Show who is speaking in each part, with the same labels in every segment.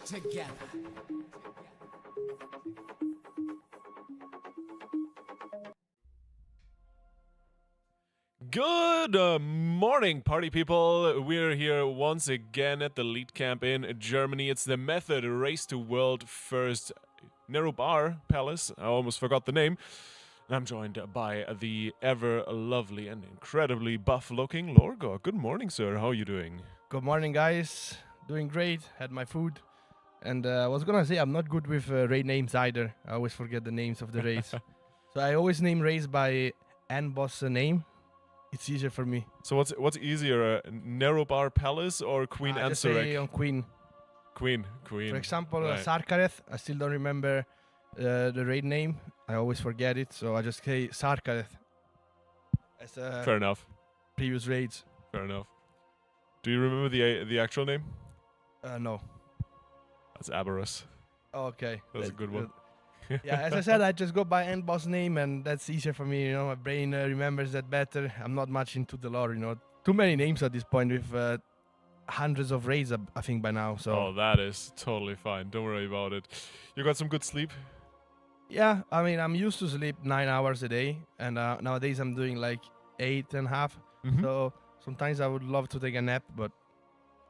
Speaker 1: Together.
Speaker 2: Good morning, party people. We're here once again at the lead camp in Germany. It's the Method Race to World First Nerub'ar Palace. I almost forgot the name. I'm joined by the ever lovely and incredibly buff-looking Lorgo. Good morning, sir. How are you doing?
Speaker 3: Good morning, guys. Doing great. Had my food. And I was going to say I'm not good with raid names either. I always forget the names of the raids. So I always name raids by end boss name. It's easier for me.
Speaker 2: So what's easier, Nerub'ar Palace or Queen Ansurek?
Speaker 3: Just say on Queen.
Speaker 2: Queen.
Speaker 3: For example,
Speaker 2: right.
Speaker 3: Sarkareth. I still don't remember the raid name. I always forget it. So I just say Sarkareth. As
Speaker 2: Fair enough.
Speaker 3: Previous raids.
Speaker 2: Fair enough. Do you remember the actual name?
Speaker 3: No.
Speaker 2: That's Aberus.
Speaker 3: Okay.
Speaker 2: That's a good one.
Speaker 3: Yeah, as I said, I just go by end boss name, and that's easier for me. You know, my brain remembers that better. I'm not much into the lore. You know, too many names at this point with hundreds of raids, I think, by now. So.
Speaker 2: Oh, that is totally fine. Don't worry about it. You got some good sleep?
Speaker 3: Yeah, I mean, I'm used to sleep 9 hours a day, and nowadays I'm doing like 8.5. So sometimes I would love to take a nap, but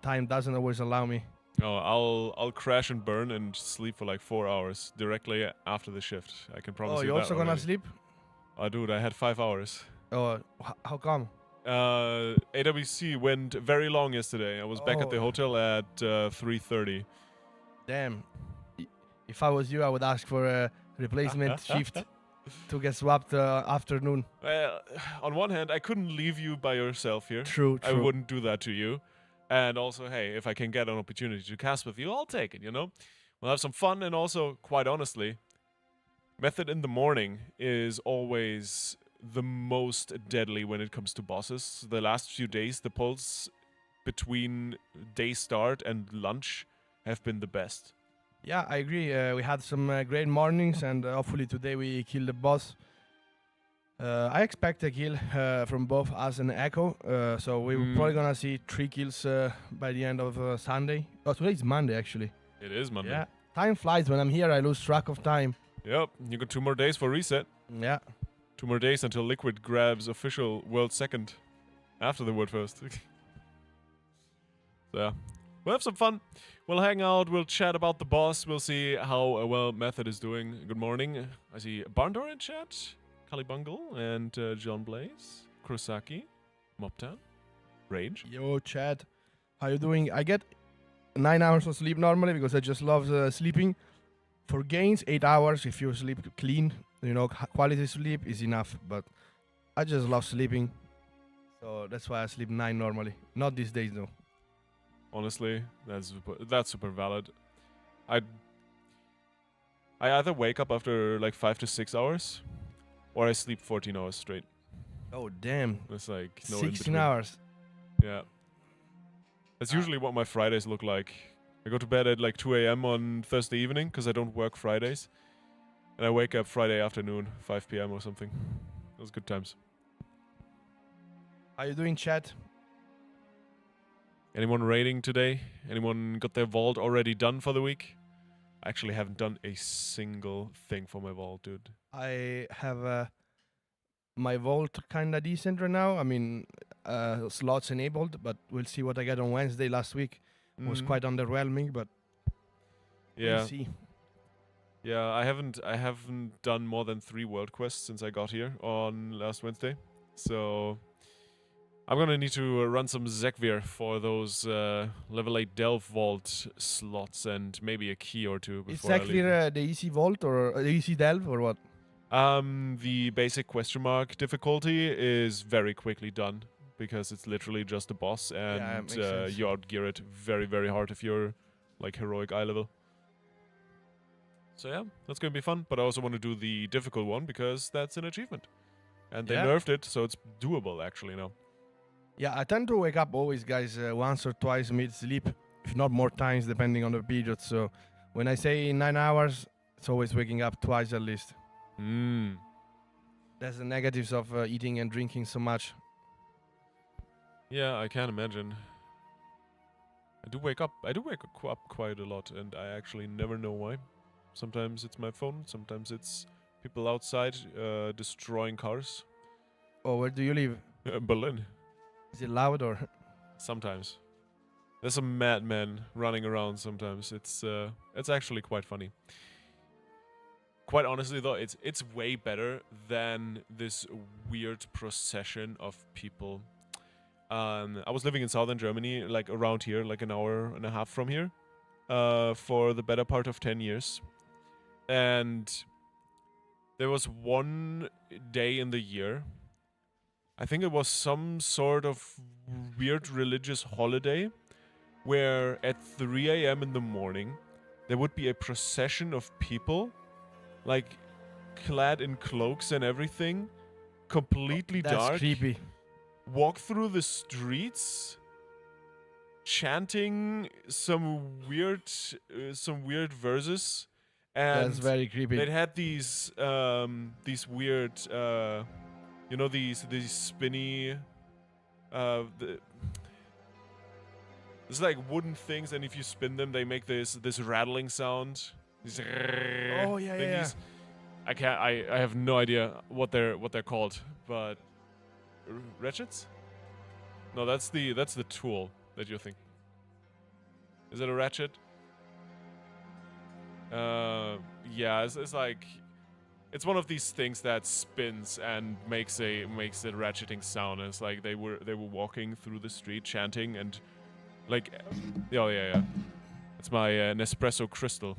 Speaker 3: time doesn't always allow me.
Speaker 2: Oh, I'll crash and burn and sleep for like 4 hours directly after the shift. I can promise
Speaker 3: Oh,
Speaker 2: you
Speaker 3: you're
Speaker 2: that
Speaker 3: also gonna
Speaker 2: already.
Speaker 3: sleep?
Speaker 2: Oh, dude, I had 5 hours.
Speaker 3: Oh, how come?
Speaker 2: AWC went very long yesterday. I was back at the
Speaker 3: Oh.
Speaker 2: hotel at 3:30.
Speaker 3: Damn. If I was you, I would ask for a replacement shift to get swapped afternoon.
Speaker 2: Well, on one hand, I couldn't leave you by yourself here.
Speaker 3: True.
Speaker 2: I wouldn't do that to you. And also, hey, if I can get an opportunity to cast with you, I'll take it, you know? We'll have some fun, and also, quite honestly, Method in the morning is always the most deadly when it comes to bosses. The last few days, the pulse between day start and lunch have been the best.
Speaker 3: Yeah, I agree. We had some great mornings, and hopefully today we kill the boss. I expect a kill from both us and Echo, so we're probably gonna see 3 kills by the end of Sunday. Oh, today's Monday, actually.
Speaker 2: It is Monday.
Speaker 3: Yeah, time flies. When I'm here, I lose track of time.
Speaker 2: Yep, you got 2 more days for reset.
Speaker 3: Yeah.
Speaker 2: 2 more days until Liquid grabs official world second after the world first. So yeah, we'll have some fun. We'll hang out, we'll chat about the boss, we'll see how well Method is doing. Good morning. I see Barndor in chat, Calibungle, and John Blaze, Kurosaki, Moptown, Rage.
Speaker 3: Yo, Chad. How you doing? I get 9 hours of sleep normally because I just love sleeping. For gains, 8 hours if you sleep clean. You know, quality sleep is enough, but I just love sleeping. So that's why I sleep 9 normally. Not these days, though.
Speaker 2: Honestly, that's super valid. I either wake up after like 5 to 6 hours, or I sleep 14 hours straight.
Speaker 3: Oh, damn.
Speaker 2: It's like no
Speaker 3: 16 hours.
Speaker 2: Yeah. That's usually what my Fridays look like. I go to bed at like 2 a.m. on Thursday evening because I don't work Fridays. And I wake up Friday afternoon, 5 p.m. or something. Those good times.
Speaker 3: How you doing, chat?
Speaker 2: Anyone raiding today? Anyone got their vault already done for the week? I actually haven't done a single thing for my vault, dude.
Speaker 3: I have my vault kind of decent right now. I mean, slots enabled, but we'll see what I get on Wednesday. Last week was quite underwhelming, but we'll see.
Speaker 2: Yeah, I haven't done more than 3 world quests since I got here on last Wednesday. So I'm gonna need to run some Zekvir for those level 8 Delve Vault slots and maybe a key or 2 before
Speaker 3: Is Zekvir the easy vault or the easy delve or what?
Speaker 2: The basic question mark difficulty is very quickly done because it's literally just a boss and you outgear it very, very hard if you're like heroic eye level. So yeah, that's gonna be fun. But I also want to do the difficult one because that's an achievement, and they nerfed it, so it's doable actually now.
Speaker 3: Yeah, I tend to wake up always, guys, once or twice mid-sleep, if not more times, depending on the period. So when I say 9 hours, it's always waking up twice at least. That's the negatives of eating and drinking so much.
Speaker 2: Yeah, I can imagine. I do wake up quite a lot, and I actually never know why. Sometimes it's my phone, sometimes it's people outside destroying cars.
Speaker 3: Oh, where do you live?
Speaker 2: Berlin.
Speaker 3: Is it loud or?
Speaker 2: Sometimes. There's some madmen running around sometimes. It's actually quite funny. Quite honestly though, it's way better than this weird procession of people. I was living in southern Germany, like around here, like an hour and a half from here, for the better part of 10 years. And there was one day in the year, I think it was some sort of weird religious holiday, where at 3 a.m. in the morning, there would be a procession of people, like clad in cloaks and everything, completely dark.
Speaker 3: That's creepy.
Speaker 2: Walk through the streets, chanting some weird verses, and
Speaker 3: that's very creepy.
Speaker 2: they had these weird, these spinny, it's like wooden things, and if you spin them, they make this rattling sound.
Speaker 3: Oh yeah.
Speaker 2: I have no idea what they're called, but ratchets? No, that's the tool that you're thinking. Is it a ratchet? Yeah, it's like it's one of these things that spins and makes a ratcheting sound. It's like they were walking through the street chanting and like, oh yeah. It's my Nespresso crystal.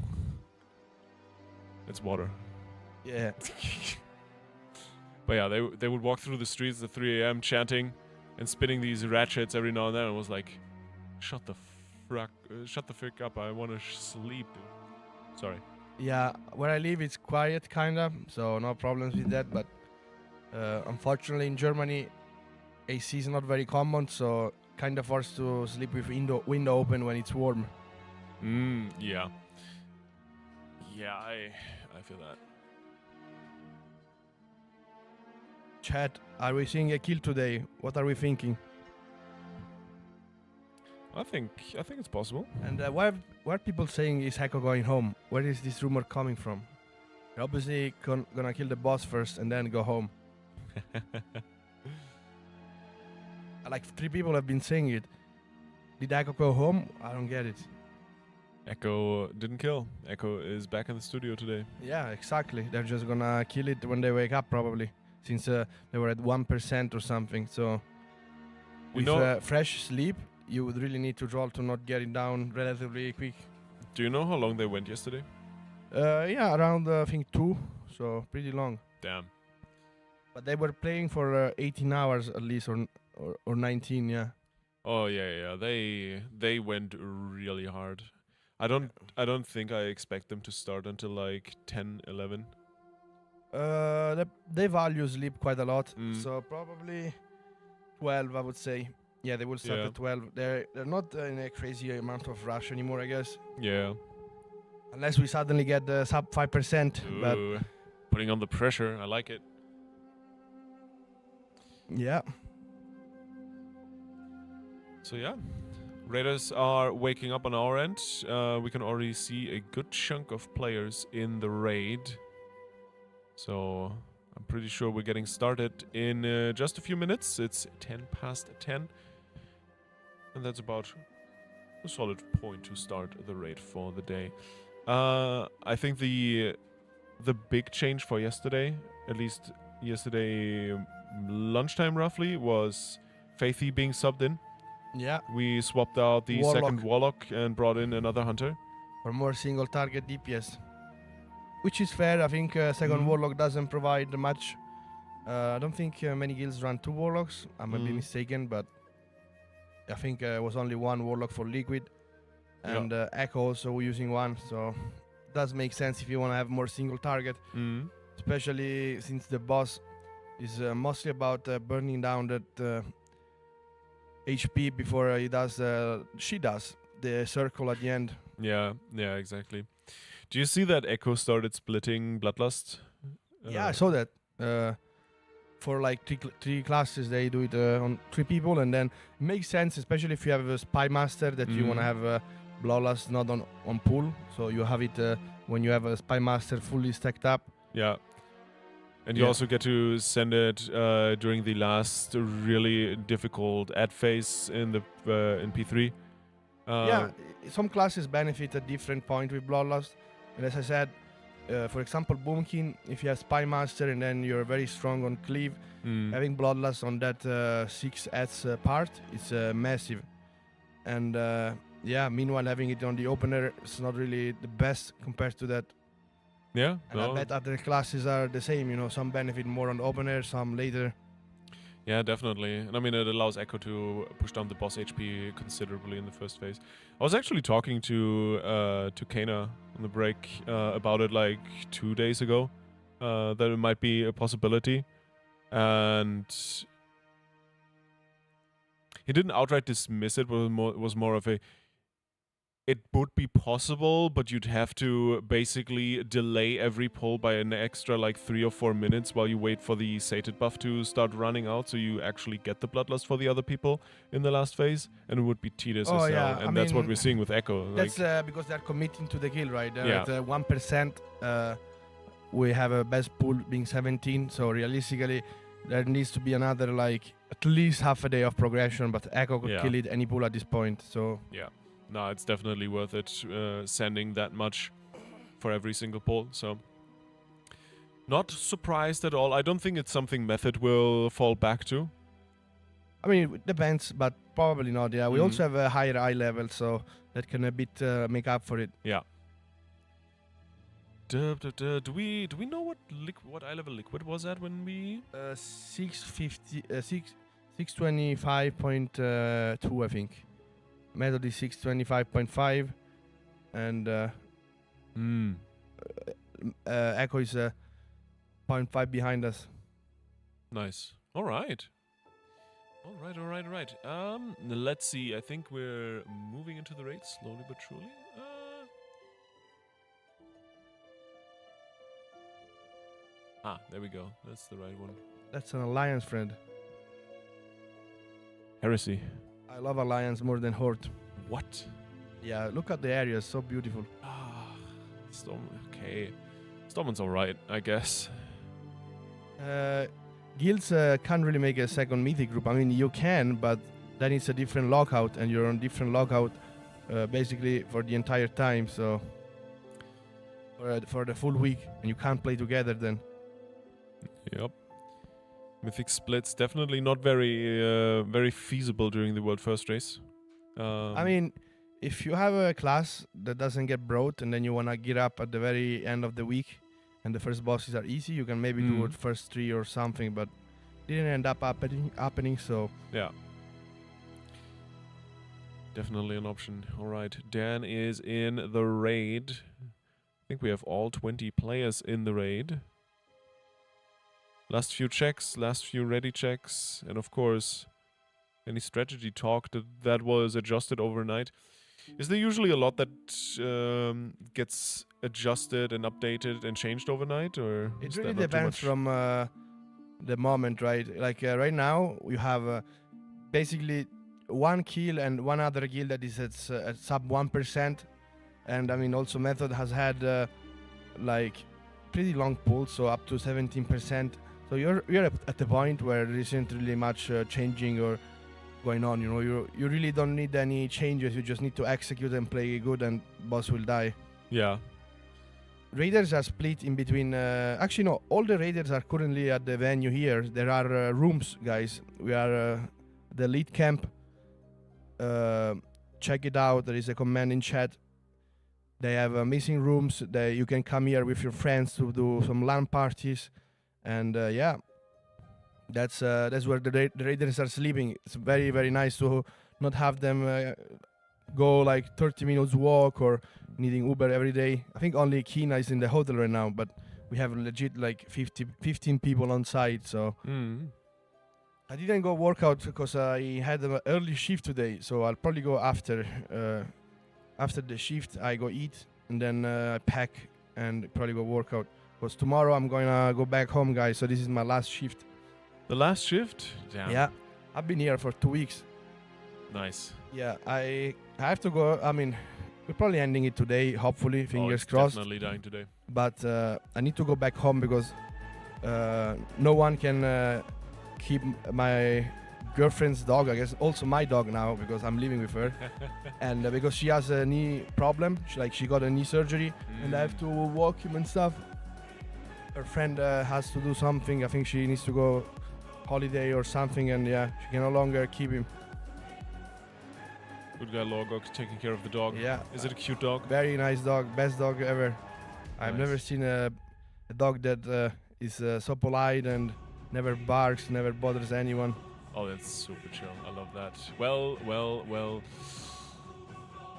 Speaker 2: It's water.
Speaker 3: Yeah.
Speaker 2: But yeah, they would walk through the streets at 3 a.m. chanting and spinning these ratchets every now and then. It was like, shut the frick up! I want to sleep. Sorry.
Speaker 3: Yeah, where I live it's quiet kinda, so no problems with that. But unfortunately in Germany, AC is not very common, so kind of forced to sleep with window open when it's warm.
Speaker 2: Yeah. Yeah, I feel that.
Speaker 3: Chat, are we seeing a kill today? What are we thinking?
Speaker 2: I think it's possible.
Speaker 3: And why are people saying is Echo going home? Where is this rumor coming from? They're obviously gonna kill the boss first and then go home. Like 3 people have been saying it. Did Echo go home? I don't get it.
Speaker 2: Echo didn't kill. Echo is back in the studio today.
Speaker 3: Yeah, exactly. They're just gonna kill it when they wake up, probably, since they were at 1% or something. So with fresh sleep, you would really need to roll to not get it down relatively quick.
Speaker 2: Do you know how long they went yesterday?
Speaker 3: Yeah, around I think 2, so pretty long.
Speaker 2: Damn.
Speaker 3: But they were playing for 18 hours at least, or 19, yeah.
Speaker 2: Oh yeah. They went really hard. I don't think I expect them to start until like 10, 11.
Speaker 3: They value sleep quite a lot, so probably 12, I would say. Yeah, they will start at 12. They're not in a crazy amount of rush anymore, I guess.
Speaker 2: Yeah.
Speaker 3: Unless we suddenly get the sub 5%.
Speaker 2: Ooh,
Speaker 3: but
Speaker 2: putting on the pressure, I like it.
Speaker 3: Yeah.
Speaker 2: So yeah, Raiders are waking up on our end. We can already see a good chunk of players in the raid. So I'm pretty sure we're getting started in just a few minutes. It's 10 past 10. And that's about a solid point to start the raid for the day. I think the big change for yesterday, at least yesterday lunchtime roughly, was Faithy being subbed in.
Speaker 3: Yeah.
Speaker 2: We swapped out the second Warlock and brought in another Hunter.
Speaker 3: For more single target DPS. Which is fair. I think second Warlock doesn't provide much. I don't think many guilds run 2 Warlocks. I might be mistaken, but I think it was only 1 Warlock for Liquid. And Echo also using 1, so it does make sense if you want to have more single target. Especially since the boss is mostly about burning down that HP before she does the circle at the end.
Speaker 2: Yeah, exactly. Do you see that Echo started splitting Bloodlust?
Speaker 3: Yeah, I saw that. For like 3 classes, they do it on 3 people, and then it makes sense, especially if you have a Spy Master, that you want to have Bloodlust not on pool. So you have it when you have a Spy Master fully stacked up. Yeah.
Speaker 2: And you also get to send it during the last really difficult ad phase in the in P3.
Speaker 3: Yeah, some classes benefit at different point with Bloodlust. And as I said, for example, Boomkin, if you have Spy Master and then you're very strong on Cleave, having Bloodlust on that 6 ads part, it's massive. And meanwhile having it on the opener is not really the best compared to that.
Speaker 2: Yeah,
Speaker 3: and I bet other classes are the same, some benefit more on the opener, some later.
Speaker 2: Yeah, definitely. And I mean, it allows Echo to push down the boss HP considerably in the first phase. I was actually talking to Kana on the break about it like 2 days ago, that it might be a possibility. And he didn't outright dismiss it, but it was more of a, it would be possible, but you'd have to basically delay every pull by an extra like 3 or 4 minutes while you wait for the sated buff to start running out, so you actually get the Bloodlust for the other people in the last phase, and it would be tedious as hell. And that's what we're seeing with Echo.
Speaker 3: That's because they're committing to the kill, right? At 1%, we have a best pool being 17, so realistically, there needs to be another like at least half a day of progression. But Echo could
Speaker 2: Yeah.
Speaker 3: kill it any pool at this point. So
Speaker 2: No, it's definitely worth it sending that much for every single pull. So, not surprised at all. I don't think it's something Method will fall back to.
Speaker 3: I mean, it depends, but probably not. Yeah, we
Speaker 2: Mhm.
Speaker 3: also have a higher eye level, so that can a bit make up for it.
Speaker 2: Do we know what eye level liquid was at when we?
Speaker 3: 625.2, I think. Method is 625.5, and Echo is 0.5 behind us.
Speaker 2: Nice. All right. Let's see. I think we're moving into the raid slowly but surely. There we go. That's the right one.
Speaker 3: That's an alliance, friend.
Speaker 2: Heresy.
Speaker 3: I love alliance more than horde.
Speaker 2: What?
Speaker 3: Yeah, look at the area, it's so beautiful.
Speaker 2: Storm. Okay. Storm's alright, I guess.
Speaker 3: Guilds can't really make a second mythic group. I mean, you can, but then it's a different lockout, and you're on different lockout basically for the entire time. So for the full week, and you can't play together then.
Speaker 2: Yep. Mythic splits definitely not very feasible during the World First race.
Speaker 3: I mean, if you have a class that doesn't get brought, and then you wanna get up at the very end of the week, and the first bosses are easy, you can maybe do it first 3 or something, but didn't end up happening. So
Speaker 2: yeah, definitely an option. All right, Dan is in the raid. I think we have all 20 players in the raid. Last few checks, last few ready checks, and of course, any strategy talk that was adjusted overnight. Is there usually a lot that gets adjusted and updated and changed overnight, or
Speaker 3: it
Speaker 2: is
Speaker 3: really
Speaker 2: that not too
Speaker 3: depends
Speaker 2: much?
Speaker 3: from the moment, right? Like right now, you have basically one kill and one other kill that is at sub 1%, and I mean also Method has had like pretty long pulls, so up to 17%. So you're at the point where there isn't really much changing or going on. You know, you really don't need any changes. You just need to execute and play good, and boss will die.
Speaker 2: Yeah.
Speaker 3: Raiders are split in between. Actually, no, all the raiders are currently at the venue here. There are rooms, guys. We are the lead camp. Check it out. There is a command in chat. They have missing rooms. You can come here with your friends to do some LAN parties, and yeah, that's where the raiders are sleeping. It's very, very nice to not have them go like 30 minutes walk or needing Uber every day. I think only Kina is in the hotel right now, but we have legit like 15 people on site. So I didn't go workout because I had an early shift today, so I'll probably go after the shift. I go eat, and then I pack and probably go workout, because tomorrow I'm going to go back home, guys. So this is my last shift.
Speaker 2: The last shift? Damn.
Speaker 3: Yeah, I've been here for 2 weeks.
Speaker 2: Nice.
Speaker 3: Yeah, I have to go. I mean, we're probably ending it today, hopefully, fingers
Speaker 2: it's
Speaker 3: crossed.
Speaker 2: Definitely dying today.
Speaker 3: But I need to go back home because no one can keep my girlfriend's dog, I guess, also my dog now, because I'm living with her. And because she has a knee problem, she got a knee surgery, and I have to walk him and stuff. Her friend has to do something. I think she needs to go holiday or something, and yeah, she can no longer keep him.
Speaker 2: Good guy Logok taking care of the dog.
Speaker 3: Yeah.
Speaker 2: Is it a cute dog?
Speaker 3: Very nice dog, best dog ever. I've
Speaker 2: Nice.
Speaker 3: never seen a dog that is so polite and never barks, never bothers anyone.
Speaker 2: Oh, that's super chill. I love that. Well.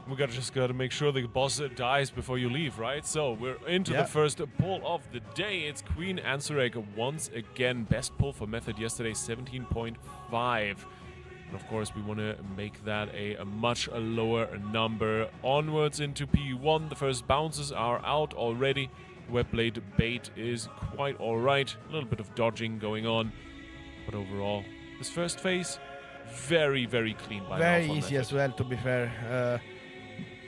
Speaker 2: We just gotta make sure the boss dies before you leave, right? So we're into the first pull of the day. It's Queen Ansurek once again. Best pull for Method yesterday, 17.5. And of course, we want to make that a much lower number. Onwards into P1. The first bounces are out already. Webblade bait is quite alright. A little bit of dodging going on. But overall, this first phase, very, very clean by now.
Speaker 3: Very
Speaker 2: for
Speaker 3: easy
Speaker 2: Method.
Speaker 3: as well, to be fair.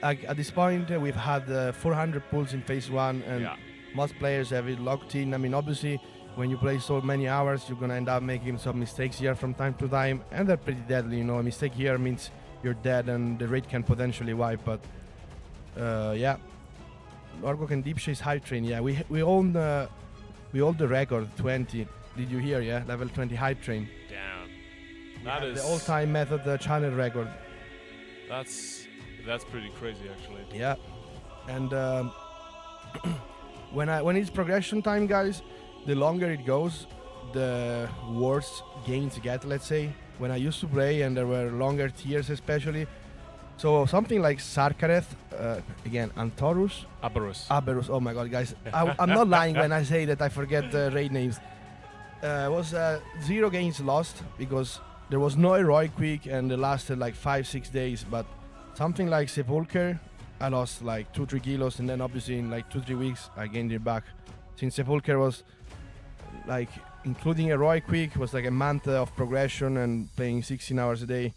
Speaker 3: At this point, we've had 400 pulls in phase 1, and most players have it locked in. I mean, obviously, when you play so many hours, you're gonna end up making some mistakes here from time to time, and they're pretty deadly. You know, a mistake here means you're dead, and the raid can potentially wipe. But yeah, Orgok and Deep Chase Hype Train. Yeah, we own the record 20. Did you hear? Yeah, level 20 Hype Train.
Speaker 2: Damn, that is
Speaker 3: the all-time method channel record.
Speaker 2: That's pretty crazy, actually.
Speaker 3: Yeah, and when it's progression time, guys, the longer it goes, the worse gains get. Let's say when I used to play and there were longer tiers, especially. So something like Sarkareth, again, Antorus, Aberus. Oh my god, guys, I'm not lying when I say that I forget the raid names. Was 0 gains lost because there was no heroic quick and it lasted like 5-6 days. But something like Sepulcher, I lost like 2-3 kilos, and then obviously in like 2-3 weeks I gained it back. Since Sepulcher was like including heroic quick was like a month of progression and playing 16 hours a day.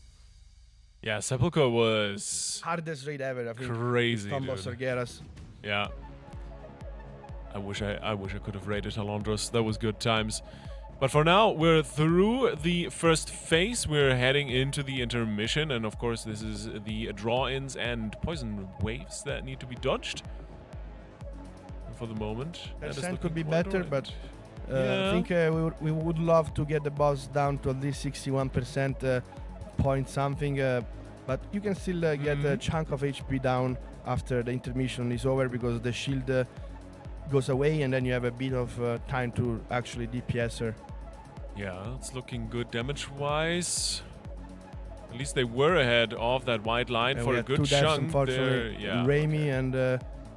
Speaker 2: Yeah, Sepulcher was
Speaker 3: hardest raid ever. I think.
Speaker 2: Crazy,
Speaker 3: Tombo
Speaker 2: dude.
Speaker 3: Sorgeras.
Speaker 2: Yeah. I wish I could have raided Alondros. That was good times. But for now, we're through the first phase. We're heading into the intermission, and of course, this is the draw-ins and poison waves that need to be dodged. And for the moment, that is
Speaker 3: could be
Speaker 2: quite
Speaker 3: better,
Speaker 2: alright.
Speaker 3: but
Speaker 2: Yeah.
Speaker 3: I think we would love to get the boss down to at least 61% point something. But you can still get a chunk of HP down after the intermission is over because the shield goes away, and then you have a bit of time to actually DPS her.
Speaker 2: Yeah, it's looking good damage-wise. At least they were ahead of that white line
Speaker 3: And
Speaker 2: for
Speaker 3: we
Speaker 2: a
Speaker 3: had
Speaker 2: good
Speaker 3: 2 deaths,
Speaker 2: chunk there.
Speaker 3: unfortunately.
Speaker 2: Yeah.
Speaker 3: Raimi and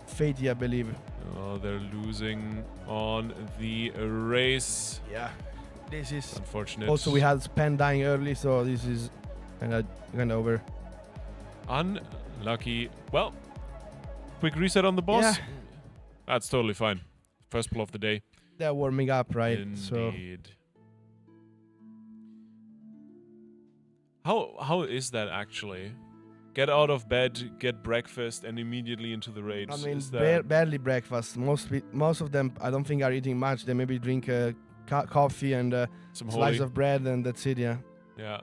Speaker 3: Fady, I believe.
Speaker 2: Oh, they're losing on the race.
Speaker 3: Yeah, this is
Speaker 2: Unfortunate.
Speaker 3: also we had Span dying early, so this is kind of over.
Speaker 2: Unlucky. Well, quick reset on the boss.
Speaker 3: Yeah.
Speaker 2: That's totally fine. First pull of the day.
Speaker 3: They're warming up, right? So
Speaker 2: Indeed. How is that actually? Get out of bed, get breakfast, and immediately into the raid.
Speaker 3: I mean,
Speaker 2: Is that
Speaker 3: barely breakfast. Most of them, I don't think, are eating much. They maybe drink coffee and
Speaker 2: some
Speaker 3: slice
Speaker 2: holy?
Speaker 3: of bread, and that's it. Yeah.
Speaker 2: Yeah.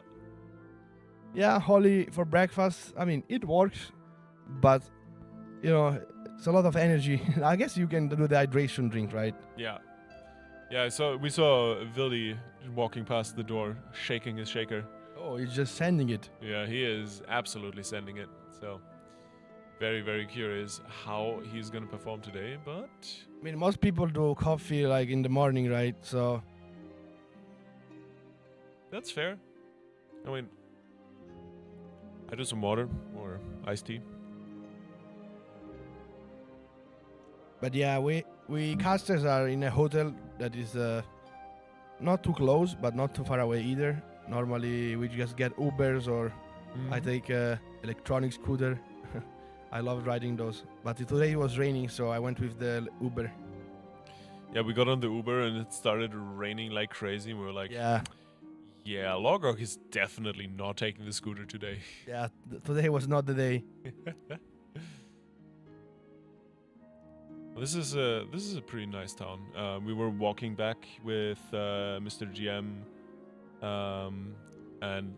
Speaker 3: Yeah, holy for breakfast. I mean, it works, but you know, it's a lot of energy. I guess you can do the hydration drink, right?
Speaker 2: Yeah. Yeah, so we saw Vildi walking past the door, shaking his shaker.
Speaker 3: Oh, he's just sending it.
Speaker 2: Yeah, he is absolutely sending it. So, very, very curious how he's going to perform today, but...
Speaker 3: I mean, most people do coffee like in the morning, right? So
Speaker 2: that's fair. I mean, I do some water or iced tea.
Speaker 3: but yeah, we casters are in a hotel that is not too close, but not too far away either. Normally, we just get Ubers or I take electronic scooter. I love riding those. But today it was raining, so I went with the Uber.
Speaker 2: Yeah, we got on the Uber and it started raining like crazy. We were like,
Speaker 3: Yeah,
Speaker 2: Logrok is definitely not taking the scooter today.
Speaker 3: yeah. Today was not the day.
Speaker 2: This is a pretty nice town. We were walking back with Mr. GM and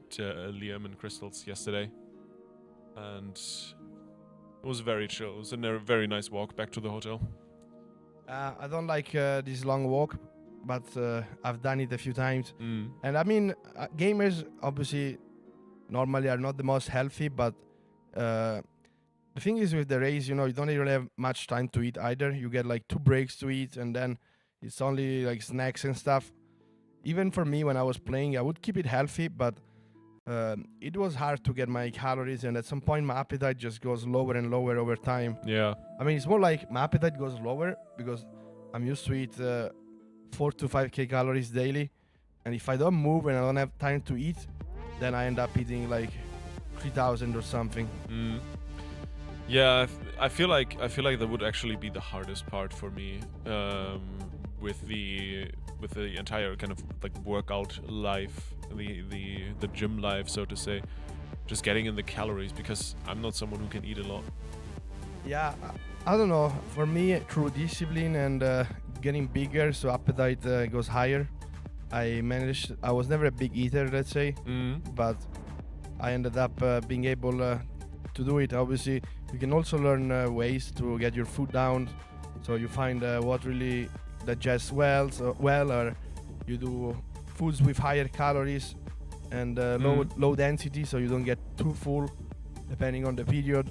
Speaker 2: Liam and Crystals yesterday, and it was very chill. It was a very nice walk back to the hotel.
Speaker 3: I don't like this long walk, but I've done it a few times. And I mean, gamers obviously normally are not the most healthy, but the thing is with the race, you know, you don't really have much time to eat either. You get like 2 breaks to eat, and then it's only like snacks and stuff. Even for me, when I was playing, I would keep it healthy, but it was hard to get my calories, and at some point my appetite just goes lower and lower over time.
Speaker 2: Yeah.
Speaker 3: I mean, it's more like my appetite goes lower because I'm used to eat 4 to 5k calories daily, and if I don't move and I don't have time to eat, then I end up eating like 3,000 or something.
Speaker 2: Yeah, I feel like that would actually be the hardest part for me with the entire kind of like workout life, the gym life, so to say, just getting in the calories, because I'm not someone who can eat a lot.
Speaker 3: Yeah, I don't know. For me, through discipline and getting bigger, so appetite goes higher. I was never a big eater, let's say, but I ended up being able to do it. Obviously, you can also learn ways to get your food down. So you find what really digests well, or you do foods with higher calories and low density, so you don't get too full, depending on the period.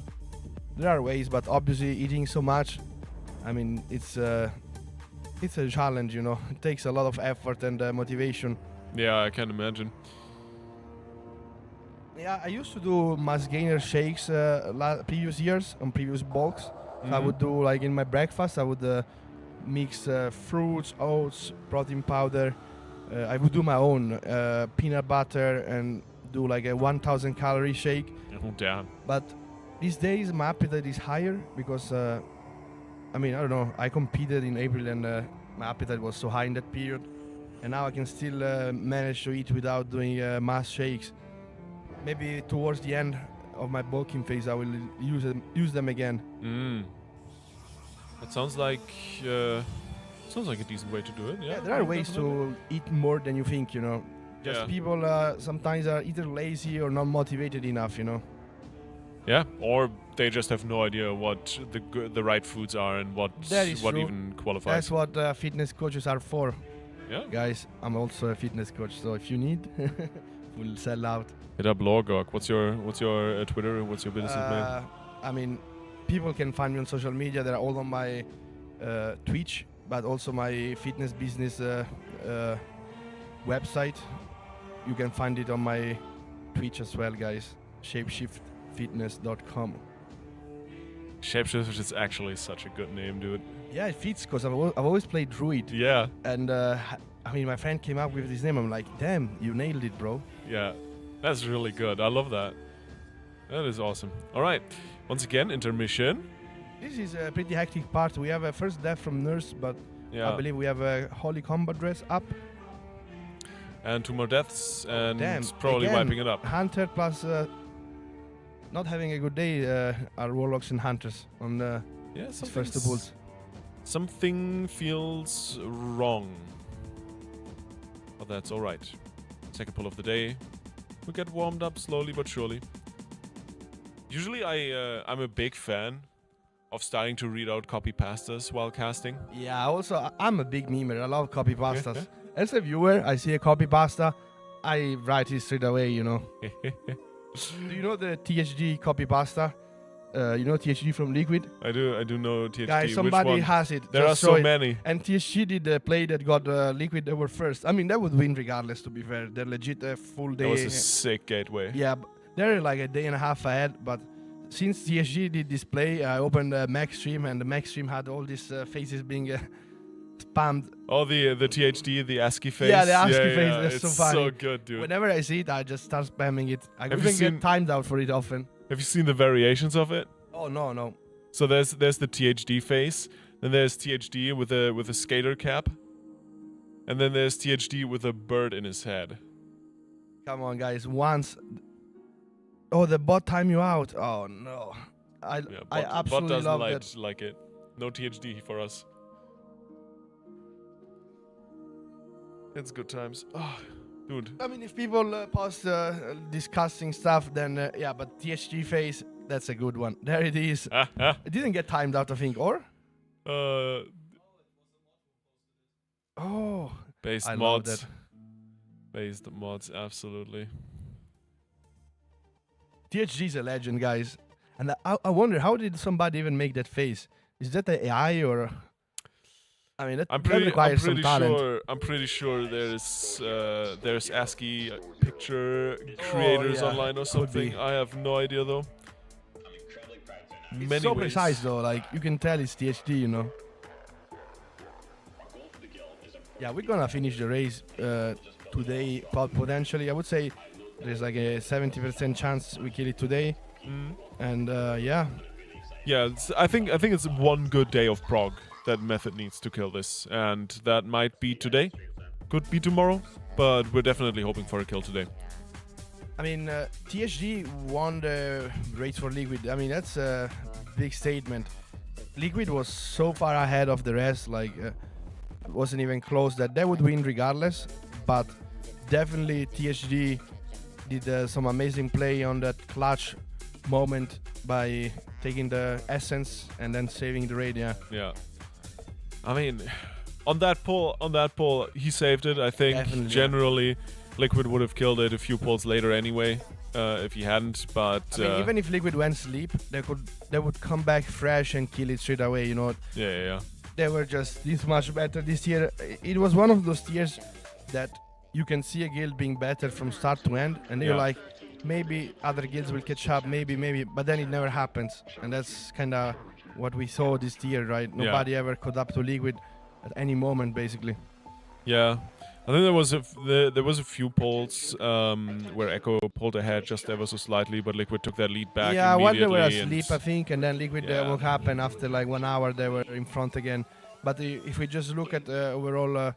Speaker 3: There are ways, but obviously eating so much, I mean, it's a challenge, you know. It takes a lot of effort and motivation.
Speaker 2: Yeah, I can imagine.
Speaker 3: Yeah, I used to do mass gainer shakes previous years on previous bulks. So I would do, like, in my breakfast, I would mix fruits, oats, protein powder. I would do my own peanut butter and do like a 1,000 calorie shake.
Speaker 2: Oh, damn.
Speaker 3: But these days my appetite is higher because I mean, I don't know, I competed in April and my appetite was so high in that period, and now I can still manage to eat without doing mass shakes. Maybe towards the end of my bulking phase I will use them again.
Speaker 2: That sounds like a decent way to do it. Yeah,
Speaker 3: there are ways
Speaker 2: definitely.
Speaker 3: to eat more than you think, you know. Just people sometimes are either lazy or not motivated enough, you know.
Speaker 2: Yeah, or they just have no idea what the right foods are and what
Speaker 3: true.
Speaker 2: even qualifies.
Speaker 3: That's what fitness coaches are for.
Speaker 2: Yeah.
Speaker 3: Guys, I'm also a fitness coach, so if you need, we'll sell out.
Speaker 2: Hit up Logok. What's your Twitter? What's your business name?
Speaker 3: I mean, people can find me on social media. They're all on my Twitch, but also my fitness business website. You can find it on my Twitch as well, guys. ShapeshiftFitness.com.
Speaker 2: Shapeshift is actually such a good name, dude.
Speaker 3: Yeah, it fits because I've always played Druid.
Speaker 2: Yeah.
Speaker 3: And I mean, my friend came up with this name. I'm like, damn, you nailed it, bro.
Speaker 2: Yeah, that's really good. I love that. That is awesome. All right. Once again, intermission.
Speaker 3: This is a pretty hectic part. We have a first death from Nurse, but I believe we have a Holy Combat dress up.
Speaker 2: And 2 more deaths, and
Speaker 3: damn,
Speaker 2: probably
Speaker 3: again,
Speaker 2: wiping it up.
Speaker 3: Hunter plus not having a good day are Warlocks and Hunters on the first 2 bulls.
Speaker 2: Something feels wrong. But that's alright. Second pull of the day. We get warmed up slowly but surely. Usually I'm a big fan of starting to read out copy pastas while casting.
Speaker 3: Yeah, also I'm a big memer. I love copy pastas. As a viewer, I see a copy pasta, I write it straight away, you know. Do you know the THG copy pasta? You know THG from Liquid?
Speaker 2: I do know THG.
Speaker 3: Guys, somebody has it.
Speaker 2: There are so many.
Speaker 3: And THG did the play that got Liquid. They were first. I mean, that would win regardless, to be fair. They're legit a full day.
Speaker 2: That was a sick gateway.
Speaker 3: Yeah, they're like a day and a half ahead. But since THG did this play, I opened the Mac stream, and the Mac stream had all these faces being spammed.
Speaker 2: Oh, the THD, the ASCII face.
Speaker 3: Yeah, the ASCII face. That's
Speaker 2: it's
Speaker 3: so funny.
Speaker 2: So good, dude.
Speaker 3: Whenever I see it, I just start spamming it. I even get timed out for it often.
Speaker 2: Have you seen the variations of it?
Speaker 3: Oh no.
Speaker 2: So there's the THD face, then there's THD with a skater cap, and then there's THD with a bird in his head.
Speaker 3: Come on, guys. Once. Oh, the bot time you out. Oh no. I absolutely
Speaker 2: bot
Speaker 3: love
Speaker 2: doesn't like it. No THD for us. It's good times. Oh, dude.
Speaker 3: I mean, if people post discussing stuff, then yeah, but THG face, that's a good one. There it is. It didn't get timed out, I think, or? Oh.
Speaker 2: Based
Speaker 3: I
Speaker 2: mods.
Speaker 3: love that.
Speaker 2: Based mods, absolutely.
Speaker 3: THG is a legend, guys. And I wonder, how did somebody even make that face? Is that the AI or? I mean, that requires some talent.
Speaker 2: I'm pretty sure there's ASCII picture creators online or something. I have no idea though.
Speaker 3: It's so precise though, like you can tell it's THD, you know. Yeah, we're gonna finish the race today, potentially. I would say there's like a 70% chance we kill it today. And yeah.
Speaker 2: Yeah, I think it's one good day of prog that Method needs to kill this, and that might be today, could be tomorrow, but we're definitely hoping for a kill today.
Speaker 3: I mean, THG won the race for Liquid. I mean, that's a big statement. Liquid was so far ahead of the rest, like wasn't even close that they would win regardless. But definitely THD did some amazing play on that clutch moment by taking the essence and then saving the raid.
Speaker 2: Yeah. I mean, on that pull, he saved it. I think
Speaker 3: Definitely,
Speaker 2: generally, Liquid would have killed it a few pulls later anyway, if he hadn't. But
Speaker 3: I mean, even if Liquid went sleep, they would come back fresh and kill it straight away. You know.
Speaker 2: Yeah.
Speaker 3: They were just this much better this year. It was one of those tiers that you can see a guild being better from start to end, and you're like, maybe other guilds will catch up, maybe, but then it never happens, and that's kind of what we saw this tier, right? Nobody ever caught up to Liquid at any moment, basically.
Speaker 2: Yeah, I think there was a few pulls where Echo pulled ahead just ever so slightly, but Liquid took that lead back
Speaker 3: Yeah, while they were
Speaker 2: immediately.
Speaker 3: asleep, I think, and then Liquid woke up, and after like 1 hour, they were in front again. But if we just look at the overall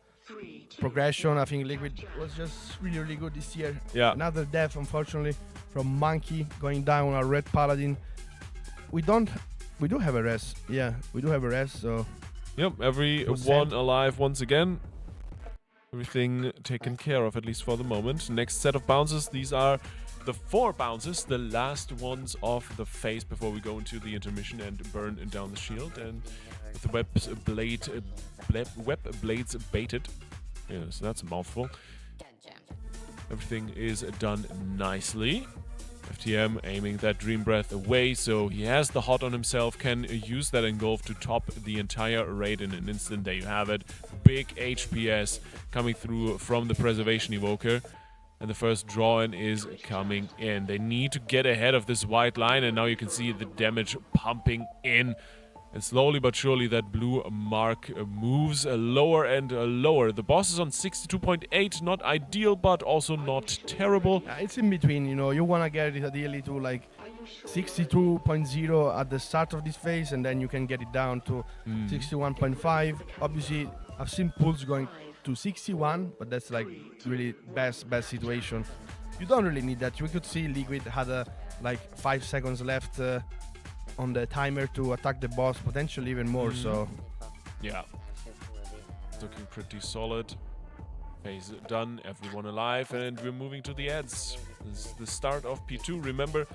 Speaker 3: progression, I think Liquid was just really good this year.
Speaker 2: Yeah.
Speaker 3: Another death, unfortunately, from Monkey going down our Red Paladin. We do have a rest. Yeah, we do have a rest, so...
Speaker 2: Yep, everyone alive once again. Everything taken care of, at least for the moment. Next set of bounces. These are the 4 bounces, the last ones of the phase before we go into the intermission and burn down the shield. And with the web blades baited. Yeah, so that's a mouthful. Everything is done nicely. FTM aiming that Dream Breath away, so he has the hot on himself, can use that engulf to top the entire raid in an instant. There you have it. Big HPS coming through from the Preservation Evoker. And the first draw-in is coming in. They need to get ahead of this white line, and now you can see the damage pumping in. And slowly but surely that blue mark moves lower and lower. The boss is on 62.8, not ideal, but also not terrible.
Speaker 3: It's in between, you know. You want to get it ideally to like 62.0 at the start of this phase, and then you can get it down to 61.5. Obviously, I've seen pulls going to 61, but that's like really best situation. You don't really need that. We could see Liquid had like 5 seconds left on the timer to attack the boss, potentially even more. So
Speaker 2: yeah, looking pretty solid. Phase done, everyone alive, and we're moving to the ads. This is the start of P2. Remember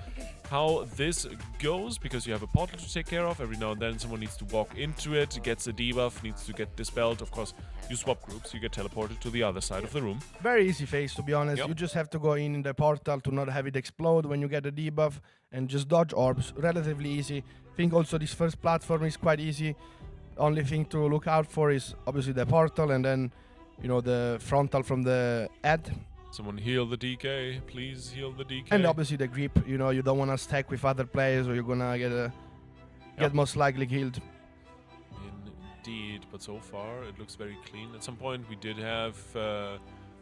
Speaker 2: how this goes, because you have a portal to take care of. Every now and then someone needs to walk into it, gets a debuff, needs to get dispelled. Of course, you swap groups, you get teleported to the other side of the room.
Speaker 3: Very easy phase, to be honest.
Speaker 2: Yep.
Speaker 3: You just have to go in the portal to not have it explode when you get a debuff, and just dodge orbs. Relatively easy. I think also this first platform is quite easy. Only thing to look out for is obviously the portal, and then you know, the frontal from the ad.
Speaker 2: Someone heal the DK, please heal the DK.
Speaker 3: And obviously the grip, you know, you don't want to stack with other players or you're gonna get most likely killed.
Speaker 2: Indeed, but so far it looks very clean. At some point we did have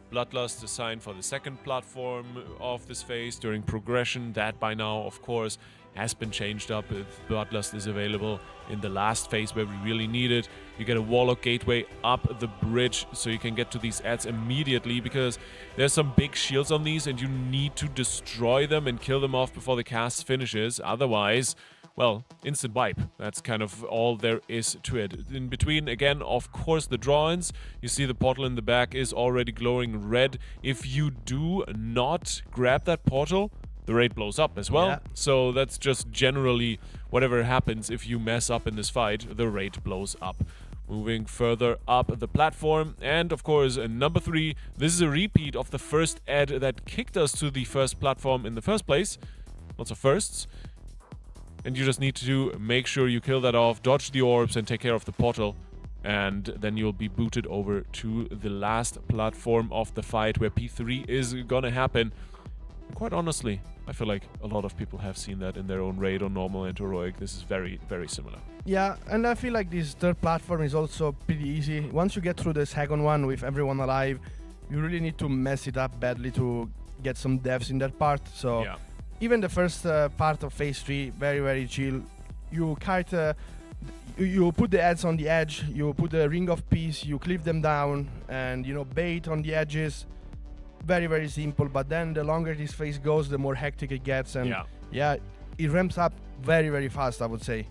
Speaker 2: Bloodlust assigned for the second platform of this phase during progression. That by now, of course, has been changed up. If Bloodlust is available in the last phase where we really need it. You get a Warlock gateway up the bridge so you can get to these ads immediately, because there's some big shields on these and you need to destroy them and kill them off before the cast finishes. Otherwise, well, instant wipe. That's kind of all there is to it. In between, again, of course, the draw-ins. You see the portal in the back is already glowing red. If you do not grab that portal, the raid blows up as well.
Speaker 3: Yeah.
Speaker 2: So that's just generally whatever happens if you mess up in this fight, the raid blows up. Moving further up the platform, and of course number 3, this is a repeat of the first ad that kicked us to the first platform in the first place. Lots of firsts. And you just need to make sure you kill that off, dodge the orbs, and take care of the portal. And then you'll be booted over to the last platform of the fight where P3 is gonna happen. And quite honestly, I feel like a lot of people have seen that in their own raid on normal and heroic. This is very, very similar.
Speaker 3: Yeah, and I feel like this third platform is also pretty easy. Once you get through the second one with everyone alive, you really need to mess it up badly to get some devs in that part. So
Speaker 2: Yeah.
Speaker 3: even the first part of phase 3, very, very chill. You kite, you put the ads on the edge, you put the ring of peace, you clip them down, and you know, bait on the edges. Very, very simple. But then the longer this phase goes, the more hectic it gets, and yeah, it ramps up very, very fast, I would say.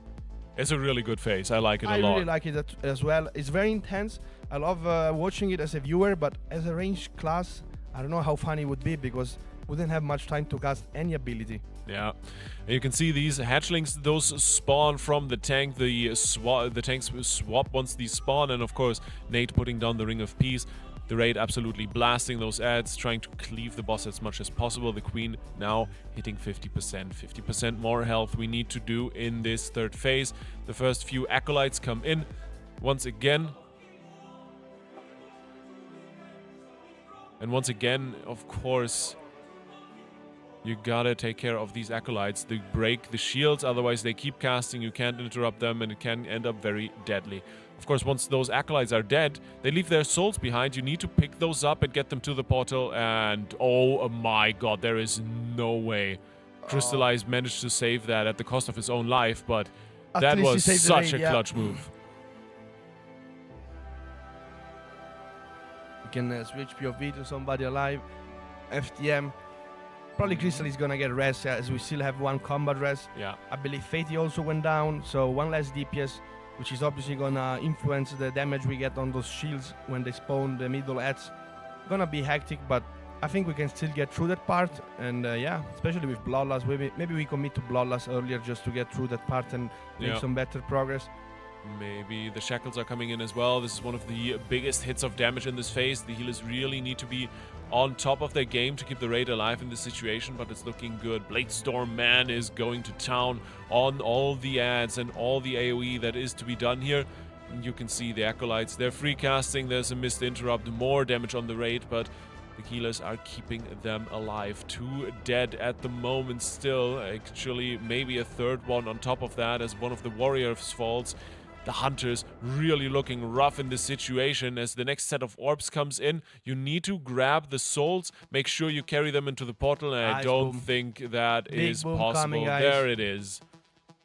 Speaker 2: It's a really good phase. I like it a
Speaker 3: I
Speaker 2: lot.
Speaker 3: really like it as well. It's very intense. I love watching it as a viewer, but as a ranged class, I don't know how fun it would be because we didn't have much time to cast any ability.
Speaker 2: Yeah, and you can see these hatchlings. Those spawn from the tank. The tanks swap once these spawn, and of course Nate putting down the Ring of Peace. The raid absolutely blasting those ads, trying to cleave the boss as much as possible. The queen now hitting 50%. 50% more health we need to do in this third phase. The first few acolytes come in once again. And once again, of course, you gotta take care of these acolytes. They break the shields, otherwise they keep casting, you can't interrupt them, and it can end up very deadly. Of course, once those acolytes are dead, they leave their souls behind. You need to pick those up and get them to the portal, and oh my god, there is no way. Crystallize managed to save that at the cost of his own life, but that was such a clutch move.
Speaker 3: You can switch POV to somebody alive. FTM. Probably Crystal is gonna get rest as we still have one combat rest.
Speaker 2: Yeah.
Speaker 3: I believe Fatey also went down, so one less DPS, which is obviously gonna influence the damage we get on those shields when they spawn the middle ads. Gonna be hectic, but I think we can still get through that part. And yeah, especially with Bloodlust, maybe we commit to Bloodlust earlier just to get through that part and make some better progress.
Speaker 2: Maybe the shackles are coming in as well. This is one of the biggest hits of damage in this phase. The healers really need to be on top of their game to keep the raid alive in this situation, but it's looking good. Bladestorm Man is going to town on all the ads and all the AoE that is to be done here. And you can see the acolytes, they're free casting. There's a missed interrupt, more damage on the raid, but the healers are keeping them alive. 2 dead at the moment still. Actually, maybe a third one on top of that as one of the warriors falls. The hunters really looking rough in this situation. As the next set of orbs comes in, you need to grab the souls, make sure you carry them into the portal, and I don't think that is possible. There it is.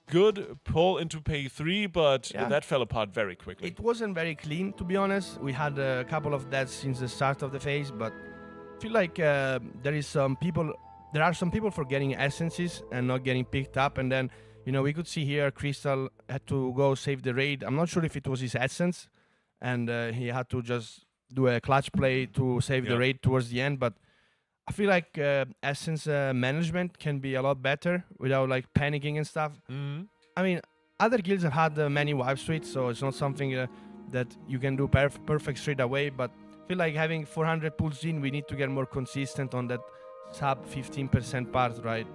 Speaker 2: Good pull into pay 3, but that fell apart very quickly.
Speaker 3: It wasn't very clean, to be honest. We had a couple of deaths since the start of the phase, but I feel like there are some people forgetting essences and not getting picked up, and then we could see here Crystal had to go save the raid. I'm not sure if it was his essence, and he had to just do a clutch play to save the raid towards the end. But I feel like essence management can be a lot better without like panicking and stuff. I mean, other guilds have had many wipes to it, so it's not something that you can do perfect straight away. But I feel like having 400 pulls in, we need to get more consistent on that sub 15% part, right?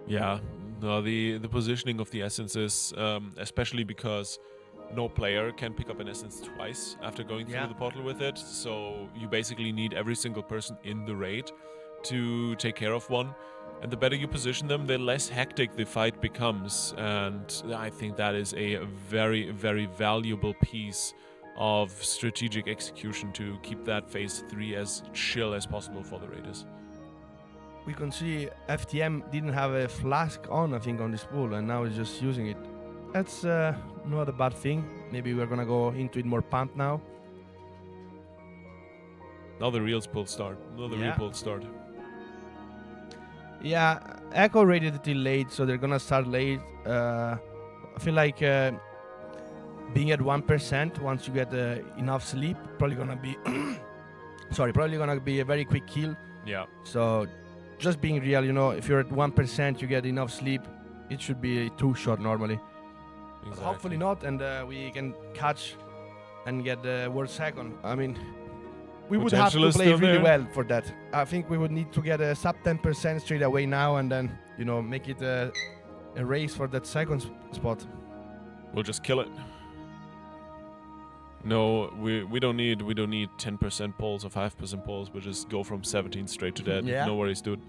Speaker 2: Yeah, no, the positioning of the essences, especially because no player can pick up an essence twice after going through the portal with it. So you basically need every single person in the raid to take care of one. And the better you position them, the less hectic the fight becomes. And I think that is a very, very valuable piece of strategic execution to keep that phase 3 as chill as possible for the raiders.
Speaker 3: We can see FTM didn't have a flask on, I think, on this pool, and now he's just using it. That's not a bad thing. Maybe we're gonna go into it more pumped now.
Speaker 2: Now the real pull start. Real pull start.
Speaker 3: Yeah, Echo raided it till late, so they're gonna start late. I feel like being at 1% once you get enough sleep, probably gonna be probably gonna be a very quick kill.
Speaker 2: Yeah.
Speaker 3: So just being real, if you're at 1%, you get enough sleep, it should be a 2-shot normally.
Speaker 2: Exactly.
Speaker 3: Hopefully not, and we can catch and get the world second. I mean, we would have to play really well for that. I think we would need to get a sub 10% straight away now, and then make it a race for that second spot.
Speaker 2: We'll just kill it. No, we don't need 10% pulls or 5% pulls. We'll just go from 17 straight to dead. No worries, dude.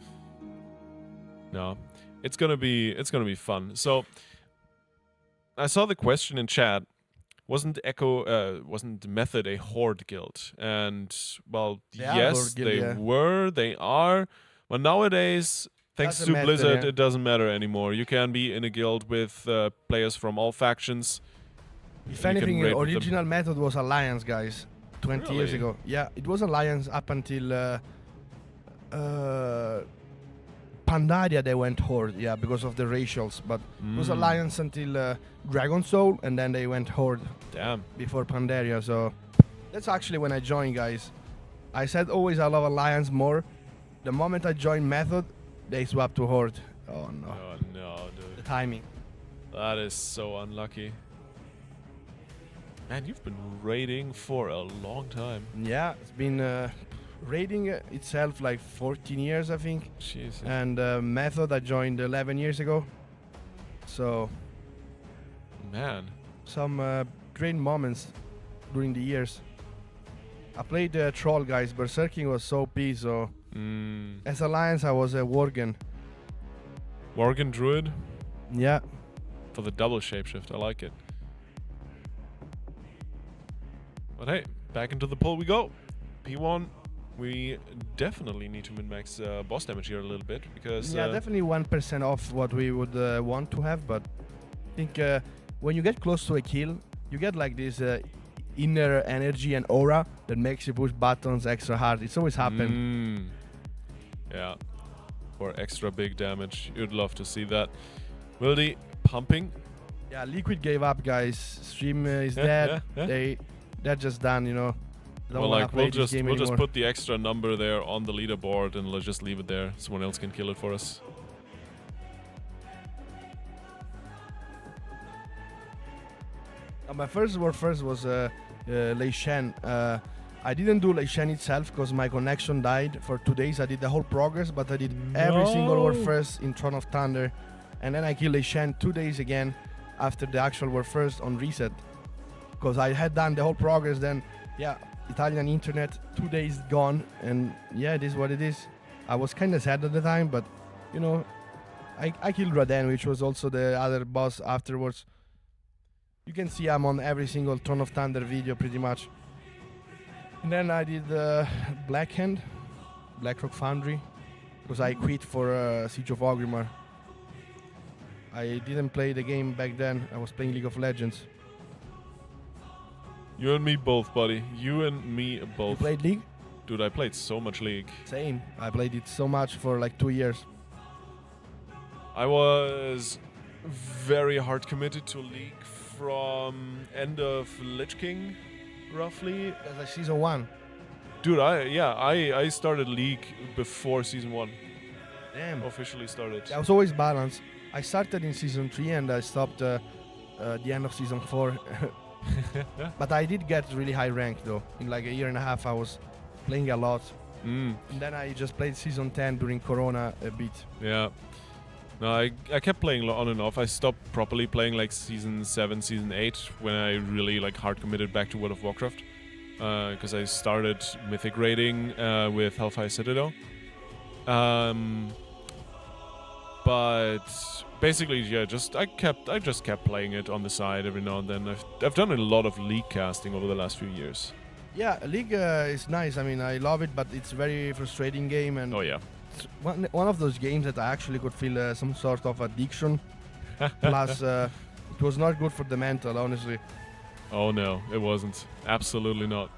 Speaker 2: No, it's gonna be fun. So I saw the question in chat. Wasn't Method a horde guild? And well, yes, they were. They are. But nowadays, thanks to Blizzard, it doesn't matter anymore. You can be in a guild with players from all factions.
Speaker 3: If anything, the original Method was Alliance, guys. 20 years ago. Yeah, it was Alliance up until Pandaria they went Horde, yeah, because of the racials. But it was Alliance until Dragon Soul, and then they went Horde.
Speaker 2: Damn.
Speaker 3: Before Pandaria, so that's actually when I joined, guys. I said always I love Alliance more. The moment I joined Method, they swapped to Horde. Oh no.
Speaker 2: Oh no, dude.
Speaker 3: The timing.
Speaker 2: That is so unlucky. Man, you've been raiding for a long time.
Speaker 3: Yeah, it's been raiding itself like 14 years, I think.
Speaker 2: Jesus.
Speaker 3: And Method I joined 11 years ago. So
Speaker 2: Man.
Speaker 3: some great moments during the years. I played Troll, guys. Berserking was so OP, so as Alliance I was a Worgen.
Speaker 2: Worgen Druid
Speaker 3: Yeah.
Speaker 2: for the double shapeshift. I like it. But hey, back into the poll we go. P1. We definitely need to min-max boss damage here a little bit because
Speaker 3: Yeah, definitely 1% off what we would want to have, but I think when you get close to a kill, you get like this inner energy and aura that makes you push buttons extra hard. It's always happened.
Speaker 2: Yeah, for extra big damage. You'd love to see that. Wildy pumping.
Speaker 3: Yeah, Liquid gave up, guys. Stream is dead. They're just done, you know.
Speaker 2: Well, like we'll just put the extra number there on the leaderboard and let's just leave it there. Someone else can kill it for us.
Speaker 3: My first was Lei Shen. I didn't do Lei Shen itself because my connection died for 2 days. I did the whole progress, but I did every single War First in Throne of Thunder. And then I killed Lei Shen 2 days again after the actual War First on reset. Because I had done the whole progress, then, yeah, Italian internet, 2 days gone. And yeah, it is what it is. I was kind of sad at the time, but, you know, I killed Raden, which was also the other boss afterwards. You can see I'm on every single Throne of Thunder video pretty much. And then I did Blackhand, Blackrock Foundry, because I quit for Siege of Orgrimmar. I didn't play the game back then. I was playing League of Legends.
Speaker 2: You and me both, buddy. You and me both.
Speaker 3: You played League?
Speaker 2: Dude, I played so much League.
Speaker 3: Same. I played it so much for like 2 years.
Speaker 2: I was very hard committed to League from end of Lich King, roughly.
Speaker 3: That's like Season 1.
Speaker 2: Dude, I started League before Season 1.
Speaker 3: Damn.
Speaker 2: Officially started.
Speaker 3: I was always balanced. I started in Season 3 and I stopped the end of Season 4. But I did get really high rank though. In like a year and a half I was playing a lot. And then I just played Season 10 during Corona a bit.
Speaker 2: Yeah. No, I kept playing on and off. I stopped properly playing like Season 7, Season 8 when I really like hard committed back to World of Warcraft. Because I started Mythic raiding with Hellfire Citadel. But basically, yeah, I just kept playing it on the side every now and then. I've done a lot of League casting over the last few years.
Speaker 3: Yeah, League is nice. I mean, I love it, but it's a very frustrating game. And
Speaker 2: oh yeah,
Speaker 3: it's one of those games that I actually could feel some sort of addiction. Plus, it was not good for the mental, honestly.
Speaker 2: Oh no, it wasn't. Absolutely not.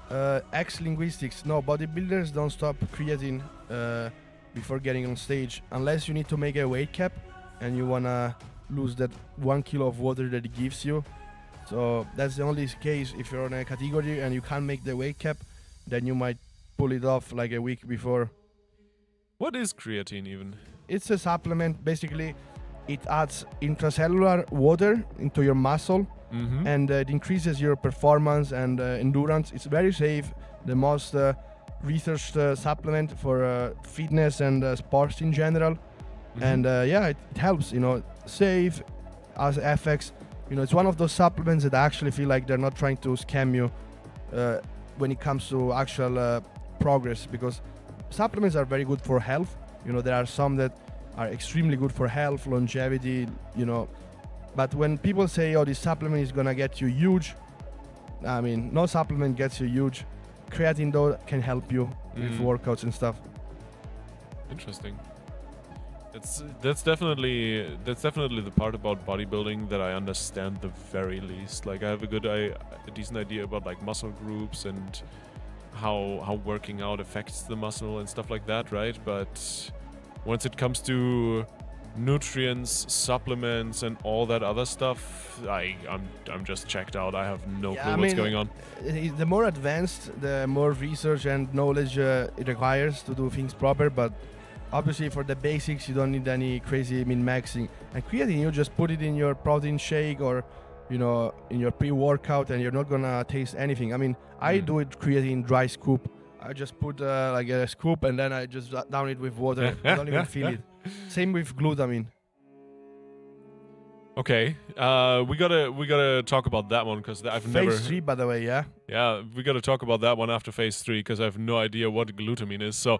Speaker 3: X linguistics. No, bodybuilders don't stop creatine before getting on stage unless you need to make a weight cap and you wanna lose that 1 kilo of water that it gives you. So that's the only case. If you're on a category and you can't make the weight cap, then you might pull it off like a week before.
Speaker 2: What is creatine even?
Speaker 3: It's a supplement. Basically, it adds intracellular water into your muscle. And it increases your performance and endurance. It's very safe. The most researched supplement for fitness and sports in general. And yeah, it helps. You know, safe, has effects. You know, it's one of those supplements that I actually feel like they're not trying to scam you when it comes to actual progress, because supplements are very good for health. You know, there are some that are extremely good for health, longevity. You know. But when people say, oh, this supplement is going to get you huge, I mean, no supplement gets you huge. Creatine, though, can help you with workouts and stuff.
Speaker 2: Interesting. That's definitely the part about bodybuilding that I understand the very least. Like, I have a decent idea about, like, muscle groups and how working out affects the muscle and stuff like that, right? But once it comes to nutrients, supplements, and all that other stuff, I'm just checked out. I have no clue what's going on.
Speaker 3: The more advanced, the more research and knowledge it requires to do things proper, but obviously for the basics you don't need any crazy min-maxing. And creatine, you just put it in your protein shake or in your pre-workout, and you're not gonna taste anything. I mean, I do it creatine dry scoop. I just put like a scoop and then I just down it with water. I don't even feel it. Same with glutamine.
Speaker 2: Okay, we gotta talk about that one because I've never.
Speaker 3: Phase 3, by the way, yeah.
Speaker 2: Yeah, we gotta talk about that one after phase 3 because I have no idea what glutamine is. So,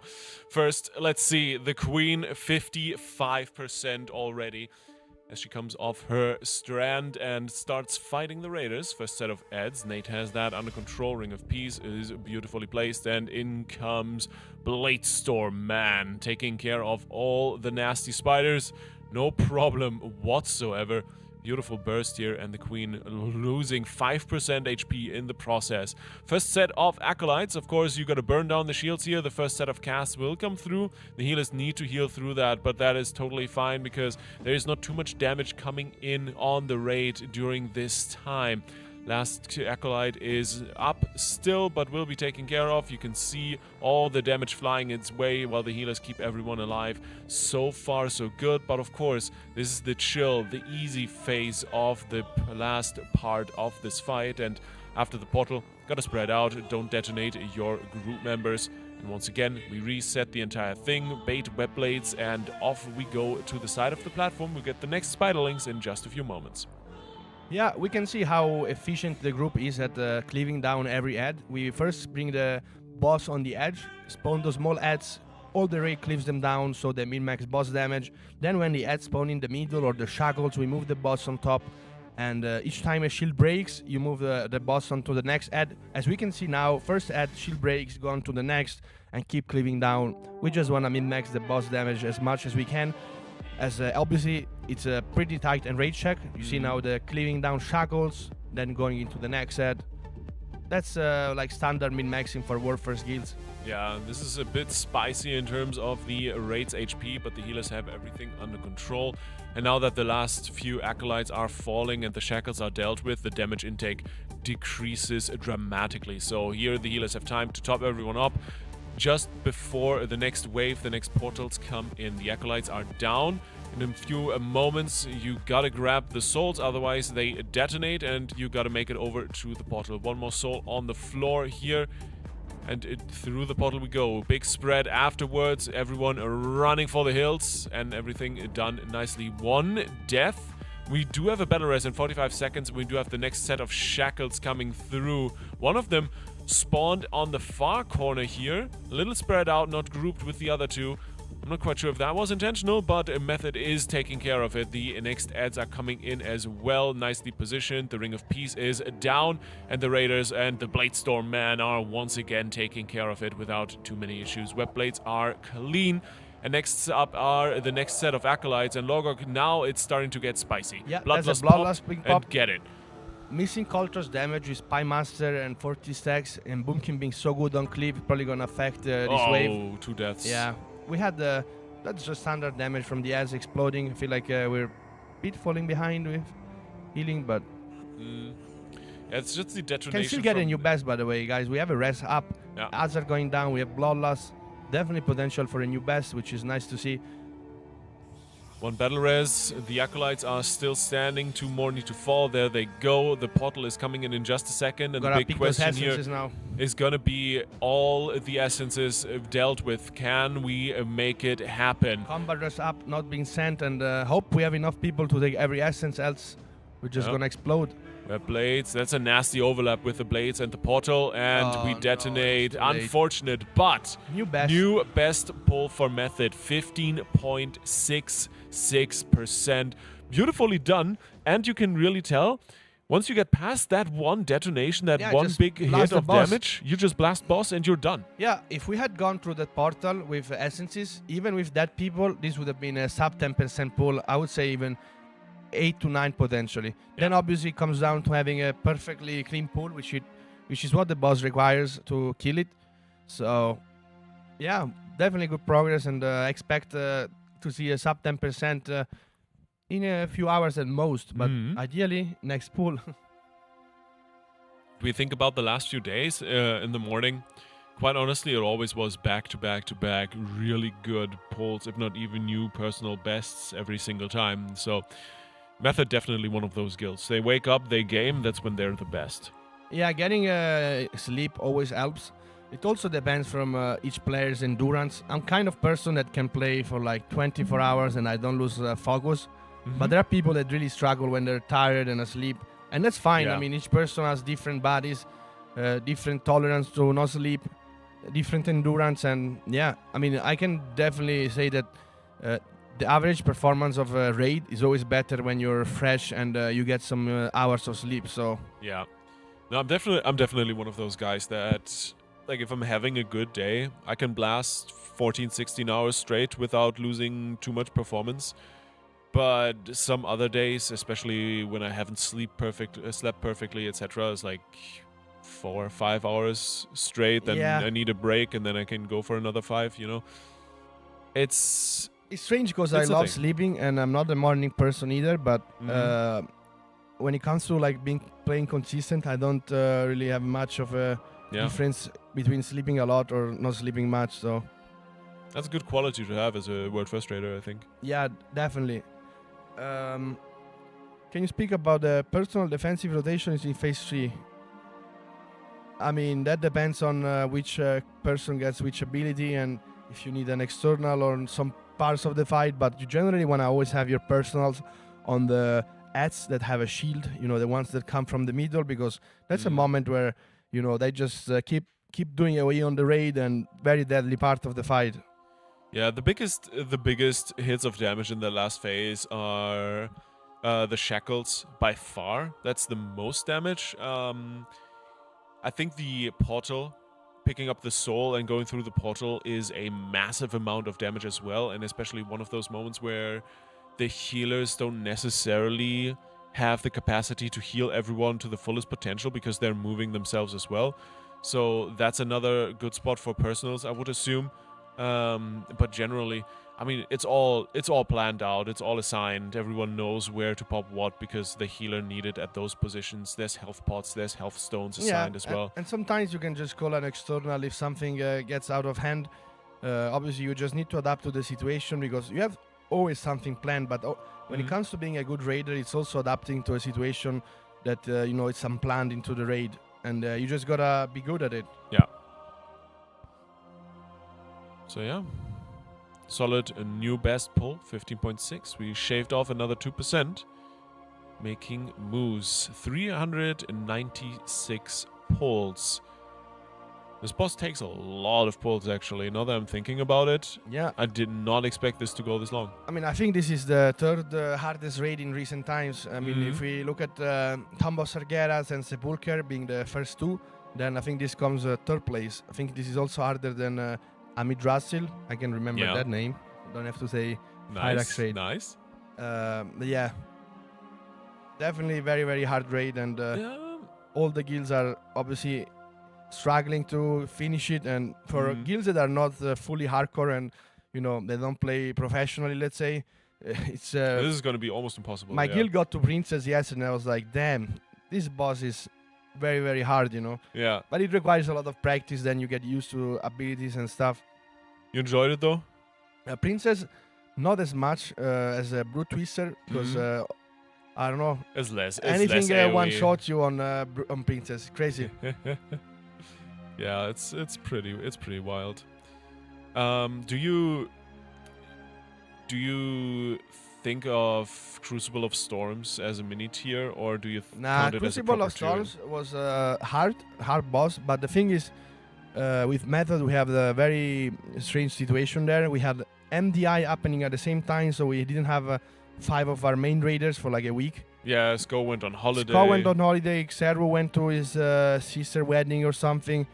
Speaker 2: first, let's see the Queen, 55% already, as she comes off her strand and starts fighting the raiders. First set of ads. Nate has that under control. Ring of Peace is beautifully placed, and in comes Bladestorm Man, taking care of all the nasty spiders. No problem whatsoever. Beautiful burst here, and the Queen losing 5% HP in the process. First set of Acolytes, of course, you gotta burn down the shields here. The first set of casts will come through. The healers need to heal through that, but that is totally fine because there is not too much damage coming in on the raid during this time. Last Acolyte is up still, but will be taken care of. You can see all the damage flying its way while the healers keep everyone alive. So far, so good. But of course, this is the chill, the easy phase of the last part of this fight. And after the portal, gotta spread out. Don't detonate your group members. And once again, we reset the entire thing, bait web blades, and off we go to the side of the platform. We'll get the next spiderlings in just a few moments.
Speaker 3: Yeah, we can see how efficient the group is at cleaving down every ad. We first bring the boss on the edge, spawn those small ads, all the raid cleaves them down so they min-max boss damage. Then when the ads spawn in the middle or the shackles, we move the boss on top. And each time a shield breaks, you move the boss onto the next ad. As we can see now, first ad, shield breaks, go on to the next, and keep cleaving down. We just want to min-max the boss damage as much as we can. As obviously it's a pretty tight and rage check. You see now the cleaving down shackles, then going into the next set. That's like standard min-maxing for World First guilds.
Speaker 2: Yeah, this is a bit spicy in terms of the raid's HP, but the healers have everything under control. And now that the last few acolytes are falling and the shackles are dealt with, the damage intake decreases dramatically. So here the healers have time to top everyone up. Just before the next wave, the next portals come in. The acolytes are down. In a few moments, you gotta grab the souls, otherwise they detonate, and you gotta make it over to the portal. One more soul on the floor here, and through the portal we go. Big spread afterwards, everyone running for the hills, and everything done nicely. One death. We do have a battle res in 45 seconds. We do have the next set of shackles coming through. One of them spawned on the far corner here, a little spread out, not grouped with the other two. I'm not quite sure if that was intentional, but a method is taking care of it. The next ads are coming in as well, nicely positioned. The Ring of Peace is down, and the Raiders and the Bladestorm Man are once again taking care of it without too many issues. Web blades are clean. And next up are the next set of Acolytes, and Logok, now it's starting to get spicy.
Speaker 3: Yeah,
Speaker 2: Bloodlust
Speaker 3: pop
Speaker 2: and get it.
Speaker 3: Missing Culture's damage with Spy Master and 40 stacks, and Boomkin being so good on cleave, probably gonna affect this wave.
Speaker 2: Oh, 2 deaths.
Speaker 3: Yeah, we had that's just standard damage from the ads exploding. I feel like we're a bit falling behind with healing, but
Speaker 2: Yeah, it's just the detonation.
Speaker 3: can still get a new best, by the way, guys. We have a res up.
Speaker 2: Yeah.
Speaker 3: Ads are going down. We have Bloodlust. Definitely potential for a new best, which is nice to see.
Speaker 2: One battle res. The Acolytes are still standing. 2 more need to fall. There they go. The portal is coming in just a second. And the big question here is going to be all the essences dealt with. Can we make it happen?
Speaker 3: Combat res up, not being sent, and hope we have enough people to take every essence, else we're just going to explode.
Speaker 2: Web blades. That's a nasty overlap with the blades and the portal, and we detonate.
Speaker 3: No,
Speaker 2: unfortunate, but
Speaker 3: new
Speaker 2: best pull for method, 15.66%. Beautifully done, and you can really tell once you get past that one detonation, that one big hit of damage, you just blast boss and you're done.
Speaker 3: Yeah, if we had gone through that portal with essences, even with that people, this would have been a sub 10% pull. I would say even 8 to 9 potentially. Then obviously it comes down to having a perfectly clean pool, which is what the boss requires to kill it. So yeah, definitely good progress, and I expect to see a sub 10% in a few hours at most. But ideally, next pool.
Speaker 2: We think about the last few days in the morning. Quite honestly, it always was back to back to back, really good polls, if not even new personal bests every single time. So, Method definitely one of those guilds. They wake up, they game, that's when they're the best.
Speaker 3: Yeah, getting sleep always helps. It also depends from each player's endurance. I'm kind of person that can play for like 24 hours and I don't lose focus. But there are people that really struggle when they're tired and asleep. And that's fine.
Speaker 2: Yeah.
Speaker 3: I mean, each person has different bodies, different tolerance to no sleep, different endurance. And yeah, I mean, I can definitely say that the average performance of a raid is always better when you're fresh and you get some hours of sleep. So
Speaker 2: yeah. No, I'm definitely one of those guys that, like, if I'm having a good day, I can blast 14, 16 hours straight without losing too much performance. But some other days, especially when I haven't slept perfectly, etc., it's like 4 or 5 hours straight. Then I need a break, and then I can go for another 5. You know, it's
Speaker 3: strange because I love sleeping, and I'm not a morning person either. But when it comes to like playing consistent, I don't really have much of a difference between sleeping a lot or not sleeping much. So
Speaker 2: that's a good quality to have as a world first raider, I think.
Speaker 3: Yeah, definitely. Can you speak about the personal defensive rotations in phase 3? I mean, that depends on which person gets which ability and if you need an external or some parts of the fight, but you generally want to always have your personals on the ads that have a shield, you know, the ones that come from the middle, because that's a moment where, you know, they just keep doing away on the raid and very deadly part of the fight.
Speaker 2: Yeah, the biggest hits of damage in the last phase are the shackles by far. That's the most damage. I think the portal, picking up the soul and going through the portal, is a massive amount of damage as well, and especially one of those moments where the healers don't necessarily have the capacity to heal everyone to the fullest potential because they're moving themselves as well. So that's another good spot for personals, I would assume. But generally, I mean, it's all planned out. It's all assigned. Everyone knows where to pop what because the healer needed at those positions. There's health pots, there's health stones assigned as well.
Speaker 3: And sometimes you can just call an external if something gets out of hand. Obviously, you just need to adapt to the situation because you have always something planned. But when it comes to being a good raider, it's also adapting to a situation that you know, it's unplanned into the raid, and you just gotta be good at it.
Speaker 2: Yeah. So yeah, solid new best pull, 15.6. We shaved off another 2%, making moves 396 pulls. This boss takes a lot of pulls, actually. Now that I'm thinking about it,
Speaker 3: yeah,
Speaker 2: I did not expect this to go this long.
Speaker 3: I mean, I think this is the third hardest raid in recent times. I mean, if we look at Tomb of Sargeras and Sepulcher being the first two, then I think this comes third place. I think this is also harder than Amidrasil. I can remember that name. Don't have to say Hyrax raid.
Speaker 2: Nice.
Speaker 3: Yeah. Definitely very, very hard raid, and all the guilds are obviously struggling to finish it. And for guilds that are not fully hardcore and, you know, they don't play professionally, let's say, it's
Speaker 2: this is going to be almost impossible.
Speaker 3: My guild got to Princess, yes, and I was like, damn, this boss is very, very hard, you know.
Speaker 2: Yeah.
Speaker 3: But it requires a lot of practice. Then you get used to abilities and stuff.
Speaker 2: You enjoyed it though?
Speaker 3: Princess, not as much as a Brute Twister, because I don't know.
Speaker 2: It's less.
Speaker 3: Anything
Speaker 2: less
Speaker 3: one shot you on Princess, crazy.
Speaker 2: Yeah, it's pretty wild. Do you think of Crucible of Storms as a mini tier, or do you count it as a
Speaker 3: Crucible
Speaker 2: proper
Speaker 3: of Storms was a hard boss, but the thing is, with Method we have the very strange situation there. We had MDI happening at the same time, so we didn't have 5 of our main raiders for like a week.
Speaker 2: Yeah, Sko went on holiday.
Speaker 3: Xervo went to his sister wedding or something.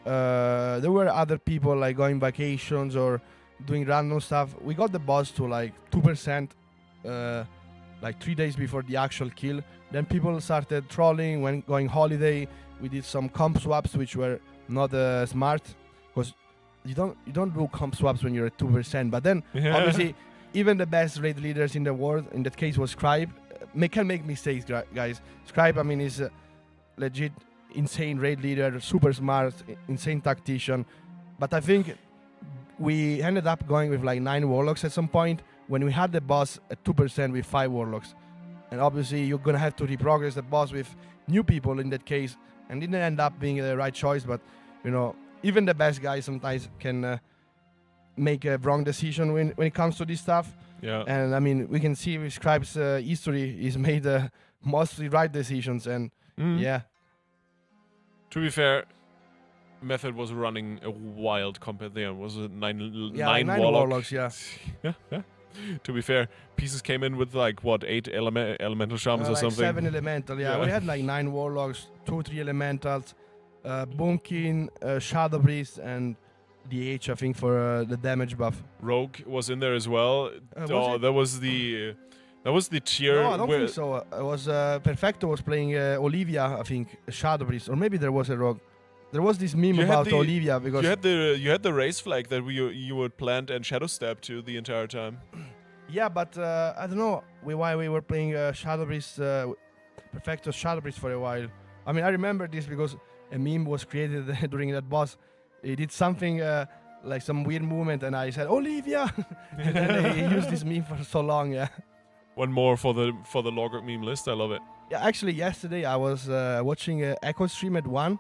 Speaker 3: There were other people like going vacations or doing random stuff. We got the boss to like 2%, like 3 days before the actual kill. Then people started trolling, going holiday. We did some comp swaps, which were not smart, because you don't do comp swaps when you're at 2%. But then obviously even the best raid leaders in the world, in that case was Scribe, can make mistakes, guys. Scribe, I mean, is a legit insane raid leader, super smart, insane tactician. But I think we ended up going with like 9 warlocks at some point when we had the boss at 2% with 5 warlocks. And obviously you're gonna have to reprogress the boss with new people in that case, and didn't end up being the right choice. But you know, even the best guys sometimes can make a wrong decision when it comes to this stuff.
Speaker 2: Yeah.
Speaker 3: And I mean, we can see with Scribe's history, he's made mostly right decisions. And yeah.
Speaker 2: To be fair, Method was running a wild comp there. Was it nine
Speaker 3: warlocks? Yeah.
Speaker 2: Yeah. To be fair, pieces came in with like what, 8 elemental shamans or
Speaker 3: like
Speaker 2: something.
Speaker 3: 7 elemental. Yeah, we had like 9 warlocks, 2-3 elementals, Boomkin, Shadow Priest, and DH, I think, for the damage buff.
Speaker 2: Rogue was in there as well. That was the tier.
Speaker 3: No, I don't think so. It was Perfecto was playing Olivia, I think, Shadow Priest, or maybe there was a Rogue. There was this meme about Olivia because
Speaker 2: you had the race flag that you would plant and shadow step to the entire time.
Speaker 3: Yeah, but I don't know why we were playing Shadow Priest, Perfecto Shadow Priest for a while. I mean, I remember this because a meme was created during that boss. He did something like some weird movement, and I said Olivia, and then he used this meme for so long. Yeah.
Speaker 2: One more for the Logok meme list. I love it.
Speaker 3: Yeah, actually, yesterday I was watching Echo stream at 1.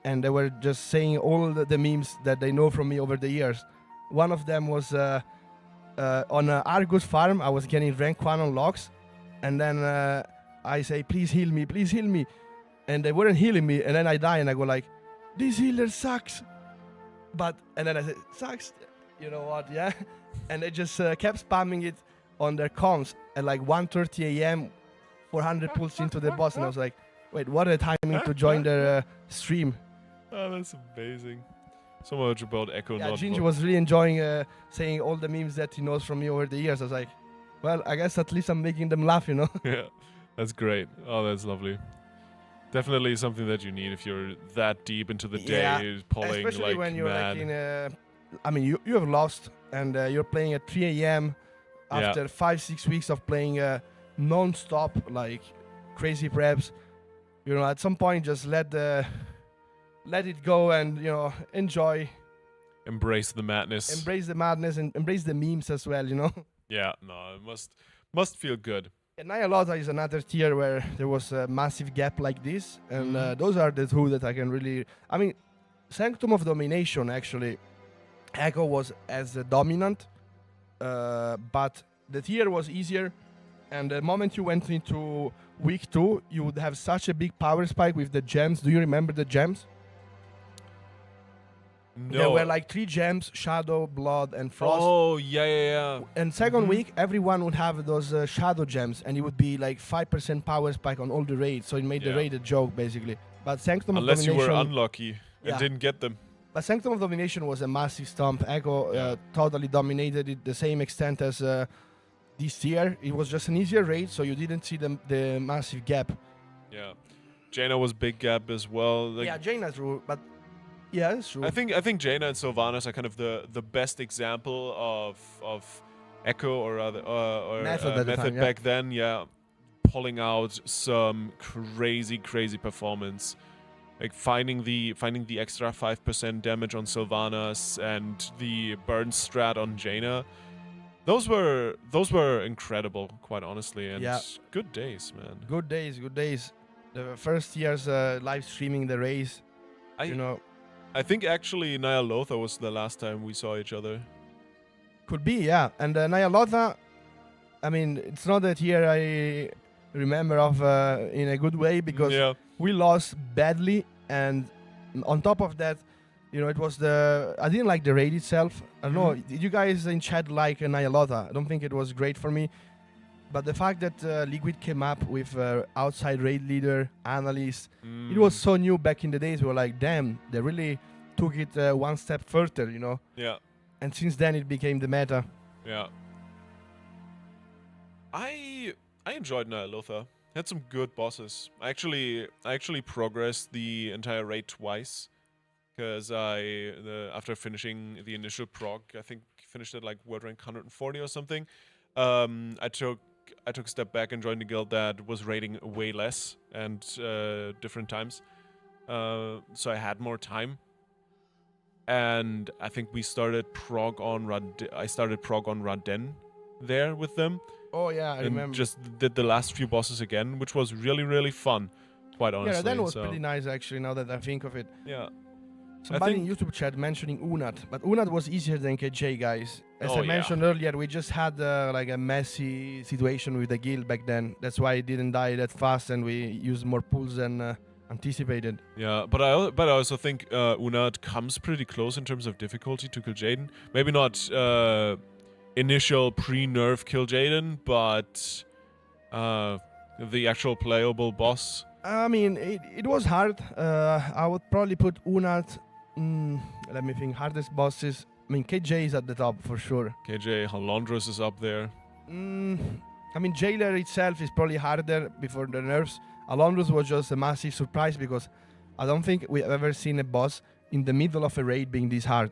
Speaker 3: And they were just saying all the memes that they know from me over the years. One of them was on Argus farm, I was getting rank 1 on logs. And then I say, please heal me, please heal me. And they weren't healing me. And then I die and I go like, this healer sucks. And then I said, sucks. You know what, yeah? And they just kept spamming it on their comms at like 1:30 a.m. 400 pulls into the boss. And I was like, wait, what a timing to join their stream.
Speaker 2: Oh, that's amazing. So much about Echo.
Speaker 3: Yeah, Ginger was really enjoying saying all the memes that he knows from me over the years. I was like, well, I guess at least I'm making them laugh, you know?
Speaker 2: Yeah, that's great. Oh, that's lovely. Definitely something that you need if you're that deep into the day, pulling
Speaker 3: especially
Speaker 2: like
Speaker 3: when you're
Speaker 2: mad.
Speaker 3: like in I mean, you have lost and you're playing at 3 a.m. after 5-6 weeks of playing non-stop, like crazy preps. You know, at some point, just let it go and, you know, enjoy.
Speaker 2: Embrace the madness.
Speaker 3: Embrace the madness and embrace the memes as well, you know?
Speaker 2: Yeah, no, it must feel good.
Speaker 3: And Nyalotha is another tier where there was a massive gap like this. And those are the two that I can really... I mean, Sanctum of Domination, actually, Echo was as dominant, but the tier was easier. And the moment you went into week 2, you would have such a big power spike with the gems. Do you remember the gems?
Speaker 2: No.
Speaker 3: There were like 3 gems, Shadow, Blood, and Frost.
Speaker 2: Oh, yeah.
Speaker 3: And second week, everyone would have those Shadow gems, and it would be like 5% power spike on all the raids. So it made the raid a joke, basically. But Sanctum of Domination...
Speaker 2: Unless you were unlucky and didn't get them.
Speaker 3: But Sanctum of Domination was a massive stomp. Echo totally dominated it the same extent as this year. It was just an easier raid, so you didn't see the massive gap.
Speaker 2: Yeah. Jaina was big gap as well.
Speaker 3: Like, yeah, Jaina's true, but... Yeah, that's true.
Speaker 2: I think Jaina and Sylvanas are kind of the best example of Echo or
Speaker 3: Method
Speaker 2: back then. Yeah, pulling out some crazy performance, like finding the extra 5% damage on Sylvanas and the burn strat on Jaina. Those were incredible, quite honestly, and good days, man.
Speaker 3: Good days. The first years live streaming the race, you know.
Speaker 2: I think actually Nyalotha was the last time we saw each other.
Speaker 3: Could be, yeah. And Nyalotha, I mean, it's not that here I remember of in a good way because we lost badly, and on top of that, you know, it was I didn't like the raid itself. I don't know, did you guys in chat like Nyalotha? I don't think it was great for me. But the fact that Liquid came up with outside raid leader, analyst, it was so new back in the days. We were like, damn, they really took it one step further, you know?
Speaker 2: Yeah.
Speaker 3: And since then, it became the meta.
Speaker 2: Yeah. I enjoyed Nyalotha. Had some good bosses. I actually progressed the entire raid twice. because after finishing the initial prog, I think finished at like world rank 140 or something. I took a step back and joined a guild that was rating way less and different times. So I had more time. And I think we started prog on Raden there with them.
Speaker 3: Oh yeah, I
Speaker 2: and
Speaker 3: remember.
Speaker 2: Just did the last few bosses again, which was really, really fun, quite honestly.
Speaker 3: Yeah, that was pretty nice actually, now that I think of it.
Speaker 2: Yeah.
Speaker 3: Somebody in YouTube chat mentioning Unat, but Unat was easier than KJ, guys. As I mentioned earlier, we just had like a messy situation with the guild back then. That's why it didn't die that fast, and we used more pulls than anticipated.
Speaker 2: Yeah, but I also think Unat comes pretty close in terms of difficulty to kill Jaden. Maybe not initial pre-nerf kill Jaden, but the actual playable boss.
Speaker 3: I mean, it was hard. I would probably put Unat. Let me think. Hardest bosses. I mean, KJ is at the top for sure.
Speaker 2: KJ, Halondros is up there.
Speaker 3: I mean, Jailer itself is probably harder before the nerfs. Alondros was just a massive surprise because I don't think we've ever seen a boss in the middle of a raid being this hard.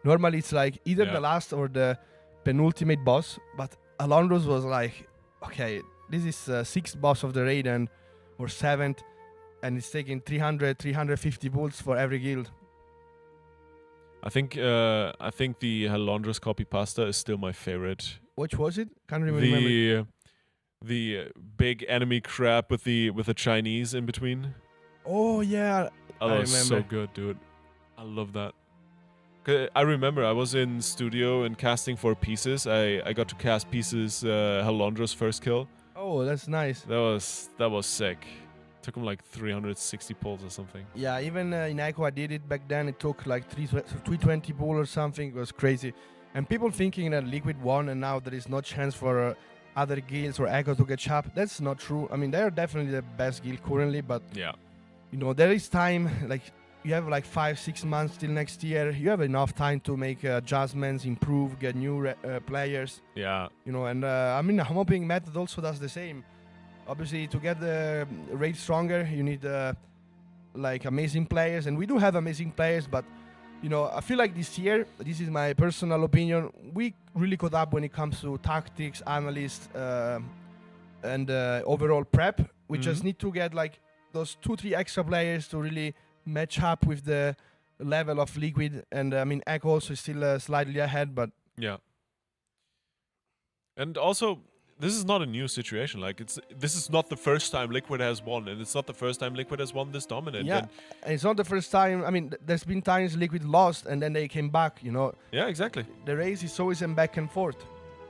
Speaker 3: Normally it's like either the last or the penultimate boss, but Alondros was like, okay, this is sixth boss of the raid or seventh, and it's taking 350 pulls for every guild.
Speaker 2: I think the Halondros copy pasta is still my favorite.
Speaker 3: Which was it? Can't remember.
Speaker 2: The big enemy crab with the Chinese in between.
Speaker 3: Oh yeah,
Speaker 2: I remember. So good, dude. I love that. I remember I was in studio and casting for Pieces. I got to cast Pieces Halondros first kill.
Speaker 3: Oh, that's nice.
Speaker 2: That was sick. Took him like 360 pulls or something.
Speaker 3: Yeah, even in Echo I did it back then. It took like 320 pull or something. It was crazy. And people thinking that Liquid won and now there is no chance for other guilds or Echo to catch up. That's not true. I mean, they are definitely the best guild currently, but you know, there is time. Like, you have like 5-6 months till next year. You have enough time to make adjustments, improve, get new players.
Speaker 2: Yeah.
Speaker 3: You know, and I mean, I'm hoping Method also does the same. Obviously, to get the raid stronger, you need like amazing players, and we do have amazing players, but you know, I feel like this year, this is my personal opinion, we really caught up when it comes to tactics, analysts, and overall prep. We just need to get like those 2-3 extra players to really match up with the level of Liquid. And I mean, Echo also is still slightly ahead, but
Speaker 2: yeah. And also, this is not a new situation. Like, this is not the first time Liquid has won, and it's not the first time Liquid has won this dominant.
Speaker 3: Yeah, and it's not the first time. I mean, there's been times Liquid lost and then they came back. You know.
Speaker 2: Yeah, exactly.
Speaker 3: The race is always in back and forth.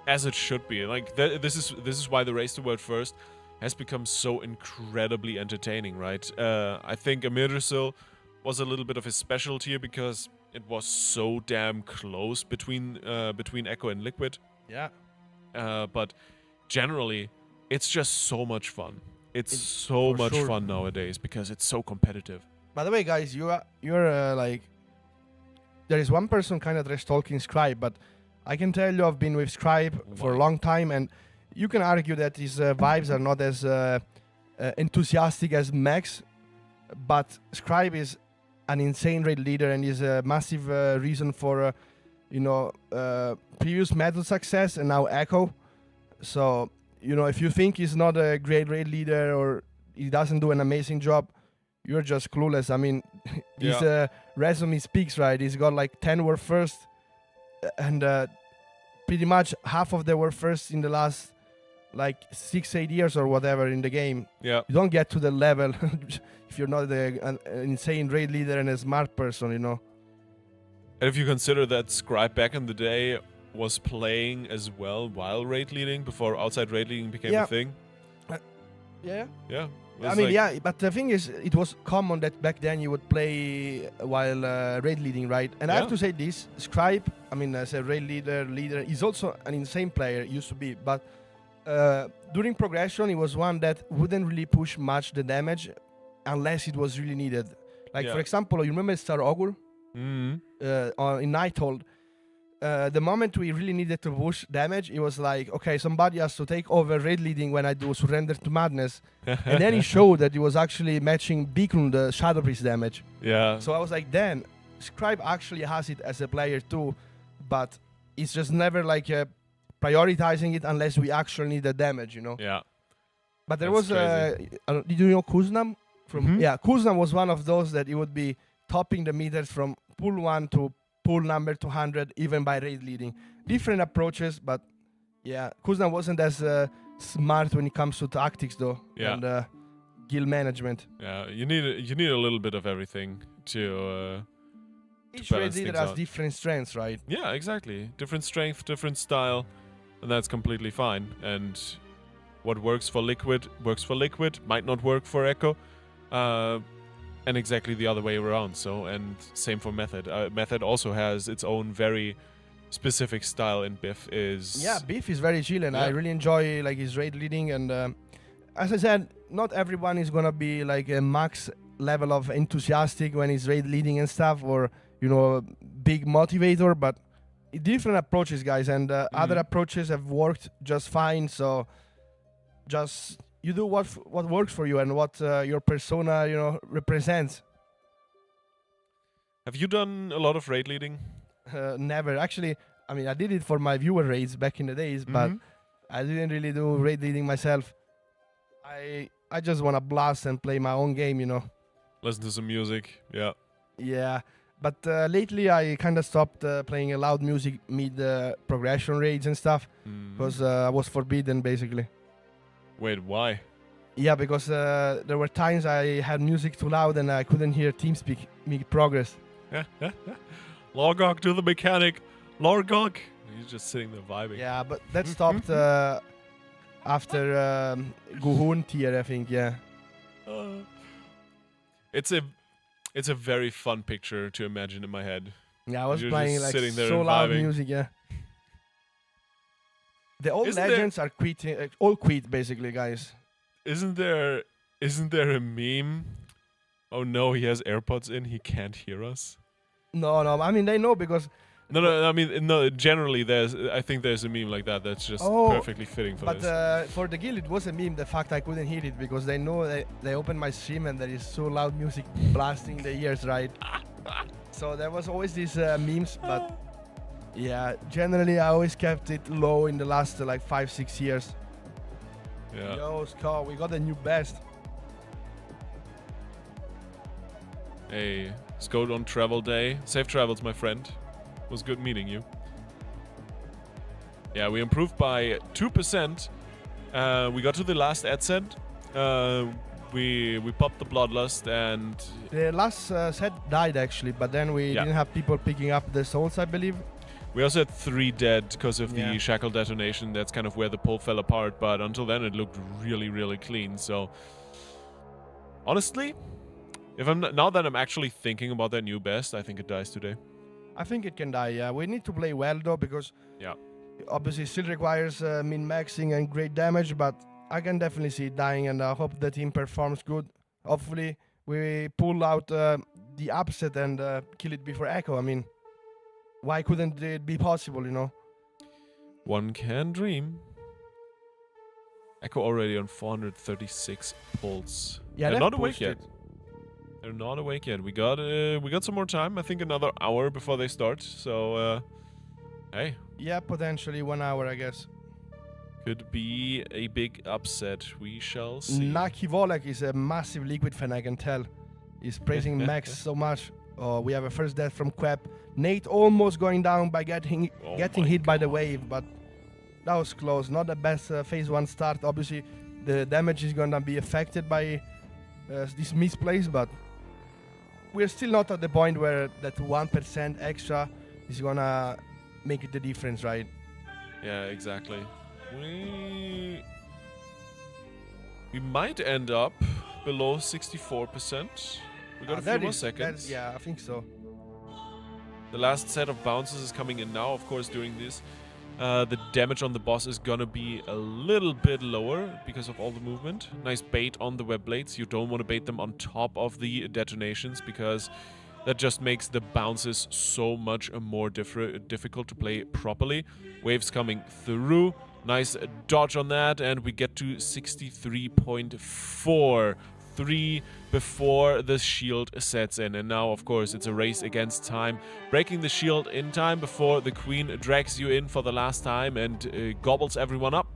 Speaker 2: As it should be. Like, this is why the race to world first has become so incredibly entertaining, right? I think Immersive was a little bit of a specialty because it was so damn close between Echo and Liquid.
Speaker 3: Yeah.
Speaker 2: But generally, it's just so much fun. It's so much fun nowadays because it's so competitive.
Speaker 3: By the way, guys, you're like, there is one person kind of trash talking Scribe, but I can tell you I've been with Scribe for a long time, and you can argue that his vibes are not as enthusiastic as Max, but Scribe is an insane raid leader and is a massive reason for previous Metal success and now Echo. So, you know, if you think he's not a great raid leader or he doesn't do an amazing job, you're just clueless. I mean, his resume speaks, right? He's got like 10 world first, and pretty much half of them were first in the last like 6-8 years or whatever in the game.
Speaker 2: Yeah.
Speaker 3: You don't get to the level if you're not an insane raid leader and a smart person, you know.
Speaker 2: And if you consider that Scribe back in the day was playing as well while raid leading before outside raid leading became a thing.
Speaker 3: Yeah.
Speaker 2: Yeah.
Speaker 3: I mean, yeah, but the thing is, it was common that back then you would play while raid leading, right? And I have to say this, Scribe, I mean, as a raid leader, he's also an insane player, used to be, but during progression, he was one that wouldn't really push much the damage unless it was really needed. Like, for example, you remember Star Ogul? In Nighthold? The moment we really needed to push damage, it was like, okay, somebody has to take over raid leading when I do Surrender to Madness. And then he showed that he was actually matching Beacon, the Shadow Priest damage.
Speaker 2: Yeah.
Speaker 3: So I was like, damn, Scribe actually has it as a player too, but it's just never like prioritizing it unless we actually need the damage, you know.
Speaker 2: Yeah.
Speaker 3: But there
Speaker 2: That's
Speaker 3: was did you know Kuznam? Yeah, Kuznam was one of those that it would be topping the meters from pool 1 to pool number 200, even by raid leading. Different approaches, but yeah, Kuznam wasn't as smart when it comes to tactics though, and guild management.
Speaker 2: Yeah, you need a little bit of everything to
Speaker 3: Each
Speaker 2: balance
Speaker 3: raid leader
Speaker 2: things
Speaker 3: has
Speaker 2: out.
Speaker 3: different strengths, right?
Speaker 2: Yeah, exactly. Different strength, different style, and that's completely fine. And what works for Liquid works for Liquid, might not work for Echo, and exactly the other way around. So, and same for Method. Method also has its own very specific style, and Biff is...
Speaker 3: Yeah, Biff is very chill, and
Speaker 2: Yeah.
Speaker 3: I really enjoy like his raid leading. And as I said, not everyone is gonna be like a max level of enthusiastic when he's raid leading and stuff, or you know, a big motivator. But different approaches, guys, and other approaches have worked just fine. So just you do what works for you and what your persona, you know, represents.
Speaker 2: Have you done a lot of raid leading?
Speaker 3: Never actually. I mean, I did it for my viewer raids back in the days, but I didn't really do raid leading myself. I just want to blast and play my own game, you know.
Speaker 2: Listen to some music. Yeah.
Speaker 3: Yeah, but lately I kind of stopped playing loud music mid progression raids and stuff because I was forbidden basically.
Speaker 2: Wait, why?
Speaker 3: Yeah, because there were times I had music too loud and I couldn't hear TeamSpeak make progress.
Speaker 2: Logok to the mechanic. Logok. He's just sitting there vibing.
Speaker 3: Yeah, but that stopped after Guhun tier, I think. Yeah.
Speaker 2: It's a very fun picture to imagine in my head.
Speaker 3: Yeah, I was
Speaker 2: You're
Speaker 3: playing
Speaker 2: just
Speaker 3: like
Speaker 2: sitting there
Speaker 3: so
Speaker 2: and
Speaker 3: loud
Speaker 2: vibing.
Speaker 3: music. Yeah. The old
Speaker 2: Isn't
Speaker 3: legends are quitting, all quit basically, guys.
Speaker 2: Isn't there a meme? Oh no, he has AirPods in. He can't hear us.
Speaker 3: No, I mean they know because.
Speaker 2: No. I mean, no. Generally, I think there's a meme like that that's just perfectly fitting for this.
Speaker 3: But for the guild, it was a meme. The fact I couldn't hear it because they know they opened my stream and there is so loud music blasting the ears, right? So there was always these memes, but yeah, generally I always kept it low in the last like 5-6 years.
Speaker 2: Yeah.
Speaker 3: Yo, Scott, we got a new best.
Speaker 2: Hey, let's go on travel day. Safe travels, my friend. It was good meeting you. Yeah, we improved by 2%. We got to the last ad set. We popped the Bloodlust and...
Speaker 3: The last set died actually, but then we didn't have people picking up the souls, I believe.
Speaker 2: We also had 3 dead because of the shackle detonation. That's kind of where the pull fell apart, but until then it looked really, really clean. So, honestly, now that I'm actually thinking about that new best, I think it dies today.
Speaker 3: I think it can die, yeah. We need to play well though, because obviously it still requires min-maxing and great damage, but I can definitely see it dying, and I hope the team performs good. Hopefully we pull out the upset and kill it before Echo. I mean, why couldn't it be possible, you know?
Speaker 2: One can dream. Echo already on 436 pulls.
Speaker 3: Yeah,
Speaker 2: they're not awake
Speaker 3: pushed
Speaker 2: yet. They're not awake yet. We got some more time. I think another hour before they start. So, hey.
Speaker 3: Yeah, potentially 1 hour, I guess.
Speaker 2: Could be a big upset. We shall see.
Speaker 3: Naki Volek is a massive Liquid fan, I can tell. He's praising Max so much. Oh, we have a first death from Quep. Nate almost going down by getting hit by the wave, but that was close. Not the best phase 1 start. Obviously, the damage is gonna be affected by this misplace, but we're still not at the point where that 1% extra is gonna make the difference, right?
Speaker 2: Yeah, exactly. We might end up below 64%. We got a few more seconds.
Speaker 3: Yeah, I think so.
Speaker 2: The last set of bounces is coming in now, of course, during this. The damage on the boss is gonna be a little bit lower because of all the movement. Nice bait on the web blades. You don't want to bait them on top of the detonations because that just makes the bounces so much more difficult to play properly. Waves coming through. Nice dodge on that, and we get to 63.4. 3 before the shield sets in. And now, of course, it's a race against time. Breaking the shield in time before the queen drags you in for the last time and gobbles everyone up.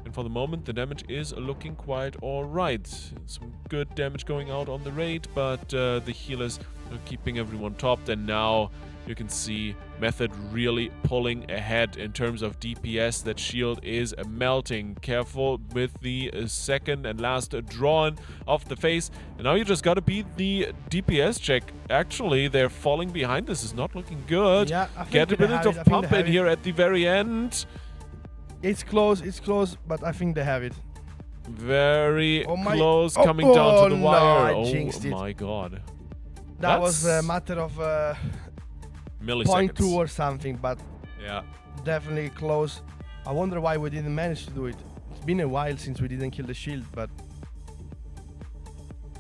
Speaker 2: And for the moment, the damage is looking quite alright. Some good damage going out on the raid, but the healers are keeping everyone topped. And now you can see Method really pulling ahead in terms of DPS. That shield is melting. Careful with the second and last drawn off the face. And now you just gotta beat the DPS check. Actually, they're falling behind. This is not looking good.
Speaker 3: Yeah, I think
Speaker 2: Get a
Speaker 3: they
Speaker 2: bit
Speaker 3: have
Speaker 2: of
Speaker 3: it. I think
Speaker 2: pump
Speaker 3: they
Speaker 2: in
Speaker 3: have
Speaker 2: here at the very end.
Speaker 3: It's close, but I think they have it.
Speaker 2: Very
Speaker 3: Oh my-
Speaker 2: close,
Speaker 3: oh,
Speaker 2: coming down to the
Speaker 3: no,
Speaker 2: wire.
Speaker 3: I jinxed
Speaker 2: Oh
Speaker 3: it.
Speaker 2: my god.
Speaker 3: That was a
Speaker 2: That's
Speaker 3: matter of
Speaker 2: milliseconds.
Speaker 3: 0.2 or something, but
Speaker 2: Yeah.
Speaker 3: definitely close. I wonder why we didn't manage to do it. It's been a while since we didn't kill the shield, but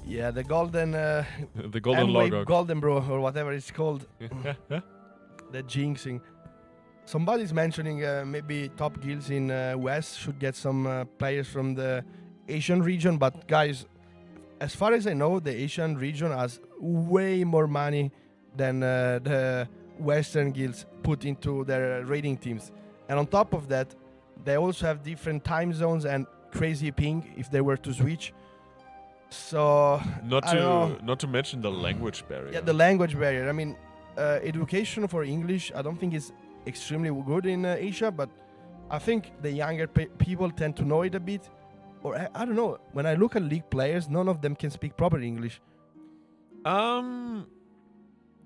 Speaker 3: yeah, the golden
Speaker 2: The golden
Speaker 3: Enwave
Speaker 2: logo.
Speaker 3: golden bro or whatever it's called. The jinxing. Somebody's mentioning maybe top guilds in West should get some players from the Asian region, but guys, as far as I know, the Asian region has way more money than the Western guilds put into their raiding teams. And on top of that, they also have different time zones and crazy ping if they were to switch. So
Speaker 2: Not
Speaker 3: I don't know.
Speaker 2: to mention the language barrier.
Speaker 3: Yeah, the language barrier. I mean, education for English, I don't think is extremely good in Asia, but I think the younger people tend to know it a bit. Or I don't know. When I look at league players, none of them can speak proper English.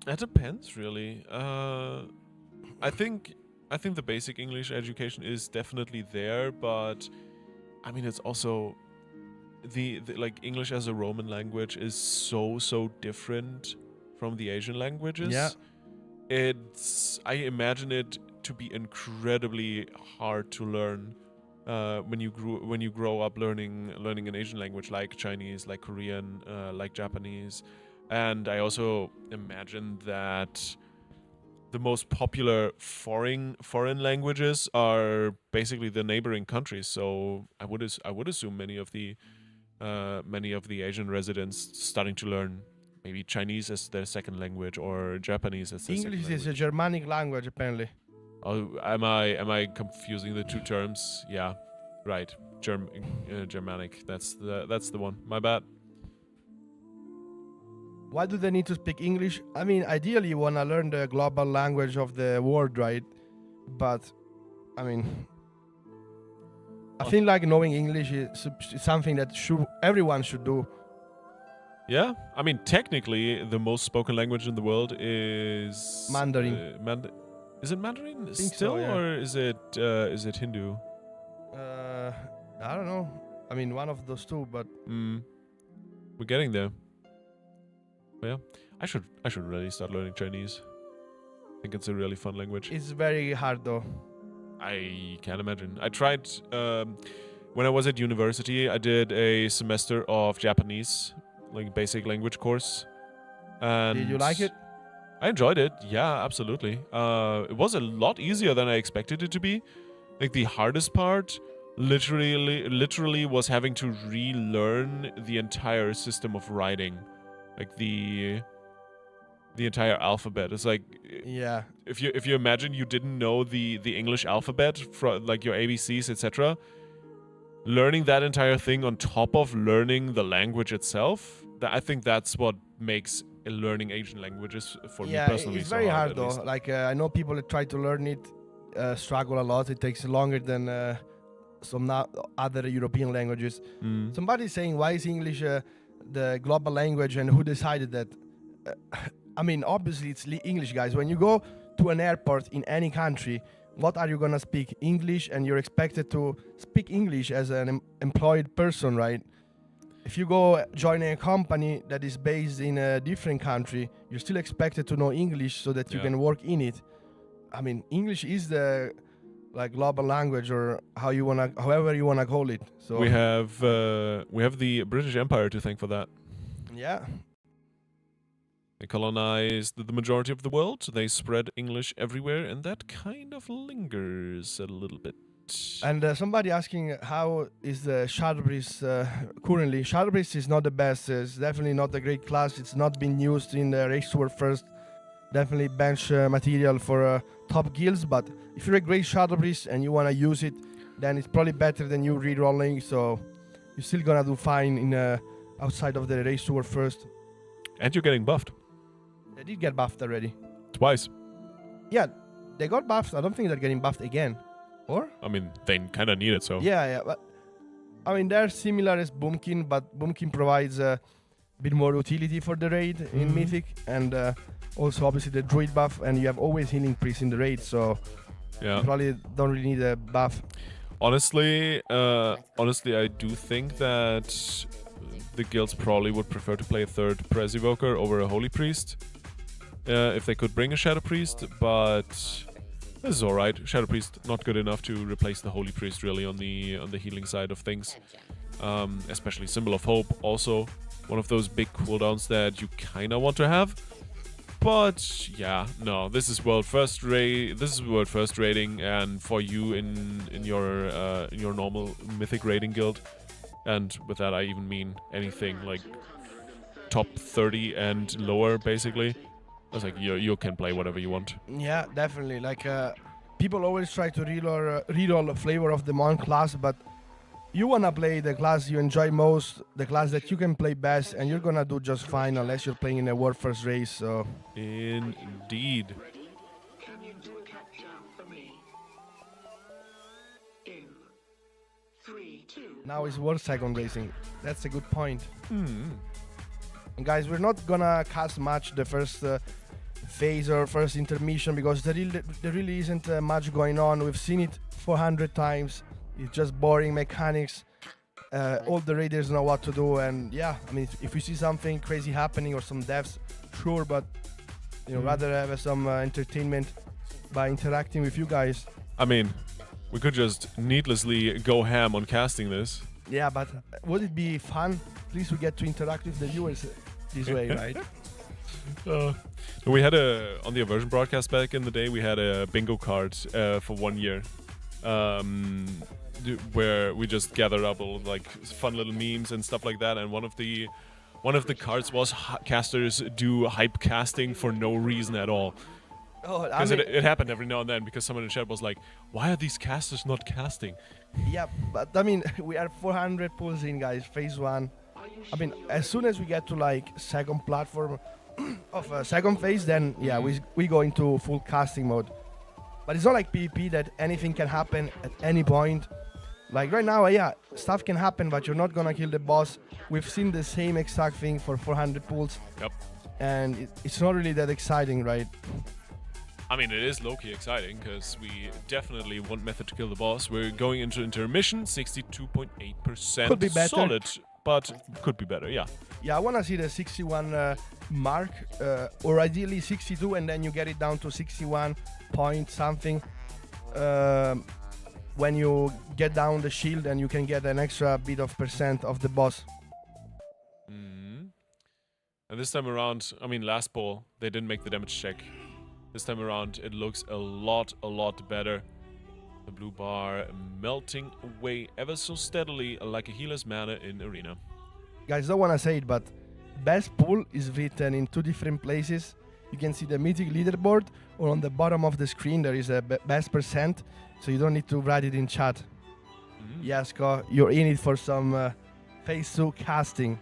Speaker 2: It depends really. I think the basic English education is definitely there, but I mean it's also the like English as a Roman language is so different from the Asian languages.
Speaker 3: Yeah.
Speaker 2: I imagine it to be incredibly hard to learn when you grow up learning an Asian language like Chinese, like Korean, like Japanese. And I also imagine that the most popular foreign languages are basically the neighboring countries. So I would assume many of the Asian residents starting to learn maybe Chinese as their second language or Japanese as their second
Speaker 3: English
Speaker 2: language.
Speaker 3: is a Germanic language, apparently.
Speaker 2: Oh, am I confusing the two terms? Yeah, right. Germanic. That's the one. My bad.
Speaker 3: Why do they need to speak English? I mean, ideally, you want to learn the global language of the world, right? But, I mean, I feel like knowing English is something that everyone should do.
Speaker 2: Yeah, I mean, technically, the most spoken language in the world is
Speaker 3: Mandarin.
Speaker 2: Is it Mandarin
Speaker 3: think
Speaker 2: still,
Speaker 3: so, yeah.
Speaker 2: or is it Hindu?
Speaker 3: I don't know. I mean, one of those two, but
Speaker 2: We're getting there. But yeah, I should really start learning Chinese. I think it's a really fun language.
Speaker 3: it's very hard, though.
Speaker 2: I can't imagine. I tried when I was at university. I did a semester of Japanese, like basic language course. And
Speaker 3: Did you like it?
Speaker 2: I enjoyed it. Yeah, absolutely. It was a lot easier than I expected it to be. Like the hardest part, literally was having to relearn the entire system of writing, like the entire alphabet. It's like
Speaker 3: Yeah.
Speaker 2: if you imagine you didn't know the English alphabet, like your ABCs, etc. Learning that entire thing on top of learning the language itself, I think that's what makes learning Asian languages for me personally.
Speaker 3: It's
Speaker 2: so
Speaker 3: very hard
Speaker 2: at
Speaker 3: though.
Speaker 2: least.
Speaker 3: Like I know people that try to learn it struggle a lot. It takes longer than some other European languages. Somebody's saying, why is English the global language, and who decided that? I mean, obviously it's English, guys. When you go to an airport in any country, what are you gonna speak? English, and you're expected to speak English as an employed person, right? If you go join a company that is based in a different country, you're still expected to know English so that you
Speaker 2: Yeah.
Speaker 3: can work in it. I mean, English is the global language, or however you wanna call it. So
Speaker 2: We have the British Empire to thank for that.
Speaker 3: yeah,
Speaker 2: They colonized the majority of the world. They spread English everywhere, and that kind of lingers a little bit.
Speaker 3: And somebody asking how is the Shadow Priest currently. Shadow Priest is not the best. It's definitely not a great class. It's not been used in the Race to World First. Definitely bench material for top guilds. But if you're a great Shadow Priest and you want to use it, then it's probably better than you rerolling. So you're still gonna do fine in outside of the Race to World First.
Speaker 2: And you're getting buffed.
Speaker 3: They did get buffed already.
Speaker 2: Twice.
Speaker 3: Yeah, they got buffed. I don't think they're getting buffed again. Or?
Speaker 2: I mean, they kind of need it, so.
Speaker 3: Yeah, but I mean, they're similar as Boomkin, but Boomkin provides a bit more utility for the raid in Mythic, and also obviously the Druid buff, and you have always Healing Priest in the raid, so
Speaker 2: Yeah.
Speaker 3: you probably don't really need a buff.
Speaker 2: Honestly, I do think that the guilds probably would prefer to play a third Prez Evoker over a Holy Priest. If they could bring a Shadow Priest, but this is alright. Shadow Priest not good enough to replace the Holy Priest really on the healing side of things. Especially Symbol of Hope, also one of those big cooldowns that you kinda want to have. But yeah, no, this is world first rating, and for you in your normal Mythic rating guild, and with that I even mean anything like top 30 and lower, basically. I was like, you can play whatever you want.
Speaker 3: Yeah, definitely. Like, people always try to reroll a flavor of the Mon class, but you wanna play the class you enjoy most, the class that you can play best, and you're gonna do just fine unless you're playing in a World First race. So
Speaker 2: Indeed.
Speaker 1: Can you do a countdown for me? In 3, 2.
Speaker 3: now is World Second racing. That's a good point. And guys, we're not gonna cast much the first phase or first intermission because there really isn't much going on. We've seen it 400 times. It's just boring mechanics. All the raiders know what to do, and yeah, I mean, if we see something crazy happening or some deaths, sure, but you know, rather have some entertainment by interacting with you guys.
Speaker 2: I mean, we could just needlessly go ham on casting this.
Speaker 3: Yeah, but would it be fun? At least we get to interact with the viewers this way, right?
Speaker 2: We had on the Aversion broadcast back in the day, we had a bingo card for 1 year. Where we just gathered up all like fun little memes and stuff like that, and one of the cards was casters do hype casting for no reason at all.
Speaker 3: Oh, I
Speaker 2: Because
Speaker 3: mean,
Speaker 2: it happened every now and then, because someone in chat was like, why are these casters not casting?
Speaker 3: yeah, but I mean, we are 400 pulls in, guys. Phase 1. I mean, as soon as we get to like second platform of second phase, then yeah, we go into full casting mode. But it's not like PvP that anything can happen at any point. Like right now, yeah, stuff can happen, but you're not gonna kill the boss. We've seen the same exact thing for 400 pulls.
Speaker 2: Yep.
Speaker 3: And it's not really that exciting, right?
Speaker 2: I mean, it is low-key exciting, because we definitely want Method to kill the boss. We're going into intermission, 62.8%.
Speaker 3: Could be better.
Speaker 2: Solid, but could be better, yeah.
Speaker 3: Yeah, I wanna see the 61 mark, or ideally 62, and then you get it down to 61 point something. When you get down the shield, and you can get an extra bit of percent of the boss.
Speaker 2: And this time around, I mean, last ball, they didn't make the damage check. This time around, it looks a lot better. The blue bar melting away ever so steadily like a healer's mana in Arena.
Speaker 3: Guys, don't wanna say it, but best pool is written in 2 different places. You can see the Mythic leaderboard, or on the bottom of the screen there is a best percent, so you don't need to write it in chat. Yasko, you're in it for some phase 2 casting.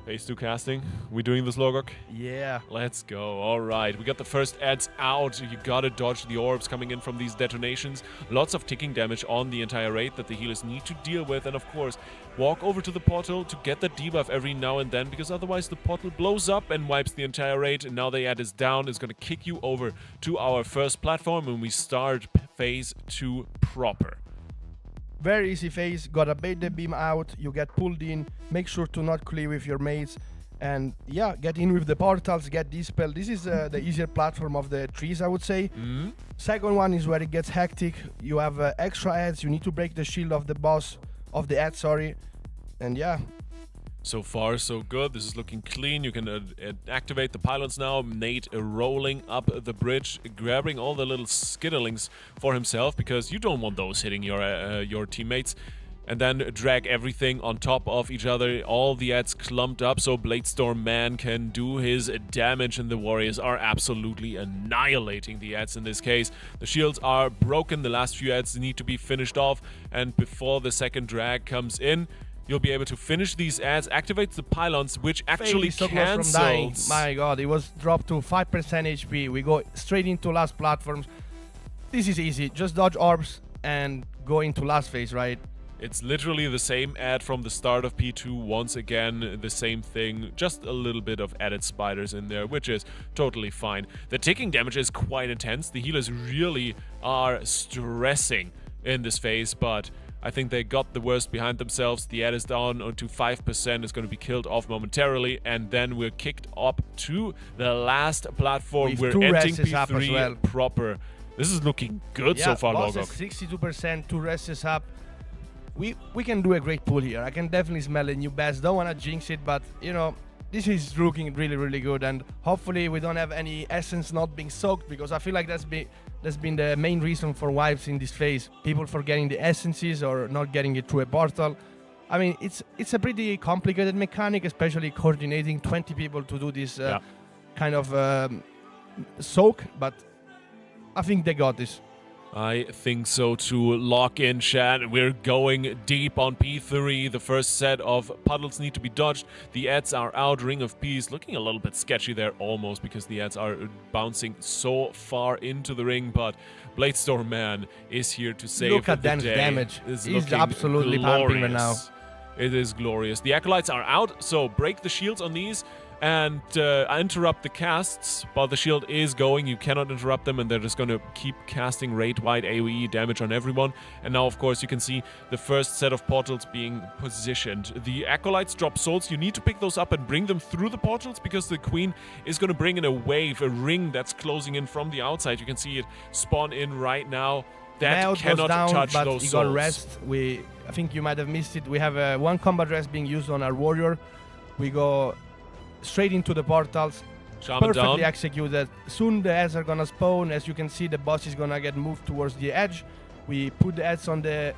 Speaker 2: Phase 2 casting. We doing this, Logok?
Speaker 3: Yeah.
Speaker 2: Let's go. All right. We got the first ads out. You gotta dodge the orbs coming in from these detonations. Lots of ticking damage on the entire raid that the healers need to deal with. And of course, walk over to the portal to get that debuff every now and then, because otherwise the portal blows up and wipes the entire raid. And now the ad is down. It's gonna kick you over to our first platform, and we start phase 2 proper.
Speaker 3: Very easy phase, gotta bait the beam out, you get pulled in, make sure to not cleave with your mates, and yeah, get in with the portals, get dispel. This is the easier platform of the trees, I would say. Second one is where it gets hectic. You have extra ads, you need to break the shield of the boss, of the ad, sorry, and yeah.
Speaker 2: So far, so good. This is looking clean. You can activate the pylons now. Nate rolling up the bridge, grabbing all the little skitterlings for himself because you don't want those hitting your teammates. And then drag everything on top of each other. All the ads clumped up so Bladestorm Man can do his damage, and the warriors are absolutely annihilating the ads in this case. The shields are broken. The last few ads need to be finished off, and before the second drag comes in, you'll be able to finish these ads, activate the pylons, which actually
Speaker 3: so close from dying.
Speaker 2: cancels.
Speaker 3: My god, it was dropped to 5% HP. We go straight into last platforms. This is easy. Just dodge orbs and go into last phase, right?
Speaker 2: It's literally the same ad from the start of P2. Once again, the same thing, just a little bit of added spiders in there, which is totally fine. The ticking damage is quite intense. The healers really are stressing in this phase, but I think they got the worst behind themselves. The ad is down to 5%. It's going to be killed off momentarily, and then we're kicked up to the last platform.
Speaker 3: With
Speaker 2: we're
Speaker 3: two
Speaker 2: entering
Speaker 3: rests up as
Speaker 2: P3
Speaker 3: well.
Speaker 2: proper. This is looking good so far,
Speaker 3: boss
Speaker 2: Logok.
Speaker 3: is 62%, 2 rests up. We can do a great pull here. I can definitely smell a new best. Don't want to jinx it, but you know, this is looking really, really good. And hopefully we don't have any essence not being soaked, because I feel like that's been the main reason for wipes in this phase. People forgetting the essences or not getting it through a portal. I mean, it's a pretty complicated mechanic, especially coordinating 20 people to do this kind of soak. But I think they got this.
Speaker 2: I think so too. Lock in, chat. We're going deep on P3. The first set of puddles need to be dodged. The ads are out. Ring of Peace looking a little bit sketchy there almost, because the ads are bouncing so far into the ring. But Bladestorm Man is here to save
Speaker 3: Look at
Speaker 2: the
Speaker 3: Dan's
Speaker 2: day.
Speaker 3: damage.
Speaker 2: It's
Speaker 3: He's
Speaker 2: looking
Speaker 3: absolutely pumping right now.
Speaker 2: glorious. It is glorious. The Acolytes are out, so break the shields on these and interrupt the casts, but the shield is going. You cannot interrupt them, and they're just going to keep casting rate-wide AoE damage on everyone. And now, of course, you can see the first set of portals being positioned. The Acolytes drop souls. You need to pick those up and bring them through the portals, because the Queen is going to bring in a wave, a ring that's closing in from the outside. You can see it spawn in right now. That
Speaker 3: Nailed
Speaker 2: cannot
Speaker 3: goes down,
Speaker 2: touch
Speaker 3: but
Speaker 2: those
Speaker 3: he got
Speaker 2: souls.
Speaker 3: rest. I think you might have missed it. We have one combat rest being used on our warrior. We go straight into the portals.
Speaker 2: Shaman
Speaker 3: Perfectly
Speaker 2: down.
Speaker 3: executed. Soon the ads are gonna spawn. As you can see, the boss is gonna get moved towards the edge. We put the ads on the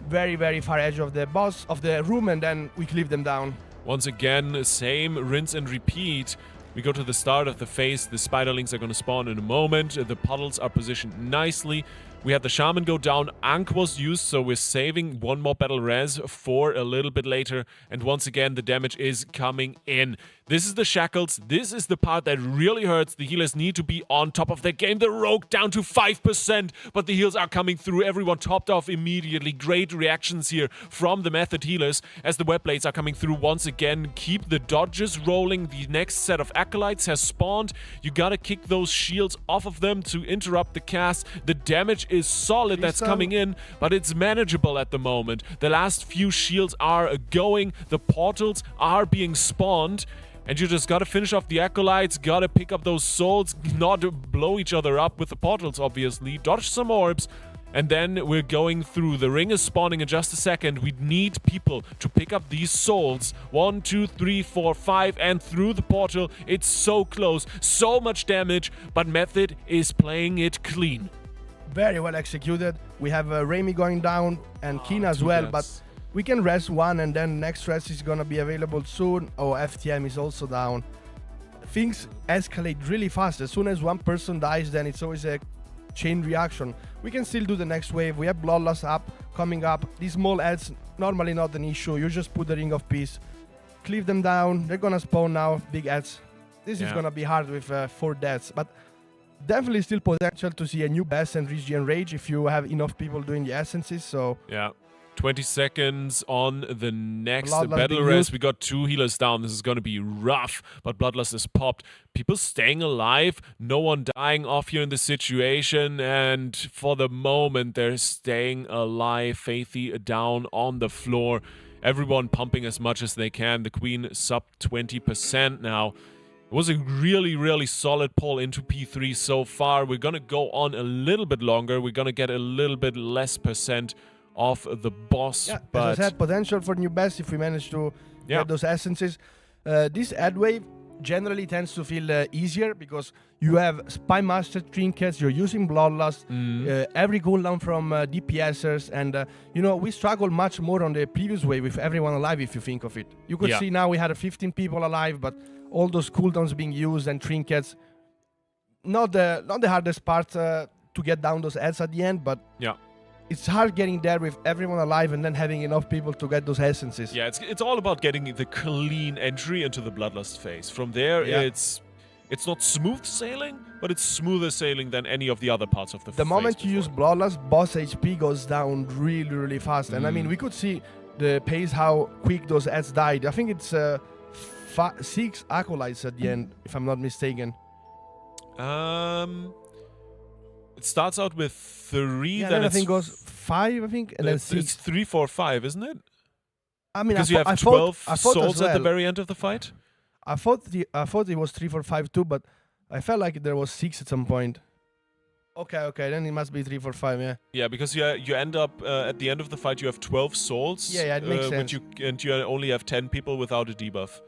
Speaker 3: very, very far edge of the boss of the room, and then we cleave them down.
Speaker 2: Once again, same rinse and repeat. We go to the start of the phase. The spiderlings are going to spawn in a moment. The puddles are positioned nicely. We had the shaman go down. Ankh was used, so we're saving one more battle res for a little bit later. And once again, the damage is coming in. This is the shackles. This is the part that really hurts. The healers need to be on top of their game. The rogue down to 5%, but the heals are coming through. Everyone topped off immediately. Great reactions here from the method healers as the web blades are coming through once again. Keep the dodges rolling. The next set of acolytes has spawned. You gotta kick those shields off of them to interrupt the cast. The damage is solid that's coming in, but it's manageable at the moment. The last few shields are going. The portals are being spawned. And you just gotta finish off the acolytes, gotta pick up those souls, not blow each other up with the portals, obviously. Dodge some orbs, and then we're going through. The ring is spawning in just a second. We need people to pick up these souls. 1, 2, 3, 4, 5, and through the portal. It's so close, so much damage, but Method is playing it clean.
Speaker 3: Very well executed. We have Raimi going down and Keen as well, but we can rest one, and then next rest is gonna be available soon. Oh, FTM is also down. Things escalate really fast. As soon as one person dies, then it's always a chain reaction. We can still do the next wave. We have Bloodlust up, coming up. These small ads, normally not an issue. You just put the Ring of Peace, cleave them down. They're gonna spawn now, big ads. This is gonna be hard with 4 deaths, but definitely still potential to see a new best and regen rage if you have enough people doing the essences. So
Speaker 2: yeah. 20 seconds on the next
Speaker 3: Bloodlust
Speaker 2: battle res. We got 2 healers down. This is going to be rough, but Bloodlust is popped. People staying alive. No one dying off here in this situation. And for the moment, they're staying alive. Faithy down on the floor. Everyone pumping as much as they can. The Queen sub 20% now. It was a really, really solid pull into P3 so far. We're going to go on a little bit longer. We're going to get a little bit less percent of the boss.
Speaker 3: Yeah,
Speaker 2: but
Speaker 3: as I said, potential for new best if we manage to get those essences. This ad wave generally tends to feel easier because you have Spy Master trinkets, you're using Bloodlust, every cooldown from DPSers, and we struggle much more on the previous wave with everyone alive if you think of it. You could see now we had 15 people alive, but all those cooldowns being used and trinkets, not the hardest part to get down those ads at the end, but it's hard getting there with everyone alive and then having enough people to get those essences.
Speaker 2: Yeah, it's all about getting the clean entry into the Bloodlust phase. From there, it's not smooth sailing, but it's smoother sailing than any of the other parts of the phase.
Speaker 3: The moment you use Bloodlust, boss HP goes down really, really fast. And I mean, we could see the pace, how quick those ads died. I think it's 6 acolytes at the end, if I'm not mistaken.
Speaker 2: It starts out with 3,
Speaker 3: then I think goes 5, I think, and then 6.
Speaker 2: It's 3, 4, 5, isn't it?
Speaker 3: I mean,
Speaker 2: because you have 12 souls at the
Speaker 3: well.
Speaker 2: very end of the fight.
Speaker 3: I thought it was 3, 4, 5 too, but I felt like there was 6 at some point. Okay, then it must be 3, 4, 5, yeah.
Speaker 2: Yeah, because you end up at the end of the fight, you have 12 souls.
Speaker 3: Yeah, it makes sense.
Speaker 2: And you only have 10 people without a debuff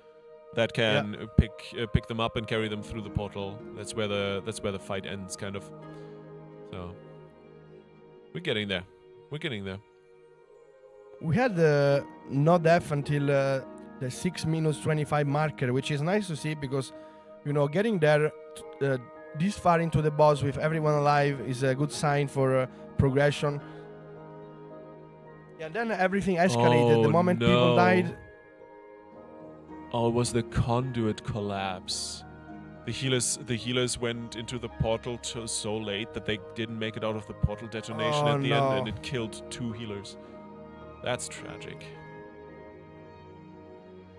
Speaker 2: that can pick them up and carry them through the portal. That's where the fight ends, kind of. So we're getting there. We
Speaker 3: had the no death until the 6-25 marker, which is nice to see because, getting there this far into the boss with everyone alive is a good sign for progression. Yeah, then everything escalated. The moment people died.
Speaker 2: Oh, it was the conduit collapse. The healers went into the portal so late that they didn't make it out of the portal detonation at the end, and it killed 2 healers. That's tragic.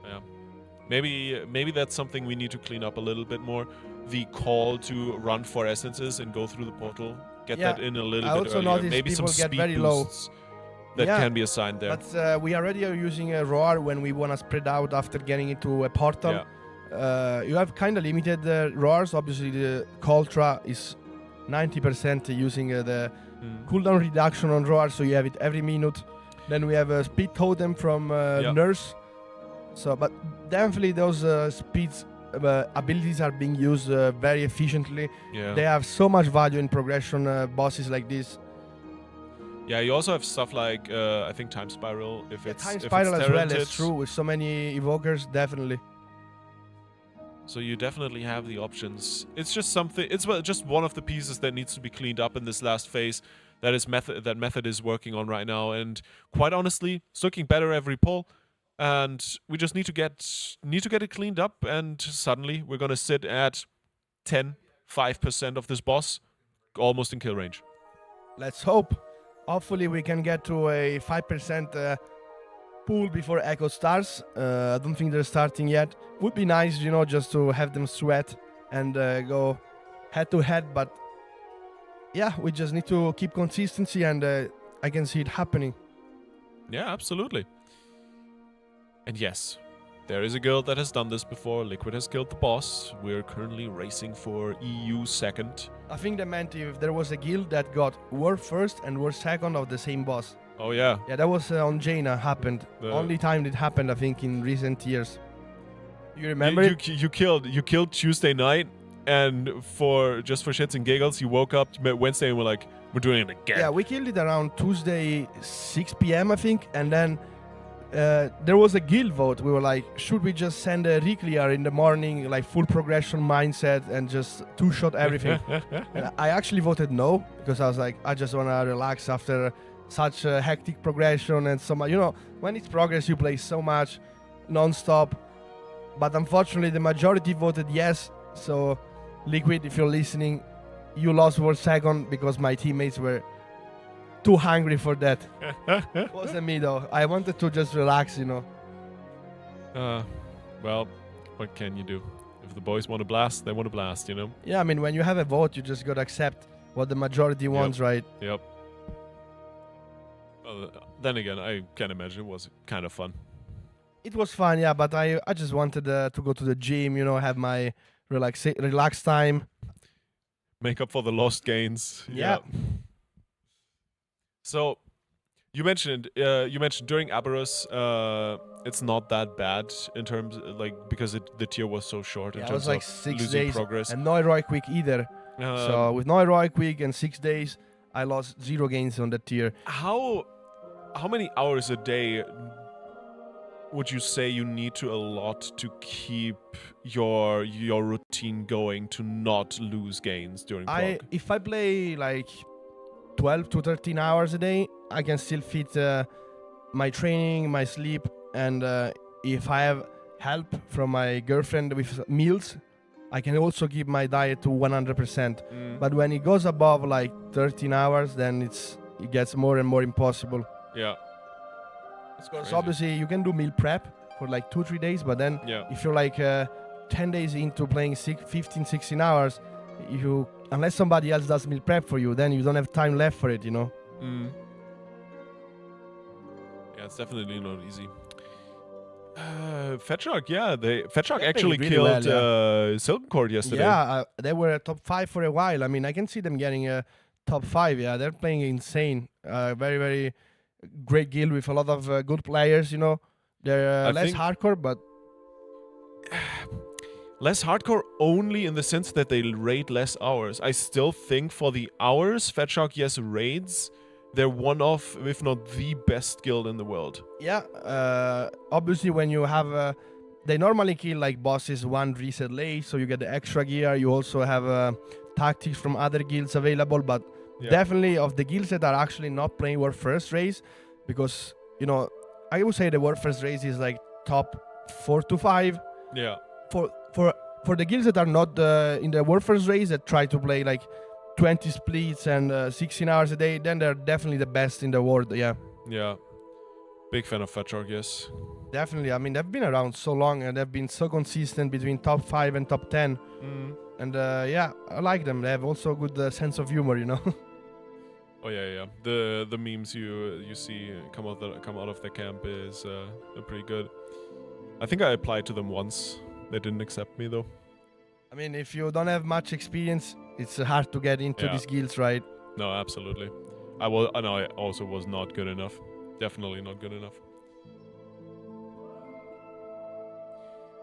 Speaker 2: Yeah. Maybe that's something we need to clean up a little bit more. The call to run for essences and go through the portal. Get that in a little bit
Speaker 3: also
Speaker 2: earlier. Maybe
Speaker 3: people
Speaker 2: some
Speaker 3: get
Speaker 2: speed
Speaker 3: very
Speaker 2: boosts that can be assigned there.
Speaker 3: But we already are using a roar when we want to spread out after getting into a portal.
Speaker 2: Yeah.
Speaker 3: You have kind of limited roars. Obviously, the Coltra is 90% using the cooldown reduction on roar, so you have it every minute. Then we have a speed totem from Nurse. So, but definitely those abilities are being used very efficiently.
Speaker 2: Yeah.
Speaker 3: They have so much value in progression bosses like this.
Speaker 2: Yeah, you also have stuff like I think Time Spiral.
Speaker 3: Time Spiral as well. It's true with so many evokers, definitely.
Speaker 2: So you definitely have the options. It's just something. It's just one of the pieces that needs to be cleaned up in this last phase. That method is working on right now, and quite honestly, it's looking better every pull. And we just need to get it cleaned up, and suddenly we're gonna sit at 5% of this boss, almost in kill range.
Speaker 3: Let's hope. Hopefully we can get to a 5% pool before Echo starts. I don't think they're starting yet. Would be nice, just to have them sweat and go head to head. But yeah, we just need to keep consistency, and I can see it happening.
Speaker 2: Yeah, absolutely. And yes, there is a guild that has done this before. Liquid has killed the boss. We're currently racing for EU second.
Speaker 3: I think they meant if there was a guild that got World first and World second of the same boss.
Speaker 2: Oh yeah.
Speaker 3: Yeah, that was on Jaina happened. Only time it happened, I think, in recent years. You remember it?
Speaker 2: You killed Tuesday night, and for shits and giggles, you woke up Wednesday and were like, we're doing it again.
Speaker 3: Yeah, we killed it around Tuesday 6 p.m. I think, and then there was a guild vote. We were like, should we just send a reclear in the morning, like full progression mindset, and just two-shot everything? And I actually voted no, because I was like, I just want to relax after such a hectic progression and so much. When it's progress, you play so much non-stop. But unfortunately, the majority voted yes. So, Liquid, if you're listening, you lost World second because my teammates were too hungry for that. Wasn't me though. I wanted to just relax,
Speaker 2: Well, what can you do? If the boys want to blast, they want to blast,
Speaker 3: Yeah, I mean, when you have a vote, you just gotta accept what the majority wants, right?
Speaker 2: Yep. Then again, I can imagine it was kind of fun.
Speaker 3: It was fun, yeah, but I just wanted to go to the gym, have my relax time.
Speaker 2: Make up for the lost gains.
Speaker 3: Yeah.
Speaker 2: So, You mentioned during Aberos, it's not that bad in terms like because the tier was so short in
Speaker 3: Yeah, it
Speaker 2: terms
Speaker 3: was like
Speaker 2: of
Speaker 3: 6
Speaker 2: losing
Speaker 3: days
Speaker 2: progress.
Speaker 3: and no heroic week either. So
Speaker 2: Um,
Speaker 3: with no heroic week and 6 days, I lost 0 gains on that tier.
Speaker 2: how many hours a day would you say you need to allot to keep your routine going to not lose gains during prog?
Speaker 3: If I play like 12 to 13 hours a day, I can still fit my training, my sleep, and if I have help from my girlfriend with meals, I can also keep my diet to 100%. But when it goes above like 13 hours, then it gets more and more impossible.
Speaker 2: Yeah.
Speaker 3: Because obviously you can do meal prep for like 2-3 days, but then if you're like 10 days into playing 15-16 hours, unless somebody else does meal prep for you, then you don't have time left for it, you know.
Speaker 2: Yeah, it's definitely not easy. Fetchrock, Fetchrock
Speaker 3: They're
Speaker 2: actually
Speaker 3: playing really
Speaker 2: killed Silken Court yesterday.
Speaker 3: Yeah, they were top 5 for a while. I mean, I can see them getting a top 5. Yeah, they're playing insane. Very, very great guild with a lot of good players, you know. They're less hardcore, but
Speaker 2: less hardcore only in the sense that they raid less hours. I still think for the hours, Fetchrock, yes, raids. They're one of, if not the best guild in the world.
Speaker 3: Yeah, obviously when you have... they normally kill like bosses 1 reset late, so you get the extra gear. You also have tactics from other guilds available, but definitely of the guilds that are actually not playing World First race, because, you know, I would say the World First race is like top 4 to 5.
Speaker 2: Yeah.
Speaker 3: For the guilds that are not in the World First race, that try to play like 20 splits and 16 hours a day, then they're definitely the best in the world. Yeah.
Speaker 2: Yeah. Big fan of Fetchrock, yes.
Speaker 3: Definitely. I mean, they've been around so long and they've been so consistent between top 5 and top 10. And yeah, I like them. They have also a good sense of humor, you know.
Speaker 2: Oh yeah. The memes you see come out of the camp is pretty good. I think I applied to them once. They didn't accept me though.
Speaker 3: I mean, if you don't have much experience, it's hard to get into these guilds, right?
Speaker 2: No, absolutely. I also was not good enough. Definitely not good enough.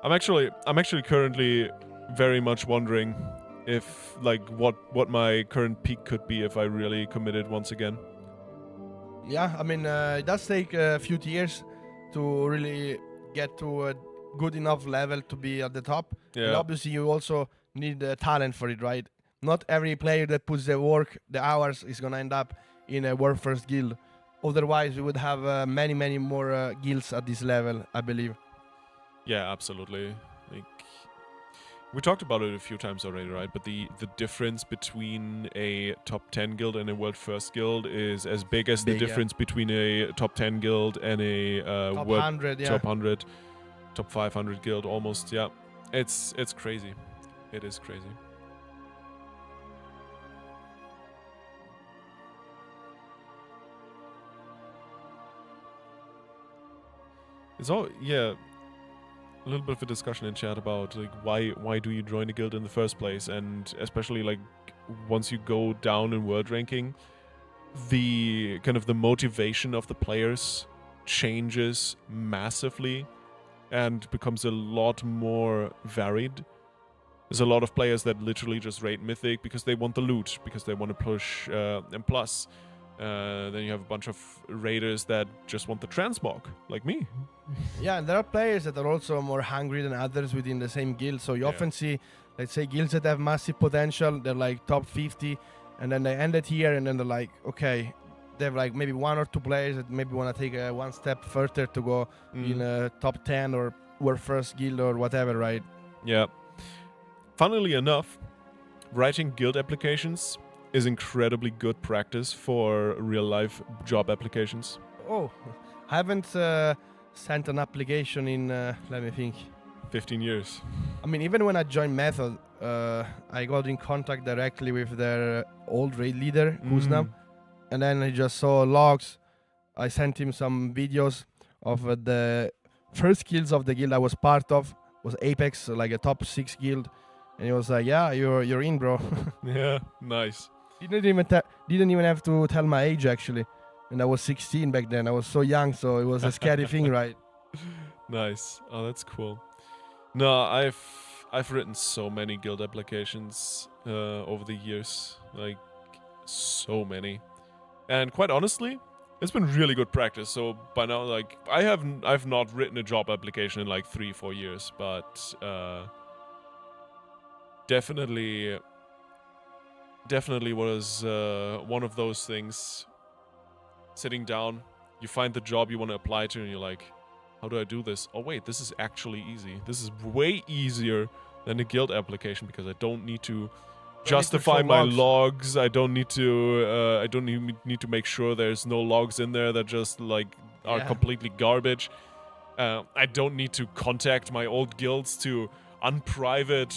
Speaker 2: I'm actually currently very much wondering if like what my current peak could be if I really committed once again.
Speaker 3: Yeah, I mean, it does take a few years to really get to a good enough level to be at the top.
Speaker 2: Yeah.
Speaker 3: And obviously you also need talent for it, right? Not every player that puts the work, the hours, is gonna end up in a World First guild. Otherwise, we would have many more guilds at this level, I believe.
Speaker 2: Yeah, absolutely. Like we talked about it a few times already, right? But the difference between a top 10 guild and a World First guild is as big as the difference between a top 10 guild and a
Speaker 3: top
Speaker 2: World
Speaker 3: 100,
Speaker 2: top 100, top 500 guild almost. Yeah, it's crazy. It is crazy. It's all a little bit of a discussion in chat about like why do you join a guild in the first place, and especially like once you go down in world ranking, the kind of the motivation of the players changes massively and becomes a lot more varied. There's a lot of players that literally just raid Mythic because they want the loot, because they want to push M+. Then you have a bunch of raiders that just want the transmog, like me.
Speaker 3: Yeah, and there are players that are also more hungry than others within the same guild. So you often see, let's say, guilds that have massive potential. They're like top 50, and then they end it here, and then they're like, okay, they have like maybe 1 or 2 players that maybe want to take one step further to go in a top 10 or World First guild or whatever, right?
Speaker 2: Yeah. Funnily enough, writing guild applications is incredibly good practice for real-life job applications.
Speaker 3: Oh, I haven't sent an application in, let me think,
Speaker 2: 15 years.
Speaker 3: I mean, even when I joined Method, I got in contact directly with their old raid leader, Kuznam, and then I just saw logs. I sent him some videos of the first guilds of the guild I was part of. Was Apex, like a top 6 guild, and he was like, "Yeah, you're in, bro."
Speaker 2: Yeah, nice.
Speaker 3: Didn't even have to tell my age, actually. and I was 16 back then. I was so young, so it was a scary thing, right?
Speaker 2: Nice. Oh, that's cool. No, I've written so many guild applications over the years, like so many, and quite honestly, it's been really good practice. So by now, like I've not written a job application in like 3-4 years, but definitely was one of those things. Sitting down, you find the job you want to apply to, and you're like, how do I do this? Oh wait, this is actually easy. This is way easier than a guild application because I don't need to justify my logs. I don't need to make sure there's no logs in there that just like are completely garbage. I don't need to contact my old guilds to unprivate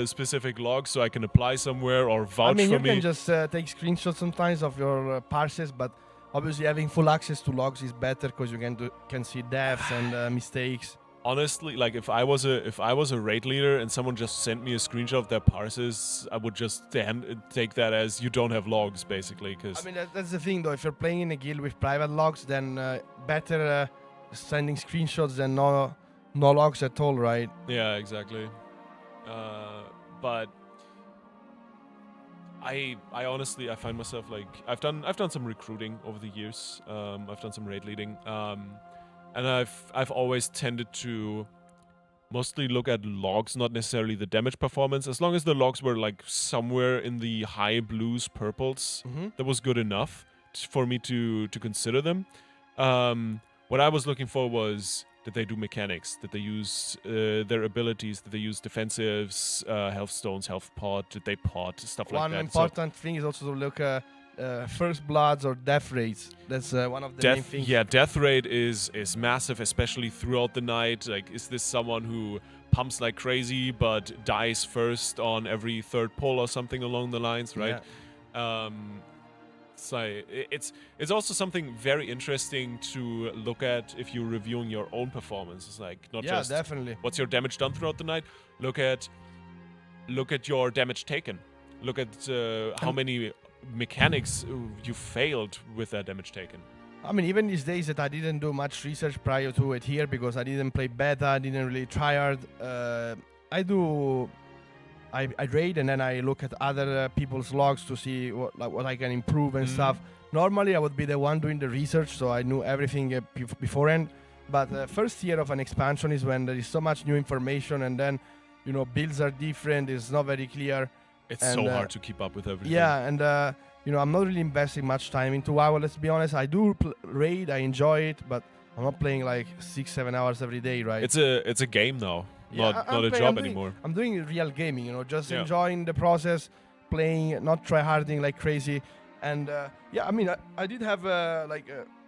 Speaker 2: specific logs so I can apply somewhere or vouch for me.
Speaker 3: You can just take screenshots sometimes of your parses, but obviously having full access to logs is better because you can see deaths and mistakes.
Speaker 2: Honestly, like if I was a raid leader and someone just sent me a screenshot of their parses, I would just take that as you don't have logs, basically. Cause
Speaker 3: that's the thing, though. If you're playing in a guild with private logs, then better sending screenshots than no logs at all, right?
Speaker 2: Yeah, exactly. But I honestly, I find myself like I've done some recruiting over the years. I've done some raid leading. And I've always tended to mostly look at logs, not necessarily the damage performance. As long as the logs were like somewhere in the high blues, purples, that was good enough for me to consider them. What I was looking for was, did they do mechanics? Did they use their abilities? Did they use defensives, health stones, health pot? Did they pot? Stuff like that.
Speaker 3: One important thing is also to look at first bloods or death rates. That's one of the main things.
Speaker 2: Yeah, death rate is massive, especially throughout the night. Like, is this someone who pumps like crazy but dies first on every third pull or something along the lines, right? Yeah. So it's also something very interesting to look at if you're reviewing your own performance. It's like not just
Speaker 3: definitely
Speaker 2: what's your damage done throughout the night. Look at your damage taken. Look at how many mechanics you failed with that damage taken.
Speaker 3: I mean, even these days that I didn't do much research prior to it here because I didn't play beta, I didn't really try hard. I raid and then I look at other people's logs to see what I can improve and stuff. Normally, I would be the one doing the research, so I knew everything beforehand. But the first year of an expansion is when there is so much new information, and then builds are different. It's not very clear.
Speaker 2: It's so hard to keep up with everything.
Speaker 3: Yeah, and I'm not really investing much time into WoW. Let's be honest. I do raid. I enjoy it, but I'm not playing like 6-7 hours every day, right?
Speaker 2: It's a game now. Not a job anymore.
Speaker 3: I'm doing real gaming, just enjoying the process, playing, not tryharding like crazy. And I did have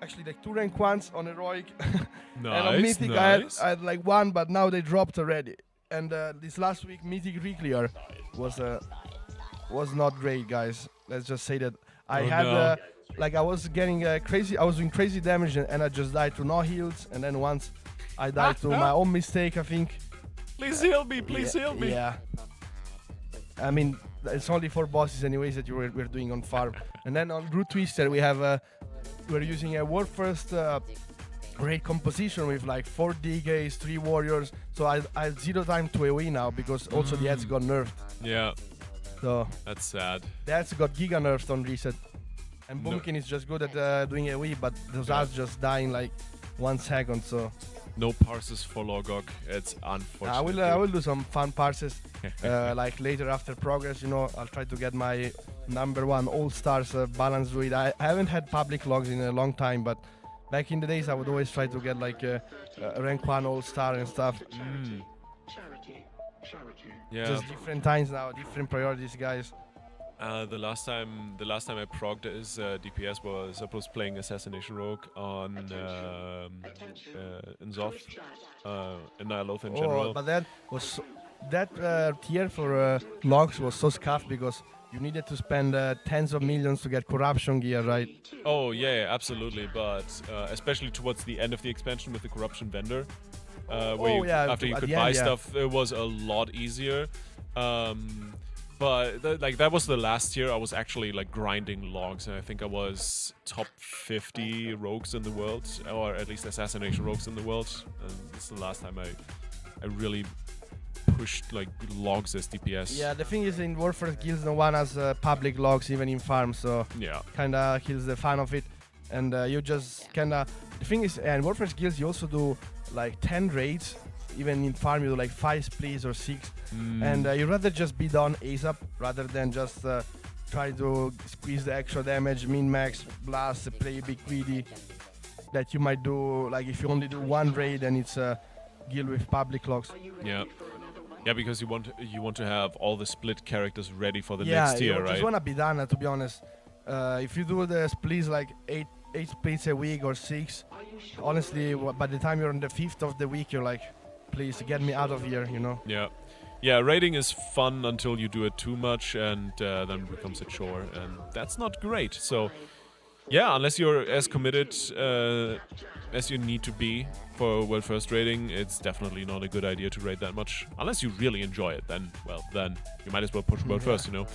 Speaker 3: actually like 2 rank 1s on heroic.
Speaker 2: Nice,
Speaker 3: and on mythic
Speaker 2: nice.
Speaker 3: I had like 1, but now they dropped already. And this last week mythic reclear was not great, guys. Let's just say that I was getting crazy. I was doing crazy damage and I just died to no heals. And then once I died to my own mistake, I think.
Speaker 2: Please heal me, please heal me.
Speaker 3: Yeah. I mean, it's only 4 bosses anyways that we're doing on farm. And then on Root Twister, we're using a world first raid composition with like 4 DKs, 3 warriors. So I had 0 time to AoE now because also the ads got nerfed.
Speaker 2: Yeah.
Speaker 3: So
Speaker 2: that's sad.
Speaker 3: The ads got giga nerfed on reset. And Boomkin is just good at doing AoE, but those ads just die in like 1 second, so...
Speaker 2: No parses for Logok. It's unfortunate.
Speaker 3: I will do some fun parses like later after progress. I'll try to get my number 1 all-stars balance druid. I haven't had public logs in a long time, but back in the days I would always try to get like a rank 1 all-star and stuff.
Speaker 1: Charity.
Speaker 2: Yeah.
Speaker 3: Just different times now, different priorities, guys.
Speaker 2: The last time I progged as DPS was I was playing Assassination Rogue on in Zoth, in Nyaloth in general.
Speaker 3: But that tier for logs was so scuffed because you needed to spend tens of millions to get corruption gear, right?
Speaker 2: Oh yeah, absolutely. But especially towards the end of the expansion with the corruption vendor, after you could buy stuff, it was a lot easier. But that was the last year I was actually like grinding logs, and I think I was top 50 rogues in the world, or at least assassination rogues in the world. And this is the last time I really pushed like logs as DPS.
Speaker 3: Yeah, the thing is, in Warfare Guilds, no one has public logs even in farm, so
Speaker 2: Yeah.
Speaker 3: kinda kills the fun of it. And you just kinda. The thing is, in Warfare Guilds, you also do like 10 raids. Even in farm, you do like 5 splits or 6. And you rather just be done ASAP rather than just try to squeeze the extra damage, min-max, blast, play a big greedy. That you might do, like if you only do one raid and it's a guild with public logs.
Speaker 2: Yeah. Yeah, because you want to have all the split characters ready for the
Speaker 3: Yeah,
Speaker 2: next tier,
Speaker 3: you
Speaker 2: right?
Speaker 3: just wanna be done, to be honest. If you do the splits like 8 splits a week or 6, honestly, by the time you're on the 5th of the week, you're like, please get me out of here, you know?
Speaker 2: Yeah. Yeah, raiding is fun until you do it too much, and then it becomes a chore, and that's not great. So, yeah, unless you're as committed as you need to be for World First raiding, it's definitely not a good idea to raid that much. Unless you really enjoy it, then, well, then you might as well push World First, you know?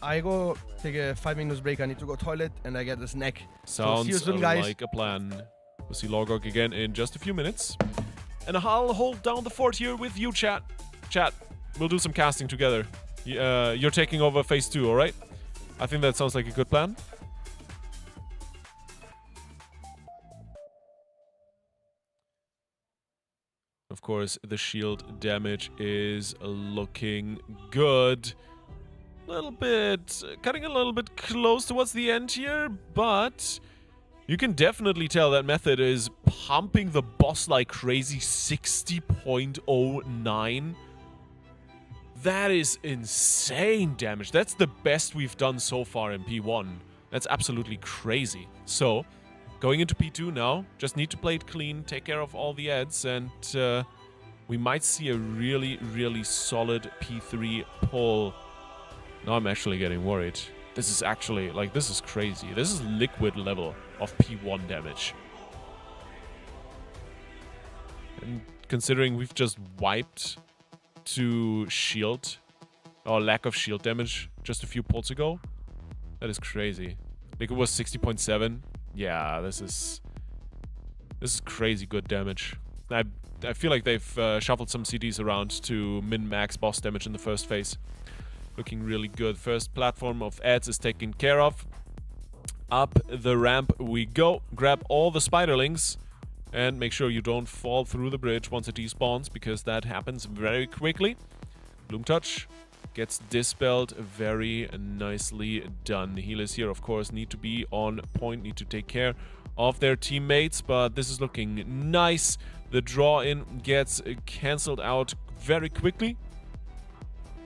Speaker 3: I go take a 5 minutes break, I need to go toilet, and I get a snack.
Speaker 2: Sounds
Speaker 3: see you soon, guys.
Speaker 2: like a plan. We'll see Logog again in just a few minutes. And I'll hold down the fort here with you, chat. Chat, we'll do some casting together. You're taking over phase 2, alright? I think that sounds like a good plan. Of course, the shield damage is looking good. Cutting a little bit close towards the end here, but you can definitely tell that Method is pumping the boss like crazy. 60.09. That is insane damage. That's the best we've done so far in P1. That's absolutely crazy. So, going into P2 now, just need to play it clean, take care of all the ads, and we might see a really, really solid P3 pull. Now I'm actually getting worried. This is actually, like, this is crazy. This is liquid level of P1 damage. And considering we've just wiped to shield, or lack of shield damage just a few pulls ago, that is crazy. Like, it was 60.7. Yeah, this is crazy good damage. I feel like they've shuffled some CDs around to min-max boss damage in the first phase. Looking really good. First platform of ads is taken care of. Up the ramp we go. Grab all the spiderlings and make sure you don't fall through the bridge once it despawns, because that happens very quickly. Bloom Touch gets dispelled. Very nicely done. Healers here, of course, need to be on point, need to take care of their teammates, but this is looking nice. The draw-in gets cancelled out very quickly.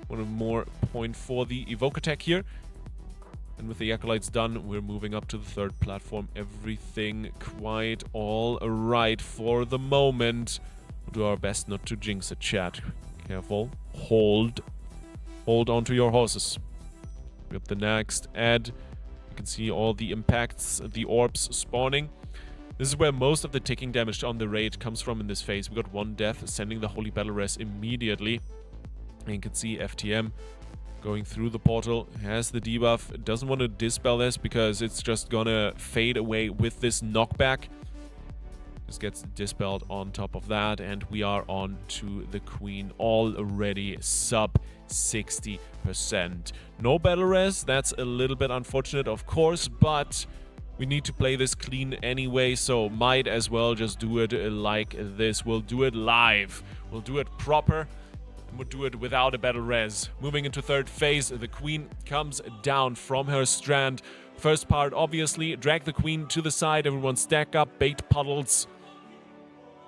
Speaker 2: One more point for the evoke attack here. And with the acolytes done, we're moving up to the third platform. Everything quite all right for the moment. We'll do our best not to jinx it, chat. Careful. Hold on to your horses. We got the next ad. You can see all the impacts, the orbs spawning. This is where most of the ticking damage on the raid comes from in this phase. We got one death, sending the Holy Battle Res immediately. And you can see FTM going through the portal, has the debuff, doesn't want to dispel this because it's just gonna fade away with this knockback. Just gets dispelled on top of that, and we are on to the Queen already sub 60%. No battle res, that's a little bit unfortunate, of course, but we need to play this clean anyway, so might as well just do it like this. We'll do it live, we'll do it proper. We'll do it without a battle res. Moving into third phase, the Queen comes down from her strand. First part, obviously, drag the Queen to the side. Everyone stack up, bait puddles,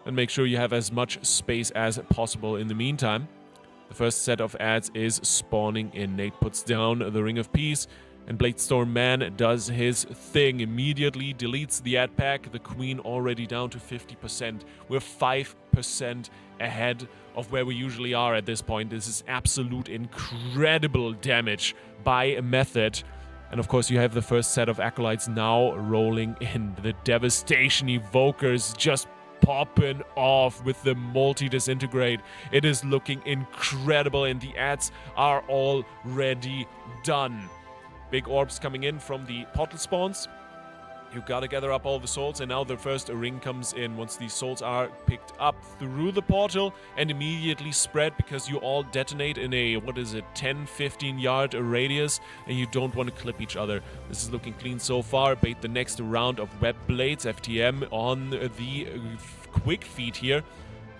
Speaker 2: and make sure you have as much space as possible in the meantime. The first set of ads is spawning in. Nate puts down the Ring of Peace, and Bladestorm Man does his thing. Immediately deletes the ad pack. The Queen already down to 50%. We're 5% ahead of where we usually are at this point. This is absolute incredible damage by Method. And of course you have the first set of acolytes now rolling in. The Devastation Evokers just popping off with the multi-disintegrate. It is looking incredible, and the ads are already done. Big orbs coming in from the portal spawns. You gotta gather up all the souls, and now the first ring comes in once these souls are picked up through the portal and immediately spread, because you all detonate in a, 10-15 yard radius, and you don't want to clip each other. This is looking clean so far. Bait the next round of web blades, FTM on the quick feed here.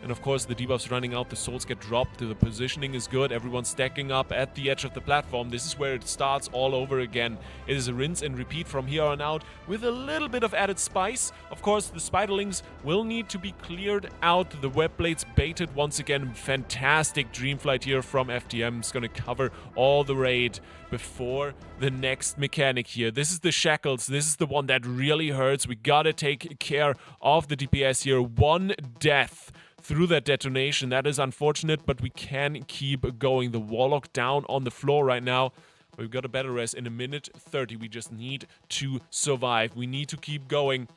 Speaker 2: And of course, the debuffs running out, the souls get dropped, the positioning is good, everyone's stacking up at the edge of the platform. This is where it starts all over again. It is a rinse and repeat from here on out with a little bit of added spice. Of course, the spiderlings will need to be cleared out. The web blades baited once again. Fantastic Dreamflight here from FTM. It's going to cover all the raid before the next mechanic here. This is the shackles. This is the one that really hurts. We gotta take care of the DPS here. One death through that detonation. That is unfortunate, but we can keep going. The Warlock down on the floor right now. We've got a battle res in a minute 30. We just need to survive. We need to keep going.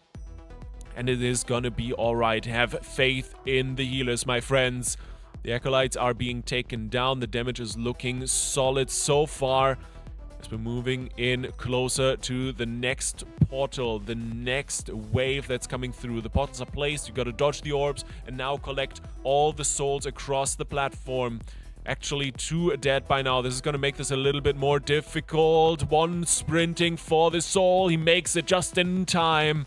Speaker 2: And it is gonna be alright. Have faith in the healers, my friends. The Acolytes are being taken down. The damage is looking solid so far, as we're moving in closer to the next portal, the next wave that's coming through. The portals are placed, you gotta dodge the orbs, and now collect all the souls across the platform. Actually, 2 dead by now. This is gonna make this a little bit more difficult. One sprinting for the soul. He makes it just in time.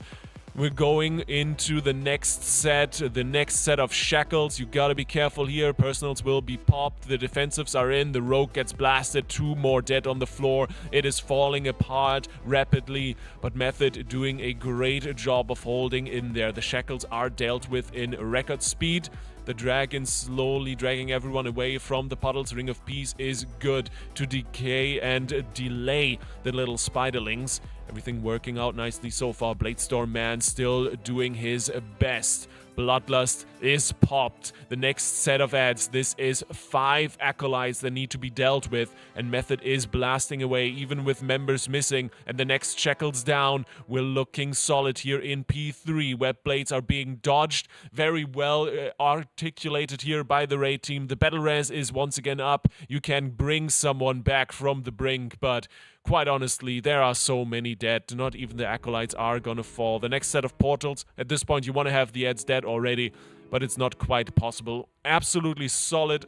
Speaker 2: We're going into the next set of shackles. You gotta be careful here. Personals will be popped. The defensives are in. The rogue gets blasted. 2 more dead on the floor. It is falling apart rapidly, but Method doing a great job of holding in there. The shackles are dealt with in record speed. The dragon slowly dragging everyone away from the puddles. Ring of Peace is good to decay and delay the little spiderlings. Everything working out nicely so far. Bladestorm Man still doing his best. Bloodlust is popped. The next set of ads. This is 5 acolytes that need to be dealt with, and Method is blasting away even with members missing. And the next shackles down. We're looking solid here in P3. Web blades are being dodged. Very well articulated here by the raid team. The battle res is once again up. You can bring someone back from the brink, but quite honestly, there are so many dead. Not even the acolytes are gonna fall. The next set of portals, at this point you want to have the ads dead already, but it's not quite possible. Absolutely solid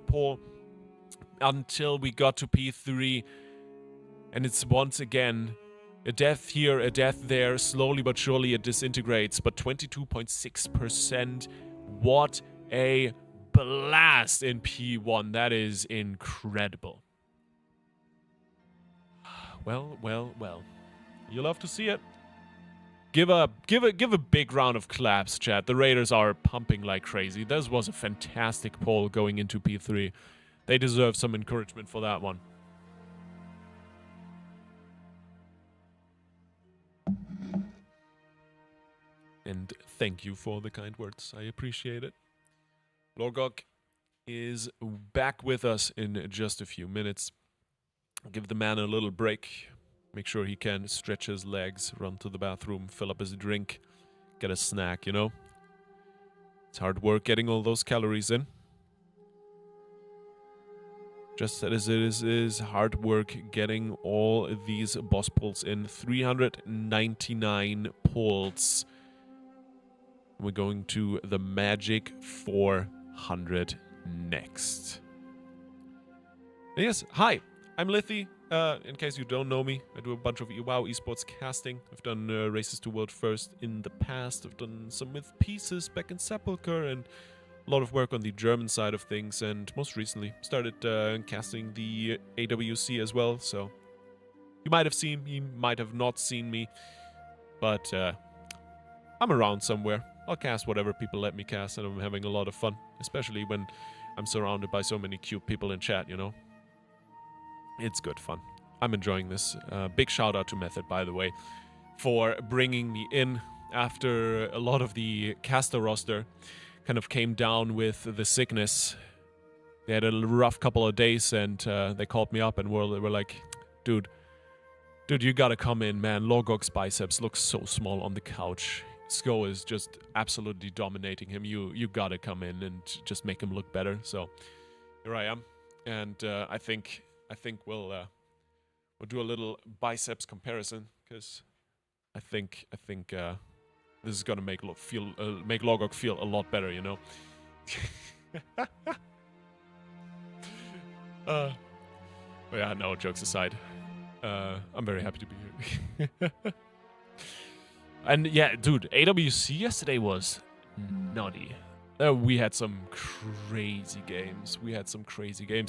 Speaker 2: pull until we got to P3. And it's once again a death here, a death there. Slowly but surely it disintegrates, but 22.6%. What a blast in P1. That is incredible. Well. You love to see it. Give a big round of claps, chat. The Raiders are pumping like crazy. This was a fantastic poll going into P3. They deserve some encouragement for that one. And thank you for the kind words. I appreciate it. Lorgok is back with us in just a few minutes. Give the man a little break. Make sure he can stretch his legs, run to the bathroom, fill up his drink, get a snack, you know? It's hard work getting all those calories in. Just as it is hard work getting all these boss pulls in. 399 pulls. We're going to the magic 400 next. Yes, hi. I'm Lithy. In case you don't know me, I do a bunch of WoW esports casting. I've done races to World First in the past. I've done some with Pieces back in Sepulchre, and a lot of work on the German side of things. And most recently, started casting the AWC as well. So you might have seen me, might have not seen me, but I'm around somewhere. I'll cast whatever people let me cast, and I'm having a lot of fun, especially when I'm surrounded by so many cute people in chat, you know? It's good fun. I'm enjoying this. Big shout out to Method, by the way, for bringing me in after a lot of the caster roster kind of came down with the sickness. They had a rough couple of days, and they called me up and were like, dude, you gotta come in, man. Logok's biceps look so small on the couch. Sko is just absolutely dominating him. You gotta come in and just make him look better. So here I am, and I think we'll do a little biceps comparison, because I think this is gonna make Logok feel a lot better, you know. But yeah, no, jokes aside, I'm very happy to be here. And yeah, dude, AWC yesterday was nutty. We had some crazy games.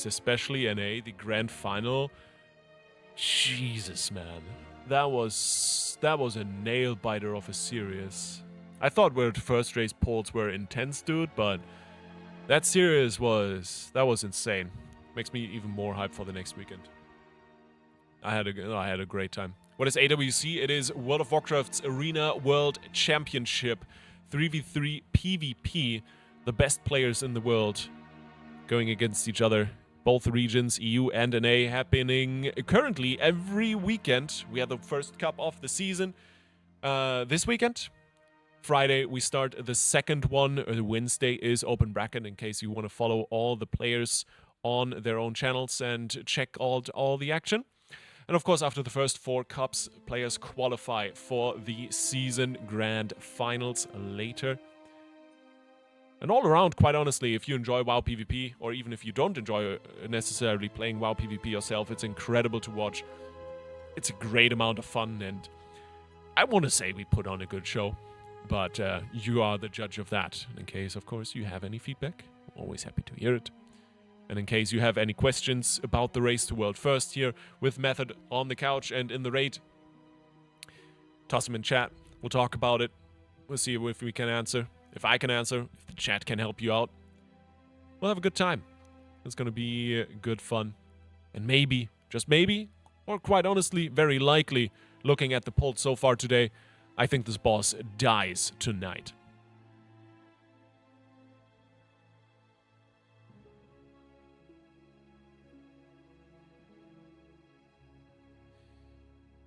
Speaker 2: Especially NA, the grand final. Jesus, man. That was a nail biter of a series. I thought World First Race polls were intense, dude, but that series was insane. Makes me even more hyped for the next weekend. I had a great time. What is AWC? It is World of Warcraft's Arena World Championship 3v3 PvP. The best players in the world going against each other. Both regions, EU and NA, happening currently every weekend. We had the first cup of the season this weekend. Friday, we start the second one. Wednesday is open bracket, in case you want to follow all the players on their own channels and check out all the action. And of course, after the first 4 cups, players qualify for the season grand finals later. And all around, quite honestly, if you enjoy WoW PvP, or even if you don't enjoy necessarily playing WoW PvP yourself, it's incredible to watch. It's a great amount of fun, and I want to say we put on a good show, but you are the judge of that. In case, of course, you have any feedback, I'm always happy to hear it. And in case you have any questions about the race to World First here with Method on the couch and in the raid, toss them in chat. We'll talk about it. We'll see if we can answer. If I can answer, if the chat can help you out, we'll have a good time. It's going to be good fun. And maybe, just maybe, or quite honestly, very likely, looking at the polls so far today, I think this boss dies tonight.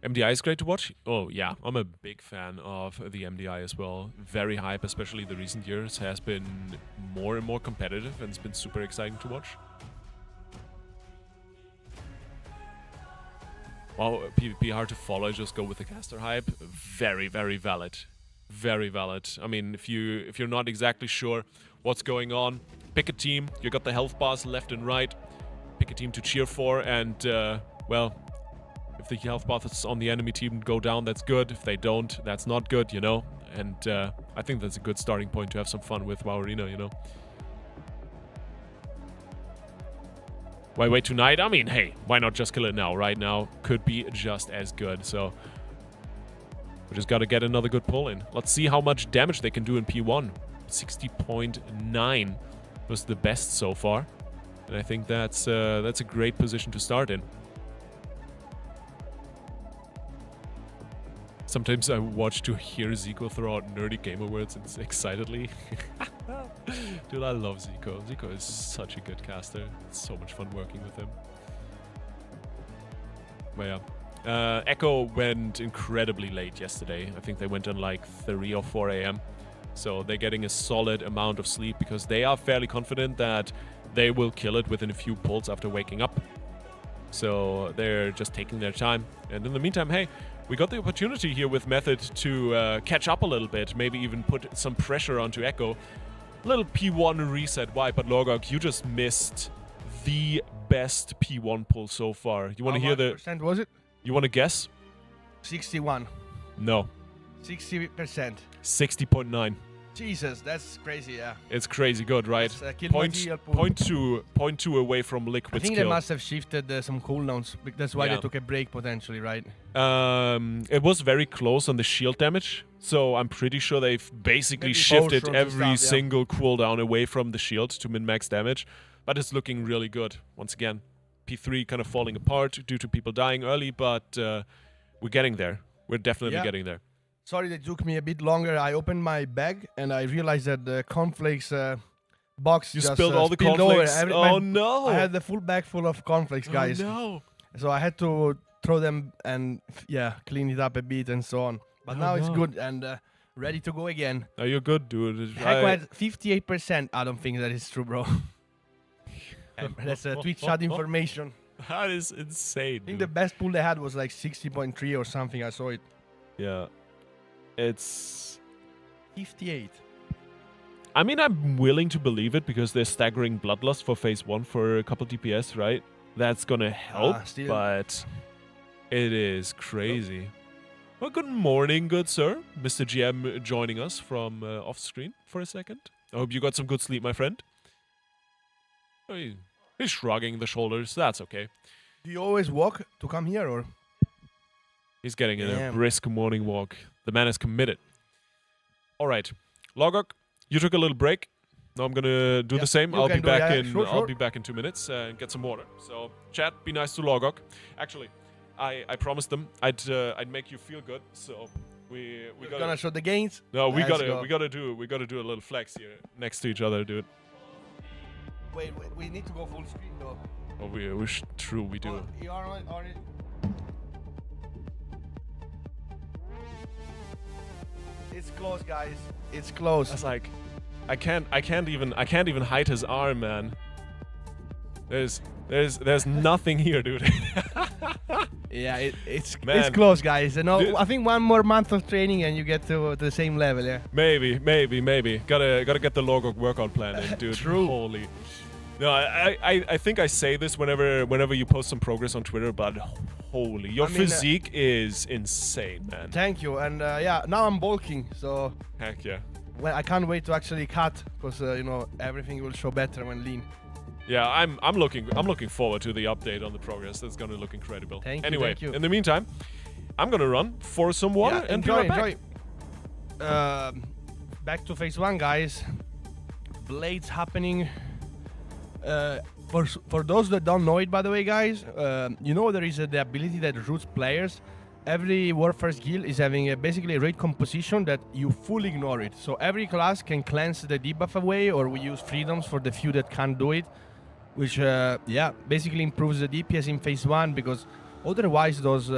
Speaker 2: MDI is great to watch. Oh yeah, I'm a big fan of the MDI as well. Very hype, especially the recent years, has been more and more competitive, and it's been super exciting to watch. Wow, PvP hard to follow, just go with the caster hype. Very, very valid. Very valid. I mean, if you're not exactly sure what's going on, pick a team. You got the health bars left and right. Pick a team to cheer for, and well, if the health bars on the enemy team go down, that's good. If they don't, that's not good, you know? And I think that's a good starting point to have some fun with WoW Arena, you know? Why wait tonight? I mean, hey, why not just kill it now? Right now could be just as good, so we just gotta get another good pull in. Let's see how much damage they can do in P1. 60.9 was the best so far, and I think that's a great position to start in. Sometimes I watch to hear Zico throw out nerdy gamer words and excitedly. Dude, I love Zico. Zico is such a good caster. It's so much fun working with him. But yeah. Echo went incredibly late yesterday. I think they went on like 3 or 4 a.m. So they're getting a solid amount of sleep because they are fairly confident that they will kill it within a few pulls after waking up. So they're just taking their time. And in the meantime, hey, we got the opportunity here with Method to catch up a little bit, maybe even put some pressure onto Echo. Little P1 reset. Why? But Logok, you just missed the best P1 pull so far. You want to hear the...
Speaker 3: percent was it?
Speaker 2: You want to guess?
Speaker 3: 61.
Speaker 2: No.
Speaker 3: 60%.
Speaker 2: 60.9.
Speaker 3: Jesus, that's crazy, yeah.
Speaker 2: It's crazy good, right?
Speaker 3: Point
Speaker 2: two away from Liquid's
Speaker 3: I think
Speaker 2: kill.
Speaker 3: they must have shifted some cooldowns. That's why they took a break, potentially, right?
Speaker 2: It was very close on the shield damage, so I'm pretty sure they've basically shifted every single cooldown away from the shield to min-max damage. But it's looking really good. Once again, P3 kind of falling apart due to people dying early, but we're getting there. We're definitely getting there.
Speaker 3: Sorry, that took me a bit longer. I opened my bag and I realized that the cornflakes box
Speaker 2: you
Speaker 3: just
Speaker 2: spilled all the cornflakes. Oh no!
Speaker 3: I had the full bag full of cornflakes, guys.
Speaker 2: Oh no!
Speaker 3: So I had to throw them and clean it up a bit and so on. But now it's good, and Ready to go again.
Speaker 2: No, you're good, dude.
Speaker 3: Heck, at 58%. I don't think that is true, bro. That's a Twitch chat information.
Speaker 2: That is insane.
Speaker 3: I think the best pool they had was like 60.3 or something. I saw it.
Speaker 2: Yeah. It's
Speaker 3: 58.
Speaker 2: I mean, I'm willing to believe it because they're staggering Bloodlust for phase 1 for a couple DPS, right? That's gonna help,
Speaker 3: still.
Speaker 2: but it is crazy. Well, good morning, good sir. Mr. GM joining us from off screen for a second. I hope you got some good sleep, my friend. Oh, he's shrugging the shoulders. That's okay.
Speaker 3: Do you always walk to come here, or?
Speaker 2: He's getting in a
Speaker 3: Damn.
Speaker 2: brisk morning walk. The man is committed. All right, Logok, you took a little break. Now I'm gonna do the same.
Speaker 3: you
Speaker 2: I'll
Speaker 3: can
Speaker 2: be
Speaker 3: do
Speaker 2: back
Speaker 3: that.
Speaker 2: in.
Speaker 3: Sure,
Speaker 2: I'll
Speaker 3: sure.
Speaker 2: be back in 2 minutes and get some water. So, chat, be nice to Logok. Actually, I promised them I'd make you feel good. So we
Speaker 3: You're
Speaker 2: gotta.
Speaker 3: gonna show the gains?
Speaker 2: No, we
Speaker 3: Let's
Speaker 2: gotta
Speaker 3: go.
Speaker 2: we gotta do a little flex here next to each other, dude.
Speaker 3: Wait, we need to go full screen though.
Speaker 2: Oh, true, we do.
Speaker 3: Oh, you are on it. It's close, guys. It's close.
Speaker 2: That's like, I can't even hide his arm, man. There's nothing here, dude.
Speaker 3: Yeah, it's
Speaker 2: Man.
Speaker 3: close, guys. You know,
Speaker 2: Dude.
Speaker 3: I think 1 more month of training and you get to the same level. Yeah.
Speaker 2: Maybe. Gotta get the Logok workout plan in, dude.
Speaker 3: True.
Speaker 2: Holy. No, I think I say this whenever you post some progress on Twitter, but holy, your
Speaker 3: I mean,
Speaker 2: physique is insane, man.
Speaker 3: Thank you. And yeah, now I'm bulking, so
Speaker 2: Heck yeah.
Speaker 3: well, I can't wait to actually cut because you know, everything will show better when lean.
Speaker 2: Yeah, I'm looking forward to the update on the progress. That's gonna look incredible.
Speaker 3: Thank you,
Speaker 2: anyway,
Speaker 3: thank you.
Speaker 2: in the meantime, I'm gonna run for some water
Speaker 3: Yeah,
Speaker 2: and be right
Speaker 3: enjoy.
Speaker 2: back.
Speaker 3: Back to phase 1, guys. Blades happening. For those that don't know it, by the way, guys, you know there is the ability that roots players. Every Warfare's guild is having basically a raid composition that you fully ignore it. So every class can cleanse the debuff away, or we use freedoms for the few that can't do it, which yeah, basically improves the DPS in phase 1 because otherwise those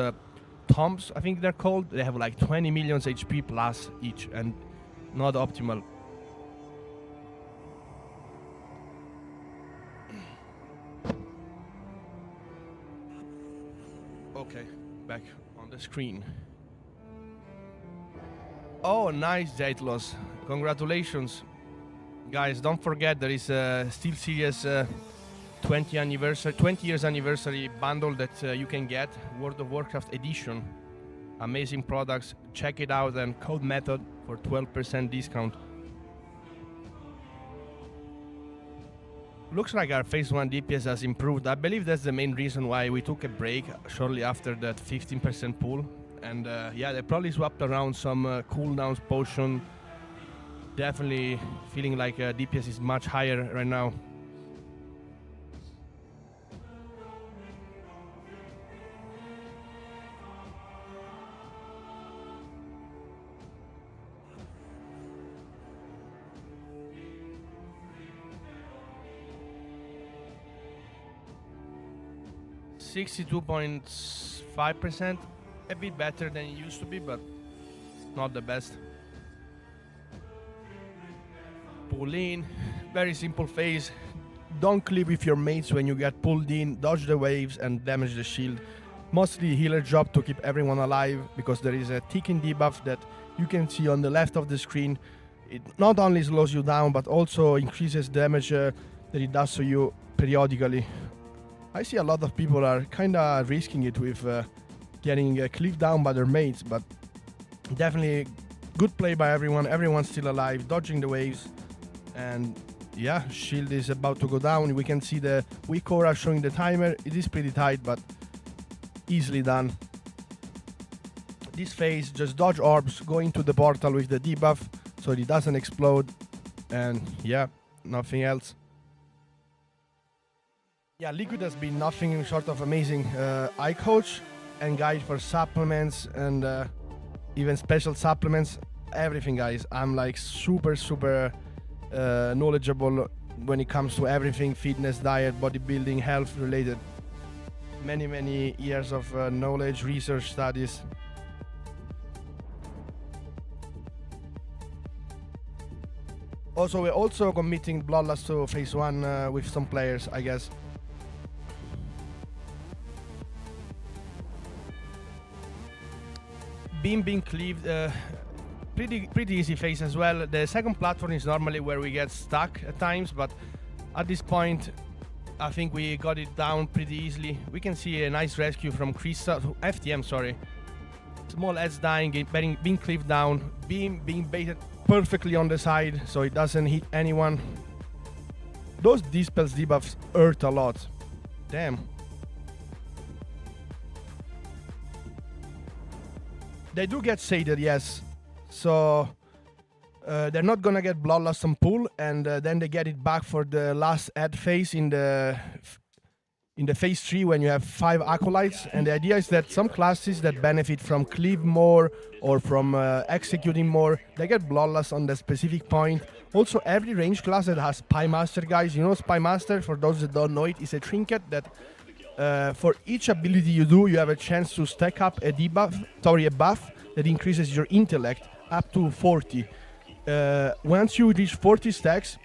Speaker 3: tombs, I think they're called, they have like 20 million HP plus each and not optimal. Okay, back on the screen. Oh, nice, Jatlos. Congratulations. Guys, don't forget there is a Steelseries 20 years anniversary bundle that you can get, World of Warcraft edition. Amazing products. Check it out and code method for 12% discount. Looks like our phase 1 DPS has improved. I believe that's the main reason why we took a break shortly after that 15% pull. And yeah, they probably swapped around some cooldowns potion. Definitely feeling like DPS is much higher right now. %62.5%, a bit better than it used to be, but not the best. Pull in, very simple phase. Don't clip with your mates when you get pulled in, dodge the waves and damage the shield. Mostly healer job to keep everyone alive because there is a ticking debuff that you can see on the left of the screen. It not only slows you down but also increases damage that it does to you periodically. I see a lot of people are kinda risking it with getting clipped down by their mates, but definitely good play by everyone. Everyone's still alive, dodging the waves, and yeah, shield is about to go down. We can see the weak aura showing the timer. It is pretty tight, but easily done. This phase, just dodge orbs, go into the portal with the debuff so it doesn't explode, and yeah, nothing else. Yeah, Liquid has been nothing short of amazing. I coach and guide for supplements and even special supplements, everything, guys. I'm like super knowledgeable when it comes to everything fitness, diet, bodybuilding, health related. Many years of knowledge, research, studies. Also, we're also committing Bloodlust to phase 1 with some players, I guess. Being cleaved, pretty easy phase as well. The second platform is normally where we get stuck at times, but at this point, I think we got it down pretty easily. We can see a nice rescue from FTM, sorry. Small heads dying, being cleaved down, being baited perfectly on the side so it doesn't hit anyone. Those dispels debuffs hurt a lot. Damn. They do get sated, yes. So they're not gonna get Bloodlust on pull, and then they get it back for the last ad phase in the phase 3 when you have 5 acolytes. And the idea is that some classes that benefit from cleave more or from executing more, they get Bloodlust on the specific point. Also, every range class that has Spy Master, guys, you know Spy Master, for those that don't know it, is a trinket that for each ability you do, you have a chance to stack up a buff that increases your intellect up to 40. Once you reach 40 stacks,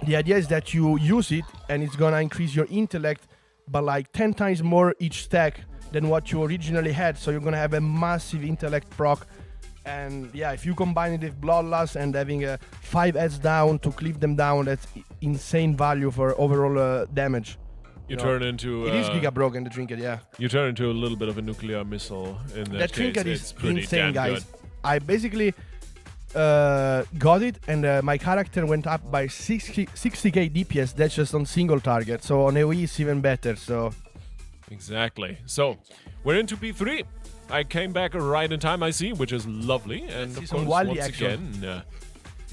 Speaker 3: the idea is that you use it and it's gonna increase your intellect by like 10 times more each stack than what you originally had. So you're gonna have a massive intellect proc. And yeah, if you combine it with Bloodlust and having 5 heads down to cleave them down, that's insane value for overall damage.
Speaker 2: You turn into...
Speaker 3: it is Giga broken, the trinket, yeah.
Speaker 2: You turn into a little bit of a nuclear missile in that case.
Speaker 3: Trinket
Speaker 2: It's
Speaker 3: is
Speaker 2: pretty
Speaker 3: insane,
Speaker 2: damn
Speaker 3: guys.
Speaker 2: good.
Speaker 3: I basically got it, and my character went up by 60k DPS. That's just on single target. So on AoE it's even better. So
Speaker 2: exactly. So we're into P3. I came back right in time, I see, which is lovely. And of course, once again,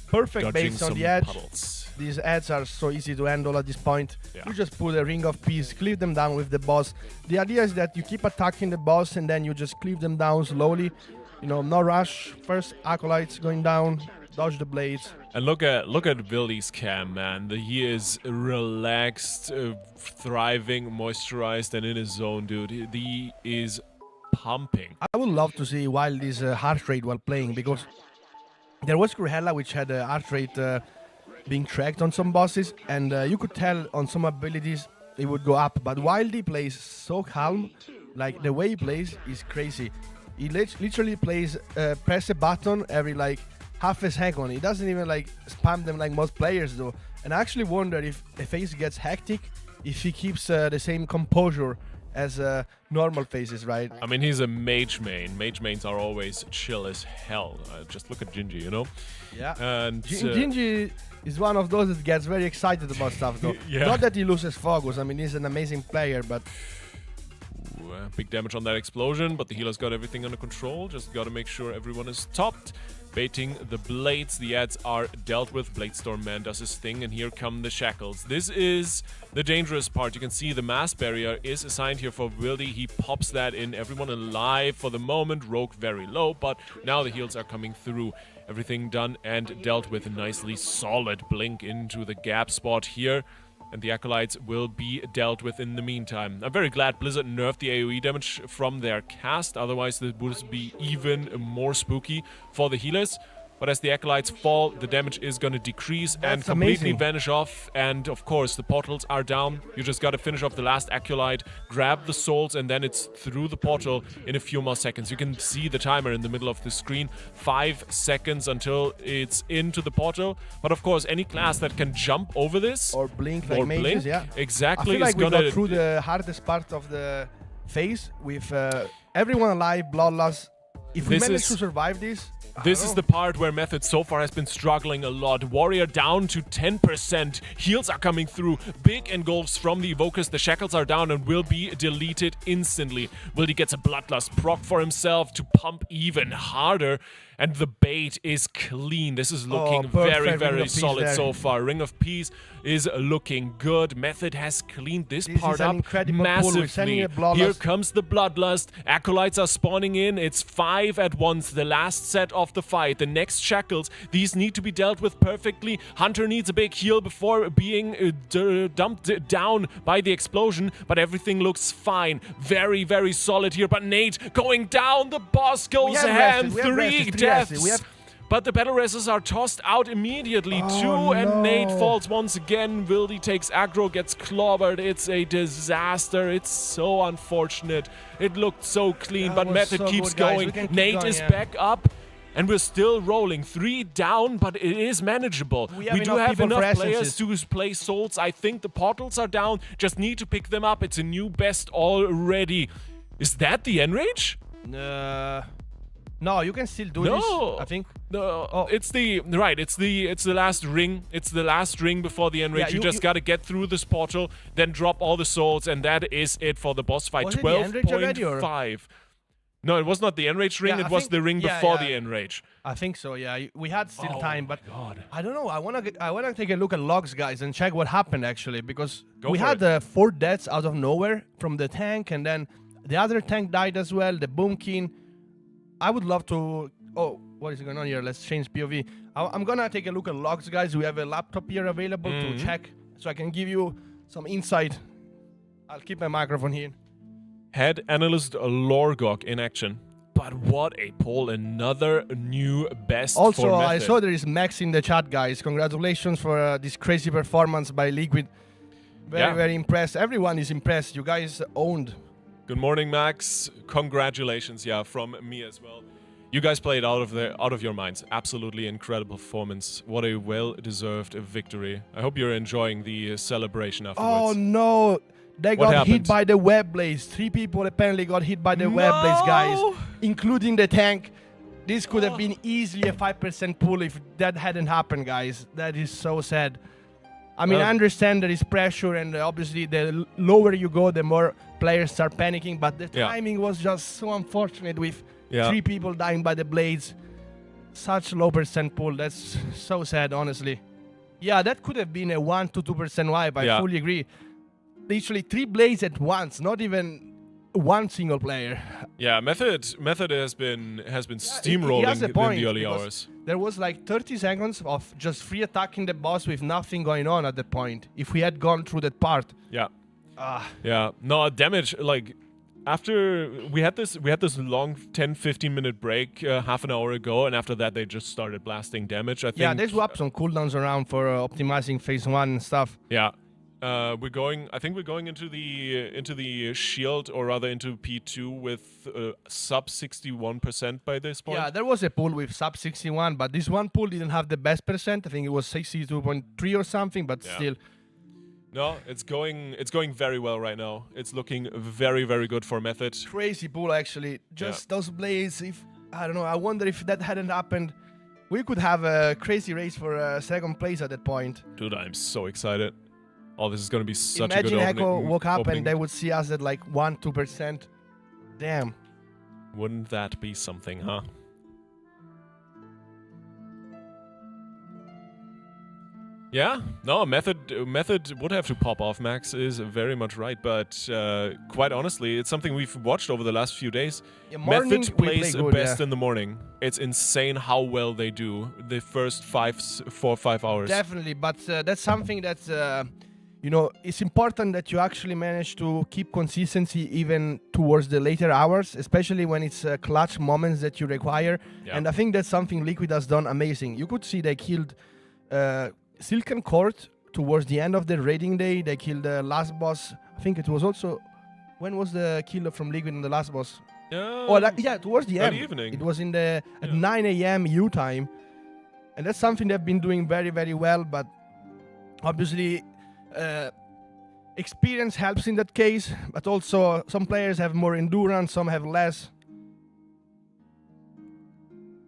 Speaker 3: perfect base on the edge.
Speaker 2: Puddles.
Speaker 3: These ads are so easy to handle at this point.
Speaker 2: Yeah.
Speaker 3: You just put a Ring of Peace, cleave them down with the boss. The idea is that you keep attacking the boss and then you just cleave them down slowly. You know, no rush. First acolytes going down, dodge the blades.
Speaker 2: And look at Vildy's cam, man. He is relaxed, thriving, moisturized, and in his zone, dude. He is pumping.
Speaker 3: I would love to see Wildy's heart rate while playing, because there was Cruella which had a heart rate being tracked on some bosses, and you could tell on some abilities it would go up. But Wildy plays so calm, like the way he plays is crazy. He literally plays press a button every like half a second. He doesn't even like spam them like most players do. And I actually wonder if a phase gets hectic, if he keeps the same composure as normal phases, right?
Speaker 2: I mean, he's a mage main. Mage mains are always chill as hell. Just look at Gingy, you know?
Speaker 3: Yeah.
Speaker 2: And
Speaker 3: Gingy is one of those that gets very excited about stuff, though.
Speaker 2: Yeah.
Speaker 3: Not that he loses focus. I mean, he's an amazing player, but...
Speaker 2: big damage on that explosion, but the healer's got everything under control. Just gotta make sure everyone is topped. Baiting the blades. The ads are dealt with. Bladestorm Man does his thing, and here come the shackles. This is the dangerous part. You can see the mass barrier is assigned here for Wildy. He pops that in. Everyone alive for the moment. Rogue very low, but now the heals are coming through. Everything done and dealt with. A nicely solid blink into the gap spot here. And the Acolytes will be dealt with in the meantime. I'm very glad Blizzard nerfed the AoE damage from their cast, otherwise this would be even more spooky for the healers. But as the Acolytes fall, the damage is going to decrease and completely vanish off. And of course, the portals are down. You just got to finish off the last Acolyte, grab the souls, and then it's through the portal in a few more seconds. You can see the timer in the middle of the screen. 5 seconds until it's into the portal. But of course, any class that can jump over this...
Speaker 3: Or blink like mages, yeah.
Speaker 2: Exactly.
Speaker 3: I feel like we got through the hardest part of the phase with everyone alive, Bloodlust. If we manage to survive this...
Speaker 2: This is the part where Method so far has been struggling a lot. Warrior down to 10%. Heals are coming through. Big engulfs from the Evokers. The shackles are down and will be deleted instantly. Wildy gets a Bloodlust proc for himself to pump even harder. And the bait is clean. This is looking very, very solid so far. Ring of Peace is looking good. Method has cleaned this part up massively. Here comes the Bloodlust. Acolytes are spawning in. It's 5 at once. The last set of the fight. The next shackles. These need to be dealt with perfectly. Hunter needs a big heal before being dumped down by the explosion. But everything looks fine. Very, very solid here. But Nate going down. The boss goes ham. 3 deaths. But the battle races are tossed out immediately too, and Nate falls once again. Wildy takes aggro, gets clobbered. It's a disaster. It's so unfortunate. It looked so clean, but Method keeps going. Nate is back up, and we're still rolling. 3 down, but it is manageable. We do have enough players to play Souls. I think the portals are down. Just need to pick them up. It's a new best already. Is that the Enrage?
Speaker 3: No, you can still do this, I think.
Speaker 2: No, it's the last ring. It's the last ring before the Enrage. You just gotta get through this portal, then drop all the souls, and that is it for the boss fight. 12.5. No, it was not the Enrage ring. It was the ring before the Enrage.
Speaker 3: I think so. Yeah, we had still time, but I don't know. I wanna take a look at logs, guys, and check what happened actually, because we had 4 deaths out of nowhere from the tank, and then the other tank died as well. The Boomkin. I would love to... Oh, what is going on here? Let's change POV. I'm gonna take a look at logs, guys. We have a laptop here available to check, so I can give you some insight. I'll keep my microphone here.
Speaker 2: Head Analyst Lorgok in action. But what a pull. Another new best
Speaker 3: also,
Speaker 2: for Method.
Speaker 3: I saw there is Max in the chat, guys. Congratulations for this crazy performance by Liquid. Very impressed. Everyone is impressed. You guys owned.
Speaker 2: Good morning, Max. Congratulations, from me as well. You guys played out of your minds. Absolutely incredible performance. What a well-deserved victory. I hope you're enjoying the celebration afterwards.
Speaker 3: Oh no, they got hit by the web blades. 3 people apparently got hit by the web blades, guys, including the tank. This could have been easily a 5% pull if that hadn't happened, guys. That is so sad. I mean, I understand there is pressure, and obviously the lower you go, the more players start panicking, but the timing was just so unfortunate with 3 people dying by the blades. Such low percent pull. That's so sad, honestly. Yeah, that could have been a 1 to 2% wipe. I fully agree. Literally 3 blades at once, not even 1 single player.
Speaker 2: Yeah, Method has been steamrolling in the early hours.
Speaker 3: There was like 30 seconds of just free attacking the boss with nothing going on at that point. If we had gone through that part.
Speaker 2: Yeah. No, damage, like after we had this long 10-15 minute break half an hour ago, and after that they just started blasting damage. I think. Yeah,
Speaker 3: they swapped some cooldowns around for optimizing phase 1 and stuff.
Speaker 2: Yeah. I think we're going into the shield, or rather into P2 with sub 61% by this point.
Speaker 3: Yeah, there was a pool with sub 61, but this one pool didn't have the best percent. I think it was 62.3 or something, but still.
Speaker 2: No, it's going very well right now. It's looking very, very good for Method.
Speaker 3: Crazy pool, actually. Just those blades. I don't know. I wonder if that hadn't happened, we could have a crazy race for second place at that point.
Speaker 2: Dude, I'm so excited. Oh, this is going to be such a good opening.
Speaker 3: Imagine Echo woke up and they would see us at like 1-2%. Damn.
Speaker 2: Wouldn't that be something, huh? Yeah, no, Method would have to pop off. Max is very much right, but quite honestly, it's something we've watched over the last few days. Method plays best in the morning. It's insane how well they do the first 4 or 5 hours.
Speaker 3: Definitely, but that's something that's, it's important that you actually manage to keep consistency even towards the later hours, especially when it's clutch moments that you require. Yeah. And I think that's something Liquid has done amazing. You could see they killed Silken Court towards the end of the raiding day. They killed the last boss. I think it was also... When was the kill from Liquid on the last boss? Towards the end.
Speaker 2: Evening.
Speaker 3: It was at 9 a.m. EU time. And that's something they've been doing very, very well. But obviously, experience helps in that case. But also, some players have more endurance, some have less.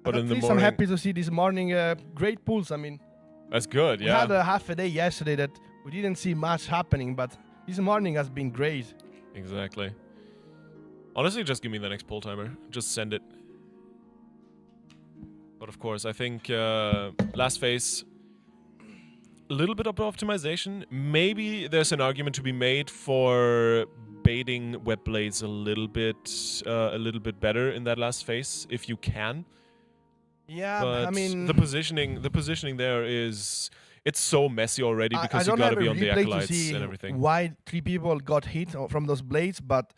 Speaker 3: But at least I'm happy to see this morning great pulls. I mean...
Speaker 2: That's good, yeah.
Speaker 3: We had a half a day yesterday that we didn't see much happening, but this morning has been great.
Speaker 2: Exactly. Honestly, just give me the next pull timer. Just send it. But of course, I think last phase, a little bit of optimization. Maybe there's an argument to be made for baiting web blades a little bit better in that last phase, if you can.
Speaker 3: Yeah,
Speaker 2: but
Speaker 3: I mean,
Speaker 2: the positioning there is, it's so messy already because you gotta be on the acolytes and everything.
Speaker 3: Why 3 people got hit from those blades, but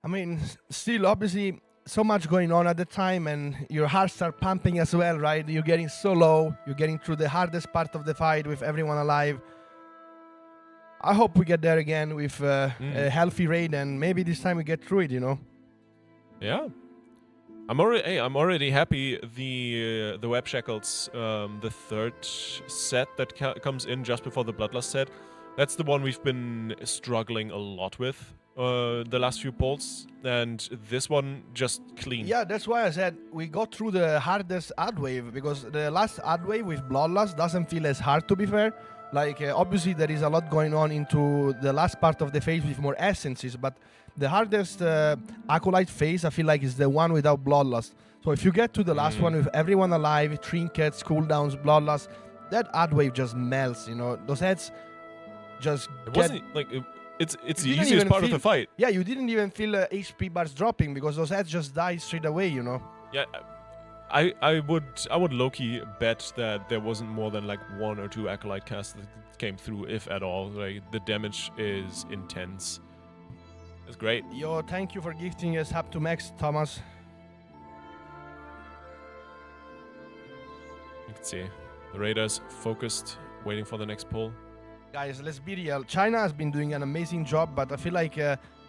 Speaker 3: I mean, still obviously so much going on at the time, and your heart starts pumping as well, right? You're getting so low. You're getting through the hardest part of the fight with everyone alive. I hope we get there again with a healthy raid, and maybe this time we get through it, you know?
Speaker 2: Yeah. I'm already happy the web shackles, the third set that comes in just before the Bloodlust set. That's the one we've been struggling a lot with the last few polls, and this one just clean.
Speaker 3: Yeah, that's why I said we got through the hardest ad wave, because the last ad wave with Bloodlust doesn't feel as hard, to be fair. Like, obviously there is a lot going on into the last part of the phase with more essences, but the hardest Acolyte phase, I feel like, is the one without Bloodlust. So if you get to the last one with everyone alive, trinkets, cooldowns, Bloodlust, that ad wave just melts, you know? Those heads just
Speaker 2: It wasn't, like, it's the easiest part of the fight.
Speaker 3: Yeah, you didn't even feel HP bars dropping, because those heads just die straight away, you know?
Speaker 2: Yeah, I would low-key bet that there wasn't more than like 1 or 2 Acolyte casts that came through, if at all. Like, the damage is intense. It's great.
Speaker 3: Yo, thank you for gifting us up to max, Thomas.
Speaker 2: You can see the Raiders focused, waiting for the next pull.
Speaker 3: Guys, let's be real. China has been doing an amazing job, but I feel like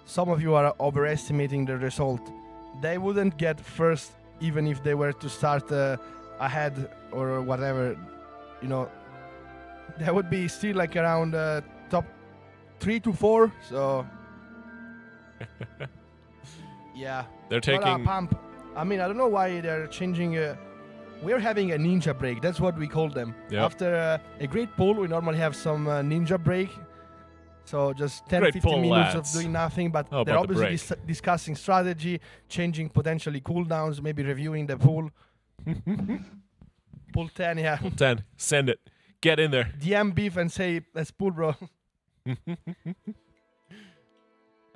Speaker 3: some of you are overestimating the result. They wouldn't get first even if they were to start ahead or whatever. You know, they would be still like around top 3 to 4. So yeah,
Speaker 2: they're taking
Speaker 3: pump. I mean, I don't know why they're changing. We're having a ninja break. That's what we call them.
Speaker 2: Yep.
Speaker 3: After a great pull, we normally have some ninja break. So just 10-15 minutes
Speaker 2: lads.
Speaker 3: of doing nothing. But
Speaker 2: How
Speaker 3: they're
Speaker 2: about the
Speaker 3: obviously discussing strategy, changing potentially cooldowns, maybe reviewing the pull. Pull 10, yeah.
Speaker 2: Pull 10. Send it. Get in there.
Speaker 3: DM beef and say, let's pull, bro.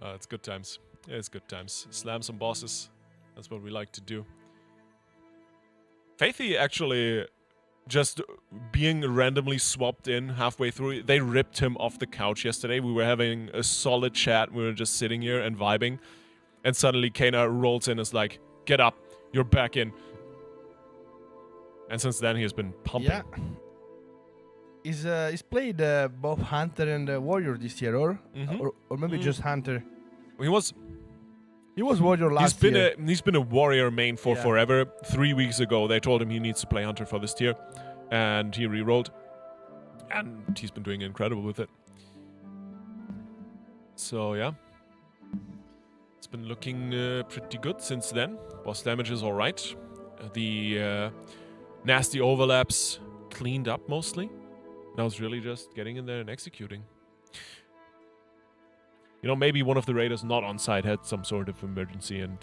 Speaker 2: It's good times. It's good times. Slam some bosses. That's what we like to do. Faithy actually just being randomly swapped in halfway through. They ripped him off the couch yesterday. We were having a solid chat. We were just sitting here and vibing. And suddenly Kana rolls in and is like, get up. You're back in. And since then, he has been pumping.
Speaker 3: Yeah. He's played both Hunter and Warrior this year, or maybe just Hunter.
Speaker 2: He was
Speaker 3: Warrior last year.
Speaker 2: He's been a Warrior main for forever. 3 weeks ago, they told him he needs to play Hunter for this tier. And he re-rolled. And he's been doing incredible with it. So, yeah. It's been looking pretty good since then. Boss damage is alright. The nasty overlaps cleaned up mostly. Now it's really just getting in there and executing. You know, maybe one of the raiders not on site had some sort of emergency and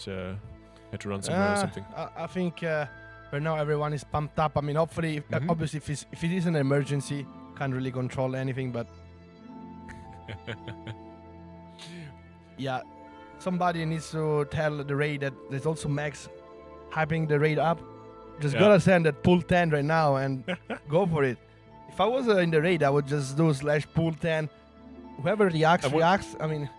Speaker 2: had to run somewhere or something.
Speaker 3: I think right now everyone is pumped up. I mean, hopefully, obviously, if it is an emergency, can't really control anything, but yeah, somebody needs to tell the raid that there's also Max hyping the raid up. Just gotta send that pull 10 right now and go for it. If I was in the raid, I would just do /pull 10. Whoever reacts. I mean,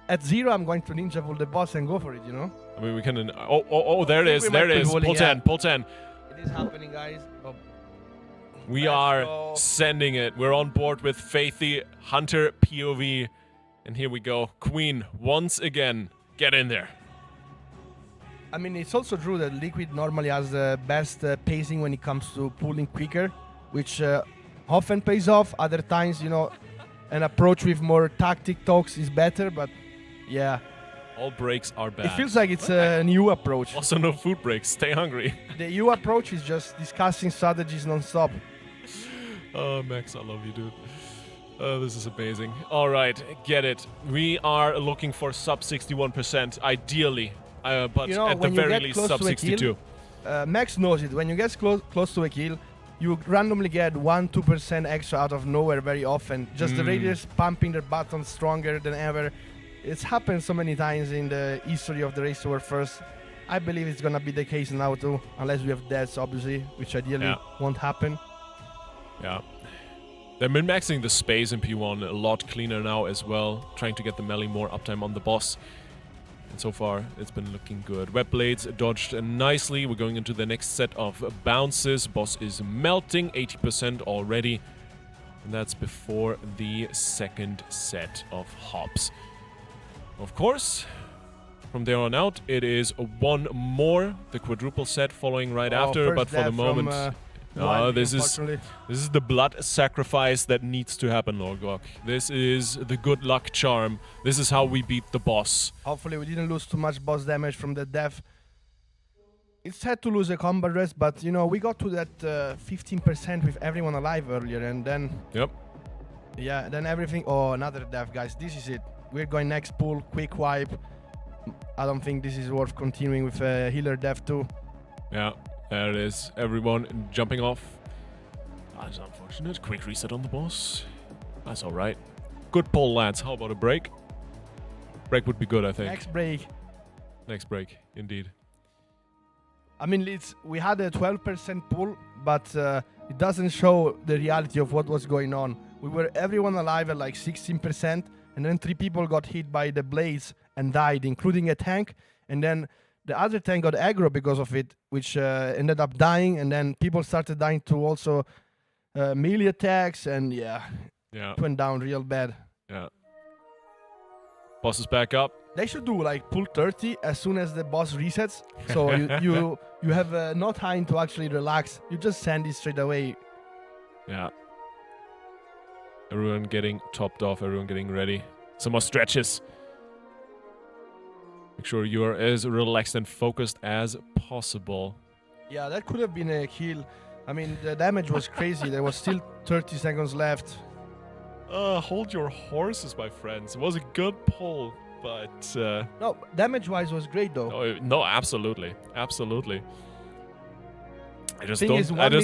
Speaker 3: at 0, I'm going to ninja pull the boss and go for it, you know?
Speaker 2: I mean, we can... there it is. There it is. Pull 10. Pull 10.
Speaker 3: It is happening, guys. Oh.
Speaker 2: We are sending it. We're on board with Faithy, Hunter, POV. And here we go. Queen, once again, get in there.
Speaker 3: I mean, it's also true that Liquid normally has the best pacing when it comes to pulling quicker, which often pays off. Other times, you know, an approach with more tactic talks is better, but yeah.
Speaker 2: All breaks are bad.
Speaker 3: It feels like it's a new approach.
Speaker 2: Also no food breaks. Stay hungry.
Speaker 3: The EU approach is just discussing strategies non-stop.
Speaker 2: Oh, Max, I love you, dude. This is amazing. All right, get it. We are looking for sub 61%, ideally. But
Speaker 3: you know,
Speaker 2: at the very least, sub 62.
Speaker 3: Max knows it. When you get close to a kill, you randomly get 1-2% extra out of nowhere very often. Just the raiders pumping their buttons stronger than ever. It's happened so many times in the history of the race to first. I believe it's gonna be the case now too, unless we have deaths, obviously, which ideally won't happen.
Speaker 2: Yeah. They're min-maxing the space in P1 a lot cleaner now as well, trying to get the melee more uptime on the boss. And so far, it's been looking good. Web blades dodged nicely. We're going into the next set of bounces. Boss is melting, 80% already. And that's before the second set of hops. Of course, from there on out, it is one more, the quadruple set following right after. But for the moment, this is the blood sacrifice that needs to happen, Lorgok. This is the good luck charm. This is how we beat the boss.
Speaker 3: Hopefully we didn't lose too much boss damage from the death. It's sad to lose a combat rest, but you know, we got to that 15% with everyone alive earlier, and then...
Speaker 2: Yep.
Speaker 3: Yeah, then everything... Oh, another death, guys. This is it. We're going next pool, quick wipe. I don't think this is worth continuing with healer death too.
Speaker 2: Yeah, there it is. Everyone jumping off. That's unfortunate. Quick reset on the boss. That's alright. Good pull, lads. How about a break? Break would be good, I think.
Speaker 3: Next break.
Speaker 2: Next break, indeed.
Speaker 3: I mean, we had a 12% pull, but it doesn't show the reality of what was going on. We were everyone alive at like 16%, and then 3 people got hit by the blades and died, including a tank. And then the other tank got aggro because of it, which ended up dying. And then people started dying to also melee attacks, and yeah, it went down real bad.
Speaker 2: Yeah. Boss is back up.
Speaker 3: They should do like pull 30 as soon as the boss resets, so you have no time to actually relax. You just send it straight away.
Speaker 2: Yeah. Everyone getting topped off. Everyone getting ready. Some more stretches. Make sure you are as relaxed and focused as possible.
Speaker 3: Yeah, that could have been a kill. I mean, the damage was crazy. There was still 30 seconds left.
Speaker 2: Hold your horses, my friends. It was a good pull. But
Speaker 3: no, damage-wise was great though.
Speaker 2: No, absolutely, absolutely. I just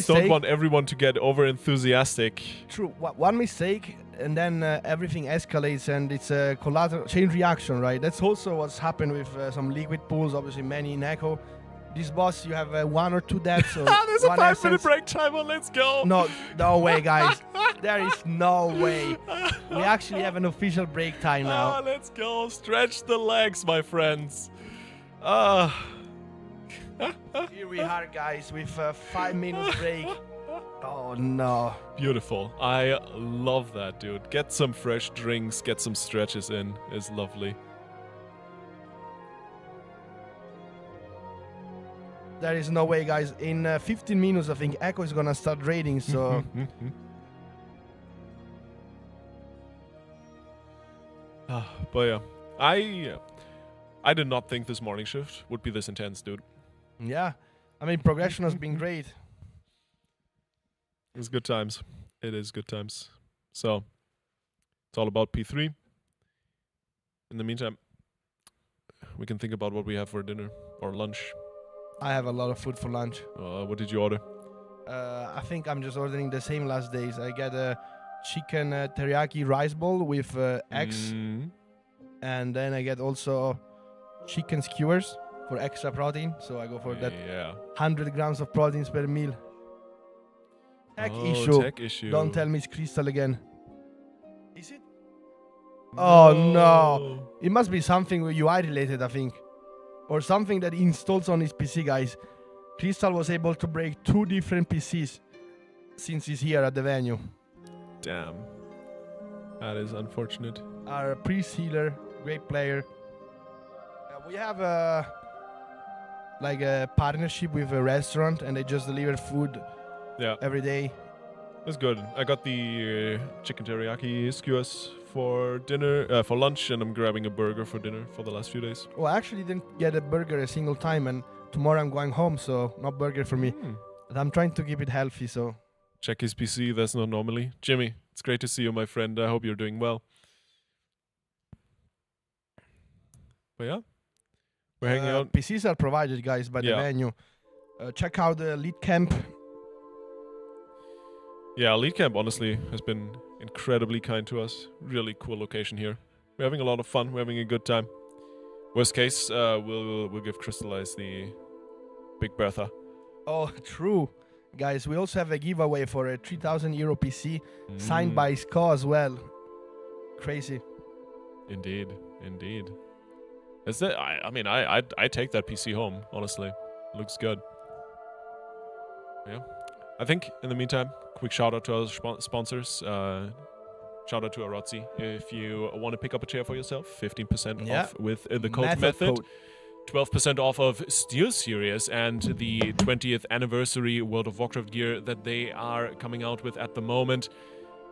Speaker 2: don't want everyone to get over enthusiastic.
Speaker 3: True, one mistake and then everything escalates, and it's a collateral chain reaction, right? That's also what's happened with some liquid pools. Obviously, many in Echo. This boss, you have 1 or 2 deaths. So
Speaker 2: there's a 5-minute break timer. Let's go.
Speaker 3: No way, guys. There is no way. We actually have an official break time now.
Speaker 2: Let's go. Stretch the legs, my friends.
Speaker 3: Here we are, guys, with a 5-minute break. Oh, no.
Speaker 2: Beautiful. I love that, dude. Get some fresh drinks. Get some stretches in. It's lovely.
Speaker 3: There is no way, guys. In 15 minutes, I think Echo is gonna start raiding, so...
Speaker 2: But yeah, I did not think this morning shift would be this intense, dude.
Speaker 3: Yeah, I mean, progression has been great.
Speaker 2: It's good times. It is good times. So, it's all about P3. In the meantime, we can think about what we have for dinner or lunch.
Speaker 3: I have a lot of food for lunch.
Speaker 2: What did you order?
Speaker 3: I think I'm just ordering the same last days. I get a chicken teriyaki rice bowl with eggs. And then I get also chicken skewers for extra protein. So I go for that 100 grams of proteins per meal. Tech issue. Don't tell me it's Crystal again. Is it? Oh no. It must be something UI related, I think. Or something that he installs on his PC, guys. Crystal was able to break 2 different PCs since he's here at the venue.
Speaker 2: Damn. That is unfortunate.
Speaker 3: Our priest healer, great player. We have like a partnership with a restaurant, and they just deliver food every day.
Speaker 2: That's good. I got the chicken teriyaki skewers for dinner, for lunch, and I'm grabbing a burger for dinner for the last few days.
Speaker 3: Well, I actually didn't get a burger a single time, and tomorrow I'm going home, so no burger for me. But I'm trying to keep it healthy, so...
Speaker 2: Check his PC, that's not normally. Jimmy, it's great to see you, my friend. I hope you're doing well. But yeah, we're hanging out.
Speaker 3: PCs are provided, guys, by the venue. Check out the lead camp.
Speaker 2: Yeah, lead camp, honestly, has been incredibly kind to us. Really cool location here. We're having a lot of fun. We're having a good time. Worst case, we'll give Crystallize the Big Bertha.
Speaker 3: Oh, true. Guys, we also have a giveaway for a 3,000 euro PC signed by Sko as well. Crazy.
Speaker 2: Indeed, indeed. Is it? I mean, I take that PC home. Honestly, looks good. Yeah. I think in the meantime, quick shout out to our sponsors. Shout out to Arozzi. If you want to pick up a chair for yourself, 15% off with the code method. 12% off of Steelseries and the 20th anniversary World of Warcraft gear that they are coming out with at the moment.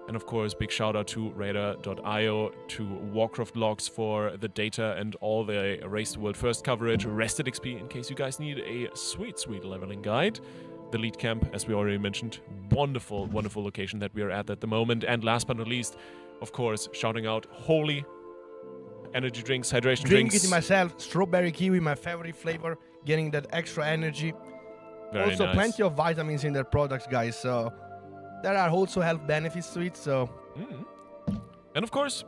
Speaker 2: And of course, big shout out to Radar.io, to Warcraft logs for the data and all the Race to World First coverage, Rested XP in case you guys need a sweet, sweet leveling guide. The Lead Camp, as we already mentioned, wonderful, wonderful location that we are at the moment. And last but not least, of course, shouting out Holy energy drinks, hydration drinks.
Speaker 3: Drink it myself, strawberry kiwi, my favorite flavor, getting that extra energy.
Speaker 2: Very
Speaker 3: also,
Speaker 2: nice.
Speaker 3: plenty of vitamins in their products, guys. So there are also health benefits to it. So,
Speaker 2: and of course,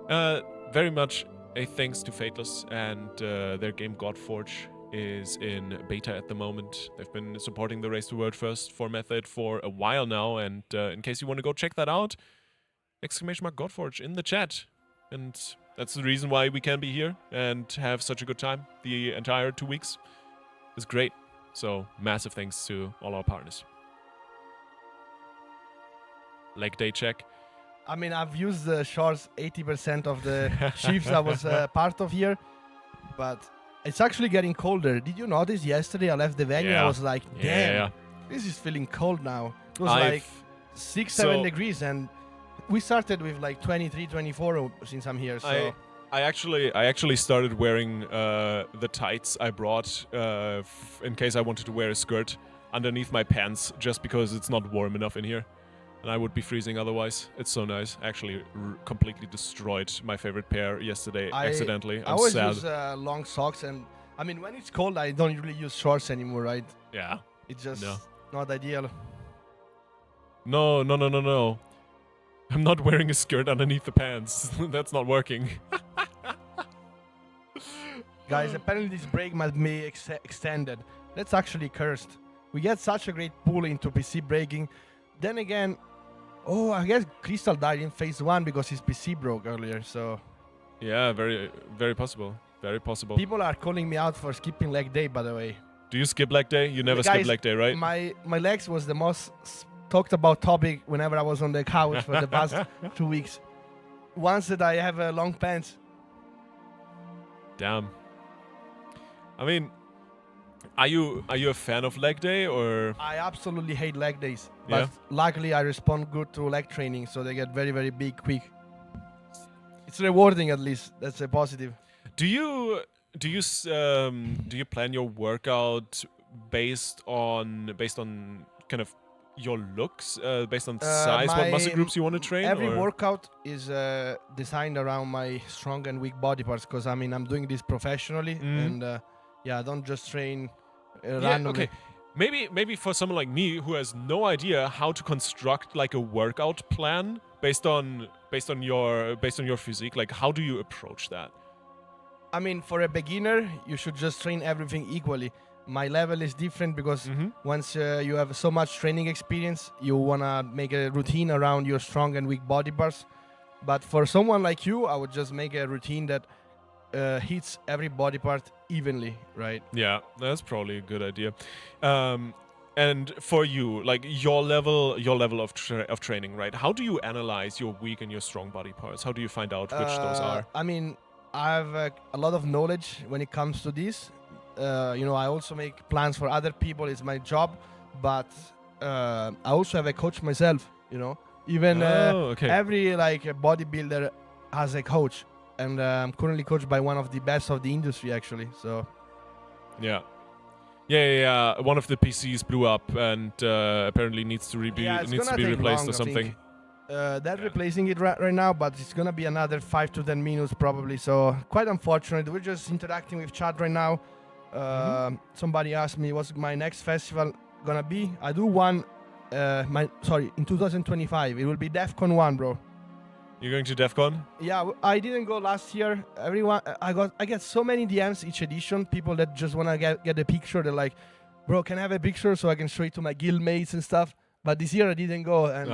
Speaker 2: very much a thanks to Fateless and their game Godforge is in beta at the moment. They've been supporting the Race to World First for method for a while now, and in case you want to go check that out, !Godforge in the chat. And that's the reason why we can be here and have such a good time the entire 2 weeks. It's great. So massive thanks to all our partners. Leg day check.
Speaker 3: I mean, I've used the shorts 80% of the shifts I was part of here, but it's actually getting colder. Did you notice yesterday I left the venue?
Speaker 2: Yeah.
Speaker 3: I was like, damn,
Speaker 2: Yeah.
Speaker 3: this is feeling cold now. It was like 6-7 degrees, and we started with like 23, 24 since I'm here. So
Speaker 2: I actually started wearing the tights I brought in case I wanted to wear a skirt underneath my pants just because it's not warm enough in here. And I would be freezing otherwise. It's so nice. Actually, completely destroyed my favorite pair yesterday accidentally. I'm
Speaker 3: I always
Speaker 2: sad.
Speaker 3: use long socks, and I mean, when it's cold, I don't really use shorts anymore, right?
Speaker 2: Yeah.
Speaker 3: It's just not ideal.
Speaker 2: No. I'm not wearing a skirt underneath the pants. That's not working.
Speaker 3: Guys, apparently this break must be extended. That's actually cursed. We get such a great pull into PC breaking. Then again, I guess Crystal died in phase 1 because his PC broke earlier, so...
Speaker 2: Yeah, very, very possible. Very possible.
Speaker 3: People are calling me out for skipping leg day, by the way.
Speaker 2: Do you skip leg day? You never skip leg day, right?
Speaker 3: My legs was the most talked about topic whenever I was on the couch for the past 2 weeks. Once that I have long pants.
Speaker 2: Damn. I mean, are you a fan of leg day or?
Speaker 3: I absolutely hate leg days, but luckily I respond good to leg training, so they get very, very big quick. It's rewarding, at least. That's a positive.
Speaker 2: Do you plan your workout based on kind of your looks, based on size, what muscle groups you want to train?
Speaker 3: Every workout is designed around my strong and weak body parts, because I mean I'm doing this professionally, and I don't just train randomly.
Speaker 2: Okay. Maybe for someone like me who has no idea how to construct like a workout plan based on your physique, like how do you approach that?
Speaker 3: I mean, for a beginner, you should just train everything equally. My level is different because once you have so much training experience, you wanna make a routine around your strong and weak body parts. But for someone like you, I would just make a routine that hits every body part evenly, right? Yeah,
Speaker 2: that's probably a good idea. And for you, like your level of training, right? How do you analyze your weak and your strong body parts? How do you find out which those are?
Speaker 3: I mean, I have a lot of knowledge when it comes to this. I also make plans for other people. It's my job, but I also have a coach myself. Even every like a bodybuilder has a coach, and I'm currently coached by one of the best of the industry, actually. So,
Speaker 2: yeah. One of the PCs blew up and apparently needs to be replaced or something.
Speaker 3: They're replacing it right now, but it's gonna be another 5 to 10 minutes probably. So quite unfortunate. We're just interacting with chat right now. Somebody asked me what's my next festival gonna be. I do one. In 2025 it will be DEF CON 1, bro.
Speaker 2: You're going to DEF CON?
Speaker 3: Yeah, I didn't go last year. I get so many DMs each edition. People that just wanna get a picture. They're like, bro, can I have a picture so I can show it to my guild mates and stuff? But this year I didn't go, and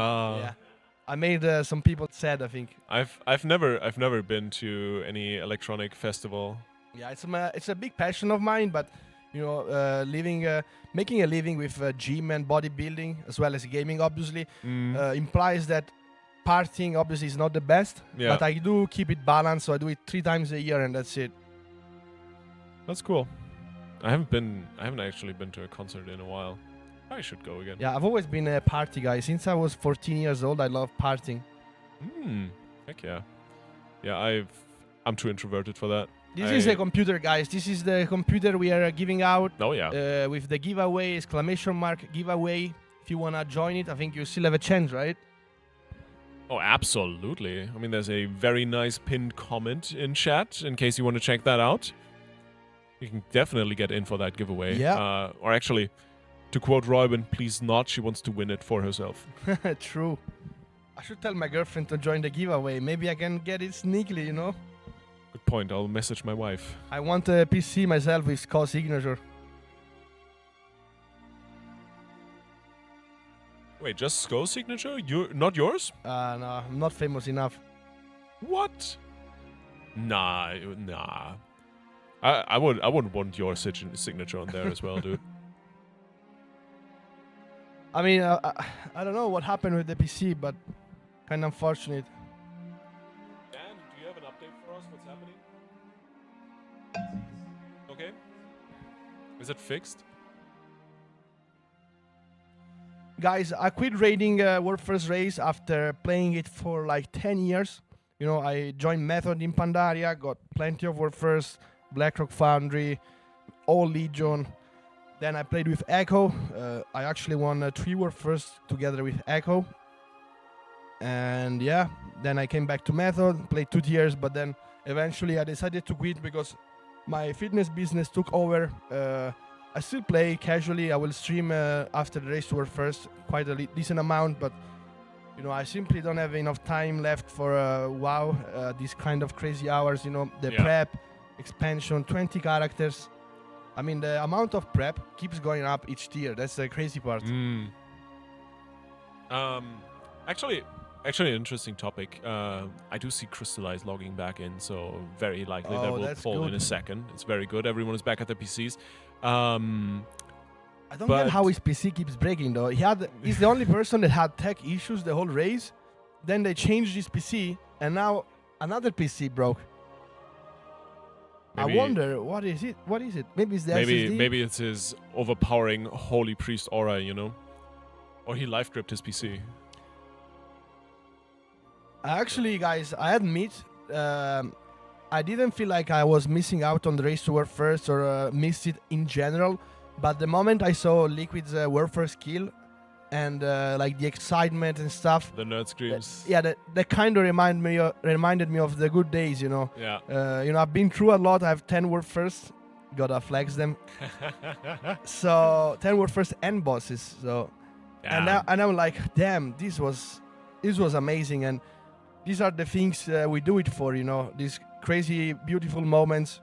Speaker 3: I made some people sad, I think.
Speaker 2: I've never been to any electronic festival
Speaker 3: Yeah, it's a big passion of mine, but you know, making a living with gym and bodybuilding as well as gaming obviously implies that partying obviously is not the best.
Speaker 2: Yeah.
Speaker 3: But I do keep it balanced, so I do it 3 times a year, and that's it.
Speaker 2: That's cool. I haven't actually been to a concert in a while. I should go again.
Speaker 3: Yeah, I've always been a party guy since I was 14 years old. I love partying.
Speaker 2: Heck yeah. Yeah, I'm too introverted for that.
Speaker 3: This is the computer, guys. This is the computer we are giving out.
Speaker 2: Oh yeah.
Speaker 3: With the giveaway, exclamation mark giveaway. If you wanna join it, I think you still have a chance, right?
Speaker 2: Oh, absolutely. I mean, there's a very nice pinned comment in chat in case you want to check that out. You can definitely get in for that giveaway.
Speaker 3: Yeah.
Speaker 2: Or actually, to quote Robin, please not. She wants to win it for herself.
Speaker 3: True. I should tell my girlfriend to join the giveaway. Maybe I can get it sneakily, you know?
Speaker 2: Good point. I'll message my wife.
Speaker 3: I want a PC myself with SCO signature.
Speaker 2: Wait, just SCO signature? Not yours?
Speaker 3: No, I'm not famous enough.
Speaker 2: What? Nah. I wouldn't want your signature on there as well, dude.
Speaker 3: I mean, I don't know what happened with the PC, but kind of unfortunate.
Speaker 2: Dan, do you have an update for us? What's happening? Okay. Is it fixed?
Speaker 3: Guys, I quit raiding World First Race after playing it for like 10 years. You know, I joined Method in Pandaria, got plenty of World First, Blackrock Foundry, all Legion. Then I played with Echo. I actually won 3 World First together with Echo. And yeah, then I came back to Method, played 2 tiers, but then eventually I decided to quit because my fitness business took over. I still play casually. I will stream after the race to World First, quite a decent amount, but you know, I simply don't have enough time left for WoW, these kind of crazy hours, you know, the prep, expansion, 20 characters. I mean, the amount of prep keeps going up each tier. That's the crazy part.
Speaker 2: Actually, an interesting topic. I do see Crystallize logging back in, so very likely that will fall in a second. It's very good. Everyone is back at their PCs.
Speaker 3: I don't get how his PC keeps breaking though. He's the only person that had tech issues the whole race. Then they changed his PC, and now another PC broke. Maybe, I wonder what is it? Maybe it's the SSD?
Speaker 2: Maybe it's his overpowering Holy Priest aura, you know, or he life gripped his PC.
Speaker 3: Actually, guys, I admit, I didn't feel like I was missing out on the race to World First or missed it in general. But the moment I saw Liquid's World First kill and like the excitement and stuff,
Speaker 2: the nerd screams.
Speaker 3: That kind of reminded me of the good days, you know.
Speaker 2: Yeah.
Speaker 3: You know, I've been through a lot. I have 10 World Firsts. Gotta flex them. So 10 World Firsts and bosses. So, and I'm like, damn, this was amazing. And these are the things we do it for, you know, these crazy, beautiful moments.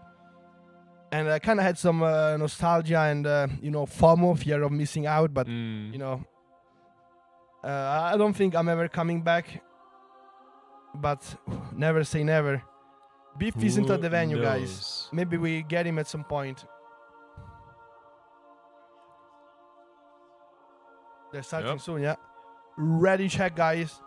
Speaker 3: And I kind of had some nostalgia and, you know, FOMO, fear of missing out. But, you know, I don't think I'm ever coming back. But never say never. Beef isn't at the venue, guys. Maybe we get him at some point. They're starting soon, yeah. Ready check, guys.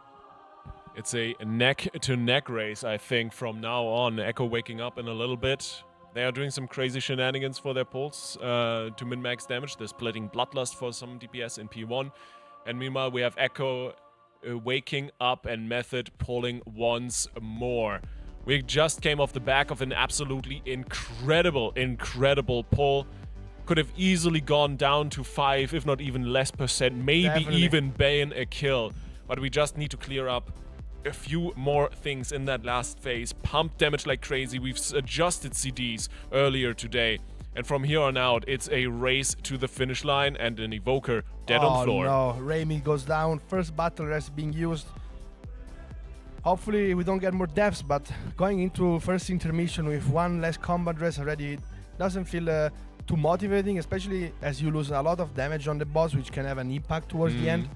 Speaker 2: It's a neck-to-neck race, I think, from now on. Echo waking up in a little bit. They are doing some crazy shenanigans for their pulls to min-max damage. They're splitting Bloodlust for some DPS in P1. And meanwhile, we have Echo waking up and Method pulling once more. We just came off the back of an absolutely incredible pull. Could have easily gone down to 5, if not even less %, maybe even bane a kill. But we just need to clear up a few more things in that last phase. Pump damage like crazy. We've adjusted CDs earlier today. And from here on out, it's a race to the finish line and an Evoker dead on floor.
Speaker 3: Oh no, Raimi goes down. First battle rest being used. Hopefully we don't get more deaths, but going into first intermission with 1 less combat rest already doesn't feel too motivating, especially as you lose a lot of damage on the boss, which can have an impact towards the end.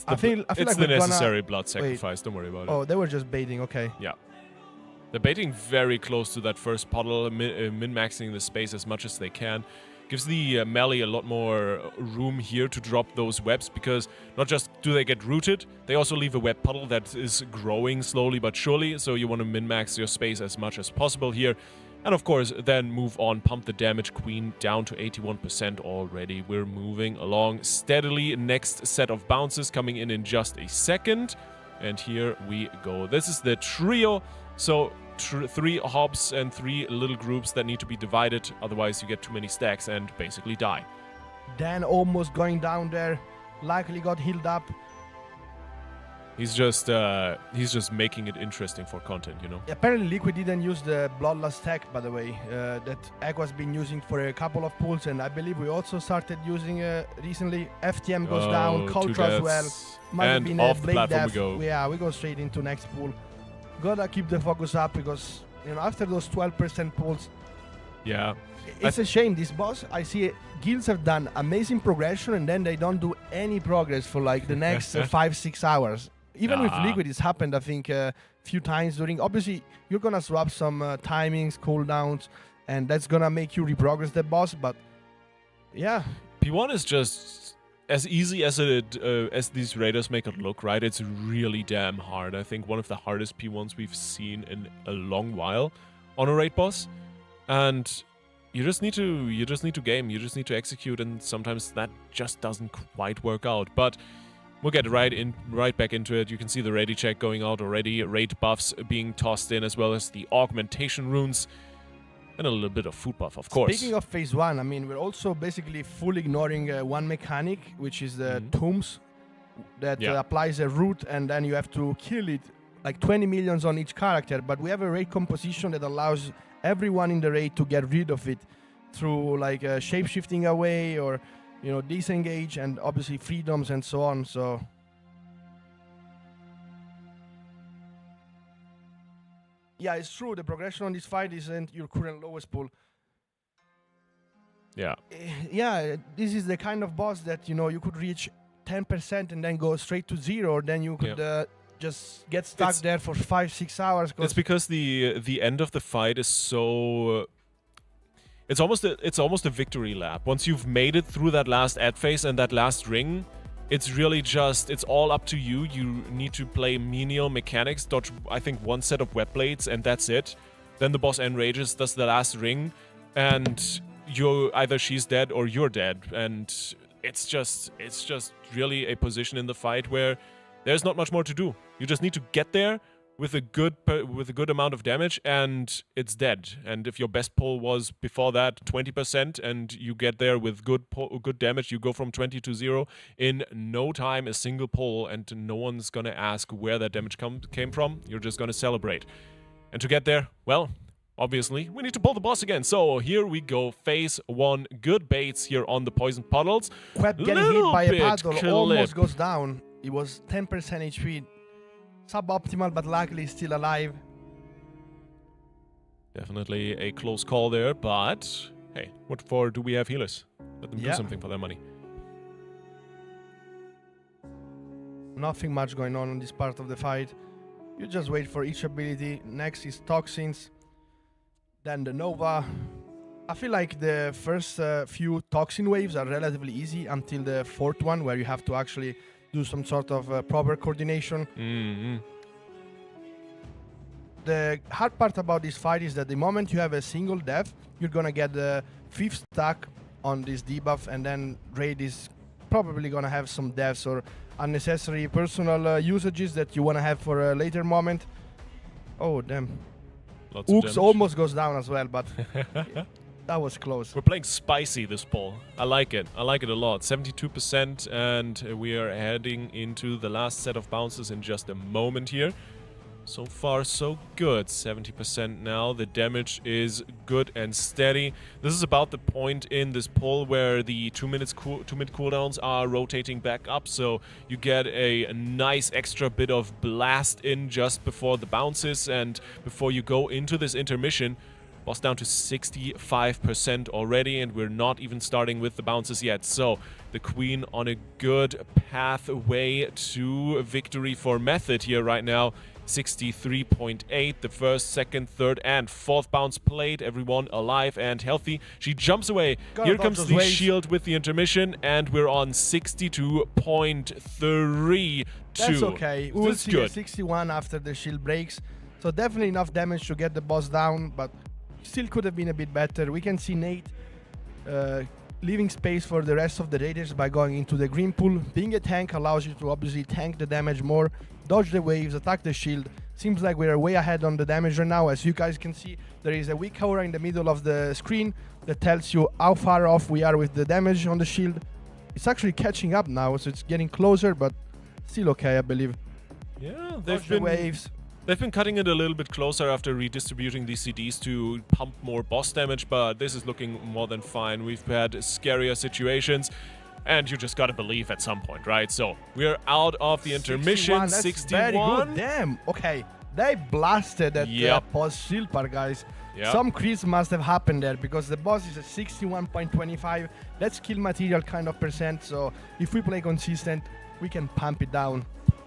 Speaker 2: I feel like the necessary blood sacrifice. Don't worry about it.
Speaker 3: Oh, they were just baiting. Okay.
Speaker 2: Yeah. They're baiting very close to that first puddle, min-maxing the space as much as they can. Gives the melee a lot more room here to drop those webs, because not just do they get rooted, they also leave a web puddle that is growing slowly but surely, so you want to min-max your space as much as possible here. And of course, then move on, pump the damage. Queen down to 81% already. We're moving along steadily. Next set of bounces coming in just a second. And here we go. This is the trio. So 3 hobs and 3 little groups that need to be divided. Otherwise, you get too many stacks and basically die.
Speaker 3: Dan almost going down there. Luckily got healed up.
Speaker 2: He's just making it interesting for content, you know.
Speaker 3: Apparently Liquid didn't use the Bloodlust tech, by the way, that Aqua's been using for a couple of pulls, and I believe we also started using recently. FTM goes down, Cultra as well. Might have
Speaker 2: and
Speaker 3: been
Speaker 2: off
Speaker 3: a
Speaker 2: the
Speaker 3: Blade
Speaker 2: platform
Speaker 3: Death.
Speaker 2: we go.
Speaker 3: Yeah, we go straight into next pool. Gotta keep the focus up, because after those 12% pulls,
Speaker 2: Yeah.
Speaker 3: it's a shame. This boss, I see guilds have done amazing progression, and then they don't do any progress for like the next 5-6 hours. Even with Liquid, it's happened, I think, a few times during. Obviously, you're gonna swap some timings, cooldowns, and that's gonna make you reprogress the boss. But yeah,
Speaker 2: P1 is just as easy as as these raiders make it look, right? It's really damn hard. I think one of the hardest P1s we've seen in a long while on a raid boss, and you just need to game. You just need to execute, and sometimes that just doesn't quite work out. But we'll get right back into it. You can see the ready check going out already. Raid buffs being tossed in, as well as the augmentation runes. And a little bit of food buff, of course.
Speaker 3: Speaking of phase 1, I mean, we're also basically full ignoring one mechanic, which is the tombs, that applies a root, and then you have to kill it, like 20 millions on each character. But we have a raid composition that allows everyone in the raid to get rid of it through like shape-shifting away, or disengage, and obviously freedoms and so on. So yeah, it's true, the progression on this fight isn't your current lowest pull.
Speaker 2: Yeah.
Speaker 3: Yeah, this is the kind of boss that you could reach 10% and then go straight to 0, or then you could just get stuck there for 5-6 hours.
Speaker 2: It's because the end of the fight is so. It's almost a victory lap. Once you've made it through that last ad phase and that last ring, it's really just, it's all up to you. You need to play menial mechanics, dodge, I think, 1 set of web blades, and that's it. Then the boss enrages, does the last ring, and either she's dead or you're dead. And it's just really a position in the fight where there's not much more to do. You just need to get there with a good amount of damage, and it's dead. And if your best pull was before that 20%, and you get there with good damage, you go from 20 to 0 in no time, a single pull, and no one's gonna ask where that damage came from. You're just gonna celebrate. And to get there, well, obviously, we need to pull the boss again. So here we go, phase 1. Good baits here on the poison puddles.
Speaker 3: Queb getting hit by a puddle, almost goes down. It was 10% HP. Suboptimal, but luckily still alive.
Speaker 2: Definitely a close call there, but hey, what for do we have healers? Let them do something for their money.
Speaker 3: Nothing much going on this part of the fight. You just wait for each ability. Next is Toxins, then the Nova. I feel like the first few Toxin waves are relatively easy until the 4th one, where you have to actually do some sort of proper coordination. The hard part about this fight is that the moment you have a single death, you're gonna get the 5th stack on this debuff, and then raid is probably gonna have some deaths or unnecessary personal usages that you wanna have for a later moment. Oh damn. Ooks almost goes down as well, but that was close.
Speaker 2: We're playing spicy this poll. I like it. I like it a lot. 72%, and we are heading into the last set of bounces in just a moment here. So far, so good. 70% now. The damage is good and steady. This is about the point in this poll where the 2-minute cooldowns are rotating back up, so you get a nice extra bit of blast in just before the bounces, and before you go into this intermission. Boss down to 65% already, and we're not even starting with the bounces yet. So the Queen on a good pathway to victory for Method here right now. 63.8. The first, second, third, and fourth bounce played. Everyone alive and healthy. She jumps away. Here comes the shield with the intermission, and we're on 62.32.
Speaker 3: That's okay. We will see a 61 after the shield breaks. So definitely enough damage to get the boss down, but still could have been a bit better. We can see Nate leaving space for the rest of the raiders by going into the green pool. Being a tank allows you to obviously tank the damage more, dodge the waves, attack the shield. Seems like we're way ahead on the damage right now. As you guys can see, there is a weak aura in the middle of the screen that tells you how far off we are with the damage on the shield. It's actually catching up now, so it's getting closer, but still okay, I believe.
Speaker 2: Yeah,
Speaker 3: They've
Speaker 2: been cutting it a little bit closer after redistributing these CDs to pump more boss damage, but this is looking more than fine. We've had scarier situations, and you just gotta believe at some point, right? So we're out of the intermission. 61.
Speaker 3: Very good. Damn. Okay, they blasted that boss shield part, guys.
Speaker 2: Yep.
Speaker 3: Some crease must have happened there because the boss is at 61.25. That's kill material kind of percent. So if we play consistent, we can pump it down.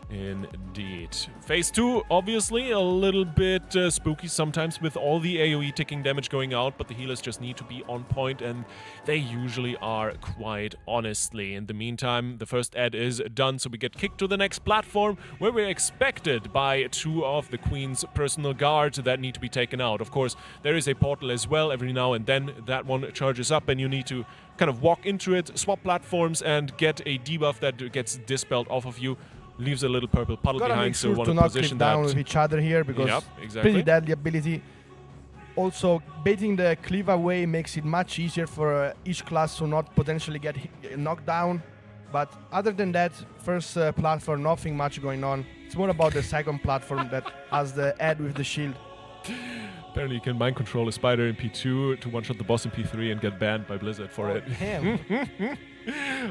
Speaker 2: Indeed. Phase 2, obviously, a little bit spooky sometimes with all the AoE ticking damage going out, but the healers just need to be on point, and they usually are, quite honestly. In the meantime, the first ad is done, so we get kicked to the next platform, where we're expected by 2 of the Queen's personal guard that need to be taken out. Of course, there is a portal as well. Every now and then that one charges up, and you need to kind of walk into it, swap platforms, and get a debuff that gets dispelled off of you. Leaves a little purple puddle behind, so
Speaker 3: want to not click down with each other here because pretty deadly ability. Also, baiting the cleave away makes it much easier for each class to not potentially get knocked down. But other than that, first platform, nothing much going on. It's more about the second platform that has the ad with the shield.
Speaker 2: Apparently you can mind control a spider in P2 to one-shot the boss in P3 and get banned by Blizzard for it.
Speaker 3: Damn.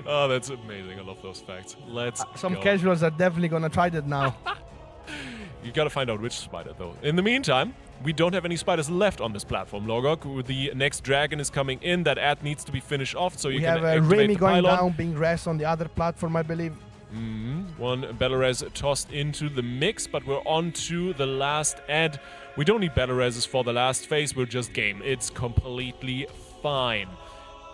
Speaker 2: Oh, that's amazing. I love those facts. Let's
Speaker 3: Some
Speaker 2: go.
Speaker 3: casuals are definitely gonna try that now.
Speaker 2: You gotta find out which spider, though. In the meantime, we don't have any spiders left on this platform, Logok. The next dragon is coming in. That ad needs to be finished off, so you can activate the
Speaker 3: Remy going
Speaker 2: pylon.
Speaker 3: down, being rest on the other platform, I believe.
Speaker 2: One Belarez tossed into the mix, but we're on to the last ad. We don't need Belarezes for the last phase. We're just game. It's completely fine.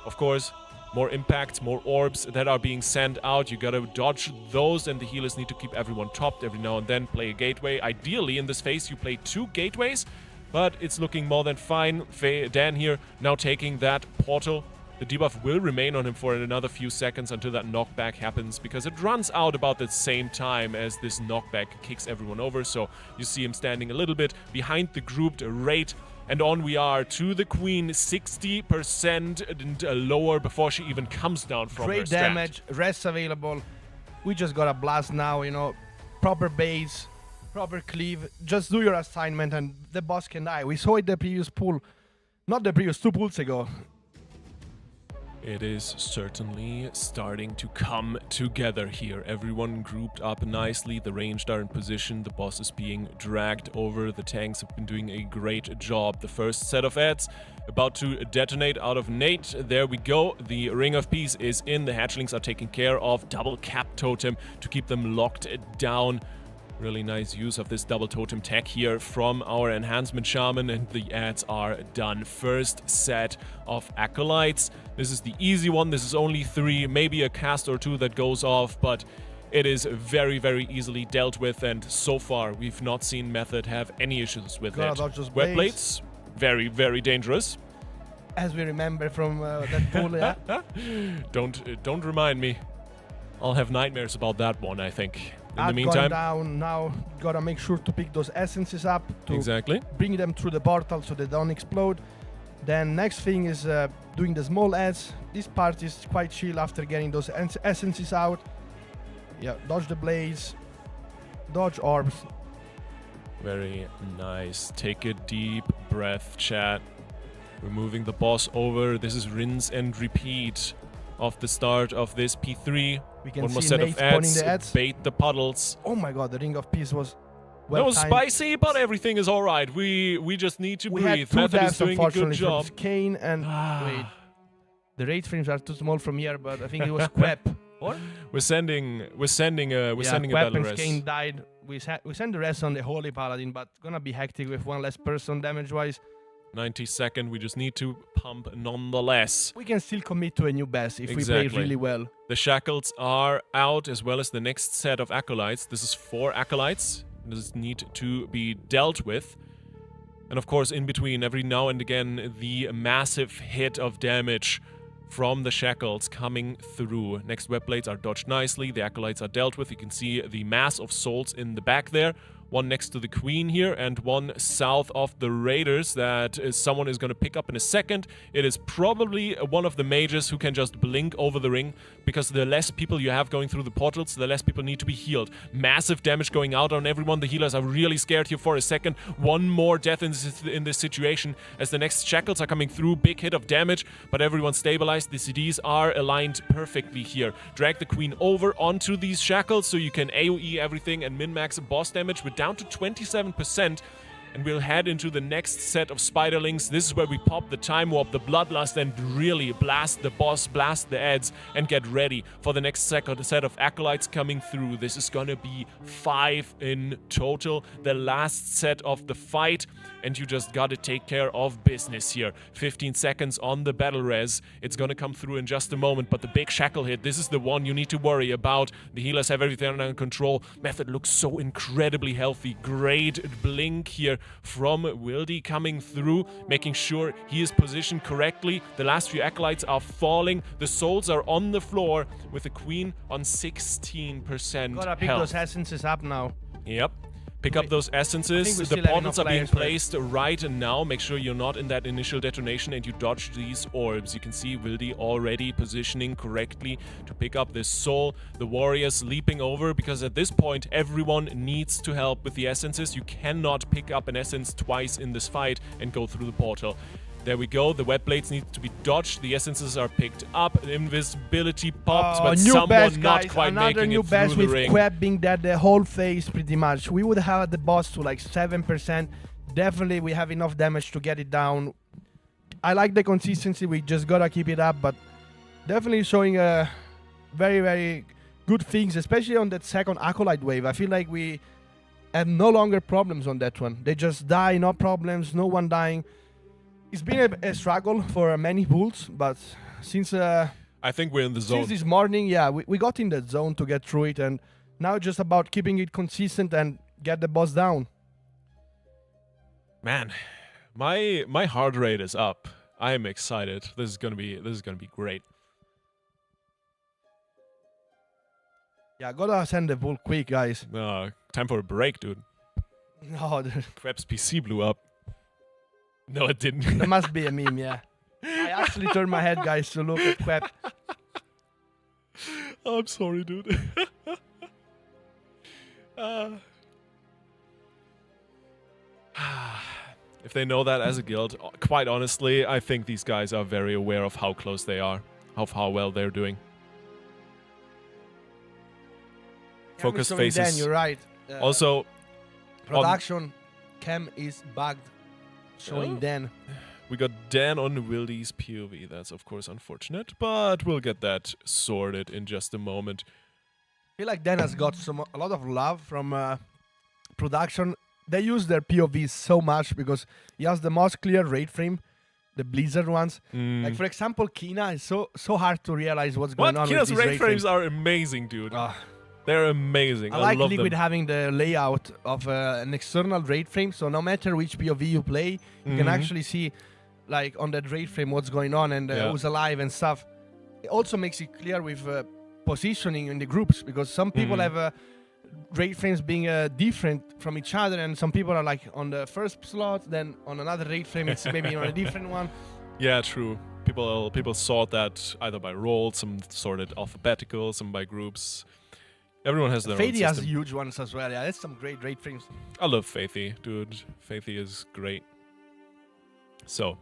Speaker 2: Of course, more impacts, more orbs that are being sent out. You gotta dodge those, and the healers need to keep everyone topped every now and then. Play a gateway. Ideally, in this phase, you play 2 gateways, but it's looking more than fine. Dan here now taking that portal. The debuff will remain on him for another few seconds until that knockback happens, because it runs out about the same time as this knockback kicks everyone over. So you see him standing a little bit behind the grouped raid. And on we are to the Queen, 60% and lower before she even comes down from her
Speaker 3: Great
Speaker 2: strand.
Speaker 3: damage, rest available. We just got a blast now, you know. Proper base, proper cleave. Just do your assignment and the boss can die. We saw it the previous pool, not the previous 2 pools ago.
Speaker 2: It is certainly starting to come together here. Everyone grouped up nicely. The ranged are in position. The boss is being dragged over. The tanks have been doing a great job. The first set of ads about to detonate out of Nate. There we go. The Ring of Peace is in. The hatchlings are taken care of. Double cap totem to keep them locked down. Really nice use of this double totem tech here from our enhancement shaman, and the ads are done. First set of acolytes. This is the easy one. This is only 3, maybe a cast or 2 that goes off, but it is very, very easily dealt with, and so far we've not seen Method have any issues with it. Wet blades, very, very dangerous.
Speaker 3: As we remember from that pool, yeah.
Speaker 2: Don't remind me. I'll have nightmares about that one, I think. In the meantime,
Speaker 3: down now, gotta make sure to pick those essences up to bring them through the portal so they don't explode. Then next thing is doing the small ads. This part is quite chill after getting those essences out. Yeah, dodge the blaze, dodge orbs.
Speaker 2: Very nice. Take a deep breath, chat. We're moving the boss over. This is rinse and repeat of the start of this P3.
Speaker 3: We can
Speaker 2: One more
Speaker 3: see
Speaker 2: set
Speaker 3: Nate
Speaker 2: of ads,
Speaker 3: the ads.
Speaker 2: bait the puddles.
Speaker 3: Oh my god, the Ring of Peace was
Speaker 2: Spicy, but everything is all right. We just need to breathe.
Speaker 3: Had 2
Speaker 2: Method
Speaker 3: deaths,
Speaker 2: is doing a good job.
Speaker 3: From Kane and wait, the raid frames are too small from here, but I think it was Quep. Or
Speaker 2: We're sending a
Speaker 3: Quep and
Speaker 2: Belarus.
Speaker 3: Kane died we send the rest on the Holy Paladin, but gonna be hectic with one less person damage-wise.
Speaker 2: 92nd, we just need to pump nonetheless.
Speaker 3: We can still commit to a new best if we play really well.
Speaker 2: The shackles are out, as well as the next set of acolytes. This is 4 acolytes. This need to be dealt with. And of course, in between, every now and again, the massive hit of damage from the shackles coming through. Next web blades are dodged nicely. The acolytes are dealt with. You can see the mass of souls in the back there. One next to the queen here, and one south of the raiders that someone is going to pick up in a second. It is probably one of the mages who can just blink over the ring, because the less people you have going through the portals, the less people need to be healed. Massive damage going out on everyone. The healers are really scared here for a second. One more death in this situation as the next shackles are coming through. Big hit of damage, but everyone stabilized. The CDs are aligned perfectly here. Drag the queen over onto these shackles so you can AoE everything and min-max boss damage. We're down to 27%. And we'll head into the next set of spiderlings. This is where we pop the time warp, the bloodlust, and really blast the boss, blast the ads, and get ready for the next set of acolytes coming through. This is gonna be 5 in total, the last set of the fight, and you just gotta take care of business here. 15 seconds on the battle res. It's gonna come through in just a moment, but the big shackle hit, this is the one you need to worry about. The healers have everything under control. Method looks so incredibly healthy. Great blink here from Wildy coming through, making sure he is positioned correctly. The last few acolytes are falling. The souls are on the floor with the queen on 16%
Speaker 3: Gotta pick
Speaker 2: health.
Speaker 3: those essences up now.
Speaker 2: Yep. Pick up those essences. The portals are being placed right now. Make sure you're not in that initial detonation and you dodge these orbs. You can see Wildy already positioning correctly to pick up this soul. The warriors leaping over, because at this point everyone needs to help with the essences. You cannot pick up an essence twice in this fight and go through the portal. There we go. The web blades need to be dodged. The essences are picked up. Invisibility pops, but someone not quite making it through the ring.
Speaker 3: With Queb being dead the whole phase pretty much. We would have the boss to like 7%. Definitely we have enough damage to get it down. I like the consistency. We just gotta keep it up, but definitely showing very, very good things, especially on that second acolyte wave. I feel like we have no longer problems on that one. They just die, no problems, no one dying. It's been a struggle for many bulls, but since
Speaker 2: I think we're in the zone.
Speaker 3: Since this morning, yeah, we got in that zone to get through it, and now it's just about keeping it consistent and get the boss down.
Speaker 2: Man, my heart rate is up. I am excited. This is gonna be great.
Speaker 3: Yeah, gotta send the bull quick, guys.
Speaker 2: Time for a break, dude.
Speaker 3: No,
Speaker 2: Queb's PC blew up. No, it didn't.
Speaker 3: There must be a meme, yeah. I actually turned my head, guys, to look at Queb.
Speaker 2: Oh, I'm sorry, dude. If they know that as a guild, quite honestly, I think these guys are very aware of how close they are, of how well they're doing.
Speaker 3: Yeah,
Speaker 2: Focus
Speaker 3: Mr.
Speaker 2: faces.
Speaker 3: Dan, you're right.
Speaker 2: Also,
Speaker 3: production cam is bugged. Showing Dan.
Speaker 2: We got Dan on Wildy's POV. That's of course unfortunate, but we'll get that sorted in just a moment.
Speaker 3: I feel like Dan has got a lot of love from production. They use their POVs so much because he has the most clear raid frame, the Blizzard ones. Like for example, Kina is so hard to realize what's going on.
Speaker 2: Kina's
Speaker 3: with these
Speaker 2: raid frames are amazing, dude. They're amazing.
Speaker 3: I like
Speaker 2: love
Speaker 3: Liquid
Speaker 2: them.
Speaker 3: having the layout of an external raid frame, so no matter which POV you play, you can actually see, like, on that raid frame what's going on and who's alive and stuff. It also makes it clear with positioning in the groups, because some people have raid frames being different from each other, and some people are like on the first slot, then on another raid frame it's maybe on a different one.
Speaker 2: Yeah, true. People sort that either by role, some sorted alphabetical, some by groups. Everyone has their own system.
Speaker 3: Faithy has huge ones as well. Yeah, that's some great raid frames.
Speaker 2: I love Faithy, dude. Faithy is great. So,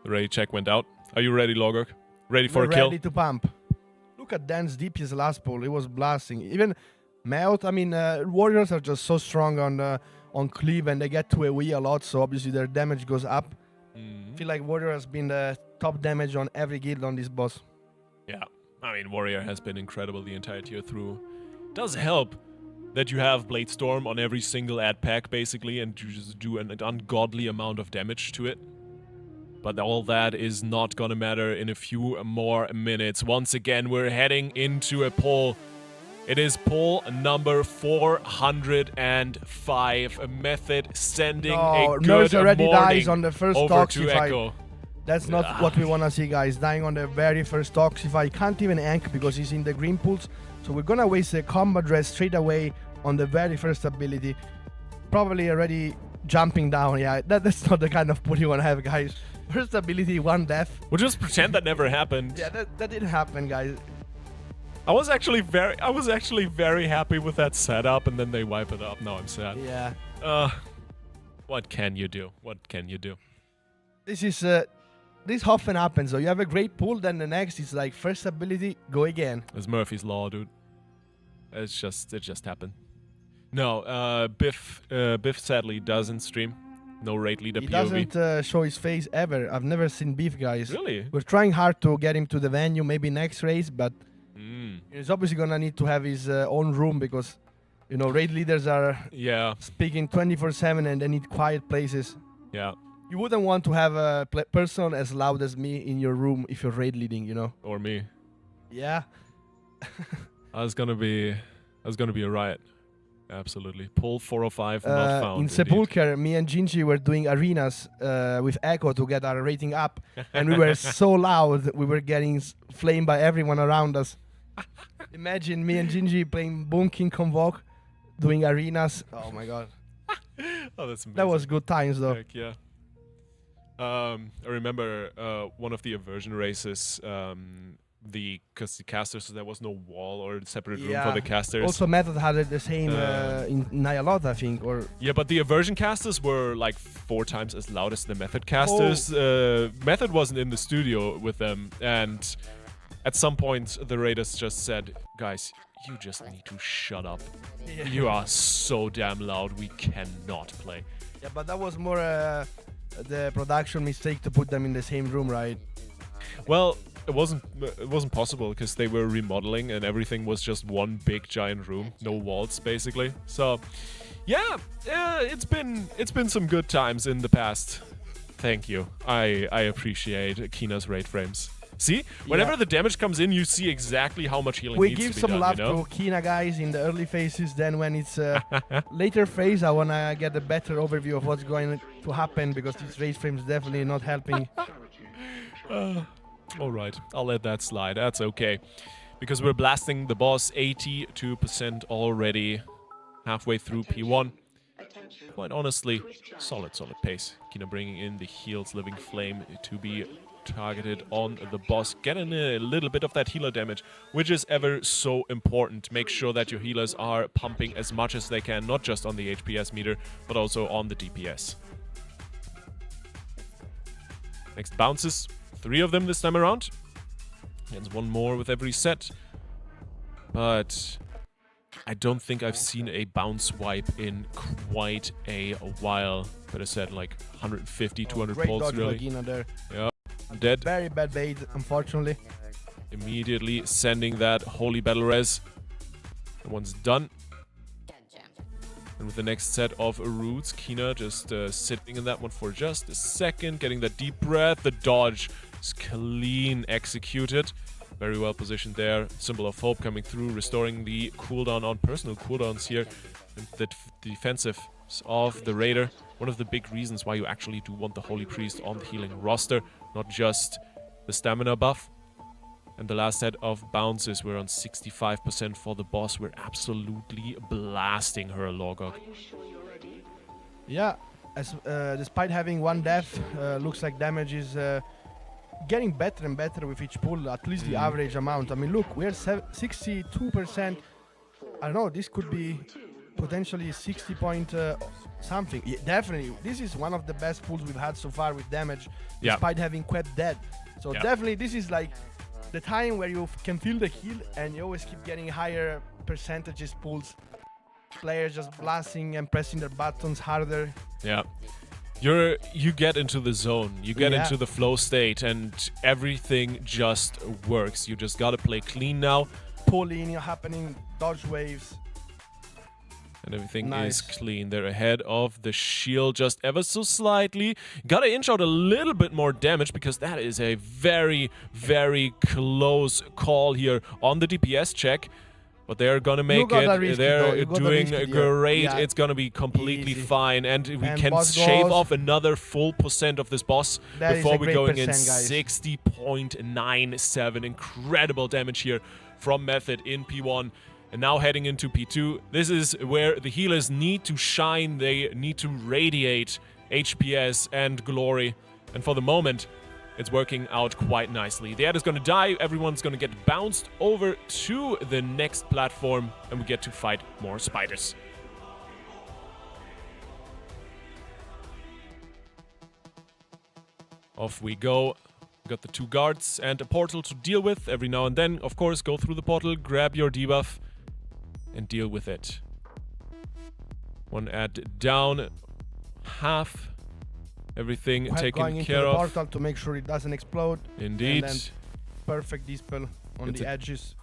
Speaker 2: the raid check went out. Are you ready, Logok? Ready for a kill?
Speaker 3: Ready to pump. Look at Dan's DPS last pull. It was blasting. Even Melt, I mean, warriors are just so strong on cleave, and they get to AoE a lot, so obviously their damage goes up. I feel like warrior has been the top damage on every guild on this boss.
Speaker 2: Yeah, I mean, warrior has been incredible the entire tier through. Does help that you have Blade Storm on every single ad pack, basically, and you just do an ungodly amount of damage to it. But all that is not gonna matter in a few more minutes. Once again, we're heading into a poll. It is poll number 405. A Method sending a good
Speaker 3: Nurse already
Speaker 2: morning
Speaker 3: dies on the first
Speaker 2: over to
Speaker 3: Toxify.
Speaker 2: Echo.
Speaker 3: That's not what we want to see, guys. Dying on the very first Toxify. Can't even ank because he's in the green pools. So we're gonna waste a combat dress straight away on the very first ability. Probably already jumping down. Yeah, that's not the kind of pool you want to have, guys. First ability, 1 death.
Speaker 2: We'll just pretend that never happened.
Speaker 3: Yeah, that didn't happen, guys.
Speaker 2: I was actually very happy with that setup, and then they wipe it up. Now I'm sad.
Speaker 3: Yeah.
Speaker 2: What can you do? What can you do?
Speaker 3: This is this often happens. So you have a great pool, then the next is like first ability, go again.
Speaker 2: It's Murphy's Law, dude. It just happened. No, Biff sadly doesn't stream. No raid leader
Speaker 3: He
Speaker 2: POV.
Speaker 3: doesn't show his face ever. I've never seen Beef, guys.
Speaker 2: Really?
Speaker 3: We're trying hard to get him to the venue, maybe next race, but he's obviously gonna need to have his own room because, you know, raid leaders are speaking 24/7 and they need quiet places.
Speaker 2: Yeah.
Speaker 3: You wouldn't want to have a person as loud as me in your room if you're raid leading, you know?
Speaker 2: Or me.
Speaker 3: Yeah.
Speaker 2: That's gonna be a riot. Absolutely. Pull 405 not found.
Speaker 3: In Sepulcher, me and Gingy were doing arenas with Echo to get our rating up, and we were so loud, we were getting flamed by everyone around us. Imagine me and Gingy playing Boom King Convoke, doing arenas. Oh my god.
Speaker 2: Oh, that's amazing.
Speaker 3: That was good times, though.
Speaker 2: Heck yeah. I remember one of the aversion races. Because the casters, there was no wall or separate room for the casters.
Speaker 3: Also, Method had it the same in Nyalot, I think.
Speaker 2: Yeah, but the aversion casters were like 4 times as loud as the Method casters. Method wasn't in the studio with them, and at some point the raiders just said, "Guys, you just need to shut up.
Speaker 3: Yeah.
Speaker 2: You are so damn loud. We cannot play."
Speaker 3: Yeah, but that was more the production mistake to put them in the same room, right?
Speaker 2: Well, it wasn't possible because they were remodeling and everything was just one big giant room, no walls basically. So, yeah, it's been some good times in the past. Thank you. I appreciate Kina's raid frames. See, whenever the damage comes in, you see exactly how much healing needs to be done.
Speaker 3: We give some love to Kina, guys, in the early phases. Then when it's later phase, I wanna get a better overview of what's going to happen because these raid frames definitely not helping.
Speaker 2: Alright, I'll let that slide, that's okay. Because we're blasting the boss, 82% already, halfway through P1. Quite honestly, solid pace. Kina bringing in the heals, Living Flame to be targeted on the boss. Getting a little bit of that healer damage, which is ever so important. Make sure that your healers are pumping as much as they can, not just on the HPS meter, but also on the DPS. Next bounces. 3 of them this time around. Gets 1 more with every set. But I don't think I've seen a bounce wipe in quite a while. Better said, like 150, 200 pulse, really.
Speaker 3: There.
Speaker 2: Yeah, dead.
Speaker 3: Very bad bait, unfortunately.
Speaker 2: Immediately sending that holy battle res. That one's done. And with the next set of roots, Kina just sitting in that one for just a second, getting that deep breath. The dodge is clean executed. Very well positioned there. Symbol of Hope coming through, restoring the cooldown on personal cooldowns here. And the defensive of the Raider. One of the big reasons why you actually do want the Holy Priest on the healing roster, not just the stamina buff. And the last set of bounces, we're on 65% for the boss. We're absolutely blasting her, Logok.
Speaker 3: Yeah, despite having 1 death, looks like damage is getting better and better with each pull, at least the average amount. I mean, look, we're 62%. I don't know, this could be potentially 60 point something. Yeah, definitely, this is one of the best pulls we've had so far with damage, despite having Queb dead. So definitely this is like the time where you can feel the heal and you always keep getting higher percentages pulls. Players just blasting and pressing their buttons harder.
Speaker 2: Yeah. You get into the zone, you get into the flow state, and everything just works. You just gotta play clean now.
Speaker 3: Pulling happening, dodge waves.
Speaker 2: And everything
Speaker 3: Nice.
Speaker 2: is clean. They're ahead of the shield just ever so slightly. Gotta inch out a little bit more damage because that is a very, very close call here on the DPS check. But they're gonna make it. They're doing great.
Speaker 3: Yeah.
Speaker 2: It's gonna be completely
Speaker 3: Easy.
Speaker 2: fine. And we
Speaker 3: And
Speaker 2: can
Speaker 3: boss
Speaker 2: shave
Speaker 3: goes.
Speaker 2: off another full % of this boss
Speaker 3: That is
Speaker 2: before
Speaker 3: a
Speaker 2: we're
Speaker 3: great
Speaker 2: going in.
Speaker 3: percent, guys.
Speaker 2: 60.97. Incredible damage here from Method in P1. And now heading into P2, this is where the healers need to shine. They need to radiate HPS and glory. And for the moment, it's working out quite nicely. The ad is going to die. Everyone's going to get bounced over to the next platform. And we get to fight more spiders. Off we go. Got the 2 guards and a portal to deal with every now and then. Of course, go through the portal, grab your debuff, and deal with it. 1 ad down, half everything taken
Speaker 3: going into
Speaker 2: care
Speaker 3: the
Speaker 2: of.
Speaker 3: portal to make sure it doesn't explode.
Speaker 2: Indeed.
Speaker 3: And then perfect dispel on
Speaker 2: Gets
Speaker 3: the
Speaker 2: it.
Speaker 3: edges.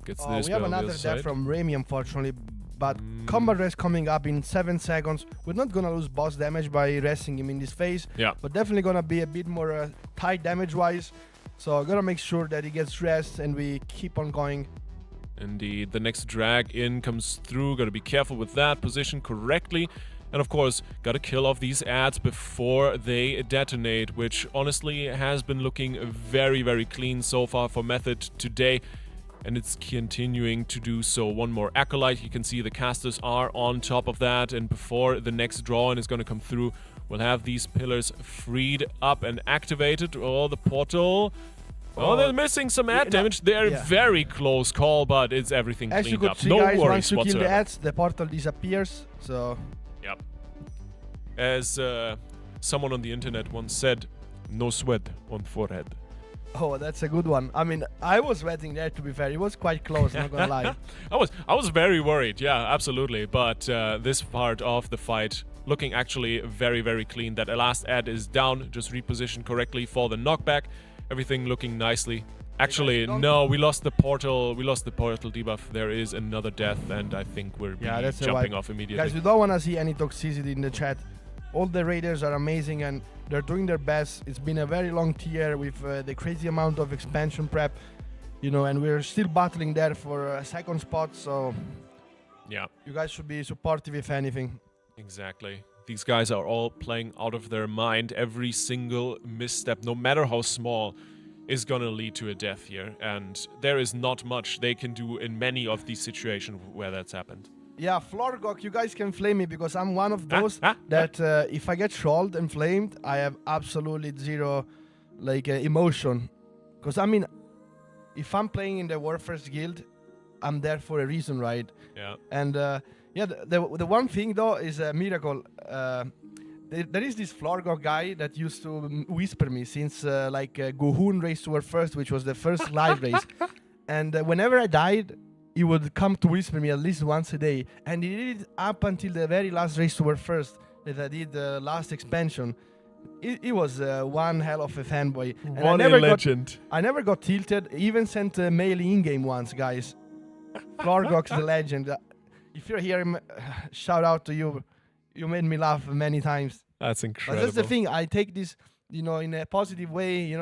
Speaker 2: Gets the
Speaker 3: We
Speaker 2: dispel
Speaker 3: have
Speaker 2: on the
Speaker 3: another
Speaker 2: other
Speaker 3: death
Speaker 2: side.
Speaker 3: from Remy, unfortunately. But combat rest coming up in 7 seconds. We're not gonna lose boss damage by resting him in this phase.
Speaker 2: Yeah.
Speaker 3: But definitely gonna be a bit more tight damage-wise. So gotta make sure that he gets rest and we keep on going.
Speaker 2: Indeed. The next drag in comes through. Gotta be careful with that. Position correctly. And of course, gotta kill off these ads before they detonate, which honestly has been looking very, very clean so far for Method today. And it's continuing to do so. 1 more Acolyte. You can see the casters are on top of that. And before the next draw-in is gonna come through, we'll have these pillars freed up and activated. Oh, the portal. Oh, they're missing some ad damage. They're very close call, but it's everything
Speaker 3: As you
Speaker 2: cleaned
Speaker 3: could
Speaker 2: up.
Speaker 3: see,
Speaker 2: No
Speaker 3: guys,
Speaker 2: worries
Speaker 3: once you kill
Speaker 2: whatsoever.
Speaker 3: the ads, the portal disappears. So
Speaker 2: Yep. As someone on the internet once said, no sweat on forehead.
Speaker 3: oh, that's a good one. I mean, I was sweating there, to be fair. It was quite close, not gonna lie.
Speaker 2: I was very worried, yeah, absolutely. But this part of the fight looking actually very, very clean. That last ad is down, just repositioned correctly for the knockback. Everything looking nicely. Actually, no, we lost the portal. We lost the portal debuff. There is another death, and I think we're
Speaker 3: that's a
Speaker 2: jumping
Speaker 3: wipe.
Speaker 2: off immediately.
Speaker 3: Guys, we don't want to see any toxicity in the chat. All the raiders are amazing and they're doing their best. It's been a very long tier with the crazy amount of expansion prep, you know, and we're still battling there for a second spot. So
Speaker 2: yeah,
Speaker 3: you guys should be supportive if anything.
Speaker 2: exactly. These guys are all playing out of their mind. Every single misstep, no matter how small, is gonna lead to a death here. And there is not much they can do in many of these situations where that's happened.
Speaker 3: Yeah, Florgok, you guys can flame me because I'm one of those that if I get trolled and flamed, I have absolutely zero emotion. Because I mean, if I'm playing in the Warfare's guild, I'm there for a reason, right?
Speaker 2: Yeah.
Speaker 3: And the one thing though is a miracle. There is this Florgok guy that used to whisper me since Guhun Race to War First, which was the first live race. And whenever I died, he would come to whisper me at least once a day. And he did it up until the very last Race to War First that I did the last expansion. He was one hell of a fanboy. And
Speaker 2: What a legend.
Speaker 3: I never got tilted. He even sent a mail in-game once, guys. Florgok's the legend. If you're here, shout out to you. You made me laugh many times.
Speaker 2: That's
Speaker 3: But
Speaker 2: incredible.
Speaker 3: that's the thing. I take this, in a positive way.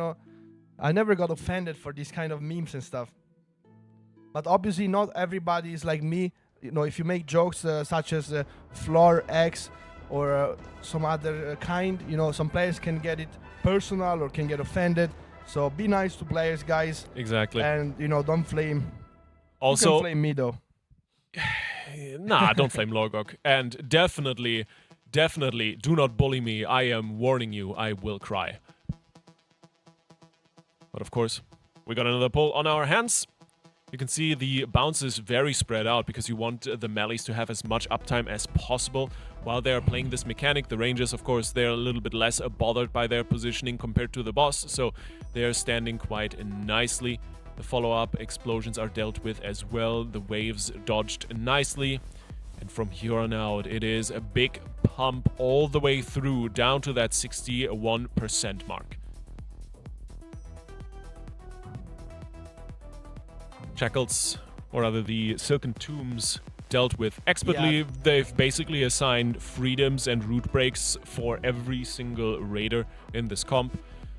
Speaker 3: I never got offended for this kind of memes and stuff. But obviously, not everybody is like me. If you make jokes such as Floor X or some other kind, some players can get it personal or can get offended. So be nice to players, guys.
Speaker 2: Exactly.
Speaker 3: And don't flame. You
Speaker 2: Also,
Speaker 3: can flame me though.
Speaker 2: nah, don't flame Lorgok. And definitely do not bully me. I am warning you, I will cry. But of course, we got another pull on our hands. You can see the bounces very spread out because you want the melees to have as much uptime as possible while they are playing this mechanic. The rangers, of course, they're a little bit less bothered by their positioning compared to the boss, so they're standing quite nicely. The follow-up explosions are dealt with as well. The waves dodged nicely. And from here on out, it is a big pump all the way through, down to that 61% mark. Shackles, or rather the silken tombs, dealt with expertly.
Speaker 3: Yeah.
Speaker 2: They've basically assigned freedoms and route breaks for every single raider in this comp.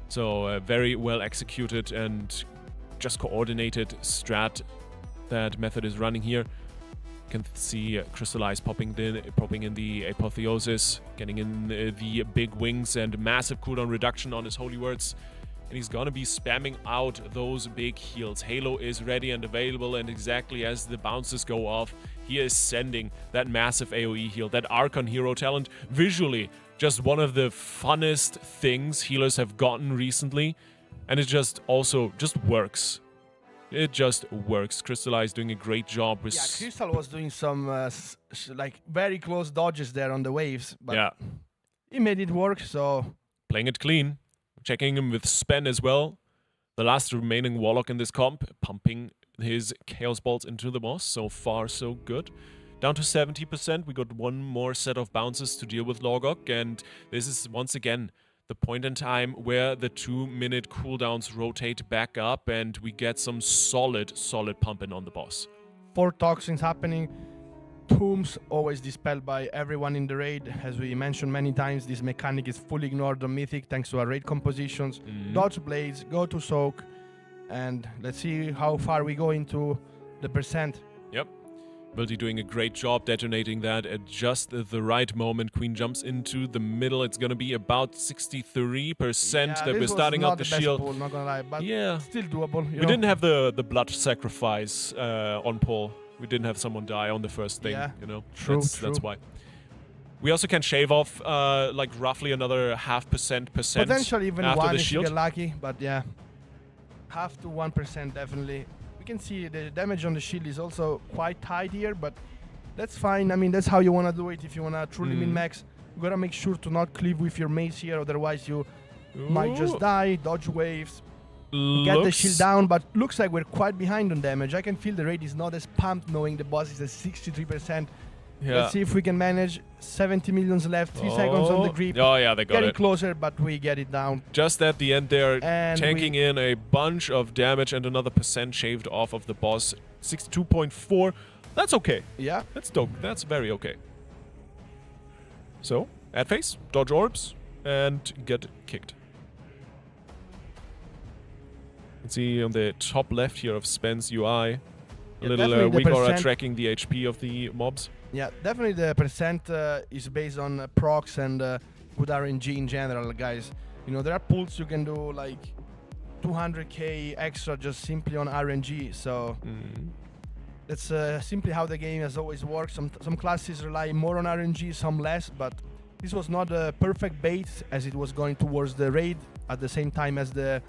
Speaker 2: So very well executed and just coordinated strat that Method is running here. You can see Crystallize popping in the Apotheosis, getting in the big wings and massive cooldown reduction on his Holy Words. And he's gonna be spamming out those big heals. Halo is ready and available, and exactly as the bounces go off, he is sending that massive AoE heal, that Archon hero talent. Visually, just one of the funnest things healers have gotten recently, and it just works. It just works. Crystallize doing a great job with...
Speaker 3: Yeah, Crystal was doing some like very close dodges there on the waves, but
Speaker 2: yeah,
Speaker 3: he made it work, so...
Speaker 2: Playing it clean. Checking him with Spen as well. The last remaining Warlock in this comp, pumping his Chaos Balls into the boss. So far, so good. Down to 70%. We got one more set of bounces to deal with Logok, and this is once again the point in time where the 2-minute cooldowns rotate back up and we get some solid pumping on the boss.
Speaker 3: 4 toxins happening. Tombs always dispelled by everyone in the raid. As we mentioned many times, this mechanic is fully ignored on Mythic thanks to our raid compositions. Dodge blades, go to soak, and let's see how far we go into the percent.
Speaker 2: Yep. Bildy doing a great job detonating that at just the right moment. Queen jumps into the middle. It's going to be about 63% that we're starting out the shield.
Speaker 3: Pool, not gonna lie, but
Speaker 2: yeah,
Speaker 3: still doable.
Speaker 2: We didn't have the blood sacrifice on Paul. We didn't have someone die on the first thing, you know.
Speaker 3: True.
Speaker 2: That's why. We also can shave off like roughly another 0.5%
Speaker 3: potentially even
Speaker 2: after
Speaker 3: 1
Speaker 2: the
Speaker 3: if you
Speaker 2: shield.
Speaker 3: get lucky, but yeah, 0.5 to 1% definitely. We can see the damage on the shield is also quite tight here, but that's fine. I mean, that's how you want to do it if you want to truly min-max. You gotta make sure to not cleave with your mace here, otherwise you might just die, dodge waves. Get the shield down, but looks like we're quite behind on damage. I can feel the raid is not as pumped knowing the boss is at 63%.
Speaker 2: Yeah.
Speaker 3: Let's see if we can manage. 70 millions left, 3 seconds on the creep.
Speaker 2: Oh yeah, they got
Speaker 3: Getting
Speaker 2: it.
Speaker 3: closer, but we get it down.
Speaker 2: Just at the end there,
Speaker 3: And
Speaker 2: tanking in a bunch of damage and another percent shaved off of the boss. 62.4. That's okay.
Speaker 3: Yeah.
Speaker 2: That's dope. That's very okay. So, add face, dodge orbs, and get kicked. Let's see on the top left here of Spen's UI, a little weak aura tracking the HP of the mobs.
Speaker 3: Yeah, definitely the percent is based on procs and good RNG in general, guys. You know, there are pulls you can do like 200k extra just simply on RNG, so that's simply how the game has always worked. Some classes rely more on RNG, some less, but this was not a perfect bait as it was going towards the raid at the same time as the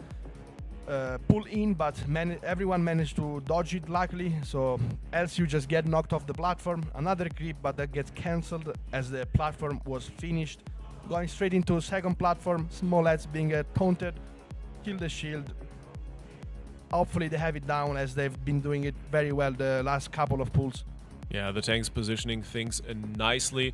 Speaker 3: pull in, but everyone managed to dodge it luckily, so else you just get knocked off the platform. Another creep, but that gets cancelled as the platform was finished. Going straight into second platform, Smolets being taunted, kill the shield. Hopefully they have it down as they've been doing it very well the last couple of pulls.
Speaker 2: Yeah, the tank's positioning things nicely.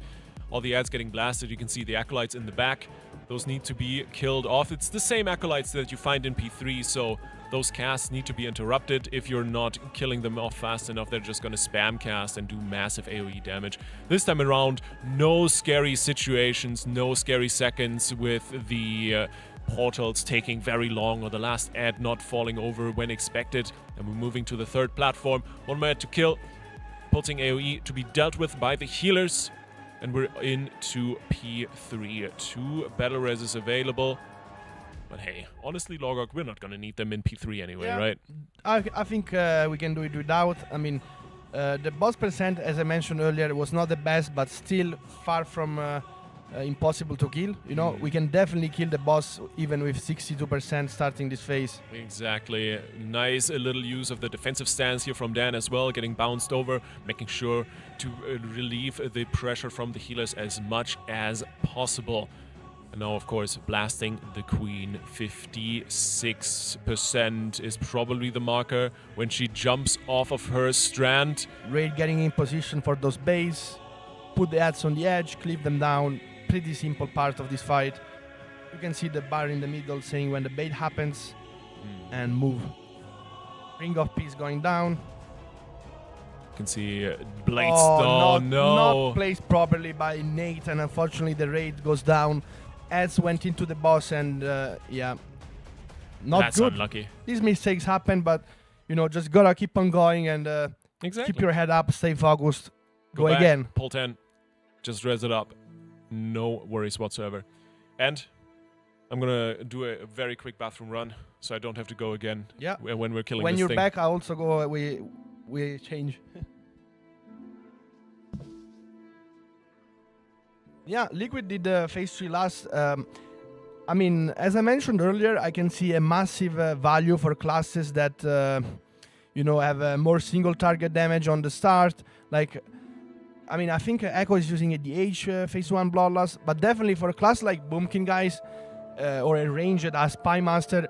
Speaker 2: All the ads getting blasted. You can see the acolytes in the back. Those need to be killed off. It's the same acolytes that you find in P3, so those casts need to be interrupted. If you're not killing them off fast enough, they're just going to spam cast and do massive AoE damage. This time around, no scary situations, no scary seconds with the portals taking very long or the last ad not falling over when expected. And we're moving to the third platform. One more ad to kill. Pulsing AoE to be dealt with by the healers. And we're into P3. 2 battle reses available. But hey, honestly, Logok, we're not going to need them in P3 anyway, right?
Speaker 3: I think we can do it without. I mean, the boss percent, as I mentioned earlier, was not the best, but still far from impossible to kill. You know, we can definitely kill the boss even with 62% starting this phase.
Speaker 2: Exactly. Nice little use of the defensive stance here from Dan as well, getting bounced over, making sure to relieve the pressure from the healers as much as possible. And now, of course, blasting the Queen. 56% is probably the marker when she jumps off of her strand.
Speaker 3: Raid getting in position for those bays. Put the ads on the edge, cleave them down. Pretty simple part of this fight. You can see the bar in the middle saying when the bait happens and move. Ring of Peace going down.
Speaker 2: can see Blade
Speaker 3: Oh,
Speaker 2: Stone.
Speaker 3: not placed properly by Nate, and unfortunately the raid goes down. Ads went into the boss, and yeah, not
Speaker 2: That's
Speaker 3: good.
Speaker 2: unlucky.
Speaker 3: These mistakes happen, but you know, just gotta keep on going and
Speaker 2: Exactly.
Speaker 3: keep your head up, stay focused, go
Speaker 2: back,
Speaker 3: again.
Speaker 2: Pull 10. Just res it up. No worries whatsoever. And I'm gonna do a very quick bathroom run, so I don't have to go again.
Speaker 3: Yeah.
Speaker 2: When we're killing
Speaker 3: When
Speaker 2: this
Speaker 3: you're
Speaker 2: thing.
Speaker 3: back, I also go. We change. Yeah, Liquid did phase 3 last. I mean, as I mentioned earlier, I can see a massive value for classes that you know, have more single target damage on the start. Like, I mean, I think Echo is using a DH phase 1 Bloodlust, but definitely for a class like Boomkin, guys, or a ranged as Spy Master,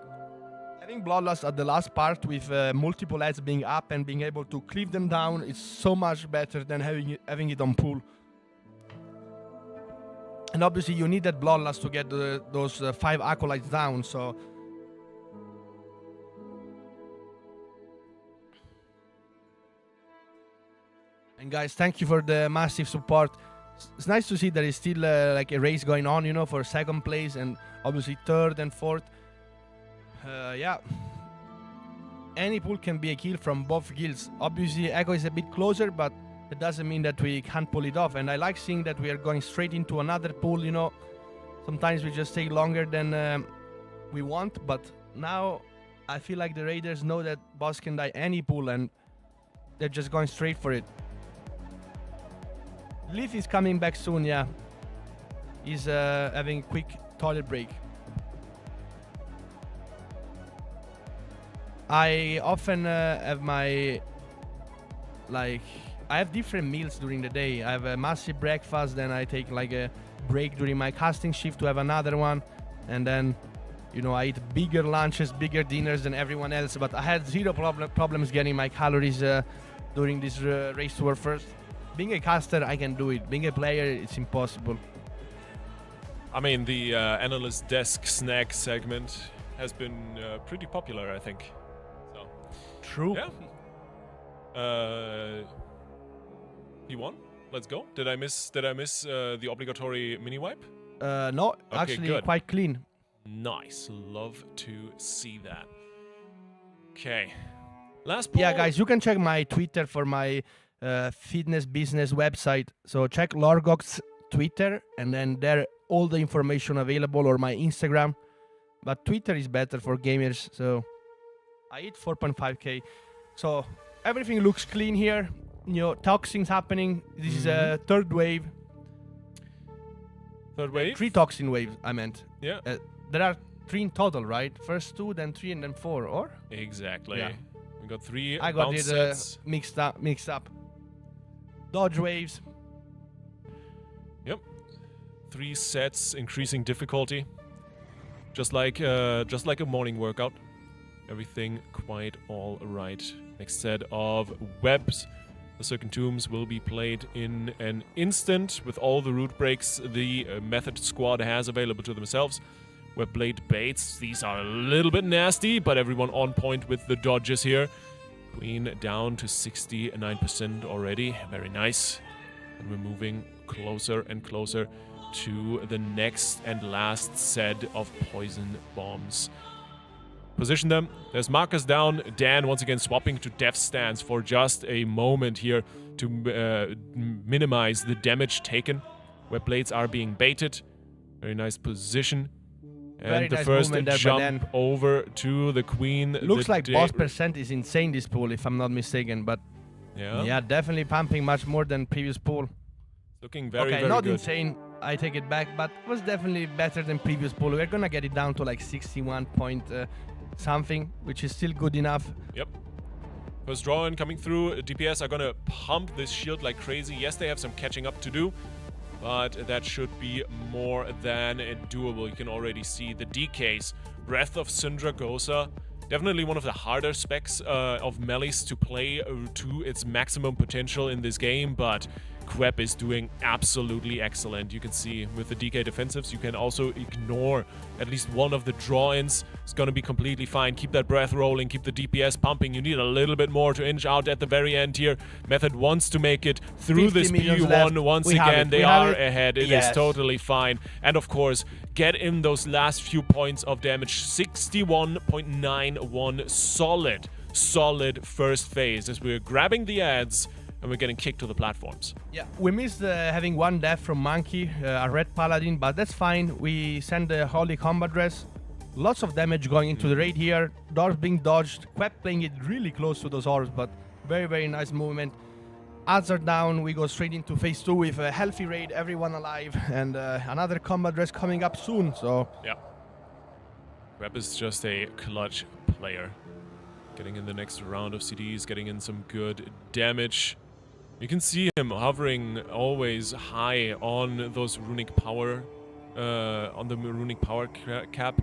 Speaker 3: having Bloodlust at the last part with multiple ads being up and being able to cleave them down is so much better than having it on pool. And obviously you need that Bloodlust to get those 5 Acolytes down, so... And guys, thank you for the massive support. It's nice to see there is still like a race going on, you know, for second place and obviously third and fourth. Yeah. Any pool can be a kill from both guilds. Obviously, Echo is a bit closer, but it doesn't mean that we can't pull it off. And I like seeing that we are going straight into another pool, you know. Sometimes we just take longer than we want, but now I feel like the Raiders know that boss can die any pool and they're just going straight for it. Leaf is coming back soon, yeah. He's having a quick toilet break. I often have my... Like... I have different meals during the day. I have a massive breakfast, then I take like a break during my casting shift to have another one. And then, you know, I eat bigger lunches, bigger dinners than everyone else. But I had zero problems getting my calories during this race to World First. Being a caster, I can do it. Being a player, it's impossible.
Speaker 2: I mean, the analyst desk snack segment has been pretty popular, I think. So.
Speaker 3: True.
Speaker 2: Yeah. He won. Let's go. Did I miss the obligatory mini wipe?
Speaker 3: No,
Speaker 2: Okay,
Speaker 3: actually
Speaker 2: good.
Speaker 3: quite clean.
Speaker 2: Nice. Love to see that. Okay. Last poll.
Speaker 3: Yeah, guys, you can check my Twitter for my fitness business website. So check Lorgok's Twitter, and then there all the information available, or my Instagram. But Twitter is better for gamers. So I hit 4.5k. So everything looks clean here. You know, toxins happening. This is a third wave.
Speaker 2: Third wave?
Speaker 3: 3 toxin waves, I meant.
Speaker 2: Yeah.
Speaker 3: There are 3 in total, right? First 2, then 3, and then 4, or?
Speaker 2: Exactly.
Speaker 3: Yeah.
Speaker 2: We got 3
Speaker 3: I got
Speaker 2: bounce
Speaker 3: it
Speaker 2: sets.
Speaker 3: mixed up. Dodge waves.
Speaker 2: Yep. 3 sets, increasing difficulty. Just like a morning workout. Everything quite all right. Next set of webs. The Silken Tombs will be played in an instant with all the root breaks the Method squad has available to themselves. Web Blade Baits, these are a little bit nasty, but everyone on point with the dodges here. Queen down to 69% already, very nice. And we're moving closer and closer to the next and last set of poison bombs. Position them. There's markers down. Dan once again swapping to Death Stance for just a moment here to minimize the damage taken. Web blades are being baited. Very nice position. And
Speaker 3: Very
Speaker 2: the
Speaker 3: nice
Speaker 2: first
Speaker 3: movement there by
Speaker 2: jump
Speaker 3: Dan.
Speaker 2: over to the Queen.
Speaker 3: Looks
Speaker 2: the
Speaker 3: like boss percent is insane this pool, if I'm not mistaken. But yeah, definitely pumping much more than previous pool.
Speaker 2: Looking very,
Speaker 3: okay,
Speaker 2: very
Speaker 3: not
Speaker 2: good.
Speaker 3: insane. I take it back, but was definitely better than previous pool. We're gonna get it down to like 61 point something, which is still good enough.
Speaker 2: Yep. First draw in coming through. DPS are gonna pump this shield like crazy. Yes, they have some catching up to do, but that should be more than doable. You can already see the DKs. Breath of Syndragosa. Definitely one of the harder specs of melees to play to its maximum potential in this game, but Quep is doing absolutely excellent. You can see with the DK defensives, you can also ignore at least one of the draw-ins. It's going to be completely fine. Keep that breath rolling, keep the DPS pumping. You need a little bit more to inch out at the very end here. Method wants to make it through this P1 once again. They are ahead. It is totally fine. And of course, get in those last few points of damage. 61.91 solid first phase as we're grabbing the ads and we're getting kicked to the platforms.
Speaker 3: Yeah, we missed having one death from Monkey, a red paladin, but that's fine. We send the Holy Combat Dress. Lots of damage going into the raid here. Doors being dodged. Quep playing it really close to those orbs, but very nice movement. Ads are down. We go straight into phase 2 with a healthy raid, everyone alive, and another combat dress coming up soon. So
Speaker 2: yeah, Quep is just a clutch player. Getting in the next round of CDs, getting in some good damage. You can see him hovering always high on those runic power, on the runic power cap.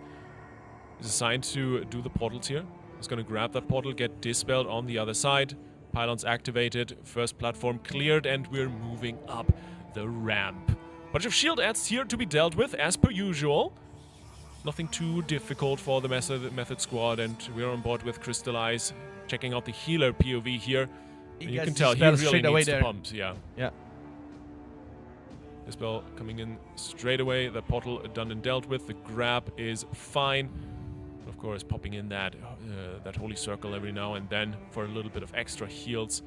Speaker 2: He's assigned to do the portals here. He's going to grab that portal, get dispelled on the other side. Pylons activated, first platform cleared, and we're moving up the ramp. Bunch of shield ads here to be dealt with, as per usual. Nothing too difficult for the method squad, and we're on board with Crystallize, checking out the healer POV here. And you can tell he really needs the pumps, yeah. Dispel coming in straight away, the portal done and dealt with, the grab is fine. Of course, popping in that holy circle every now and then for a little bit of extra heals.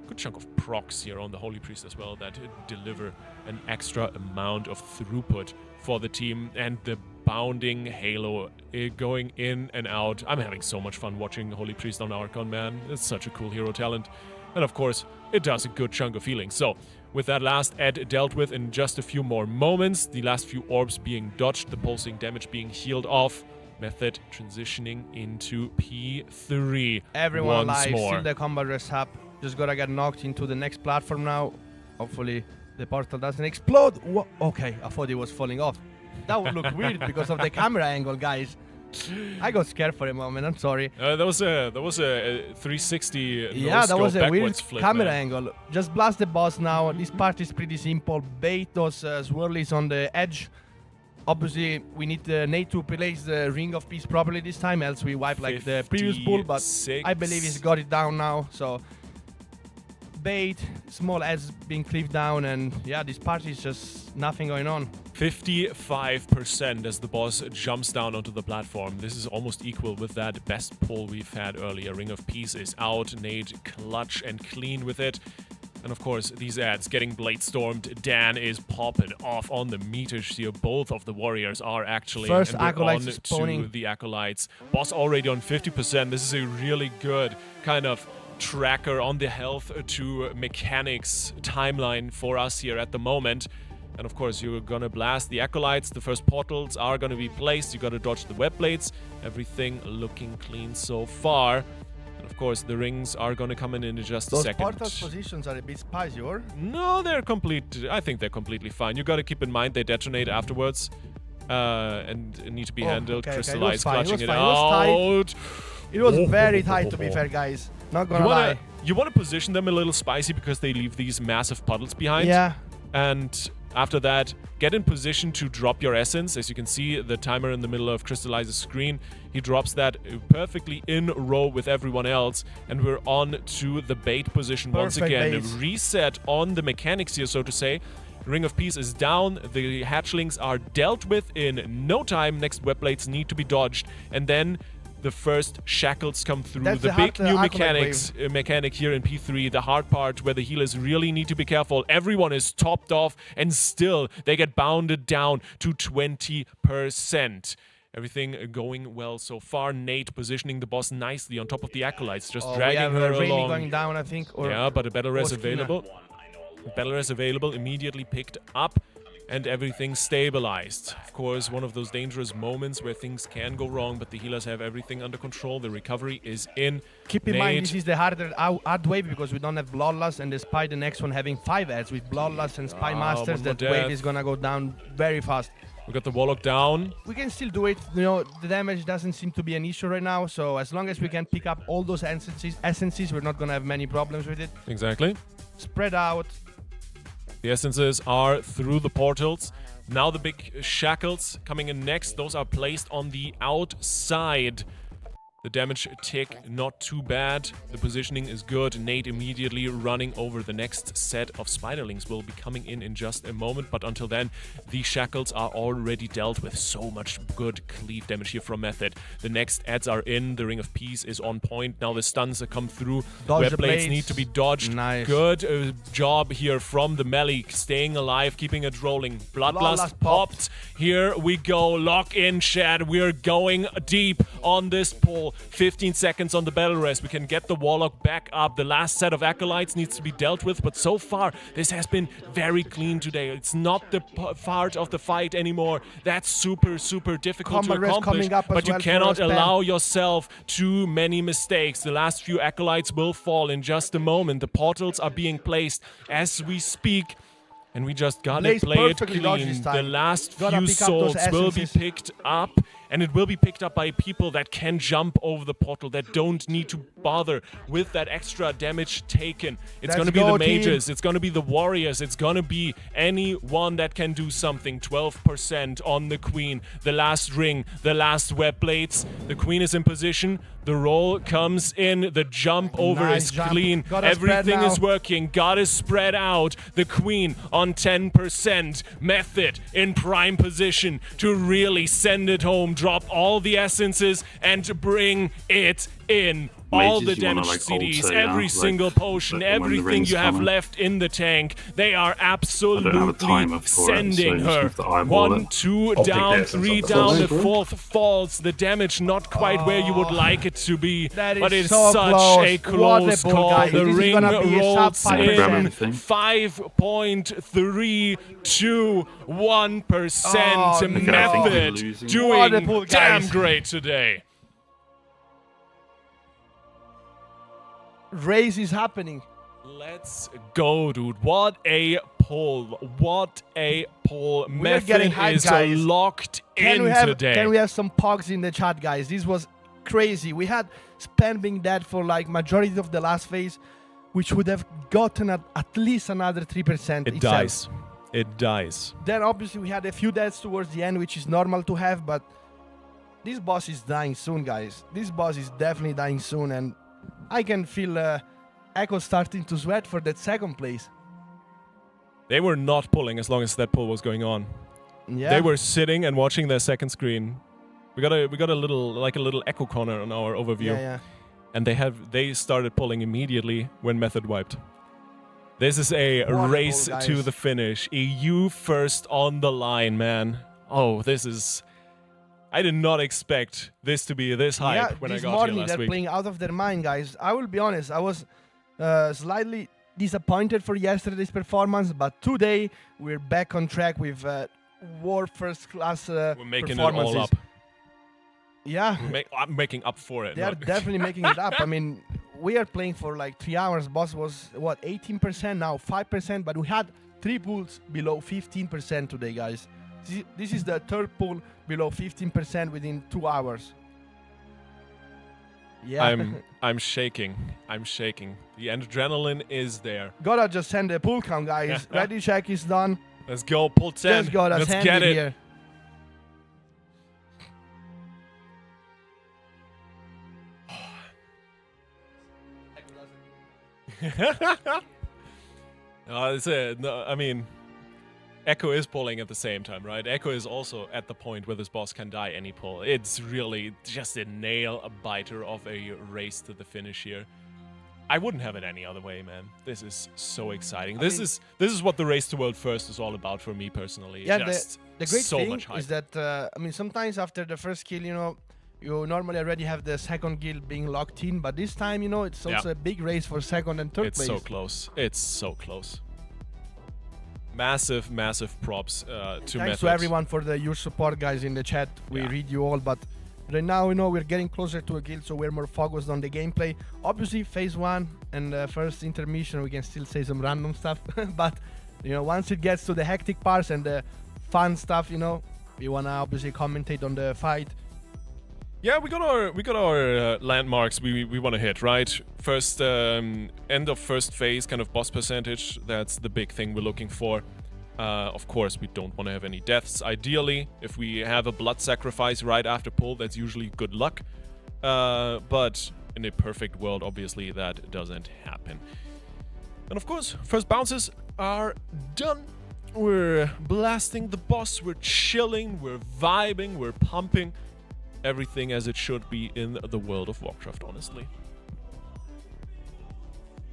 Speaker 2: Good chunk of procs here on the Holy Priest as well that deliver an extra amount of throughput for the team, and the bounding halo going in and out. I'm having so much fun watching Holy Priest on Archon, man. It's such a cool hero talent. And of course, it does a good chunk of healing. So, with that last ad dealt with in just a few more moments, the last few orbs being dodged, the pulsing damage being healed off, Method transitioning into P3
Speaker 3: Everyone
Speaker 2: once
Speaker 3: alive,
Speaker 2: more.
Speaker 3: still the combat dress up. Just gotta get knocked into the next platform now. Hopefully the portal doesn't explode. Okay, I thought it was falling off. That would look weird because of the camera angle, guys. I got scared for a moment. I'm sorry.
Speaker 2: That was a 360.
Speaker 3: Yeah, that was a weird
Speaker 2: flip,
Speaker 3: camera angle. Just blast the boss now. This part is pretty simple. Bait those swirlies on the edge. Obviously, we need Nate to place the Ring of Peace properly this time, else we wipe like the previous pull. But I believe he's got it down now. So bait, small edge being cleaved down, and yeah, this part is just nothing going on.
Speaker 2: 55% as the boss jumps down onto the platform. This is almost equal with that best pull we've had earlier. Ring of Peace is out. Nate clutch and clean with it. And of course, these ads getting blade stormed. Dan is popping off on the meters here. Both of the warriors are actually
Speaker 3: first
Speaker 2: and
Speaker 3: acolytes
Speaker 2: on
Speaker 3: spawning.
Speaker 2: to the acolytes. Boss already on 50%. This is a really good kind of tracker on the health to mechanics timeline for us here at the moment. And of course, you're gonna blast the acolytes. The first portals are gonna be placed. You gotta dodge the web blades. Everything looking clean so far. And of course, the rings are gonna come in just a second.
Speaker 3: Those portals positions are a bit spicy, or?
Speaker 2: No, they're complete. I think they're completely fine. You gotta keep in mind they detonate afterwards. And need to be handled. Crystallized, clutching it out.
Speaker 3: It was very tight, to be fair, guys. Not gonna lie.
Speaker 2: You want to position them a little spicy because they leave these massive puddles behind.
Speaker 3: Yeah.
Speaker 2: And after that, get in position to drop your essence. As you can see, the timer in the middle of Crystallized's screen, he drops that perfectly in row with everyone else. And we're on to the bait position once again.
Speaker 3: Bait.
Speaker 2: Reset on the mechanics here, so to say. Ring of Peace is down. The hatchlings are dealt with in no time. Next web blades need to be dodged. And then the first shackles come through.
Speaker 3: That's
Speaker 2: the big new mechanic here in P3, the hard part where the healers really need to be careful. Everyone is topped off and still they get bounded down to 20%. Everything going well so far. Nate positioning the boss nicely on top of the acolytes, just dragging her along.
Speaker 3: Going down, I think. Or
Speaker 2: yeah, but a battle res available. Battle res available, immediately picked up. And everything stabilized. Of course, one of those dangerous moments where things can go wrong, but the healers have everything under control. The recovery is in.
Speaker 3: Keep in mind, this is the harder ad wave because we don't have Bloodlust, and despite the next one having 5 ads with Bloodlust and Spy Masters, that wave is gonna go down very fast.
Speaker 2: We got the Warlock down.
Speaker 3: We can still do it. You know, the damage doesn't seem to be an issue right now, so as long as we can pick up all those essences, we're not gonna have many problems with it.
Speaker 2: Exactly.
Speaker 3: Spread out.
Speaker 2: The essences are through the portals. Now the big shackles coming in next. Those are placed on the outside. The damage tick, not too bad. The positioning is good. Nate immediately running over. The next set of spiderlings will be coming in just a moment. But until then, the shackles are already dealt with. So much good cleave damage here from Method. The next adds are in. The Ring of Peace is on point. Now the stuns come through.
Speaker 3: Dodge
Speaker 2: Web blades need to be dodged.
Speaker 3: Nice.
Speaker 2: Good job here from the melee. Staying alive, keeping it rolling. Bloodlust popped. Here we go. Lock in, Chad. We're going deep on this pull. 15 seconds on the battle rest. We can get the Warlock back up. The last set of Acolytes needs to be dealt with, but so far, this has been very clean today. It's not the part of the fight anymore. That's super, super difficult to accomplish, but you cannot allow yourself too many mistakes. The last few Acolytes will fall in just a moment. The portals are being placed as we speak. And we just gotta play it clean. The last few souls will be picked up, and it will be picked up by people that can jump over the portal, that don't need to bother with that extra damage taken. It's gonna be the mages, it's gonna be the warriors, it's gonna be anyone that can do something. 12% on the queen. The last ring, the last web blades. The queen is in position. The roll comes in. The jump over is clean. Everything is working. Gotta spread out. The queen on 10%. Method in prime position to really send it home. Drop all the essences and bring it in. All the damage CDs, every single potion, everything you have left in the tank, they are absolutely sending her. 1, 2 down, 3 down, the 4th falls. The damage not quite where you would like it to be, but it's such a close call. The ring rolls in 5.321%. Method doing damn great today.
Speaker 3: Race is happening.
Speaker 2: Let's go, dude. What a pull. What a pull. Method is locked in today.
Speaker 3: Can we have some pogs in the chat, guys? This was crazy. We had spamming that for like majority of the last phase, which would have gotten at least another 3%.
Speaker 2: It dies. It dies.
Speaker 3: Then obviously we had a few deaths towards the end, which is normal to have, but this boss is dying soon, guys. This boss is definitely dying soon, and I can feel Echo starting to sweat for that second place.
Speaker 2: They were not pulling as long as that pull was going on.
Speaker 3: Yeah.
Speaker 2: They were sitting and watching their second screen. We got a little echo corner on our overview.
Speaker 3: Yeah.
Speaker 2: And they started pulling immediately when Method wiped. This is a race to the finish. EU first on the line, man. Oh, this is... I did not expect this to be this hype when I got here last
Speaker 3: they're
Speaker 2: week.
Speaker 3: Playing out of their mind, guys. I will be honest, I was slightly disappointed for yesterday's performance, but today we're back on track with World First Class
Speaker 2: We're making
Speaker 3: performances.
Speaker 2: it all up.
Speaker 3: Yeah.
Speaker 2: I'm making up for it.
Speaker 3: They are definitely making it up. I mean, we are playing for like 3 hours. Boss was, what, 18%, now 5%, but we had 3 pulls below 15% today, guys. This is the third pull below 15% within 2 hours. Yeah.
Speaker 2: I'm shaking. I'm shaking. The adrenaline is there.
Speaker 3: Gotta just send a pull count, guys. Ready check is done.
Speaker 2: Let's go, pull 10.
Speaker 3: Just gotta
Speaker 2: Let's
Speaker 3: send
Speaker 2: get it.
Speaker 3: Here.
Speaker 2: I mean, Echo is pulling at the same time, right? Echo is also at the point where this boss can die any pull. It's really just a nail-biter of a race to the finish here. I wouldn't have it any other way, man. This is so exciting. This is what the race to world first is all about for me personally.
Speaker 3: Yeah,
Speaker 2: just
Speaker 3: the great
Speaker 2: so
Speaker 3: thing
Speaker 2: much hype.
Speaker 3: is that I mean, sometimes after the first kill, you know, you normally already have the second kill being locked in, but this time, you know, it's also a big race for second and third place.
Speaker 2: It's so close. It's so close. Massive, massive props to
Speaker 3: Thanks
Speaker 2: Method.
Speaker 3: to everyone for your support, guys, in the chat. We read you all, but right now, you know, we're getting closer to a guild, so we're more focused on the gameplay. Obviously, phase 1 and first intermission, we can still say some random stuff, but, you know, once it gets to the hectic parts and the fun stuff, you know, we want to obviously commentate on the fight.
Speaker 2: Yeah, we got our landmarks we want to hit, right? First end of first phase kind of boss percentage. That's the big thing we're looking for. Of course, we don't want to have any deaths. Ideally, if we have a blood sacrifice right after pull, that's usually good luck. But in a perfect world, obviously, that doesn't happen. And of course, first bounces are done. We're blasting the boss, we're chilling, we're vibing, we're pumping. Everything as it should be in the World of Warcraft, honestly.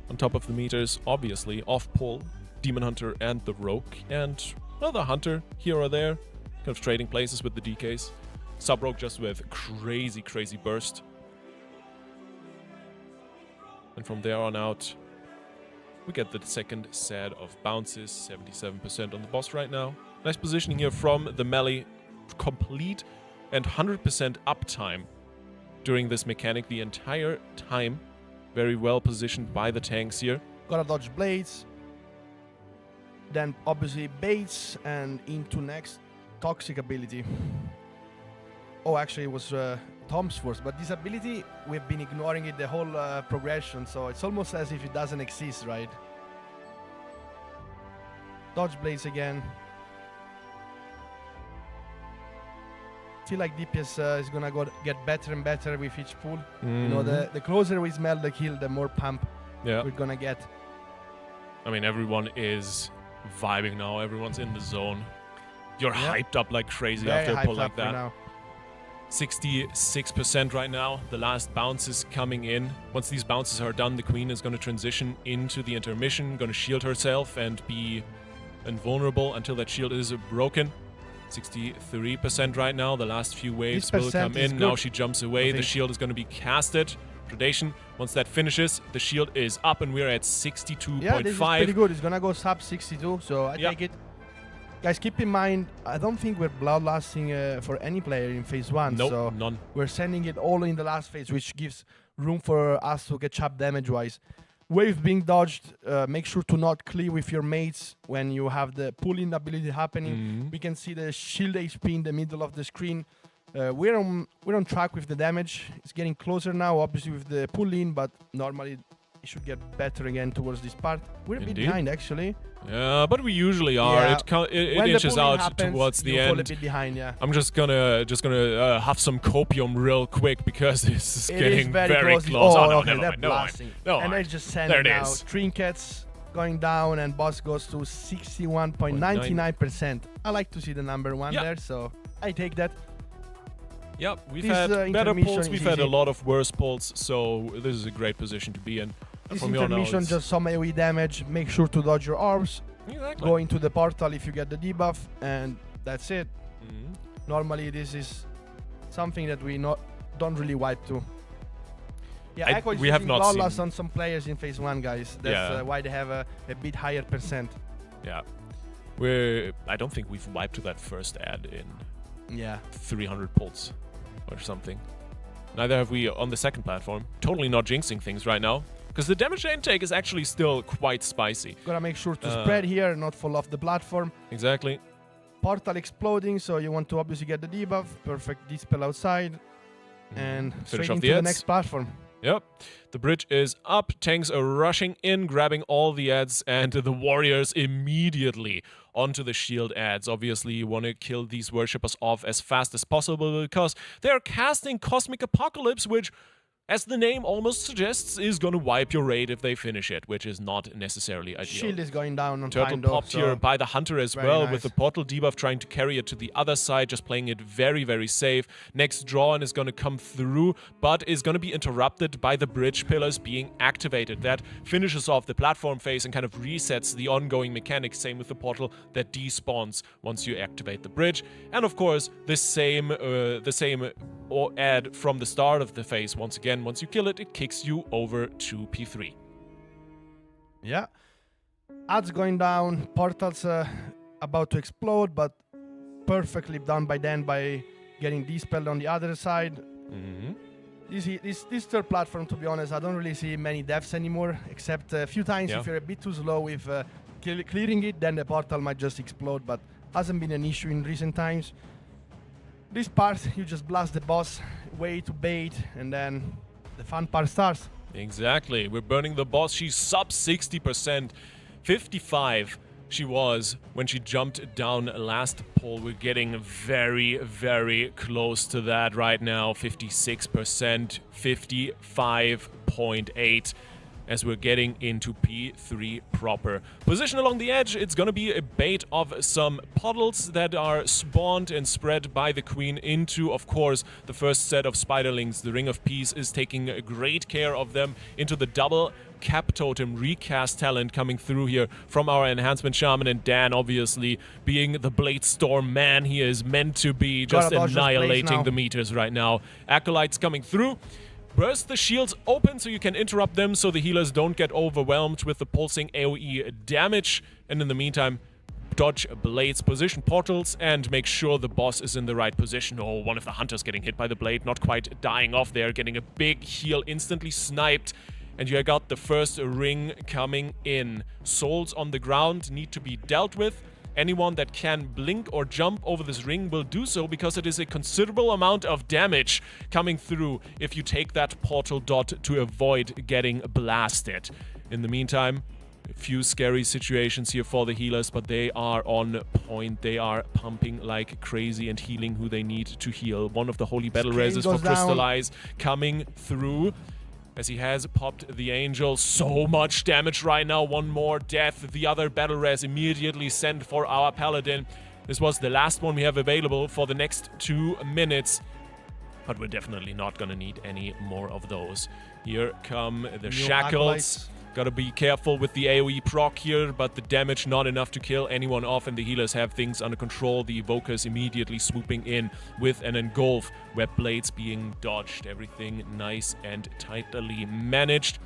Speaker 2: On top of the meters, obviously, off-pull, Demon Hunter and the Rogue, and another Hunter here or there, kind of trading places with the DKs. Sub-Rogue just with crazy, crazy burst. And from there on out, we get the second set of bounces, 77% on the boss right now. Nice positioning here from the melee, complete and 100% uptime during this mechanic the entire time. Very well positioned by the tanks here.
Speaker 3: Gotta dodge blades. Then obviously baits and into next toxic ability. Oh, actually it was Tom's first, but this ability, we've been ignoring it the whole progression, so it's almost as if it doesn't exist, right? Dodge blades again. Feel like DPS is gonna get better and better with each pull. You know, the closer we smell the kill, the more pump we're gonna get.
Speaker 2: I mean, everyone is vibing now. Everyone's in the zone. You're hyped up like crazy
Speaker 3: Very
Speaker 2: after a pull
Speaker 3: hyped
Speaker 2: like
Speaker 3: up
Speaker 2: that.
Speaker 3: right now.
Speaker 2: 66% right now. The last bounce is coming in. Once these bounces are done, the queen is going to transition into the intermission, going to shield herself and be invulnerable until that shield is broken. 63% right now. The last few waves will come in. Now she jumps away. The shield is going to be casted. Predation. Once that finishes, the shield is up and we're at 62.5.
Speaker 3: Yeah, this is pretty good. It's gonna go sub 62, so I take it. Guys, keep in mind, I don't think we're bloodlasting for any player in phase 1.
Speaker 2: Nope,
Speaker 3: so
Speaker 2: none.
Speaker 3: We're sending it all in the last phase, which gives room for us to catch up damage-wise. Wave being dodged, make sure to not clear with your mates when you have the pull-in ability happening. We can see the shield HP in the middle of the screen. We're on track with the damage. It's getting closer now, obviously with the pull-in, but normally it should get better again towards this part. We're a bit behind, actually.
Speaker 2: Yeah, but we usually are.
Speaker 3: Yeah.
Speaker 2: It inches out happens, towards the end.
Speaker 3: Fall a bit behind, yeah.
Speaker 2: I'm just gonna have some copium real quick because this is getting very close.
Speaker 3: Oh,
Speaker 2: no,
Speaker 3: okay,
Speaker 2: never
Speaker 3: they're
Speaker 2: mind.
Speaker 3: blasting.
Speaker 2: No,
Speaker 3: and
Speaker 2: I
Speaker 3: they just send it now.
Speaker 2: is.
Speaker 3: Trinkets going down, and boss goes to 61.99%. I like to see the number 1 there, so I take that.
Speaker 2: Yep, we've had better pulls, we've had a lot of worse pulls, so this is a great position to be in.
Speaker 3: This intermission, just some AoE damage, make sure to dodge your orbs, go into the portal if you get the debuff, and that's it. Normally this is something that we don't really wipe to. Yeah, Echo is using Lawless on some players in phase 1, guys. That's why they have a bit higher percent.
Speaker 2: Yeah. I don't think we've wiped to that first ad in 300 pulls or something. Neither have we on the second platform. Totally not jinxing things right now, because the damage intake is actually still quite spicy.
Speaker 3: Gotta make sure to spread here, not fall off the platform.
Speaker 2: Exactly.
Speaker 3: Portal exploding, so you want to obviously get the debuff. Perfect dispel outside. And straight into the next platform.
Speaker 2: Yep. The bridge is up. Tanks are rushing in, grabbing all the ads, and the warriors immediately onto the shield ads. Obviously, you want to kill these worshippers off as fast as possible because they're casting Cosmic Apocalypse, which, as the name almost suggests, is going to wipe your raid if they finish it, which is not necessarily ideal.
Speaker 3: Shield is going down on
Speaker 2: Turtle popped here by the Hunter as well, with the portal debuff trying to carry it to the other side, just playing it very, very safe. Next draw-in is going to come through, but is going to be interrupted by the bridge pillars being activated. That finishes off the platform phase and kind of resets the ongoing mechanics. Same with the portal that despawns once you activate the bridge. And of course, the same ad from the start of the phase. Once again, once you kill it, it kicks you over to P3.
Speaker 3: Yeah. Ads going down, portals about to explode, but perfectly done by Dan by getting dispelled on the other side. This third platform, to be honest, I don't really see many deaths anymore, except a few times if you're a bit too slow with clearing it, then the portal might just explode, but hasn't been an issue in recent times. this part, you just blast the boss, way to bait, and then the fun part starts.
Speaker 2: Exactly. We're burning the boss. She's sub 60%. 55 she was when she jumped down last poll. We're getting very, very close to that right now. 56%, 55.8. As we're getting into P3 proper. Position along the edge, it's gonna be a bait of some puddles that are spawned and spread by the queen into, of course, the first set of spiderlings. The Ring of Peace is taking great care of them into the double cap totem recast talent coming through here from our enhancement shaman, and Dan obviously being the Blade Storm man he is meant to be, just annihilating the meters right now. Acolytes coming through. Burst the shields open so you can interrupt them so the healers don't get overwhelmed with the pulsing AoE damage. And in the meantime, dodge blades, position portals, and make sure the boss is in the right position. Oh, one of the hunters getting hit by the blade, not quite dying off there, getting a big heal, instantly sniped. And you got the first ring coming in. Souls on the ground need to be dealt with. Anyone that can blink or jump over this ring will do so, because it is a considerable amount of damage coming through if you take that portal dot to avoid getting blasted. In the meantime, a few scary situations here for the healers, but they are on point. They are pumping like crazy and healing who they need to heal. One of the holy battle reses for Crystallize coming through. As he has popped the angel. So much damage right now. One more death. The other battle res immediately sent for our paladin. This was the last one we have available for the next 2 minutes. But we're definitely not gonna need any more of those. Here come the shackles. Gotta be careful with the AoE proc here, but the damage not enough to kill anyone off, and the healers have things under control. The evokers immediately swooping in with an engulf. Web blades being dodged. Everything nice and tightly managed.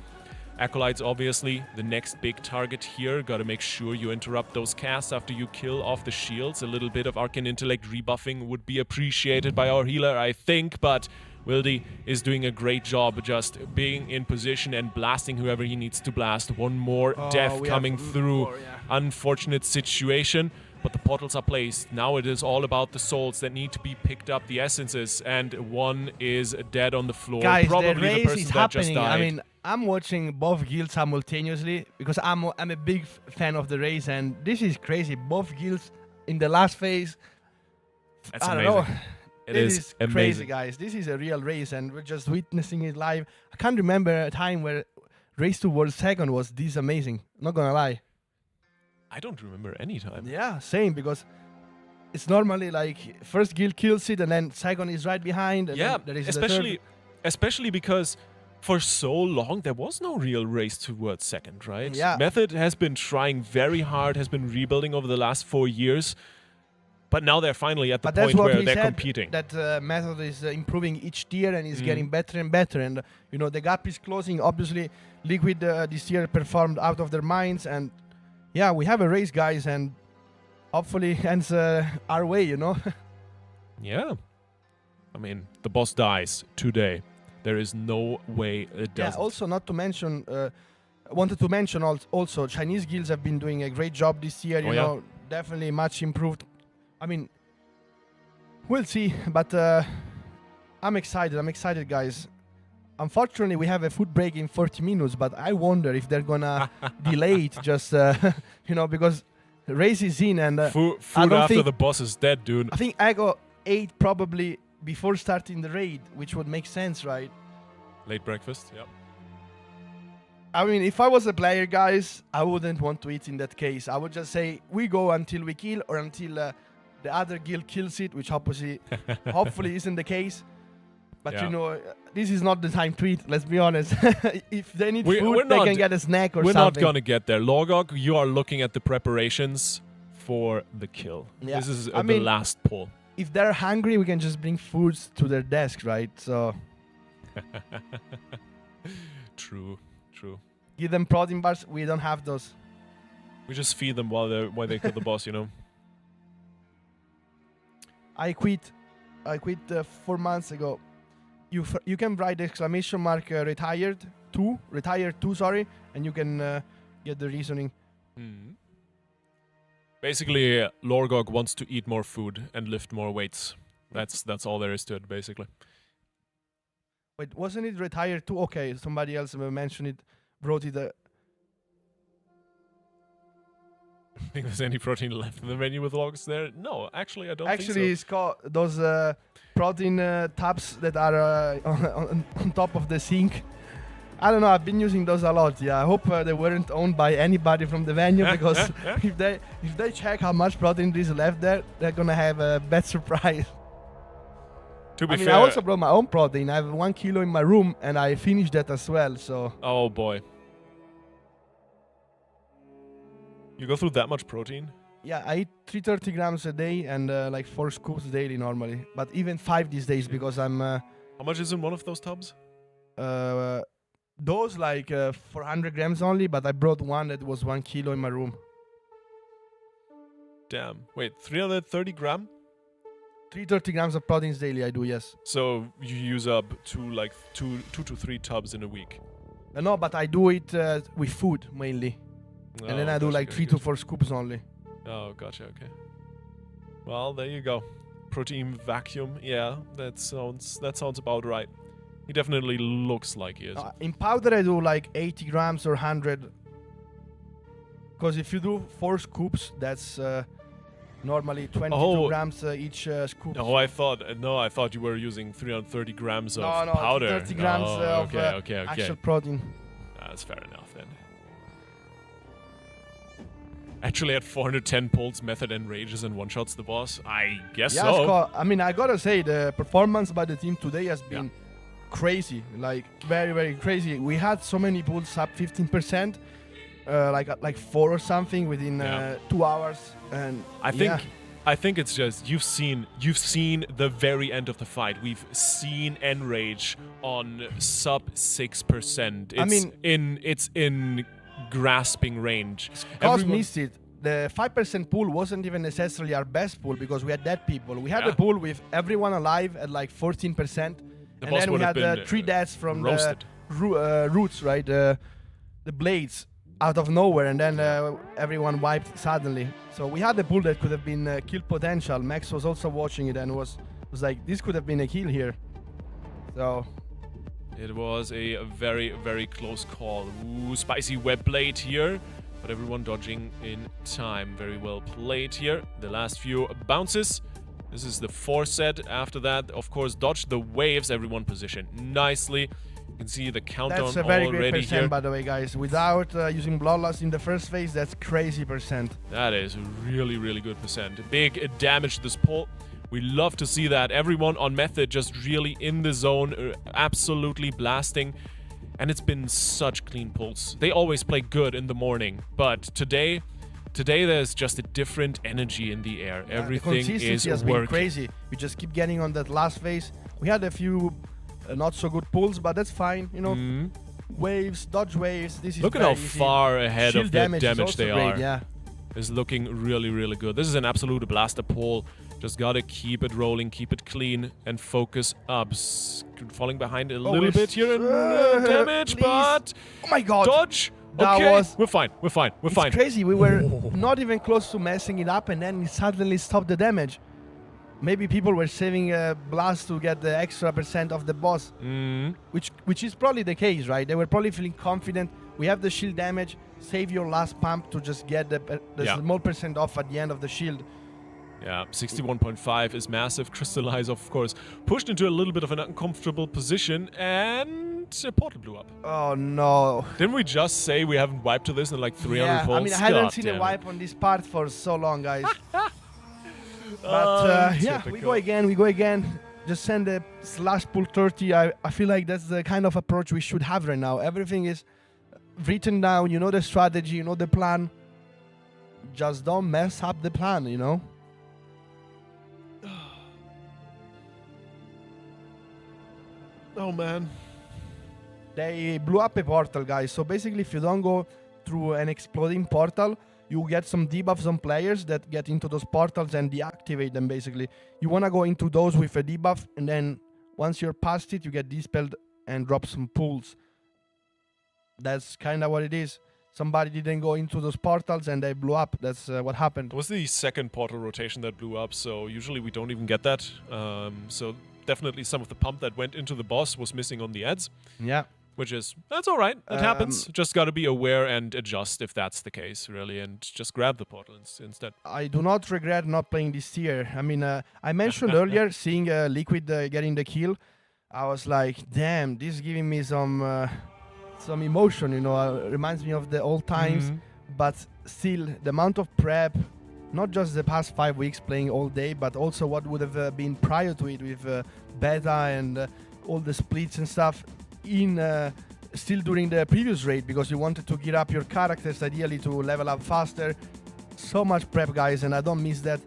Speaker 2: Acolytes, obviously, the next big target here. Gotta make sure you interrupt those casts after you kill off the shields. A little bit of Arcane Intellect rebuffing would be appreciated by our healer, I think, but Wildy is doing a great job just being in position and blasting whoever he needs to blast. One more death coming through. Unfortunate situation, but the portals are placed. Now it is all about the souls that need to be picked up, the essences, and one is dead on the floor.
Speaker 3: Guys,
Speaker 2: probably
Speaker 3: the race
Speaker 2: the person
Speaker 3: is
Speaker 2: that
Speaker 3: happening.
Speaker 2: just died.
Speaker 3: I mean, I'm watching both guilds simultaneously because I'm a big fan of the race, and this is crazy. Both guilds in the last phase.
Speaker 2: That's
Speaker 3: I
Speaker 2: amazing.
Speaker 3: don't know.
Speaker 2: It is
Speaker 3: crazy,
Speaker 2: amazing.
Speaker 3: guys. This is a real race, and we're just witnessing it live. I can't remember a time where Race to World Second was this amazing. Not gonna lie.
Speaker 2: I don't remember any time.
Speaker 3: Yeah, same, because it's normally like first guild kills it, and then second is right behind. And
Speaker 2: Yeah,
Speaker 3: then there is
Speaker 2: especially because for so long there was no real race towards second, right?
Speaker 3: Yeah.
Speaker 2: Method has been trying very hard, has been rebuilding over the last 4 years. But now they're finally at the point where they're competing.
Speaker 3: That Method is improving each tier and is getting better and better. And, you know, the gap is closing. Obviously, Liquid this year performed out of their minds. And, yeah, we have a race, guys. And hopefully ends our way, you know?
Speaker 2: Yeah. I mean, the boss dies today. There is no way it doesn't.
Speaker 3: Yeah, also not to mention... wanted to mention also Chinese guilds have been doing a great job this year. You know, definitely much improved. I mean, we'll see, but I'm excited. I'm excited, guys. Unfortunately, we have a food break in 40 minutes, but I wonder if they're gonna delay it just, you know, because the race is in and
Speaker 2: food after the boss is dead, dude.
Speaker 3: I think Ego ate probably before starting the raid, which would make sense, right?
Speaker 2: Late breakfast, yep.
Speaker 3: I mean, if I was a player, guys, I wouldn't want to eat in that case. I would just say we go until we kill or until the other guild kills it, which hopefully isn't the case. But, you know, this is not the time to eat, let's be honest. If they need food, they can get a snack or something.
Speaker 2: We're not going to get there. Logog, you are looking at the preparations for the kill.
Speaker 3: Yeah.
Speaker 2: This is the last pull.
Speaker 3: If they're hungry, we can just bring foods to their desk, right? So...
Speaker 2: True.
Speaker 3: Give them protein bars. We don't have those.
Speaker 2: We just feed them while they kill the boss, you know?
Speaker 3: I quit 4 months ago. You can write exclamation mark retired 2, sorry, and you can get the reasoning.
Speaker 2: Basically, Lorgog wants to eat more food and lift more weights. That's all there is to it, basically.
Speaker 3: Wait, wasn't it retired too? Okay, somebody else mentioned it, brought it.
Speaker 2: Think there's any protein left in the menu with logs there? No, actually, I don't
Speaker 3: Actually,
Speaker 2: think
Speaker 3: it's called those protein tubs that are on top of the sink. I don't know. I've been using those a lot. Yeah, I hope they weren't owned by anybody from the venue because if they check how much protein is left there, they're gonna have a bad surprise.
Speaker 2: To be
Speaker 3: I mean,
Speaker 2: fair,
Speaker 3: I also brought my own protein. I have 1 kilo in my room, and I finished that as well. So.
Speaker 2: Oh boy. You go through that much protein?
Speaker 3: Yeah, I eat 330 grams a day and like 4 scoops daily normally, but even 5 these days because I'm.
Speaker 2: How much is in one of those tubs?
Speaker 3: Those like 400 grams only, but I brought one that was 1 kilo in my room.
Speaker 2: Damn. Wait, 330 gram?
Speaker 3: 330 grams of proteins daily, I do, yes.
Speaker 2: So you use up two to three tubs in a week?
Speaker 3: No, but I do it with food mainly. And then I do like 3 to 4 scoops only.
Speaker 2: Oh, gotcha, okay. Well, there you go. Protein vacuum, yeah, that sounds about right. He definitely looks like he is.
Speaker 3: In powder, I do like 80 grams or 100. Because if you do 4 scoops, that's normally 22 grams each scoop.
Speaker 2: Oh, I thought you were using 330 grams of
Speaker 3: no,
Speaker 2: powder.
Speaker 3: 30 grams of actual protein.
Speaker 2: That's fair enough then. Actually, at 410 pulls, Method enrages and one-shots the boss. I guess so.
Speaker 3: I mean, I gotta say, the performance by the team today has been crazy. Like, very, very crazy. We had so many pulls up 15%, like 4 or something within 2 hours. And
Speaker 2: I think it's just you've seen the very end of the fight. We've seen enrage on sub 6%. It's in grasping range.
Speaker 3: Cos missed it. The 5% pool wasn't even necessarily our best pool because we had dead people. We had a pool with everyone alive at like 14%. And then we had 3 deaths from roasted. The roots, right? The blades out of nowhere, and then everyone wiped suddenly. So we had a pool that could have been kill potential. Max was also watching it and was like, this could have been a kill here. So
Speaker 2: it was a very, very close call. Ooh, spicy web blade here, but everyone dodging in time. Very well played here. The last few bounces. This is the 4 set. After that, of course, dodge the waves. Everyone positioned nicely. You can see the countdown already.
Speaker 3: That's a very great percent,
Speaker 2: here.
Speaker 3: by the way, guys. Without using Bloodlust in the first phase, that's crazy percent.
Speaker 2: That is really, really good percent. Big damage to this pull. We love to see that. Everyone on Method just really in the zone, absolutely blasting. And it's been such clean pulls. They always play good in the morning, but today there's just a different energy in the air. Everything
Speaker 3: the consistency has been crazy. We just keep getting on that last phase. We had a few not so good pulls, but that's fine. You know, waves, dodge waves. This is
Speaker 2: look at how far ahead of the damage they are.
Speaker 3: Yeah,
Speaker 2: it's looking really, really good. This is an absolute blaster pull. Just gotta keep it rolling, keep it clean, and focus up. Falling behind a little bit here in damage,
Speaker 3: please.
Speaker 2: But
Speaker 3: oh my god,
Speaker 2: dodge.
Speaker 3: Okay,
Speaker 2: we're fine.
Speaker 3: It's crazy. We were not even close to messing it up, and then it suddenly stopped the damage. Maybe people were saving a blast to get the extra percent of the boss, which is probably the case, right? They were probably feeling confident. We have the shield damage. Save your last pump to just get the small percent off at the end of the shield.
Speaker 2: Yeah, 61.5 is massive. Crystallize, of course, pushed into a little bit of an uncomfortable position, and a portal blew up.
Speaker 3: Oh no!
Speaker 2: Didn't we just say we haven't wiped to this in like 300 pulls?
Speaker 3: I mean, I hadn't seen a wipe on this part for so long, guys. But we go again. Just send a slash pull 30. I feel like that's the kind of approach we should have right now. Everything is written down. You know the strategy. You know the plan. Just don't mess up the plan. You know.
Speaker 2: Oh man.
Speaker 3: They blew up a portal, guys. So basically, if you don't go through an exploding portal, you get some debuffs on players that get into those portals and deactivate them, basically. You want to go into those with a debuff, and then once you're past it, you get dispelled and drop some pulls. That's kind of what it is. somebody didn't go into those portals and they blew up. That's what happened.
Speaker 2: It was the second portal rotation that blew up, so usually we don't even get that. So definitely some of the pump that went into the boss was missing on the ads.
Speaker 3: Yeah.
Speaker 2: Which is, that's all right. It happens. Just got to be aware and adjust if that's the case, really, and just grab the portal instead.
Speaker 3: I do not regret not playing this tier. I mean, I mentioned earlier seeing Liquid getting the kill. I was like, damn, this is giving me some emotion, you know. Reminds me of the old times. But still, the amount of prep, not just the past 5 weeks playing all day, but also what would have been prior to it with beta and all the splits and stuff. Still during the previous raid, because you wanted to gear up your characters ideally to level up faster. So much prep, guys, and I don't miss that.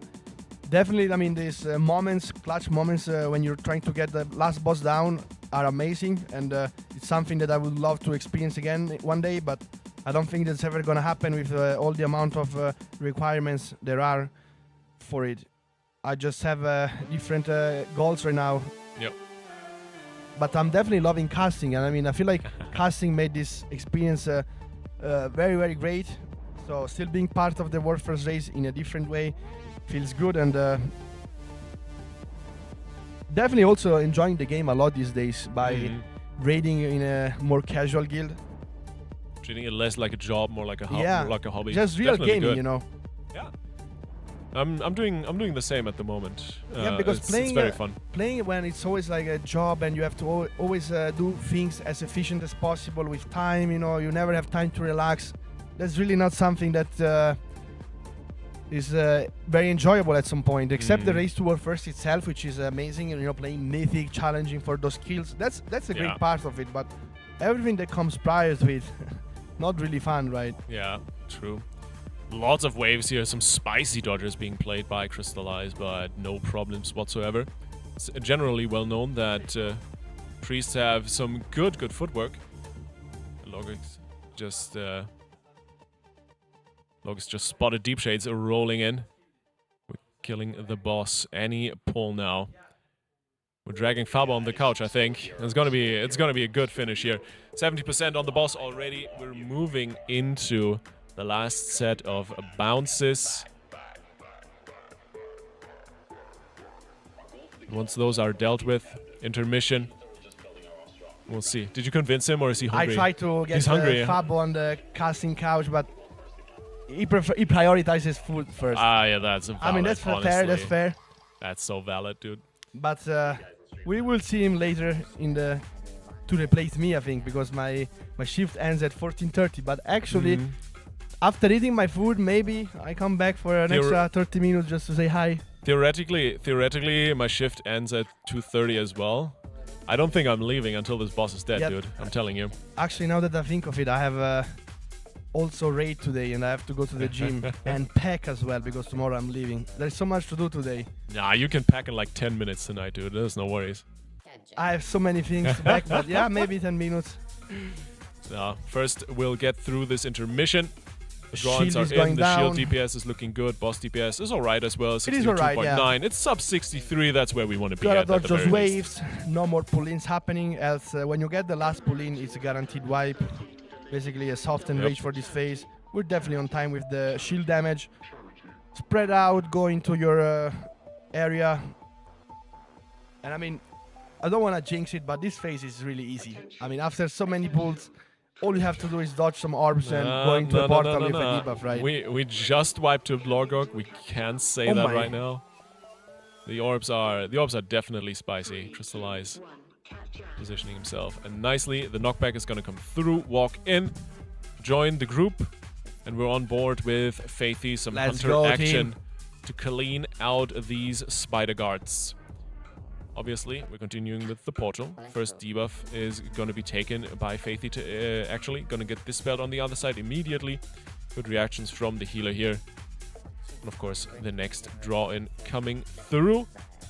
Speaker 3: Definitely, I mean, these moments, clutch moments when you're trying to get the last boss down are amazing, and it's something that I would love to experience again one day, but I don't think that's ever gonna happen with all the amount of requirements there are for it. I just have different goals right now.
Speaker 2: Yep.
Speaker 3: But I'm definitely loving casting, and I mean, I feel like casting made this experience very, very great. So still being part of the World First race in a different way feels good, and definitely also enjoying the game a lot these days by raiding in a more casual guild.
Speaker 2: Treating it less like a job, more like a hobby.
Speaker 3: Just real
Speaker 2: Definitely
Speaker 3: gaming,
Speaker 2: good.
Speaker 3: you know.
Speaker 2: Yeah. I'm doing the same at the moment.
Speaker 3: Yeah, because
Speaker 2: it's
Speaker 3: playing
Speaker 2: very fun.
Speaker 3: Playing when it's always like a job and you have to always do things as efficient as possible with time. You know, you never have time to relax. That's really not something that is very enjoyable at some point. Except the race to World First itself, which is amazing. You know, playing mythic, challenging for those kills. That's a great part of it. But everything that comes prior to it, not really fun, right?
Speaker 2: Yeah, true. Lots of waves here, some spicy dodgers being played by Crystallize, but no problems whatsoever. It's generally well known that priests have some good footwork. Logix just spotted Deep Shades rolling in. We're killing the boss any pull now. We're dragging Fabo on the couch, I think. It's gonna be a good finish here. 70% on the boss already. We're moving into the last set of bounces. Once those are dealt with, intermission. We'll see. Did you convince him, or is he hungry?
Speaker 3: I tried to get Fabo on the casting couch, but he prioritizes food first.
Speaker 2: Ah, yeah, that's valid.
Speaker 3: I mean, that's fair. That's fair.
Speaker 2: That's so valid, dude.
Speaker 3: But we will see him later to replace me, I think, because my shift ends at 14:30. But actually, after eating my food, maybe I come back for an extra 30 minutes just to say hi.
Speaker 2: Theoretically, my shift ends at 2:30 as well. I don't think I'm leaving until this boss is dead, dude. I'm telling you.
Speaker 3: Actually, now that I think of it, I have also raid today, and I have to go to the gym and pack as well, because tomorrow I'm leaving. There's so much to do today.
Speaker 2: Nah, you can pack in like 10 minutes tonight, dude. There's no worries.
Speaker 3: I have so many things to pack, but yeah, maybe 10 minutes.
Speaker 2: First, we'll get through this intermission. The drawings
Speaker 3: Shield
Speaker 2: are
Speaker 3: is
Speaker 2: in.
Speaker 3: going
Speaker 2: The
Speaker 3: down.
Speaker 2: shield DPS is looking good. Boss DPS is alright as well.
Speaker 3: It is alright,
Speaker 2: 62.9. It's sub 63. That's where we want to be
Speaker 3: Gotta
Speaker 2: at
Speaker 3: dodge
Speaker 2: the
Speaker 3: those
Speaker 2: very least.
Speaker 3: waves. No more pull-ins happening, else when you get the last pull-in, it's a guaranteed wipe. Basically a soft and rage for this phase. We're definitely on time with the shield damage. Spread out, go into your area. And I mean, I don't want to jinx it, but this phase is really easy. I mean, after so many pulls, all you have to do is dodge some orbs and go into a portal with a debuff, right?
Speaker 2: We just wiped to Lorgok. We can't say that right now. The orbs are definitely spicy. Crystallize positioning himself, and nicely the knockback is gonna come through. Walk in, join the group, and we're on board with Faithy. Some hunter action to clean out these spider guards. Obviously, we're continuing with the portal. First debuff is going to be taken by Faithy to actually going to get dispelled on the other side immediately. Good reactions from the healer here. And of course, the next draw-in coming through.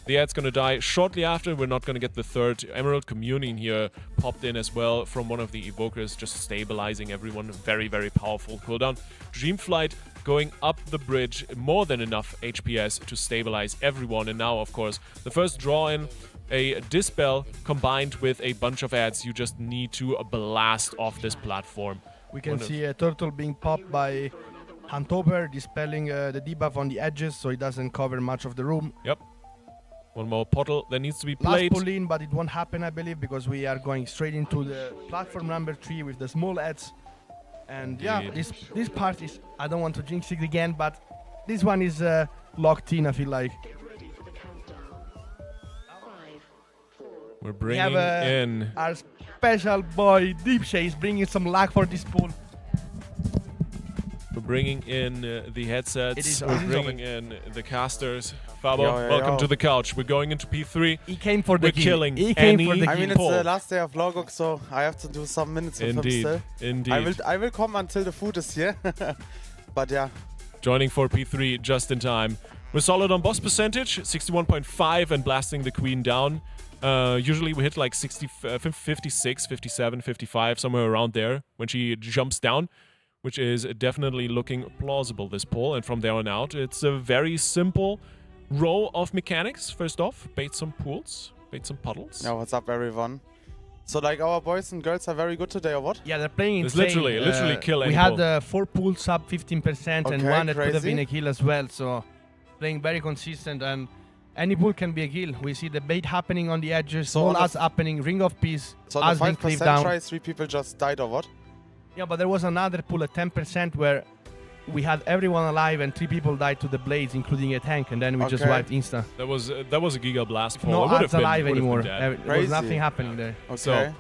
Speaker 2: The ad's going to die shortly after. We're not going to get the third. Emerald Communion here popped in as well from one of the evokers, just stabilizing everyone. Very, very powerful cooldown. Dreamflight going up the bridge, more than enough HPS to stabilize everyone. And now, of course, the first draw-in, a Dispel combined with a bunch of ads. You just need to blast off this platform
Speaker 3: We can
Speaker 2: Wonderful.
Speaker 3: see a turtle being popped by Handtober, dispelling the debuff on the edges so it doesn't cover much of the room.
Speaker 2: Yep. One more portal that needs to be
Speaker 3: Last
Speaker 2: played.
Speaker 3: pull in, but it won't happen, I believe, because we are going straight into the platform number 3 with the small ads. And yeah,
Speaker 2: Indeed.
Speaker 3: this part is, I don't want to jinx it again, but this one is locked in, I feel like.
Speaker 1: Get ready for the countdown. 5, 4,
Speaker 2: We're
Speaker 3: We
Speaker 2: bringing
Speaker 3: have
Speaker 2: in.
Speaker 3: our special boy, Deep Shades, bringing some luck for this pool.
Speaker 2: We're bringing in the headsets.
Speaker 3: It is
Speaker 2: We're
Speaker 3: on.
Speaker 2: bringing in the casters. Fabo,
Speaker 4: Yo,
Speaker 2: welcome
Speaker 4: yo.
Speaker 2: to the couch. We're going into P3.
Speaker 3: He came for the
Speaker 2: We're
Speaker 3: kill.
Speaker 2: killing
Speaker 3: He came for
Speaker 2: any-
Speaker 3: the
Speaker 4: I
Speaker 3: kill.
Speaker 4: mean, it's
Speaker 2: Paul.
Speaker 4: the last day of Logok, so I have to do some minutes with him
Speaker 2: Indeed.
Speaker 4: still.
Speaker 2: Indeed.
Speaker 4: I will come until the food is here. But yeah,
Speaker 2: Joining for P3 just in time. We're solid on boss percentage, 61.5, and blasting the queen down. Usually we hit like 56, 57, 55, somewhere around there when she jumps down, which is definitely looking plausible, this pull. And from there on out, it's a very simple row of mechanics. First off, bait some pools, bait some puddles.
Speaker 4: yeah, what's up everyone? So like our boys and girls are very good today or what?
Speaker 3: Yeah, they're playing
Speaker 2: It's
Speaker 3: insane.
Speaker 2: literally kill
Speaker 3: We
Speaker 2: any
Speaker 3: had
Speaker 2: pull.
Speaker 3: 4 pools up 15% and
Speaker 4: Okay,
Speaker 3: one that could have
Speaker 4: crazy.
Speaker 3: been a kill as well. So playing very consistent, and any pool can be a kill. We see the bait happening on the edges,
Speaker 4: So
Speaker 3: small
Speaker 4: on the
Speaker 3: ads happening, ring of peace,
Speaker 4: So
Speaker 3: us
Speaker 4: the
Speaker 3: being cleaved
Speaker 4: 5%
Speaker 3: down.
Speaker 4: try, 3 people just died or what?
Speaker 3: Yeah, but there was another pool at 10% where we had everyone alive and 3 people died to the blades, including a tank, and then we just
Speaker 4: Okay.
Speaker 3: wiped insta.
Speaker 2: That was a Giga Blast pull.
Speaker 3: No
Speaker 2: It would have
Speaker 3: ads
Speaker 2: been-
Speaker 3: alive
Speaker 2: would have been
Speaker 3: anymore.
Speaker 2: dead.
Speaker 3: There was
Speaker 4: Crazy.
Speaker 3: nothing happening there.
Speaker 4: Okay.
Speaker 2: So-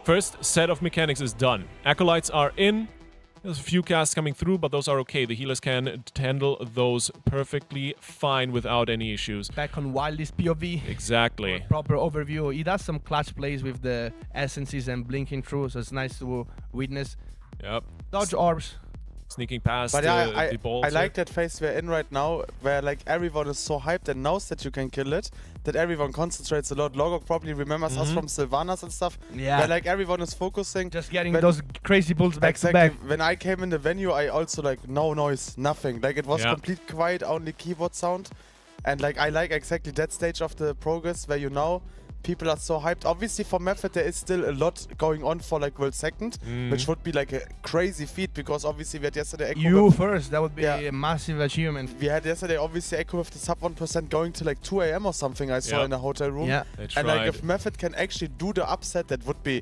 Speaker 2: First set of mechanics is done. Acolytes are in. There's a few casts coming through, but those are okay. The healers can handle those perfectly fine without any issues.
Speaker 3: Back on Wildest POV.
Speaker 2: Exactly.
Speaker 3: Proper overview. He does some clutch plays with the essences and blinking through, so it's nice to witness.
Speaker 2: Yep.
Speaker 3: Dodge orbs.
Speaker 2: Sneaking past
Speaker 4: But yeah,
Speaker 2: the balls.
Speaker 4: I like that phase we're in right now, where like everyone is so hyped and knows that you can kill it, that everyone concentrates a lot. Logok probably remembers us from Sylvanas and stuff,
Speaker 3: Yeah.
Speaker 4: where like everyone is focusing.
Speaker 3: Just getting
Speaker 4: when-
Speaker 3: those crazy bulls back
Speaker 4: Exactly.
Speaker 3: to back.
Speaker 4: When I came in the venue, I also like no noise, nothing. Like it was
Speaker 2: Yeah.
Speaker 4: complete quiet, only keyboard sound. And like I like exactly that stage of the progress where you know people are so hyped. Obviously for Method there is still a lot going on for like World Second, which would be like a crazy feat because obviously we had yesterday Echo
Speaker 3: You
Speaker 4: with-
Speaker 3: first, that would be
Speaker 4: Yeah.
Speaker 3: a massive achievement.
Speaker 4: we had yesterday obviously Echo with the sub 1% going to like 2 AM or something I saw
Speaker 2: Yeah.
Speaker 4: in a hotel room.
Speaker 3: Yeah,
Speaker 2: They
Speaker 4: And like
Speaker 2: tried.
Speaker 4: if Method can actually do the upset, that would be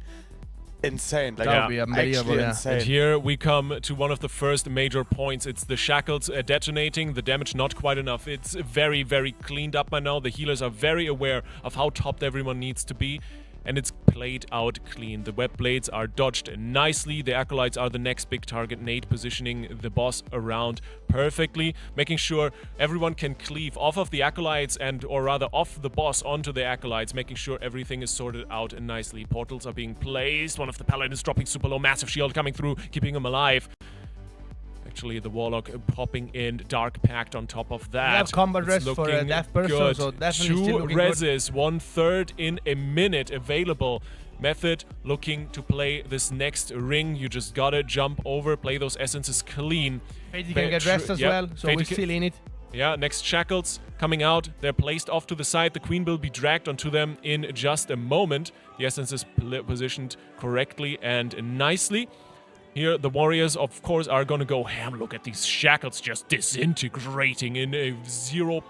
Speaker 4: insane. Like
Speaker 3: that
Speaker 2: Yeah.
Speaker 3: would be unbelievable.
Speaker 4: actually
Speaker 3: Yeah.
Speaker 4: insane.
Speaker 2: And here we come to one of the first major points. It's the shackles detonating, the damage not quite enough. It's very, very cleaned up by now. The healers are very aware of how topped everyone needs to be. And it's played out clean. The web blades are dodged nicely. The acolytes are the next big target. Nate positioning the boss around perfectly, making sure everyone can cleave off of the acolytes and, or rather, off the boss onto the acolytes, making sure everything is sorted out nicely. Portals are being placed. One of the paladins dropping super low, massive shield coming through, keeping him alive. Actually, the Warlock popping in Dark Pact on top of that.
Speaker 3: We have combat
Speaker 2: It's
Speaker 3: rest for a
Speaker 2: looking
Speaker 3: deaf person,
Speaker 2: good.
Speaker 3: so definitely still
Speaker 2: Two
Speaker 3: looking good.
Speaker 2: reses, 1/3 in a minute available. Method looking to play this next ring. You just gotta jump over, play those essences clean.
Speaker 3: Fady can get rest as
Speaker 2: Yep.
Speaker 3: well, so
Speaker 2: Fady
Speaker 3: we're
Speaker 2: ca-
Speaker 3: still in it.
Speaker 2: Yeah, next shackles coming out. They're placed off to the side. The queen will be dragged onto them in just a moment. The essence is positioned correctly and nicely. Here, the warriors, of course, are going to go ham. Look at these shackles just disintegrating in a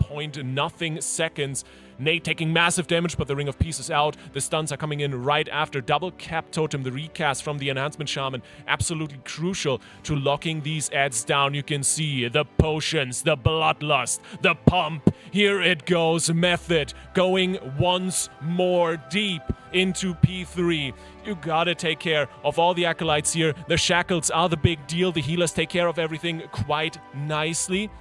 Speaker 2: 0.0 seconds. Nate taking massive damage, but the Ring of Peace is out. The stuns are coming in right after. Double Cap Totem, the recast from the Enhancement Shaman. Absolutely crucial to locking these ads down. You can see the potions, the bloodlust, the pump. Here it goes. Method going once more deep into P3. You gotta take care of all the acolytes here. The shackles are the big deal. The healers take care of everything quite nicely.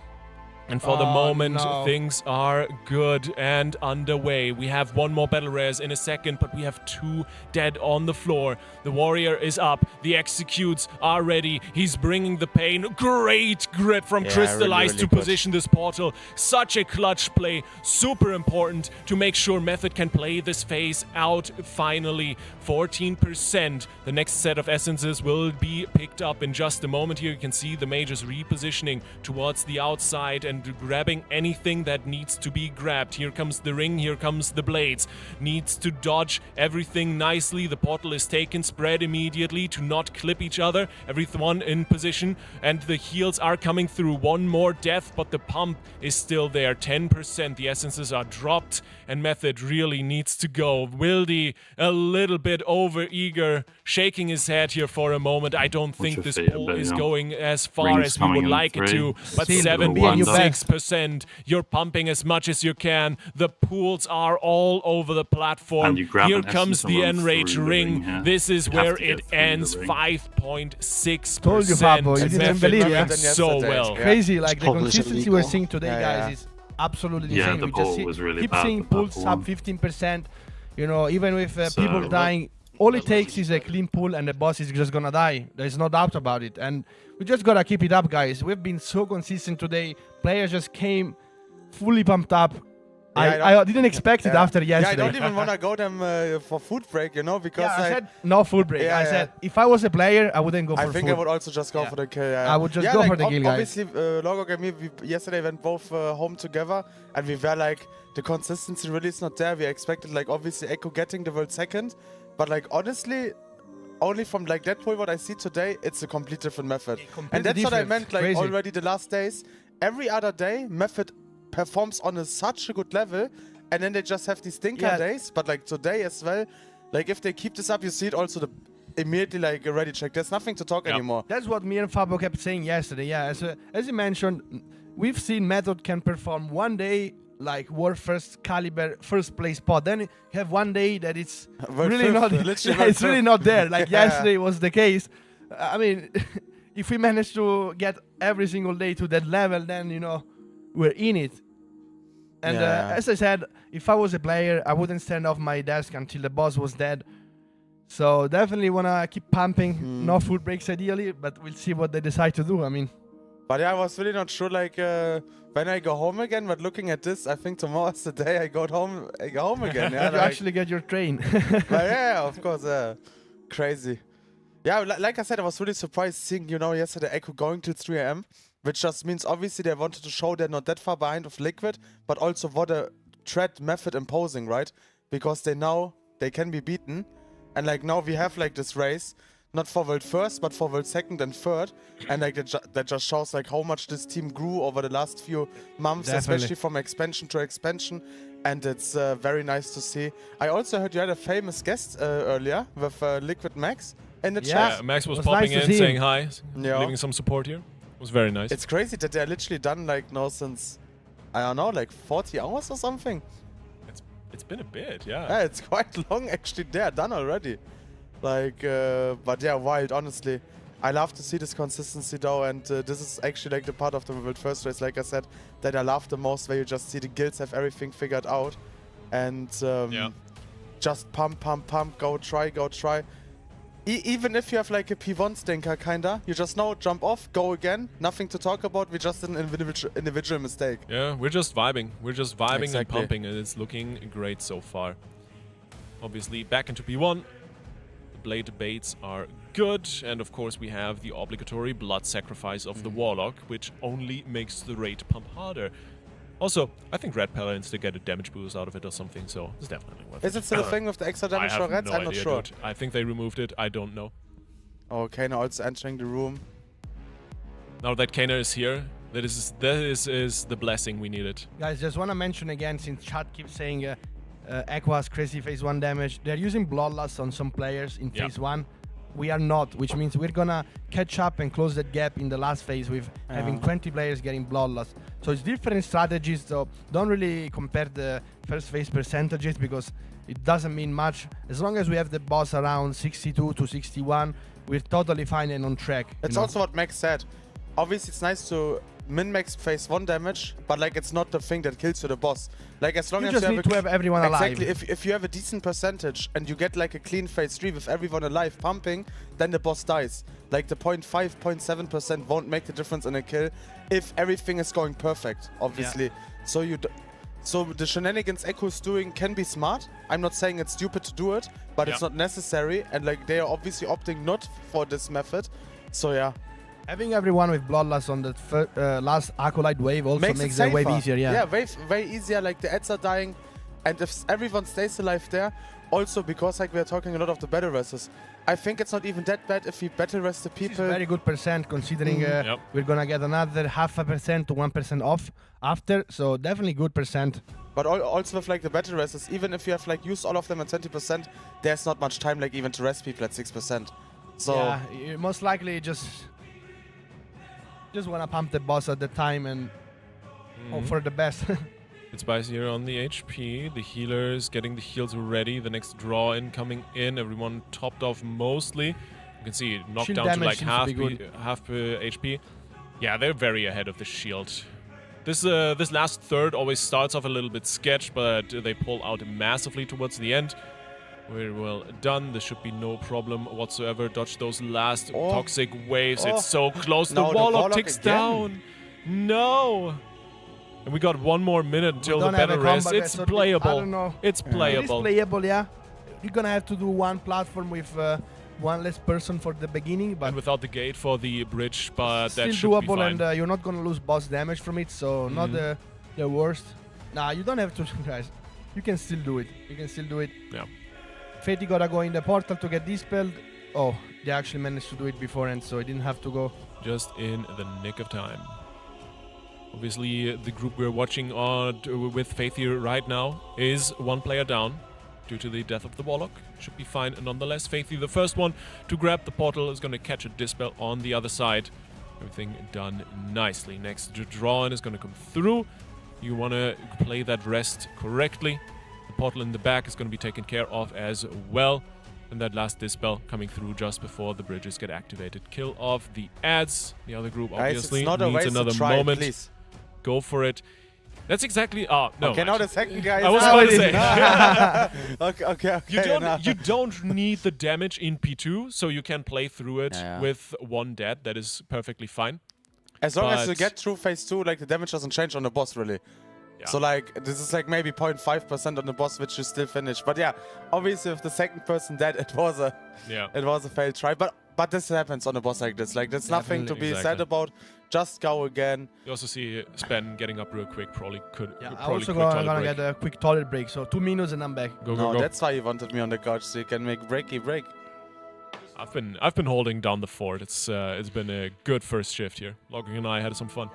Speaker 2: And for the
Speaker 3: Oh,
Speaker 2: moment,
Speaker 3: no.
Speaker 2: things are good and underway. We have one more battle res in a second, but we have 2 dead on the floor. The warrior is up. The executes are ready. He's bringing the pain. Great grip from
Speaker 4: Yeah,
Speaker 2: Crystallize
Speaker 4: really
Speaker 2: to
Speaker 4: good.
Speaker 2: position this portal. Such a clutch play. Super important to make sure Method can play this phase out finally. 14%. The next set of essences will be picked up in just a moment. Here you can see the mages repositioning towards the outside and grabbing anything that needs to be grabbed. Here comes the ring, here comes the blades. Needs to dodge everything nicely. The portal is taken, spread immediately to not clip each other. Everyone in position, and the heals are coming through. One more death, but the pump is still there. 10%. The essences are dropped, and Method really needs to go. Wildy a little bit over eager, shaking his head here for a moment. I don't think this pull is going as far as we would like it to, but 7.6%. You're pumping as much as you can. The pools are all over the platform. Here comes the Enrage ring. This is where it ends. 5.6%.
Speaker 3: Told you, Fabo, you didn't believe it.
Speaker 2: So well.
Speaker 3: Crazy, like the consistency we're seeing today, guys, is absolutely insane.
Speaker 5: The
Speaker 3: We
Speaker 5: poll
Speaker 3: just
Speaker 5: was really
Speaker 3: keep
Speaker 5: bad,
Speaker 3: seeing
Speaker 5: the
Speaker 3: pulls
Speaker 5: purple
Speaker 3: sub
Speaker 5: one.
Speaker 3: 15%. You know, even with
Speaker 5: So,
Speaker 3: people dying, all it takes is a clean pull and the boss is just gonna die. There's no doubt about it. And we just gotta keep it up, guys. We've been so consistent today. Players just came fully pumped up. I didn't expect it after yesterday.
Speaker 4: Yeah, I don't even want to go them for food break, you know, because
Speaker 3: I said no food break. I said if I was a player, I wouldn't go for food.
Speaker 4: I think I would also just go for the kill.
Speaker 3: I would just go for the kill, guys.
Speaker 4: Obviously, Logok and me, we yesterday went both home together, and we were like, the consistency really is not there. We expected, like, obviously Echo getting the world second, but like honestly, only from like Deadpool what I see today, it's a complete different method. And that's what I meant, like already the last days. Every other day, method performs on such a good level, and then they just have these stinker days. But like today as well, like if they keep this up, you see it also immediately like a ready check. There's nothing to talk anymore.
Speaker 3: That's what me and Fabo kept saying yesterday. Yeah, as you mentioned, we've seen Method can perform one day like world first caliber first place spot. Then you have one day that it's really not. It's really not there. Like yesterday was the case. I mean, if we manage to get every single day to that level, then you know we're in it. And as I said, if I was a player, I wouldn't stand off my desk until the boss was dead. So definitely wanna keep pumping. No food breaks ideally, but we'll see what they decide to do. I mean.
Speaker 4: But yeah, I was really not sure, like, when I go home again. But looking at this, I think tomorrow is the day I go home again. Yeah,
Speaker 3: you actually get your train.
Speaker 4: But yeah, of course, crazy. Yeah, like I said, I was really surprised seeing, you know, yesterday Echo going till 3 AM, which just means obviously they wanted to show they're not that far behind of Liquid, but also what a threat Method imposing, right? Because they know they can be beaten, and like now we have like this race. Not for world first, but for world second and third. And like that just shows like how much this team grew over the last few months, especially from expansion to expansion. And it's very nice to see. I also heard you had a famous guest earlier with Liquid Max in the chat.
Speaker 2: Yeah, Max was popping in, saying hi,
Speaker 4: Yeah.
Speaker 2: leaving some support here. It was very nice.
Speaker 4: It's crazy that they're literally done like now since, I don't know, like 40 hours or something.
Speaker 2: It's been a bit, yeah.
Speaker 4: Yeah, it's quite long actually. They're done already. Like, but yeah, wild, honestly. I love to see this consistency though, and this is actually like the part of the world first race, like I said, that I love the most, where you just see the guilds have everything figured out. And just pump, go try. Even if you have like a P1 stinker, kinda, you just know, jump off, go again, nothing to talk about, we just did an individual mistake.
Speaker 2: Yeah, we're just vibing. We're just vibing and
Speaker 4: Exactly.
Speaker 2: pumping, and it's looking great so far. Obviously, back into P1. Blade baits are good, and of course we have the obligatory blood sacrifice of the Warlock, which only makes the raid pump harder. Also, I think Red Paladins did get a damage boost out of it or something, so it's definitely worth it.
Speaker 4: Is it still a thing with the extra damage
Speaker 2: I
Speaker 4: for
Speaker 2: have
Speaker 4: Reds?
Speaker 2: no
Speaker 4: I'm not
Speaker 2: idea,
Speaker 4: sure.
Speaker 2: dude. I think they removed it. I don't know.
Speaker 4: Okay, now also entering the room.
Speaker 2: Now that Kana is here, that is the blessing we needed.
Speaker 3: Guys, just want to mention again, since chat keeps saying Echo has crazy phase 1 damage, they're using Bloodlust on some players in phase 1. We are not, which means we're gonna catch up and close that gap in the last phase with having 20 players getting Bloodlust. So it's different strategies, so don't really compare the first phase percentages because it doesn't mean much. As long as we have the boss around 62 to 61, we're totally fine and on track.
Speaker 4: It's also what Max said. Obviously, it's nice to min-max phase 1 damage, but like it's not the thing that kills you the boss. Like as long
Speaker 3: You
Speaker 4: as
Speaker 3: just
Speaker 4: you
Speaker 3: need to have everyone alive.
Speaker 4: Exactly. If you have a decent percentage and you get like a clean phase 3 with everyone alive pumping, then the boss dies. Like the 0.5, 0.7% won't make the difference in a kill if everything is going perfect, obviously. Yeah. So the shenanigans Echo's doing can be smart. I'm not saying it's stupid to do it, but it's not necessary. And like they are obviously opting not for this method. So yeah.
Speaker 3: Having everyone with Bloodlust on the last Acolyte wave also makes the wave easier,
Speaker 4: Yeah, wave way easier, like the ads are dying, and if everyone stays alive there, also because like we're talking a lot of the battle verses, I think it's not even that bad if we battle rest the
Speaker 3: This is
Speaker 4: people.
Speaker 3: very good percent considering
Speaker 2: Yep.
Speaker 3: we're gonna get another 0.5% to 1% off after, so definitely good percent.
Speaker 4: But also with like the battle rests, even if you have like used all of them at 20%, there's not much time like even to rest people at 6%. So
Speaker 3: Yeah, you most likely just wanna pump the boss at the time and hope for the best.
Speaker 2: It's Spicy here on the HP. The healers getting the heals ready. The next draw in coming in. Everyone topped off mostly. You can see knocked
Speaker 3: Shield
Speaker 2: down to
Speaker 3: damage
Speaker 2: like
Speaker 3: seems to be
Speaker 2: half HP. Yeah, they're very ahead of the shield. This last third always starts off a little bit sketch, but they pull out massively towards the end. Very well done. There should be no problem whatsoever. Dodge those last toxic waves. It's so close.
Speaker 4: No,
Speaker 2: The
Speaker 4: the
Speaker 2: Warlock
Speaker 4: Warlock
Speaker 2: ticks
Speaker 4: again.
Speaker 2: down. No. And we got 1 more minute until the
Speaker 3: don't have a
Speaker 2: battle rest.
Speaker 3: combat
Speaker 2: It's
Speaker 3: method. I
Speaker 2: playable.
Speaker 3: don't know.
Speaker 2: It's
Speaker 3: It is
Speaker 2: playable.
Speaker 3: playable, yeah. You're gonna have to do one platform with one less person for the beginning, but
Speaker 2: And without the gate for the bridge, but
Speaker 3: still
Speaker 2: that should be
Speaker 3: doable,
Speaker 2: fine.
Speaker 3: and you're not gonna lose boss damage from it, so not the worst. Nah, you don't have to, guys. You can still do it. You can still do it.
Speaker 2: Yeah.
Speaker 3: Fatty gotta go in the portal to get dispelled. Oh, they actually managed to do it beforehand, so it didn't have to go.
Speaker 2: Just in the nick of time. Obviously, the group we're watching on with Faith here right now is 1 player down due to the death of the Warlock. Should be fine nonetheless. Faithy, the first one to grab the portal, is going to catch a dispel on the other side. Everything done nicely. Next draw in is going to come through. You want to play that rest correctly. The portal in the back is going to be taken care of as well. And that last dispel coming through just before the bridges get activated. Kill off the ads. The other group
Speaker 4: guys,
Speaker 2: obviously
Speaker 4: it's not a
Speaker 2: needs
Speaker 4: waste
Speaker 2: another
Speaker 4: to try,
Speaker 2: moment.
Speaker 4: please.
Speaker 2: Go for it. That's exactly. Oh no.
Speaker 4: Okay, now the second guy is
Speaker 2: I was
Speaker 4: out.
Speaker 2: about to say.
Speaker 4: Okay.
Speaker 2: You don't need the damage in P2, so you can play through it
Speaker 4: Yeah.
Speaker 2: with 1 dead. That is perfectly fine.
Speaker 4: As long as you
Speaker 2: But-
Speaker 4: get through phase 2, like the damage doesn't change on the boss really.
Speaker 2: Yeah.
Speaker 4: So like this is like maybe 0.5% on the boss, which you still finish. But yeah, obviously with the second person dead, it was a failed try. But this happens on a boss like this. Like there's nothing to be
Speaker 2: Exactly.
Speaker 4: sad about. Just go again.
Speaker 2: You also see Spen getting up real quick. Probably
Speaker 3: Yeah, I
Speaker 2: probably
Speaker 3: also
Speaker 2: quick toilet
Speaker 3: gonna
Speaker 2: break.
Speaker 3: get a quick toilet break, so 2 minutes and I'm back.
Speaker 2: Go
Speaker 4: No,
Speaker 2: go.
Speaker 4: that's why you wanted me on the couch, so you can make breaky break.
Speaker 2: I've been holding down the fort. It's been a good first shift here. Logging and I had some fun.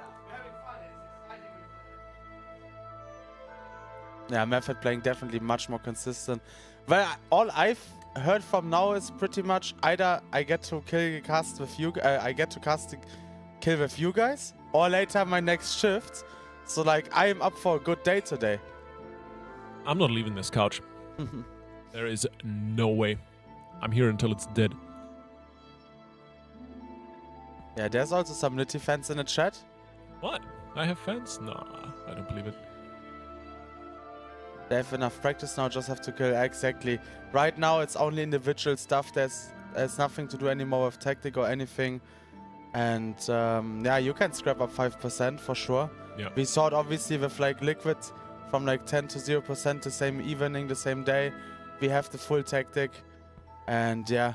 Speaker 4: Yeah, Method playing definitely much more consistent. Well, all I've heard from now is pretty much either I get to cast with you, I get to cast the kill with you guys, or later my next shift. So like I am up for a good day today.
Speaker 2: I'm not leaving this couch. There is no way. I'm here until it's dead.
Speaker 4: Yeah, there's also some Nitty fans in the chat.
Speaker 2: What? I have fans? No, I don't believe it.
Speaker 4: They have enough practice now, just have to kill. Exactly. Right now it's only individual stuff. There's nothing to do anymore with tactic or anything. And yeah, you can scrap up 5% for sure.
Speaker 2: Yeah.
Speaker 4: We saw it obviously with like Liquid from like 10 to 0% the same evening, the same day. We have the full tactic. And yeah.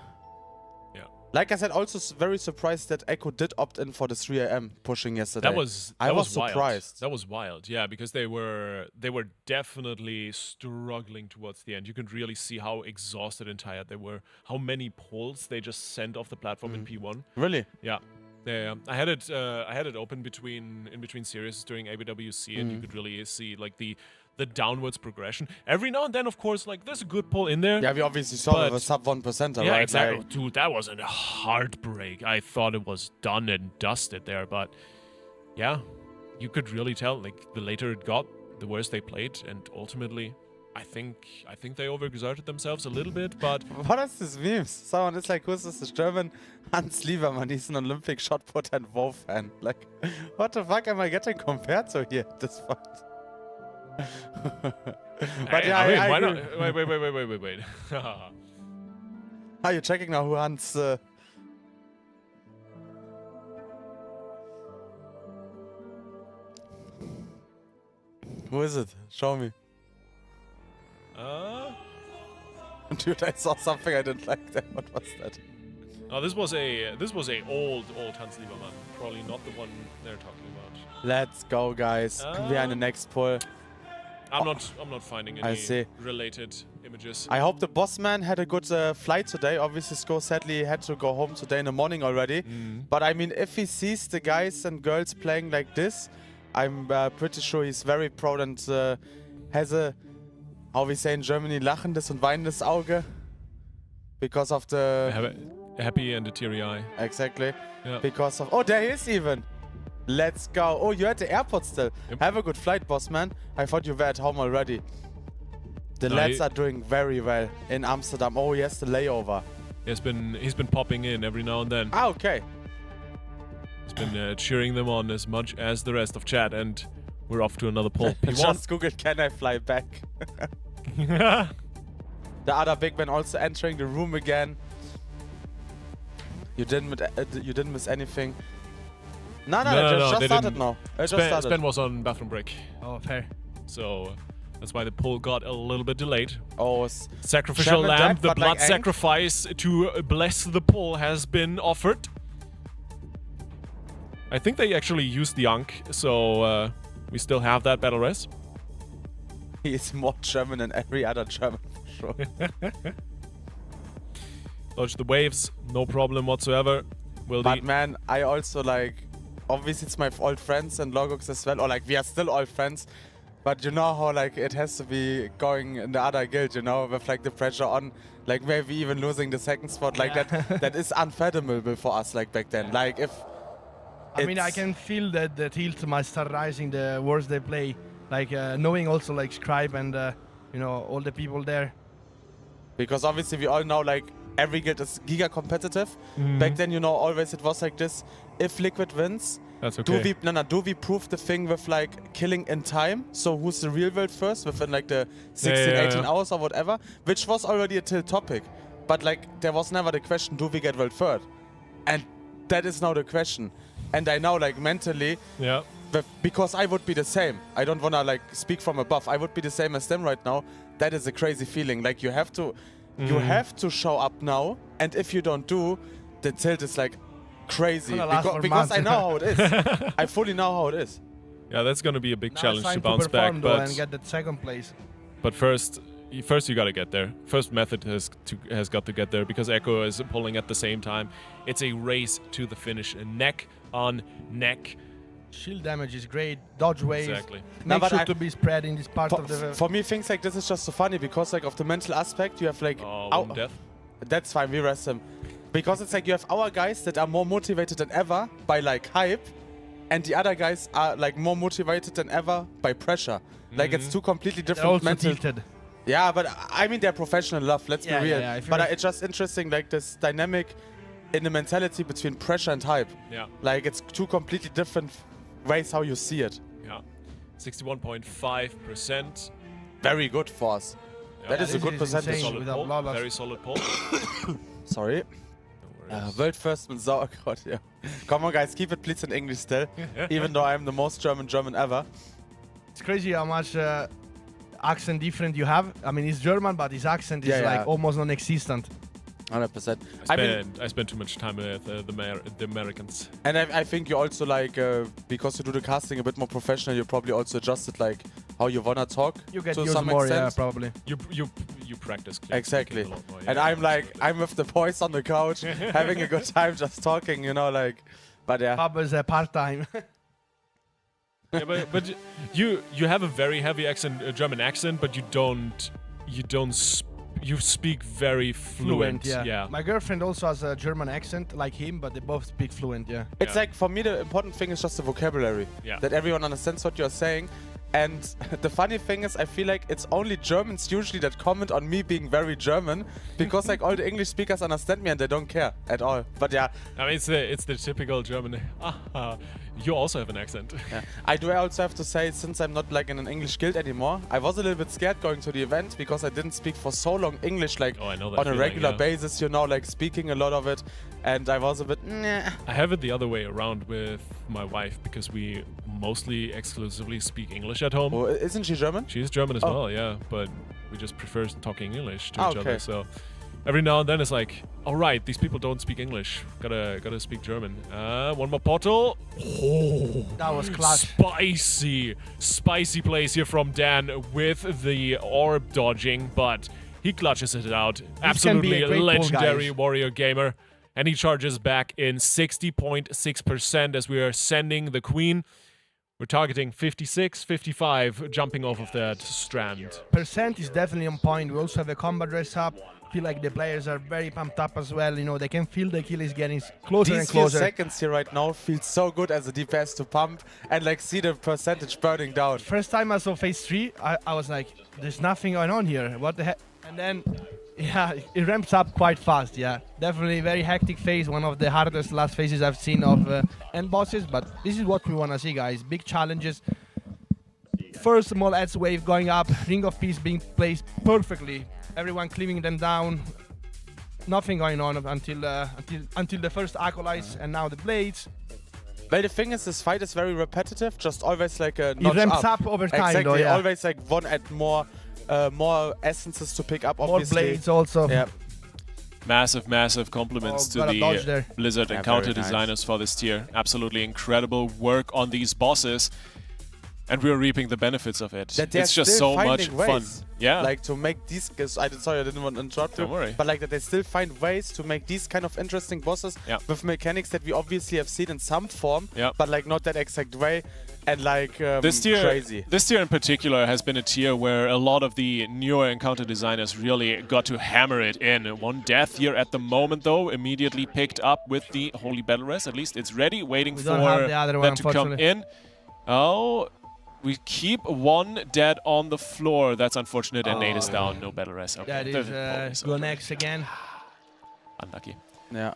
Speaker 2: Yeah.
Speaker 4: Like I said, also very surprised that Echo did opt in for the 3 AM pushing yesterday.
Speaker 2: I was
Speaker 4: wild.
Speaker 2: surprised. That was wild, yeah, because they were definitely struggling towards the end. You could really see how exhausted and tired they were. How many pulls they just sent off the platform in P1.
Speaker 4: Really?
Speaker 2: Yeah. Yeah, I had it open in between series during ABWC, and you could really see like the downwards progression. Every now and then, of course, like there's a good pull in there.
Speaker 4: Yeah, we obviously saw
Speaker 2: But-
Speaker 4: with a sub 1%,
Speaker 2: Yeah,
Speaker 4: right?
Speaker 2: exactly.
Speaker 4: Like,
Speaker 2: Dude, that was a heartbreak. I thought it was done and dusted there, but yeah, you could really tell. Like the later it got, the worse they played, and ultimately, I think they overexerted themselves a little bit. But
Speaker 4: what is this memes? Someone is like, who's this German? Hans Liebermann, he's an Olympic shot put and WoW fan. Like, what the fuck am I getting compared to here at this point? But yeah,
Speaker 2: I mean,
Speaker 4: I
Speaker 2: why
Speaker 4: agree.
Speaker 2: not? Wait.
Speaker 4: Are you checking now who Hans... Who is it? Show me. Dude, I saw something I didn't like there. What was that?
Speaker 2: Oh, this was a old Tanzliebermann. Probably not the one they're talking about.
Speaker 4: Let's go, guys. We are in the next pull.
Speaker 2: I'm not finding
Speaker 4: I
Speaker 2: any
Speaker 4: see.
Speaker 2: related images.
Speaker 4: I hope the boss man had a good flight today. Obviously, Sko sadly had to go home today in the morning already. But I mean, if he sees the guys and girls playing like this, I'm pretty sure he's very proud and has a, how we say in Germany, lachendes und weinendes Auge. Because of the...
Speaker 2: A happy and a teary eye.
Speaker 4: Exactly.
Speaker 2: Yeah.
Speaker 4: Because of... Oh, there he is even. Let's go. Oh, you're at the airport still.
Speaker 2: Yep.
Speaker 4: Have a good flight, boss man. I thought you were at home already. The lads are doing very well in Amsterdam. Oh, yes, the layover.
Speaker 2: He's been popping in every now and then.
Speaker 4: Ah, okay.
Speaker 2: He's been cheering them on as much as the rest of chat, and we're off to another poll.
Speaker 4: Just googled, can I fly back? The other big man also entering the room again. You didn't miss anything. No, just started now. It just started.
Speaker 2: Spen was on bathroom break,
Speaker 3: Oh, fair.
Speaker 2: so that's why the poll got a little bit delayed.
Speaker 4: Oh,
Speaker 2: Sacrificial
Speaker 4: Shaman
Speaker 2: lamb,
Speaker 4: dead,
Speaker 2: the
Speaker 4: but
Speaker 2: blood
Speaker 4: like Aang?
Speaker 2: sacrifice to bless the poll has been offered. I think they actually used the Ankh, so we still have that battle res.
Speaker 4: he is more German than every other German, for sure.
Speaker 2: Dodge the waves, no problem whatsoever.
Speaker 4: But man, I also like, obviously it's my old friends and Logox as well, or like we are still old friends, but you know how like it has to be going in the other guild, you know, with like the pressure on, like maybe even losing the second spot, like that is unfathomable for us like back then. Like if
Speaker 3: I mean, I can feel that the tilt might start rising the worse they play. Like knowing also like Scribe and you know, all the people there.
Speaker 4: Because obviously we all know like every guild is giga competitive. Back then, you know, always it was like this. If Liquid wins,
Speaker 2: That's okay.
Speaker 4: do we prove the thing with like killing in time? So who's the real world first within like the 16, 18 hours or whatever? Which was already a tilt topic. But like there was never the question, do we get world third? And that is now the question. And I know like mentally,
Speaker 2: Yeah.
Speaker 4: because I would be the same. I don't want to like speak from above. I would be the same as them right now. That is a crazy feeling. Like you have to show up now. And if you don't do, the tilt is like crazy. Because I know how it is. I fully know how it is.
Speaker 2: Yeah, that's gonna be a big
Speaker 3: Now
Speaker 2: challenge
Speaker 3: it's
Speaker 2: to
Speaker 3: time
Speaker 2: bounce
Speaker 3: perform,
Speaker 2: back,
Speaker 3: though,
Speaker 2: but
Speaker 3: and get that second place.
Speaker 2: first you gotta get there. First method has got to get there because Echo is pulling at the same time. It's a race to the finish, neck on neck.
Speaker 3: Shield damage is great. Dodge waves.
Speaker 2: Exactly.
Speaker 3: Make
Speaker 4: but
Speaker 3: sure to be spread in this part of the.
Speaker 4: For me, things like this is just so funny because like of the mental aspect, you have like
Speaker 2: Death.
Speaker 4: that's fine, we rest him. Because it's like you have our guys that are more motivated than ever by like hype, and the other guys are like more motivated than ever by pressure. Like it's two completely
Speaker 3: They're
Speaker 4: different
Speaker 3: also
Speaker 4: mental.
Speaker 3: tilted.
Speaker 4: Yeah, but I mean they're professional enough, let's be real.
Speaker 3: Yeah, if
Speaker 4: but
Speaker 3: you're-
Speaker 4: it's just interesting like this dynamic in the mentality between pressure and hype.
Speaker 2: Yeah.
Speaker 4: Like it's two completely different ways how you see it.
Speaker 2: Yeah. 61.5%.
Speaker 4: Very good for us.
Speaker 2: Yeah.
Speaker 4: That is a
Speaker 3: this
Speaker 4: good
Speaker 3: is
Speaker 4: percentage.
Speaker 3: insane.
Speaker 2: Solid
Speaker 3: without
Speaker 2: pull.
Speaker 3: blood loss.
Speaker 2: Very solid pull.
Speaker 4: Sorry.
Speaker 2: No worries.
Speaker 4: World first mit Sauerkraut, yeah. Come on guys, keep it please in English still. Even though I'm the most German ever.
Speaker 3: It's crazy how much accent different you have. I mean, he's German, but his accent is
Speaker 4: Yeah, yeah.
Speaker 3: like almost non-existent.
Speaker 4: 100%.
Speaker 2: I spent too much time with the Americans.
Speaker 4: And I think you also like, because you do the casting a bit more professional, you probably also adjusted like how you wanna talk
Speaker 3: You get
Speaker 4: to
Speaker 3: used
Speaker 4: some
Speaker 3: more, yeah,
Speaker 4: extent.
Speaker 3: probably.
Speaker 2: You practice clear
Speaker 4: Exactly.
Speaker 2: speaking a lot more,
Speaker 4: And
Speaker 2: yeah.
Speaker 4: I'm like, I'm with the boys on the couch, having a good time just talking, you know, like, but yeah.
Speaker 3: Pub is part-time.
Speaker 2: Yeah, but you have a very heavy accent, German accent, but you speak very fluent.
Speaker 3: yeah. My girlfriend also has a German accent like him, but they both speak fluent, yeah.
Speaker 4: It's
Speaker 2: Yeah.
Speaker 4: like, for me, the important thing is just the vocabulary.
Speaker 2: Yeah.
Speaker 4: That everyone understands what you're saying. And the funny thing is, I feel like it's only Germans usually that comment on me being very German, because like all the English speakers understand me and they don't care at all. But yeah,
Speaker 2: I mean, it's the typical German. You also have an accent.
Speaker 4: yeah. I also have to say, since I'm not like in an English guild anymore, I was a little bit scared going to the event because I didn't speak for so long English, like
Speaker 2: Oh, I know that
Speaker 4: on a
Speaker 2: feeling,
Speaker 4: regular
Speaker 2: yeah.
Speaker 4: basis, you know, like speaking a lot of it. And I was a bit, nah.
Speaker 2: I have it the other way around with my wife because we mostly exclusively speak English at home.
Speaker 4: Oh, isn't she German?
Speaker 2: She's German as
Speaker 4: Oh.
Speaker 2: well, yeah, but we just prefer talking English to each
Speaker 4: Okay.
Speaker 2: other. So every now and then it's like, All right, these people don't speak English. Gotta speak German. One more portal. Oh,
Speaker 3: That was clutch.
Speaker 2: Spicy plays here from Dan with the orb dodging, but he clutches it out.
Speaker 3: can be
Speaker 2: Absolutely
Speaker 3: a great pull,
Speaker 2: legendary
Speaker 3: guys.
Speaker 2: warrior gamer. And he charges back in 60.6% as we are sending the queen. We're targeting 56, 55, jumping off of that strand.
Speaker 3: Percent is definitely on point. We also have a combat dress up. Feel like the players are very pumped up as well. You know, they can feel the kill is getting closer and
Speaker 4: These few
Speaker 3: closer.
Speaker 4: seconds here right now feel so good as a DPS to pump and like see the percentage burning down.
Speaker 3: First time I saw phase 3, I was like, there's nothing going on here. What the heck? And then, yeah, it ramps up quite fast, yeah. Definitely very hectic phase, one of the hardest last phases I've seen of end bosses, but this is what we want to see, guys. Big challenges. First small ads wave going up, Ring of Peace being placed perfectly. Everyone cleaving them down. Nothing going on until the first acolytes and now the blades.
Speaker 4: But the thing is, this fight is very repetitive, just always like a
Speaker 3: It
Speaker 4: notch
Speaker 3: ramps up over time,
Speaker 4: exactly,
Speaker 3: though, yeah.
Speaker 4: always like one and more essences to pick up,
Speaker 3: More
Speaker 4: obviously.
Speaker 3: blades also.
Speaker 4: Yeah.
Speaker 2: Massive compliments
Speaker 3: Oh,
Speaker 2: to
Speaker 3: got a dodge
Speaker 2: the
Speaker 3: there.
Speaker 2: Blizzard
Speaker 4: Yeah,
Speaker 2: encounter
Speaker 4: very nice.
Speaker 2: designers for this tier. Absolutely incredible work on these bosses. And we're reaping the benefits of it.
Speaker 4: That they're
Speaker 2: It's just
Speaker 4: still
Speaker 2: so much
Speaker 4: finding
Speaker 2: fun.
Speaker 4: ways,
Speaker 2: Yeah.
Speaker 4: like to make these. Sorry, I didn't want to interrupt you.
Speaker 2: Don't worry.
Speaker 4: But like that, they still find ways to make these kind of interesting bosses
Speaker 2: Yeah.
Speaker 4: with mechanics that we obviously have seen in some form,
Speaker 2: Yeah.
Speaker 4: but like not that exact way, and like
Speaker 2: This
Speaker 4: crazy.
Speaker 2: tier in particular has been a tier where a lot of the newer encounter designers really got to hammer it in. One death here at the moment, though, immediately picked up with the Holy Battle Rest. At least it's ready, waiting
Speaker 3: We
Speaker 2: for
Speaker 3: don't have the other one,
Speaker 2: that to come
Speaker 3: unfortunately.
Speaker 2: in. Oh, we keep one dead on the floor. That's unfortunate, and Nate is down. No Battle Rest. Okay.
Speaker 3: That is
Speaker 2: Bonus.
Speaker 3: go next again.
Speaker 2: Unlucky.
Speaker 4: Yeah.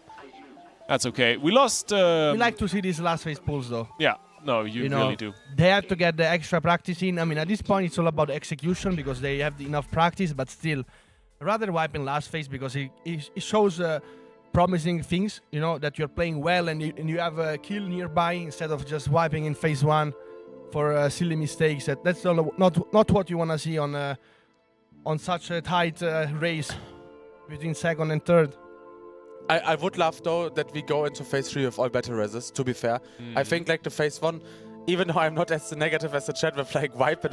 Speaker 2: That's okay. We lost...
Speaker 3: We like to see these last phase pulls, though.
Speaker 2: Yeah, no, you
Speaker 3: know,
Speaker 2: really do.
Speaker 3: They have to get the extra practice in. I mean, at this point, it's all about execution because they have enough practice, but still, rather wiping last phase because it shows promising things, you know, that you're playing well and you have a kill nearby instead of just wiping in phase 1 for silly mistakes. That's not what you want to see on such a tight race between second and third.
Speaker 4: I would love though that we go into phase 3 with all battle reses, to be fair. I think like the phase 1, even though I'm not as negative as the chat with like wipe it,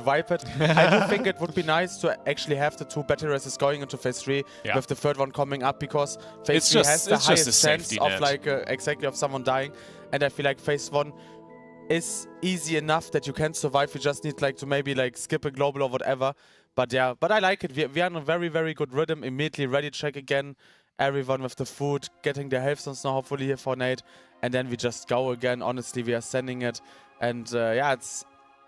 Speaker 4: I do think it would be nice to actually have the 2 battle reses going into phase 3
Speaker 2: Yeah.
Speaker 4: with the third one coming up, because phase
Speaker 2: It's
Speaker 4: 3
Speaker 2: just-
Speaker 4: has the
Speaker 2: it's just a
Speaker 4: highest chance
Speaker 2: safety
Speaker 4: of
Speaker 2: net.
Speaker 4: like exactly of someone dying, and I feel like phase 1 is easy enough that you can survive. You just need like to maybe like skip a global or whatever. But yeah, but I like it. We are in a very, very good rhythm. Immediately ready check again. Everyone with the food, getting their health stones now hopefully here for Nate. And then we just go again. Honestly, we are sending it. And yeah, it's...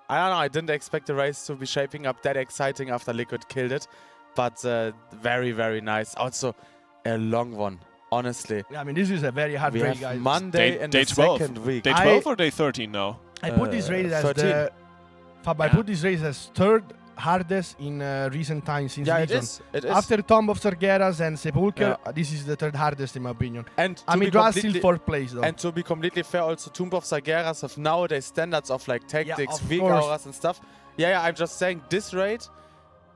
Speaker 4: I don't know, I didn't expect the race to be shaping up that exciting after Liquid killed it. But very, very nice. Also, a long one, honestly.
Speaker 3: Yeah, I mean, this is a very hard
Speaker 4: We
Speaker 3: raid,
Speaker 4: have
Speaker 3: guys.
Speaker 4: Monday and
Speaker 2: Day
Speaker 4: the
Speaker 2: 12.
Speaker 4: second week.
Speaker 2: Day 12 or day 13 now?
Speaker 3: I put this raid as
Speaker 4: 13.
Speaker 3: the... Fab, I put this raid as third hardest in recent times since
Speaker 4: Yeah, it
Speaker 3: Legion.
Speaker 4: is. It is.
Speaker 3: After Tomb of Sargeras and Sepulchre, this is the third hardest in my opinion.
Speaker 4: And to
Speaker 3: Amidra
Speaker 4: be
Speaker 3: still
Speaker 4: completely-
Speaker 3: 4th place though.
Speaker 4: And to be completely fair, also Tomb of Sargeras have nowadays standards of like tactics,
Speaker 3: of
Speaker 4: weak
Speaker 3: course.
Speaker 4: auras and stuff. Yeah, I'm just saying this raid,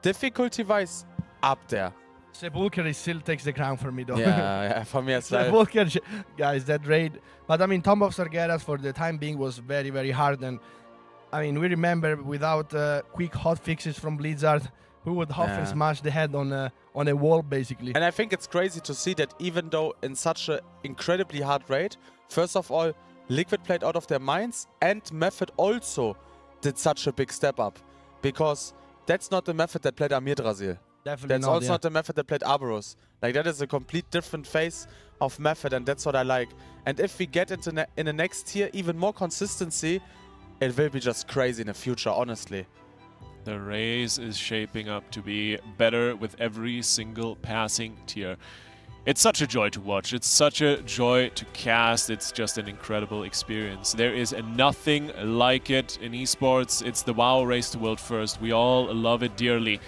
Speaker 4: difficulty-wise, up there.
Speaker 3: Sepulchre still takes the crown for me though.
Speaker 4: Yeah, for me as well.
Speaker 3: Sepulchre, guys, that raid. But I mean, Tomb of Sargeras for the time being was very, very hard. And I mean, we remember without quick hot fixes from Blizzard, we would often smash the head on a wall basically.
Speaker 4: And I think it's crazy to see that even though in such an incredibly hard raid, first of all, Liquid played out of their minds, and Method also did such a big step up. Because that's not the Method that played Amir-Drasil.
Speaker 3: Definitely
Speaker 4: That's
Speaker 3: not,
Speaker 4: also
Speaker 3: yeah.
Speaker 4: not the Method that played Arboros. Like, that is a complete different phase of Method, and that's what I like. And if we get into in the next tier even more consistency, it will be just crazy in the future, honestly.
Speaker 2: The race is shaping up to be better with every single passing tier. It's such a joy to watch. It's such a joy to cast. It's just an incredible experience. There is nothing like it in esports. It's the WoW race to world first. We all love it dearly.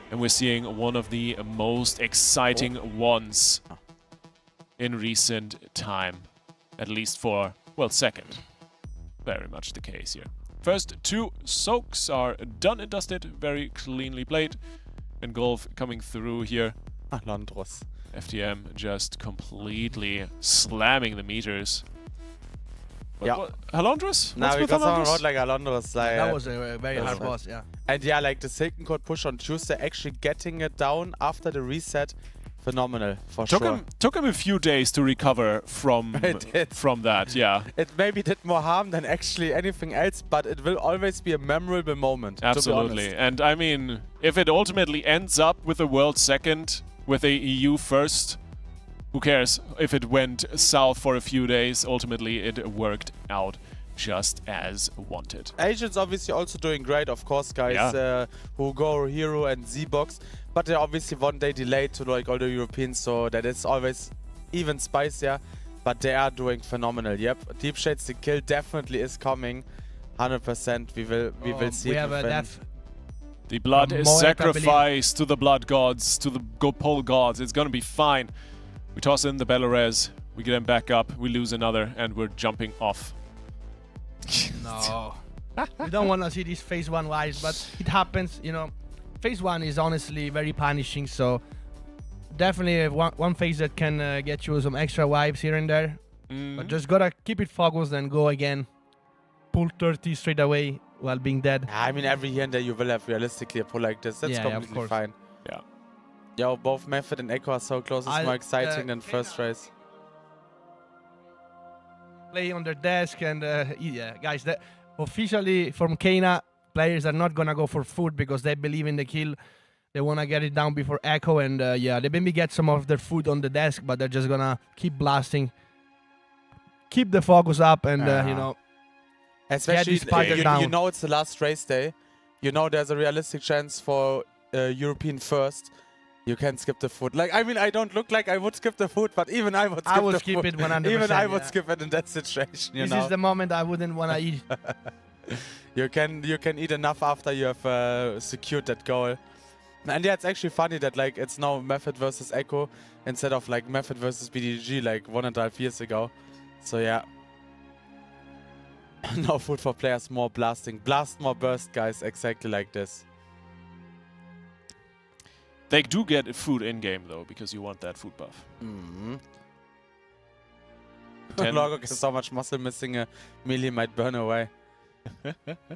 Speaker 2: And we're seeing one of the most exciting ones in recent time. At least for, well, second. Very much the case here. First 2 soaks are done and dusted, very cleanly played. And Golf coming through here.
Speaker 4: Ah, Landros.
Speaker 2: FTM just completely slamming the meters.
Speaker 4: Yeah.
Speaker 2: Halondrus?
Speaker 4: Now
Speaker 2: What's
Speaker 4: we
Speaker 2: with
Speaker 4: got someone
Speaker 2: Halondrus?
Speaker 4: out like Alondros. Like,
Speaker 3: That was a very hard
Speaker 4: that's
Speaker 3: boss, yeah.
Speaker 4: and yeah, like the Silken Code push on Tuesday, actually getting it down after the reset, phenomenal for sure.
Speaker 2: Took him a few days to recover from
Speaker 4: It did.
Speaker 2: from that. Yeah,
Speaker 4: It maybe did more harm than actually anything else, but it will always be a memorable moment.
Speaker 2: absolutely.
Speaker 4: To be honest.
Speaker 2: And I mean, if it ultimately ends up with a world second, with a EU first, who cares if it went south for a few days? Ultimately, it worked out just as wanted.
Speaker 4: Asians obviously also doing great, of course, guys. Who go Hero and Z-Box, but they're obviously 1 day delayed to like all the Europeans, so that is always even spicier. But they are doing phenomenal. Yep, Deep Shades, the kill definitely is coming, 100%. We will see.
Speaker 3: We
Speaker 4: it
Speaker 3: have a
Speaker 4: within-
Speaker 3: death.
Speaker 2: The blood is
Speaker 3: Moet, I believe.
Speaker 2: sacrificed to the blood gods, to the pole gods. It's gonna be fine. We toss in the Belarez, we get him back up, we lose another, and we're jumping off.
Speaker 3: No. We don't want to see these phase 1 wives, but it happens, you know. Phase 1 is honestly very punishing, so definitely one phase that can get you some extra wives here and there. But just gotta keep it focused and go again. Pull 30 straight away while being dead.
Speaker 4: I mean, every here and there you will have realistically a pull like this. That's
Speaker 3: Yeah, of
Speaker 4: completely
Speaker 3: course.
Speaker 4: fine.
Speaker 2: Yeah.
Speaker 4: Yo, both Method and Echo are so close. It's more exciting than first race.
Speaker 3: Play on their desk and yeah, guys, officially from Kana, players are not gonna go for food because they believe in the kill. They wanna get it down before Echo, and yeah, they maybe get some of their food on the desk, but they're just gonna keep blasting, keep the focus up, and you know,
Speaker 4: Especially,
Speaker 3: these fighters
Speaker 4: you
Speaker 3: down.
Speaker 4: know it's the last race day. You know there's a realistic chance for European first. You can skip the food. Like, I mean, I don't look like I would skip the food, but even I would skip
Speaker 3: I would
Speaker 4: the
Speaker 3: skip
Speaker 4: food.
Speaker 3: it 100%.
Speaker 4: Even I would
Speaker 3: yeah.
Speaker 4: skip it in that situation, you
Speaker 3: This
Speaker 4: know.
Speaker 3: is the moment I wouldn't wanna eat.
Speaker 4: You can eat enough after you have secured that goal. And yeah, it's actually funny that like it's now Method versus Echo instead of like Method versus BDG like 1.5 years ago. So yeah. No food for players, more blasting. Blast, more burst, guys. Exactly like this.
Speaker 2: They do get food in-game, though, because you want that food buff.
Speaker 4: Mm-hmm.
Speaker 2: 10
Speaker 4: Logok has so much muscle missing, melee might burn away.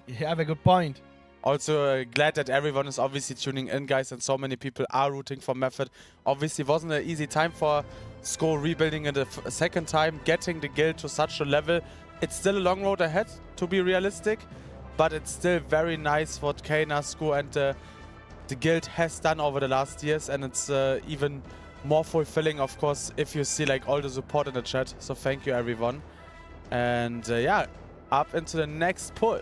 Speaker 3: You have a good point.
Speaker 4: Also, glad that everyone is obviously tuning in, guys, and so many people are rooting for Method. Obviously, wasn't an easy time for Sko rebuilding it a second time, getting the guild to such a level. It's still a long road ahead, to be realistic, but it's still very nice what Kana, Sko, and the guild has done over the last years, and it's even more fulfilling, of course, if you see like all the support in the chat. So thank you, everyone. And yeah, up into the next pull.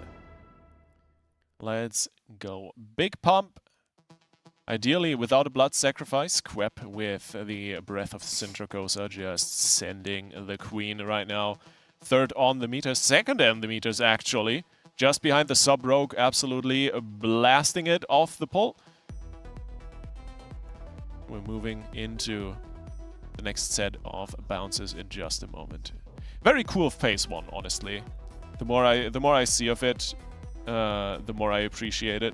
Speaker 2: Let's go. Big pump. Ideally without a blood sacrifice. Quep with the Breath of Sintrakosa just sending the Queen right now. Third on the meters, second on the meters actually. Just behind the sub-rogue, absolutely blasting it off the pole. We're moving into the next set of bounces in just a moment. Very cool phase 1, honestly. The more I see of it, the more I appreciate it.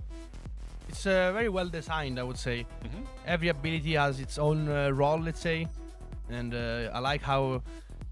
Speaker 3: It's very well designed, I would say. Every ability has its own role, let's say. And I like how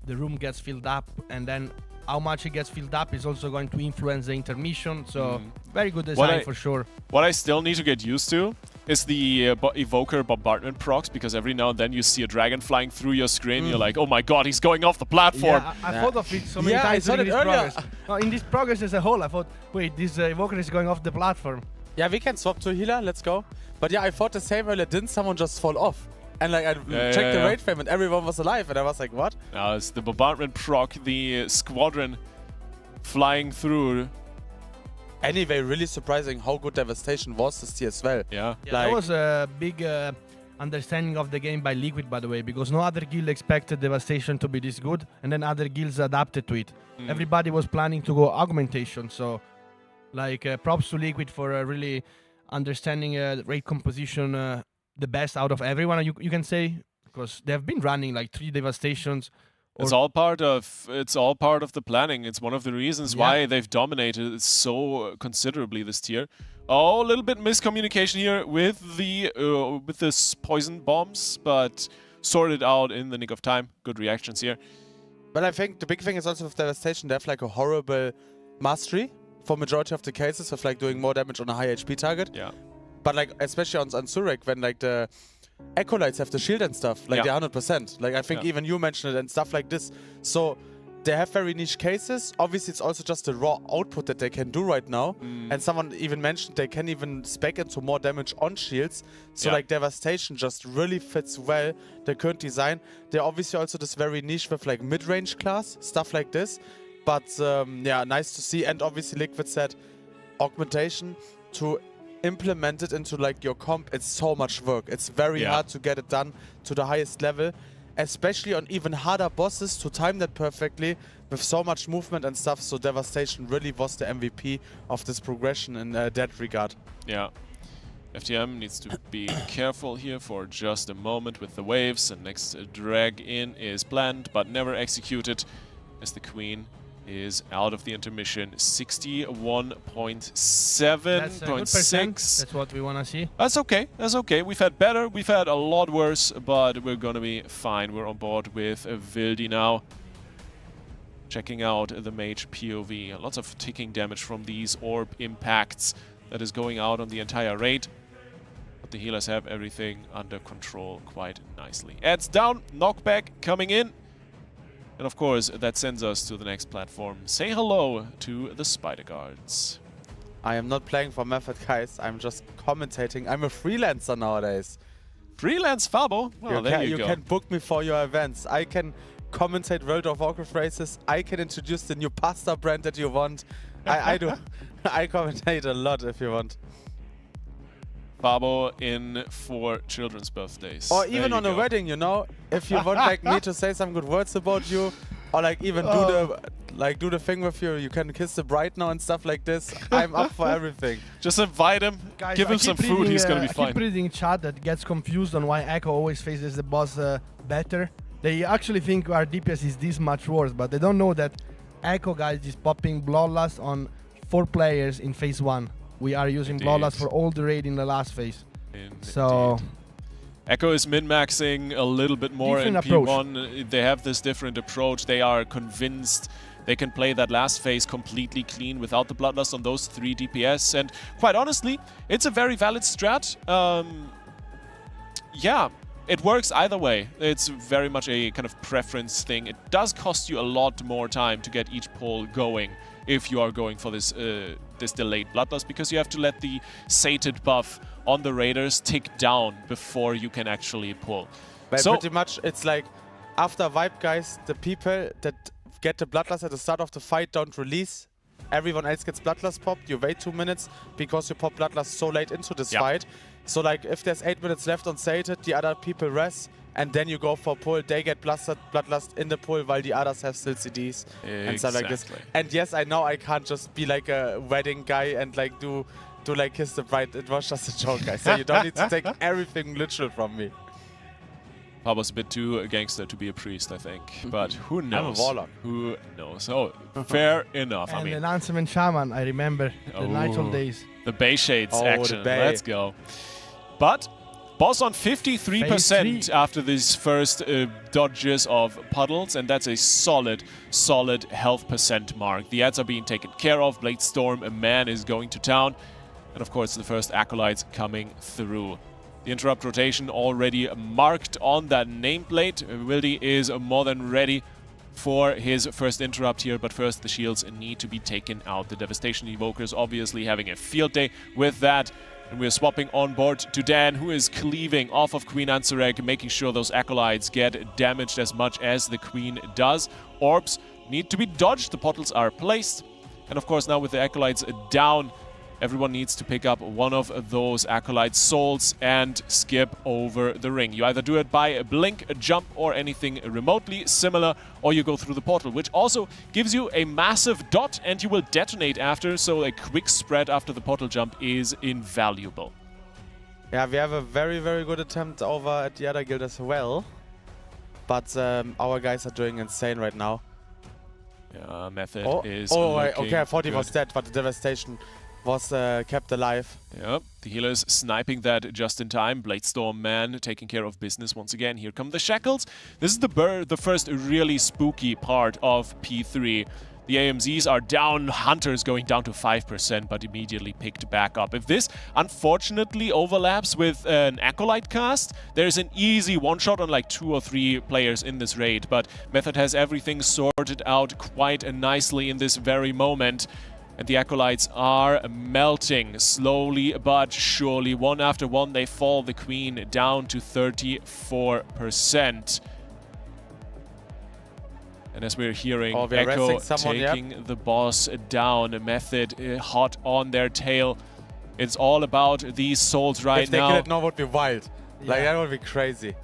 Speaker 3: the room gets filled up, and then how much it gets filled up is also going to influence the intermission. So very good design for sure.
Speaker 2: What I still need to get used to is the Evoker bombardment procs, because every now and then you see a dragon flying through your screen. You're like, oh my god, he's going off the platform.
Speaker 3: Yeah, I thought of it so many times
Speaker 4: I
Speaker 3: during
Speaker 4: saw
Speaker 3: this
Speaker 4: it earlier.
Speaker 3: progress. No, in this progress as a whole, I thought, wait, this Evoker is going off the platform.
Speaker 4: Yeah, we can swap to a healer. Let's go. But yeah, I thought the same earlier. Didn't someone just fall off? And like I checked the raid frame and everyone was alive, and I was like, what?
Speaker 2: Now it's the bombardment proc, the squadron flying through.
Speaker 4: Anyway, really surprising how good Devastation was this year as well.
Speaker 2: Yeah.
Speaker 3: Yeah,
Speaker 4: Like-
Speaker 3: that was a big understanding of the game by Liquid, by the way, because no other guild expected Devastation to be this good, and then other guilds adapted to it. Everybody was planning to go Augmentation, so like props to Liquid for really understanding raid composition the best out of everyone, you can say, because they've been running like 3 Devastations.
Speaker 2: It's all part of the planning. It's one of the reasons why they've dominated so considerably this tier. Oh, a little bit miscommunication here with the poison bombs, but sorted out in the nick of time. Good reactions here.
Speaker 4: But I think the big thing is also with Devastation, they have like a horrible mastery for majority of the cases of like doing more damage on a high HP target.
Speaker 2: Yeah.
Speaker 4: But like especially on Ansurek, when like the Acolytes have the shield and stuff, like
Speaker 2: Yeah.
Speaker 4: they're 100%. Like I think
Speaker 2: Yeah.
Speaker 4: even you mentioned it and stuff like this. So they have very niche cases. Obviously it's also just the raw output that they can do right now. And someone even mentioned they can even spec into more damage on shields. So
Speaker 2: Yeah.
Speaker 4: like Devastation just really fits well the current design. They're obviously also this very niche with like mid-range class, stuff like this. But yeah, nice to see. And obviously Liquid said augmentation to implement it into like your comp, it's so much work. It's very hard to get it done to the highest level, especially on even harder bosses to time that perfectly with so much movement and stuff. So Devastation really was the MVP of this progression in that regard.
Speaker 2: Yeah. FTM needs to be careful here for just a moment with the waves. And next drag in is planned but never executed as the Queen is out of the intermission. 61.7.6.
Speaker 3: That's what we want to see.
Speaker 2: That's okay. That's okay. We've had better. We've had a lot worse, but we're gonna be fine. We're on board with Vildi now. Checking out the mage POV. Lots of ticking damage from these orb impacts that is going out on the entire raid. But the healers have everything under control quite nicely. Adds down. Knockback coming in. And of course, that sends us to the next platform. Say hello to the Spider Guards.
Speaker 4: I am not playing for Method, guys. I'm just commentating. I'm a freelancer nowadays.
Speaker 2: Freelance Fabo? Well, there you go.
Speaker 4: You can book me for your events. I can commentate World of Warcraft races. I can introduce the new pasta brand that you want. I do. I commentate a lot if you want.
Speaker 2: Fabo in for children's birthdays.
Speaker 4: Or even on a wedding, you know, if you want like me to say some good words about you, or like even do the thing with you, you can kiss the bride now and stuff like this. I'm up for everything.
Speaker 2: Just invite him,
Speaker 3: Guys,
Speaker 2: give him some food, he's gonna be
Speaker 3: I
Speaker 2: fine.
Speaker 3: keep reading chat that gets confused on why Echo always faces the boss better. They actually think our DPS is this much worse, but they don't know that Echo, guys, is popping Bloodlust on 4 players in phase 1. We are using Bloodlust for all the raid in the last phase. So
Speaker 2: Echo is min-maxing a little bit more in
Speaker 3: Different
Speaker 2: P1. They have this different approach. They are convinced they can play that last phase completely clean without the Bloodlust on those 3 DPS. And quite honestly, it's a very valid strat. Yeah, it works either way. It's very much a kind of preference thing. It does cost you a lot more time to get each pull going if you are going for this this delayed Bloodlust, because you have to let the sated buff on the raiders tick down before you can actually pull.
Speaker 4: But
Speaker 2: So
Speaker 4: pretty much it's like after Vibe, guys, the people that get the Bloodlust at the start of the fight don't release. Everyone else gets Bloodlust popped. You wait 2 minutes because you pop Bloodlust so late into this fight. So like if there's 8 minutes left on sated, the other people rest. And then you go for pull, they get Bloodlust in the pull while the others have still CDs and stuff like this. And yes, I know I can't just be like a wedding guy and like do like kiss the bride. It was just a joke, guys. So you don't need to take everything literal from me.
Speaker 2: Fabo's a bit too gangster to be a priest, I think. But who knows?
Speaker 4: I'm a warlock.
Speaker 2: Who knows? Oh, fair enough.
Speaker 3: and
Speaker 2: I mean,
Speaker 3: the Lanceman Shaman, I remember the nights of days.
Speaker 2: The Bay Shades
Speaker 4: Oh,
Speaker 2: action.
Speaker 4: the Bay.
Speaker 2: Let's go. But boss on 53% after these first dodges of puddles, and that's a solid health percent mark. The ads are being taken care of. Bladestorm, a man, is going to town. And of course, the first acolytes coming through. The interrupt rotation already marked on that nameplate. Wildy is more than ready for his first interrupt here, but first the shields need to be taken out. The Devastation Evokers obviously having a field day with that. And we're swapping on board to Dan, who is cleaving off of Queen Ansurek, making sure those acolytes get damaged as much as the Queen does. Orbs need to be dodged, the portals are placed. And of course now with the acolytes down, everyone needs to pick up one of those acolyte souls and skip over the ring. You either do it by a blink, a jump, or anything remotely similar, or you go through the portal, which also gives you a massive dot and you will detonate after, so a quick spread after the portal jump is invaluable.
Speaker 4: Yeah, we have a very good attempt over at the other guild as well. But our guys are doing insane right now.
Speaker 2: Yeah, Method is
Speaker 4: okay, I thought he
Speaker 2: good.
Speaker 4: was dead, but the Devastation was kept alive.
Speaker 2: Yep, the healers sniping that just in time. Bladestorm Man taking care of business once again. Here come the shackles. This is the first really spooky part of P3. The AMZs are down, Hunters going down to 5%, but immediately picked back up. If this unfortunately overlaps with an Acolyte cast, there's an easy one-shot on like 2 or 3 players in this raid, but Method has everything sorted out quite nicely in this very moment. And the Acolytes are melting slowly but surely. One after one, they fall the Queen down to 34%. And as we're hearing, Echo taking the boss down. Method hot on their tail. It's all about these souls right now.
Speaker 4: If they kill it now, would be wild. Like, that would be crazy.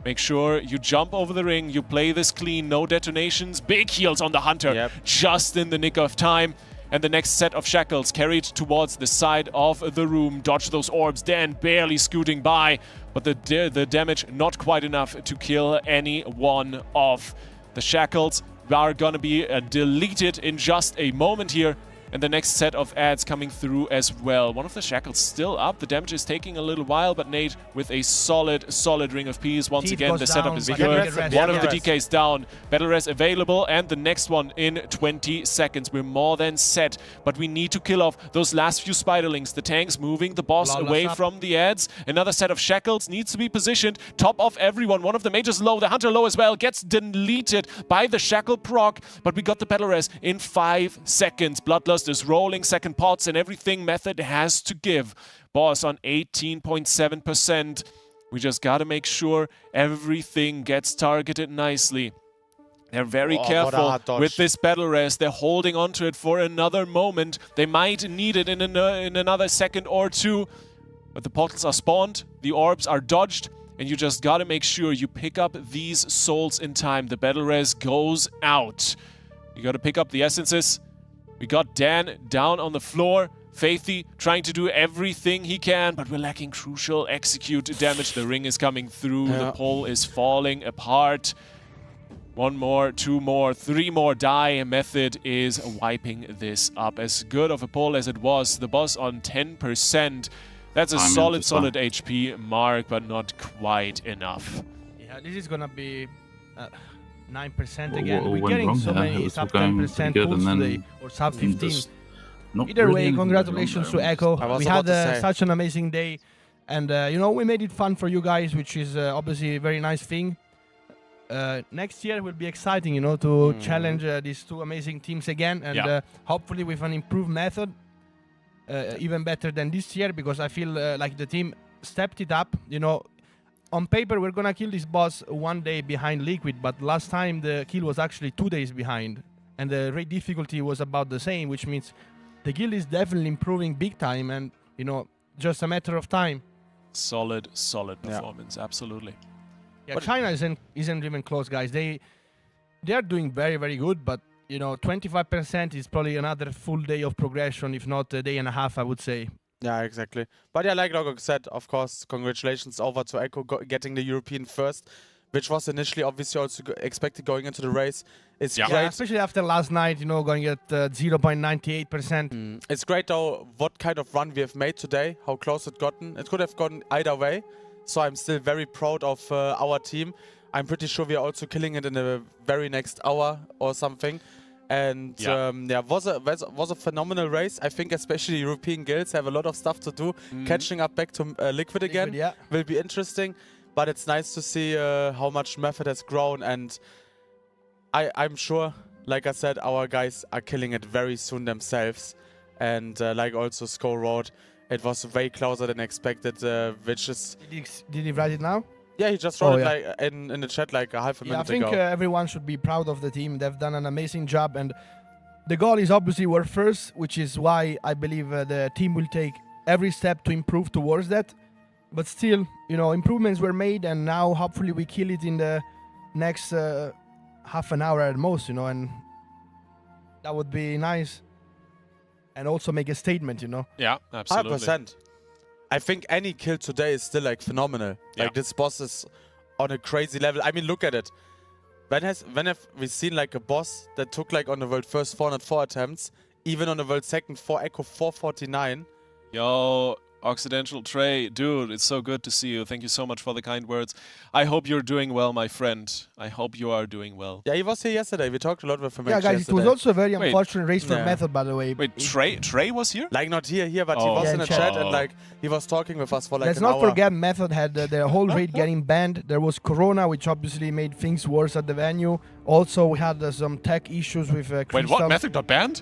Speaker 2: Make sure you jump over the ring, you play this clean, no detonations. Big heals on the Hunter, just in the nick of time. And the next set of shackles carried towards the side of the room. Dodge those orbs, Dan barely scooting by. But the damage not quite enough to kill any one off. The shackles are gonna be deleted in just a moment here. And the next set of ads coming through as well. One of the shackles still up. The damage is taking a little while, but Nate with a solid Ring of Peace. Once again, the setup is good. One of the DKs down. Battle Res available, and the next one in 20 seconds. We're more than set, but we need to kill off those last few Spiderlings. The tanks moving the boss away from the ads. Another set of shackles needs to be positioned. Top of everyone. One of the mages low. The Hunter low as well. Gets deleted by the shackle proc, but we got the Battle Res in 5 seconds. Bloodlust is rolling, second pots and everything Method has to give. Boss on 18.7%. We just gotta make sure everything gets targeted nicely. They're very careful with this battle res. They're holding onto it for another moment. They might need it in another second or two. But the portals are spawned, the orbs are dodged, and you just gotta make sure you pick up these souls in time. The battle res goes out. You gotta pick up the essences. We got Dan down on the floor. Faithy trying to do everything he can, but we're lacking crucial execute damage. The ring is coming through. The pole is falling apart. 1 more, 2 more, 3 more die. Method is wiping this up. As good of a pull as it was. The boss on 10%. That's a solid HP mark, but not quite enough.
Speaker 3: Yeah, this is gonna be 9% again. We're getting so many sub 10% pulls today, or sub 15. Either way, congratulations to Echo. We had such an amazing day, and you know, we made it fun for you guys, which is obviously a very nice thing. Next year will be exciting, you know, to challenge these 2 amazing teams again, and hopefully with an improved method, even better than this year, because I feel like the team stepped it up, you know. On paper, we're gonna kill this boss 1 day behind Liquid, but last time the kill was actually 2 days behind, and the raid difficulty was about the same, which means the guild is definitely improving big time, and you know, just a matter of time.
Speaker 2: Solid performance, absolutely.
Speaker 3: Yeah, China isn't even close, guys. They are doing very, very good, but you know, 25% is probably another full day of progression, if not a day and a half, I would say.
Speaker 4: Yeah, exactly. But yeah, like Logok said, of course, congratulations over to Echo getting the European first, which was initially obviously also expected going into the race. It's great.
Speaker 3: Yeah, especially after last night, you know, going at 0.98%.
Speaker 4: It's great though what kind of run we have made today, how close it gotten. It could have gone either way, so I'm still very proud of our team. I'm pretty sure we are also killing it in the very next hour or something. And yeah, was a phenomenal race. I think especially European guilds have a lot of stuff to do. Catching up back to Liquid again will be interesting. But it's nice to see how much Method has grown. And I'm sure, like I said, our guys are killing it very soon themselves. And like also Sko wrote, it was way closer than expected, which is...
Speaker 3: Did he write it now?
Speaker 4: Yeah, he just wrote it like in the chat like a half a minute ago.
Speaker 3: I think everyone should be proud of the team. They've done an amazing job, and the goal is obviously we're first, which is why I believe the team will take every step to improve towards that. But still, you know, improvements were made, and now hopefully we kill it in the next half an hour at most, you know, and that would be nice. And also make a statement, you know.
Speaker 2: Yeah, absolutely.
Speaker 4: 100%. I think any kill today is still like phenomenal. Like this boss is on a crazy level. I mean, look at it. When have we seen like a boss that took like on the world first 404 attempts even on the world second for Echo 449.
Speaker 2: Yo, Occidental Trey, dude, it's so good to see you. Thank you so much for the kind words. I hope you're doing well, my friend. I hope you are doing well.
Speaker 4: Yeah, he was here yesterday. We talked a lot with him.
Speaker 3: Yeah, guys,
Speaker 4: yesterday.
Speaker 3: it was also a very
Speaker 2: Wait.
Speaker 3: unfortunate race for
Speaker 4: Yeah.
Speaker 3: Method, by the way.
Speaker 2: Wait, Trey was here?
Speaker 4: Like not here, but he
Speaker 2: Oh.
Speaker 4: was
Speaker 3: Yeah,
Speaker 4: in
Speaker 3: in
Speaker 4: a
Speaker 3: chat.
Speaker 4: chat and like he was talking with us for like
Speaker 3: Let's
Speaker 4: an
Speaker 3: not
Speaker 4: hour.
Speaker 3: forget Method had their whole raid getting banned. There was Corona, which obviously made things worse at the venue. Also, we had some tech issues with
Speaker 2: Wait,
Speaker 3: Crystal.
Speaker 2: what? Method got banned?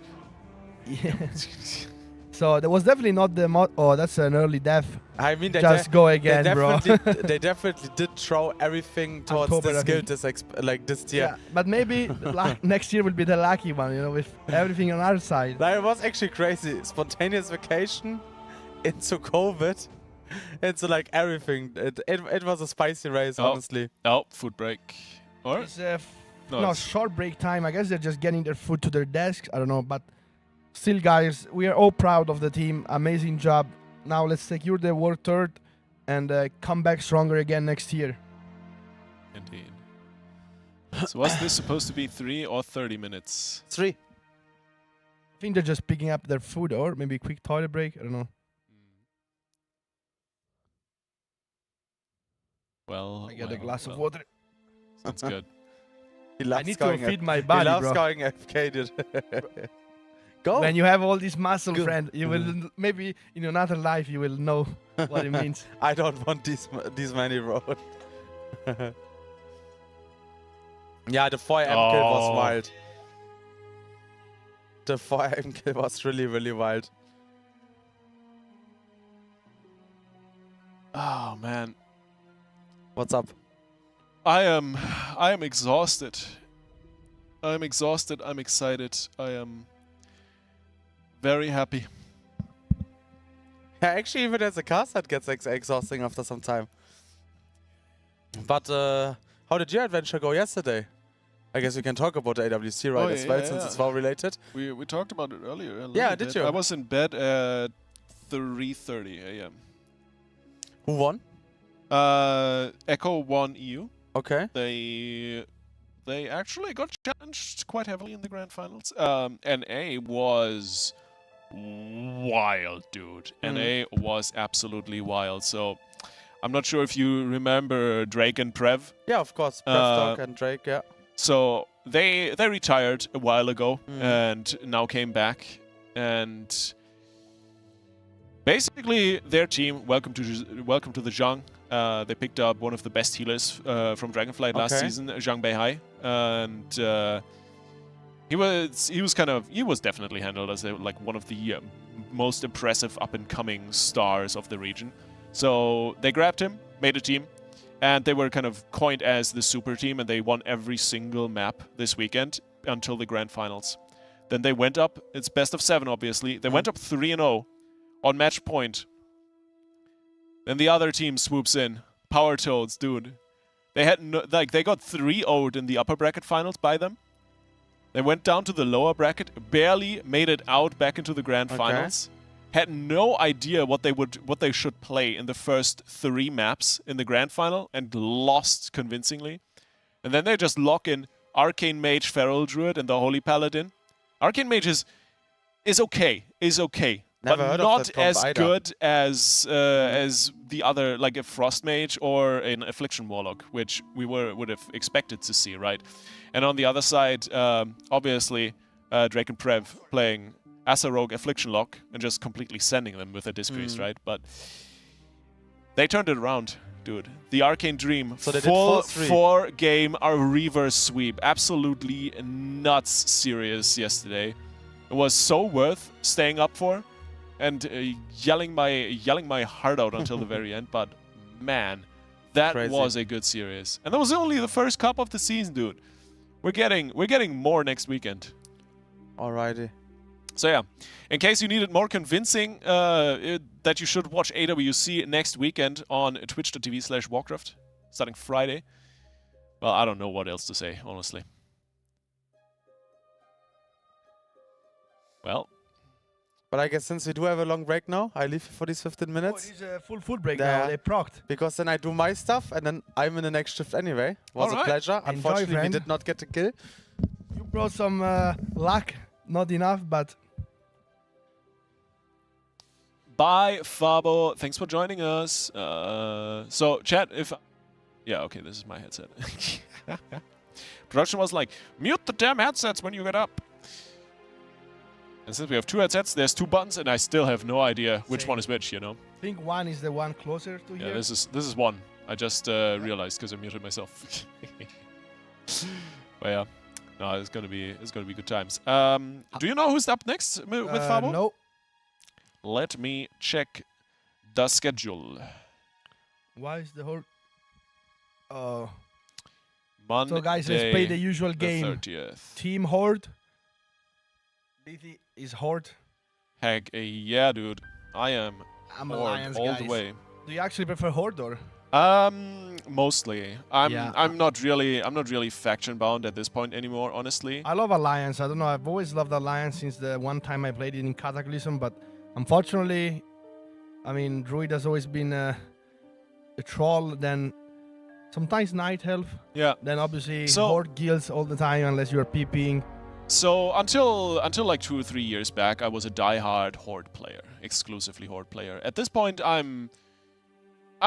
Speaker 3: Yeah. So that was definitely not the mod. Oh, that's an early death.
Speaker 4: I mean, they
Speaker 3: Just go again, bro.
Speaker 4: they definitely did throw everything towards
Speaker 3: October,
Speaker 4: the
Speaker 3: I
Speaker 4: skill
Speaker 3: think.
Speaker 4: like this tier.
Speaker 3: Yeah, but maybe next year will be the lucky one, you know, with everything on our side.
Speaker 4: Like, it was actually crazy. Spontaneous vacation into COVID, into like everything. It was a spicy race,
Speaker 2: Oh.
Speaker 4: honestly.
Speaker 2: Oh, food break. Or?
Speaker 3: It's
Speaker 2: No,
Speaker 3: no
Speaker 2: it's-
Speaker 3: short break time. I guess they're just getting their food to their desks. I don't know, but still, guys, we are all proud of the team. Amazing job. Now let's secure the world third and come back stronger again next year.
Speaker 2: Indeed. So was this supposed to be 3 or 30 minutes?
Speaker 4: 3.
Speaker 3: I think they're just picking up their food, or maybe a quick toilet break. I don't know.
Speaker 2: Well,
Speaker 3: I get a
Speaker 2: well,
Speaker 3: glass of
Speaker 2: well.
Speaker 3: water.
Speaker 2: Sounds good.
Speaker 4: He loves
Speaker 3: I need to
Speaker 4: going
Speaker 3: feed my
Speaker 4: he
Speaker 3: body,
Speaker 4: loves
Speaker 3: bro.
Speaker 4: going FK, dude. Go.
Speaker 3: When you have all this muscle,
Speaker 4: Good.
Speaker 3: friend, you will maybe in another life you will know what it means.
Speaker 4: I don't want these many, bro. Yeah, the 4M kill was
Speaker 2: Oh.
Speaker 4: wild. The 4M kill was really, really wild.
Speaker 2: Oh man,
Speaker 4: What's up?
Speaker 2: I am exhausted. I'm exhausted. I'm excited. I am very happy.
Speaker 4: Yeah, actually, even as a caster, it gets exhausting after some time. But how did your adventure go yesterday? I guess we can talk about the AWC right
Speaker 2: Oh,
Speaker 4: as
Speaker 2: yeah,
Speaker 4: well,
Speaker 2: yeah,
Speaker 4: since
Speaker 2: yeah.
Speaker 4: it's well related.
Speaker 2: We talked about it earlier. a
Speaker 4: Yeah,
Speaker 2: little
Speaker 4: did
Speaker 2: bit.
Speaker 4: you?
Speaker 2: I was in bed at 3:30 a.m.
Speaker 4: Who won?
Speaker 2: Echo won EU.
Speaker 4: Okay.
Speaker 2: They actually got challenged quite heavily in the grand finals. NA was wild, dude. NA was absolutely wild. So I'm not sure if you remember Drake and Prev.
Speaker 4: Yeah, of course. Prevdog and Drake, yeah.
Speaker 2: So they retired a while ago
Speaker 4: Mhm.
Speaker 2: and now came back, and basically their team, welcome to the Zhang. They picked up one of the best healers from Dragonflight last
Speaker 4: Okay.
Speaker 2: season, Zhang Beihai, and he was definitely handled as like one of the most impressive up and coming stars of the region. So they grabbed him, made a team, and they were kind of coined as the super team, and they won every single map this weekend until the grand finals. Then they went up, it's best of 7 obviously, they went up 3-0 on match point. Then the other team swoops in, Power Toads, dude. They had they got 3-0'd in the upper bracket finals by them. They went down to the lower bracket, barely made it out back into the grand
Speaker 4: Okay.
Speaker 2: finals. Had no idea what they should play in the first 3 maps in the grand final, and lost convincingly. And then they just lock in Arcane Mage, Feral Druid, and the Holy Paladin. Arcane Mage is okay,
Speaker 4: Never
Speaker 2: but
Speaker 4: heard of
Speaker 2: not
Speaker 4: that comp
Speaker 2: as
Speaker 4: either.
Speaker 2: good as the other, like a Frost Mage or an Affliction Warlock, which we would have expected to see, right? And on the other side, obviously, Drake and Prev playing Ansurek Affliction Lock and just completely sending them with a Disgrace, right? But they turned it around, dude. The Arcane Dream,
Speaker 4: So they did
Speaker 2: full
Speaker 4: 4-3.
Speaker 2: 4-game reverse sweep. Absolutely nuts serious yesterday. It was so worth staying up for and yelling my heart out until the very end. But man, that
Speaker 4: Crazy.
Speaker 2: was a good series. And that was only the first cup of the season, dude. We're getting more next weekend.
Speaker 4: Alrighty.
Speaker 2: So yeah, in case you needed more convincing that you should watch AWC next weekend on twitch.tv/Warcraft, starting Friday. Well, I don't know what else to say, honestly. Well,
Speaker 4: But I guess since we do have a long break now, I leave you for these 15
Speaker 3: Oh,
Speaker 4: minutes.
Speaker 3: it is a full food break
Speaker 4: Yeah.
Speaker 3: now. They procced.
Speaker 4: Because then I do my stuff and then I'm in the next shift anyway. Was a
Speaker 2: Alright.
Speaker 4: pleasure.
Speaker 3: Enjoy,
Speaker 4: Unfortunately, we
Speaker 3: friend.
Speaker 4: did not get a kill.
Speaker 3: You brought some luck. Not enough, but
Speaker 2: Bye, Fabo. Thanks for joining us. So, chat, if... Yeah, okay, this is my headset. Production was like, mute the damn headsets when you get up. And since we have 2 headsets, there's 2 buttons, and I still have no idea which
Speaker 3: Same.
Speaker 2: one is which, you know?
Speaker 3: I think one is the one closer to
Speaker 2: Yeah,
Speaker 3: here.
Speaker 2: this is one. I just realized because I muted myself. But yeah, no, it's gonna be good times. Do you know who's up next with Fabo?
Speaker 3: No.
Speaker 2: Let me check the schedule.
Speaker 3: Why is the whole... Oh.
Speaker 2: Monday,
Speaker 3: So guys, let's play the usual
Speaker 2: the
Speaker 3: game.
Speaker 2: 30th.
Speaker 3: Team Horde. Lethy is Horde.
Speaker 2: Heck, yeah, dude. I am
Speaker 3: I'm
Speaker 2: Horde
Speaker 3: Alliance,
Speaker 2: all
Speaker 3: guys.
Speaker 2: the way.
Speaker 3: Do you actually prefer Horde or?
Speaker 2: Mostly. I'm
Speaker 3: Yeah.
Speaker 2: not really faction bound at this point anymore, honestly.
Speaker 3: I love Alliance. I don't know. I've always loved Alliance since the one time I played it in Cataclysm, but unfortunately, I mean, Druid has always been a troll. Then sometimes Night Elf.
Speaker 2: Yeah.
Speaker 3: Then obviously
Speaker 2: So-
Speaker 3: Horde guilds all the time unless you're PPing.
Speaker 2: So until like 2 or 3 years back, I was a diehard Horde player, exclusively Horde player. At this point, I'm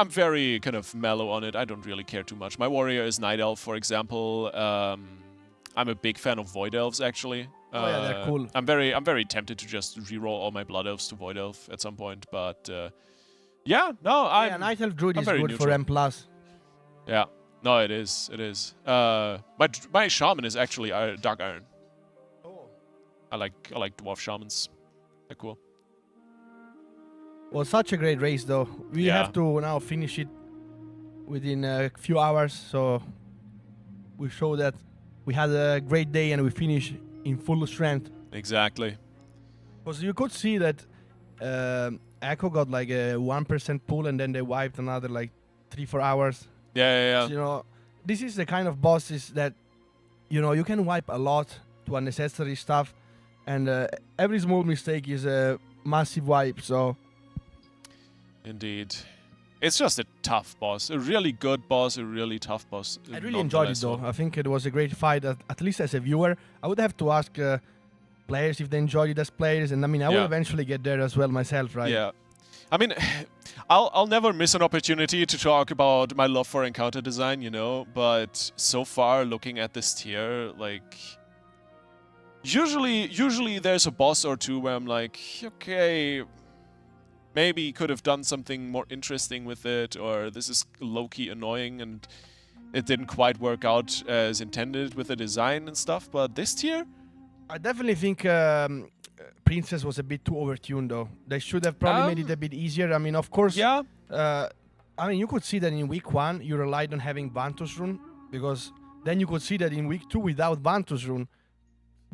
Speaker 2: very kind of mellow on it. I don't really care too much. My warrior is Night Elf, for example. I'm a big fan of Void Elves, actually.
Speaker 3: Oh yeah, they're cool.
Speaker 2: I'm very tempted to just reroll all my Blood Elves to Void Elf at some point, but yeah, no,
Speaker 3: Yeah, Night Elf Druid
Speaker 2: I'm
Speaker 3: is
Speaker 2: very
Speaker 3: good for
Speaker 2: neutral.
Speaker 3: M+.
Speaker 2: Yeah, no, it is. My shaman is actually Dark Iron.
Speaker 3: Oh.
Speaker 2: I like dwarf shamans. They're cool.
Speaker 3: Well, such a great race, though. We
Speaker 2: Yeah.
Speaker 3: have to now finish it within a few hours, so we show that we had a great day and we finish in full strength.
Speaker 2: Exactly.
Speaker 3: Because you could see that Echo got like a 1% pull and then they wiped another like 3-4 hours.
Speaker 2: Yeah.
Speaker 3: So, you know, this is the kind of bosses that, you know, you can wipe a lot to unnecessary stuff, and every small mistake is a massive wipe, so...
Speaker 2: Indeed. It's just a tough boss. A really good boss, a really tough boss.
Speaker 3: I really enjoyed it, though. I think it was a great fight, at least as a viewer. I would have to ask players if they enjoyed it as players, and I mean, I will
Speaker 2: Yeah.
Speaker 3: eventually get there as well myself, right?
Speaker 2: Yeah. I mean, I'll never miss an opportunity to talk about my love for encounter design, you know, but so far, looking at this tier, like... Usually there's a boss or two where I'm like, okay... Maybe could have done something more interesting with it, or this is low-key annoying and it didn't quite work out as intended with the design and stuff, but this tier?
Speaker 3: I definitely think Princess was a bit too overtuned, though. They should have probably made it a bit easier. I mean, of course,
Speaker 2: Yeah.
Speaker 3: I mean, you could see that in week 1, you relied on having Vantus Rune, because then you could see that in week 2, without Vantus Rune,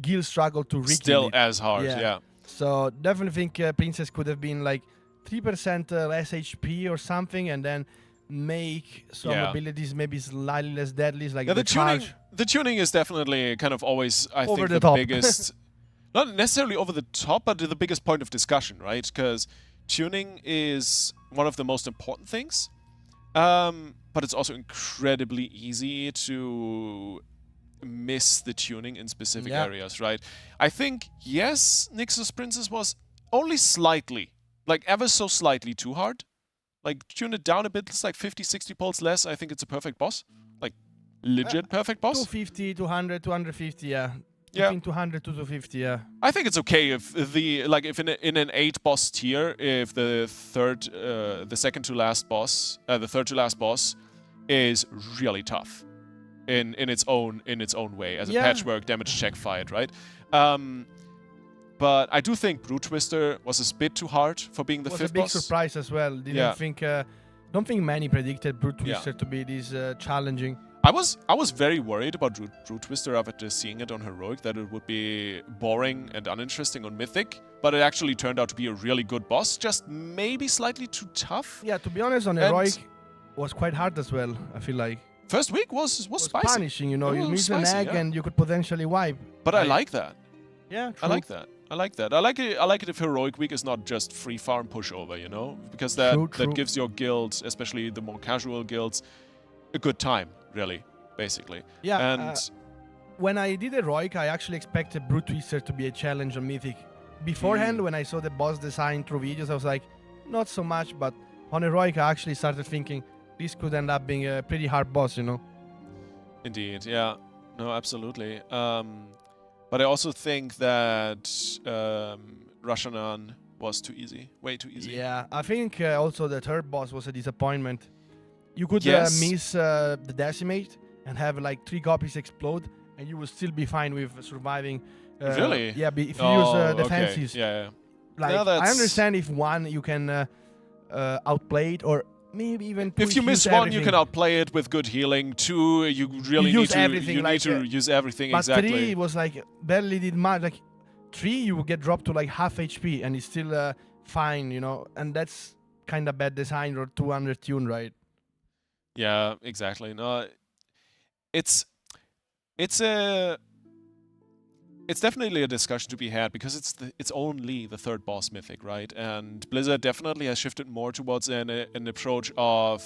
Speaker 3: Gil struggled to rekindle
Speaker 2: Still
Speaker 3: it.
Speaker 2: as hard,
Speaker 3: Yeah.
Speaker 2: yeah.
Speaker 3: So definitely think Princess could have been like 3% less HP or something, and then make some
Speaker 2: Yeah.
Speaker 3: abilities maybe slightly less deadly, like
Speaker 2: Yeah,
Speaker 3: the charge.
Speaker 2: the tuning is definitely kind of always, I
Speaker 3: Over
Speaker 2: think,
Speaker 3: the
Speaker 2: the
Speaker 3: top.
Speaker 2: biggest... Not necessarily over the top, but the biggest point of discussion, right? Because tuning is one of the most important things, but it's also incredibly easy to miss the tuning in specific
Speaker 3: Yeah.
Speaker 2: areas, right? I think, yes, Nixus Princess was only slightly, like ever so slightly too hard. Like, tune it down a bit, it's like 50, 60 pulls less, I think it's a perfect boss. Like, legit perfect boss.
Speaker 3: 250, 200, 250, yeah.
Speaker 2: Yeah.
Speaker 3: Between 200 to 250, yeah.
Speaker 2: I think it's okay if if in an 8 boss tier, if the second to last boss, the third to last boss, is really tough, in its own way as a
Speaker 3: Yeah.
Speaker 2: patchwork damage check fight, right? But I do think Brute Twister was a bit too hard for being the
Speaker 3: It was
Speaker 2: fifth
Speaker 3: a big
Speaker 2: boss.
Speaker 3: surprise as well. Didn't
Speaker 2: Yeah.
Speaker 3: think, don't think many predicted Brute
Speaker 2: Yeah.
Speaker 3: Twister to be this challenging.
Speaker 2: I was very worried about Brute Twister after seeing it on Heroic, that it would be boring and uninteresting on Mythic, but it actually turned out to be a really good boss, just maybe slightly too tough.
Speaker 3: Yeah, to be honest, on
Speaker 2: And-
Speaker 3: Heroic was quite hard as well, I feel like.
Speaker 2: First week was
Speaker 3: It was
Speaker 2: spicy,
Speaker 3: punishing, you know.
Speaker 2: It
Speaker 3: You
Speaker 2: was
Speaker 3: miss an
Speaker 2: spicy,
Speaker 3: egg
Speaker 2: yeah.
Speaker 3: and you could potentially wipe.
Speaker 2: but I like that.
Speaker 3: Yeah,
Speaker 2: I like that. I like that. I like it if Heroic Week is not just free farm pushover, you know? Because that
Speaker 3: True.
Speaker 2: gives your guild, especially the more casual guilds, a good time, really, basically.
Speaker 3: Yeah,
Speaker 2: And
Speaker 3: when I did Heroic, I actually expected Brute Twister to be a challenge on Mythic. Beforehand, when I saw the boss design through videos, I was like, not so much, but on Heroic I actually started thinking this could end up being a pretty hard boss, you know?
Speaker 2: Indeed, yeah. No, absolutely. But I also think that Rashanan was too easy. Way too easy.
Speaker 3: Yeah, I think also the third boss was a disappointment. You could
Speaker 2: Yes.
Speaker 3: miss the Decimate and have like 3 copies explode, and you would still be fine with surviving.
Speaker 2: Really?
Speaker 3: Yeah, if you use
Speaker 2: Okay.
Speaker 3: defensives.
Speaker 2: Yeah.
Speaker 3: Like,
Speaker 2: Yeah,
Speaker 3: I
Speaker 2: that's-
Speaker 3: understand if one you can outplay it, or maybe even
Speaker 2: If you miss
Speaker 3: use
Speaker 2: one, you
Speaker 3: everything.
Speaker 2: can outplay it with good healing. 2, you really
Speaker 3: You
Speaker 2: need
Speaker 3: use
Speaker 2: to
Speaker 3: everything,
Speaker 2: you
Speaker 3: like,
Speaker 2: need to use everything
Speaker 3: But
Speaker 2: exactly.
Speaker 3: 3 was like barely did much. Like 3, you would get dropped to like half HP, and it's still fine, you know. And that's kind of bad design or too undertuned, right?
Speaker 2: Yeah, exactly. No, it's definitely a discussion to be had because it's only the third boss mythic, right? And Blizzard definitely has shifted more towards an approach of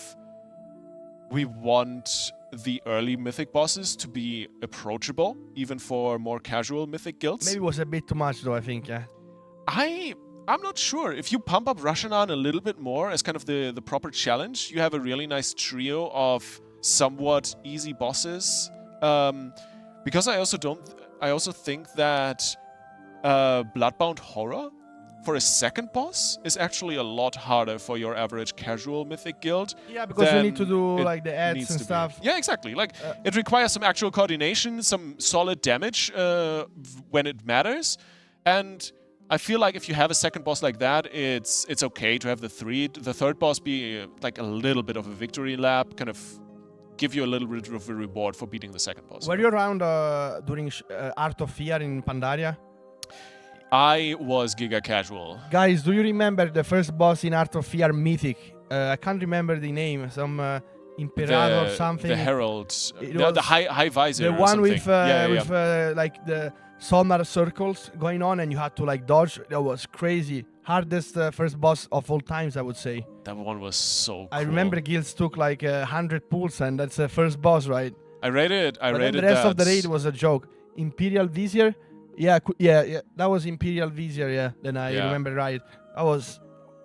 Speaker 2: we want the early mythic bosses to be approachable, even for more casual mythic guilds.
Speaker 3: Maybe it was a bit too much, though. I think, yeah.
Speaker 2: I'm not sure. If you pump up Rashanan a little bit more as kind of the proper challenge, you have a really nice trio of somewhat easy bosses. Because I also think that Bloodbound Horror for a second boss is actually a lot harder for your average casual mythic guild.
Speaker 3: Yeah, because you need to
Speaker 2: than
Speaker 3: do
Speaker 2: it
Speaker 3: like the ads
Speaker 2: needs
Speaker 3: and
Speaker 2: to be.
Speaker 3: stuff.
Speaker 2: Yeah, exactly. Like it requires some actual coordination, some solid damage when it matters, and I feel like if you have a second boss like that, it's okay to have the third boss be like a little bit of a victory lap, kind of give you a little bit of a reward for beating the second boss.
Speaker 3: Were you around during Art of Fear in Pandaria?
Speaker 2: I was giga casual.
Speaker 3: Guys, do you remember the first boss in Art of Fear Mythic? I can't remember the name. Some Imperator or something.
Speaker 2: The Herald.
Speaker 3: It
Speaker 2: The
Speaker 3: was
Speaker 2: high visor.
Speaker 3: the
Speaker 2: or
Speaker 3: one
Speaker 2: something.
Speaker 3: with
Speaker 2: yeah.
Speaker 3: like the sonar circles going on, and you had to like dodge. That was crazy. Hardest first boss of all times, I would say.
Speaker 2: That one was so cool.
Speaker 3: I remember guilds took like 100 pulls, and that's the first boss, right?
Speaker 2: I rated
Speaker 3: But then the rest of the raid was a joke. Imperial Vizier, yeah, that was Imperial Vizier, yeah. Then I remember right. I was,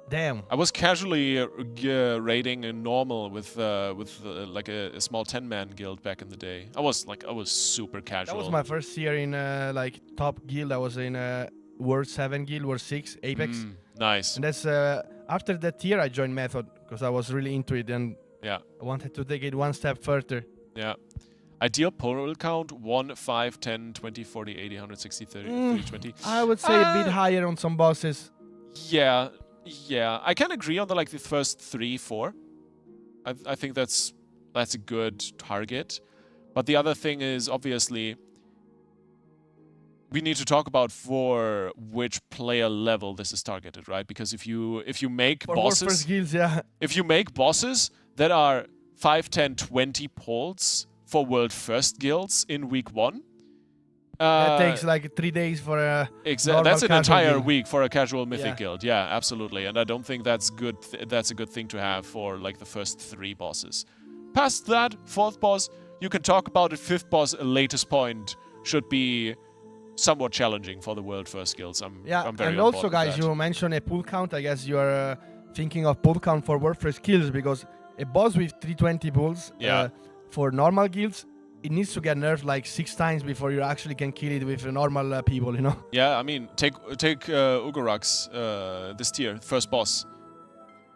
Speaker 3: damn.
Speaker 2: I was casually raiding a normal with like a small 10-man guild back in the day. I was super casual.
Speaker 3: That was my first year in like top guild. I was in World 7 guild, World 6, Apex.
Speaker 2: Nice.
Speaker 3: And that's after that year I joined Method because I was really into it and
Speaker 2: Yeah.
Speaker 3: I wanted to take it one step further.
Speaker 2: Yeah. Ideal pull count 1, 5, 10, 20, 40, 80, 160, 30, 30 20.
Speaker 3: I would say a bit higher on some bosses.
Speaker 2: Yeah. I can agree on the first 3, 4. I think that's a good target. But the other thing is obviously we need to talk about for which player level this is targeted, right? Because if you make
Speaker 3: For
Speaker 2: bosses,
Speaker 3: first guilds, yeah.
Speaker 2: if you make bosses that are 5, 10, 20 pulls for world first guilds in week 1,
Speaker 3: That takes like 3 days for a normal
Speaker 2: that's an
Speaker 3: casual
Speaker 2: entire
Speaker 3: guild.
Speaker 2: week for a casual mythic
Speaker 3: Yeah.
Speaker 2: guild. Yeah, absolutely. And I don't think that's good. That's a good thing to have for like the first 3 bosses. Past that, 4th boss, you can talk about it. 5th boss, latest point, should be somewhat challenging for the world first guilds. I'm very
Speaker 3: and
Speaker 2: on
Speaker 3: also
Speaker 2: board with
Speaker 3: guys,
Speaker 2: that.
Speaker 3: you mentioned a pull count. I guess you are thinking of pull count for world first kills because a boss with 320 pulls for normal guilds, it needs to get nerfed like 6 times before you actually can kill it with normal people, you know?
Speaker 2: Yeah, I mean, take Ugorax, this tier, first boss.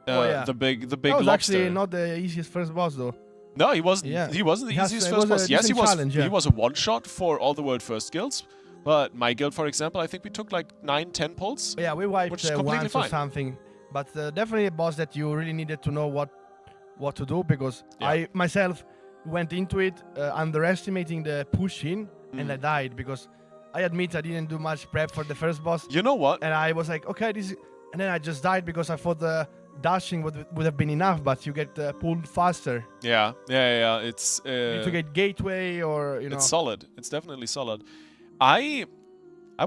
Speaker 2: The big
Speaker 3: That was
Speaker 2: lobster.
Speaker 3: actually not the easiest first boss though.
Speaker 2: No, he wasn't.
Speaker 3: Yeah.
Speaker 2: He wasn't the
Speaker 3: It has-
Speaker 2: easiest
Speaker 3: it
Speaker 2: first
Speaker 3: was a
Speaker 2: boss. Yes, he
Speaker 3: decent
Speaker 2: was.
Speaker 3: challenge, yeah.
Speaker 2: He was a one shot for all the world first guilds. But my guild, for example, I think we took like 9, 10 pulls.
Speaker 3: But yeah, we wiped
Speaker 2: Which is completely
Speaker 3: once or
Speaker 2: fine.
Speaker 3: something. But definitely a boss that you really needed to know what to do because I myself went into it underestimating the push in and I died because I admit I didn't do much prep for the first boss.
Speaker 2: You know what?
Speaker 3: And I was like, okay, and then I just died because I thought the dashing would have been enough, but you get pulled faster.
Speaker 2: Yeah. It's
Speaker 3: You need to get gateway or, you know.
Speaker 2: it's solid. It's definitely solid. I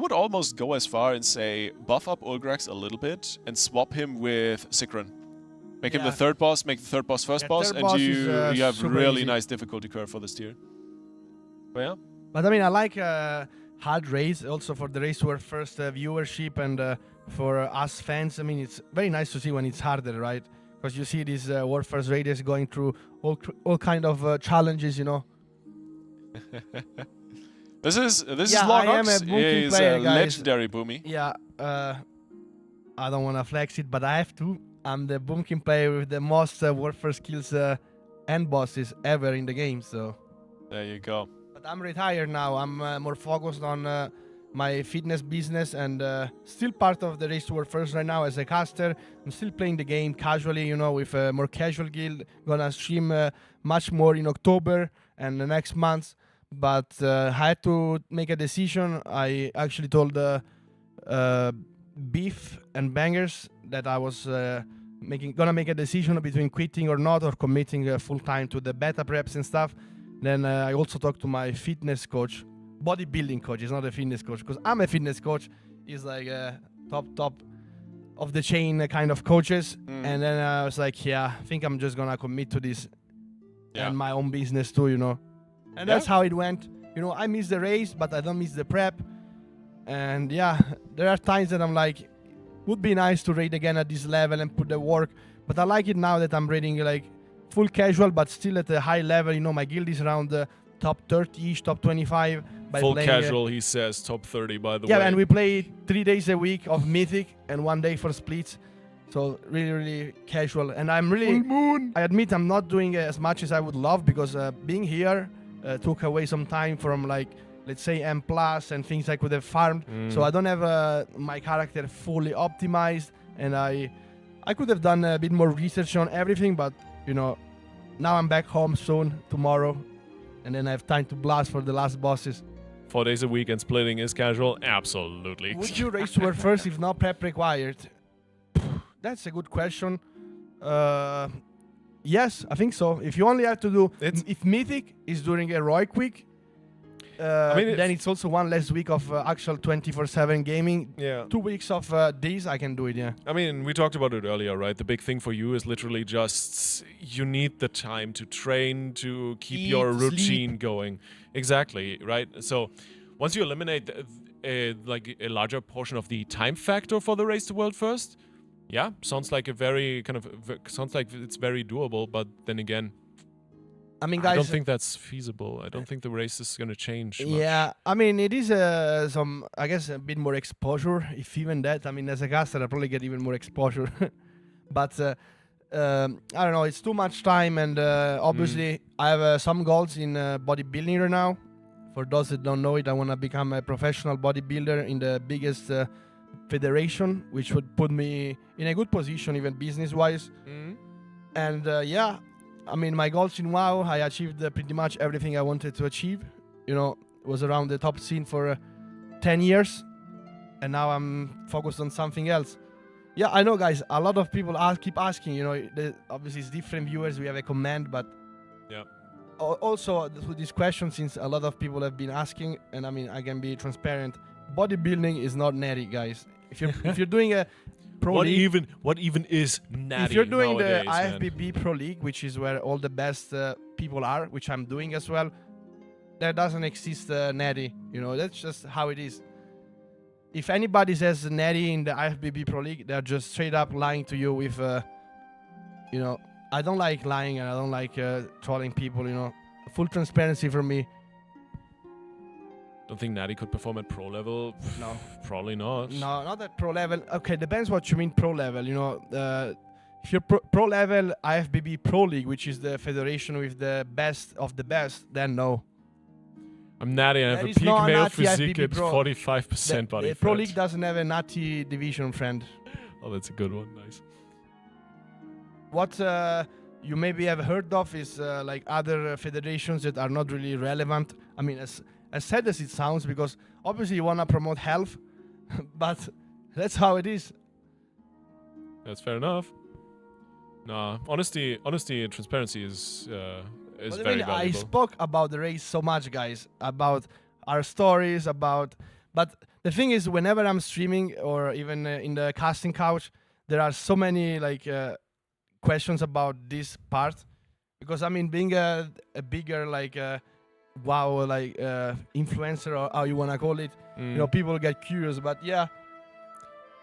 Speaker 2: would almost go as far and say buff up Ulgrax a little bit and swap him with Sikrin. Make him the third boss, make the third boss first boss,
Speaker 3: third
Speaker 2: and
Speaker 3: boss
Speaker 2: you
Speaker 3: is,
Speaker 2: have
Speaker 3: super
Speaker 2: really
Speaker 3: easy.
Speaker 2: nice difficulty curve for this tier. But yeah.
Speaker 3: But I mean, I like hard raids also for the race to our first viewership and for us fans, I mean, it's very nice to see when it's harder, right? Because you see these Warfare's raiders going through all kind of challenges, you know.
Speaker 2: This is
Speaker 3: Yeah, I am
Speaker 2: Lonox.
Speaker 3: a Boomkin
Speaker 2: He's
Speaker 3: player,
Speaker 2: a
Speaker 3: guys.
Speaker 2: legendary Boomy.
Speaker 3: Yeah, I don't want to flex it, but I have to. I'm the Boomkin player with the most Warfare skills and bosses ever in the game, so.
Speaker 2: There you go.
Speaker 3: But I'm retired now. I'm more focused on my fitness business and still part of the Race to World First right now as a caster. I'm still playing the game casually, you know, with a more casual guild. Gonna stream much more in October and the next month. But I had to make a decision. I actually told Beef and Bangers that I was gonna make a decision between quitting or not, or committing full time to the beta preps and stuff. Then I also talked to my fitness coach, bodybuilding coach. He's not a fitness coach, because I'm a fitness coach. He's like a top of the chain kind of coaches. And then I was like, yeah, I think I'm just gonna commit to this and my own business too, you know. And that's how it went. You know, I miss the race, but I don't miss the prep. And yeah, there are times that I'm like, would be nice to raid again at this level and put the work. But I like it now that I'm raiding like full casual, but still at a high level. You know, my guild is around the top 30-ish, top 25.
Speaker 2: Full casual, he says, top 30, by the way.
Speaker 3: Yeah, and we play 3 days a week of Mythic and 1 day for splits. So really, really casual. And I'm really, I admit I'm not doing as much as I would love, because being here took away some time from, like, let's say M+ and things I could have farmed. So I don't have my character fully optimized, and I could have done a bit more research on everything, but you know, now I'm back home soon, tomorrow, and then I have time to blast for the last bosses.
Speaker 2: 4 days a week and splitting is casual? Absolutely.
Speaker 3: Would you race to World First if not prep required? That's a good question. Yes, I think so. If you only have to do, if Mythic is during Heroic Week, then it's also 1 less week of actual 24/7 gaming.
Speaker 2: Yeah.
Speaker 3: 2 weeks of days, I can do it, yeah.
Speaker 2: I mean, we talked about it earlier, right? The big thing for you is literally just you need the time to train, to keep your routine going. Exactly, right? So once you eliminate like a larger portion of the time factor for the race to world first, yeah, sounds like a very sounds like it's very doable. But then again,
Speaker 3: I mean, guys,
Speaker 2: I don't think that's feasible. I don't think the race is going to change much.
Speaker 3: Yeah, I mean, it is some, I guess, a bit more exposure, if even that. I mean, as a caster, I probably get even more exposure. But I don't know, it's too much time, and obviously I have some goals in bodybuilding right now. For those that don't know it, I want to become a professional bodybuilder in the biggest federation, which would put me in a good position, even business-wise. And yeah, I mean, my goals in WoW, I achieved pretty much everything I wanted to achieve. You know, was around the top scene for 10 years, and now I'm focused on something else. Yeah, I know, guys, a lot of people keep asking, you know, obviously it's different viewers, we have a command, but
Speaker 2: yeah.
Speaker 3: Also, to this question, since a lot of people have been asking, and I mean, I can be transparent, bodybuilding is not natty, guys. If you're doing a Pro League,
Speaker 2: what even is natty?
Speaker 3: If you're doing
Speaker 2: nowadays,
Speaker 3: the IFBB Pro League, which is where all the best people are, which I'm doing as well, there doesn't exist natty. You know, that's just how it is. If anybody says natty in the IFBB Pro League, they're just straight up lying to you with, you know, I don't like lying, and I don't like trolling people, you know. Full transparency for me.
Speaker 2: Don't think natty could perform at pro level?
Speaker 3: No.
Speaker 2: Probably not.
Speaker 3: No, not at pro level. Okay, depends what you mean pro level, you know. If you're pro level IFBB Pro League, which is the federation with the best of the best, then no.
Speaker 2: I'm natty, I have a peak male physique at 45% body fat.
Speaker 3: The Pro League doesn't have a natty division, friend.
Speaker 2: Oh, that's a good one. Nice.
Speaker 3: What you maybe have heard of is like other federations that are not really relevant. I mean, as sad as it sounds, because obviously you want to promote health, but that's how it is.
Speaker 2: That's fair enough. Nah, honesty and transparency is very valuable.
Speaker 3: I spoke about the race so much, guys, about our stories, but the thing is, whenever I'm streaming or even in the casting couch, there are so many like questions about this part, because I mean, being a bigger like WoW like influencer, or how you wanna call it, you know, people get curious. But yeah,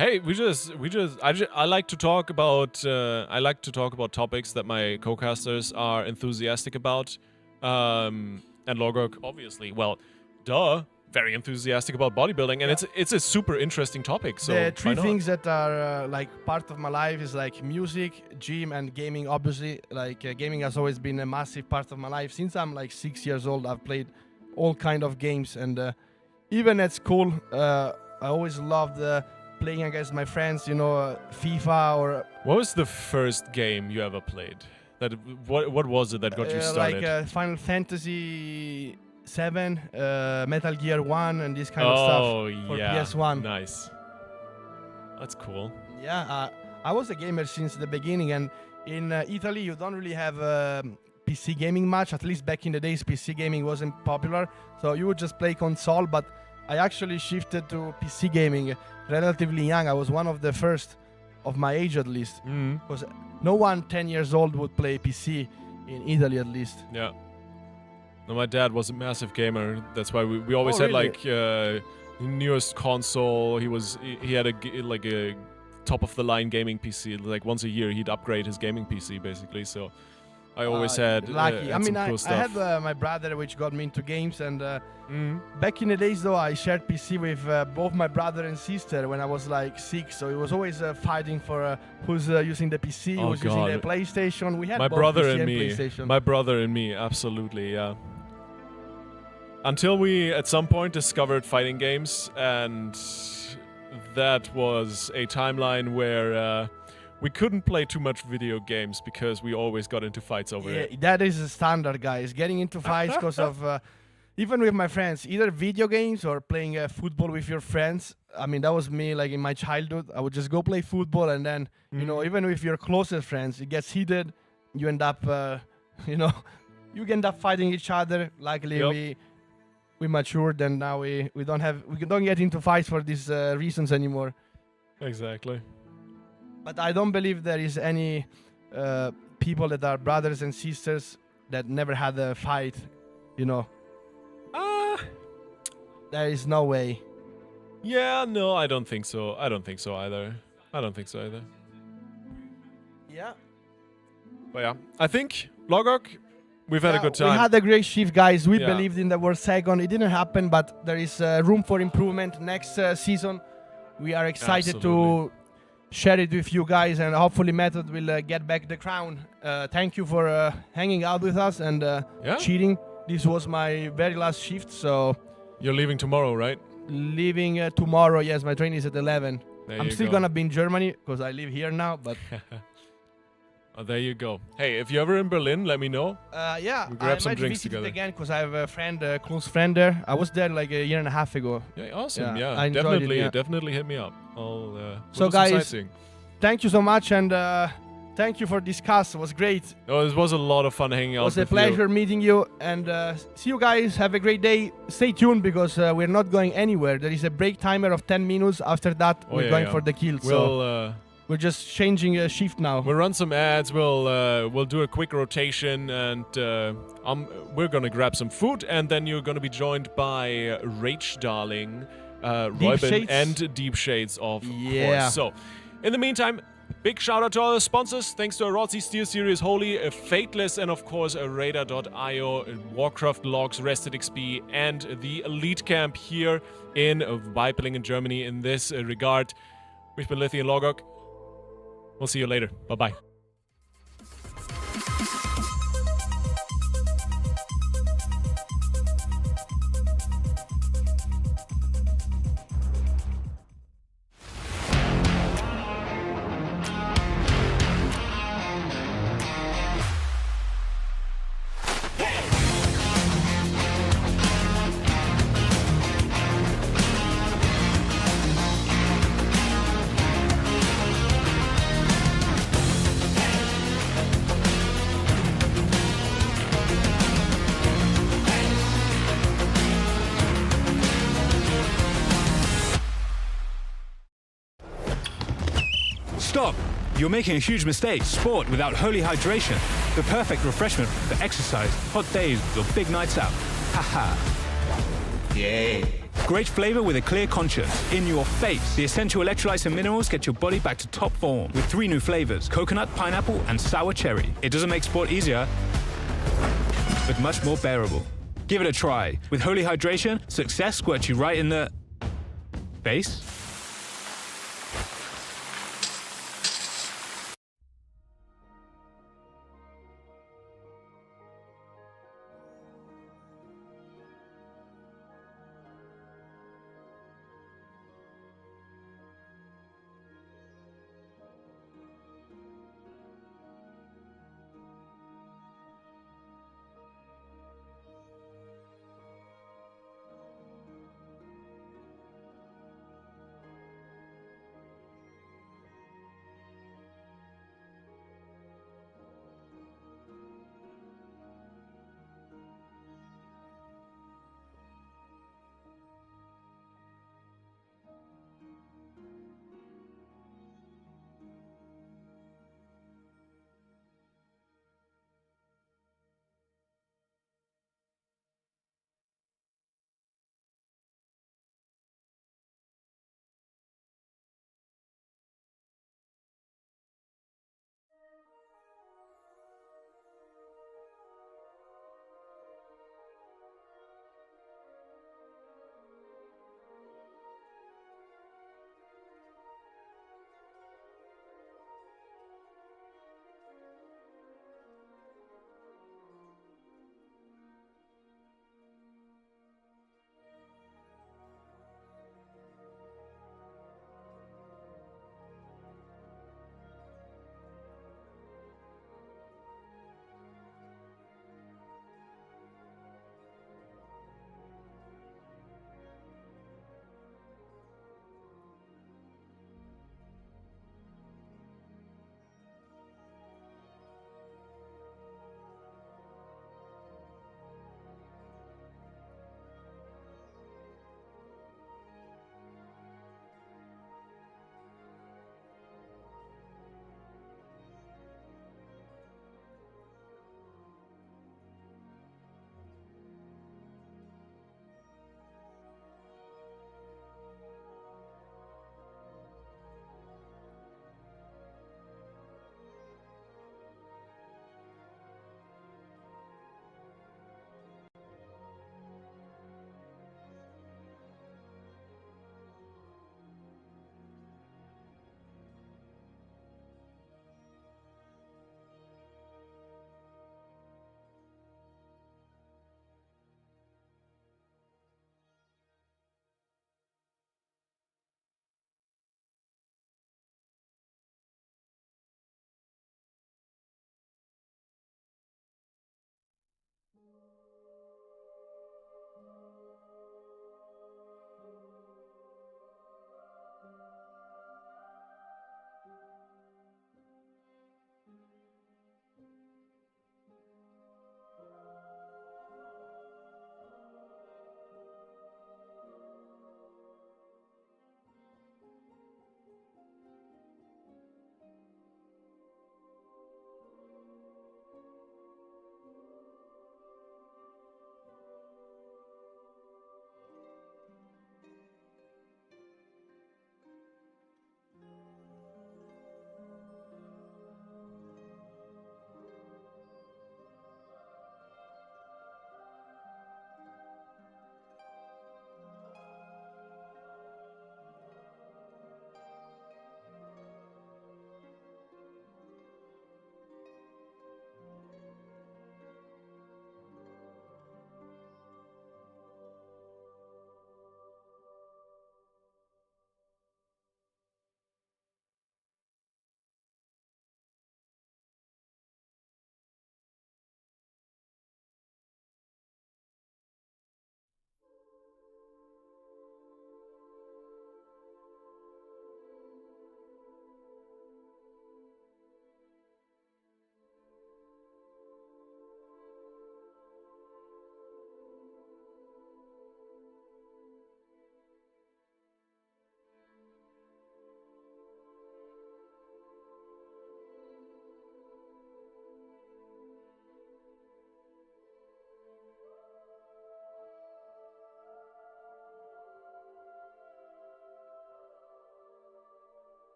Speaker 2: Hey, I like to talk about topics that my co-casters are enthusiastic about. And Logok, obviously, well, very enthusiastic about bodybuilding, and it's a super interesting topic. So
Speaker 3: the three
Speaker 2: why not?
Speaker 3: things that are like part of my life is like music, gym, and gaming. Obviously, like gaming has always been a massive part of my life. Since I'm like 6 years old, I've played all kind of games, and even at school, I always loved playing against my friends. You know, FIFA or.
Speaker 2: What was the first game you ever played? What was it that got you started?
Speaker 3: Like Final Fantasy 7, Metal Gear 1, and this kind of stuff for PS1.
Speaker 2: Nice. That's cool.
Speaker 3: Yeah, I was a gamer since the beginning, and in Italy you don't really have PC gaming much. At least back in the days, PC gaming wasn't popular, so you would just play console. But I actually shifted to PC gaming relatively young. I was one of the first of my age, at least, because no one 10 years old would play PC in Italy, at least.
Speaker 2: Yeah. No, my dad was a massive gamer. That's why we always had
Speaker 3: really?
Speaker 2: like newest console. He had a top of the line gaming PC. Like once a year, he'd upgrade his gaming PC basically. So I always had
Speaker 3: lucky.
Speaker 2: had some cool
Speaker 3: I
Speaker 2: stuff.
Speaker 3: had my brother, which got me into games, and back in the days though, I shared PC with both my brother and sister when I was like 6. So it was always fighting for who's using the PC, who's using the PlayStation. We had
Speaker 2: my
Speaker 3: both
Speaker 2: brother
Speaker 3: PC
Speaker 2: and me.
Speaker 3: PlayStation.
Speaker 2: My brother and me, absolutely, yeah. Until we at some point discovered fighting games, and that was a timeline where we couldn't play too much video games because we always got into fights over it.
Speaker 3: That is a standard, guys. Getting into fights because of even with my friends, either video games or playing football with your friends. I mean, that was me. Like in my childhood, I would just go play football, and then you know, even with your closest friends, it gets heated. You end up, you end up fighting each other. Luckily, we matured, and now we don't get into fights for these reasons anymore.
Speaker 2: Exactly.
Speaker 3: But I don't believe there is any people that are brothers and sisters that never had a fight, you know. There is no way.
Speaker 2: Yeah, no, I don't think so. I don't think so either.
Speaker 3: Yeah.
Speaker 2: But yeah, I think Logok, we've had a good time.
Speaker 3: We had a great shift, guys. We
Speaker 2: Yeah.
Speaker 3: believed in the World Second. It didn't happen, but there is room for improvement next season. We are excited to share it with you guys, and hopefully Method will get back the crown. Thank you for hanging out with us and cheating. This was my very last shift, so...
Speaker 2: You're leaving tomorrow, right?
Speaker 3: Leaving tomorrow, yes. My train is at 11. I'm still gonna be in Germany, because I live here now, but...
Speaker 2: Oh, there you go. Hey, if you're ever in Berlin, let me know.
Speaker 3: Yeah,
Speaker 2: We'll grab
Speaker 3: I
Speaker 2: some
Speaker 3: might
Speaker 2: drinks
Speaker 3: visit
Speaker 2: together.
Speaker 3: it again, because I have a friend, a close friend there. I was there like a year and a half ago.
Speaker 2: Yeah, awesome.
Speaker 3: Yeah,
Speaker 2: Yeah,
Speaker 3: I enjoyed it,
Speaker 2: definitely hit me up. I'll
Speaker 3: So
Speaker 2: do some
Speaker 3: guys,
Speaker 2: sightseeing.
Speaker 3: Thank you so much, and thank you for this cast. It was great.
Speaker 2: Oh, it was a lot of fun hanging out.
Speaker 3: It was a
Speaker 2: with
Speaker 3: pleasure meeting you, and see you guys. Have a great day. Stay tuned, because we're not going anywhere. There is a break timer of 10 minutes. After that, we're going for the kill. So we're just changing a shift now.
Speaker 2: We'll run some ads. We'll do a quick rotation, and we're gonna grab some food, and then you're gonna be joined by Rach Darling, Reuben, and Deep Shades of course. So, in the meantime, big shout out to all the sponsors. Thanks to Arozzi, Steelseries, Holy, Fateless, and of course Radar.io, Warcraft Logs, Rested XP, and the Elite Camp here in Weipling in Germany. In this regard, we've been Lithy and Logok. We'll see you later. Bye-bye.
Speaker 5: Stop! You're making a huge mistake. Sport without holy hydration. The perfect refreshment for exercise, hot days, or big nights out. Haha.
Speaker 6: Yeah.
Speaker 5: Great flavor with a clear conscience. In your face. The essential electrolytes and minerals get your body back to top form with 3 new flavors: coconut, pineapple, and sour cherry. It doesn't make sport easier, but much more bearable. Give it a try. With Holy Hydration, success squirts you right in the face.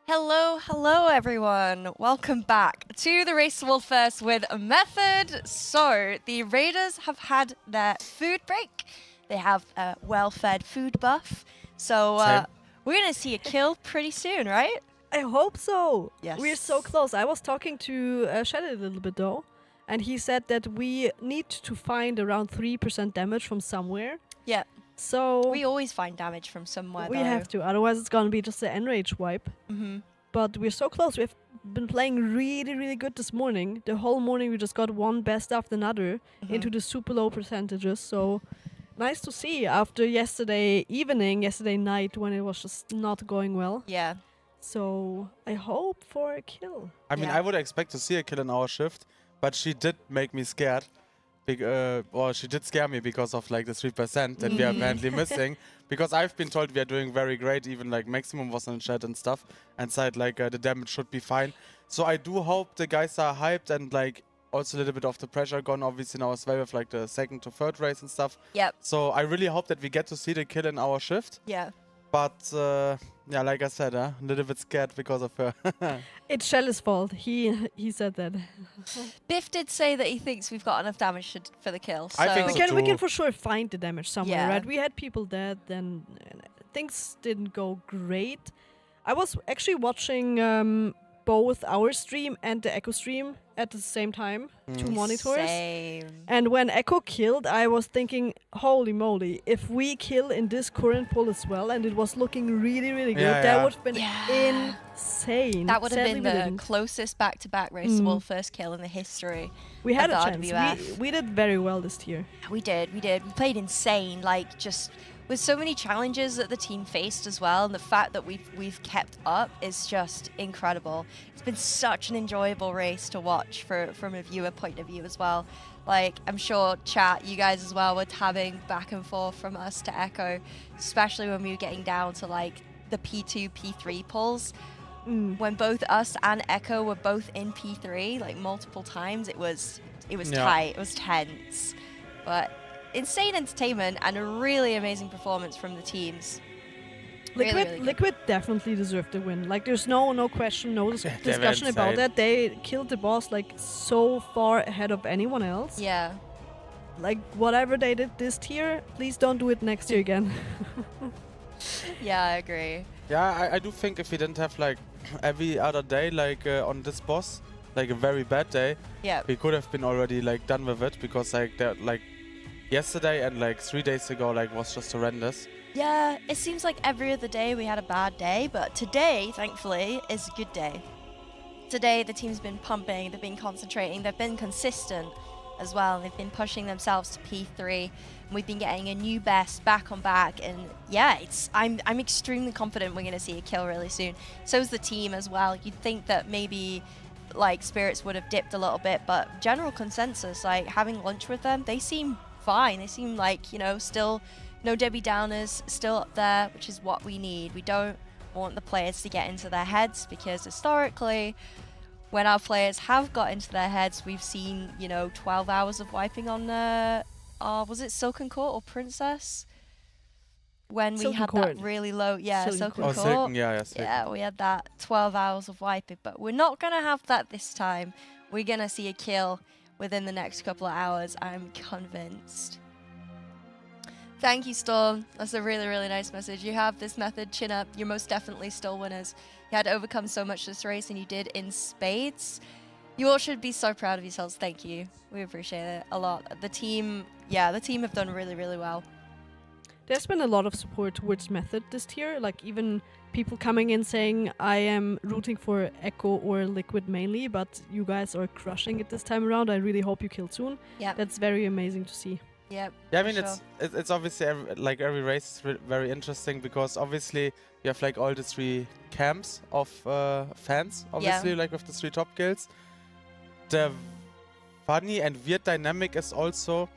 Speaker 6: Hello everyone. Welcome back to the Race to World First with Method. So the Raiders have had their food break. They have a well-fed food buff. So we're gonna see a kill pretty soon, right?
Speaker 7: I hope so.
Speaker 6: Yes.
Speaker 7: We're so close. I was talking to Shelly a little bit though, and he said that we need to find around 3% damage from somewhere.
Speaker 6: Yeah.
Speaker 7: So
Speaker 6: We always find damage from somewhere.
Speaker 7: we
Speaker 6: though.
Speaker 7: have to, otherwise it's gonna be just an enrage wipe. But we're so close. We've been playing really, really good this morning. The whole morning we just got one best after another into the super low percentages. So nice to see after yesterday night when it was just not going well.
Speaker 6: Yeah.
Speaker 7: So I hope for a kill.
Speaker 4: I mean,
Speaker 6: Yeah.
Speaker 4: I would expect to see a kill in our shift, but she did make me scared. Or she did scare me because of like the 3% that we are apparently missing. Because I've been told we are doing very great, even like Maximum was in chat and stuff, and said like the damage should be fine. So I do hope the guys are hyped and like also a little bit of the pressure gone obviously now as well with like the second to third race and stuff.
Speaker 6: Yep.
Speaker 4: So I really hope that we get to see the kill in our shift.
Speaker 6: Yeah.
Speaker 4: But yeah, like I said, a little bit scared because of her.
Speaker 7: It's Shelly's fault. He said that.
Speaker 6: Biff did say that he thinks we've got enough damage for the kill. So
Speaker 4: I think
Speaker 7: We
Speaker 4: so
Speaker 7: can
Speaker 4: too.
Speaker 7: for sure find the damage somewhere,
Speaker 6: Yeah.
Speaker 7: right? We had people dead, then things didn't go great. I was actually watching both our stream and the Echo stream at the same time, two monitors.
Speaker 6: Same.
Speaker 7: And when Echo killed, I was thinking, holy moly, if we kill in this current pool as well, and it was looking really, really good,
Speaker 4: Yeah,
Speaker 7: that
Speaker 4: yeah.
Speaker 7: would have been
Speaker 6: Yeah.
Speaker 7: insane.
Speaker 6: That would have
Speaker 7: Sadly,
Speaker 6: been
Speaker 7: we
Speaker 6: the
Speaker 7: didn't.
Speaker 6: closest back-to-back Race to World First kill in the history.
Speaker 7: We had a
Speaker 6: of the
Speaker 7: chance.
Speaker 6: RWF.
Speaker 7: We did very well this tier.
Speaker 6: We did. We played insane, like just with so many challenges that the team faced as well, and the fact that we've kept up is just incredible. It's been such an enjoyable race to watch from a viewer point of view as well. Like, I'm sure chat, you guys as well, were tabbing back and forth from us to Echo, especially when we were getting down to like the P2, P3 pulls. When both us and Echo were both in P3, like multiple times, it was
Speaker 4: Yeah.
Speaker 6: tight, it was tense. But insane entertainment and a really amazing performance from the teams. Really good.
Speaker 7: Liquid definitely deserved the win. Like, there's no question, no discussion about
Speaker 4: insane.
Speaker 7: that. They killed the boss like so far ahead of anyone else.
Speaker 6: Yeah.
Speaker 7: Like, whatever they did this tier, please don't do it next year again.
Speaker 6: Yeah, I agree.
Speaker 4: Yeah, I do think if we didn't have like every other day like on this boss, like a very bad day,
Speaker 6: Yeah.
Speaker 4: we could have been already like done with it because like yesterday and like 3 days ago like was just horrendous.
Speaker 6: Yeah, it seems like every other day we had a bad day, but today, thankfully, is a good day. Today, the team's been pumping, they've been concentrating, they've been consistent as well, and they've been pushing themselves to P3, and we've been getting a new best back on back, and yeah, I'm extremely confident we're going to see a kill really soon. So's the team as well. You'd think that maybe like Spirits would have dipped a little bit, but general consensus, like having lunch with them, they seem fine. They seem like, you know, still no Debbie Downers, still up there, which is what we need. We don't want the players to get into their heads, because historically, when our players have got into their heads, we've seen, you know, 12 hours of wiping on, was it Silken Court or Princess? When we
Speaker 7: Silken
Speaker 6: had
Speaker 7: Court.
Speaker 6: that really low,
Speaker 7: Silken
Speaker 6: Silken
Speaker 7: Court.
Speaker 6: Court.
Speaker 4: Silken, yeah, Silken.
Speaker 6: Yeah, we had that 12 hours of wiping, but we're not going to have that this time. We're going to see a kill within the next couple of hours, I'm convinced. Thank you, Storm. That's a really, really nice message. You have this method, chin up. You're most definitely still winners. You had to overcome so much this race, and you did in spades. You all should be so proud of yourselves. Thank you. We appreciate it a lot. The team have done really, really well.
Speaker 7: There's been a lot of support towards Method this tier, like even people coming in saying, I am rooting for Echo or Liquid mainly, but you guys are crushing it this time around. I really hope you kill soon.
Speaker 6: Yeah.
Speaker 7: That's very amazing to see.
Speaker 6: Yep.
Speaker 4: Yeah, I mean,
Speaker 6: sure.
Speaker 4: it's obviously every race is very interesting because obviously you have like all the 3 camps of fans, obviously, like with the 3 top kills. The funny and weird dynamic is also,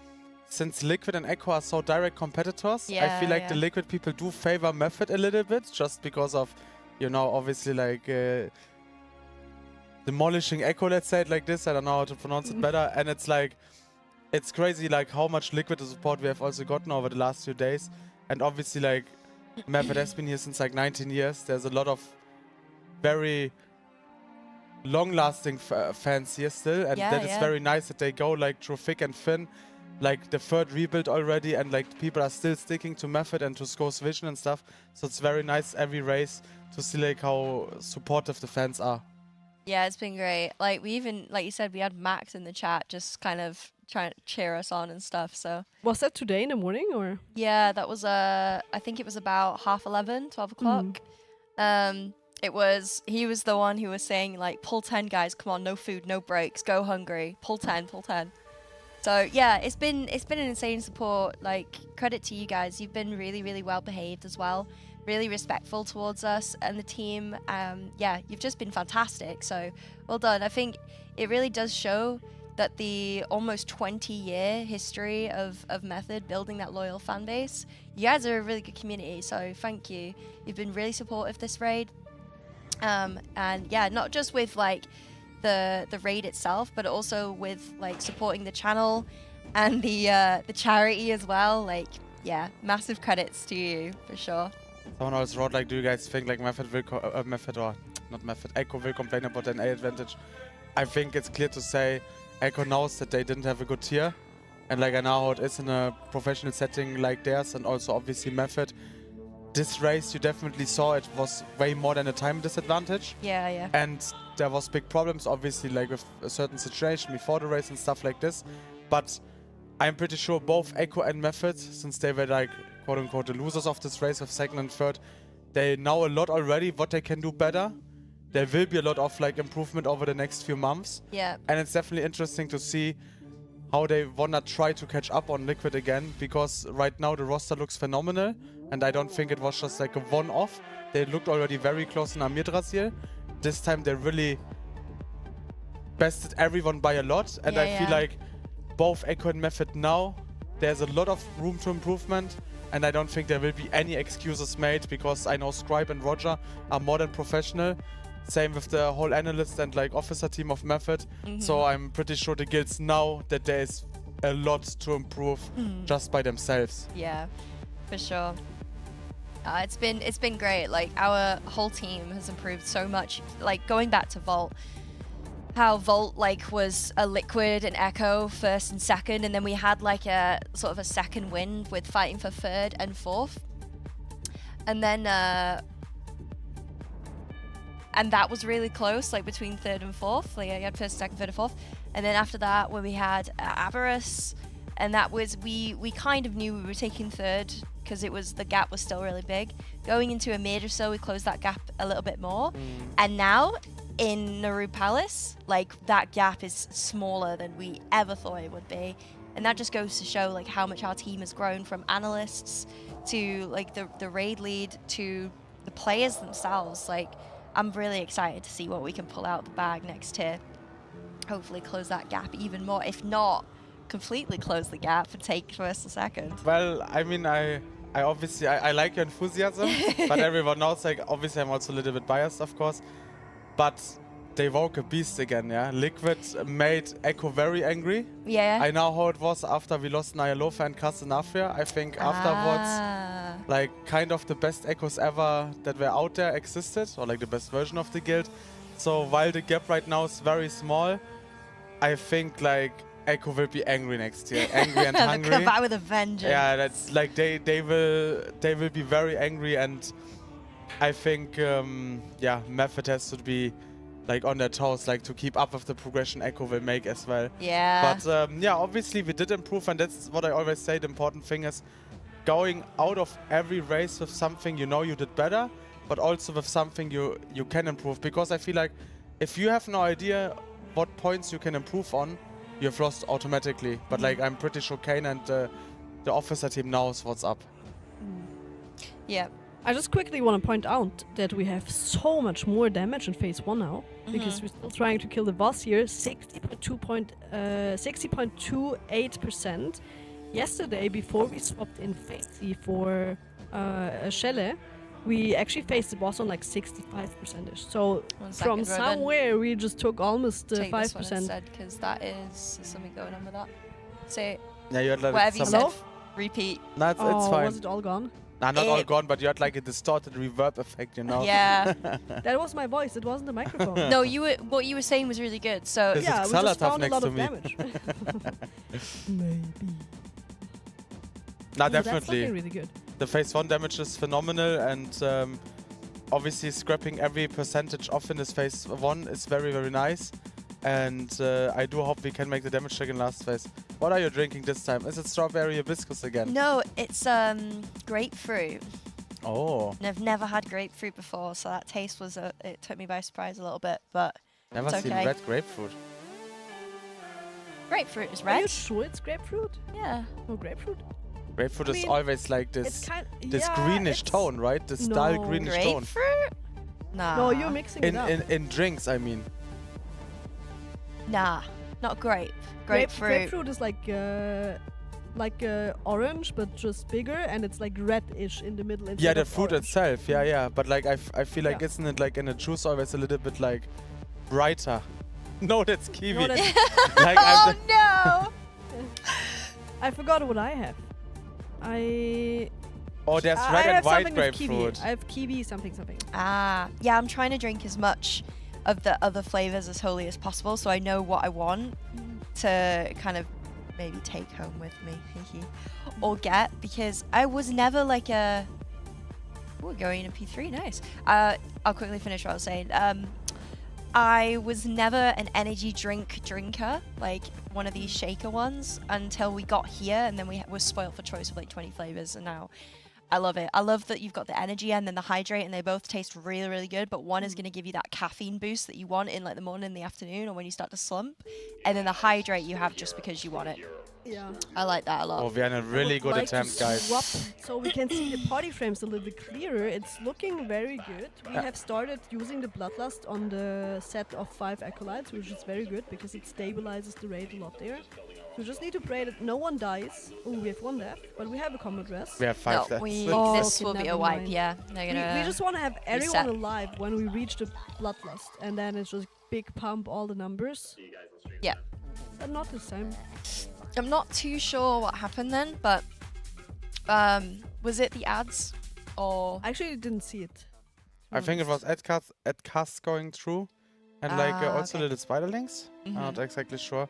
Speaker 4: since Liquid and Echo are so direct competitors, I feel like the Liquid people do favor Method a little bit, just because of, you know, obviously like demolishing Echo, let's say it like this. I don't know how to pronounce it better. And it's like, it's crazy like how much Liquid support we have also gotten over the last few days. And obviously like Method has been here since like 19 years. There's a lot of very long-lasting fans here still, and
Speaker 6: Yeah,
Speaker 4: that is
Speaker 6: yeah.
Speaker 4: very nice that they go like through thick and thin, like the third rebuild already, and like people are still sticking to Method and to Sko's vision and stuff. So it's very nice every race to see like how supportive the fans are.
Speaker 6: Yeah, it's been great. Like we even, like you said, we had Max in the chat just kind of trying to cheer us on and stuff. So
Speaker 7: Was that today in the morning or?
Speaker 6: yeah, that was I think it was about 11:30, 12 o'clock. He was the one who was saying like, pull 10 guys, come on, no food, no breaks, go hungry, pull 10, pull 10. So yeah, it's been an insane support. Like credit to you guys, you've been really, really well behaved as well, really respectful towards us and the team. Yeah, you've just been fantastic. So well done. I think it really does show that the almost 20-year history of Method building that loyal fan base, you guys are a really good community. So thank you. You've been really supportive this raid. And yeah, not just with like the raid itself, but also with like supporting the channel and the charity as well. Like, yeah, massive credits to you for sure.
Speaker 4: Someone else wrote like, do you guys think like Echo will complain about an A advantage? I think it's clear to say Echo knows that they didn't have a good tier, and like I know how it is in a professional setting like theirs, and also obviously Method. This race, you definitely saw it was way more than a time disadvantage.
Speaker 6: Yeah, yeah.
Speaker 4: And there was big problems, obviously, like with a certain situation before the race and stuff like this. But I'm pretty sure both Echo and Method, since they were like, quote unquote, the losers of this race of second and third, they know a lot already what they can do better. There will be a lot of like improvement over the next few months.
Speaker 6: Yeah.
Speaker 4: And it's definitely interesting to see how they wanna try to catch up on Liquid again, because right now the roster looks phenomenal, and I don't think it was just like a one-off. They looked already very close in Amir Drasil. This time they really bested everyone by a lot, and I feel like both Echo and Method now, there's a lot of room to improvement, and I don't think there will be any excuses made, because I know Scribe and Roger are more than professional. Same with the whole analyst and like officer team of Method. So I'm pretty sure the guilds know that there is a lot to improve just by themselves.
Speaker 6: Yeah, for sure. It's been great. Like our whole team has improved so much. Like going back to Vault, how Vault like was a Liquid and Echo first and second, and then we had like a sort of a second wind with fighting for third and fourth, and then and that was really close, like between third and fourth. Like I had first, second, third, and fourth, and then after that, when we had Avarice, and that was we kind of knew we were taking third because the gap was still really big. Going into a mid or so, we closed that gap a little bit more, and now in Nerub'ar Palace, like that gap is smaller than we ever thought it would be, and that just goes to show like how much our team has grown, from analysts to like the raid lead to the players themselves. Like I'm really excited to see what we can pull out the bag next tier. Hopefully close that gap even more, if not completely close the gap and take first or second.
Speaker 4: Well, I mean, I obviously I like your enthusiasm, but everyone knows, like, obviously I'm also a little bit biased, of course. But they woke a beast again, yeah? Liquid made Echo very angry.
Speaker 6: Yeah.
Speaker 4: I know how it was after we lost Nyalofa and Castanafria. I think afterwards, like, kind of the best Echoes ever that were out there existed, or like the best version of the guild. So while the gap right now is very small, I think like Echo will be angry next year, angry and hungry.
Speaker 6: Come back with a vengeance.
Speaker 4: Yeah, that's like they will be very angry, and I think yeah, Method has to be like on their toes, like to keep up with the progression Echo will make as well.
Speaker 6: Yeah.
Speaker 4: But yeah, obviously we did improve, and that's what I always say. The important thing is going out of every race with something you know you did better, but also with something you can improve. Because I feel like if you have no idea what points you can improve on, you've lost automatically. But like I'm pretty sure Kane and the officer team knows what's up.
Speaker 6: Yeah.
Speaker 7: I just quickly want to point out that we have so much more damage in phase 1 now, because we're still trying to kill the boss here. 60.28%. Yesterday, before we swapped in phase C for Shelle, we actually faced the boss on like 65%. So from somewhere we just took almost 5%.
Speaker 6: Take this one instead, because that is something going on with that. So
Speaker 4: Yeah, you had like
Speaker 6: whatever you said,
Speaker 7: Hello?
Speaker 6: repeat.
Speaker 4: No, it's
Speaker 7: Oh,
Speaker 4: fine.
Speaker 7: was it all gone?
Speaker 4: Nah, not all
Speaker 6: It-
Speaker 4: gone, but you had like a distorted reverb effect, you know?
Speaker 6: Yeah.
Speaker 7: That was my voice. It wasn't the microphone.
Speaker 6: No, what you were saying was really good. So
Speaker 4: This is
Speaker 7: yeah, we
Speaker 4: Xalataf
Speaker 7: just found a
Speaker 4: next
Speaker 7: lot
Speaker 4: to
Speaker 7: of
Speaker 4: me.
Speaker 7: damage. Maybe.
Speaker 4: Nah,
Speaker 7: Ooh, that's
Speaker 4: definitely.
Speaker 7: looking really good.
Speaker 4: The phase 1 damage is phenomenal, and obviously scrapping every percentage off in this phase 1 is very, very nice. And I do hope we can make the damage check in last phase. What are you drinking this time? Is it strawberry hibiscus again?
Speaker 6: no, it's grapefruit.
Speaker 4: Oh,
Speaker 6: And I've never had grapefruit before, so that taste was it took me by surprise a little bit. But
Speaker 4: never
Speaker 6: it's
Speaker 4: seen
Speaker 6: okay.
Speaker 4: red grapefruit.
Speaker 6: Grapefruit is
Speaker 7: Are you
Speaker 6: red.
Speaker 7: sure it's grapefruit?
Speaker 6: Yeah.
Speaker 7: No grapefruit?
Speaker 4: Grapefruit
Speaker 7: I
Speaker 4: is
Speaker 7: mean,
Speaker 4: always like
Speaker 7: It's
Speaker 4: this
Speaker 7: kind.
Speaker 4: this
Speaker 7: yeah,
Speaker 4: greenish
Speaker 7: it's-
Speaker 4: tone, right? This dull
Speaker 7: No.
Speaker 4: greenish tone.
Speaker 6: Grapefruit? Nah.
Speaker 7: No, you're mixing it up.
Speaker 4: In drinks, I mean.
Speaker 6: Nah, not grape. Grapefruit.
Speaker 7: Grapefruit is like orange, but just bigger, and it's like reddish in the middle.
Speaker 4: Yeah,
Speaker 7: instead
Speaker 4: the
Speaker 7: of
Speaker 4: fruit
Speaker 7: orange.
Speaker 4: itself, yeah. But like I feel like
Speaker 7: Yeah.
Speaker 4: isn't it like in a juice always a little bit like brighter? No, that's kiwi.
Speaker 7: No, that's-
Speaker 4: like
Speaker 6: Oh
Speaker 4: I'm
Speaker 6: no!
Speaker 7: I forgot what I have.
Speaker 4: oh, there's
Speaker 7: I
Speaker 4: red and
Speaker 7: have
Speaker 4: white
Speaker 7: something with kiwi.
Speaker 4: grapefruit.
Speaker 7: I have kiwi something.
Speaker 6: Ah, yeah. I'm trying to drink as much of the other flavors as wholly as possible, so I know what I want to kind of maybe take home with me, or get, because I was never like a. We're going into P3, nice. I'll quickly finish what I was saying. I was never an energy drink drinker, like one of these shaker ones, until we got here, and then we were spoiled for choice with like 20 flavors, and now I love it. I love that you've got the energy and then the hydrate, and they both taste really, really good, but one is going to give you that caffeine boost that you want in like the morning and the afternoon, or when you start to slump, and then the hydrate you have just because you want it.
Speaker 7: Yeah.
Speaker 6: I like that a lot.
Speaker 4: Oh, we had a really good
Speaker 7: Like to
Speaker 4: attempt, guys.
Speaker 7: swap so we can see the party frames a little bit clearer. It's looking very good. We have started using the Bloodlust on the set of 5 acolytes, which is very good because it stabilizes the raid a lot there. So we just need to pray that no one dies. Oh, we have 1 death, but we have a combat rest.
Speaker 4: We have 5
Speaker 6: No,
Speaker 4: deaths.
Speaker 7: Oh,
Speaker 6: this
Speaker 7: okay,
Speaker 6: will be a
Speaker 7: never
Speaker 6: wipe,
Speaker 7: mind.
Speaker 6: yeah. They're gonna
Speaker 7: We just want to have everyone
Speaker 6: reset.
Speaker 7: alive when we reach the Bloodlust, and then it's just big pump all the numbers.
Speaker 6: Yeah.
Speaker 7: But not this time.
Speaker 6: I'm not too sure what happened then, but was it the ads or
Speaker 7: I actually didn't see it.
Speaker 4: I think it was Edcast going through, and like also
Speaker 6: okay.
Speaker 4: little spiderlings. I'm not
Speaker 6: Mhm.
Speaker 4: exactly sure,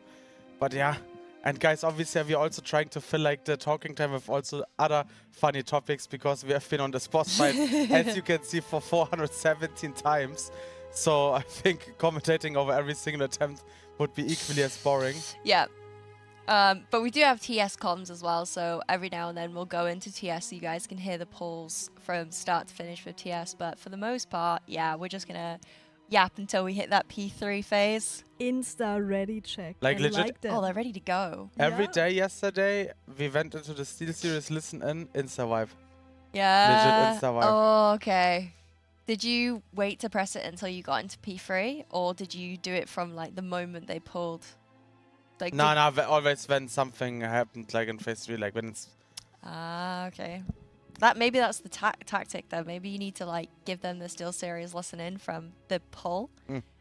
Speaker 4: but yeah. And guys, obviously we're also trying to fill like the talking time with also other funny topics, because we have been on the sports side, as you can see, for 417 times. So I think commentating over every single attempt would be equally as boring.
Speaker 6: yeah. But we do have TS comms as well, so every now and then we'll go into TS so you guys can hear the polls from start to finish with TS. But for the most part, yeah, we're just gonna yap until we hit that P3 phase.
Speaker 7: Insta ready check.
Speaker 4: Like
Speaker 7: I
Speaker 4: legit-
Speaker 7: like that.
Speaker 6: Oh, they're ready to go.
Speaker 4: Every
Speaker 7: Yeah.
Speaker 4: day yesterday, we went into the Steelseries listen in Insta-Vibe.
Speaker 6: Yeah.
Speaker 4: Insta vibe.
Speaker 6: Oh, okay. Did you wait to press it until you got into P3, or did you do it from like the moment they pulled? Like
Speaker 4: No, always when something happened, like in phase 3, like when it's...
Speaker 6: Ah, okay. Maybe that's the tactic though. Maybe you need to like give them the Steelseries listen in from the poll,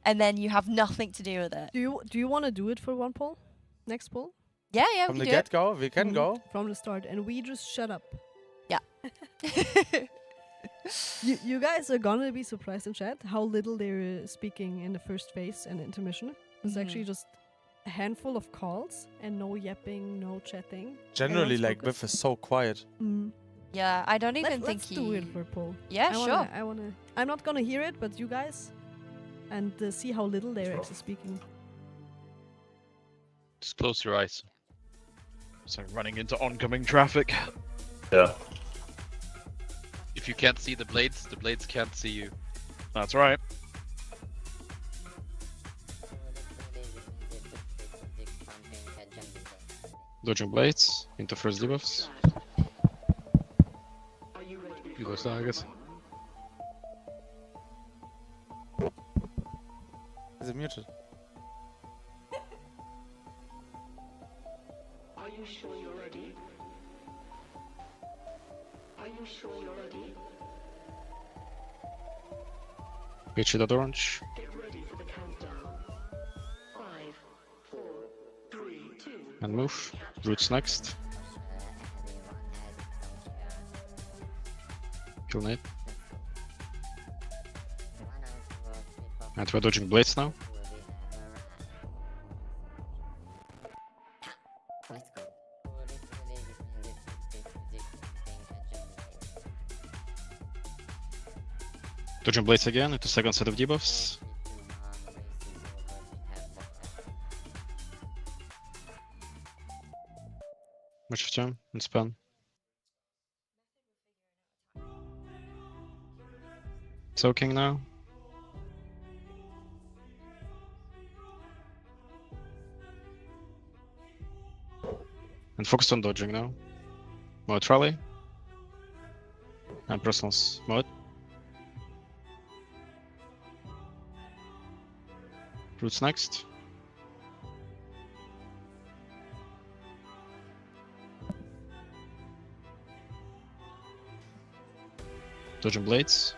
Speaker 6: and then you have nothing to do with it.
Speaker 7: Do you want to do it for one poll? Next poll?
Speaker 6: Yeah,
Speaker 4: From
Speaker 6: we
Speaker 4: the
Speaker 6: can do it.
Speaker 4: get-go, we can
Speaker 7: Mhm.
Speaker 4: go.
Speaker 7: From the start, and we just shut up.
Speaker 6: Yeah.
Speaker 7: You guys are gonna be surprised in chat how little they're speaking in the first phase and intermission. It's actually just a handful of calls and no yapping, no chatting.
Speaker 4: Generally,
Speaker 7: Everyone's
Speaker 4: like,
Speaker 7: focused.
Speaker 4: Biff is so quiet.
Speaker 6: Yeah, I don't even
Speaker 7: Let's
Speaker 6: think he.
Speaker 7: do it for a poll.
Speaker 6: Yeah, sure.
Speaker 7: I'm not gonna hear it, but you guys, and see how little they're actually speaking.
Speaker 8: Just close your eyes. So running into oncoming traffic.
Speaker 9: Yeah.
Speaker 8: If you can't see the blades can't see you. That's right. Dodging blades into first debuffs. You go Sagas.
Speaker 4: Is it muted?
Speaker 1: Are you sure you're ready? Are you sure you're ready?
Speaker 8: Pitch it at orange.
Speaker 1: Get ready for the countdown. 5, 4, 3, 2.
Speaker 8: And move. Roots next.
Speaker 9: Kill Nate. And we're dodging blades now. Dodging blades again into second set of debuffs. Much of time and span. Soaking now. And focus on dodging now. Mode rally. And personals mode. Roots next. Dodging blades.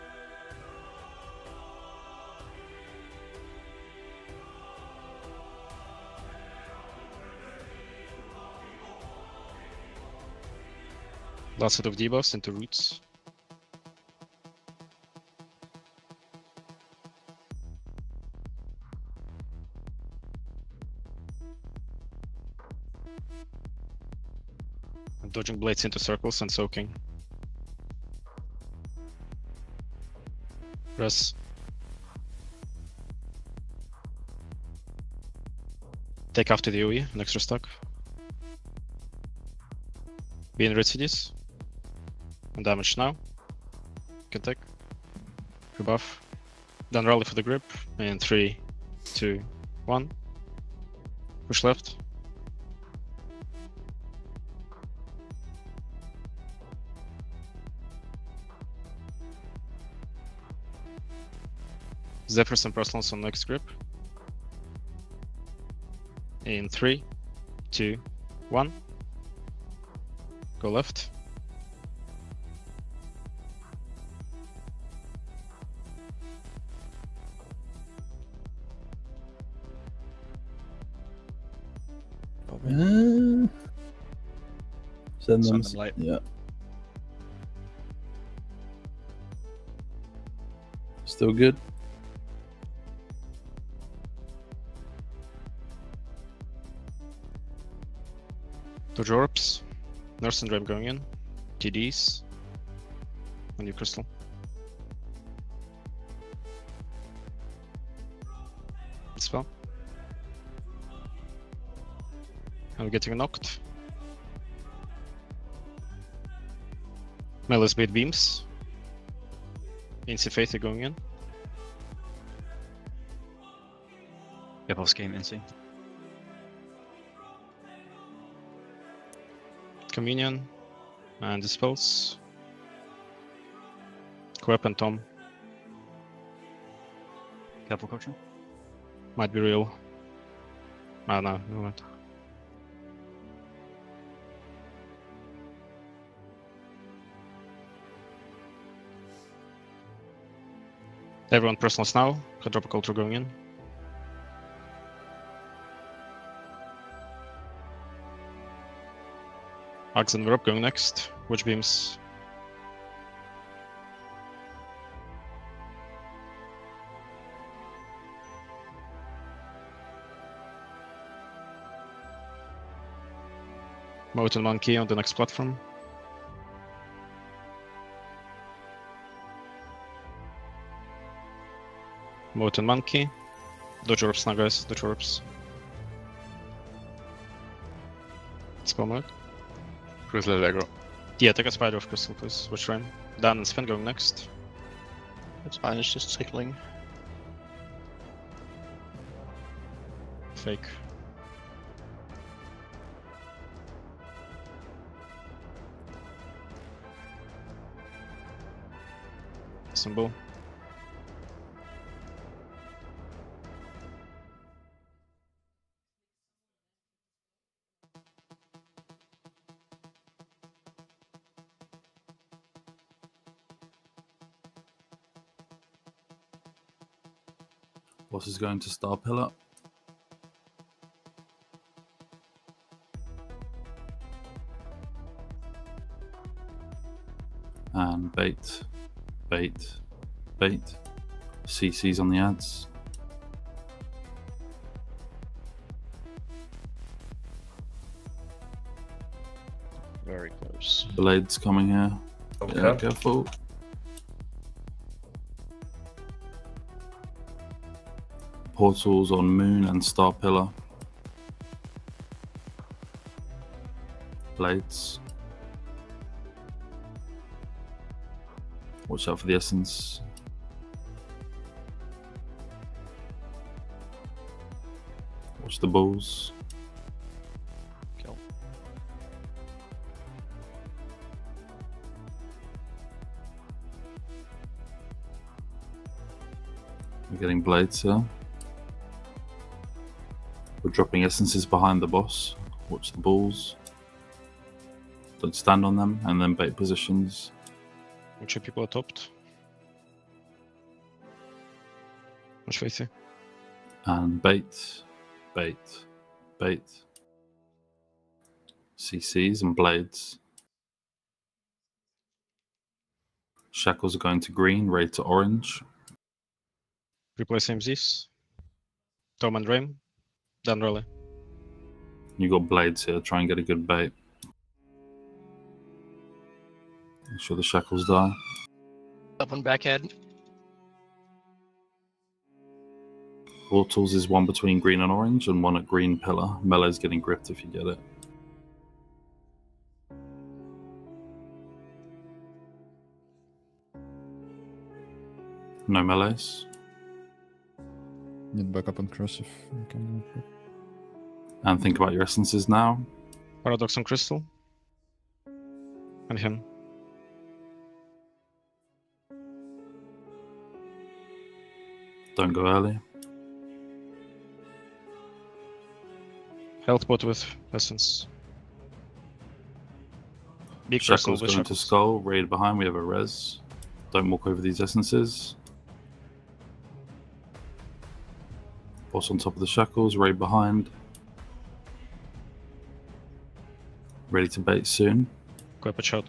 Speaker 9: Last set of debuffs into roots. And dodging blades into circles and soaking. Press. Take after the OE, an extra stack. Be in red CDs. And damage now. Can take. Rebuff. Then rally for the grip. In 3, 2, 1. Push left. Zephyrs and personals on next grip. In 3, 2, 1. Go left.
Speaker 10: Send them.
Speaker 8: light.
Speaker 10: Yeah. Still good.
Speaker 9: Dodge orbs. Nurse and Dream going in. TDs. On new crystal. Spell. I'm getting knocked. Melee speed beams. Incy Faith going in.
Speaker 11: Yeah, boss game Incy.
Speaker 9: Communion. And Dispels. Quep and Tom.
Speaker 11: Careful, coach.
Speaker 9: Might be real. Ah, no, no what. Everyone personals now. Hydropic Ultra going in. Axe and Nerub going next. Witch beams. Mountain Monkey on the next platform. Mountain Monkey. Dodge orbs now, guys. Dodge orbs. Spell mode.
Speaker 8: Crystal aggro.
Speaker 9: Yeah, take a spider of crystal, please. Which rain? Dan and Spin going next.
Speaker 12: It's fine, it's just tickling.
Speaker 9: Fake. Symbol.
Speaker 10: Boss is going to Star Pillar. And bait Bait. Bait. CCs on the ads.
Speaker 12: Very close.
Speaker 10: Blades coming here.
Speaker 12: Okay.
Speaker 10: Yeah, careful. Portals on Moon and Star Pillar. Blades. Watch out for the essence. Watch the bulls.
Speaker 12: Kill.
Speaker 10: We're getting blades here. We're dropping essences behind the boss. Watch the bulls. Don't stand on them, and then bait positions.
Speaker 9: Make sure people are topped. Watch Faithy.
Speaker 10: And bait, bait, bait. CCs and blades. Shackles are going to green, raid to orange.
Speaker 9: Replace MZs. Tom and Rain. Then Rally.
Speaker 10: You got blades here, try and get a good bait. Make sure the shackles die.
Speaker 12: Up on backhead.
Speaker 10: Portals is one between green and orange and one at green pillar. Melee's getting gripped if you get it. No melees.
Speaker 13: Need backup on cross if you can.
Speaker 10: And think about your essences now.
Speaker 9: Paradox on Crystal. And him.
Speaker 10: Don't go early.
Speaker 9: Health bot with Essence. Big Crystal
Speaker 10: Shackles
Speaker 9: with
Speaker 10: going to
Speaker 9: Shackles.
Speaker 10: skull, raid behind, we have a res. Don't walk over these essences. Boss on top of the shackles, raid behind. Ready to bait soon.
Speaker 9: Grab a shot.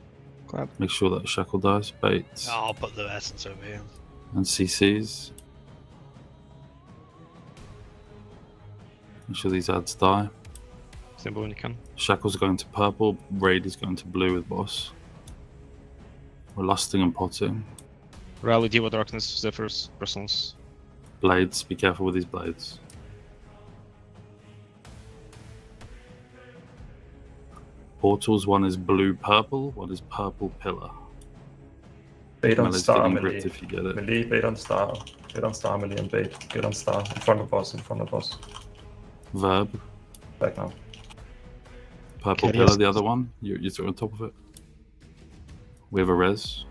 Speaker 12: Grab.
Speaker 10: Make sure that the shackle dies, bait.
Speaker 8: I'll put the essence over here.
Speaker 10: And CCs. Make sure these ads die.
Speaker 9: Symbol when you can.
Speaker 10: Shackles are going to purple, raid is going to blue with boss. We're lusting and potting.
Speaker 9: Rally, Diva, Darkness, Zephyrs, Bristles.
Speaker 10: Blades, be careful with these blades. Portals, one is blue purple, one is purple pillar.
Speaker 14: Bait on
Speaker 10: Melee's
Speaker 14: star,
Speaker 10: getting
Speaker 14: melee.
Speaker 10: gripped if you get it.
Speaker 14: Melee, bait on star. Bait on star, melee, and bait. Bait on star. In front of boss, in front of boss.
Speaker 10: Verb,
Speaker 14: Back now.
Speaker 10: purple
Speaker 9: Okay,
Speaker 10: pillar,
Speaker 9: yes.
Speaker 10: the other one. You throw on top of it. We have a res.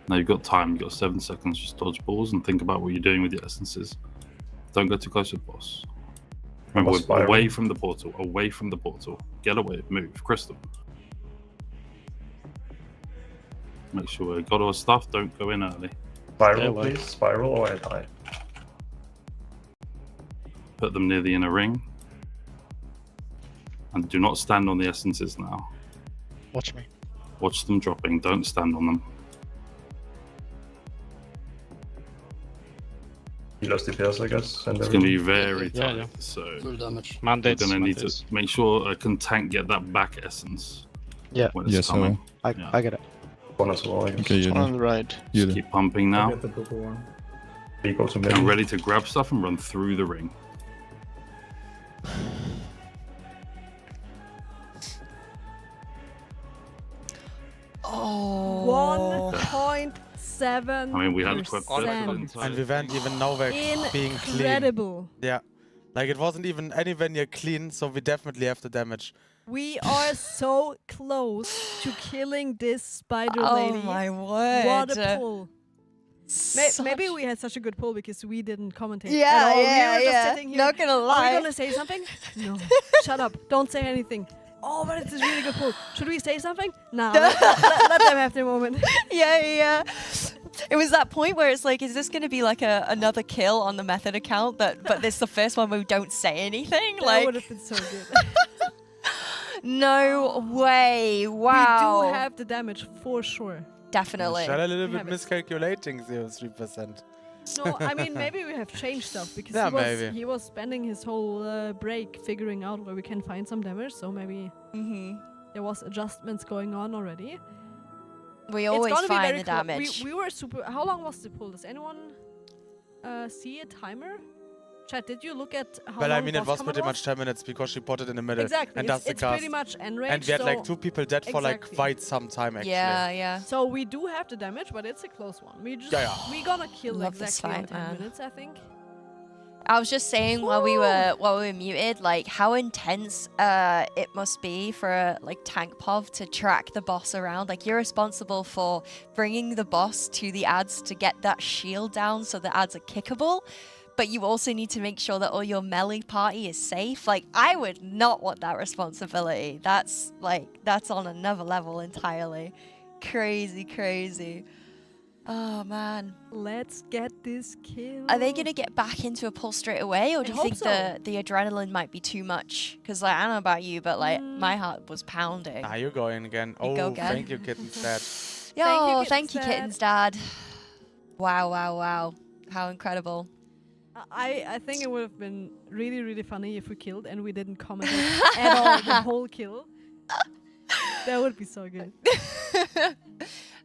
Speaker 10: Now you've got time, you've got 7 seconds, just dodge balls and think about what you're doing with your essences. Don't go too close with boss. Remember,
Speaker 14: Boss
Speaker 10: we're
Speaker 14: spiral.
Speaker 10: away from the portal, away from the portal. Get away, move, crystal. Make sure we got our stuff, don't go in early.
Speaker 14: Spiral,
Speaker 9: Yeah, like-
Speaker 14: please. Spiral or I die.
Speaker 10: Put them near the inner ring. And do not stand on the essences now.
Speaker 12: Watch me.
Speaker 10: Watch them dropping, don't stand on them.
Speaker 14: He lost DPS, I guess. And
Speaker 10: It's going to be very
Speaker 9: Yeah,
Speaker 10: tight,
Speaker 9: yeah.
Speaker 10: so
Speaker 11: Full damage.
Speaker 10: we're
Speaker 9: Mandates.
Speaker 10: going to need to
Speaker 9: mandates.
Speaker 10: make sure can tank get that back essence
Speaker 12: Yeah.
Speaker 10: when it's
Speaker 13: Yes, I
Speaker 10: coming.
Speaker 13: will.
Speaker 10: Yeah.
Speaker 12: I get it.
Speaker 14: one as well, I guess.
Speaker 13: Okay, you
Speaker 12: One on
Speaker 13: do.
Speaker 12: the right.
Speaker 13: You
Speaker 10: Just
Speaker 13: do.
Speaker 10: keep pumping
Speaker 14: I'll
Speaker 10: now.
Speaker 14: get the purple one. He goes to
Speaker 10: And
Speaker 14: middle.
Speaker 10: ready to grab stuff and run through the ring.
Speaker 6: Oh.
Speaker 7: 1.7.
Speaker 10: I mean, we had quite
Speaker 4: And we weren't even nowhere being clean.
Speaker 7: Incredible.
Speaker 4: Yeah. Like it wasn't even anywhere near clean, so we definitely have the damage.
Speaker 7: We are so close to killing this spider
Speaker 6: Oh
Speaker 7: lady.
Speaker 6: my word.
Speaker 7: What a pull. Maybe
Speaker 6: Such-
Speaker 7: we had such a good pull because we didn't commentate
Speaker 6: Yeah,
Speaker 7: at all.
Speaker 6: yeah,
Speaker 7: we were just
Speaker 6: yeah.
Speaker 7: sitting here.
Speaker 6: Not gonna
Speaker 7: Are
Speaker 6: lie.
Speaker 7: we gonna say something? No. Shut up. Don't say anything. Oh, but it's a really good pull. Should we say something? No. let them have their moment.
Speaker 6: Yeah. It was that point where it's like, is this going to be like another kill on the method account? But this is the first one where we don't say anything.
Speaker 7: That
Speaker 6: Like,
Speaker 7: would have been so good.
Speaker 6: no way! Wow.
Speaker 7: We do have the damage for sure.
Speaker 6: definitely.
Speaker 4: Michelle a little bit
Speaker 7: Have it.
Speaker 4: miscalculating 0.3%.
Speaker 7: No, I mean maybe we have changed stuff because
Speaker 4: Yeah,
Speaker 7: he
Speaker 4: maybe.
Speaker 7: was spending his whole break figuring out where we can find some damage. So maybe there was adjustments going on already.
Speaker 6: We
Speaker 7: It's
Speaker 6: always
Speaker 7: gonna be
Speaker 6: find
Speaker 7: very
Speaker 6: the
Speaker 7: close.
Speaker 6: damage.
Speaker 7: We were super. How long was the pull? Does anyone see a timer? Chat, did you look at how
Speaker 4: Well,
Speaker 7: long
Speaker 4: I mean, it
Speaker 7: boss
Speaker 4: was
Speaker 7: combat
Speaker 4: pretty much 10 minutes because she put it in the middle
Speaker 7: Exactly.
Speaker 4: and does the
Speaker 7: It's
Speaker 4: cast.
Speaker 7: pretty much end range.
Speaker 4: And we had like
Speaker 7: so
Speaker 4: 2 people dead for like
Speaker 7: Exactly.
Speaker 4: quite some time actually.
Speaker 6: Yeah.
Speaker 7: So we do have the damage, but it's a close one. We just we gonna kill
Speaker 6: Love this
Speaker 7: exactly in
Speaker 6: fight,
Speaker 7: 10
Speaker 6: man.
Speaker 7: minutes, I think.
Speaker 6: I was just saying while we were muted, like how intense it must be for a like tank pov to track the boss around. Like you're responsible for bringing the boss to the ads to get that shield down so the ads are kickable, but you also need to make sure that all your melee party is safe. Like I would not want that responsibility. That's on another level entirely. Crazy. Oh man.
Speaker 7: Let's get this kill.
Speaker 6: Are they gonna get back into a pull straight away, or do you
Speaker 7: hope
Speaker 6: think
Speaker 7: so.
Speaker 6: the adrenaline might be too much? Because like I don't know about you, but like my heart was pounding.
Speaker 4: Ah, you're going again.
Speaker 6: You go
Speaker 4: Oh,
Speaker 6: again.
Speaker 4: thank you, Kitten's dad.
Speaker 6: Yo, thank you, Kitten's dad. Wow. How incredible.
Speaker 7: I think it would have been really funny if we killed and we didn't comment at all the whole kill. That would be so good.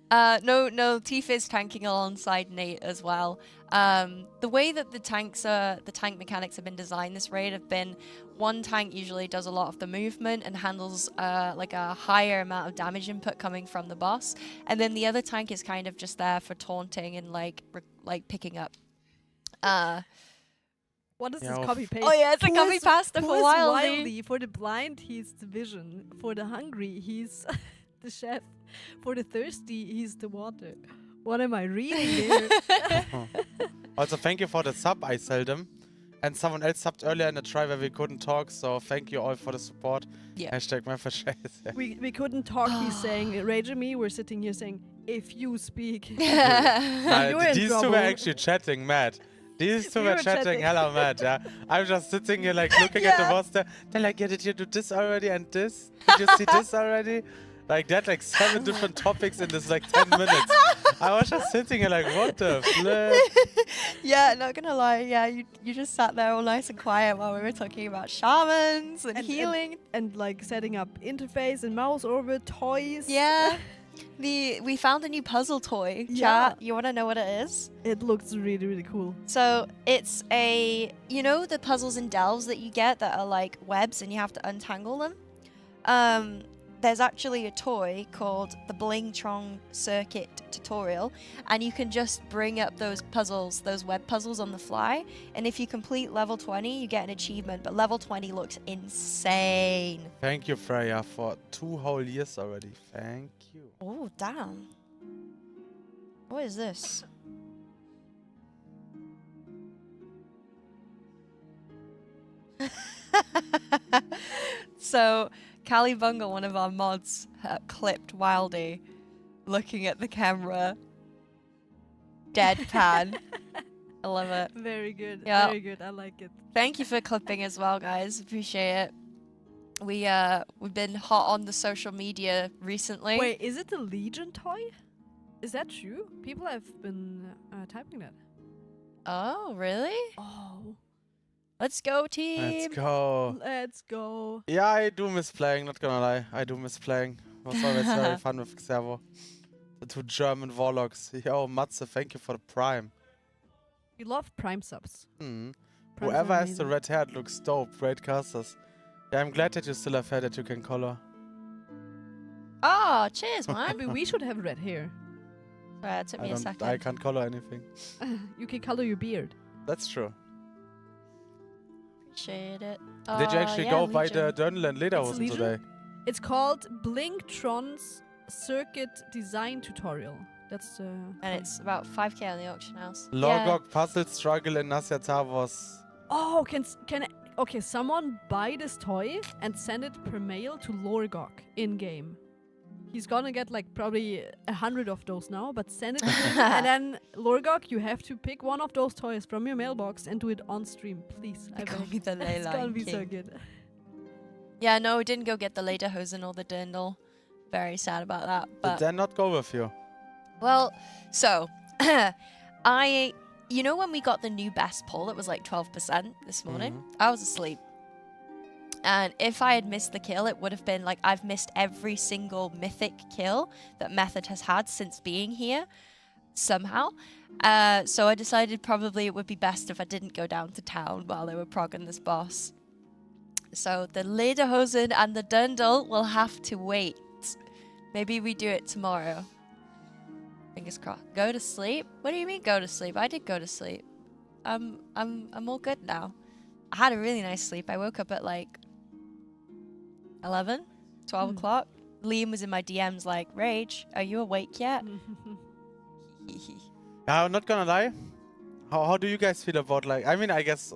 Speaker 6: No, Tifa is tanking alongside Nate as well. The way that the tank mechanics have been designed this raid have been one tank usually does a lot of the movement and handles like a higher amount of damage input coming from the boss, and then the other tank is kind of just there for taunting and like picking up.
Speaker 7: What is
Speaker 4: Yeah,
Speaker 7: this copy paste?
Speaker 6: Oh yeah, it's a copy pasta
Speaker 7: Who
Speaker 6: for
Speaker 7: is
Speaker 6: Wildy.
Speaker 7: Wildy? For the blind, he's the vision. For the hungry, he's the chef. For the thirsty, he's the water. What am I reading here?
Speaker 4: Also, thank you for the sub, I seldom. And someone else subbed earlier in the try where we couldn't talk, so thank you all for the support.
Speaker 6: Yeah.
Speaker 4: Hashtag Memphis.
Speaker 7: we couldn't talk. He's saying, Rage and me, we're sitting here saying, if you speak. You're in
Speaker 4: These two
Speaker 7: trouble.
Speaker 4: were actually chatting mad. These two
Speaker 7: We
Speaker 4: were
Speaker 7: were
Speaker 4: chatting
Speaker 7: chatting.
Speaker 4: hella mad, yeah. I'm just sitting here like looking at the roster. They're like, yeah, did you do this already and this? Did you see this already? Like that, like 7 different topics in this like 10 minutes. I was just sitting here like, what the flip?
Speaker 6: Yeah, not gonna lie. Yeah, you just sat there all nice and quiet while we were talking about shamans and healing.
Speaker 7: And like setting up interface and mouse over toys.
Speaker 6: Yeah. We found a new puzzle toy.
Speaker 7: Yeah.
Speaker 6: Chat, you wanna know what it is?
Speaker 7: It looks really cool.
Speaker 6: So it's you know the puzzles and delves that you get that are like webs and you have to untangle them? There's actually a toy called the Blingtron Circuit Tutorial, and you can just bring up those web puzzles on the fly, and if you complete level 20, you get an achievement, but level 20 looks insane.
Speaker 4: Thank you, Freya, for 2 whole years already. Thank you.
Speaker 6: Oh, damn. What is this? So, Callie Bungle, one of our mods, clipped Wildy looking at the camera. Deadpan. I love it.
Speaker 7: Very good.
Speaker 6: Yeah.
Speaker 7: Very good. I like it.
Speaker 6: Thank you for clipping as well, guys. Appreciate it. We've been hot on the social media recently.
Speaker 7: Wait, is it the Legion toy? Is that true? People have been typing that.
Speaker 6: Oh, really?
Speaker 7: Oh.
Speaker 6: Let's go, team.
Speaker 4: Let's go.
Speaker 7: Let's go.
Speaker 4: Yeah, I do miss playing, not gonna lie. I do miss playing. It was always very fun with Xervo. The 2 German warlocks. Yo, Matze, thank you for the prime.
Speaker 7: You love Prime subs.
Speaker 4: Hmm.
Speaker 7: Primes
Speaker 4: Whoever
Speaker 7: are
Speaker 4: has the
Speaker 7: amazing.
Speaker 4: red hair, it looks dope. Great casters. Yeah, I'm glad that you still have hair that you can color.
Speaker 6: Oh, cheers, man.
Speaker 7: Maybe we should have red hair.
Speaker 6: Sorry, it took me a second.
Speaker 4: I can't color anything.
Speaker 7: You can color your beard.
Speaker 4: That's true.
Speaker 6: Appreciate it.
Speaker 4: Did you actually go by the
Speaker 6: Legion.
Speaker 4: Dirndl and Lederhosen
Speaker 7: Legion?
Speaker 4: today?
Speaker 7: It's called Blingtron's Circuit Design Tutorial. That's
Speaker 6: And it's about 5k on the auction house.
Speaker 4: Logok Puzzle Struggle in Nasyata was...
Speaker 7: Oh, okay, someone buy this toy and send it per mail to Lorgok in-game. He's gonna get like probably 100 of those now, but send it to him. And then Lorgok, you have to pick one of those toys from your mailbox and do it on stream, please. I
Speaker 6: Call
Speaker 7: beg.
Speaker 6: me the
Speaker 7: It's gonna
Speaker 6: Leyline
Speaker 7: be so
Speaker 6: King.
Speaker 7: good.
Speaker 6: Yeah, no, we didn't go get the Lederhosen or the Dirndl. Very sad about that.
Speaker 4: Did
Speaker 6: But
Speaker 4: they not go with you?
Speaker 6: Well, so you know when we got the new best pull, it was like 12% this morning. I was asleep. And if I had missed the kill, it would have been like I've missed every single mythic kill that Method has had since being here, somehow. So I decided probably it would be best if I didn't go down to town while they were progging this boss. So the Lederhosen and the Dundle will have to wait. Maybe we do it tomorrow. Fingers crossed. Go to sleep? What do you mean go to sleep? I did go to sleep. I'm all good now. I had a really nice sleep. I woke up at like 11, 12 o'clock. Liam was in my DMs like, Rage, are you awake yet?
Speaker 4: I'm not gonna lie. How do you guys feel about like? I mean, I guess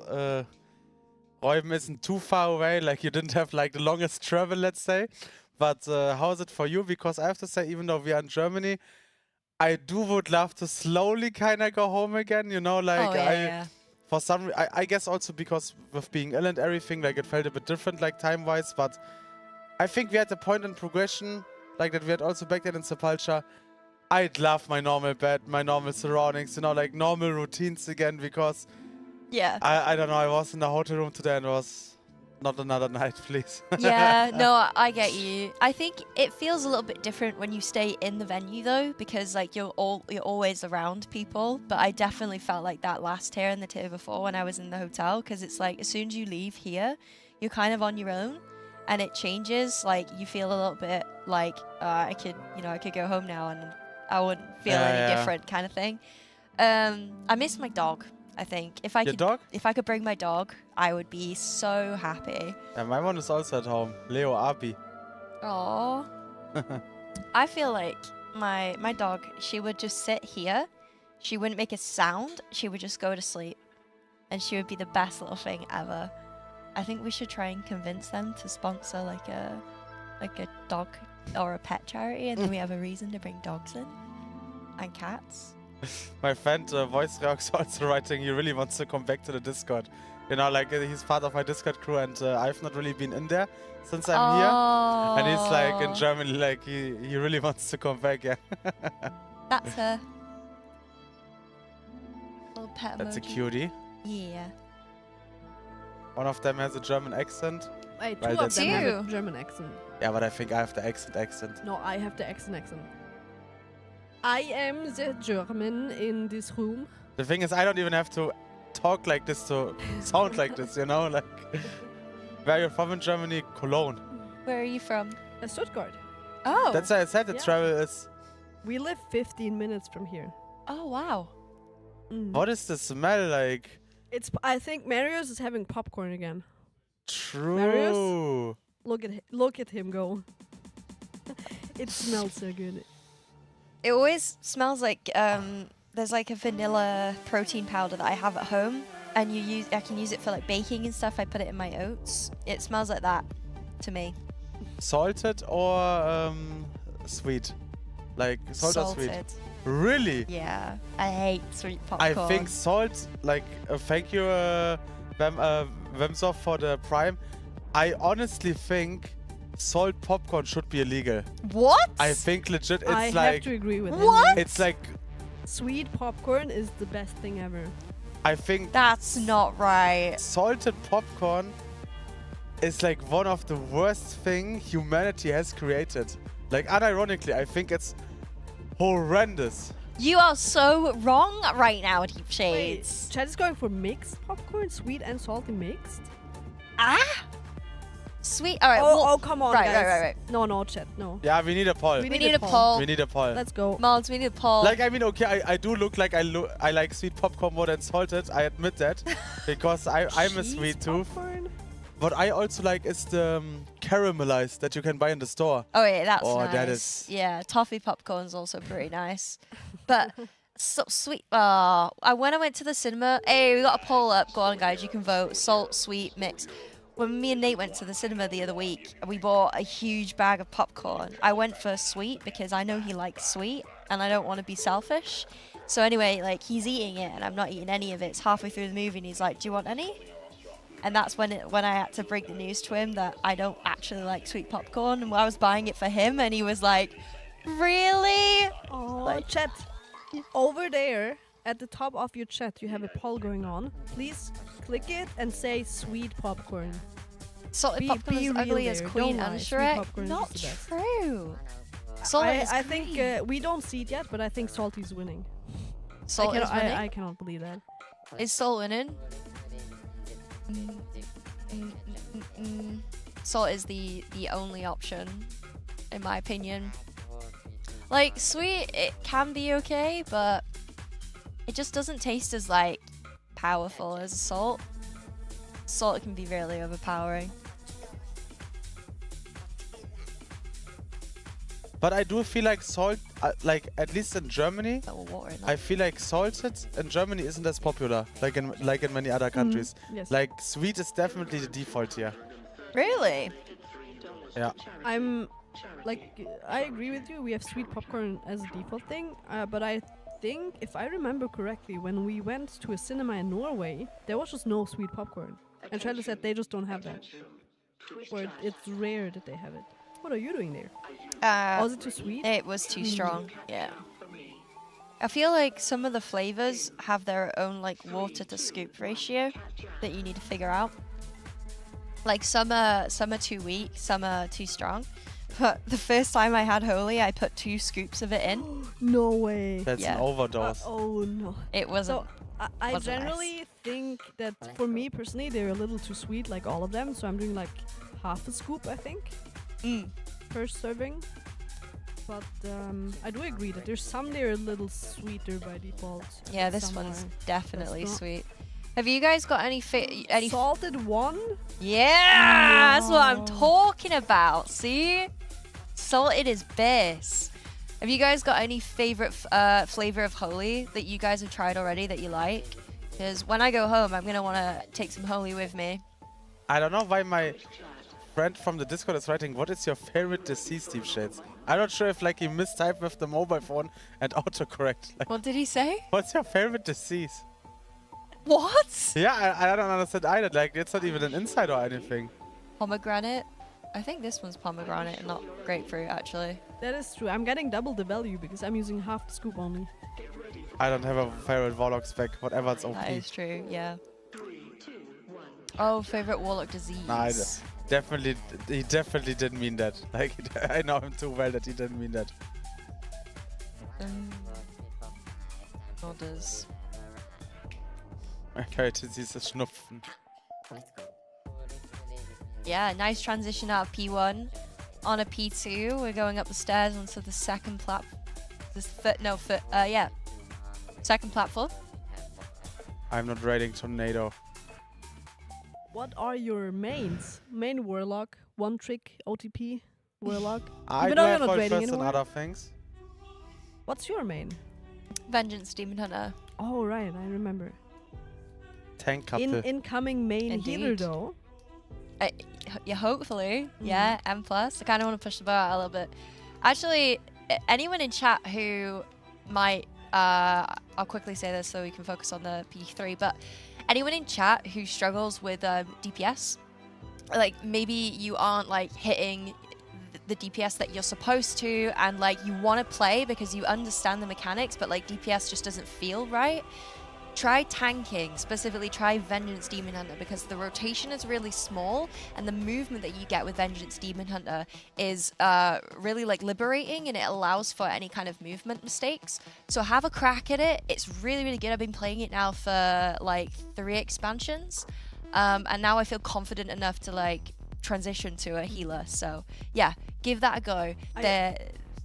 Speaker 4: Räumen isn't too far away. Like you didn't have like the longest travel, let's say. But how is it for you? Because I have to say, even though we are in Germany, I would love to slowly kind of go home again. You know, like for some, I guess also because with being ill and everything, like it felt a bit different, like time-wise. But I think we had a point in progression, like that we had also back then in Sepulcha. I'd love my normal bed, my normal surroundings, you know, like normal routines again. Because I don't know, I was in the hotel room today and it was not another night, please.
Speaker 6: Yeah, no, I get you. I think it feels a little bit different when you stay in the venue though, because like you're always around people. But I definitely felt like that last tier and the tier before when I was in the hotel, because it's like as soon as you leave here, you're kind of on your own, and it changes. Like you feel a little bit like I could go home now and I wouldn't feel any different, kind of thing. I miss my dog. I think if I could bring my dog, I would be so happy.
Speaker 4: Yeah, my one is also at home. Leo Abi.
Speaker 6: Aww. I feel like my dog, she would just sit here. She wouldn't make a sound. She would just go to sleep. And she would be the best little thing ever. I think we should try and convince them to sponsor like a dog or a pet charity, and then we have a reason to bring dogs in. And cats.
Speaker 4: My friend Voice Reacts also writing he really wants to come back to the Discord. You know, like he's part of my Discord crew, and I've not really been in there since I'm here. And he's like in Germany, like he really wants to come back, yeah.
Speaker 6: That's her. Little pet
Speaker 4: That's
Speaker 6: emoji.
Speaker 4: a cutie.
Speaker 6: Yeah.
Speaker 4: One of them has a German accent.
Speaker 7: Wait,
Speaker 4: Well,
Speaker 7: two of
Speaker 4: that's
Speaker 7: them
Speaker 4: me.
Speaker 7: have a German accent.
Speaker 4: Yeah, but I think I have the accent.
Speaker 7: No, I have the accent. I am the German in this room.
Speaker 4: The thing is, I don't even have to talk like this to sound like this, you know? Like, where are you from in Germany? Cologne.
Speaker 6: Where are you from?
Speaker 7: Stuttgart.
Speaker 6: Oh.
Speaker 4: That's why I said the travel is...
Speaker 7: We live 15 minutes from here.
Speaker 6: Oh, wow.
Speaker 4: What is the smell like?
Speaker 7: I think Marius is having popcorn again.
Speaker 4: True.
Speaker 7: Marius, look at him go. It smells so good.
Speaker 6: It always smells like there's like a vanilla protein powder that I have at home, and I can use it for like baking and stuff. I put it in my oats. It smells like that to me.
Speaker 4: Salted or sweet? Like salt or sweet? Really?
Speaker 6: Yeah, I hate sweet popcorn.
Speaker 4: I think salt, like, thank you, Wemsov, for the prime. I honestly think salt popcorn should be illegal.
Speaker 6: What?
Speaker 4: I think legit it's
Speaker 7: I
Speaker 4: like...
Speaker 7: have to agree with him.
Speaker 6: What?
Speaker 4: It's like...
Speaker 7: Sweet popcorn is the best thing ever.
Speaker 4: I think...
Speaker 6: That's not right.
Speaker 4: Salted popcorn is like one of the worst thing humanity has created. Like, unironically, I think it's horrendous.
Speaker 6: You are so wrong right now, Deep
Speaker 7: Wait,
Speaker 6: Shades.
Speaker 7: Chad is going for mixed popcorn, sweet and salty mixed.
Speaker 6: Sweet. All right.
Speaker 7: Oh, come on,
Speaker 6: right,
Speaker 7: guys.
Speaker 6: Right.
Speaker 7: No, Chad, no.
Speaker 4: Yeah, we need a poll.
Speaker 6: We need a poll.
Speaker 4: We need a poll.
Speaker 7: Let's go.
Speaker 6: Mods, we need a poll.
Speaker 4: Like, I mean, okay, I do look like I like sweet popcorn more than salted. I admit that, because I'm a sweet tooth.
Speaker 7: Popcorn?
Speaker 4: What I also like is the caramelized that you can buy in the store.
Speaker 6: Oh yeah, that's nice.
Speaker 4: That is...
Speaker 6: Yeah, toffee popcorn's also pretty nice. But so sweet. When I went to the cinema, hey, we got a poll up. Go on, guys, you can vote. Salt, sweet, mix. When me and Nate went to the cinema the other week, we bought a huge bag of popcorn. I went for sweet because I know he likes sweet, and I don't want to be selfish. So anyway, like, he's eating it, and I'm not eating any of it. It's halfway through the movie, and he's like, "Do you want any?" And that's when I had to break the news to him that I don't actually like sweet popcorn. And I was buying it for him, and he was like, Really?
Speaker 7: Oh, chat. Over there, at the top of your chat, you have a poll going on. Please click it and say sweet popcorn.
Speaker 6: Salted popcorn is
Speaker 7: real
Speaker 6: ugly as
Speaker 7: there.
Speaker 6: Queen
Speaker 7: Don't lie, sweet
Speaker 6: Ansurek.
Speaker 7: popcorn is
Speaker 6: Not
Speaker 7: the best.
Speaker 6: true. Salt is
Speaker 7: I
Speaker 6: great.
Speaker 7: think we don't see it yet, but I think Salty's winning.
Speaker 6: Salt is winning.
Speaker 7: I cannot believe that.
Speaker 6: Is Salt winning? Salt is the only option, in my opinion. Like, sweet, it can be okay, but it just doesn't taste as, like, powerful as salt. Salt can be really overpowering.
Speaker 4: But I do feel like salt, like at least in Germany,
Speaker 6: Water,
Speaker 4: I feel like salted in Germany isn't as popular, like in many other countries.
Speaker 7: Yes.
Speaker 4: Like sweet is definitely the default here.
Speaker 6: Really?
Speaker 4: Yeah.
Speaker 7: I'm like, I agree with you. We have sweet popcorn as a default thing, but I think, if I remember correctly, when we went to a cinema in Norway, there was just no sweet popcorn. And Charlie said they just don't have that. Or it's rare that they have it. What are you doing there? Was it too sweet?
Speaker 6: It was too strong, yeah. I feel like some of the flavors have their own like water to scoop ratio that you need to figure out. Like some are too weak, some are too strong. But the first time I had Holy, I put 2 scoops of it in.
Speaker 7: No way.
Speaker 4: That's an overdose.
Speaker 7: Oh no.
Speaker 6: It wasn't.
Speaker 7: So I
Speaker 6: wasn't
Speaker 7: generally
Speaker 6: nice.
Speaker 7: think that for me personally, they're a little too sweet, like all of them. So I'm doing like half a scoop, I think, per serving. But I do agree that there's some that are a little sweeter by default.
Speaker 6: Yeah,
Speaker 7: and
Speaker 6: this
Speaker 7: some
Speaker 6: one's
Speaker 7: are
Speaker 6: definitely
Speaker 7: less not.
Speaker 6: sweet. Have you guys got any
Speaker 7: salted one?
Speaker 6: Yeah, that's what I'm talking about. See, salted is best. Have you guys got any favorite flavor of Holy that you guys have tried already that you like? Because when I go home, I'm gonna want to take some Holy with me.
Speaker 4: I don't know why my friend from the Discord is writing, what is your favorite disease, Steve Shades? I'm not sure if like he mistyped with the mobile phone and autocorrect. Like,
Speaker 6: What did he say?
Speaker 4: what's your favorite disease?
Speaker 6: What?
Speaker 4: Yeah, I don't understand either. Like, it's not even an inside or anything.
Speaker 6: Pomegranate. I think this one's pomegranate and not grapefruit, actually.
Speaker 7: That is true. I'm getting double the value because I'm using half the scoop only.
Speaker 4: I don't have a favorite Warlock spec, whatever it's OP.
Speaker 6: That is true, yeah. Oh, favorite Warlock disease.
Speaker 4: Nah, he definitely didn't mean that. Like, I know him too well that he didn't mean that.
Speaker 6: Orders.
Speaker 4: My favorite disease is Schnupfen.
Speaker 6: Yeah, nice transition out of P1 on a P2. We're going up the stairs onto the second second platform.
Speaker 4: I'm not raiding Tornado.
Speaker 7: What are your mains? Main Warlock, one trick, OTP, Warlock.
Speaker 4: I
Speaker 7: Even
Speaker 4: do
Speaker 7: though you're
Speaker 4: have
Speaker 7: not
Speaker 4: Void
Speaker 7: raiding
Speaker 4: First and
Speaker 7: anymore.
Speaker 4: other things.
Speaker 7: What's your main?
Speaker 6: Vengeance Demon Hunter.
Speaker 7: Oh right, I remember.
Speaker 4: Tank couple.
Speaker 7: Incoming main healer
Speaker 6: Indeed.
Speaker 7: though.
Speaker 6: Yeah, hopefully. Yeah, M+. I kind of want to push the bar out a little bit. Actually, anyone in chat who might... I'll quickly say this so we can focus on the P3, but anyone in chat who struggles with DPS, like maybe you aren't like hitting the DPS that you're supposed to, and like you want to play because you understand the mechanics, but like DPS just doesn't feel right. Try tanking, specifically try Vengeance Demon Hunter, because the rotation is really small and the movement that you get with Vengeance Demon Hunter is really like liberating, and it allows for any kind of movement mistakes. So have a crack at it. It's really, really good. I've been playing it now for like 3 expansions, and now I feel confident enough to like transition to a healer. So yeah, give that a go.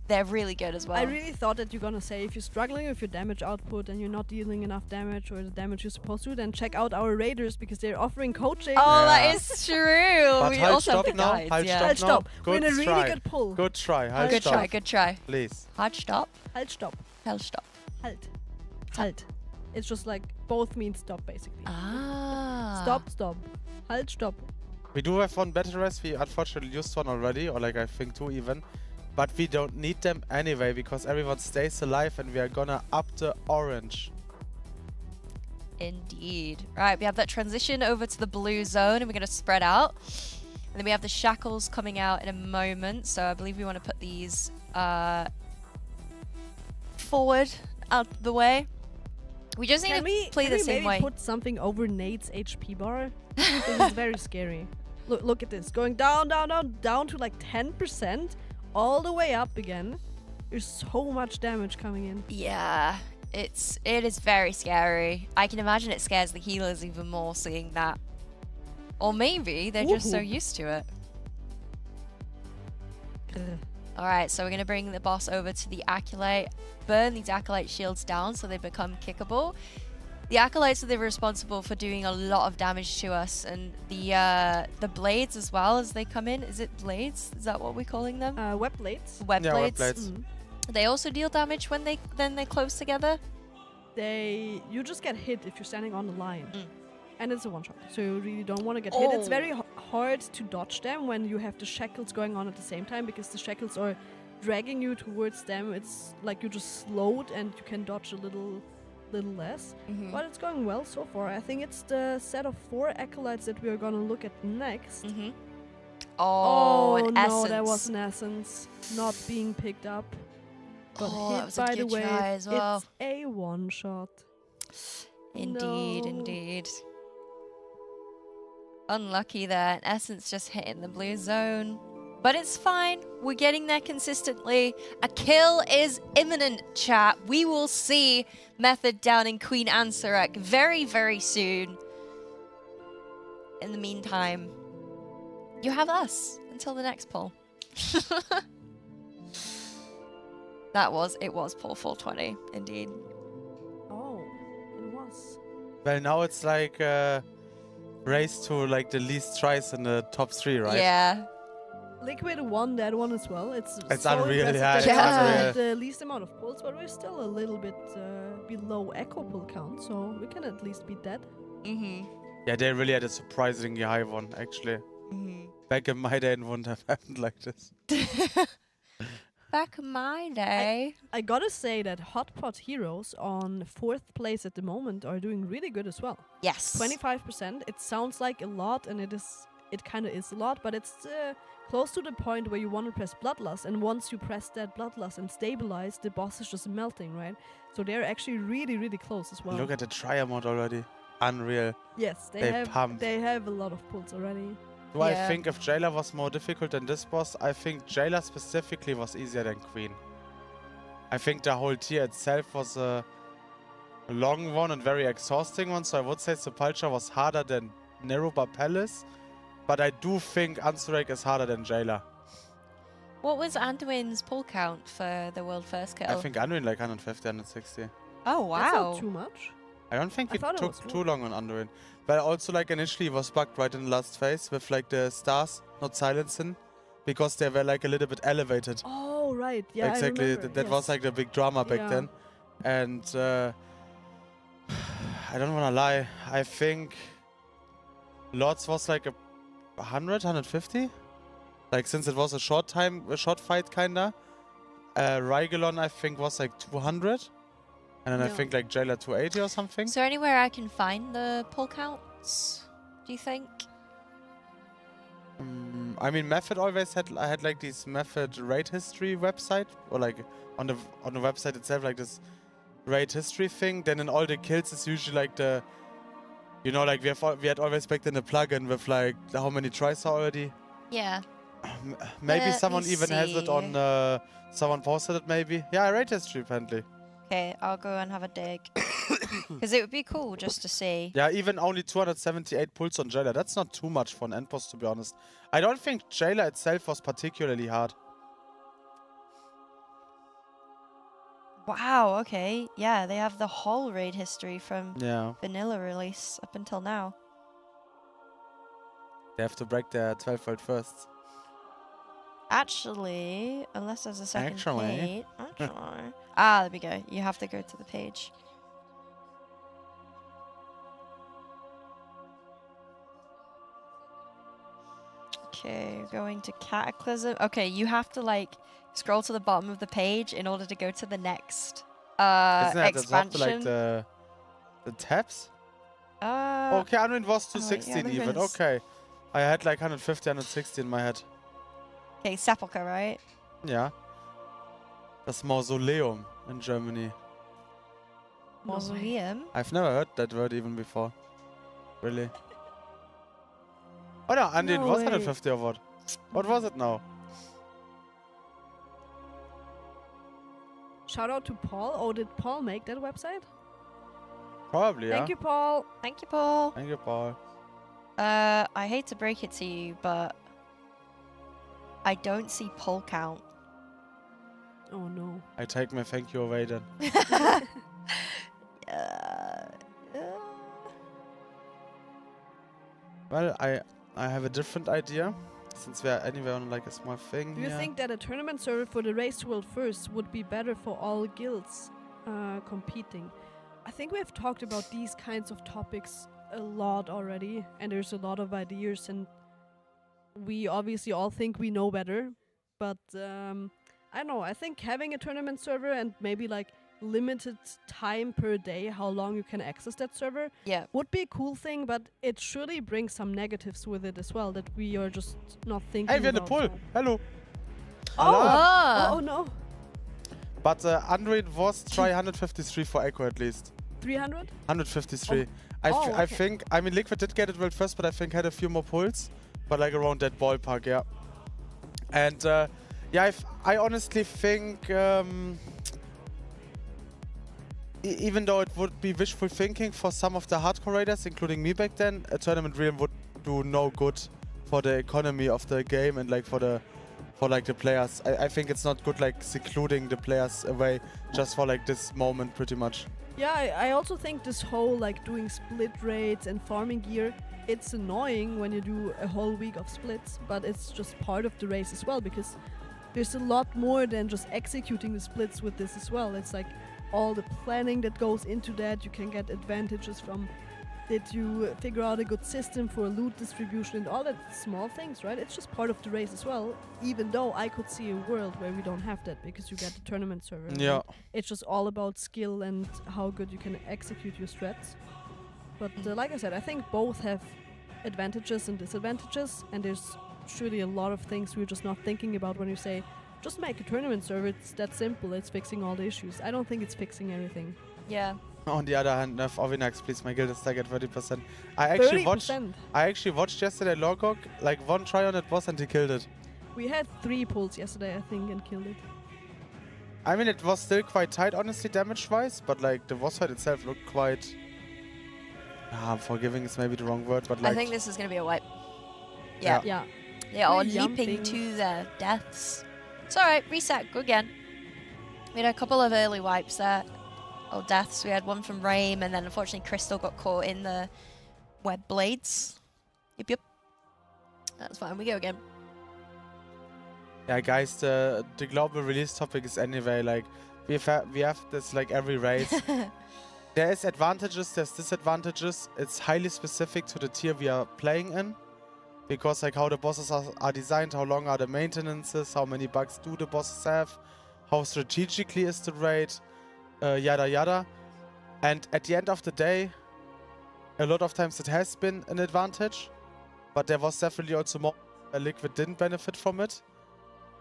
Speaker 6: They're really good as well.
Speaker 7: I really thought that you're gonna say if you're struggling with your damage output and you're not dealing enough damage or the damage you're supposed to, then check out our raiders because they're offering coaching.
Speaker 6: Oh, that is true.
Speaker 4: But
Speaker 6: We
Speaker 4: halt
Speaker 6: also have
Speaker 4: stop
Speaker 6: the
Speaker 4: now.
Speaker 6: guides,
Speaker 4: Halt
Speaker 6: yeah.
Speaker 4: stop
Speaker 7: Halt
Speaker 4: now.
Speaker 7: stop. We're in a
Speaker 4: Good
Speaker 7: really
Speaker 4: try.
Speaker 7: good pull.
Speaker 4: Good try. Halt
Speaker 6: Good
Speaker 4: stop.
Speaker 6: try, good try.
Speaker 4: Please.
Speaker 6: Hard stop.
Speaker 7: Halt stop.
Speaker 6: Halt stop.
Speaker 7: Halt. Halt. It's just like both mean stop basically.
Speaker 6: Ah.
Speaker 7: Stop, stop. Halt, stop.
Speaker 4: We do have one battle rest. We unfortunately used one already, or like I think 2 even. But we don't need them anyway because everyone stays alive and we are gonna up the orange.
Speaker 6: Indeed. Right, we have that transition over to the blue zone and we're going to spread out. And then we have the shackles coming out in a moment. So I believe we want to put these forward out the way. We just need
Speaker 7: Can we
Speaker 6: to play the same
Speaker 7: maybe
Speaker 6: way.
Speaker 7: put something over Nate's HP bar? This is very scary. Look at this. Going down, down, down, down to like 10%, all the way up again. There's so much damage coming in.
Speaker 6: Yeah, it is very scary. I can imagine it scares the healers even more seeing that. Or maybe they're just so used to it. Alright, so we're going to bring the boss over to the Acolyte. Burn these Acolyte shields down so they become kickable. The Acolytes are responsible for doing a lot of damage to us. And the blades as well as they come in. Is it blades? Is that what we're calling them?
Speaker 7: Web blades.
Speaker 6: Web
Speaker 4: Yeah,
Speaker 6: blades.
Speaker 4: web blades.
Speaker 6: They also deal damage when they close together?
Speaker 7: You just get hit if you're standing on the line. And it's a one-shot, so you really don't want to get hit. It's very hard to dodge them when you have the shackles going on at the same time, because the shackles are dragging you towards them. It's like you just slowed and you can dodge a little less. But it's going well so far. I think it's the set of 4 Acolytes that we are going to look at next.
Speaker 6: Oh, an
Speaker 7: no,
Speaker 6: essence.
Speaker 7: that was an essence not being picked up. But
Speaker 6: Oh, that
Speaker 7: hit
Speaker 6: was a
Speaker 7: by the
Speaker 6: good
Speaker 7: way,
Speaker 6: try as well.
Speaker 7: it's a one-shot.
Speaker 6: Indeed,
Speaker 7: No.
Speaker 6: indeed. Unlucky there. Essence just hitting the blue zone. But it's fine. We're getting there consistently. A kill is imminent, chat. We will see Method down in Queen Ansurek very, very soon. In the meantime, you have us until the next poll. It was poll 420, indeed.
Speaker 7: Oh, it was.
Speaker 4: Well, now it's like race to like the least tries in the top 3, right?
Speaker 6: Yeah.
Speaker 7: Liquid won that one as well. It's so
Speaker 4: unreal,
Speaker 7: impressive
Speaker 4: yeah,
Speaker 7: that
Speaker 4: it's
Speaker 7: we
Speaker 4: unreal.
Speaker 7: had the least amount of pulls, but we're still a little bit below Echo pull count, so we can at least beat that.
Speaker 4: Yeah, they really had a surprisingly high one, actually. Back in my day, it wouldn't have happened like this.
Speaker 6: Back in my day.
Speaker 7: I gotta say that Hotpot Heroes on 4th place at the moment are doing really good as well.
Speaker 6: Yes.
Speaker 7: 25%. It sounds like a lot, and it kind of is a lot, but it's close to the point where you want to press Bloodlust, and once you press that Bloodlust and stabilize, the boss is just melting, right? So they're actually really, really close as well.
Speaker 4: Look at the try amount already. Unreal.
Speaker 7: Yes,
Speaker 4: They
Speaker 7: they have a lot of pulls already.
Speaker 4: Do I think if Jailer was more difficult than this boss? I think Jailer specifically was easier than Queen. I think the whole tier itself was a long one and very exhausting one, so I would say Sepultura was harder than Nerub'ar Palace, but I do think Ansurek is harder than Jailer.
Speaker 6: What was Anduin's pull count for the world first kill?
Speaker 4: I think Anduin like 150, 160.
Speaker 6: Oh, wow.
Speaker 7: That's not too much.
Speaker 4: I don't think
Speaker 7: I
Speaker 4: it
Speaker 7: thought it was
Speaker 4: took
Speaker 7: more.
Speaker 4: too long on Anduin. But also, like, initially it was bugged right in the last phase with, like, the stars not silencing because they were, like, a little bit elevated.
Speaker 7: Oh, right. Yeah,
Speaker 4: exactly.
Speaker 7: I remember.
Speaker 4: That was, like, the big drama back
Speaker 7: Yeah.
Speaker 4: then. And I don't want to lie. I think Lords was, like, 100, 150? Like, since it was a short fight, kinda. Rygelon, I think, was, like, 200. And then I
Speaker 6: Yeah.
Speaker 4: think, like, Jailer 280 or something.
Speaker 6: Is there anywhere I can find the pull counts, do you think?
Speaker 4: I mean, Method always had like this Method raid history website, or like on the website itself, like this raid history thing. Then in all the kills, it's usually like the, you know, like we had always back then a plugin with like how many tries are already.
Speaker 6: Yeah.
Speaker 4: Maybe
Speaker 6: Let
Speaker 4: someone
Speaker 6: me
Speaker 4: even has it
Speaker 6: see.
Speaker 4: on. Someone posted it maybe. Yeah, raid history apparently.
Speaker 6: Okay, I'll go and have a dig. Because it would be cool just to see.
Speaker 4: Yeah, even only 278 pulls on Jailer. That's not too much for an end boss, to be honest. I don't think Jailer itself was particularly hard.
Speaker 6: Wow, okay. Yeah, they have the whole raid history from
Speaker 4: Yeah.
Speaker 6: vanilla release up until now.
Speaker 4: They have to break their 12-volt first.
Speaker 6: Actually, unless there's a second
Speaker 4: Actually.
Speaker 6: page. Actually. Ah, there we go. You have to go to the page. Okay, going to Cataclysm. Okay, you have to like scroll to the bottom of the page in order to go to the next
Speaker 4: Isn't that the top,
Speaker 6: expansion.
Speaker 4: like the tabs? Okay, Unwind was
Speaker 6: oh, wait,
Speaker 4: 216
Speaker 6: yeah, there
Speaker 4: even.
Speaker 6: is.
Speaker 4: Okay. I had like 150, 160 in my head.
Speaker 6: Okay, Sepulchre, right?
Speaker 4: Yeah. Das Mausoleum. in Germany?
Speaker 6: Mausoleum?
Speaker 4: I've never heard that word even before. Really? Oh no, Andy, it
Speaker 7: No
Speaker 4: was
Speaker 7: way.
Speaker 4: 150 or what? What was it now?
Speaker 7: Shout out to Paul. Oh, did Paul make that website?
Speaker 4: Probably, yeah.
Speaker 7: Thank you, Paul.
Speaker 6: Thank you, Paul.
Speaker 4: Thank you, Paul.
Speaker 6: I hate to break it to you, but I don't see poll count.
Speaker 7: Oh no.
Speaker 4: I take my thank you away then. Well, I have a different idea, since we are anyway on like a small thing
Speaker 7: Do you
Speaker 4: here.
Speaker 7: think that a tournament server for the Race to World First would be better for all guilds competing? I think we've talked about these kinds of topics a lot already, and there's a lot of ideas, and we obviously all think we know better, but I don't know, I think having a tournament server and maybe like limited time per day how long you can access that server would be a cool thing, but it surely brings some negatives with it as well that we are just not thinking
Speaker 4: Hey, we're in the
Speaker 7: about.
Speaker 4: pool. Hello.
Speaker 7: Oh no.
Speaker 4: But Android was try 153 for Echo at least.
Speaker 7: 300?
Speaker 4: 153.
Speaker 7: Oh,
Speaker 4: I
Speaker 7: okay.
Speaker 4: think, I mean, Liquid did get it world first, but I think had a few more pulls. But like around that ballpark, yeah. And yeah, I honestly think, even though it would be wishful thinking for some of the hardcore raiders, including me back then, a tournament realm would do no good for the economy of the game and like for the players. I think it's not good like secluding the players away just for like this moment pretty much.
Speaker 7: Yeah, I also think this whole like doing split raids and farming gear, it's annoying when you do a whole week of splits, but it's just part of the race as well, because there's a lot more than just executing the splits with this as well. It's like all the planning that goes into that. You can get advantages from it. You figure out a good system for loot distribution and all that small things, right? It's just part of the race as well, even though I could see a world where we don't have that because you get the tournament server.
Speaker 4: Yeah.
Speaker 7: and it's just all about skill and how good you can execute your strats. But like I said, I think both have advantages and disadvantages, and there's surely a lot of things we're just not thinking about when you say just make a tournament server. It's that simple. It's fixing all the issues. I don't think it's fixing everything.
Speaker 6: Yeah.
Speaker 4: On the other hand, Nerf Ovinax, please, my guild is stuck at 30%. I actually
Speaker 7: 30%.
Speaker 4: watched yesterday Logok, like one try on it was and he killed it.
Speaker 7: We had 3 pulls yesterday, I think, and killed it.
Speaker 4: I mean, it was still quite tight, honestly, damage-wise, but like the boss fight itself looked quite... forgiving is maybe the wrong word, but like...
Speaker 6: I think this is going to be a wipe. Yeah.
Speaker 7: Yeah.
Speaker 6: They are
Speaker 7: We're
Speaker 6: leaping
Speaker 7: jumping.
Speaker 6: to their deaths. It's alright, reset, go again. We had a couple of early wipes there. Oh, deaths. We had one from Raim, and then unfortunately Crystal got caught in the web blades. Yep. That's fine, we go again.
Speaker 4: Yeah, guys, the global release topic is anyway, like, we have this like every race. There is advantages, there's disadvantages. It's highly specific to the tier we are playing in. Because like how the bosses are designed, how long are the maintenances, how many bugs do the bosses have, how strategically is the raid, yada yada. And at the end of the day, a lot of times it has been an advantage, but there was definitely also more Liquid didn't benefit from it.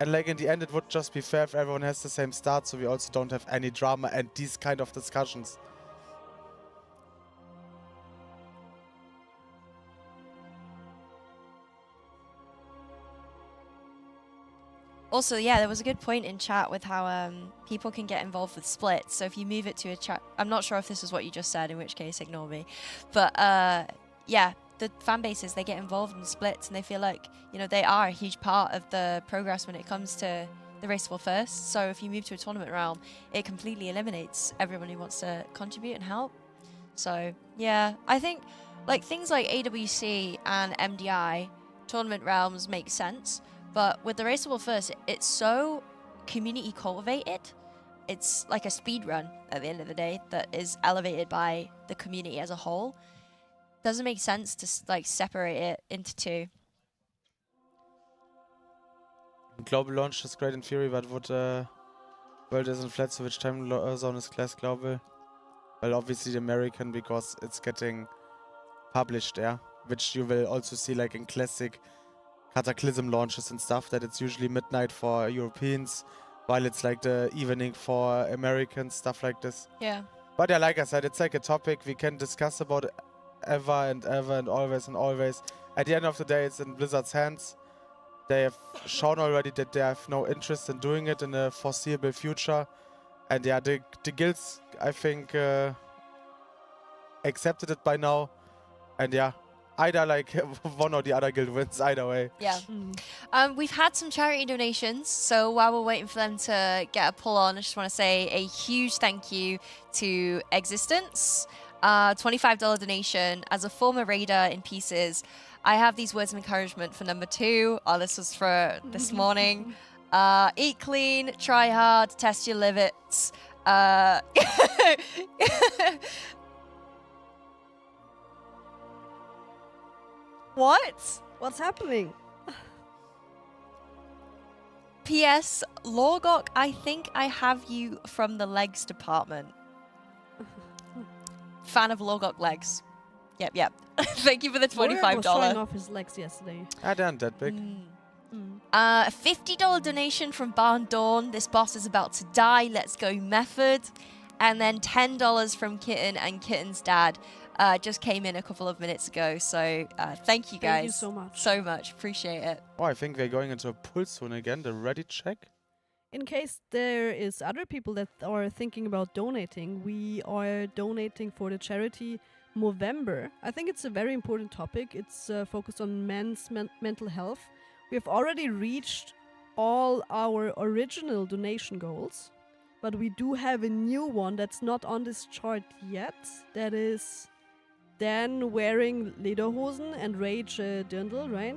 Speaker 4: And like in the end it would just be fair if everyone has the same start, so we also don't have any drama and these kind of discussions.
Speaker 6: Also, yeah, there was a good point in chat with how people can get involved with splits. So if you move it to a chat, I'm not sure if this is what you just said, in which case ignore me. But yeah, the fan bases, they get involved in splits and they feel like, you know, they are a huge part of the progress when it comes to the race for first. So if you move to a tournament realm, it completely eliminates everyone who wants to contribute and help. So yeah, I think like things like AWC and MDI, tournament realms make sense. But with the Race to World First, it's so community cultivated. It's like a speed run at the end of the day that is elevated by the community as a whole. Doesn't make sense to like separate it into two.
Speaker 4: Global launch is great in theory, but would world isn't flat, so which time zone is class global? Well, obviously the American, because it's getting published there, which you will also see like in classic Cataclysm launches and stuff, that it's usually midnight for Europeans, while it's like the evening for Americans, stuff like this.
Speaker 6: Yeah.
Speaker 4: But yeah, like I said, it's like a topic we can discuss about ever and ever and always and always. At the end of the day, it's in Blizzard's hands. They have shown already that they have no interest in doing it in the foreseeable future. And yeah, the guilds, I think, accepted it by now. And yeah, either like one or the other guild wins, either way.
Speaker 6: Yeah. We've had some charity donations, so while we're waiting for them to get a pull on, I just want to say a huge thank you to Existence. $25 donation. As a former raider in Pieces, I have these words of encouragement for number 2. Oh, this was for this morning. Eat clean, try hard, test your limits. What?
Speaker 7: What's happening?
Speaker 6: P.S. Lorgok, I think I have you from the legs department. Fan of Lorgok legs. Yep. Thank you for the $25.
Speaker 7: Warrior was showing off his legs yesterday.
Speaker 4: I aren't that big.
Speaker 6: A $50 donation from Barn Dawn. This boss is about to die. Let's go method. And then $10 from Kitten and Kitten's dad. Just came in a couple of minutes ago. So thank you guys.
Speaker 7: Thank you so much.
Speaker 6: So much. Appreciate it.
Speaker 4: Oh, I think they're going into a pull soon again. The ready check.
Speaker 7: In case there is other people that are thinking about donating, we are donating for the charity Movember. I think it's a very important topic. It's focused on men's mental health. We have already reached all our original donation goals, but we do have a new one that's not on this chart yet. That is Dan wearing Lederhosen and Rage Dirndl, right?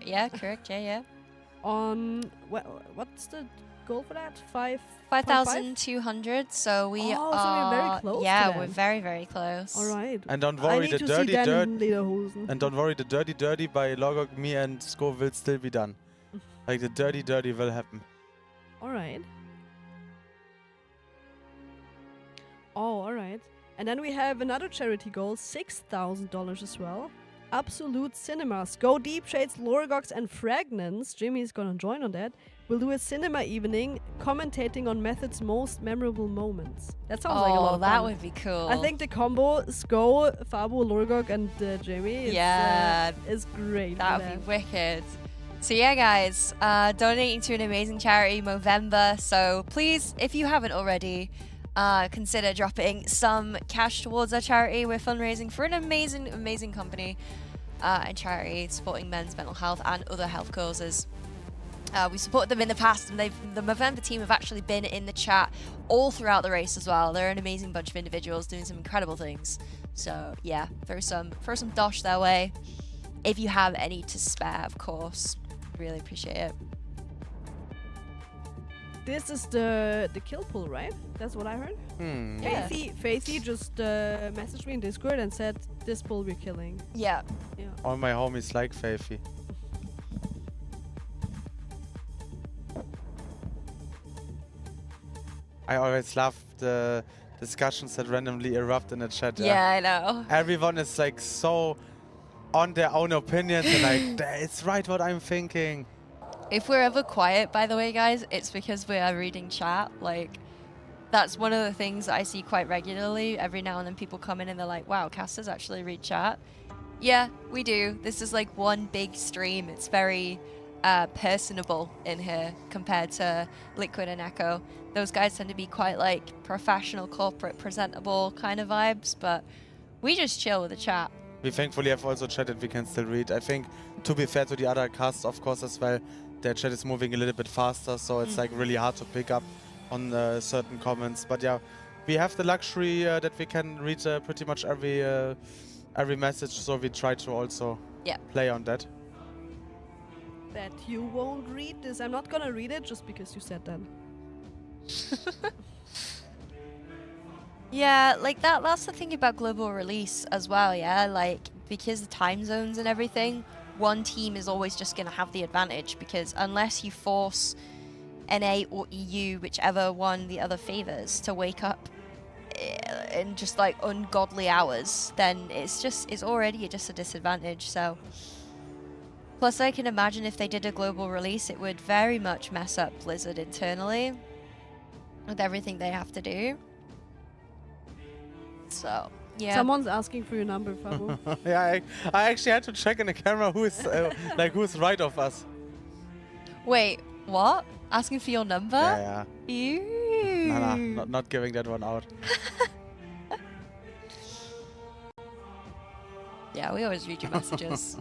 Speaker 6: Yeah, correct. Yeah.
Speaker 7: On what's the goal for that?
Speaker 6: 5,200. So we are.
Speaker 7: So we're very close.
Speaker 6: Yeah,
Speaker 7: to them.
Speaker 6: we're very, very close.
Speaker 7: All right.
Speaker 4: And don't worry, the dirty
Speaker 7: Lederhosen.
Speaker 4: And don't worry, the dirty by Logok, me and Sko will still be done. Like the dirty will happen.
Speaker 7: All right. Oh, all right. And then we have another charity goal, $6,000 as well. Absolute Cinemas. Go Deep Shades, Lorgox, and Fragnance. Jimmy's gonna join on that. We'll do a cinema evening commentating on Method's most memorable moments. That sounds like a lot of fun.
Speaker 6: that would be cool.
Speaker 7: I think the combo Sko, Fabu, Lorgok, and Jamie is great.
Speaker 6: That would be wicked. So yeah, guys, donating to an amazing charity, Movember. So please, if you haven't already, consider dropping some cash towards our charity. We're fundraising for an amazing, amazing company and charity supporting men's mental health and other health causes. We supported them in the past, and the Movember team have actually been in the chat all throughout the race as well. They're an amazing bunch of individuals doing some incredible things. So yeah, throw some dosh their way if you have any to spare, of course. Really appreciate it.
Speaker 7: This is the kill pool, right? That's what I heard.
Speaker 6: Yeah.
Speaker 7: Faithy just messaged me in Discord and said this pool we're killing.
Speaker 6: Yeah.
Speaker 4: All my homies like Faithy. I always love the discussions that randomly erupt in the chat.
Speaker 6: Yeah, I know.
Speaker 4: Everyone is like so on their own opinions and like, it's right what I'm thinking.
Speaker 6: If we're ever quiet, by the way, guys, it's because we are reading chat. Like, that's one of the things that I see quite regularly. Every now and then people come in and they're like, wow, casters actually read chat. Yeah, we do. This is like one big stream. It's very personable in here compared to Liquid and Echo. Those guys tend to be quite like professional, corporate, presentable kind of vibes, but we just chill with the chat.
Speaker 4: We thankfully have also chat that we can still read. I think, to be fair to the other casts, of course, as well, their chat is moving a little bit faster, so it's like really hard to pick up on certain comments. But yeah, we have the luxury that we can read pretty much every message, so we try to also play on that.
Speaker 7: That you won't read this. I'm not gonna read it just because you said that.
Speaker 6: Yeah, like that's the thing about global release as well, yeah? Like, because the time zones and everything, one team is always just going to have the advantage, because unless you force NA or EU, whichever one the other favors, to wake up in just like ungodly hours, then it's already just a disadvantage. So Plus, I can imagine if they did a global release, it would very much mess up Blizzard internally with everything they have to do. So, yeah.
Speaker 7: Someone's asking for your number, Fabo.
Speaker 4: Yeah, I actually had to check in the camera who's who's right of us.
Speaker 6: Wait, what? Asking for your number?
Speaker 4: Yeah.
Speaker 6: Ew.
Speaker 4: Nah, not giving that one out.
Speaker 6: Yeah, we always read your messages.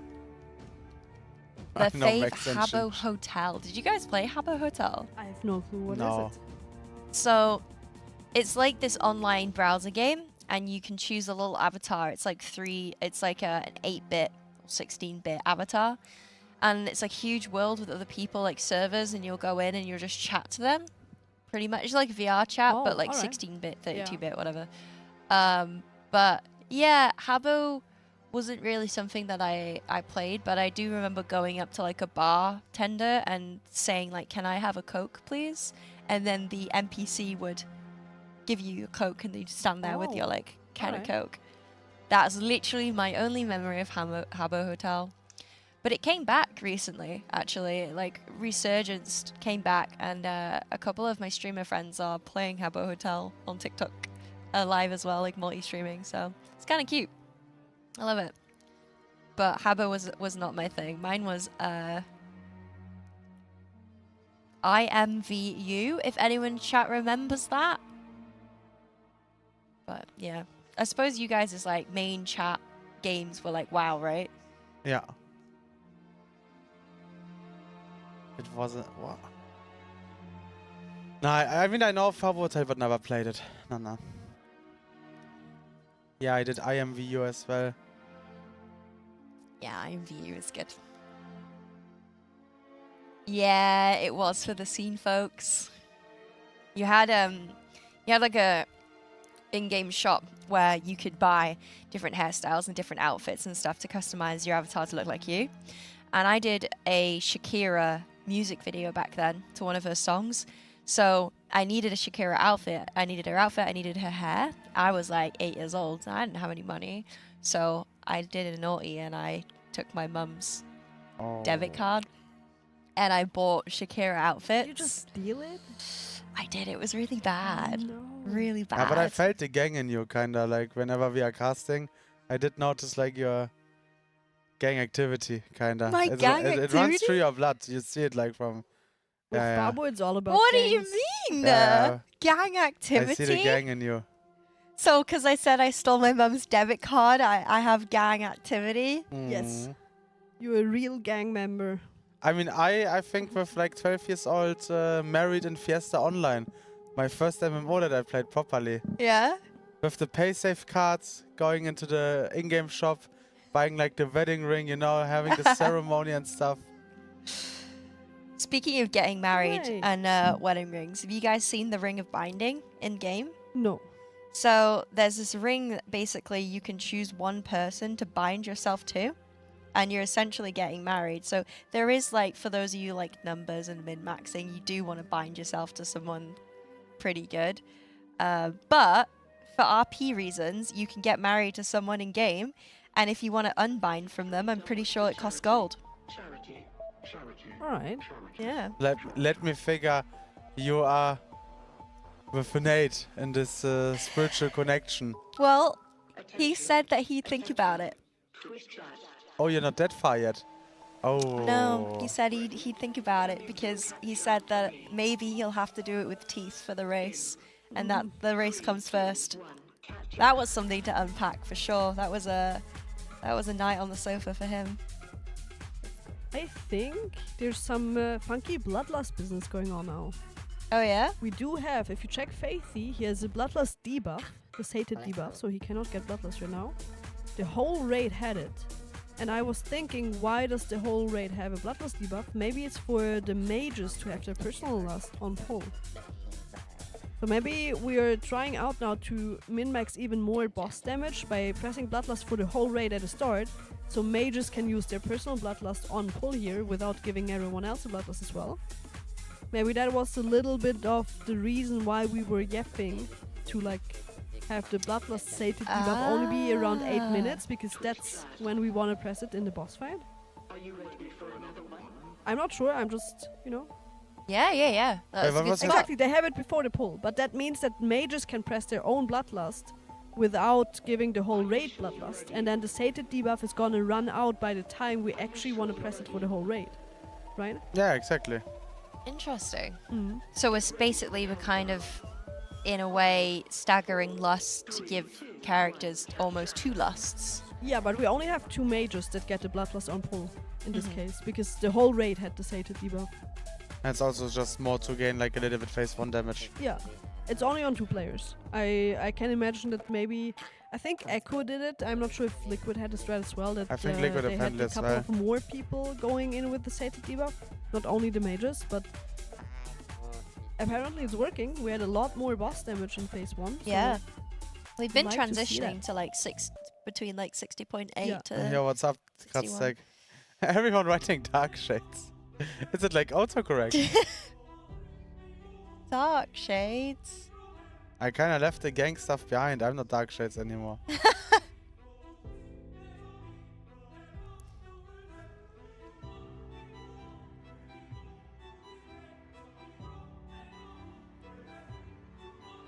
Speaker 4: I
Speaker 6: The
Speaker 4: know
Speaker 6: fave
Speaker 4: Max and
Speaker 6: Habbo
Speaker 4: shit.
Speaker 6: Hotel. Did you guys play Habbo Hotel?
Speaker 7: I have no clue. What is
Speaker 4: No.
Speaker 7: it?
Speaker 6: So, it's like this online browser game, and you can choose a little avatar. It's like an 8-bit, 16-bit avatar. And it's like huge world with other people, like servers, and you'll go in and you'll just chat to them. Pretty much. It's like VR chat,
Speaker 7: Oh,
Speaker 6: but like
Speaker 7: alright.
Speaker 6: 16-bit,
Speaker 7: Yeah.
Speaker 6: 32-bit, whatever. But yeah, Habbo wasn't really something that I played, but I do remember going up to like a bartender and saying like, "Can I have a Coke, please?" And then the NPC would give you a Coke, and you'd stand there with your like can of Coke. That's literally my only memory of Habbo Hotel. But it came back recently, actually. Like, resurgenced, came back, and a couple of my streamer friends are playing Habbo Hotel on TikTok live as well, like multi-streaming. So it's kind of cute. I love it. But Habbo was not my thing. Mine was IMVU, if anyone in chat remembers that. But yeah, I suppose you guys' like main chat games were like WoW, right?
Speaker 4: Yeah. It wasn't. What? No, I mean, I know of Habbo Hotel, but never played it. No. Yeah, I did IMVU as well.
Speaker 6: Yeah, IMVU is good. Yeah, it was for the scene, folks. You had like a in-game shop where you could buy different hairstyles and different outfits and stuff to customize your avatar to look like you. And I did a Shakira music video back then to one of her songs. So I needed a Shakira outfit. I needed her outfit. I needed her hair. I was like 8 years old. And I didn't have any money. So I did a naughty and I took my mum's debit card and I bought Shakira outfits.
Speaker 7: You just steal it?
Speaker 6: I did. It was really bad.
Speaker 7: No.
Speaker 6: Really bad.
Speaker 4: Yeah, but I felt the gang in you, kinda. Like, whenever we are casting, I did notice, like, your gang activity, kinda.
Speaker 6: My gang
Speaker 4: it runs through
Speaker 6: activity?
Speaker 4: your blood. You see it, like, from...
Speaker 7: With
Speaker 4: Yeah,
Speaker 7: Fabo, it's all about
Speaker 6: What do
Speaker 7: gangs.
Speaker 6: you mean?
Speaker 4: Yeah.
Speaker 6: Gang activity?
Speaker 4: I see the gang in you.
Speaker 6: So, because I said I stole my mum's debit card, I have gang activity?
Speaker 7: Yes.
Speaker 4: Mm.
Speaker 7: You're a real gang member.
Speaker 4: I mean, I think with, like, 12 years old, married in Fiesta Online. My first MMO that I played properly.
Speaker 6: Yeah?
Speaker 4: With the pay-safe cards, going into the in-game shop, buying, like, the wedding ring, you know, having the ceremony and stuff.
Speaker 6: Speaking of getting married
Speaker 7: Right.
Speaker 6: and wedding rings, have you guys seen the Ring of Binding in game?
Speaker 7: No.
Speaker 6: So there's this ring that basically you can choose one person to bind yourself to, and you're essentially getting married. So there is like, for those of you like numbers and min-maxing, you do want to bind yourself to someone pretty good. But for RP reasons, you can get married to someone in game, and if you want to unbind from them, I'm pretty sure it costs gold.
Speaker 7: All right.
Speaker 6: Yeah.
Speaker 4: Let me figure, you are with Nate in this spiritual connection.
Speaker 6: Well, he said that he'd think about it.
Speaker 4: Oh, you're not that far yet. Oh.
Speaker 6: No, he said he'd think about it because he said that maybe he'll have to do it with teeth for the race, and that the race comes first. That was something to unpack for sure. That was a night on the sofa for him.
Speaker 7: I think there's some funky bloodlust business going on now.
Speaker 6: Oh yeah?
Speaker 7: We do have, if you check Faithy, he has a bloodlust debuff, the sated debuff, so he cannot get bloodlust right now. The whole raid had it. And I was thinking, why does the whole raid have a bloodlust debuff? Maybe it's for the mages to have their personal lust on pull. So maybe we are trying out now to min-max even more boss damage by pressing bloodlust for the whole raid at the start, so mages can use their personal bloodlust on pull here without giving everyone else a bloodlust as well. Maybe that was a little bit of the reason why we were yapping to like have the bloodlust sated debuff only be around 8 minutes, because that's when we want to press it in the boss fight. I'm not sure. I'm just,
Speaker 6: Yeah. That's
Speaker 4: what
Speaker 6: a good
Speaker 4: was
Speaker 6: thing.
Speaker 7: Exactly, they have it before the pull, but that means that mages can press their own Bloodlust without giving the whole raid Bloodlust, and then the sated debuff is gonna run out by the time we actually want to press it for the whole raid, right?
Speaker 4: Yeah, exactly.
Speaker 6: Interesting.
Speaker 7: Mm.
Speaker 6: So we're kind of, in a way, staggering lust to give characters almost 2 lusts.
Speaker 7: Yeah, but we only have 2 mages that get the Bloodlust on pull in this
Speaker 6: Mhm.
Speaker 7: case, because the whole raid had the sated debuff.
Speaker 4: And it's also just more to gain like a little bit phase 1 damage.
Speaker 7: Yeah, it's only on 2 players. I can imagine that maybe, I think Echo did it. I'm not sure if Liquid had a strat as well. That
Speaker 4: I think Liquid
Speaker 7: they had
Speaker 4: handled
Speaker 7: a
Speaker 4: as
Speaker 7: couple
Speaker 4: well.
Speaker 7: of more people going in with the sated debuff, not only the mages, but apparently it's working. We had a lot more boss damage in phase 1. So
Speaker 6: Yeah. We've been
Speaker 7: I'd like to see
Speaker 6: transitioning
Speaker 7: that.
Speaker 6: to like between like 60.8
Speaker 7: Yeah.
Speaker 6: to
Speaker 4: Yo, what's up,
Speaker 6: 61.
Speaker 4: Kratzek? Everyone writing dark shades. Is it like autocorrect?
Speaker 6: Dark Shades.
Speaker 4: I kinda left the gang stuff behind. I'm not dark shades anymore.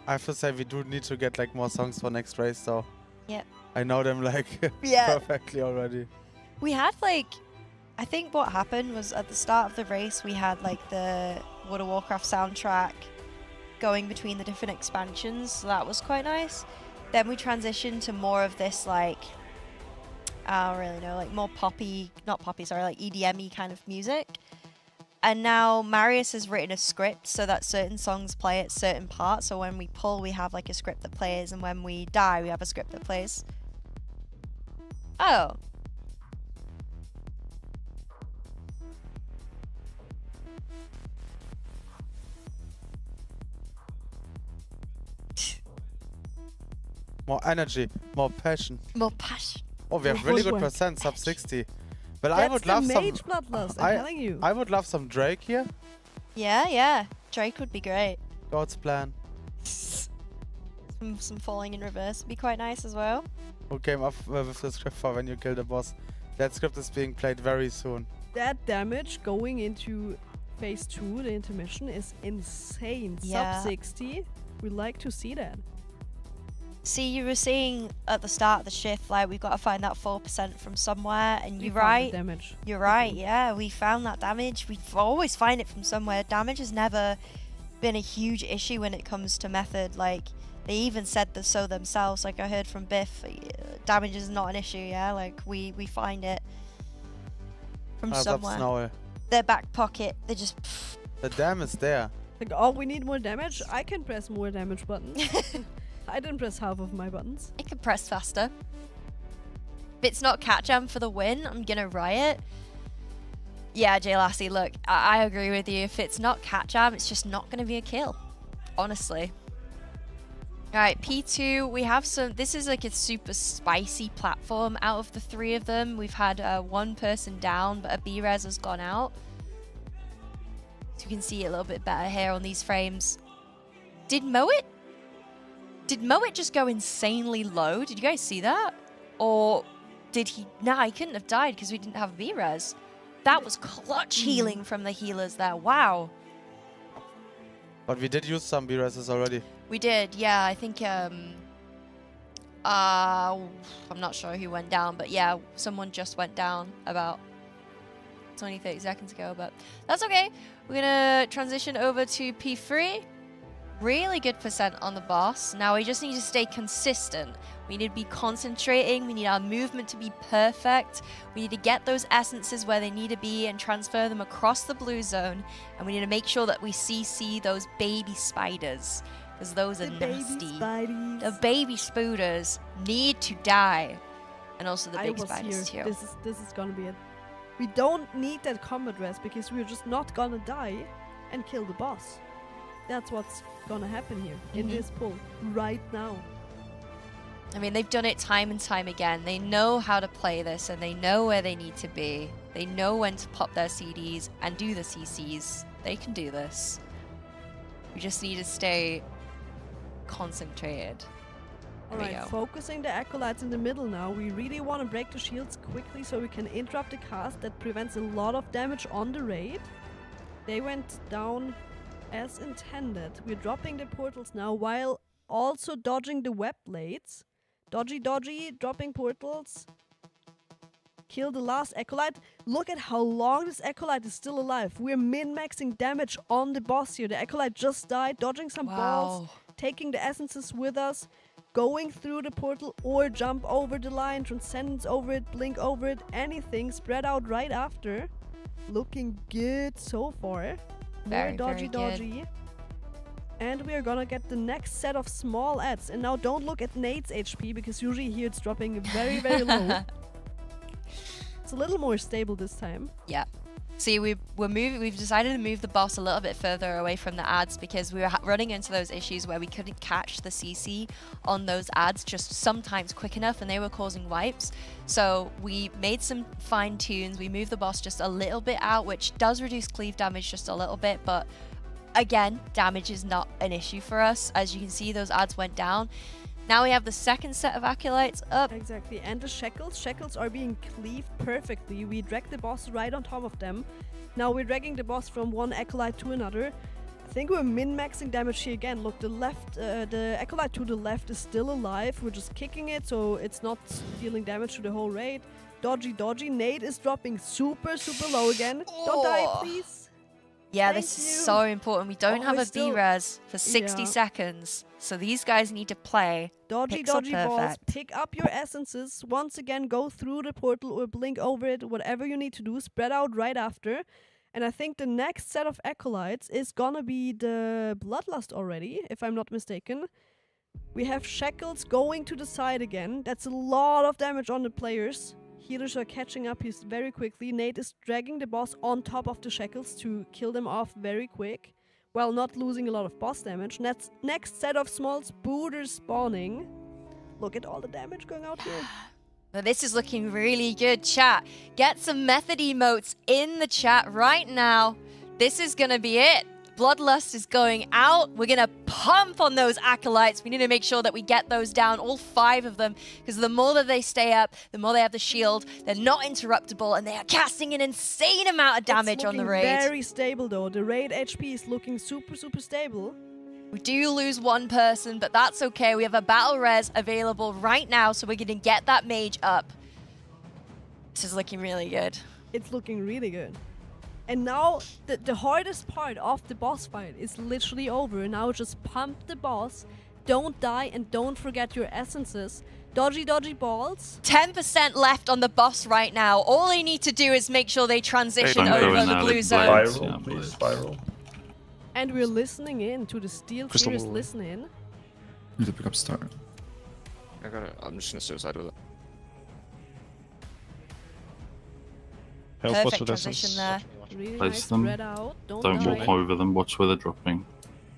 Speaker 4: I have to say we do need to get like more songs for next race though.
Speaker 6: Yep.
Speaker 4: I know them like
Speaker 6: Yeah.
Speaker 4: perfectly already.
Speaker 6: We had like, I think what happened was at the start of the race we had like the World of Warcraft soundtrack going between the different expansions, so that was quite nice. Then we transitioned to more of this like, I don't really know, like more poppy, not poppy, sorry, like EDM-y kind of music. And now Marius has written a script so that certain songs play at certain parts. So when we pull, we have like a script that plays, and when we die, we have a script that plays. Oh.
Speaker 4: More energy, more passion.
Speaker 6: More passion.
Speaker 4: Oh, we have
Speaker 7: More
Speaker 4: really good
Speaker 7: footwork.
Speaker 4: percent, sub 60. But I
Speaker 7: That's
Speaker 4: would
Speaker 7: the
Speaker 4: love some.
Speaker 7: mage Bloodlust, I'm telling you.
Speaker 4: I would love some Drake here.
Speaker 6: Yeah. Drake would be great.
Speaker 4: God's plan.
Speaker 6: Some falling in reverse would be quite nice as well.
Speaker 4: Who came up with the script for when you kill the boss? That script is being played very soon.
Speaker 7: That damage going into phase 2, the intermission, is insane.
Speaker 6: Yeah.
Speaker 7: Sub 60. We'd like to see that.
Speaker 6: See, you were saying at the start of the shift, like, we've got to find that 4% from somewhere, and
Speaker 7: We
Speaker 6: you're
Speaker 7: found the
Speaker 6: right.
Speaker 7: damage.
Speaker 6: You're right, yeah, we found that damage. We always find it from somewhere. Damage has never been a huge issue when it comes to method. Like, they even said so themselves. Like, I heard from Biff, damage is not an issue, yeah? Like, we find it from
Speaker 4: As up
Speaker 6: somewhere.
Speaker 4: Snow.
Speaker 6: Their back pocket, they just...
Speaker 4: The dam is there.
Speaker 7: Like, oh, we need more damage? I can press more damage buttons. I didn't press half of my buttons.
Speaker 6: I can press faster. If it's not cat jam for the win, I'm gonna riot. Yeah, Jay Lassie, look, I agree with you. If it's not cat jam, it's just not gonna be a kill. Honestly. Alright, P2, we have some... This is like a super spicy platform. Out of the 3 of them, we've had 1 person down, but a B-res has gone out. So you can see it a little bit better here on these frames. Did Moet just go insanely low? Did you guys see that? Or did he... Nah, he couldn't have died because we didn't have a B-res. That was clutch healing from the healers there. Wow.
Speaker 4: But we did use some B-reses already.
Speaker 6: We did, yeah. I think, I'm not sure who went down, but yeah, someone just went down about 20, 30 seconds ago, but that's okay. We're gonna transition over to P3. Really good percent on the boss. Now we just need to stay consistent. We need to be concentrating. We need our movement to be perfect. We need to get those essences where they need to be and transfer them across the blue zone. And we need to make sure that we CC those baby spiders, because those are nasty. The baby spooters need to die. And also the big spiders too.
Speaker 7: This is gonna be it. We don't need that combat rest because we're just not gonna die and kill the boss. That's what's gonna happen here in this pull right now.
Speaker 6: I mean, they've done it time and time again. They know how to play this, and they know where they need to be. They know when to pop their CDs and do the CCs. They can do this. We just need to stay concentrated.
Speaker 7: Alright, focusing the acolytes in the middle now. We really want to break the shields quickly so we can interrupt the cast. That prevents a lot of damage on the raid. They went down as intended. We're dropping the portals now while also dodging the web blades. Dodgy, dropping portals. Kill the last acolyte. Look at how long this acolyte is still alive. We're min-maxing damage on the boss here. The acolyte just died, dodging some balls, taking the essences with us, going through the portal or jump over the line, transcendence over it, blink over it, anything, spread out right after. Looking good so far.
Speaker 6: Very
Speaker 7: dodgy. And we are gonna get the next set of small adds. And now don't look at Nate's HP because usually here it's dropping very, very low. It's a little more stable this time.
Speaker 6: Yeah. See, we've decided to move the boss a little bit further away from the ads because we were running into those issues where we couldn't catch the CC on those ads just sometimes quick enough and they were causing wipes. So we made some fine tunes. We moved the boss just a little bit out, which does reduce cleave damage just a little bit, but again, damage is not an issue for us. As you can see, those ads went down. Now we have the second set of acolytes up.
Speaker 7: Exactly, and the shackles. Shackles are being cleaved perfectly. We drag the boss right on top of them. Now we're dragging the boss from one acolyte to another. I think we're min-maxing damage here again. Look, the acolyte to the left is still alive. We're just kicking it, so it's not dealing damage to the whole raid. Dodgy. Nate is dropping super low again. Don't die, please.
Speaker 6: Yeah,
Speaker 7: Thank
Speaker 6: this
Speaker 7: you.
Speaker 6: is so important. We don't have a
Speaker 7: still-
Speaker 6: B-res for 60 seconds. So these guys need to play.
Speaker 7: Dodgy
Speaker 6: Pixel
Speaker 7: balls.
Speaker 6: perfect.
Speaker 7: Pick up your essences. Once again, go through the portal or blink over it. Whatever you need to do. Spread out right after. And I think the next set of acolytes is gonna be the Bloodlust already, if I'm not mistaken. We have Shackles going to the side again. That's a lot of damage on the players. Healers are catching up very quickly. Nate is dragging the boss on top of the Shackles to kill them off very quick, while not losing a lot of boss damage. Next set of small spooters spawning. Look at all the damage going out here.
Speaker 6: Now this is looking really good, chat. Get some method emotes in the chat right now. This is gonna be it. Bloodlust is going out. We're gonna pump on those acolytes. We need to make sure that we get those down, all 5 of them, because the more that they stay up, the more they have the shield. They're not interruptible, and they are casting an insane amount of damage on the raid.
Speaker 7: Very stable though. The raid HP is looking super stable.
Speaker 6: We do lose one person, but that's okay. We have a battle res available right now, so we're gonna get that mage up. This is looking really good.
Speaker 7: It's looking really good. And now the hardest part of the boss fight is literally over. Now just pump the boss, don't die, and don't forget your essences. Dodgy balls.
Speaker 6: 10% left on the boss right now. All they need to do is make sure they transition
Speaker 10: Don't go
Speaker 6: over
Speaker 10: in
Speaker 6: the
Speaker 10: there,
Speaker 6: blue
Speaker 10: like,
Speaker 6: zone.
Speaker 10: blades.
Speaker 14: Spiral,
Speaker 10: Yeah,
Speaker 14: please,
Speaker 10: blades.
Speaker 14: spiral.
Speaker 7: And we're listening in to the Steelseries listen in.
Speaker 13: Need to pick up star.
Speaker 12: I got it. I'm just gonna suicide with it.
Speaker 9: Help us
Speaker 6: Perfect
Speaker 9: with
Speaker 6: transition
Speaker 9: essence.
Speaker 6: there.
Speaker 7: Really
Speaker 10: Place
Speaker 7: nice,
Speaker 10: them.
Speaker 7: spread out. Don't
Speaker 10: Don't walk over them, watch where they're dropping.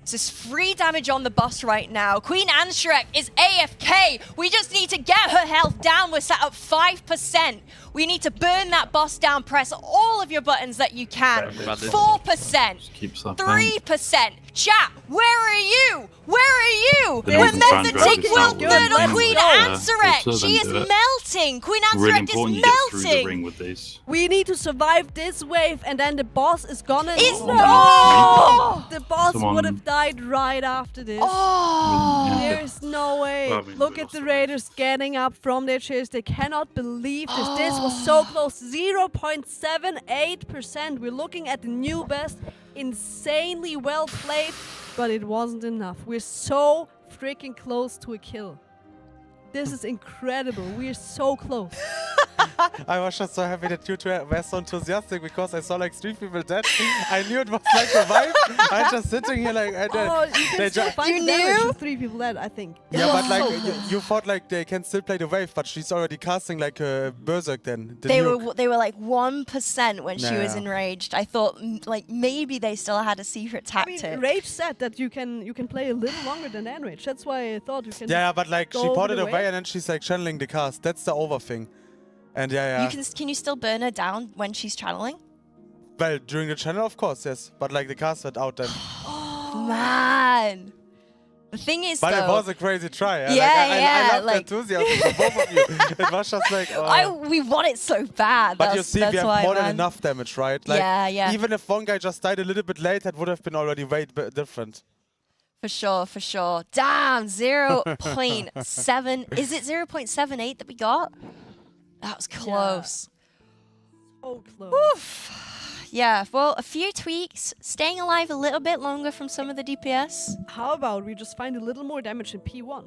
Speaker 6: This is free damage on the boss right now. Queen Ansurek is AFK. We just need to get her health down. We're set up 5%. We need to burn that boss down. Press all of your buttons that you can. 4%.
Speaker 10: Keep slapping.
Speaker 6: 3%. Chat, where are you? Where are you?
Speaker 10: They
Speaker 6: We're
Speaker 10: need to try and
Speaker 6: method
Speaker 10: drag
Speaker 6: take
Speaker 10: this
Speaker 6: World
Speaker 10: out with
Speaker 6: Third on
Speaker 10: them.
Speaker 6: Queen
Speaker 10: Yeah,
Speaker 6: Ansurek.
Speaker 10: also
Speaker 6: She
Speaker 10: them
Speaker 6: is
Speaker 10: do it.
Speaker 6: melting. Queen
Speaker 10: Really
Speaker 6: Ansurek
Speaker 10: important
Speaker 6: is
Speaker 10: you get through the
Speaker 6: melting.
Speaker 10: ring with these.
Speaker 7: We need to survive this wave, and then the boss is gonna. The boss
Speaker 10: Someone-
Speaker 7: would have died right after this.
Speaker 6: Oh.
Speaker 10: Yeah.
Speaker 7: There's no way.
Speaker 10: Well, I mean,
Speaker 7: Look
Speaker 10: we
Speaker 7: at the
Speaker 10: lost
Speaker 7: Raiders getting up from their chairs. They cannot believe this. This was so close. 0.78%. We're looking at the new best. Insanely well played, but it wasn't enough. We're so freaking close to a kill. This is incredible. We're so close.
Speaker 4: I was just so happy that you two were so enthusiastic because I saw like 3 people dead. I knew it was like a vibe. I'm just sitting here like...
Speaker 7: Oh, you
Speaker 4: they
Speaker 7: can still
Speaker 4: ju-
Speaker 7: find
Speaker 6: You
Speaker 7: the damage
Speaker 6: knew?
Speaker 7: with 3 people dead, I think. It
Speaker 4: Yeah,
Speaker 7: was
Speaker 4: but like
Speaker 7: so
Speaker 4: you,
Speaker 7: close.
Speaker 4: you thought like they can still play the wave, but she's already casting like Berserk then. The
Speaker 6: They
Speaker 4: nuke.
Speaker 6: were like 1% when she was
Speaker 4: Nah.
Speaker 6: enraged. I thought like maybe they still had a secret
Speaker 7: I mean,
Speaker 6: tactic.
Speaker 7: Rage said that you can play a little longer than Enrage. That's why I thought you can.
Speaker 4: Yeah, but like
Speaker 7: go
Speaker 4: she
Speaker 7: over
Speaker 4: potted
Speaker 7: the
Speaker 4: away
Speaker 7: wave.
Speaker 4: and then she's like channeling the cast. That's the over thing. And yeah.
Speaker 6: Can you still burn her down when she's channeling?
Speaker 4: Well, during the channel, of course, yes. But like the cast went out then.
Speaker 6: Oh man. The thing is,
Speaker 4: But
Speaker 6: though,
Speaker 4: it was a crazy try.
Speaker 6: Yeah,
Speaker 4: I
Speaker 6: yeah,
Speaker 4: love the
Speaker 6: like-
Speaker 4: enthusiasm from both of you. It was just like,
Speaker 6: we want it so bad.
Speaker 4: but you
Speaker 6: that's,
Speaker 4: see,
Speaker 6: that's
Speaker 4: we have
Speaker 6: why,
Speaker 4: more than
Speaker 6: man.
Speaker 4: enough damage, right? Like,
Speaker 6: Yeah.
Speaker 4: Even if one guy just died a little bit late, that would have been already way different.
Speaker 6: For sure. Damn, 0.7. Is it 0.78 that we got? That was close.
Speaker 7: So close.
Speaker 6: Oof. Yeah, well, a few tweaks, staying alive a little bit longer from some of the DPS.
Speaker 7: How about we just find a little more damage in P1?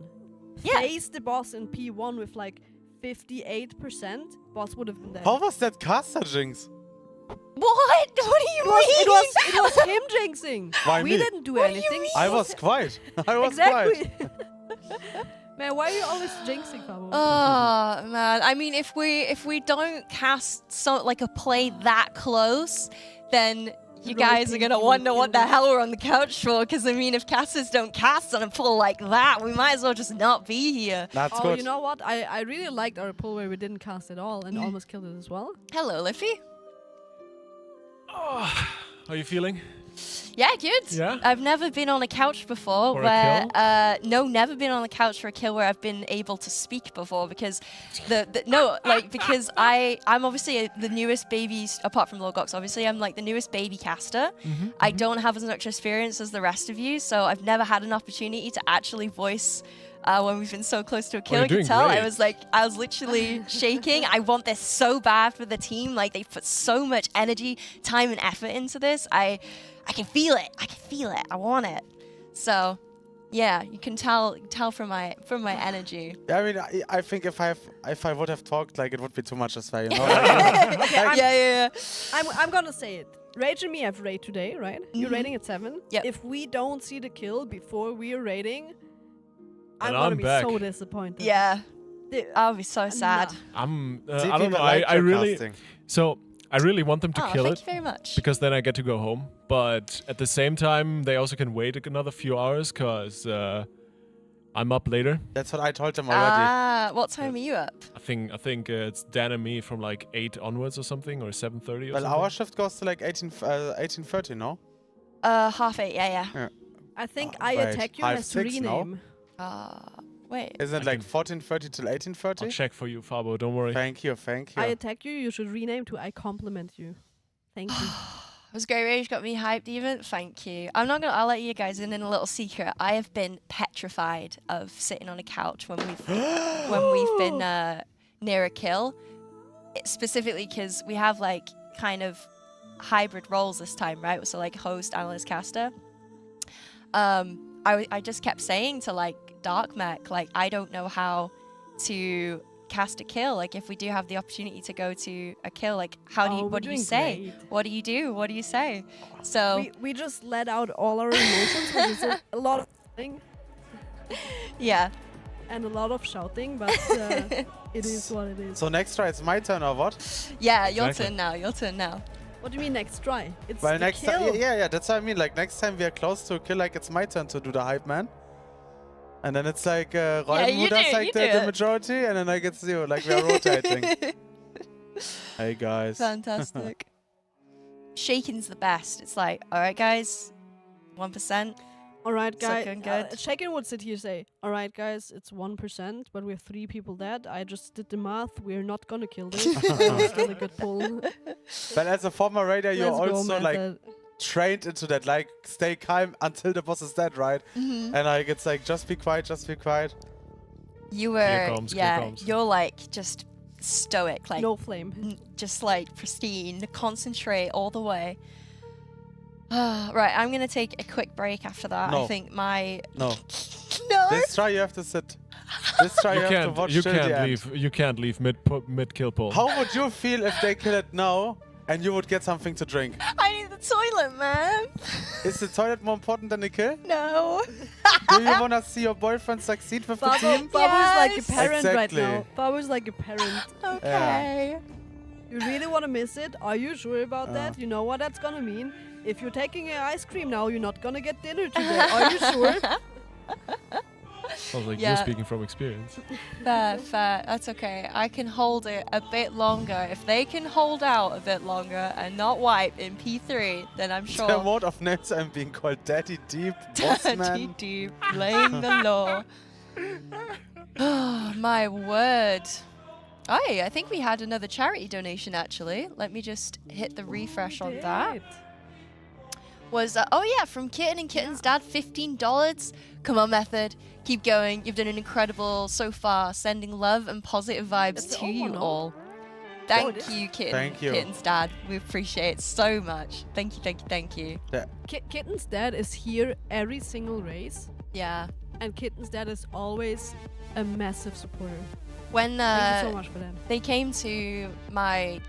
Speaker 6: Yeah.
Speaker 7: Face the boss in P1 with like 58%. Boss would have been dead.
Speaker 4: How was that caster jinx?
Speaker 6: What? What do you mean?
Speaker 7: It was him jinxing.
Speaker 4: Why
Speaker 7: we
Speaker 4: me?
Speaker 7: didn't do
Speaker 6: What do you
Speaker 7: anything.
Speaker 6: mean?
Speaker 4: I was quiet. I was
Speaker 7: Exactly.
Speaker 4: quiet.
Speaker 7: Man, why are you always jinxing, Pablo?
Speaker 6: Oh man, I mean, if we don't cast like a play that close, then you guys are gonna wonder what the hell we're on the couch for. Because I mean, if casters don't cast on a pull like that, we might as well just not be here.
Speaker 4: That's
Speaker 7: Oh,
Speaker 4: good.
Speaker 7: you know what? I really liked our pull where we didn't cast at all and almost killed it as well.
Speaker 6: Hello, Liffy.
Speaker 2: Oh, how are you feeling?
Speaker 6: Yeah, good.
Speaker 2: Yeah?
Speaker 6: I've never been on a couch before
Speaker 2: For a
Speaker 6: where
Speaker 2: kill?
Speaker 6: no, never been on a couch for a kill where I've been able to speak before because because I'm obviously the newest baby apart from Logox. Obviously, I'm like the newest baby caster. I don't have as much experience as the rest of you, so I've never had an opportunity to actually voice when we've been so close to a kill.
Speaker 2: you're
Speaker 6: I could
Speaker 2: doing
Speaker 6: tell
Speaker 2: great.
Speaker 6: I was literally shaking. I want this so bad for the team. Like they put so much energy, time, and effort into this. I can feel it. I want it. So, yeah, you can tell from my energy.
Speaker 4: Yeah, I mean, I think if I would have talked, like, it would be too much as well, you know? Like,
Speaker 6: Yeah.
Speaker 7: I'm gonna say it. Rage and me have raid today, right? You're
Speaker 6: Mhm.
Speaker 7: raiding at 7.
Speaker 6: Yep.
Speaker 7: If we don't see the kill before we're raiding, I'm
Speaker 2: And
Speaker 7: gonna
Speaker 2: I'm
Speaker 7: be
Speaker 2: back.
Speaker 7: so disappointed.
Speaker 6: Yeah. I'll be so sad.
Speaker 2: I'm.
Speaker 4: See,
Speaker 2: I don't
Speaker 4: people
Speaker 2: know.
Speaker 4: like
Speaker 2: I
Speaker 4: your
Speaker 2: really.
Speaker 4: casting.
Speaker 2: So I really want them to
Speaker 6: Oh,
Speaker 2: kill
Speaker 6: thank
Speaker 2: it
Speaker 6: you very much.
Speaker 2: because then I get to go home. But at the same time, they also can wait another few hours because I'm up later.
Speaker 4: That's what I told them already.
Speaker 6: What time are you up?
Speaker 2: I think it's Dan and me from like 8 onwards or something, or 7:30 or
Speaker 4: Well,
Speaker 2: something.
Speaker 4: our shift goes to like 18:30, no?
Speaker 6: 8:30. Yeah.
Speaker 7: I think
Speaker 4: Oh,
Speaker 7: I
Speaker 4: wait,
Speaker 7: attack you
Speaker 4: half
Speaker 7: as
Speaker 4: 6 now?
Speaker 7: rename.
Speaker 6: Wait.
Speaker 4: Isn't it like 14:30 till 18:30?
Speaker 2: I'll check for you, Fabo. Don't worry.
Speaker 4: Thank you.
Speaker 7: I attack you, you should rename to I compliment you. Thank you.
Speaker 6: It was great. Rage got me hyped even. Thank you. I'll let you guys in a little secret. I have been petrified of sitting on a couch when we've been near a kill. Specifically because we have like kind of hybrid roles this time, right? So like host, analyst, caster. I just kept saying to like Dark Mech, like I don't know how to cast a kill. Like if we do have the opportunity to go to a kill, like what do you say?
Speaker 7: Great.
Speaker 6: What do you do? What do you say? So
Speaker 7: We just let out all our emotions, which is a lot of thing
Speaker 6: yeah.
Speaker 7: and a lot of shouting, but it is what it is.
Speaker 4: So next try, it's my turn or what?
Speaker 6: Yeah, your
Speaker 2: Exactly.
Speaker 6: turn now. Your turn now.
Speaker 7: What do you mean next try? It's
Speaker 4: Well,
Speaker 7: the
Speaker 4: next
Speaker 7: kill.
Speaker 4: time, yeah, that's what I mean. Like next time we are close to a kill, like it's my turn to do the hype man, and then it's like Roy
Speaker 6: you
Speaker 4: does
Speaker 6: do,
Speaker 4: like
Speaker 6: you
Speaker 4: the
Speaker 6: do it.
Speaker 4: majority, and then like it's you. Like we are rotating. Hey guys.
Speaker 6: Fantastic. Shaking's the best. It's like, all right, guys, 1%.
Speaker 7: All right,
Speaker 6: It's
Speaker 7: guys.
Speaker 6: looking good.
Speaker 7: Shaken would sit here and say, all right, guys, it's 1%, but we have 3 people dead. I just did the math. We're not gonna kill this. It's still a good pull.
Speaker 4: But as a former raider, you're
Speaker 7: Let's go,
Speaker 4: also like
Speaker 7: method.
Speaker 4: trained into that. Like stay calm until the boss is dead, right?
Speaker 6: Mhm.
Speaker 4: And like it's like just be quiet, just be quiet.
Speaker 6: You
Speaker 2: Here
Speaker 6: were,
Speaker 2: comes, here
Speaker 6: yeah,
Speaker 2: comes.
Speaker 6: you're like just stoic, like
Speaker 7: No flame.
Speaker 6: just like pristine, concentrate all the way. Right, I'm gonna take a quick break after that.
Speaker 4: No.
Speaker 6: I think my
Speaker 4: No.
Speaker 6: no.
Speaker 4: This try you have to sit. This try you, have to watch
Speaker 2: You
Speaker 4: till the
Speaker 2: can't
Speaker 4: end.
Speaker 2: leave. You can't leave mid kill pull.
Speaker 4: How would you feel if they kill it now and you would get something to drink?
Speaker 6: I need the toilet, man.
Speaker 4: Is the toilet more important than the kill?
Speaker 6: No.
Speaker 4: Do you wanna see your boyfriend succeed with the team?
Speaker 7: Babu's like a
Speaker 6: Yes.
Speaker 7: parent
Speaker 4: Exactly.
Speaker 7: right now. Babu's like a parent.
Speaker 6: Okay.
Speaker 7: You really want to miss it? Are you sure about that? You know what that's gonna mean? If you're taking an ice cream now, you're not gonna get dinner today. Are you sure?
Speaker 2: Sounds like
Speaker 15: Yeah.
Speaker 2: you're speaking from experience.
Speaker 15: Fair. That's okay. I can hold it a bit longer. If they can hold out a bit longer and not wipe in P3, then I'm
Speaker 4: The
Speaker 15: sure.
Speaker 4: amount of names I'm being called Daddy Deep, Boss
Speaker 15: Dirty
Speaker 4: Man.
Speaker 15: deep, laying the law. Oh, my word. I think we had another charity donation actually. Let me just hit the refresh on that. Was oh yeah, from Kitten and Kitten's dad, $15. Come on, Method, keep going. You've done an incredible so far. Sending love and positive vibes to you all. Thank you, Kitten.
Speaker 4: Thank you.
Speaker 15: Kitten's dad. We appreciate it so much. Thank you.
Speaker 7: Kitten's dad is here every single race,
Speaker 15: Yeah.
Speaker 7: and Kitten's dad is always a massive supporter.
Speaker 15: When
Speaker 7: Thank you so much for that.
Speaker 15: they came to my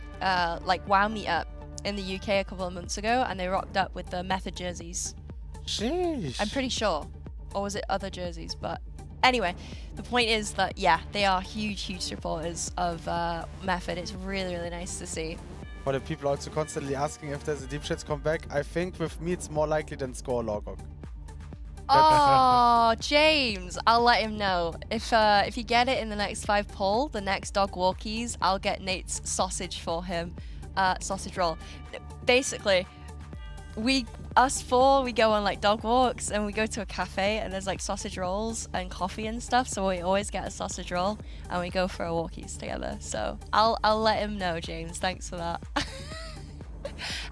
Speaker 15: like WoW meetup in the UK a couple of months ago, and they rocked up with the Method jerseys.
Speaker 4: Sheesh.
Speaker 15: I'm pretty sure, or was it other jerseys? But anyway, the point is that yeah, they are huge supporters of Method. It's really nice to see.
Speaker 4: For the people also constantly asking if there's a deep shits come back, I think with me it's more likely than Score Logok.
Speaker 15: Oh, James, I'll let him know. If you get it in the next 5 poll, the next dog walkies, I'll get Nate's sausage for him. Sausage roll. Basically, us four, we go on like dog walks and we go to a cafe and there's like sausage rolls and coffee and stuff. So we always get a sausage roll and we go for a walkies together. So I'll let him know, James. Thanks for that.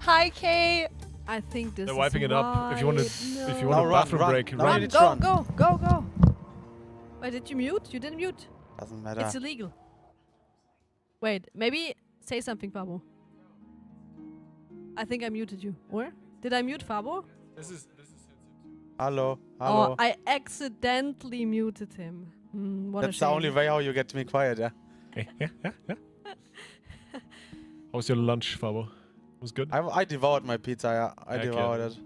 Speaker 15: Hi, Kate.
Speaker 7: I think this
Speaker 2: They're
Speaker 7: is
Speaker 2: wiping it up. If you want a
Speaker 4: Now run,
Speaker 2: bathroom
Speaker 4: run.
Speaker 2: break,
Speaker 4: Now
Speaker 2: run.
Speaker 4: you need to run.
Speaker 7: Go. Wait, did you mute? You didn't mute.
Speaker 4: Doesn't matter.
Speaker 7: It's illegal. Wait, maybe say something, Fabo. I think I muted you. Or did I mute Fabo?
Speaker 2: This is
Speaker 4: Hello.
Speaker 7: Oh, I accidentally muted him. What
Speaker 4: That's
Speaker 7: a
Speaker 4: the
Speaker 7: shame.
Speaker 4: only way how you get me quiet, yeah?
Speaker 2: How was your lunch, Fabo? Was good?
Speaker 4: I devoured my pizza, yeah. I
Speaker 2: Heck yeah.
Speaker 4: devoured it.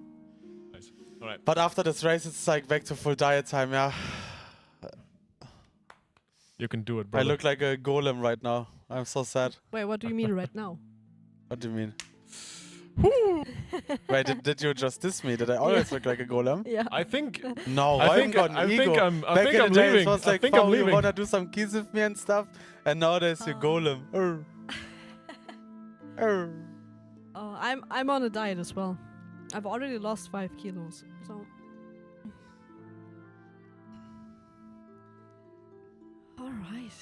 Speaker 2: Nice. Alright.
Speaker 4: But after this race, it's like back to full diet time, yeah.
Speaker 2: You can do it,
Speaker 4: I
Speaker 2: brother.
Speaker 4: look like a golem right now. I'm so sad.
Speaker 7: Wait, what do you mean right now?
Speaker 4: What do you mean? Wait, did you just diss me? Did I always look like a golem?
Speaker 7: Yeah.
Speaker 2: I think
Speaker 4: No,
Speaker 2: I
Speaker 4: I
Speaker 2: think
Speaker 4: got
Speaker 2: I
Speaker 4: ego.
Speaker 2: think I'm
Speaker 4: Back in
Speaker 2: I'm
Speaker 4: the day,
Speaker 2: leaving.
Speaker 4: It was
Speaker 2: I
Speaker 4: like,
Speaker 2: think I'm
Speaker 4: "Oh, you
Speaker 2: leaving.
Speaker 4: wanna do some keys with me and stuff? And nowadays you're golem.
Speaker 7: Oh, I'm on a diet as well. I've already lost 5 kilos, so. All right.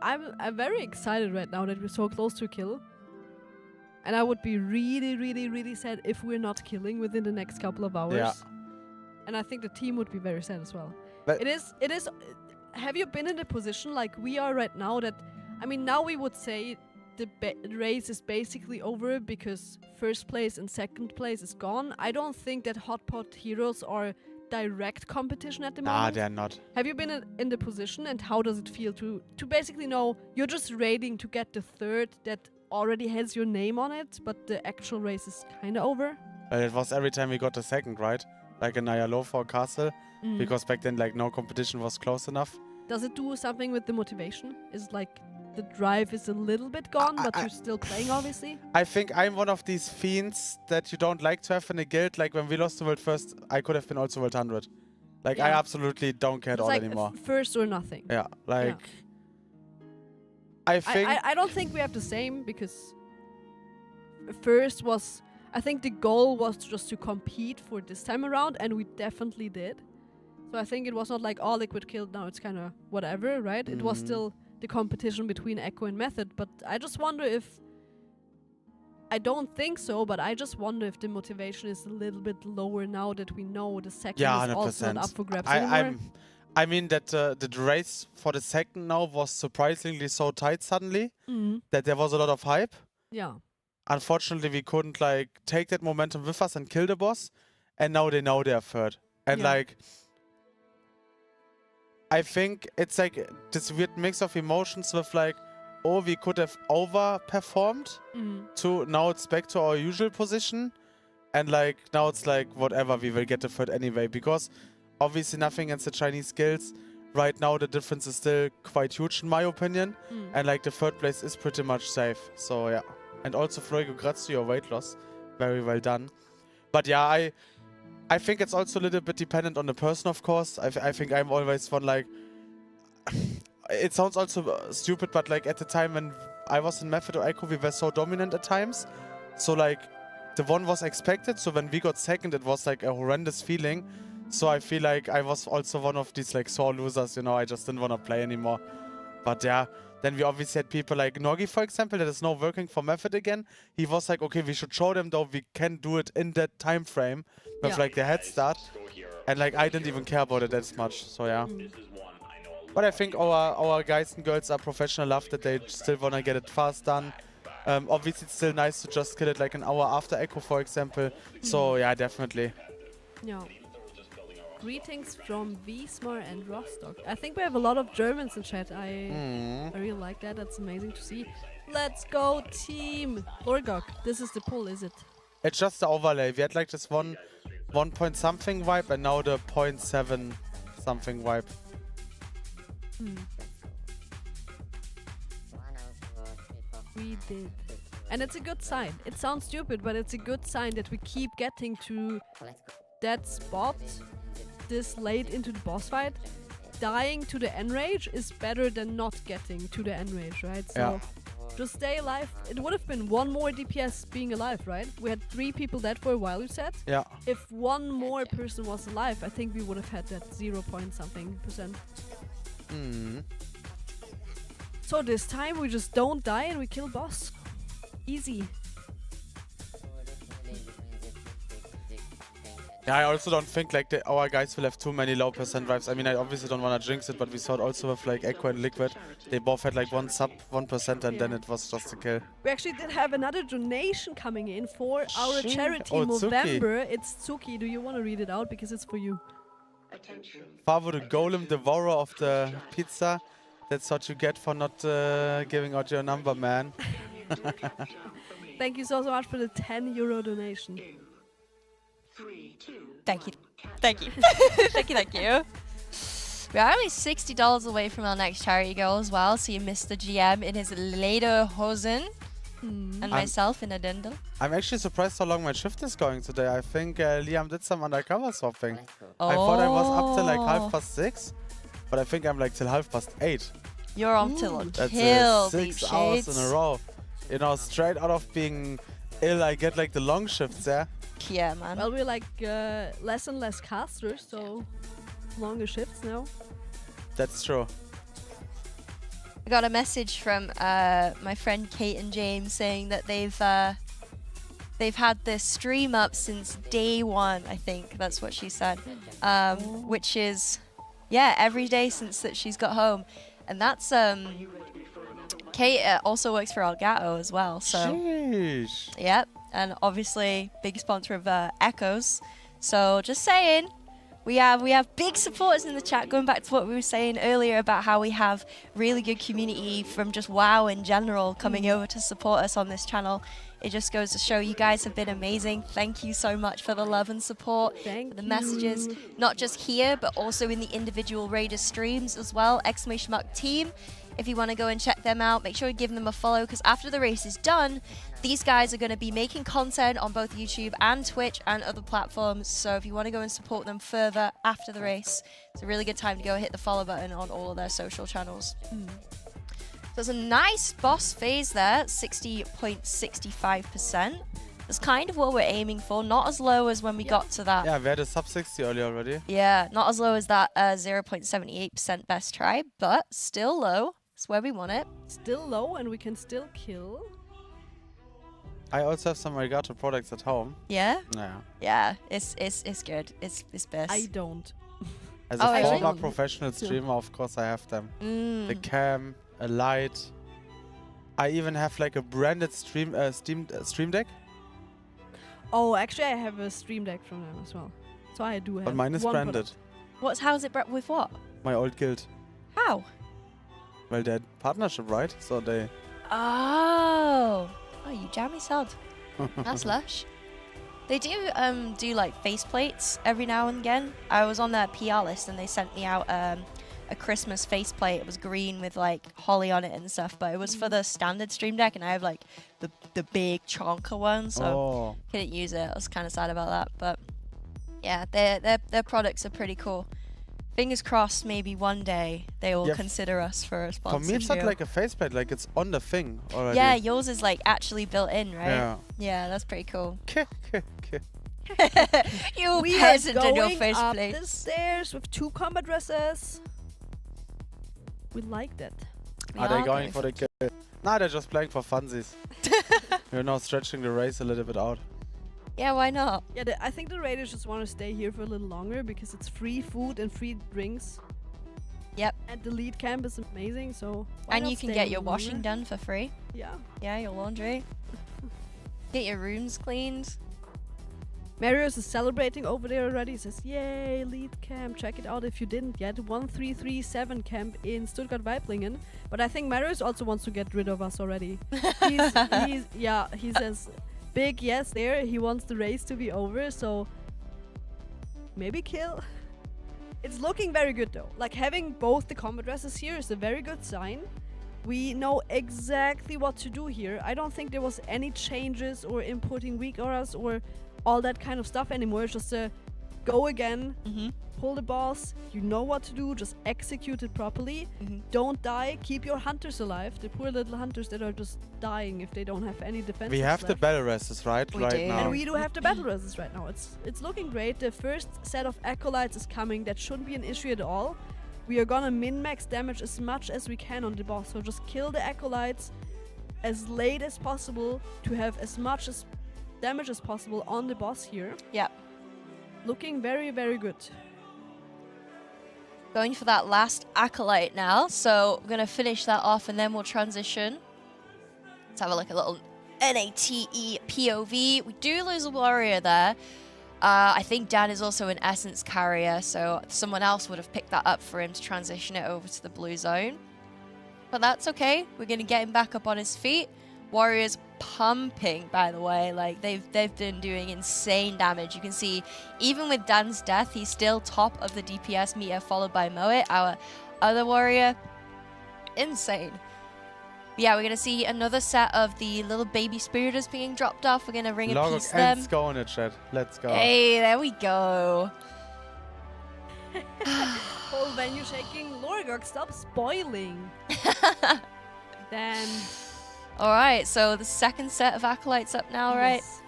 Speaker 7: I'm very excited right now that we're so close to kill. And I would be really sad if we're not killing within the next couple of hours.
Speaker 4: Yeah.
Speaker 7: And I think the team would be very sad as well.
Speaker 4: But
Speaker 7: It is. Have you been in a position like we are right now that, I mean, now we would say the race is basically over because first place and second place is gone. I don't think that Hot Pot Heroes are direct competition at the
Speaker 4: Nah,
Speaker 7: moment.
Speaker 4: they're not.
Speaker 7: Have you been in the position, and how does it feel to basically know you're just raiding to get the third that already has your name on it, but the actual race is kind of over?
Speaker 4: Well, it was every time we got the second, right? Like in Ayalofa Castle,
Speaker 7: Mm.
Speaker 4: because back then like no competition was close enough.
Speaker 7: Does it do something with the motivation? Is it like the drive is a little bit gone, but you're still playing, obviously?
Speaker 4: I think I'm one of these fiends that you don't like to have in a guild. Like when we lost the World First, I could have been also World 100. Like I
Speaker 7: Yeah.
Speaker 4: absolutely don't care at
Speaker 7: It's
Speaker 4: all
Speaker 7: like
Speaker 4: anymore.
Speaker 7: First or nothing.
Speaker 4: Yeah, like I think
Speaker 7: I don't think we have the same, because first was, I think the goal was just to compete for this time around, and we definitely did. So I think it was not like, oh, Liquid killed, now it's kind of whatever, right? It was still the competition between Echo and Method, but I just wonder if, I don't think so, but I just wonder if the motivation is a little bit lower now that we know the second
Speaker 4: yeah,
Speaker 7: is
Speaker 4: 100%.
Speaker 7: also not up for grabs anymore.
Speaker 4: I mean that the race for the second now was surprisingly so tight suddenly
Speaker 7: Mhm.
Speaker 4: that there was a lot of hype.
Speaker 7: Yeah.
Speaker 4: Unfortunately, we couldn't like take that momentum with us and kill the boss, and now they know they're third. And
Speaker 7: Yeah.
Speaker 4: like, I think it's like this weird mix of emotions with like, oh, we could have overperformed, to now it's back to our usual position, and like now it's like whatever, we will get the third anyway, because obviously nothing against the Chinese skills. Right now the difference is still quite huge in my opinion, and like the third place is pretty much safe. So yeah, and also Floy, congrats to your weight loss, very well done. But yeah, I think it's also a little bit dependent on the person, of course. I think I'm always one like... It sounds also stupid, but like at the time when I was in Method or Echo, we were so dominant at times. So like the one was expected. So when we got second, it was like a horrendous feeling. So I feel like I was also one of these like sore losers, you know, I just didn't want to play anymore. But yeah, then we obviously had people like Nogi, for example, that is now working for Method again. He was like, okay, we should show them though we can do it in that time frame with like the head start. And like I didn't even care about it as much, so yeah. But I think our guys and girls are professional enough that they still want to get it fast done. Obviously, it's still nice to just kill it like an hour after Echo, for example. So yeah, definitely.
Speaker 7: Yeah. Greetings from Wiesmar and Rostock. I think we have a lot of Germans in chat. I really like that. That's amazing to see. Let's go, team! Lorgok, this is the pull, is it?
Speaker 4: It's just the overlay. We had like this 1 point something wipe and now the 0.7 something wipe.
Speaker 7: We did. And it's a good sign. It sounds stupid, but it's a good sign that we keep getting to that spot this late into the boss fight. Dying to the enrage is better than not getting to the enrage, right? So just stay alive. It would have been one more DPS being alive, right? We had 3 people dead for a while, you said?
Speaker 4: Yeah.
Speaker 7: If one more person was alive, I think we would have had that 0 point something %. So this time we just don't die and we kill boss. Easy.
Speaker 4: Yeah, I also don't think like our guys will have too many low percent vibes. I mean, I obviously don't want to jinx it, but we saw it also with like Echo and Liquid. They both had like one sub 1% and then it was just a kill.
Speaker 7: We actually did have another donation coming in for our charity
Speaker 4: Tsuki.
Speaker 7: Movember. It's Tsuki. Do you want to read it out? Because it's for you.
Speaker 4: Favo, the golem devourer of the pizza. That's what you get for not giving out your number, man.
Speaker 7: Thank you so much for the €10 donation.
Speaker 15: Thank you. Thank you. Thank you. We're only $60 away from our next charity goal as well, so you missed the GM in his Lederhosen and myself in a dindle.
Speaker 4: I'm actually surprised how long my shift is going today. I think Liam did some undercover swapping. I thought I was up till like 6:30, but I think I'm like till 8:30.
Speaker 15: You're on till
Speaker 4: That's
Speaker 15: kill,
Speaker 4: 6 hours in a row. You know, straight out of being ill, I get like the long shifts, yeah?
Speaker 15: Yeah, man.
Speaker 7: Well, we're like less and less casters, so longer shifts now.
Speaker 4: That's true.
Speaker 15: I got a message from my friend Kate and James saying that they've had this stream up since day 1. I think that's what she said, which is every day since that she's got home, and that's Kate also works for Elgato as well. So
Speaker 4: sheesh.
Speaker 15: Yep, and obviously big sponsor of Echoes. So just saying. We have big supporters in the chat, going back to what we were saying earlier about how we have really good community from just WoW in general coming over to support us on this channel. It just goes to show you guys have been amazing. Thank you so much for the love and support, for the messages, not just here, but also in the individual Raiders streams as well. !team. If you want to go and check them out, make sure you give them a follow, because after the race is done, these guys are going to be making content on both YouTube and Twitch and other platforms. So if you want to go and support them further after the race, it's a really good time to go hit the follow button on all of their social channels. So there's a nice boss phase there, 60.65%. That's kind of what we're aiming for, not as low as when we got to that.
Speaker 4: Yeah, we had a sub 60 earlier already.
Speaker 15: Yeah, not as low as that 0.78% best try, but still low. That's where we want it.
Speaker 7: Still low, and we can still kill.
Speaker 4: I also have some Arigato products at home.
Speaker 15: Yeah?
Speaker 4: Yeah.
Speaker 15: Yeah, it's good. It's best.
Speaker 7: I don't.
Speaker 4: As a former professional streamer, of course I have them. The cam, a light. I even have like a branded stream deck.
Speaker 7: Oh, actually I have a stream deck from them as well. So I do have.
Speaker 4: But mine is branded.
Speaker 15: How's it with what?
Speaker 4: My old guild.
Speaker 15: How?
Speaker 4: Well, they're partnership, right? So they...
Speaker 15: Oh, you jammy sod. That's lush. They do like faceplates every now and again. I was on their PR list and they sent me out a Christmas faceplate. It was green with like holly on it and stuff, but it was for the standard stream deck, and I have like the big chonker one, so couldn't use it. I was kind of sad about that, but Yeah, their products are pretty cool. Fingers crossed, maybe one day they will
Speaker 4: Yeah,
Speaker 15: consider us for a
Speaker 4: For
Speaker 15: sponsorship.
Speaker 4: me, it's not like a faceplate, like it's on the thing already.
Speaker 15: Yeah, yours is like actually built in, right?
Speaker 4: Yeah.
Speaker 15: Yeah, that's pretty cool.
Speaker 4: Okay.
Speaker 15: You
Speaker 7: We are
Speaker 15: peasant in your
Speaker 7: going
Speaker 15: face
Speaker 7: up
Speaker 15: plate.
Speaker 7: the stairs with 2 combat dresses. We like that.
Speaker 4: Are they going for the kill? Nah, they're just playing for funsies. You're now stretching the race a little bit out.
Speaker 15: Yeah, why not?
Speaker 7: Yeah, I think the raiders just want to stay here for a little longer because it's free food and free drinks.
Speaker 15: Yep.
Speaker 7: And the lead camp is amazing, so. Why
Speaker 15: And
Speaker 7: not
Speaker 15: you can
Speaker 7: stay
Speaker 15: get
Speaker 7: a
Speaker 15: your
Speaker 7: little
Speaker 15: washing
Speaker 7: longer?
Speaker 15: done for free.
Speaker 7: Yeah.
Speaker 15: Yeah, your laundry. Get your rooms cleaned.
Speaker 7: Marius is celebrating over there already. He says, "Yay, lead camp! Check it out if you didn't yet. 1337 camp in Stuttgart-Weiblingen." But I think Marius also wants to get rid of us already. He says, "Big yes there. He wants the race to be over, so maybe kill." It's looking very good though. Like having both the combat dresses here is a very good sign. We know exactly what to do here. I don't think there was any changes or inputting weak auras or all that kind of stuff anymore. It's just a go again, pull the boss, you know what to do, just execute it properly. Don't die, keep your hunters alive. The poor little hunters that are just dying if they don't have any defense.
Speaker 4: We have the battle resist right now.
Speaker 7: And we do have the battle resist right now. It's looking great. The first set of acolytes is coming. That shouldn't be an issue at all. We are gonna min-max damage as much as we can on the boss. So just kill the acolytes as late as possible to have as much as damage as possible on the boss here.
Speaker 15: Yep.
Speaker 7: Looking very, very good.
Speaker 15: Going for that last acolyte now. So we're gonna finish that off and then we'll transition. Let's have a look at a little NATE POV. We do lose a warrior there. I think Dan is also an essence carrier, so someone else would have picked that up for him to transition it over to the blue zone. But that's okay. We're gonna get him back up on his feet. Warriors pumping, by the way. Like they've been doing insane damage. You can see even with Dan's death, he's still top of the DPS meter, followed by Moet, our other warrior. Insane. Yeah, we're gonna see another set of the little baby spiriters being dropped off. We're gonna ring a piece them.
Speaker 4: Let's go in the chat. Let's go.
Speaker 15: Hey, there we go.
Speaker 7: Whole venue shaking. Lorgok, stop spoiling. Then.
Speaker 15: All right, so the second set of acolytes up now, right?
Speaker 7: Yes.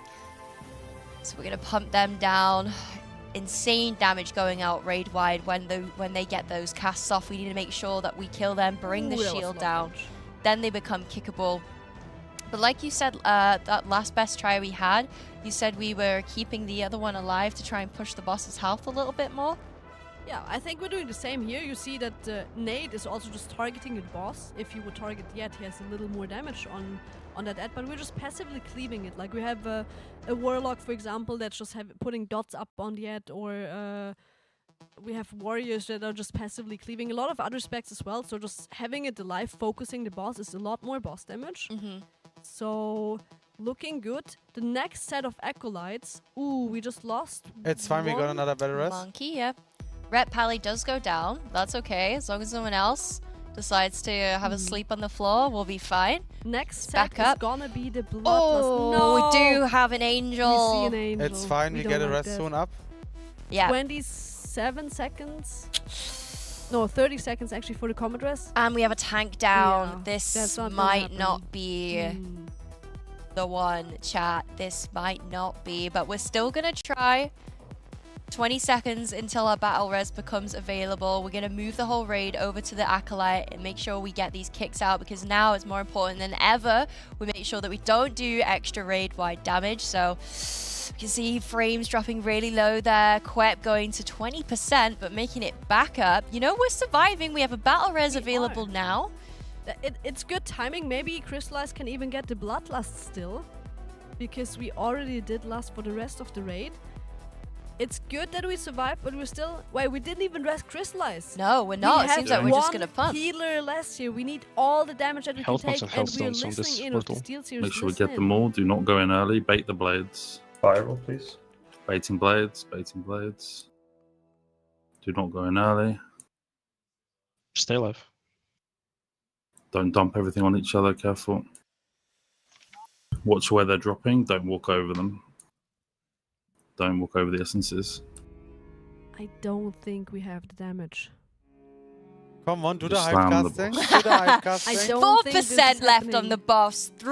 Speaker 15: So we're gonna pump them down. Insane damage going out raid wide when they get those casts off. We need to make sure that we kill them, bring the
Speaker 7: Ooh, that was
Speaker 15: shield
Speaker 7: a lot
Speaker 15: down.
Speaker 7: of damage.
Speaker 15: Then they become kickable. But like you said, that last best try we had, you said we were keeping the other one alive to try and push the boss's health a little bit more.
Speaker 7: Yeah, I think we're doing the same here. You see that Nate is also just targeting the boss. If you would target the Ed, he has a little more damage on that Ed, but we're just passively cleaving it. Like we have a Warlock, for example, that's just putting dots up on the Ed, or we have warriors that are just passively cleaving. A lot of other specs as well, so just having it alive, focusing the boss is a lot more boss damage. So, looking good. The next set of acolytes, ooh, we just lost.
Speaker 4: It's fine, we got another battle rest.
Speaker 15: Monkey, yeah. Ret Pally does go down. That's okay. As long as someone else decides to have a sleep on the floor, we'll be fine.
Speaker 7: Next set
Speaker 15: back
Speaker 7: is
Speaker 15: up.
Speaker 7: gonna be the Bloodlust.
Speaker 15: Oh,
Speaker 7: No!
Speaker 15: we do have an angel.
Speaker 7: We see an angel.
Speaker 4: It's fine, we
Speaker 7: don't
Speaker 4: get a
Speaker 7: like
Speaker 4: rest
Speaker 7: that.
Speaker 4: soon up.
Speaker 15: Yeah.
Speaker 7: 27 seconds. No, 30 seconds actually for the combat rest.
Speaker 15: And we have a tank down.
Speaker 7: Yeah,
Speaker 15: This
Speaker 7: that's not gonna
Speaker 15: might
Speaker 7: happen.
Speaker 15: not be the one, chat. This might not be, but we're still gonna try. 20 seconds until our battle res becomes available. We're gonna move the whole raid over to the acolyte and make sure we get these kicks out, because now it's more important than ever we make sure that we don't do extra raid wide damage. So you can see frames dropping really low there. Quep going to 20%, but making it back up. You know, we're surviving. We have a battle res available now.
Speaker 7: It's good timing. Maybe Crystallize can even get the Bloodlust still, because we already did lust for the rest of the raid. It's good that we survived, but we're still... Wait, we didn't even rest Crystallize.
Speaker 15: No, we're not. It seems like we're just gonna pump.
Speaker 7: Healer less here. We need all the damage that we can
Speaker 10: Health
Speaker 7: take,
Speaker 10: pots of
Speaker 7: and
Speaker 10: health
Speaker 7: we're
Speaker 10: stones on this
Speaker 7: listening in with the
Speaker 10: portal.
Speaker 7: Steelseries.
Speaker 10: Make sure we get them all. Do not go in early. Bait the blades.
Speaker 14: Viral, please.
Speaker 10: Baiting blades. Baiting blades. Do not go in early.
Speaker 9: Stay alive.
Speaker 10: Don't dump everything on each other. Careful. Watch where they're dropping. Don't walk over them. Don't walk over the essences.
Speaker 7: I don't think we have the damage.
Speaker 4: Come on, do the
Speaker 10: Just
Speaker 4: hype
Speaker 10: slam the
Speaker 4: casting.
Speaker 10: boss.
Speaker 4: Do the hype casting.
Speaker 7: I don't think this is
Speaker 15: 4% left on
Speaker 7: happening.
Speaker 15: the boss.
Speaker 10: It's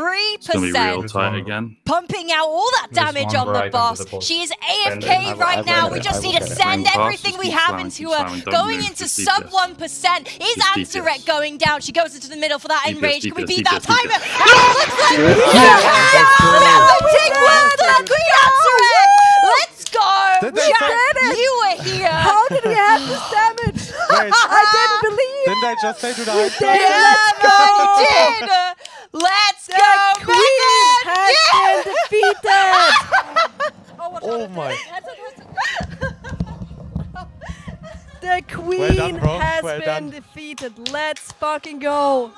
Speaker 10: gonna be real
Speaker 15: 3%.
Speaker 10: tight again.
Speaker 15: Pumping out all that
Speaker 14: There's
Speaker 15: damage
Speaker 14: one
Speaker 15: on the
Speaker 14: right under
Speaker 15: boss.
Speaker 14: the boss.
Speaker 15: She is
Speaker 14: Bend it.
Speaker 15: AFK right now. We
Speaker 4: it.
Speaker 15: just
Speaker 4: I
Speaker 15: need
Speaker 4: will
Speaker 15: to
Speaker 4: get it.
Speaker 15: send
Speaker 10: Fine, fast,
Speaker 15: everything
Speaker 10: just
Speaker 15: we
Speaker 10: keep
Speaker 15: have
Speaker 10: slamming,
Speaker 15: into
Speaker 10: keep
Speaker 15: her.
Speaker 10: slamming, don't
Speaker 15: Going
Speaker 10: move,
Speaker 15: into
Speaker 10: just
Speaker 15: sub
Speaker 10: DPS.
Speaker 15: 1%. Is
Speaker 10: Just
Speaker 15: Ansurek
Speaker 10: DPS.
Speaker 15: going down? She goes into the middle for that
Speaker 10: DPS,
Speaker 15: enrage. Can we
Speaker 10: DPS,
Speaker 15: beat that
Speaker 10: DPS.
Speaker 15: timer? Oh, looks like Take world and Queen Ansurek. Let's go.
Speaker 4: Did they
Speaker 15: Chat,
Speaker 4: say-
Speaker 15: you were here.
Speaker 7: How did we have this damage?
Speaker 4: Wait,
Speaker 7: I didn't believe.
Speaker 4: didn't I just say do the hype casting?
Speaker 15: Yeah, man, you did. Let's go,
Speaker 7: Queen
Speaker 15: Megan.
Speaker 7: has been defeated.
Speaker 4: Oh my.
Speaker 7: The queen
Speaker 4: Well done, bro.
Speaker 7: has
Speaker 4: Well
Speaker 7: been
Speaker 4: done.
Speaker 7: defeated. Let's fucking go.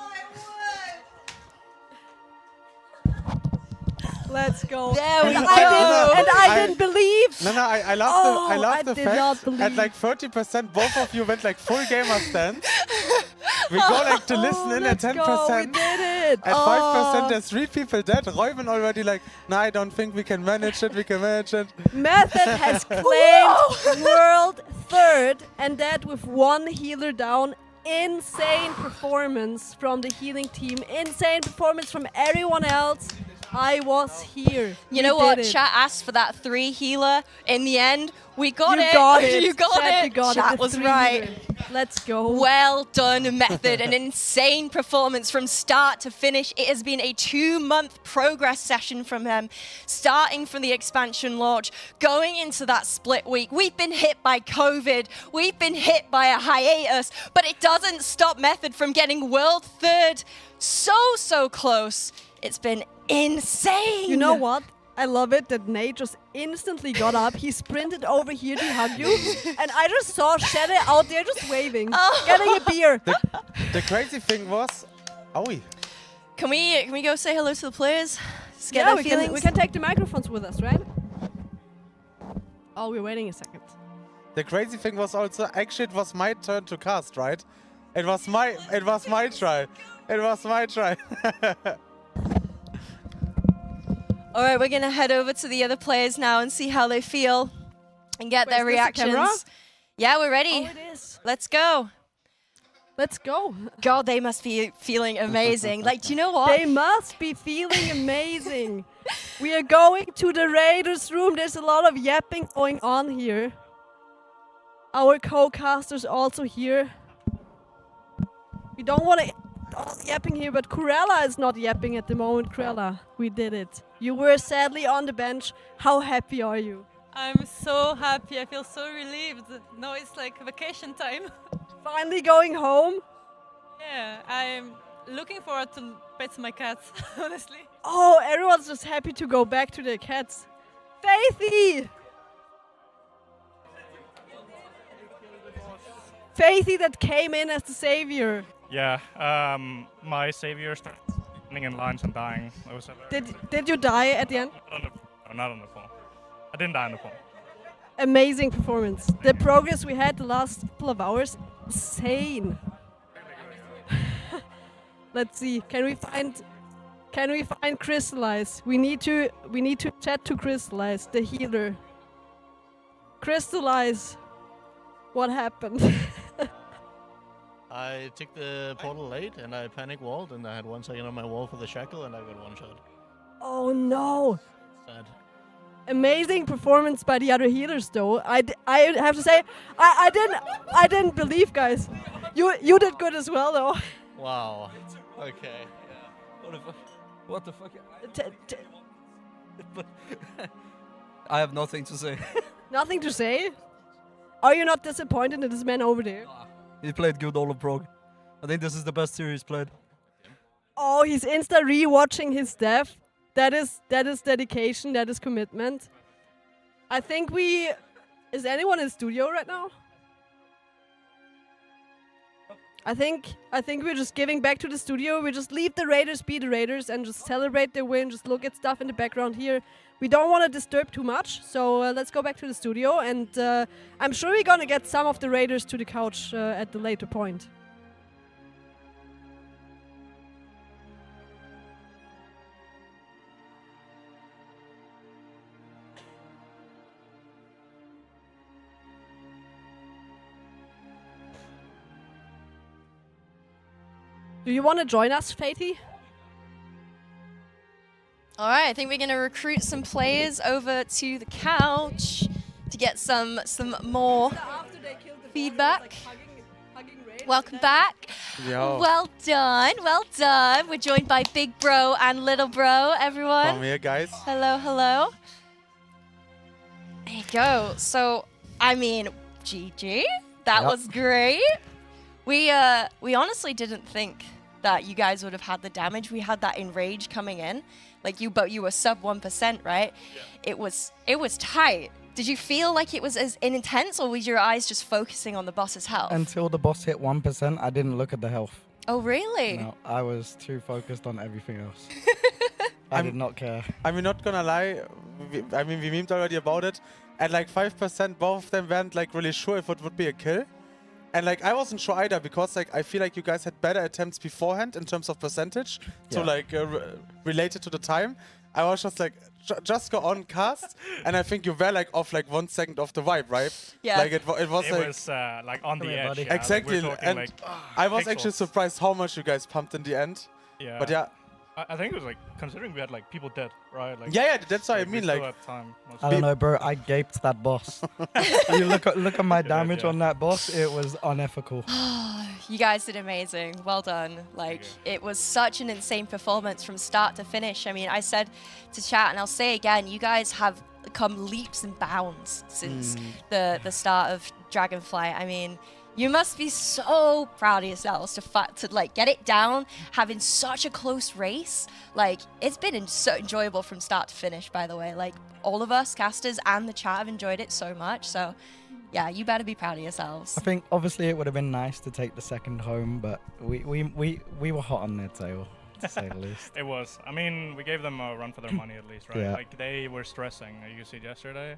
Speaker 7: Let's go.
Speaker 15: There we
Speaker 7: and
Speaker 15: go.
Speaker 7: I didn't believe.
Speaker 4: No, I love
Speaker 7: Oh,
Speaker 4: the, I love
Speaker 7: I
Speaker 4: the
Speaker 7: did
Speaker 4: fact
Speaker 7: not believe.
Speaker 4: at like 30%, both of you went like full gamer stance. We go like to listen in at
Speaker 7: Let's
Speaker 4: 10%.
Speaker 7: go. We did it.
Speaker 4: At 5%, there's 3 people dead. Reuben already like, nah, I don't think we can manage it. We can manage it.
Speaker 7: Method has claimed world third, and that with one healer down. Insane performance from the healing team. Insane performance from everyone else. I was here.
Speaker 15: You know what? Chat asked for that 3 healer. In the end, we got
Speaker 7: You
Speaker 15: it.
Speaker 7: got it.
Speaker 15: You got
Speaker 7: Chat,
Speaker 15: it.
Speaker 7: you got it.
Speaker 15: Chat
Speaker 7: The
Speaker 15: was
Speaker 7: 3
Speaker 15: right.
Speaker 7: healer. Let's go.
Speaker 15: Well done, Method. An insane performance from start to finish. It has been a 2-month progress session from them, starting from the expansion launch, going into that split week. We've been hit by COVID. We've been hit by a hiatus, but it doesn't stop Method from getting world third. So close. It's been insane.
Speaker 7: You know what? I love it that Nate just instantly got up. He sprinted over here to hug you, and I just saw Shadow out there just waving, getting a beer.
Speaker 4: The crazy thing was, owie.
Speaker 15: Can we go say hello to the players? Just get
Speaker 7: Yeah,
Speaker 15: their
Speaker 7: we
Speaker 15: feelings.
Speaker 7: can take the microphones with us, right? Oh, we're waiting a second.
Speaker 4: The crazy thing was also, actually it was my turn to cast, right? It was my try. It was my try.
Speaker 15: All right, we're gonna head over to the other players now and see how they feel and get their
Speaker 7: Wait, is this the camera?
Speaker 15: reactions. Yeah, we're ready.
Speaker 7: Oh, it is.
Speaker 15: Let's go.
Speaker 7: Let's go.
Speaker 15: God, they must be feeling amazing. Like, do you know what?
Speaker 7: They must be feeling amazing. We are going to the Raiders room. There's a lot of yapping going on here. Our co-casters also here. We don't want to yapping here, but Kurella is not yapping at the moment. Kurella, we did it. You were sadly on the bench. How happy are you?
Speaker 16: I'm so happy. I feel so relieved. No, it's like vacation time.
Speaker 7: Finally going home?
Speaker 16: Yeah, I'm looking forward to pet my cats, honestly.
Speaker 7: Oh, everyone's just happy to go back to their cats. Faithy! Faithy that came in as the savior.
Speaker 17: Yeah, my savior started running in lines and dying. It was a very
Speaker 7: Did you die at the end?
Speaker 17: not on the phone. I didn't die on the phone.
Speaker 7: Amazing performance. The progress we had the last couple of hours, insane. Let's see. Can we find Crystallize? We need to chat to Crystallize, the healer. Crystallize. What happened?
Speaker 18: I took the portal late and I panic walled and I had 1 second on my wall for the shackle and I got 1 shot.
Speaker 7: Oh no.
Speaker 18: Sad.
Speaker 7: Amazing performance by the other healers though. I have to say I didn't believe, guys. You did good as well though.
Speaker 18: Wow. Okay. Yeah.
Speaker 19: What the fuck? I have nothing to say.
Speaker 7: Nothing to say? Are you not disappointed in this man over there?
Speaker 19: He played good all of Prog. I think this is the best series played.
Speaker 7: Oh, he's insta rewatching his death. That is dedication, that is commitment. I think is anyone in studio right now? I think we're just giving back to the studio. We just leave the Raiders be the Raiders and just celebrate their win. Just look at stuff in the background here. We don't want to disturb too much, so let's go back to the studio. And I'm sure we're gonna get some of the Raiders to the couch at the later point. Do you want to join us, Fatey?
Speaker 15: All right, I think we're going to recruit some players over to the couch to get some more feedback. Welcome back.
Speaker 4: Yo.
Speaker 15: Well done, well done. We're joined by Big Bro and Little Bro, everyone.
Speaker 4: Come here, guys.
Speaker 15: Hello, hello. There you go. So, I mean, GG. That was great. We honestly didn't think that you guys would have had the damage. We had that enrage coming in. Like but you were sub 1%, right? Yeah. It was tight. Did you feel like it was as intense, or was your eyes just focusing on the boss's health?
Speaker 20: Until the boss hit 1%, I didn't look at the health.
Speaker 15: Oh, really?
Speaker 20: No, I was too focused on everything else. I did not care.
Speaker 4: I'm not gonna lie. We memed already about it. At like 5%, both of them weren't like really sure if it would be a kill. And like I wasn't sure either, because like I feel like you guys had better attempts beforehand in terms of percentage. So like related to the time, I was just like just go on cast, and I think you were like off like 1 second of the vibe, right?
Speaker 15: Yeah.
Speaker 4: Like it was
Speaker 17: like on the edge. Yeah,
Speaker 4: exactly,
Speaker 17: like
Speaker 4: and
Speaker 17: like
Speaker 4: I was
Speaker 17: pixels.
Speaker 4: actually surprised how much you guys pumped in the end.
Speaker 17: Yeah.
Speaker 4: But yeah.
Speaker 17: I think it was like, considering we had like people dead, right? Like,
Speaker 4: Yeah, that's what I mean.
Speaker 17: we
Speaker 4: Like,
Speaker 17: still had time,
Speaker 20: I don't know, bro. I gaped that boss. You look at my damage on that boss. It was unethical.
Speaker 15: You guys did amazing. Well done. Like, it was such an insane performance from start to finish. I mean, I said to chat, and I'll say again, you guys have come leaps and bounds since the start of Dragonflight. I mean, you must be so proud of yourselves to like get it down, having such a close race. Like, it's been so enjoyable from start to finish, by the way. Like, all of us casters and the chat have enjoyed it so much. So, yeah, you better be proud of yourselves.
Speaker 20: I think obviously it would have been nice to take the second home, but we were hot on their tail, to say the least.
Speaker 17: It was. I mean, we gave them a run for their money at least, right?
Speaker 20: Yeah.
Speaker 17: Like, they were stressing. You see yesterday.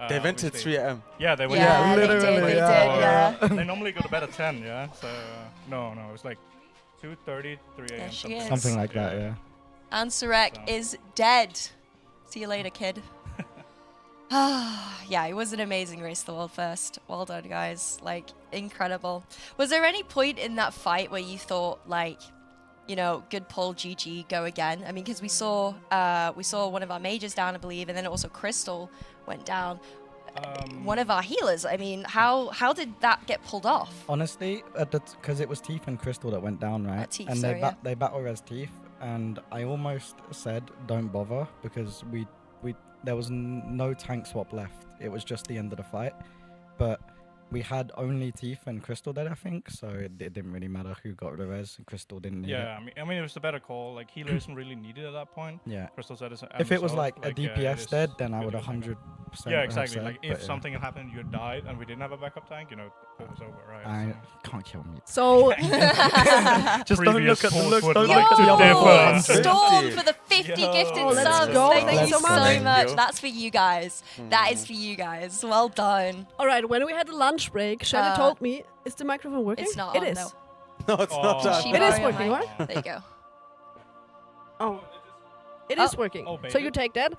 Speaker 4: They went till 3 AM.
Speaker 17: Yeah, they went.
Speaker 20: Yeah, literally.
Speaker 15: They did, yeah.
Speaker 17: They normally go to bed at 10, yeah. So no, it was like 2:30, 3
Speaker 15: There
Speaker 17: a.m.
Speaker 15: she is.
Speaker 20: Something like that, yeah.
Speaker 15: Ansurek is dead. See you later, kid. Yeah, it was an amazing race, the world first. Well done, guys. Like, incredible. Was there any point in that fight where you thought, like, you know, good pull, GG, go again? I mean, because we saw one of our mages down, I believe, and then also Crystal went down. One of our healers. I mean, how did that get pulled off?
Speaker 20: Honestly, because it was Teeth and Crystal that went down, right?
Speaker 15: Teeth,
Speaker 20: and
Speaker 15: sorry,
Speaker 20: they battle as Teeth, and I almost said don't bother, because there was no tank swap left. It was just the end of the fight, but we had only Teeth and Crystal dead, I think, so it didn't really matter who got the res, and Crystal didn't need it.
Speaker 17: Yeah, I mean, it was a better call. Like, healer isn't really needed at that point.
Speaker 20: Yeah.
Speaker 17: Crystal said
Speaker 20: if it was like a DPS dead, then I would 100%.
Speaker 17: Yeah, exactly.
Speaker 20: Said,
Speaker 17: like, if something had happened, you died, and we didn't have a backup tank, you know, it was over, right?
Speaker 20: I can't kill me.
Speaker 7: So
Speaker 20: just don't look at the look. Don't
Speaker 15: Yo,
Speaker 20: look at the other one.
Speaker 15: Storm for the 50 gifted
Speaker 7: let's
Speaker 15: subs.
Speaker 7: go.
Speaker 15: Thank
Speaker 7: Let's
Speaker 15: you
Speaker 7: go.
Speaker 15: so
Speaker 7: Thank
Speaker 15: much.
Speaker 4: you.
Speaker 15: That's for you guys. That is for you guys. Well done.
Speaker 7: All right, when we had a lunch break, Shelly told me, is the microphone working?
Speaker 15: It's not
Speaker 7: It
Speaker 15: on,
Speaker 7: is.
Speaker 15: though.
Speaker 4: No, it's not done.
Speaker 7: It is working, right?
Speaker 15: There you go.
Speaker 7: Oh. It is working. So you take that.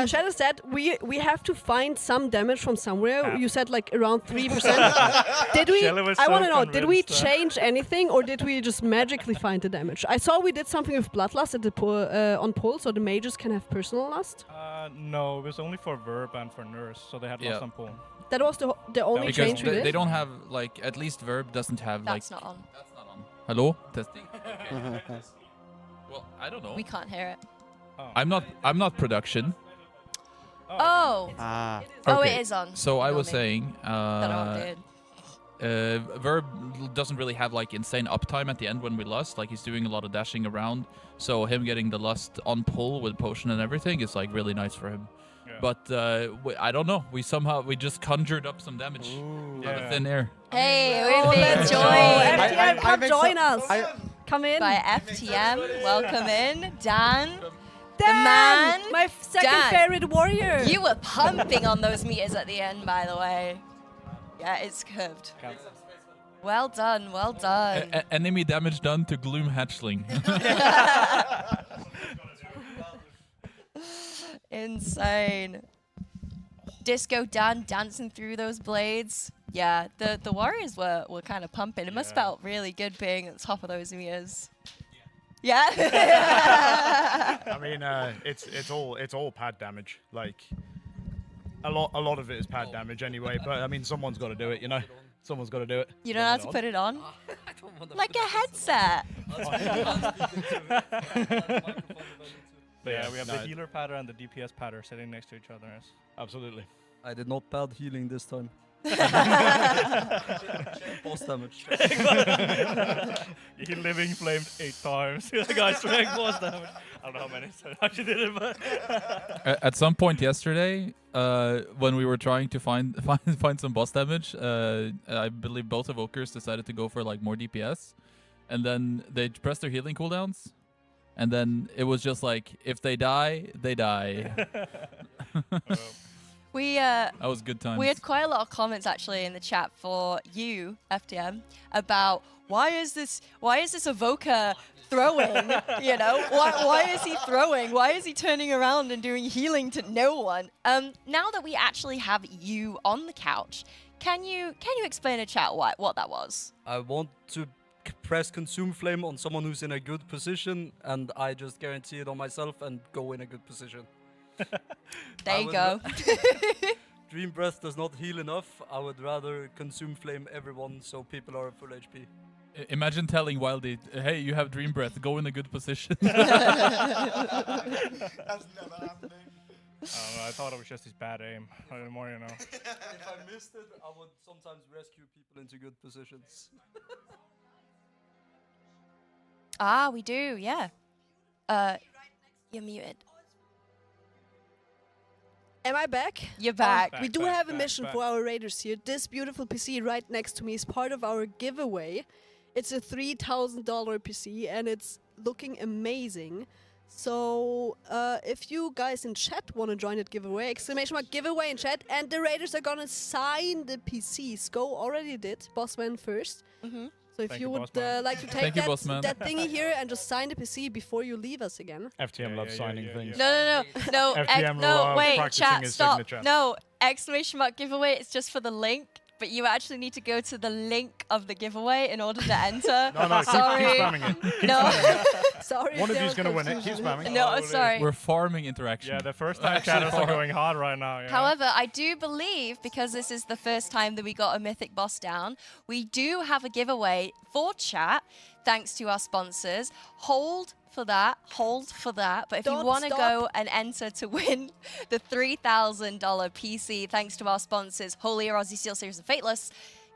Speaker 7: Shadow said we have to find some damage from somewhere. You said like around 3%. Did we? I want to know. Did we change anything, or did we just magically find the damage? I saw we did something with Bloodlust at the on pull, so the mages can have personal lust.
Speaker 17: No, it was only for Verb and for Nurse, so they had lust on pull.
Speaker 7: That was the only
Speaker 21: because
Speaker 7: change we did.
Speaker 21: they don't have, like, at least Verb doesn't have
Speaker 15: That's
Speaker 21: like.
Speaker 15: not on.
Speaker 21: That's not on. Hello, testing. Okay. Well, I don't know.
Speaker 15: We can't hear it.
Speaker 21: I'm not production.
Speaker 15: Oh. Oh, it is on.
Speaker 21: So I was
Speaker 15: Normally.
Speaker 21: saying,
Speaker 15: That one did.
Speaker 21: Verb doesn't really have like insane uptime at the end when we lust. Like, he's doing a lot of dashing around, so him getting the lust on pull with potion and everything is like really nice for him.
Speaker 17: Yeah.
Speaker 21: But I don't know. We just conjured up some damage out of thin air.
Speaker 15: Hey, we've been
Speaker 7: let's go.
Speaker 15: joined
Speaker 7: FTM, come join us. Come in.
Speaker 15: by FTM. Welcome in, Dan.
Speaker 7: Dan,
Speaker 15: the man,
Speaker 7: my second
Speaker 15: Dan.
Speaker 7: favorite warrior.
Speaker 15: You were pumping on those meters at the end, by the way. Yeah, it's curved. Well done, well done.
Speaker 21: Enemy damage done to Gloom Hatchling.
Speaker 15: Insane. Disco Dan dancing through those blades. Yeah, the Warriors were kind of pumping. It must have felt really good being at the top of those meters. Yeah.
Speaker 3: I mean, it's all pad damage. Like a lot of it is pad damage anyway. But I mean, someone's got to do it. You know, someone's got to do it.
Speaker 15: You don't have to put it on. Like a headset.
Speaker 3: But
Speaker 17: Yeah, we have the healer pattern and the DPS pattern sitting next to each other. Yes.
Speaker 3: Absolutely.
Speaker 19: I did not pad healing this time. Boss damage.
Speaker 17: He living flamed 8 times. The guy's strength boss damage. I don't know how many times you did it, but
Speaker 21: At some point yesterday, when we were trying to find some boss damage, I believe both evokers decided to go for like more DPS, and then they pressed their healing cooldowns, and then it was just like, if they die, they die. That was good times.
Speaker 15: We had quite a lot of comments actually in the chat for you, FDM, about why is this evoker throwing? You know, why is he throwing? Why is he turning around and doing healing to no one? Now that we actually have you on the couch, can you explain to chat what that was?
Speaker 19: I want to press consume flame on someone who's in a good position, and I just guarantee it on myself and go in a good position.
Speaker 15: There you go.
Speaker 19: Dream Breath does not heal enough. I would rather consume flame everyone so people are full HP.
Speaker 21: Imagine telling Wildy, hey, you have Dream Breath, go in a good position.
Speaker 3: That's never happening.
Speaker 17: I thought it was just his bad aim. More, you know.
Speaker 19: If I missed it, I would sometimes rescue people into good positions.
Speaker 15: Ah, we do, yeah. You're muted.
Speaker 7: Am I back?
Speaker 15: You're back.
Speaker 7: We do have a mission for our raiders here. This beautiful PC right next to me is part of our giveaway. It's a $3,000 PC and it's looking amazing. So if you guys in chat want to join that giveaway, ! Giveaway in chat, and the raiders are gonna sign the PC. Sko already did. Bossman first. So if you would like to take that thingy here and just sign the PC before you leave us again.
Speaker 3: FTM loves signing things.
Speaker 15: No.
Speaker 3: FTM
Speaker 15: Wait, chat,
Speaker 3: his
Speaker 15: stop.
Speaker 3: signature.
Speaker 15: No, ! Giveaway, it's just for the link. But you actually need to go to the link of the giveaway in order to enter.
Speaker 3: No,
Speaker 15: sorry.
Speaker 3: keep spamming it.
Speaker 15: No.
Speaker 7: Sorry.
Speaker 3: One of you's going to win it. Keep spamming.
Speaker 15: No, sorry.
Speaker 21: We're farming interaction.
Speaker 17: Yeah, the first time chatters are going hard right now. Yeah.
Speaker 15: However, I do believe, because this is the first time that we got a mythic boss down, we do have a giveaway for chat, thanks to our sponsors. Hold for that. But if you want to go and enter to win the $3,000 PC, thanks to our sponsors, Holy, Arozzi, Steelseries, and Fateless,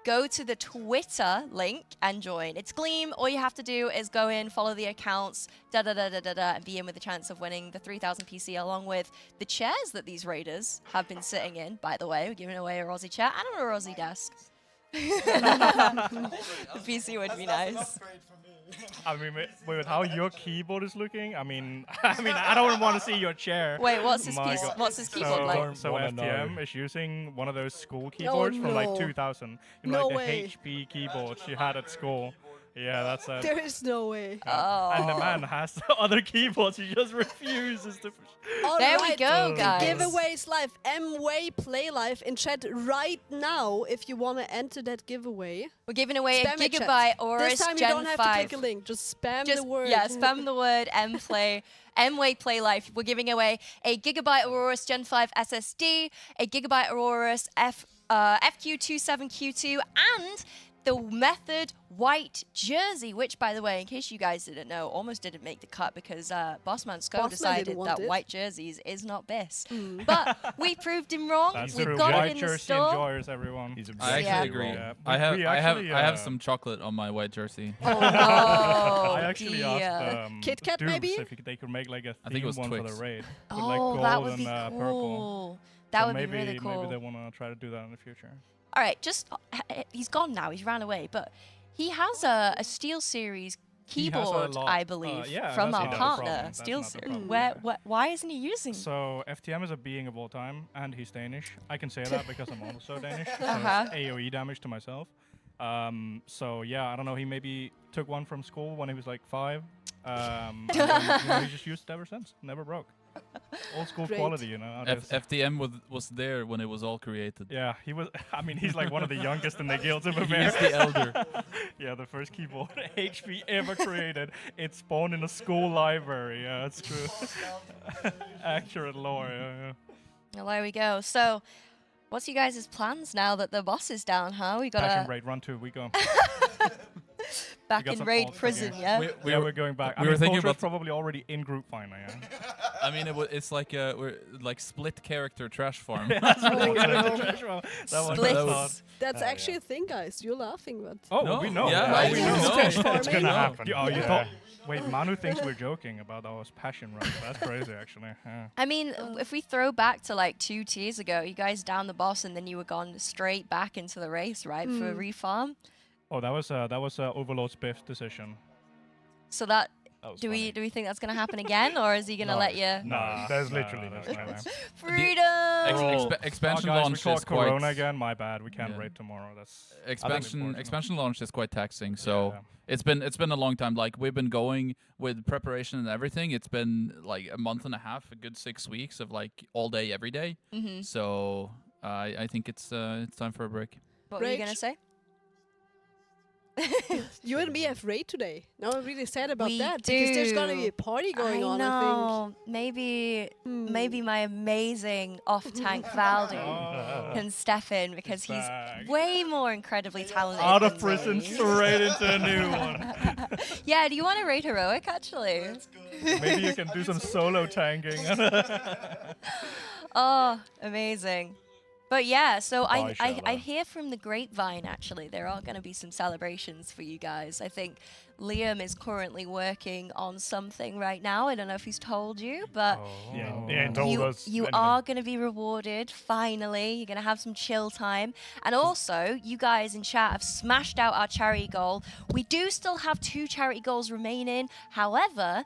Speaker 15: go to the Twitter link and join. It's Gleam. All you have to do is go in, follow the accounts, and be in with the chance of winning the 3,000 PC, along with the chairs that these raiders have been sitting in. By the way, we're giving away a Arozzi chair and an Arozzi desk. The PC would be nice.
Speaker 17: I mean, with how your keyboard is looking, I mean, I don't want to see your chair.
Speaker 15: Wait, what's his keyboard like?
Speaker 17: So FTM is using one of those school keyboards from like 2000. You know, like the HP keyboards you had at school. Yeah, that's it.
Speaker 7: There is no way.
Speaker 17: And the man has other keyboards. He just refuses to.
Speaker 15: There we go, guys.
Speaker 7: The giveaway is live. M-Way Play Live in chat right now if you want to enter that giveaway.
Speaker 15: We're giving away
Speaker 7: Spam
Speaker 15: a Gigabyte Aorus
Speaker 7: This time
Speaker 15: Gen
Speaker 7: you don't have
Speaker 15: 5.
Speaker 7: to click a link. Just spam the word.
Speaker 15: Yeah, spam the word M-Way Play Live. We're giving away a Gigabyte Aorus Gen 5 SSD, a Gigabyte Aorus FQ27Q2, and the Method white jersey, which, by the way, in case you guys didn't know, almost didn't make the cut because Bossman Sko decided that white jerseys is not bis. But we proved him wrong. We've got it in the store.
Speaker 17: Enjoyers, everyone.
Speaker 21: I actually agree.
Speaker 17: Yeah.
Speaker 21: I have some chocolate on my white jersey.
Speaker 15: Oh,
Speaker 17: I actually asked
Speaker 7: Kit Kat,
Speaker 17: Deuce
Speaker 7: maybe?
Speaker 17: if they could make like a theme one
Speaker 21: Twix.
Speaker 17: for the raid.
Speaker 15: Oh,
Speaker 17: with like gold
Speaker 15: that would be
Speaker 17: and
Speaker 15: cool.
Speaker 17: purple.
Speaker 15: That
Speaker 17: So
Speaker 15: would
Speaker 17: maybe,
Speaker 15: be really cool.
Speaker 17: Maybe they want to try to do that in the future.
Speaker 15: All right, he's gone now. He's ran away, but he has a Steelseries keyboard, I believe, from our partner, Steelseries. Why isn't he using?
Speaker 17: So FTM is a being of all time, and he's Danish. I can say that because I'm also Danish. So it's AOE damage to myself. So yeah, I don't know. He maybe took one from school when he was like 5. And then, he just used it ever since. Never broke. Old school
Speaker 7: Great.
Speaker 17: quality, you know.
Speaker 21: FDM was there when it was all created.
Speaker 17: Yeah, he was. I mean, he's like one of the youngest in the guild. To be
Speaker 21: He
Speaker 17: fair.
Speaker 21: is the elder.
Speaker 17: Yeah, the first keyboard HP ever created. It spawned in a school library. Yeah, that's true. Accurate lore. Yeah.
Speaker 15: Well, there we go. So, what's you guys' plans now that the boss is down, huh? We got
Speaker 17: Passion raid run 2. We go.
Speaker 15: back
Speaker 17: We got
Speaker 15: in
Speaker 17: some
Speaker 15: raid
Speaker 17: alts
Speaker 15: prison,
Speaker 17: again.
Speaker 15: yeah?
Speaker 17: We're going back.
Speaker 21: we were thinking
Speaker 17: Culture's
Speaker 21: about-
Speaker 17: probably already in group final. Yeah.
Speaker 21: I mean, it's like we're like split character trash farm.
Speaker 17: That's
Speaker 7: Oh,
Speaker 17: what
Speaker 7: no.
Speaker 17: the trash one. That one
Speaker 15: Splits.
Speaker 17: was thought.
Speaker 7: That's actually a thing, guys. You're laughing, but
Speaker 17: Oh,
Speaker 21: No,
Speaker 17: we know.
Speaker 21: yeah,
Speaker 7: I
Speaker 17: we
Speaker 7: know.
Speaker 17: know.
Speaker 7: Trash
Speaker 17: It's
Speaker 7: farming.
Speaker 17: gonna
Speaker 21: No.
Speaker 17: happen. Oh, you thought? Wait, Manu thinks we're joking about our passion runs. That's crazy, actually. Yeah.
Speaker 15: I mean, if we throw back to like 2 tiers ago, you guys down the boss and then you were gone straight back into the race, right, for refarm.
Speaker 17: Oh, that was Overlord's Biff's decision.
Speaker 15: So that,
Speaker 17: That was
Speaker 15: do
Speaker 17: funny.
Speaker 15: we think that's gonna happen again, or is he gonna let you?
Speaker 17: No, there's literally no way.
Speaker 15: Freedom.
Speaker 21: Expansion
Speaker 17: guys,
Speaker 21: launch
Speaker 17: we
Speaker 21: is
Speaker 17: caught Corona
Speaker 21: quite.
Speaker 17: again. My bad. We can't
Speaker 21: Yeah.
Speaker 17: raid tomorrow. That's
Speaker 21: Expansion launch is quite taxing, so it's been a long time. Like we've been going with preparation and everything. It's been like a month and a half, a good 6 weeks of like all day, every day.
Speaker 15: Mhm.
Speaker 21: So I think it's time for a break.
Speaker 15: What were you gonna
Speaker 7: Rage.
Speaker 15: say?
Speaker 7: you and me have raid today. Now I'm really sad about
Speaker 15: We
Speaker 7: that because there's gonna be
Speaker 15: do.
Speaker 7: a party going on. I
Speaker 15: know. Maybe my amazing off-tank Valdi can step in because he's
Speaker 17: back.
Speaker 15: way more incredibly talented.
Speaker 17: Out of
Speaker 15: than
Speaker 17: prison,
Speaker 15: me.
Speaker 17: straight into a new one.
Speaker 15: Yeah, do you want to raid heroic actually?
Speaker 17: Maybe you can do some solo tanking.
Speaker 15: Oh, amazing. But yeah, so
Speaker 17: Bye,
Speaker 15: I
Speaker 17: Shala.
Speaker 15: hear from the grapevine actually there are going to be some celebrations for you guys. I think Liam is currently working on something right now. I don't know if he's told you, but
Speaker 17: Yeah, told us.
Speaker 15: you are going to be rewarded finally. You're going to have some chill time. And also, you guys in chat have smashed out our charity goal. We do still have 2 charity goals remaining. However,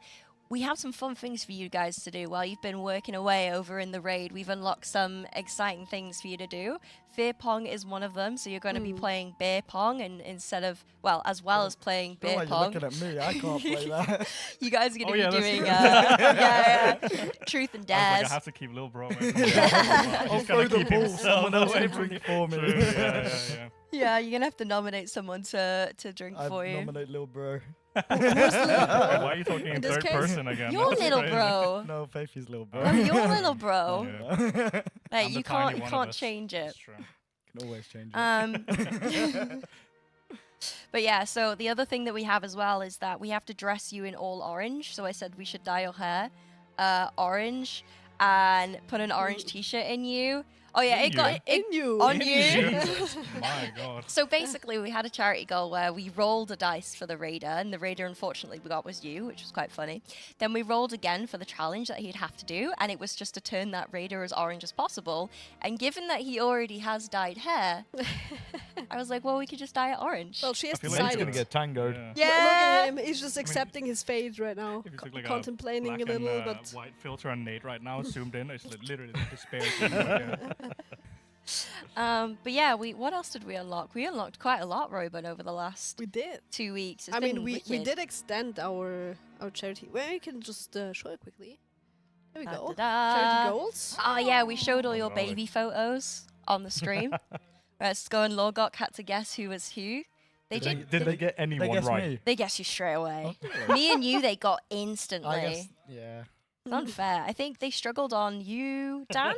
Speaker 15: we have some fun things for you guys to do while you've been working away over in the raid. We've unlocked some exciting things for you to do. Fear Pong is one of them, so you're going to be playing beer pong, and instead of, well, as well as playing beer
Speaker 20: You're
Speaker 15: pong.
Speaker 20: looking at me. I can't play that.
Speaker 15: You guys are going to
Speaker 17: Oh,
Speaker 15: be
Speaker 17: yeah,
Speaker 15: doing
Speaker 17: that's true.
Speaker 15: truth and
Speaker 17: I was like,
Speaker 15: dares.
Speaker 17: I have to keep little bro.
Speaker 20: I'll
Speaker 17: He's
Speaker 20: throw
Speaker 17: gonna
Speaker 20: the
Speaker 17: keep
Speaker 20: ball.
Speaker 17: himself
Speaker 20: Someone else
Speaker 17: away
Speaker 20: can
Speaker 17: from
Speaker 20: drink for me.
Speaker 17: True, yeah.
Speaker 15: Yeah, you're going to have to nominate someone to drink
Speaker 20: I
Speaker 15: for you.
Speaker 20: nominate little bro.
Speaker 17: Wait, why are you talking in
Speaker 7: In this
Speaker 17: third
Speaker 7: case,
Speaker 17: person again?
Speaker 15: You're
Speaker 17: That's
Speaker 15: little
Speaker 17: crazy.
Speaker 15: bro.
Speaker 20: No, Faithy's little bro.
Speaker 15: Oh, you're little bro.
Speaker 17: Yeah.
Speaker 15: Hey,
Speaker 17: I'm
Speaker 15: you
Speaker 17: the tiny
Speaker 15: can't
Speaker 17: one of
Speaker 15: can't
Speaker 17: us.
Speaker 15: change it.
Speaker 17: That's true.
Speaker 20: Can always change it.
Speaker 15: But yeah, so the other thing that we have as well is that we have to dress you in all orange. So I said we should dye your hair orange and put an orange t-shirt in you. Oh yeah,
Speaker 17: In
Speaker 15: it got
Speaker 17: you?
Speaker 15: it
Speaker 7: In you.
Speaker 15: on
Speaker 17: In
Speaker 15: you.
Speaker 17: Jesus, my God.
Speaker 15: So basically, we had a charity goal where we rolled a dice for the raider, and the raider, unfortunately, we got was you, which was quite funny. Then we rolled again for the challenge that he'd have to do, and it was just to turn that raider as orange as possible. And given that he already has dyed hair, I was like, well, we could just dye it orange.
Speaker 7: Well, she has
Speaker 17: feel like he's
Speaker 7: decided.
Speaker 17: gonna
Speaker 3: get tangoed.
Speaker 15: Yeah.
Speaker 7: Look at him. He's just accepting his fate right now.
Speaker 17: If you took like
Speaker 7: Contemplating
Speaker 17: a,
Speaker 7: a
Speaker 17: black
Speaker 7: little,
Speaker 17: and,
Speaker 7: but
Speaker 17: white filter on Nate right now, zoomed in, it's literally the despair. scene right there.
Speaker 15: But yeah, what else did we unlock? We unlocked quite a lot, Robin, over the last
Speaker 7: we did.
Speaker 15: 2 weeks. It's
Speaker 7: I mean,
Speaker 15: been
Speaker 7: we
Speaker 15: wicked.
Speaker 7: did extend our charity. Well, you can just show it quickly. There we go.
Speaker 15: Da-da-da.
Speaker 7: Charity goals.
Speaker 15: Oh yeah, we showed all your
Speaker 17: Lovely.
Speaker 15: baby photos on the stream. Go and Logok had to guess who was who. They
Speaker 17: Did they get anyone
Speaker 20: guessed
Speaker 17: right?
Speaker 20: me.
Speaker 15: They guessed you straight away.
Speaker 20: Oh, really?
Speaker 15: Me and you, they got instantly.
Speaker 20: I guess, yeah.
Speaker 15: It's unfair. I think they struggled on you, Dan.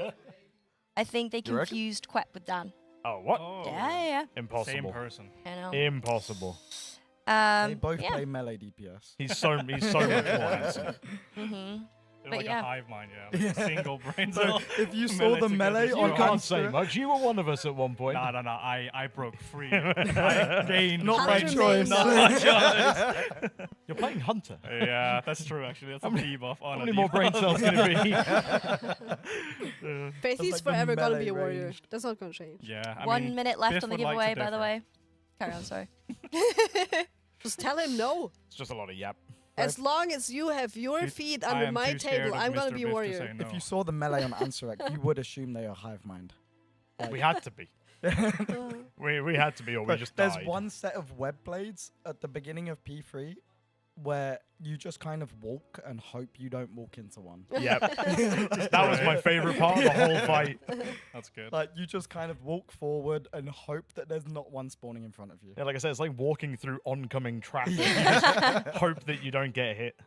Speaker 15: I think they
Speaker 3: You reckon?
Speaker 15: confused Quep with Dan.
Speaker 3: Oh, what?
Speaker 15: Yeah.
Speaker 3: Impossible.
Speaker 17: Same person.
Speaker 15: I know.
Speaker 3: Impossible.
Speaker 20: They both
Speaker 15: yeah.
Speaker 20: play melee DPS.
Speaker 3: He's so much more handsome.
Speaker 15: Mm-hmm.
Speaker 17: They're
Speaker 15: But
Speaker 17: like
Speaker 15: yeah.
Speaker 17: a hive mind, yeah. Like a single brain
Speaker 20: So
Speaker 17: cell.
Speaker 20: if you saw the melee
Speaker 3: You
Speaker 20: on
Speaker 3: can't say
Speaker 20: Counter,
Speaker 3: much. You were one of us at one point.
Speaker 17: No, I broke free. I gained
Speaker 20: Not
Speaker 7: by
Speaker 17: strength.
Speaker 7: choice.
Speaker 17: Not by choice.
Speaker 3: You're playing Hunter.
Speaker 17: Yeah, that's true, actually. That's a debuff on
Speaker 3: How
Speaker 17: a
Speaker 3: many more brain
Speaker 17: debuff.
Speaker 3: cells going to be?
Speaker 7: Faith is
Speaker 20: like the
Speaker 7: forever gonna be
Speaker 20: melee
Speaker 7: a warrior.
Speaker 20: ranged.
Speaker 7: That's not gonna change.
Speaker 17: Yeah, I
Speaker 15: 1
Speaker 17: mean,
Speaker 15: minute left
Speaker 17: Biff
Speaker 15: on the
Speaker 17: would like to
Speaker 15: giveaway, by the
Speaker 17: differ.
Speaker 15: way. Carry on, sorry.
Speaker 7: Just tell him no.
Speaker 3: It's just a lot of yap.
Speaker 7: As long as you have your
Speaker 17: Dude,
Speaker 7: feet
Speaker 17: I
Speaker 7: under
Speaker 17: am
Speaker 7: my
Speaker 17: too scared
Speaker 7: table,
Speaker 17: of
Speaker 7: I'm gonna
Speaker 17: Mr.
Speaker 7: be a
Speaker 17: Biff to
Speaker 7: warrior.
Speaker 17: say no.
Speaker 20: if you saw the melee on Ansurek, you would assume they are hive mind.
Speaker 3: We had to be. We had to be, or we
Speaker 20: But
Speaker 3: just
Speaker 20: there's
Speaker 3: died.
Speaker 20: one set of web blades at the beginning of P3 where you just kind of walk and hope you don't walk into one.
Speaker 3: Yep. That was my favorite part of the whole fight.
Speaker 17: That's good.
Speaker 20: Like, you just kind of walk forward and hope that there's not one spawning in front of you.
Speaker 3: Yeah, like I said, it's like walking through oncoming traffic. You just hope that you don't get hit.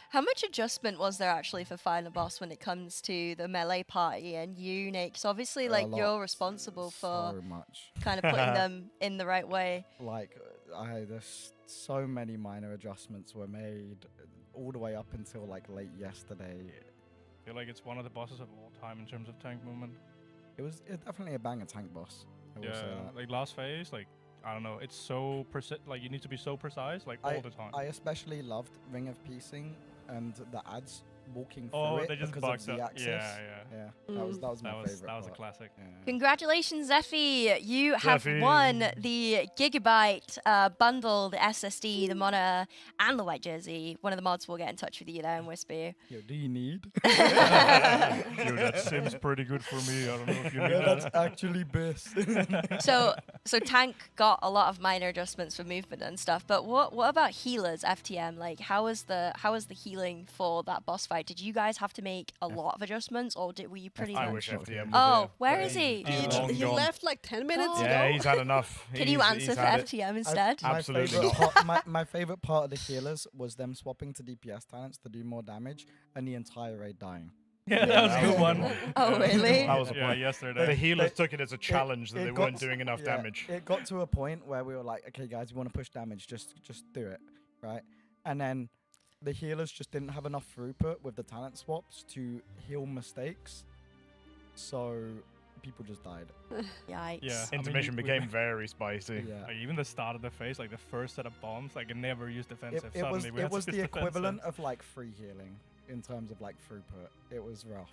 Speaker 15: How much adjustment was there actually for Final Boss when it comes to the melee party and you, Nate? Because obviously, like, you're responsible for
Speaker 20: So much.
Speaker 15: kind of putting them in the right way.
Speaker 20: Like, there's so many minor adjustments were made all the way up until like late yesterday.
Speaker 17: I feel like it's one of the bosses of all time in terms of tank movement.
Speaker 20: It's definitely a banger tank boss. I will say that.
Speaker 17: Like last phase, like I don't know, it's so like you need to be so precise, like all the time.
Speaker 20: I especially loved Ring of Piecing and the ads walking through
Speaker 17: Oh,
Speaker 20: it
Speaker 17: they just
Speaker 20: because of
Speaker 17: bugged
Speaker 20: the
Speaker 17: up.
Speaker 20: axis.
Speaker 17: Yeah.
Speaker 20: That was my favorite.
Speaker 17: That was a
Speaker 20: part.
Speaker 17: classic.
Speaker 15: Congratulations, Zeffy! You have
Speaker 3: Zeffy.
Speaker 15: won the Gigabyte bundle, the SSD, the monitor, and the white jersey. One of the mods will get in touch with you there and whisper you.
Speaker 20: Yo, do you need?
Speaker 17: Yo, that seems pretty good for me. I don't know if you need that.
Speaker 20: That's actually best.
Speaker 15: So Tank got a lot of minor adjustments for movement and stuff. But what about healers, FTM? Like, how was the healing for that boss fight? Did you guys have to make a lot of adjustments, or were you pretty?
Speaker 3: I wish FTM was
Speaker 15: Oh,
Speaker 3: here.
Speaker 15: where is he?
Speaker 7: He left like 10 minutes ago.
Speaker 3: Yeah, he's had enough.
Speaker 15: Can you answer for FTM instead?
Speaker 3: Absolutely not.
Speaker 20: My favorite part of the healers was them swapping to DPS talents to do more damage, and the entire raid dying.
Speaker 17: Yeah, that was a good one.
Speaker 15: Oh, really?
Speaker 3: That was the
Speaker 17: Yeah,
Speaker 3: point.
Speaker 17: yesterday.
Speaker 3: The healers took it as a challenge that they
Speaker 20: got
Speaker 3: weren't
Speaker 20: to-
Speaker 3: doing enough
Speaker 20: yeah,
Speaker 3: damage.
Speaker 20: It got to a point where we were like, okay, guys, we want to push damage, just do it, right? And then the healers just didn't have enough throughput with the talent swaps to heal mistakes, so people just died.
Speaker 15: Yikes.
Speaker 17: Yeah.
Speaker 3: Intermission became very spicy.
Speaker 20: Yeah.
Speaker 17: Like, even the start of the phase, like the first set of bombs, like it never used defensive.
Speaker 20: It was
Speaker 17: Suddenly we had to
Speaker 20: the
Speaker 17: use
Speaker 20: equivalent
Speaker 17: defensive.
Speaker 20: of like free healing in terms of like throughput. It was rough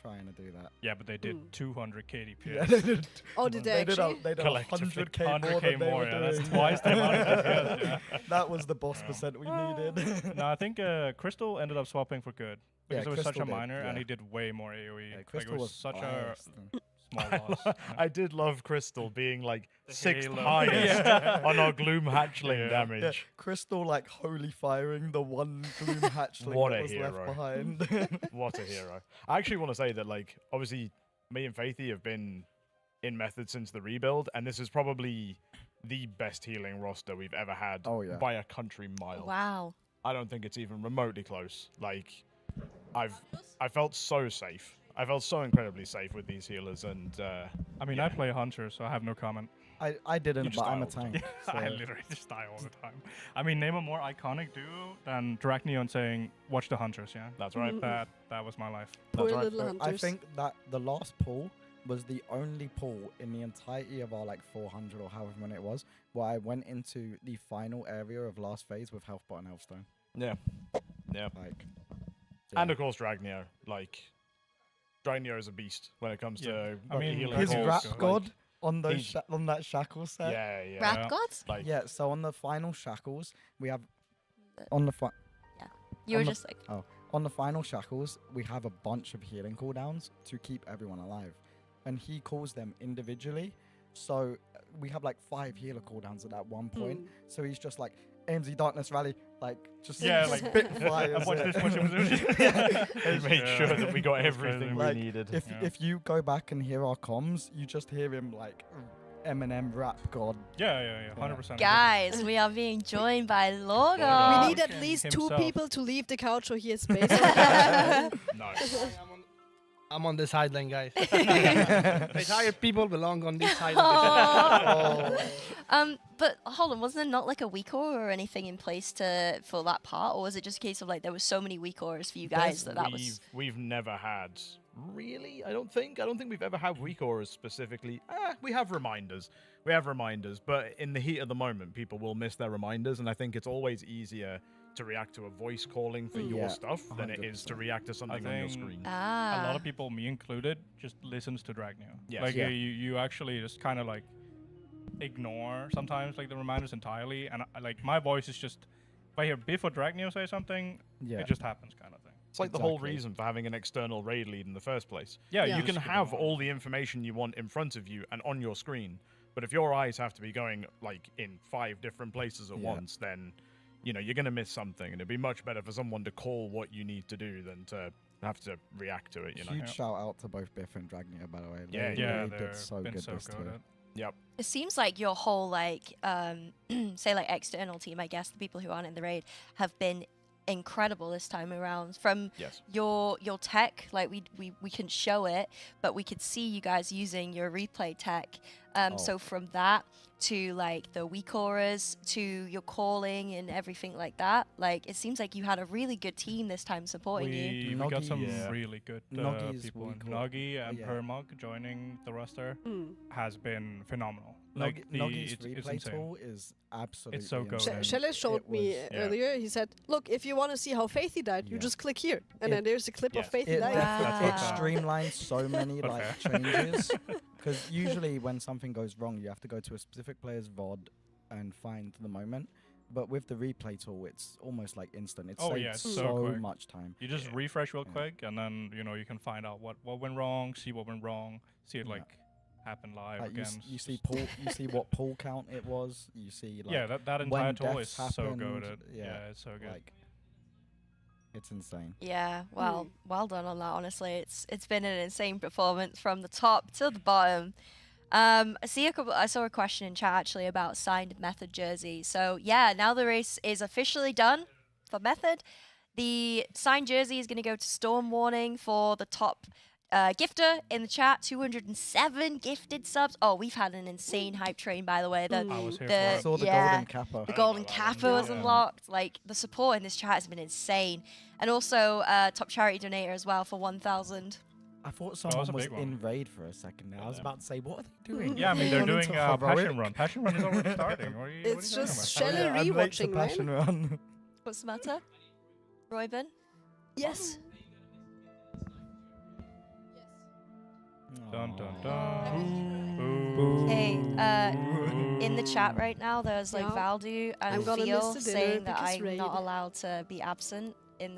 Speaker 20: trying to do that.
Speaker 17: Yeah, but they did 200 KDPS.
Speaker 20: Yeah, they did.
Speaker 7: Oh, did they actually?
Speaker 20: They did
Speaker 17: Collectively,
Speaker 20: 100k more
Speaker 17: 100K
Speaker 20: than they
Speaker 17: more,
Speaker 20: were
Speaker 17: yeah, that's
Speaker 20: doing.
Speaker 17: twice the amount of DPS, yeah.
Speaker 20: That was the boss percent we needed.
Speaker 17: No, I think Crystal ended up swapping for good because
Speaker 20: Yeah,
Speaker 17: it was such a
Speaker 20: Crystal did,
Speaker 17: minor, and
Speaker 20: yeah.
Speaker 17: he did way more AOE. Like,
Speaker 20: Crystal
Speaker 17: it was
Speaker 20: was
Speaker 17: such
Speaker 20: biased.
Speaker 17: a small loss.
Speaker 3: I did love Crystal being like
Speaker 17: The
Speaker 3: 6th
Speaker 17: halo.
Speaker 3: highest
Speaker 17: Yeah.
Speaker 3: on our Gloom Hatchling
Speaker 17: Yeah.
Speaker 3: damage.
Speaker 20: Yeah, Crystal like holy firing the one Gloom hatchling
Speaker 3: What
Speaker 20: that
Speaker 3: a
Speaker 20: was
Speaker 3: hero.
Speaker 20: left behind.
Speaker 3: What a hero. I actually want to say that, like, obviously, me and Faithy have been in Method since the rebuild, and this is probably the best healing roster we've ever had by a country mile.
Speaker 15: Wow.
Speaker 3: I don't think it's even remotely close. Like, I felt so safe. I felt so incredibly safe with these healers, and
Speaker 17: I mean, I play Hunter, so I have no comment.
Speaker 20: I didn't,
Speaker 3: You
Speaker 20: but
Speaker 3: just
Speaker 20: I'm a
Speaker 3: die all the
Speaker 20: tank.
Speaker 17: I
Speaker 20: so-
Speaker 17: literally just die all the time. I mean, name a more iconic duo than Dracneon saying, "Watch the Hunters." Yeah,
Speaker 3: that's right.
Speaker 17: That was my life.
Speaker 7: Poor
Speaker 20: That's right.
Speaker 7: little
Speaker 20: I
Speaker 7: hunters.
Speaker 20: think that the last pull was the only pull in the entirety of our like 400 or however many it was, where I went into the final area of last phase with health bot and healthstone.
Speaker 3: Yeah. Yeah.
Speaker 20: Like,
Speaker 3: And of course, Dragneo. Like, Dragneo is a beast when it comes to
Speaker 17: I mean,
Speaker 3: healing.
Speaker 20: his
Speaker 3: calls.
Speaker 20: rap
Speaker 3: Like,
Speaker 20: god on those
Speaker 3: he's-
Speaker 20: on that shackle set.
Speaker 3: Yeah, yeah.
Speaker 15: Rap gods?
Speaker 3: Like,
Speaker 20: Yeah, so on the final shackles, we have on the
Speaker 15: You were
Speaker 20: on the-
Speaker 15: just like,
Speaker 20: on the final shackles, we have a bunch of healing cooldowns to keep everyone alive, and he calls them individually. So we have like 5 healer cooldowns at that one point. So he's just like AMZ Darkness Rally, like just
Speaker 17: like
Speaker 20: spit fires.
Speaker 17: watch
Speaker 20: it.
Speaker 17: this, watch it.
Speaker 3: He made sure that we got
Speaker 17: It was
Speaker 3: everything we
Speaker 17: crazy.
Speaker 20: Like,
Speaker 3: needed.
Speaker 20: If you go back and hear our comms, you just hear him like Eminem rap god.
Speaker 17: Yeah, 100%.
Speaker 15: guys, we are being joined by Logo.
Speaker 7: We need at least 2
Speaker 17: himself.
Speaker 7: people to leave the couch so he has space.
Speaker 3: Nice.
Speaker 5: I'm on the sideline, guys. Retired people belong on this side of the
Speaker 15: But hold on, wasn't there not like a weak ore or anything in place for that part, or was it just a case of like there was so many weak ores for you guys that was?
Speaker 3: We've never had. Really? I don't think we've ever had weak auras specifically. We have reminders. But in the heat of the moment, people will miss their reminders, and I think it's always easier to react to a voice calling for your
Speaker 20: Yeah,
Speaker 3: stuff than it is to react to something on your
Speaker 17: think
Speaker 3: screen.
Speaker 17: A
Speaker 15: Ah.
Speaker 17: lot of people, me included, just listens to Dragneo.
Speaker 3: Yes.
Speaker 17: Like
Speaker 20: Yeah.
Speaker 17: you actually just kind of like ignore sometimes like the reminders entirely, and like my voice is just if I hear Biff or Dragneo say something,
Speaker 20: Yeah.
Speaker 17: it just happens kind of thing.
Speaker 3: It's like the whole
Speaker 20: Exactly.
Speaker 3: reason for having an external raid lead in the first place.
Speaker 17: Yeah,
Speaker 3: you
Speaker 17: you
Speaker 3: can
Speaker 17: just skip
Speaker 3: have
Speaker 17: them
Speaker 3: all the information you want in front of you and on your screen, but if your eyes have to be going like in 5 different places at
Speaker 20: Yeah.
Speaker 3: once, then you know, you're going to miss something, and it'd be much better for someone to call what you need to do than to have to react to it, you know.
Speaker 20: Huge shout out to both Biff and Dragnia, by the way.
Speaker 3: Yeah,
Speaker 20: they did so good this tour.
Speaker 3: Yep.
Speaker 6: It seems like your whole like say like external team, I guess the people who aren't in the raid have been incredible this time around. From your tech, like we can show it, but we could see you guys using your replay tech. So from that to like the weak auras to your calling and everything like that, like it seems like you had a really good team this time supporting you.
Speaker 17: We got some really good people. Noggy and Permog joining the roster has been phenomenal. Like
Speaker 20: Noggy's
Speaker 17: it's
Speaker 20: replay
Speaker 17: insane.
Speaker 20: tool is absolutely
Speaker 17: It's so good.
Speaker 7: Shelle showed me earlier. He said, "Look, if you want to see how Faithy died, you just click here, and then there's a clip of Faithy dying."
Speaker 20: It streamlines so many like changes. Because usually when something goes wrong, you have to go to a specific player's VOD and find the moment. But with the replay tool, it's almost like instant. It saves so much time.
Speaker 17: You just refresh real quick, and then you know you can find out what went wrong, see what went wrong, see it like happen live
Speaker 20: like
Speaker 17: again.
Speaker 20: You see pull, you see what pull count it was. You see like
Speaker 17: that entire
Speaker 20: when
Speaker 17: tool is
Speaker 20: deaths
Speaker 17: so
Speaker 20: happened.
Speaker 17: good. Yeah, it's so good.
Speaker 20: Like, it's insane.
Speaker 6: Yeah, well done on that. Honestly, it's been an insane performance from the top to the bottom. I saw a question in chat actually about signed Method jersey. So yeah, now the race is officially done for Method. The signed jersey is going to go to Storm Warning for the top gifter in the chat. 207 gifted subs. Oh, we've had an insane hype train, by the way.
Speaker 20: I was here for it. I saw the golden kappa.
Speaker 6: The golden kappa was unlocked. Like the support in this chat has been insane. And also top charity donator as well for 1,000.
Speaker 20: I thought someone was in raid for a second there. I was about to say, what are they doing?
Speaker 17: Yeah, I mean, they're doing Passion Run. Passion Run is already starting. What are you,
Speaker 7: It's
Speaker 17: what are you
Speaker 7: just
Speaker 17: talking
Speaker 7: Shelle
Speaker 17: about?
Speaker 7: rewatching, right?
Speaker 20: Passion Run.
Speaker 6: What's the matter? Royben?
Speaker 7: Yes.
Speaker 17: Dun, dun, dun.
Speaker 6: Hey, in the chat right now, there's like Valdu and Feel saying that I'm not allowed to be absent in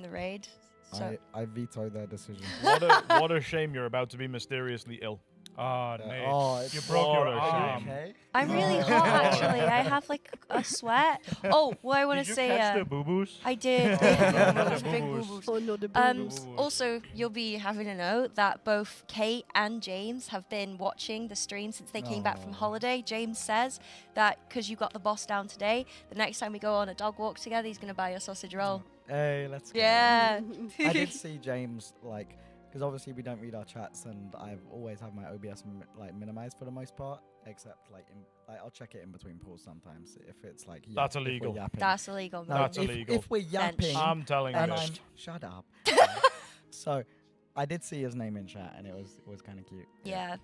Speaker 6: the raid. So
Speaker 20: I veto their decision.
Speaker 3: What a shame you're about to be mysteriously ill.
Speaker 17: Oh, Nate.
Speaker 20: Oh,
Speaker 17: you broke your arm.
Speaker 6: I'm really hot actually. I have like a sweat. Oh, what I want to say.
Speaker 17: Did you catch the boo-boos?
Speaker 6: I did.
Speaker 17: The
Speaker 6: Big
Speaker 17: boo-boos.
Speaker 6: boo-boos.
Speaker 7: Oh no, the boo-boos.
Speaker 6: Also, you'll be having to know that both Kate and James have been watching the stream since they came back from holiday. James says that because you got the boss down today, the next time we go on a dog walk together, he's gonna buy you a sausage roll.
Speaker 20: Hey, let's go.
Speaker 6: Yeah.
Speaker 20: I did see James, like, because obviously we don't read our chats, and I've always had my OBS minimized for the most part, except like I'll check it in between pools sometimes if it's like
Speaker 3: that's illegal.
Speaker 6: That's illegal.
Speaker 20: No,
Speaker 3: That's illegal.
Speaker 20: If we're yapping,
Speaker 3: I'm telling you.
Speaker 20: Shut up. So, I did see his name in chat, and it was kind of cute.
Speaker 6: Yeah.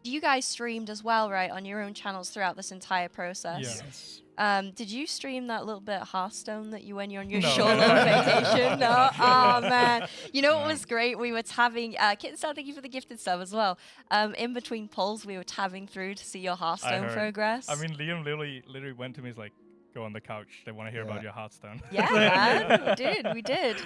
Speaker 6: You guys streamed as well, right, on your own channels throughout this entire process?
Speaker 17: Yes.
Speaker 6: Did you stream that little bit of Hearthstone that you when you're on your short little vacation? No? Oh, man. You know what was great? We were tabbing, Kittenstar, thank you for the gifted sub as well. In between polls, we were tabbing through to see your Hearthstone progress.
Speaker 17: I mean, Liam literally went to me, he's like, go on the couch. They want to hear about your Hearthstone.
Speaker 6: Yeah, man. We did.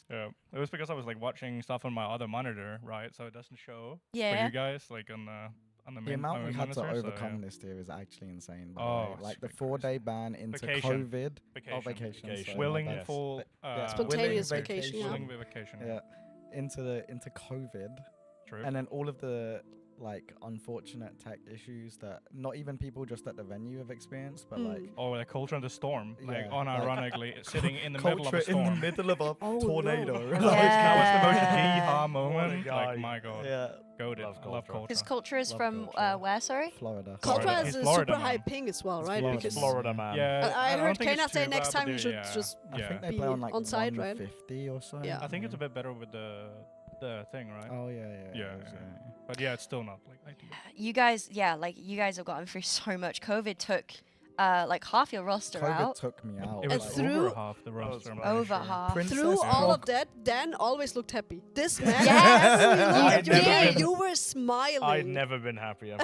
Speaker 17: Yeah, it was because I was like watching stuff on my other monitor, right? So it doesn't show for
Speaker 6: Yeah.
Speaker 17: you guys, like on the main.
Speaker 20: The amount we
Speaker 17: main
Speaker 20: had to
Speaker 17: monitor, so,
Speaker 20: overcome
Speaker 17: yeah.
Speaker 20: this year is actually insane. By
Speaker 17: Oh,
Speaker 20: the way. Like the 4-day ban into
Speaker 17: Vacation.
Speaker 20: COVID.
Speaker 17: Vacation.
Speaker 20: Oh, vacation.
Speaker 17: Vacation.
Speaker 20: sorry,
Speaker 17: Willing
Speaker 20: my bad.
Speaker 17: full,
Speaker 20: Yeah,
Speaker 7: Spontaneous
Speaker 20: willing
Speaker 7: vacation, yeah.
Speaker 17: Willing vacation.
Speaker 20: Yeah, into COVID.
Speaker 17: True.
Speaker 20: And then all of the like unfortunate tech issues that not even people just at the venue have experienced, but like
Speaker 17: like culture in the storm, like
Speaker 20: Yeah,
Speaker 17: unironically sitting in the middle of a
Speaker 20: culture
Speaker 17: storm.
Speaker 20: in the middle of a tornado.
Speaker 17: That was the most hee-haw moment. Like, my God.
Speaker 20: Yeah.
Speaker 17: Goated. I love culture.
Speaker 6: His culture is from where, sorry?
Speaker 20: Florida.
Speaker 7: Culture has
Speaker 17: He's
Speaker 7: a
Speaker 17: Florida,
Speaker 7: super
Speaker 17: man.
Speaker 7: high ping as well, right?
Speaker 20: Florida.
Speaker 7: Because
Speaker 3: Florida, man.
Speaker 17: Yeah,
Speaker 7: I
Speaker 17: don't
Speaker 7: heard
Speaker 17: think
Speaker 7: Kana
Speaker 17: it's
Speaker 7: say
Speaker 17: too
Speaker 7: next
Speaker 17: bad,
Speaker 7: time
Speaker 17: but
Speaker 7: you should just
Speaker 20: I think they
Speaker 7: be
Speaker 20: play on like
Speaker 7: on site, right?
Speaker 20: 150 or so.
Speaker 7: Yeah.
Speaker 17: I think it's a bit better with the thing, right?
Speaker 20: Oh yeah.
Speaker 17: Yeah. But yeah, it's still not like ideal.
Speaker 6: You guys, you guys have gotten through so much. COVID took like half your roster
Speaker 20: COVID
Speaker 6: out.
Speaker 20: took me out.
Speaker 17: It
Speaker 7: And
Speaker 17: was
Speaker 7: through-
Speaker 17: over half the roster. I'm pretty
Speaker 6: Over
Speaker 17: sure.
Speaker 6: half.
Speaker 7: Through all of that, Dan always looked happy. This man,
Speaker 6: Yes,
Speaker 7: you
Speaker 6: you
Speaker 7: did.
Speaker 6: did.
Speaker 7: You were smiling.
Speaker 3: I'd never been happier.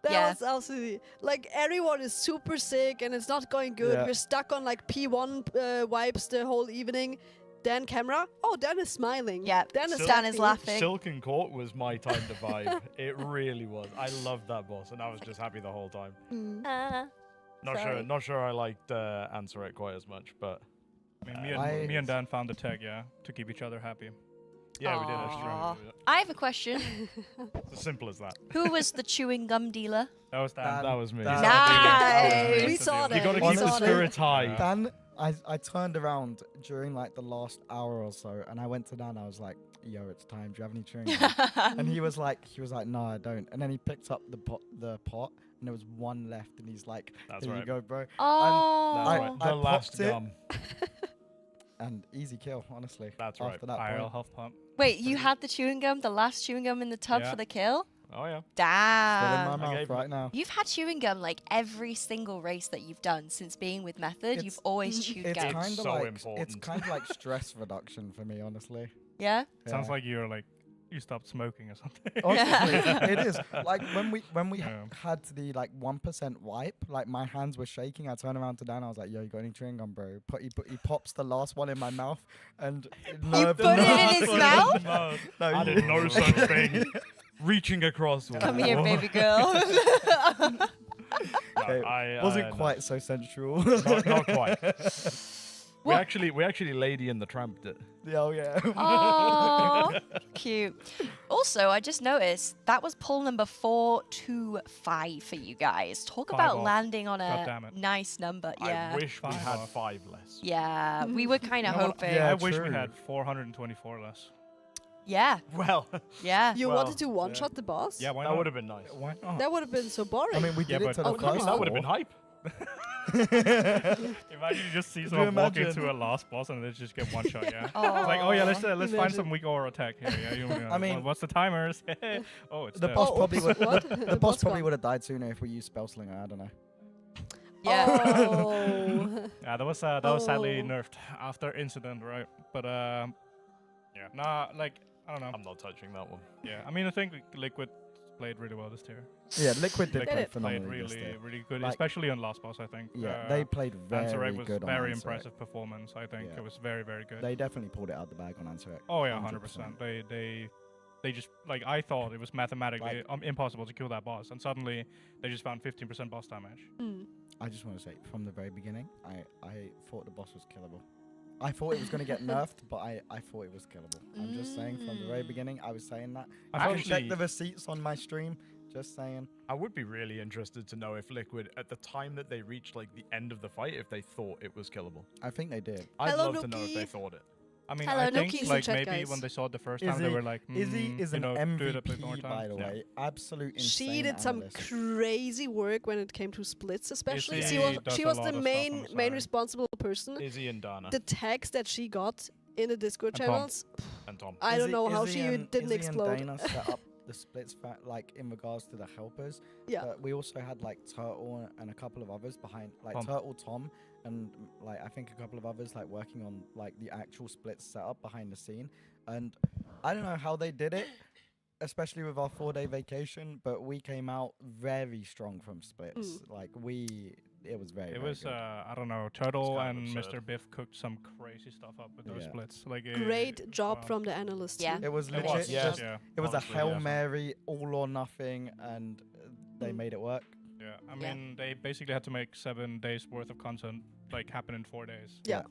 Speaker 7: That was absolutely like everyone is super sick and it's not going good.
Speaker 3: Yeah.
Speaker 7: We're stuck on like P1 wipes the whole evening. Dan camera. Oh, Dan is smiling.
Speaker 6: Yeah,
Speaker 7: Dan is
Speaker 6: Dan is
Speaker 7: happy.
Speaker 6: laughing.
Speaker 3: Silken Court was my time to vibe. It really was. I loved that boss, and I was just happy the whole time. Not sure I liked Ansurek quite as much, but
Speaker 17: I mean, me and Dan found the tag, to keep each other happy.
Speaker 3: Yeah, we did. That's
Speaker 15: Aw.
Speaker 3: true.
Speaker 15: I have a question.
Speaker 3: It's as simple as that.
Speaker 15: Who was the chewing gum dealer?
Speaker 17: That was Dan.
Speaker 3: That was me.
Speaker 15: Nice.
Speaker 3: We
Speaker 7: saw that.
Speaker 3: You gotta keep the spirits high.
Speaker 20: Dan, I turned around during like the last hour or so, and I went to Dan. I was like, "Yo, it's time. Do you have any chewing gum?" And he was like, "No, I don't." And then he picked up the pot, and there was one left, and he's like,
Speaker 3: That's
Speaker 20: "Here
Speaker 3: right.
Speaker 20: you go, bro."
Speaker 15: Oh.
Speaker 3: That's right.
Speaker 20: I
Speaker 3: The last
Speaker 20: popped it,
Speaker 3: gum.
Speaker 20: and easy kill, honestly.
Speaker 3: That's right.
Speaker 20: After that
Speaker 17: IRL
Speaker 20: point.
Speaker 17: health pump.
Speaker 15: Wait, you had the chewing gum, the last chewing gum in the tub
Speaker 17: Yeah.
Speaker 15: for the kill?
Speaker 3: Oh yeah.
Speaker 15: Damn.
Speaker 20: Still in my mouth right now.
Speaker 15: You've had chewing gum like every single race that you've done since being with Method. You've always chewed
Speaker 20: It's
Speaker 15: gum.
Speaker 20: kind of
Speaker 3: so
Speaker 20: like
Speaker 3: important.
Speaker 20: it's kind of like stress reduction for me, honestly.
Speaker 15: Yeah?
Speaker 17: Sounds
Speaker 20: Yeah.
Speaker 17: like you stopped smoking or something.
Speaker 20: Honestly, it is like when we
Speaker 17: Yeah.
Speaker 20: had the like 1% wipe, like my hands were shaking. I turned around to Dan. I was like, "Yo, you got any chewing gum, bro?" He pops the last one in my mouth, and
Speaker 15: You put it in his mouth?
Speaker 20: No,
Speaker 3: I did no such thing. Reaching across.
Speaker 15: Come here, baby girl.
Speaker 20: It wasn't quite so sensual.
Speaker 3: Not quite. We actually Lady in the Tramped it.
Speaker 20: Oh yeah.
Speaker 15: Aww, cute. Also, I just noticed that was pull number 425 for you guys. Talk
Speaker 17: 5
Speaker 15: about
Speaker 17: off.
Speaker 15: landing on
Speaker 17: God
Speaker 15: a
Speaker 17: damn it.
Speaker 15: nice number. Yeah.
Speaker 3: I wish we
Speaker 17: 5
Speaker 3: had
Speaker 17: off.
Speaker 3: 5 less.
Speaker 15: Yeah, we were kind of
Speaker 17: You know what?
Speaker 15: hoping.
Speaker 20: Yeah,
Speaker 17: I wish we
Speaker 20: true.
Speaker 17: had 424 less.
Speaker 15: Yeah.
Speaker 3: Well,
Speaker 15: Yeah.
Speaker 7: You
Speaker 3: Well,
Speaker 7: wanted to one-shot the boss?
Speaker 17: Yeah, why
Speaker 3: that
Speaker 17: not?
Speaker 3: would have been nice.
Speaker 17: Why not?
Speaker 7: That would have been so boring.
Speaker 20: I mean, we
Speaker 17: Yeah,
Speaker 20: did it to
Speaker 17: but-
Speaker 20: the
Speaker 3: I mean,
Speaker 20: first
Speaker 3: that would have been
Speaker 20: four.
Speaker 3: hype.
Speaker 17: Imagine you just see
Speaker 20: you
Speaker 17: someone walk
Speaker 20: imagine?
Speaker 17: into a last boss and they just get one shot, yeah?
Speaker 15: Aw.
Speaker 17: It's like, oh yeah, let's find
Speaker 7: Imagine.
Speaker 17: some weak aura attack here, yeah?
Speaker 20: I mean-
Speaker 17: what's the timers? Oh, it's
Speaker 20: The
Speaker 17: dead.
Speaker 20: boss
Speaker 7: Oh,
Speaker 20: probably would.
Speaker 7: what?
Speaker 20: The
Speaker 7: The
Speaker 20: boss
Speaker 7: boss
Speaker 20: probably
Speaker 7: gone.
Speaker 20: would have died sooner if we used spell slinger. I don't know.
Speaker 15: Yeah.
Speaker 7: Oh.
Speaker 17: Yeah, that was sadly
Speaker 7: Oh.
Speaker 17: nerfed after incident, right? But yeah, nah, like I don't know.
Speaker 3: I'm not touching that one.
Speaker 17: Yeah, I mean I think Liquid played really well this tier.
Speaker 20: Yeah, Liquid did
Speaker 7: Did
Speaker 20: play
Speaker 7: it?
Speaker 17: Played
Speaker 20: phenomenally this
Speaker 17: really,
Speaker 20: day.
Speaker 17: really good,
Speaker 20: Like-
Speaker 17: especially on last boss. I think.
Speaker 20: Yeah, they played very
Speaker 17: Ansurek was
Speaker 20: good on
Speaker 17: very
Speaker 20: Ansurek.
Speaker 17: impressive performance. I think
Speaker 20: Yeah.
Speaker 17: it was very, very good.
Speaker 20: They definitely pulled it out the bag on Ansurek.
Speaker 17: Oh yeah, 100%. They just like I thought it was mathematically impossible to kill that boss, and suddenly they just found 15% boss damage.
Speaker 7: Mm.
Speaker 20: I just want to say, from the very beginning, I thought the boss was killable. I thought it was going to get nerfed, but I thought it was killable. I'm just saying, from the very beginning, I was saying that. I can check
Speaker 3: Actually-
Speaker 20: the receipts on my stream. Just saying.
Speaker 3: I would be really interested to know if Liquid, at the time that they reached like the end of the fight, if they thought it was killable.
Speaker 20: I think they did.
Speaker 3: I'd
Speaker 7: Hello,
Speaker 3: love to know if they
Speaker 7: Nuki.
Speaker 3: thought it.
Speaker 17: I mean,
Speaker 7: Hello,
Speaker 17: I think
Speaker 7: Nuki's in
Speaker 17: like
Speaker 7: chat,
Speaker 17: maybe
Speaker 7: guys.
Speaker 17: when they saw it the first time, they were like,
Speaker 20: Izzy is
Speaker 17: you
Speaker 20: an
Speaker 17: know, do it a bit more
Speaker 20: MVP,
Speaker 17: time.
Speaker 20: by the
Speaker 17: Yeah.
Speaker 20: way. Absolute insane
Speaker 7: She did some
Speaker 20: analyst.
Speaker 7: crazy work when it came to splits, especially.
Speaker 17: Izzy
Speaker 7: She
Speaker 17: does
Speaker 7: was
Speaker 17: a
Speaker 7: the
Speaker 17: lot of stuff
Speaker 7: main
Speaker 17: on the
Speaker 7: main
Speaker 17: side.
Speaker 7: responsible person.
Speaker 3: Izzy and Dana.
Speaker 7: The tags that she got in the Discord
Speaker 17: And Tom.
Speaker 7: channels,
Speaker 3: And Tom.
Speaker 7: I don't
Speaker 20: Izzy-
Speaker 7: know how
Speaker 20: Izzy
Speaker 7: she
Speaker 20: and-
Speaker 7: didn't
Speaker 20: Izzy
Speaker 7: explode.
Speaker 20: And Dana set up the splits like in regards to the helpers.
Speaker 7: Yeah.
Speaker 20: But we also had like Turtle and a couple of others behind, like
Speaker 17: Tom.
Speaker 20: Turtle, Tom, and like I think a couple of others like working on like the actual splits setup behind the scene. And I don't know how they did it, especially with our 4-day vacation, but we came out very strong from splits. Like it was very.
Speaker 17: It
Speaker 20: very
Speaker 17: was
Speaker 20: good.
Speaker 17: I don't know, Turtle
Speaker 3: kind of
Speaker 17: and
Speaker 3: absurd.
Speaker 17: Mr. Biff cooked some crazy stuff up with those
Speaker 20: Yeah.
Speaker 17: splits. Like
Speaker 7: Great job
Speaker 17: wow.
Speaker 7: from the analyst
Speaker 15: Yeah.
Speaker 7: team.
Speaker 20: It was
Speaker 17: It
Speaker 20: legit.
Speaker 17: was,
Speaker 3: yeah.
Speaker 20: just,
Speaker 17: yeah.
Speaker 20: It was
Speaker 3: Honestly,
Speaker 20: a Hail
Speaker 3: yeah.
Speaker 20: Mary, all or nothing, and they made it work.
Speaker 17: Yeah, I
Speaker 15: Yeah.
Speaker 17: mean, they basically had to make 7 days worth of content like happen in 4 days.
Speaker 7: Yeah.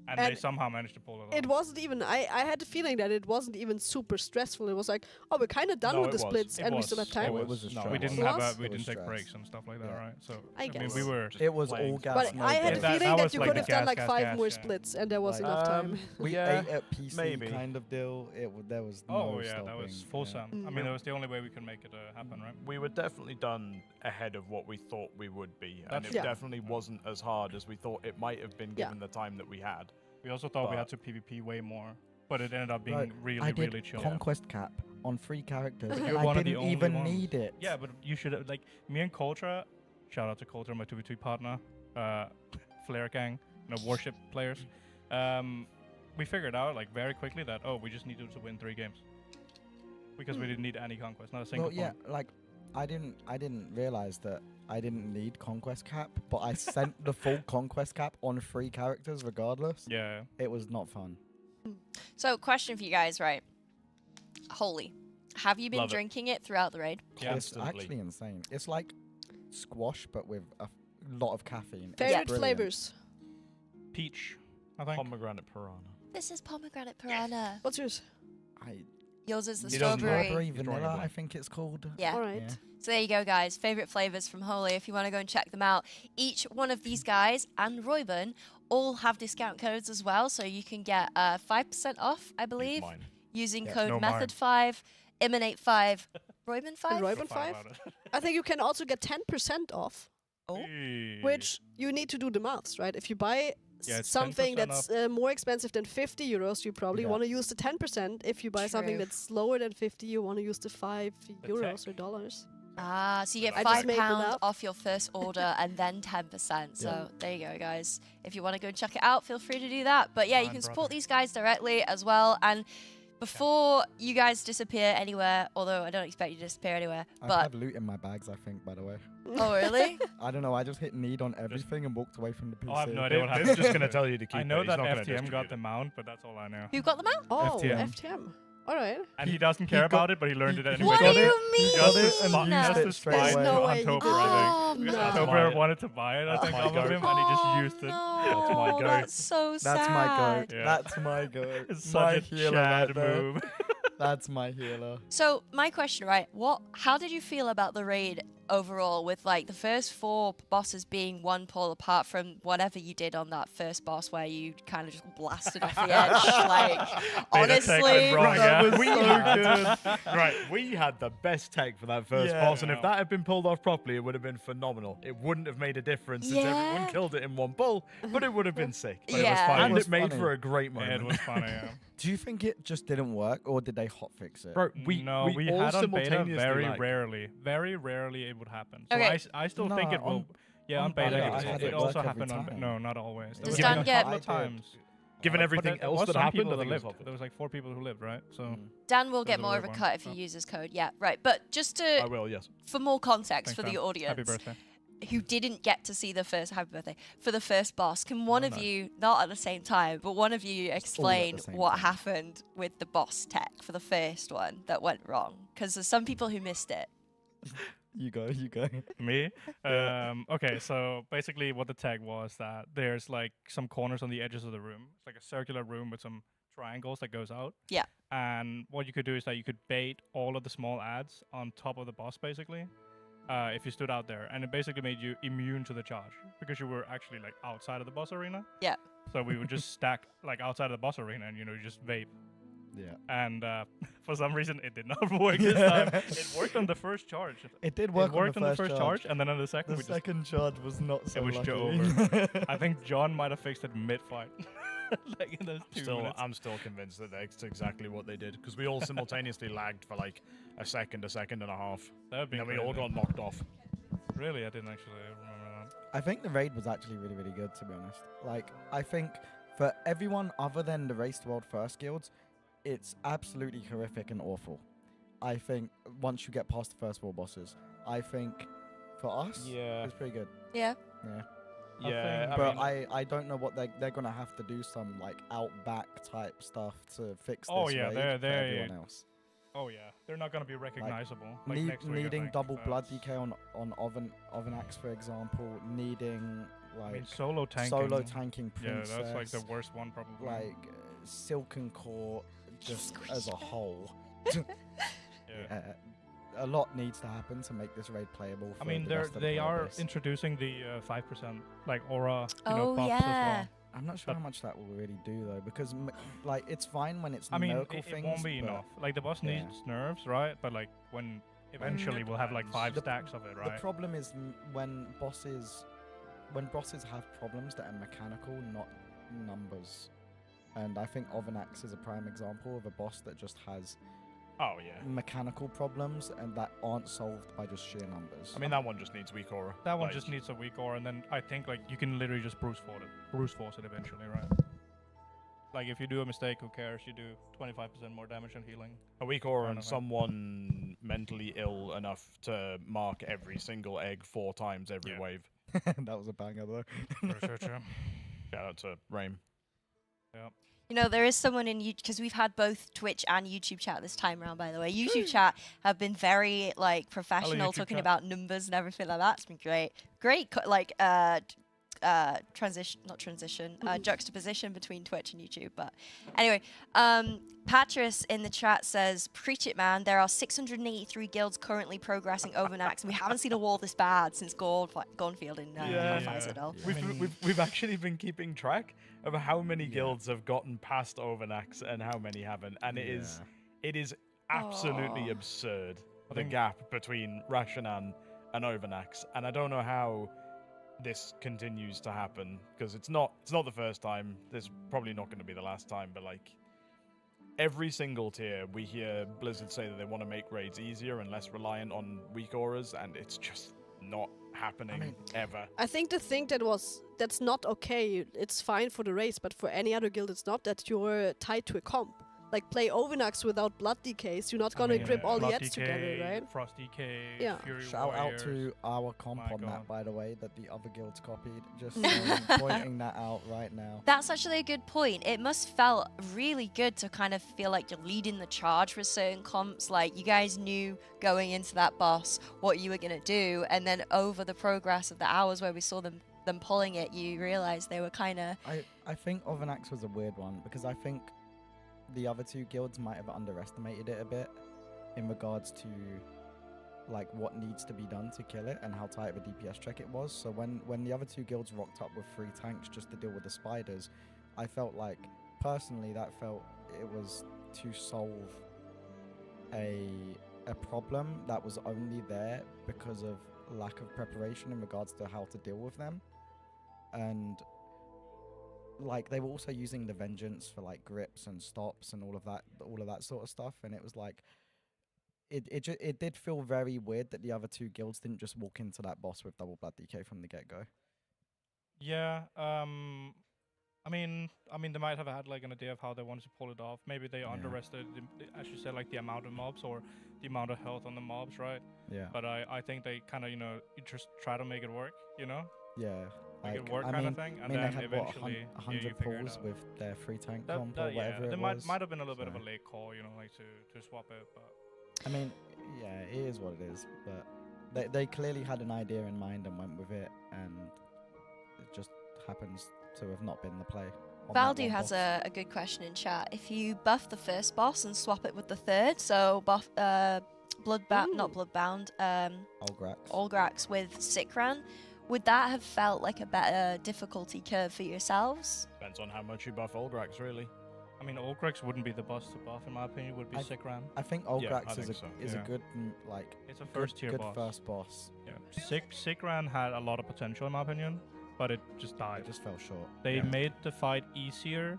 Speaker 17: And they
Speaker 7: And
Speaker 17: somehow managed to pull it off.
Speaker 7: It wasn't even. I had the feeling that it wasn't even super stressful. It was like, oh, we're kind of done
Speaker 3: No,
Speaker 7: with the
Speaker 3: it was.
Speaker 7: splits,
Speaker 3: It
Speaker 7: and we
Speaker 17: was.
Speaker 7: still have time.
Speaker 20: It was a
Speaker 17: No,
Speaker 20: stress.
Speaker 17: we didn't
Speaker 7: It
Speaker 17: have
Speaker 7: was?
Speaker 17: we
Speaker 20: It was
Speaker 17: didn't take
Speaker 20: stress.
Speaker 17: breaks and stuff like that,
Speaker 20: Yeah.
Speaker 17: right? So
Speaker 7: I
Speaker 17: mean,
Speaker 7: guess.
Speaker 17: we were.
Speaker 20: It was
Speaker 3: playing
Speaker 20: all gas.
Speaker 7: But
Speaker 20: no
Speaker 7: I had the
Speaker 20: breaks.
Speaker 17: That
Speaker 7: feeling that
Speaker 17: was
Speaker 7: you
Speaker 17: like
Speaker 7: could
Speaker 17: the
Speaker 7: have done
Speaker 17: gas,
Speaker 7: like
Speaker 17: gas,
Speaker 7: 5
Speaker 17: gas,
Speaker 7: more
Speaker 17: yeah.
Speaker 7: splits, and there was
Speaker 20: Like,
Speaker 7: enough time.
Speaker 20: We
Speaker 3: Yeah,
Speaker 20: ate at PC
Speaker 3: maybe.
Speaker 20: kind of deal. There was no
Speaker 17: Oh yeah, that was
Speaker 20: stopping,
Speaker 17: full
Speaker 20: yeah.
Speaker 17: sun. I mean, that was the only way we could make it happen, right?
Speaker 3: We were definitely done ahead of what we thought we would be, and
Speaker 17: That's
Speaker 3: it
Speaker 7: Yeah.
Speaker 3: definitely wasn't as hard as we thought it might have been
Speaker 7: Yeah.
Speaker 3: given the time that we had.
Speaker 17: We also thought we had
Speaker 3: But-
Speaker 17: to PvP way more, but it ended up being
Speaker 20: Like,
Speaker 17: really,
Speaker 20: I did
Speaker 17: really chill.
Speaker 20: conquest cap on 3 characters.
Speaker 17: But
Speaker 20: and
Speaker 17: you're
Speaker 20: I
Speaker 17: one of the
Speaker 20: didn't
Speaker 17: only
Speaker 20: even
Speaker 17: ones.
Speaker 20: need it.
Speaker 17: Yeah, but you should have, like, me and Coltra, shout out to Coltra, my 2v2 partner, Flare Gang, warship players. We figured out, like, very quickly that, we just needed to win 3 games. Because we didn't need any conquest, not a single
Speaker 20: Well, yeah,
Speaker 17: point.
Speaker 20: like I didn't realize that I didn't need conquest cap, but I sent the full conquest cap on 3 characters regardless.
Speaker 17: Yeah.
Speaker 20: It was not fun.
Speaker 15: So, question for you guys, right? Holy. Have you been
Speaker 3: Love it.
Speaker 15: drinking it throughout the raid?
Speaker 17: Yeah.
Speaker 20: It's actually insane. It's like squash, but with a lot of caffeine. It's
Speaker 7: Favorite
Speaker 20: brilliant.
Speaker 7: flavors?
Speaker 17: Peach, I think.
Speaker 3: Pomegranate piranha.
Speaker 15: This is pomegranate piranha.
Speaker 7: What's yours?
Speaker 15: Yours is the
Speaker 3: He doesn't know.
Speaker 15: strawberry.
Speaker 20: Vanilla, I think it's called.
Speaker 15: Yeah.
Speaker 7: All right.
Speaker 15: So there you go, guys. Favorite flavors from Holy. If you want to go and check them out, each one of these guys and Royben all have discount codes as well, so you can get 5% off, I believe, using code
Speaker 3: No,
Speaker 15: Method5, Emanate5, Royben 5.
Speaker 7: And Royben 5? I think you can also get 10% off.
Speaker 15: Oh.
Speaker 7: Which you need to do the maths, right? If you buy
Speaker 17: Yeah, it's
Speaker 7: something
Speaker 17: 10%
Speaker 7: that's more expensive than 50 euros, you probably want to use the 10%. If you buy something
Speaker 15: True.
Speaker 7: that's lower than 50, you want to use the 5 euros or dollars.
Speaker 15: Ah, so you get
Speaker 7: I just made that
Speaker 15: £5
Speaker 7: up.
Speaker 15: off your first order and then 10%. So there you go, guys. If you want to go and check it out, feel free to do that. But yeah, you can support these guys directly as well. And before you guys disappear anywhere, although I don't expect you to disappear anywhere,
Speaker 20: I
Speaker 15: but
Speaker 20: have loot in my bags, I think, by the way.
Speaker 15: oh really?
Speaker 20: I don't know, I just hit need on everything and walked away from the PC.
Speaker 17: Oh, I have no idea what happened.
Speaker 3: Vin's just gonna tell you to keep
Speaker 17: I know
Speaker 3: it. He's
Speaker 17: that
Speaker 3: not gonna
Speaker 17: FTM
Speaker 3: distribute
Speaker 17: got
Speaker 3: it.
Speaker 17: the mount, but that's all I know.
Speaker 15: Who got them out?
Speaker 7: Oh,
Speaker 17: FTM.
Speaker 7: FTM. All right.
Speaker 17: And he doesn't care about it, but he learned it anyway.
Speaker 15: What do you mean?
Speaker 17: Just to
Speaker 20: and
Speaker 17: spite,
Speaker 20: used
Speaker 17: just
Speaker 20: it
Speaker 17: to
Speaker 20: straight
Speaker 17: spite
Speaker 20: away.
Speaker 7: No way he
Speaker 17: October,
Speaker 7: did
Speaker 17: I
Speaker 15: that.
Speaker 17: think. Because
Speaker 15: Oh, no.
Speaker 17: October wanted to buy it, I think,
Speaker 3: my
Speaker 17: off of
Speaker 3: goat.
Speaker 17: him, and he just used it.
Speaker 3: That's my
Speaker 15: Oh,
Speaker 3: goat.
Speaker 15: that's so sad.
Speaker 20: That's my goat.
Speaker 17: Yeah.
Speaker 20: That's my goat.
Speaker 17: It's
Speaker 20: my
Speaker 17: such a
Speaker 20: healer
Speaker 17: Chad
Speaker 20: right there.
Speaker 17: move.
Speaker 20: That's my healer.
Speaker 15: So my question, right? How did you feel about the raid overall, with like the first 4 bosses being one pull apart from whatever you did on that first boss where you kind of just blasted off the edge? Like, honestly,
Speaker 3: We had the best tech for that first boss, and if that had been pulled off properly, it would have been phenomenal. It wouldn't have made a difference since everyone killed it in one pull, but it would have been sick. But
Speaker 15: Yeah.
Speaker 3: it was fun, and
Speaker 20: It was
Speaker 3: it made
Speaker 20: funny.
Speaker 3: for a great
Speaker 17: Yeah,
Speaker 3: moment.
Speaker 17: it was funny, yeah.
Speaker 20: Do you think it just didn't work, or did they hotfix it?
Speaker 3: Bro, we
Speaker 17: we
Speaker 3: all
Speaker 17: had on beta
Speaker 3: simultaneously,
Speaker 17: very rarely it would happen. So
Speaker 15: Okay.
Speaker 17: I still
Speaker 20: No,
Speaker 17: think it will.
Speaker 20: on-
Speaker 17: Yeah, on
Speaker 20: on
Speaker 17: beta,
Speaker 20: beta,
Speaker 17: it,
Speaker 20: I had
Speaker 17: it
Speaker 20: it
Speaker 17: also
Speaker 20: work every
Speaker 17: happened on.
Speaker 20: time.
Speaker 17: No, not always.
Speaker 15: Does
Speaker 17: There was
Speaker 15: Dan
Speaker 17: like
Speaker 15: get-
Speaker 17: a couple of
Speaker 20: I did.
Speaker 17: times.
Speaker 3: Given
Speaker 17: But
Speaker 3: everything
Speaker 17: there
Speaker 3: else
Speaker 17: was
Speaker 3: that
Speaker 17: some
Speaker 3: happened,
Speaker 17: people
Speaker 3: I
Speaker 17: that
Speaker 3: think it was
Speaker 17: lived.
Speaker 3: helpful.
Speaker 17: There was like 4 people who lived, right? So
Speaker 15: Dan will
Speaker 17: That
Speaker 15: get
Speaker 17: was a
Speaker 15: more of
Speaker 17: weird
Speaker 15: a
Speaker 17: one.
Speaker 15: cut if he
Speaker 17: Oh.
Speaker 15: uses code. Yeah, right. But just to
Speaker 3: I will, yes.
Speaker 15: for more context
Speaker 17: Thanks,
Speaker 15: for the
Speaker 17: Dan. Happy
Speaker 15: audience
Speaker 17: birthday.
Speaker 15: who didn't get to see the first happy birthday for the first boss, can one
Speaker 17: Oh,
Speaker 15: of
Speaker 17: nice.
Speaker 15: you, not at the same time, but one of you explain
Speaker 20: same
Speaker 15: what
Speaker 20: time.
Speaker 15: happened with the boss tech for the first one that went wrong? Because there's some people who missed it.
Speaker 20: You go, you go.
Speaker 17: Me? Okay, so basically what the tag was that there's like some corners on the edges of the room. It's like a circular room with some triangles that goes out.
Speaker 15: Yeah.
Speaker 17: And what you could do is that you could bait all of the small ads on top of the boss, basically, if you stood out there. And it basically made you immune to the charge because you were actually like outside of the boss arena.
Speaker 15: Yeah.
Speaker 17: So we would just stack like outside of the boss arena and, you just vape.
Speaker 20: Yeah.
Speaker 17: And for some reason, it did not work this time. It worked on the first charge.
Speaker 20: It did work
Speaker 17: It worked
Speaker 20: on the first
Speaker 17: charge, and then on the second,
Speaker 20: The
Speaker 17: we just
Speaker 20: second charge was not so
Speaker 17: it was
Speaker 20: lucky.
Speaker 17: over. I think John might have fixed it mid-fight. Like in those 2 minutes.
Speaker 3: I'm still convinced that that's exactly what they did, because we all simultaneously lagged for like a second and a half.
Speaker 17: That would be
Speaker 3: and then we all
Speaker 17: crazy.
Speaker 3: got knocked off.
Speaker 17: Really, I didn't actually remember that.
Speaker 20: I think the raid was actually really, really good, to be honest. Like, I think for everyone other than the Race to World First guilds, it's absolutely horrific and awful. I think once you get past the first 4 bosses, I think for us,
Speaker 3: Yeah.
Speaker 20: it's pretty good.
Speaker 15: Yeah.
Speaker 20: Yeah.
Speaker 3: Yeah,
Speaker 20: But I don't know what they're gonna have to do, some like outback type stuff to fix
Speaker 17: Oh
Speaker 20: this
Speaker 17: yeah,
Speaker 20: raid for
Speaker 17: they're
Speaker 20: everyone else.
Speaker 17: Oh yeah, they're not gonna be recognizable. Like
Speaker 20: Need,
Speaker 17: next week, I
Speaker 20: needing
Speaker 17: think,
Speaker 20: double
Speaker 17: so
Speaker 20: blood
Speaker 17: it's-
Speaker 20: DK on Ovenax, for example, needing like
Speaker 17: I mean, solo tanking.
Speaker 20: tanking
Speaker 17: Yeah,
Speaker 20: princess.
Speaker 17: that's like the worst one probably.
Speaker 20: Like Silken Court, just as a whole.
Speaker 17: Yeah.
Speaker 20: A lot needs to happen to make this raid playable. For
Speaker 17: I mean,
Speaker 20: the rest of the
Speaker 17: they
Speaker 20: player
Speaker 17: are
Speaker 20: base.
Speaker 17: introducing the 5% like aura,
Speaker 15: Oh,
Speaker 17: buffs
Speaker 15: yeah.
Speaker 17: as well.
Speaker 20: I'm not sure how much that will really do though, because like it's fine when it's
Speaker 17: I mean,
Speaker 20: numerical
Speaker 17: it
Speaker 20: things.
Speaker 17: won't be
Speaker 20: but
Speaker 17: enough. Like the boss
Speaker 20: yeah.
Speaker 17: needs nerves, right? But like when eventually we'll have like 5 stacks of it, right?
Speaker 20: The problem is when bosses have problems that are mechanical, not numbers. And I think Ovenax is a prime example of a boss that just has mechanical problems and that aren't solved by just sheer numbers.
Speaker 3: I mean, that one just needs weak aura.
Speaker 17: That one
Speaker 3: Like,
Speaker 17: just needs a weak aura, and then I think like you can literally just brute force it eventually, right? Like if you do a mistake, who cares? You do 25% more damage and healing.
Speaker 3: a weak aura
Speaker 17: Or
Speaker 3: and
Speaker 17: nothing.
Speaker 3: someone mentally ill enough to mark every single egg 4 times every wave.
Speaker 20: That was a banger though.
Speaker 17: Sure.
Speaker 3: Shout out to Raim.
Speaker 17: Yeah.
Speaker 6: You know, there is someone in YouTube, because we've had both Twitch and YouTube chat this time around, by the way. YouTube chat have been very, like, professional, talking about numbers and everything like that. It's been great. Great, juxtaposition between Twitch and YouTube. But anyway, Patris in the chat says, preach it, man. There are 683 guilds currently progressing Overnax, and we haven't seen a wall this bad since Gornfield in Citadel.
Speaker 3: We've actually been keeping track of how many guilds have gotten past Overnax and how many haven't, and it is absolutely absurd, the gap between Rashanan and Overnax, and I don't know how this continues to happen, because it's not the first time. This is probably not going to be the last time, but like every single tier we hear Blizzard say that they want to make raids easier and less reliant on weak auras, and it's just not happening ever.
Speaker 7: I think the thing that's not okay, it's fine for the race, but for any other guild it's not, that you're tied to a comp. Like, play Overnax without blood decays, you're not gonna grip all the ads together, right?
Speaker 17: Frost DK,
Speaker 7: yeah.
Speaker 17: Fury
Speaker 20: Shout
Speaker 17: Warriors.
Speaker 20: out to our comp on that, by the way, that the other guilds copied. Just pointing that out right now.
Speaker 6: That's actually a good point. It must felt really good to kind of feel like you're leading the charge with certain comps. Like, you guys knew going into that boss what you were gonna do, and then over the progress of the hours where we saw them pulling it, you realized they were kind of...
Speaker 20: I think Overnax was a weird one, because I think the other two guilds might have underestimated it a bit in regards to like what needs to be done to kill it and how tight of a DPS check it was. So when the other two guilds rocked up with 3 tanks just to deal with the spiders, I felt like personally that felt it was to solve a problem that was only there because of lack of preparation in regards to how to deal with them. And like they were also using the vengeance for like grips and stops and all of that sort of stuff, and it was like it did feel very weird that the other two guilds didn't just walk into that boss with double blood DK from the get-go.
Speaker 17: Yeah, I mean they might have had like an idea of how they wanted to pull it off. Maybe they underestimated, as you said, like the amount of mobs or the amount of health on the mobs, right?
Speaker 20: Yeah.
Speaker 17: But I think they kind of, you just try to make it work,
Speaker 20: Yeah.
Speaker 17: Make it work kind of thing, and then
Speaker 20: they had
Speaker 17: eventually
Speaker 20: 100 pulls with their 3 tank comp or whatever it
Speaker 17: there
Speaker 20: was.
Speaker 17: might have been a little bit of a late call, like to swap it, but
Speaker 20: I mean, yeah, it is what it is, but they clearly had an idea in mind and went with it, and it just happens to have not been the play.
Speaker 6: Valdu has a good question in chat. If you buff the first boss and swap it with the third, so buff not Bloodbound, Olgrax with Sikran, would that have felt like a better difficulty curve for yourselves?
Speaker 3: Depends on how much you buff Olgrax, really.
Speaker 17: I mean, Olgrax wouldn't be the boss to buff, in my opinion. Would be Sikran.
Speaker 20: I think Olgrax is a good
Speaker 17: it's a first tier boss.
Speaker 20: First boss.
Speaker 17: Yeah, Sikran had a lot of potential, in my opinion, but it just died.
Speaker 20: It just fell short.
Speaker 17: They made the fight easier,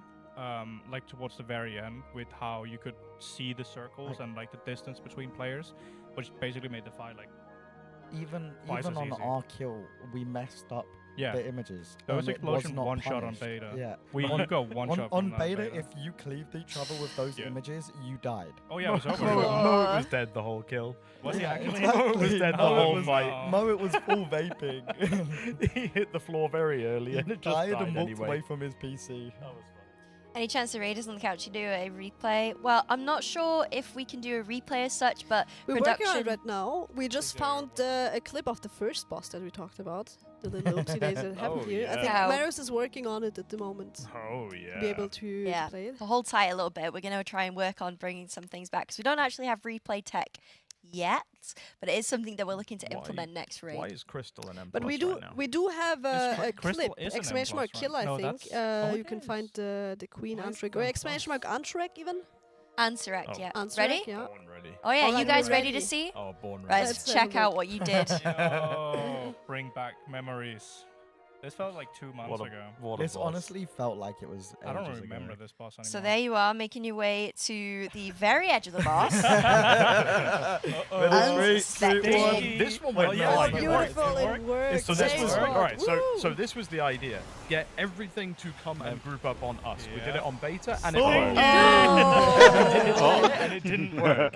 Speaker 17: like towards the very end, with how you could see the circles and like the distance between players, which basically made the fight like.
Speaker 20: Even on our kill, we messed up the images.
Speaker 17: Those explosions one shot on beta.
Speaker 20: Yeah.
Speaker 17: You go one shot
Speaker 20: on beta. If you cleaved each other with those images, you died.
Speaker 17: Oh yeah, it was over.
Speaker 3: Mo was dead the whole kill.
Speaker 17: Was he actually?
Speaker 3: Mo was dead the whole fight.
Speaker 20: Mo, it was full vaping.
Speaker 3: He hit the floor very early and it just died
Speaker 20: and walked
Speaker 3: anyway.
Speaker 20: away from his PC.
Speaker 3: That was fun.
Speaker 6: Any chance the Raiders on the couch to do a replay? Well, I'm not sure if we can do a replay as such, but
Speaker 7: we're working on it right now. We just found a clip of the first boss that we talked about, the little oopsie days that happened here.
Speaker 3: Yeah.
Speaker 7: I think Maros is working on it at the moment.
Speaker 3: Oh yeah.
Speaker 7: To be able to play it.
Speaker 6: So hold tight a little bit. We're going to try and work on bringing some things back because we don't actually have replay tech yet, but it is something that we're looking to implement next raid.
Speaker 3: Why is Crystal an M+?
Speaker 7: But we do have a clip, exclamation mark kill, I think. You can find the Queen Ansurek, or exclamation mark Ansurek even.
Speaker 6: Ansurek, yeah.
Speaker 7: Ansurek,
Speaker 6: ready?
Speaker 7: Yeah.
Speaker 3: Ready.
Speaker 6: Oh yeah, you guys ready to see?
Speaker 3: Oh, born ready.
Speaker 6: Right, let's check out what you did.
Speaker 17: Oh, bring back memories. This felt like 2 months ago.
Speaker 20: This honestly felt like it was.
Speaker 17: I don't remember this boss anymore.
Speaker 6: So there you are, making your way to the very edge of the boss.
Speaker 3: This one went
Speaker 7: Oh, beautiful, it worked.
Speaker 3: So this was
Speaker 7: Same
Speaker 3: all right.
Speaker 7: spot.
Speaker 3: So this was the idea: get everything to come and group up on us. We did it on beta, and it
Speaker 7: Oh.
Speaker 3: worked.
Speaker 7: Oh.
Speaker 3: And it didn't work.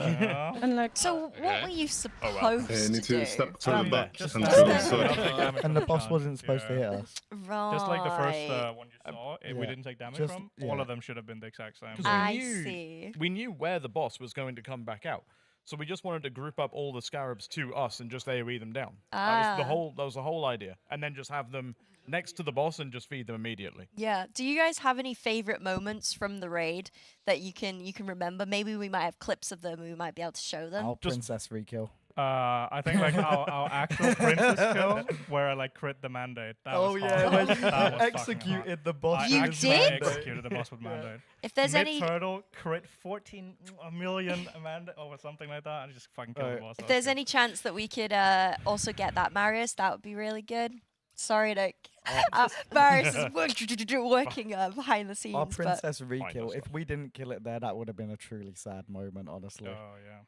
Speaker 15: So what were you supposed
Speaker 1: You need
Speaker 15: to
Speaker 1: to
Speaker 15: do?
Speaker 1: step to the back
Speaker 3: just
Speaker 1: and
Speaker 3: step
Speaker 1: to the
Speaker 3: back.
Speaker 1: side.
Speaker 20: And the boss wasn't supposed to hit us.
Speaker 15: Right.
Speaker 17: Just like the first one you saw, we
Speaker 20: yeah.
Speaker 17: didn't take damage
Speaker 20: Just-
Speaker 17: from.
Speaker 20: yeah.
Speaker 17: All of them should have been the exact same.
Speaker 3: 'Cause
Speaker 15: I
Speaker 3: we knew,
Speaker 15: see.
Speaker 3: we knew where the boss was going to come back out. So we just wanted to group up all the scarabs to us and just AoE them down. That was the whole idea. And then just have them next to the boss and just feed them immediately.
Speaker 15: Yeah. Do you guys have any favorite moments from the raid that you can remember? Maybe we might have clips of them. We might be able to show them.
Speaker 20: Our princess re-kill.
Speaker 17: I think like our actual princess kill, where I like crit the mandate. That
Speaker 20: Oh,
Speaker 17: was
Speaker 20: yeah,
Speaker 17: hard.
Speaker 20: when you
Speaker 17: That was
Speaker 20: executed
Speaker 17: fucking hard.
Speaker 20: the boss.
Speaker 17: I
Speaker 15: You
Speaker 17: actually
Speaker 15: did?
Speaker 17: executed the boss with mandate.
Speaker 15: If there's any-
Speaker 17: Mid-turtle, crit 14 million mandate or something like that, and just fucking kill the boss.
Speaker 15: If there's any chance that we could also get that Marius, that would be really good. Sorry to... Marius is working behind the scenes.
Speaker 20: Our
Speaker 15: but-
Speaker 20: princess re-kill. If we didn't kill it there, that would have been a truly sad moment, honestly.
Speaker 17: Oh yeah.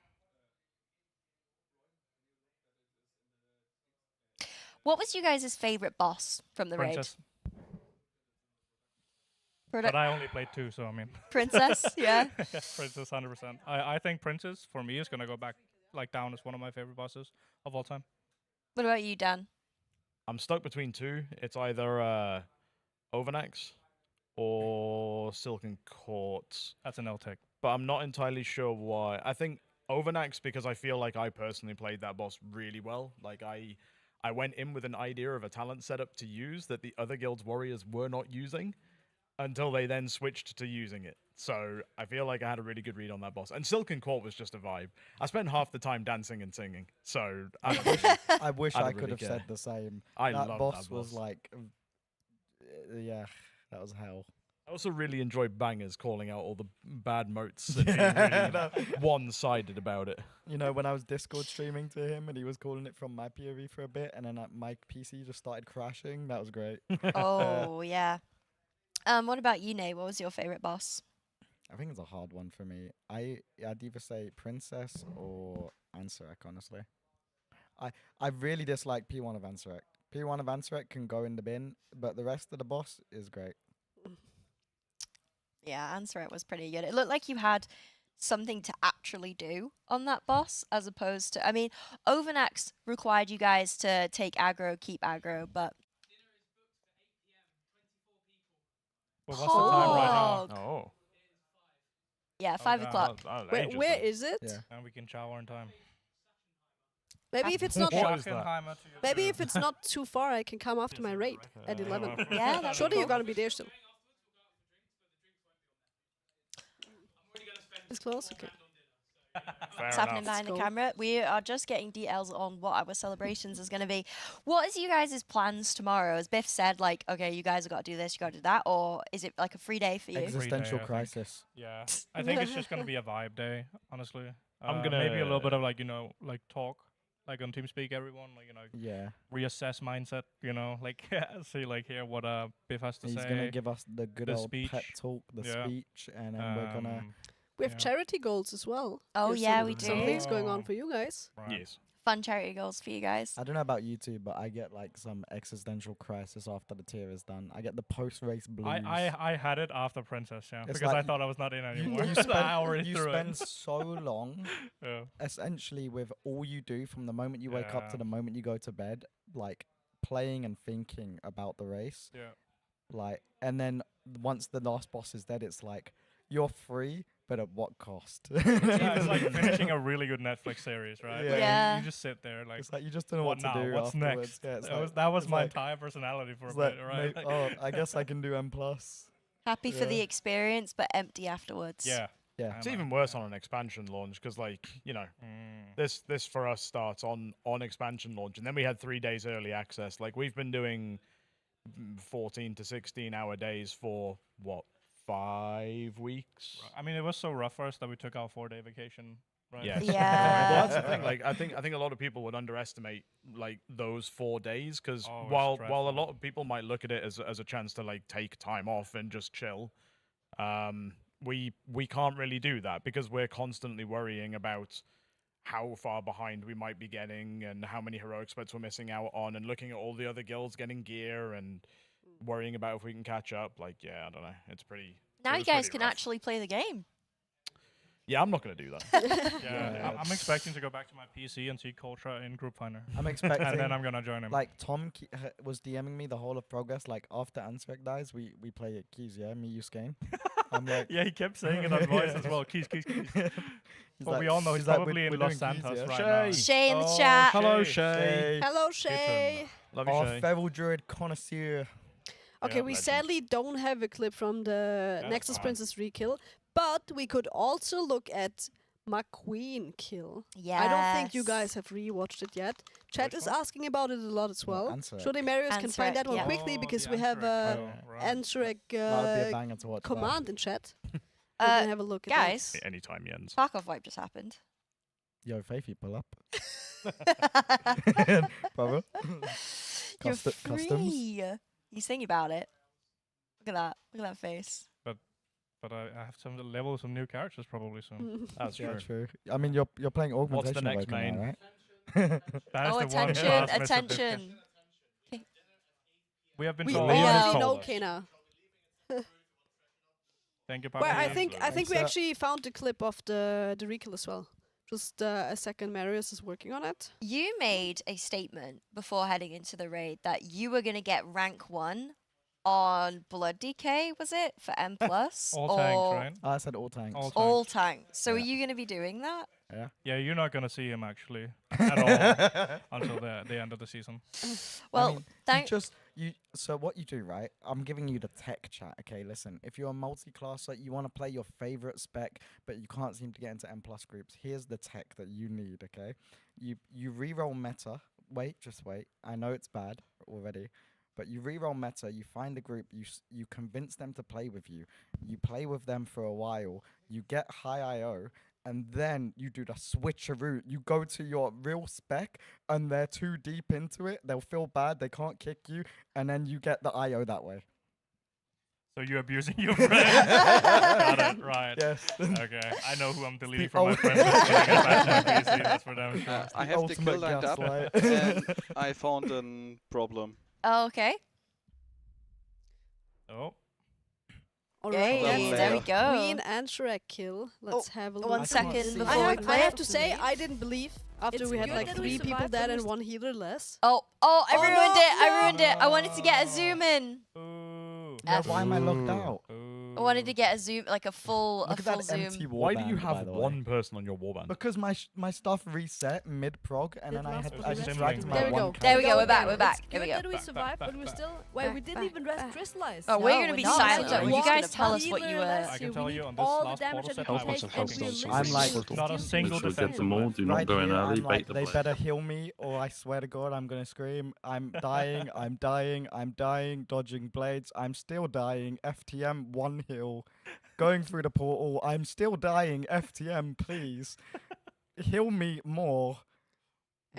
Speaker 15: What was you guys' favorite boss from the
Speaker 17: Princess.
Speaker 15: raid?
Speaker 17: But I only played 2, so I mean.
Speaker 15: Princess, yeah.
Speaker 17: Princess, 100%. I think Princess for me is gonna go back like down as one of my favorite bosses of all time.
Speaker 15: What about you, Dan?
Speaker 3: I'm stuck between two. It's either Overnax or Silken Court.
Speaker 17: That's an L-Tech.
Speaker 3: But I'm not entirely sure why. I think Overnax because I feel like I personally played that boss really well. Like I went in with an idea of a talent setup to use that the other guild's warriors were not using until they then switched to using it. So I feel like I had a really good read on that boss. And Silken Court was just a vibe. I spent half the time dancing and singing. So
Speaker 20: I wish I
Speaker 3: don't
Speaker 20: could
Speaker 3: really
Speaker 20: have
Speaker 3: care.
Speaker 20: said the same.
Speaker 3: I
Speaker 20: that
Speaker 3: loved
Speaker 20: boss
Speaker 3: that
Speaker 20: was
Speaker 3: boss.
Speaker 20: like, yeah, that was hell.
Speaker 3: I also really enjoyed Bangers calling out all the bad motes and being
Speaker 20: Yeah,
Speaker 3: really one-sided about it.
Speaker 20: You know, when I was Discord streaming to him and he was calling it from my POV for a bit, and then my PC just started crashing. That was great.
Speaker 15: Oh, yeah. What about you, Nate? What was your favorite boss?
Speaker 20: I think it's a hard one for me. I'd either say Princess or Ansurek, honestly. I really dislike P1 of Ansurek. P1 of Ansurek can go in the bin, but the rest of the boss is great.
Speaker 15: Yeah, Ansurek was pretty good. It looked like you had something to actually do on that boss, as opposed to... I mean, Overnax required you guys to take aggro, keep aggro, but...
Speaker 17: But what's the time right now?
Speaker 3: Oh.
Speaker 15: Yeah, 5 o'clock.
Speaker 7: Where is it?
Speaker 20: Yeah.
Speaker 17: And we can shower in time.
Speaker 7: Maybe if it's not
Speaker 17: What is that?
Speaker 7: maybe if it's not too far, I can come after my raid at 11.
Speaker 15: Yeah, that'd be
Speaker 7: Surely you're
Speaker 15: cool.
Speaker 7: gonna be there still. It's close. Okay.
Speaker 15: What's happening behind the camera? We are just getting details on what our celebrations is going to be. What is you guys' plans tomorrow? As Biff said, like, okay, you guys have got to do this, you got to do that, or is it like a free day for you?
Speaker 20: Existential
Speaker 17: I think.
Speaker 20: crisis.
Speaker 17: Yeah, I think it's just gonna be a vibe day, honestly.
Speaker 3: I'm gonna-
Speaker 17: maybe a little bit of like like talk, like on TeamSpeak, everyone like
Speaker 20: Yeah.
Speaker 17: reassess mindset, like see like hear what Biff has to
Speaker 20: He's
Speaker 17: say.
Speaker 20: gonna give us the good old
Speaker 17: speech.
Speaker 20: pep talk, the
Speaker 17: Yeah.
Speaker 20: speech, and then we're gonna.
Speaker 7: We have charity goals as well.
Speaker 15: Oh,
Speaker 7: There's
Speaker 15: yeah,
Speaker 7: some-
Speaker 15: we
Speaker 7: some
Speaker 15: do.
Speaker 7: things going on for you guys.
Speaker 3: Yes.
Speaker 15: Fun charity goals for you guys.
Speaker 20: I don't know about you two, but I get like some existential crisis after the tier is done. I get the post-race blues.
Speaker 17: I had it after Princess, yeah,
Speaker 20: It's
Speaker 17: because I
Speaker 20: like
Speaker 17: thought I was not in anymore.
Speaker 20: You
Speaker 17: So
Speaker 20: spend,
Speaker 17: I already
Speaker 20: you
Speaker 17: threw
Speaker 20: spend
Speaker 17: it.
Speaker 20: so long,
Speaker 17: Yeah.
Speaker 20: essentially, with all you do from the moment you wake up to
Speaker 17: Yeah.
Speaker 20: the moment you go to bed, like playing and thinking about the race.
Speaker 17: Yeah.
Speaker 20: Like, and then once the last boss is dead, it's like you're free, but at what cost?
Speaker 17: It's like finishing a really good Netflix series, right?
Speaker 20: Yeah.
Speaker 17: Like,
Speaker 15: Yeah.
Speaker 17: You just sit there like.
Speaker 20: It's like you just don't know
Speaker 17: what
Speaker 20: what to
Speaker 17: now?
Speaker 20: do
Speaker 17: What's
Speaker 20: afterwards.
Speaker 17: next?
Speaker 20: Yeah, it's
Speaker 17: that
Speaker 20: like-
Speaker 17: was
Speaker 20: it's
Speaker 17: my
Speaker 20: like-
Speaker 17: entire personality for a
Speaker 20: it's
Speaker 17: bit,
Speaker 20: like,
Speaker 17: right?
Speaker 20: mate, oh, I guess I can do M+.
Speaker 15: Happy for the
Speaker 20: Yeah.
Speaker 15: experience, but empty afterwards.
Speaker 17: Yeah.
Speaker 20: Yeah.
Speaker 3: It's even worse on an expansion launch because, like, this for us starts on expansion launch, and then we had 3 days early access. Like, we've been doing 14 to 16 hour days for what 5 weeks.
Speaker 17: I mean, it was so rough for us that we took our 4-day vacation. Right?
Speaker 3: Yes.
Speaker 15: Yeah.
Speaker 3: Well, that's the thing. Like, I think a lot of people would underestimate like those 4 days because
Speaker 17: Oh, it's
Speaker 3: while a
Speaker 17: stressful.
Speaker 3: lot of people might look at it as a chance to like take time off and just chill, we can't really do that because we're constantly worrying about how far behind we might be getting and how many heroic splits we're missing out on, and looking at all the other guilds getting gear and worrying about if we can catch up. Like, yeah, I don't know. It's pretty.
Speaker 15: Now
Speaker 3: it
Speaker 15: you
Speaker 3: was
Speaker 15: guys
Speaker 3: pretty
Speaker 15: can
Speaker 3: rough.
Speaker 15: actually play the game.
Speaker 3: Yeah, I'm not gonna do that.
Speaker 17: Yeah, I'm expecting to go back to my PC and see Cultra in Group Finder.
Speaker 20: I'm expecting.
Speaker 17: And then I'm gonna join him.
Speaker 20: Like Tom was DMing me the whole of progress. Like after Ansurek dies, we play at Keys. Yeah, me, you, Skane. I'm like,
Speaker 17: yeah, he kept saying it on voice as well. Keys. Well, we all know he's probably in Los Santos right now.
Speaker 15: Shay in the chat.
Speaker 3: Hello, Shay.
Speaker 7: Hello, Shay.
Speaker 3: Love you,
Speaker 20: our
Speaker 3: Shay.
Speaker 20: feral druid connoisseur.
Speaker 7: Okay, we
Speaker 3: legend.
Speaker 7: sadly don't have a clip from the
Speaker 3: That's
Speaker 7: Nexus
Speaker 3: fine.
Speaker 7: Princess rekill, but we could also look at McQueen kill.
Speaker 15: Yeah.
Speaker 7: I don't think you guys have rewatched it yet. Chat is asking about it a lot as well.
Speaker 20: Ansurek.
Speaker 7: Surely Marius can find
Speaker 15: Ansurek,
Speaker 7: that one
Speaker 15: yeah.
Speaker 7: quickly
Speaker 17: Oh,
Speaker 7: because
Speaker 17: the
Speaker 7: we have a
Speaker 17: Ansurek. Oh, right.
Speaker 7: Ansurek
Speaker 20: That'd be a banger to watch.
Speaker 7: command in chat. We can have a look at that.
Speaker 15: Guys,
Speaker 3: Anytime, Jens.
Speaker 15: Tarkov wipe just happened.
Speaker 20: Yo, Faithy, pull up. Brother.
Speaker 15: You're
Speaker 20: Customs.
Speaker 15: free. He's thinking about it. Look at that. Look at that face.
Speaker 17: But I have some level some new characters probably soon.
Speaker 3: That's
Speaker 20: Yeah,
Speaker 3: true.
Speaker 20: true. I mean, you're playing
Speaker 3: What's the
Speaker 20: augmentation
Speaker 3: next
Speaker 20: Awakening now,
Speaker 3: main?
Speaker 20: right?
Speaker 17: That is
Speaker 15: Oh,
Speaker 17: the one
Speaker 15: attention,
Speaker 17: last message.
Speaker 15: attention.
Speaker 17: We have been
Speaker 7: We
Speaker 17: told.
Speaker 7: already
Speaker 15: know.
Speaker 7: know Kena.
Speaker 17: Thank you,
Speaker 7: Well, I
Speaker 17: Papa.
Speaker 7: think we
Speaker 20: Thanks,
Speaker 7: actually found the clip of the rekill as well. Just a second, Marius is working on it.
Speaker 15: You made a statement before heading into the raid that you were going to get rank 1 on Blood DK, was it? For M+?
Speaker 17: All tanks, right?
Speaker 20: I said all tanks.
Speaker 15: All tanks. So are
Speaker 20: Yeah.
Speaker 15: you going to be doing that?
Speaker 20: Yeah.
Speaker 17: Yeah, you're not gonna see him actually at all until the end of the season.
Speaker 15: Well,
Speaker 20: I mean,
Speaker 15: thank-
Speaker 20: So what you do, right? I'm giving you the tech chat. Okay, listen. If you're a multi-classer, you want to play your favorite spec, but you can't seem to get into M+ groups. Here's the tech that you need. Okay, you reroll meta. Wait, just wait. I know it's bad already. But you reroll meta, you find a group, you convince them to play with you. You play with them for a while, you get high IO, and then you do the switcheroo. You go to your real spec, and they're too deep into it. They'll feel bad, they can't kick you, and then you get the IO that way.
Speaker 17: So you're abusing your friend. Got it, right.
Speaker 20: Yes.
Speaker 17: Okay. I know who I'm deleting
Speaker 20: the
Speaker 17: from my
Speaker 20: ult-
Speaker 17: friends. When I get back to my PC, that's for damn sure.
Speaker 1: I have the
Speaker 20: ultimate
Speaker 1: kill lined up,
Speaker 20: gaslight.
Speaker 1: and I found a problem.
Speaker 15: Oh, okay.
Speaker 17: Oh.
Speaker 7: Alright,
Speaker 15: Yay,
Speaker 7: that's
Speaker 15: there we
Speaker 7: the
Speaker 15: go.
Speaker 7: Queen Ansurek kill. Let's have a look.
Speaker 15: 1 second
Speaker 20: see.
Speaker 15: before
Speaker 7: I
Speaker 15: we
Speaker 7: have,
Speaker 15: play
Speaker 7: I have
Speaker 15: it.
Speaker 7: to say, I didn't believe after It's we had good like that we 3 people survived, dead but and we 1 healer less.
Speaker 15: I ruined
Speaker 7: no,
Speaker 15: it. I ruined it. I wanted to get a zoom in.
Speaker 17: Ooh.
Speaker 20: Yeah,
Speaker 15: F.
Speaker 20: why am I locked out?
Speaker 15: I wanted to get a zoom, like a full
Speaker 20: Look at
Speaker 15: full
Speaker 20: that
Speaker 15: zoom.
Speaker 20: empty
Speaker 3: Why do you
Speaker 20: warband, by
Speaker 3: have
Speaker 20: the way.
Speaker 3: one person on your warband?
Speaker 20: Because my stuff reset mid-prog, and then I
Speaker 7: last
Speaker 20: had
Speaker 7: was
Speaker 20: I
Speaker 7: reset.
Speaker 20: distracted my
Speaker 7: There we
Speaker 20: one
Speaker 7: go.
Speaker 15: There we
Speaker 20: character.
Speaker 15: go. We're back. We're
Speaker 7: It's
Speaker 15: back. There we
Speaker 7: good
Speaker 15: go.
Speaker 7: that we survived, but we're still. Wait, we didn't even rest crystallize.
Speaker 15: Oh, No, we're gonna be not. silent.
Speaker 7: Like,
Speaker 15: You
Speaker 7: one
Speaker 15: guys tell us
Speaker 7: healer
Speaker 15: what you
Speaker 7: less,
Speaker 15: were.
Speaker 17: I can
Speaker 7: we
Speaker 17: tell
Speaker 7: need
Speaker 17: you on this
Speaker 7: all the
Speaker 17: last
Speaker 7: damage
Speaker 17: portal
Speaker 7: that
Speaker 17: set,
Speaker 7: we
Speaker 17: I was
Speaker 7: take,
Speaker 17: a
Speaker 7: and we
Speaker 17: host.
Speaker 7: lose
Speaker 20: I'm like-
Speaker 7: shield.
Speaker 17: Not a
Speaker 20: Make
Speaker 17: single
Speaker 10: Make sure you get
Speaker 17: defensive
Speaker 10: them all.
Speaker 17: left.
Speaker 10: Do not
Speaker 20: Right
Speaker 10: go in
Speaker 20: here,
Speaker 10: early.
Speaker 20: I'm like,
Speaker 10: Bait the
Speaker 20: they
Speaker 10: blade.
Speaker 20: better heal me, or I swear to God, I'm gonna scream. I'm dying. I'm dying. I'm dying. Dodging blades. I'm still dying. FTM 1 heal. Going through the portal. I'm still dying. FTM, please. Heal me more.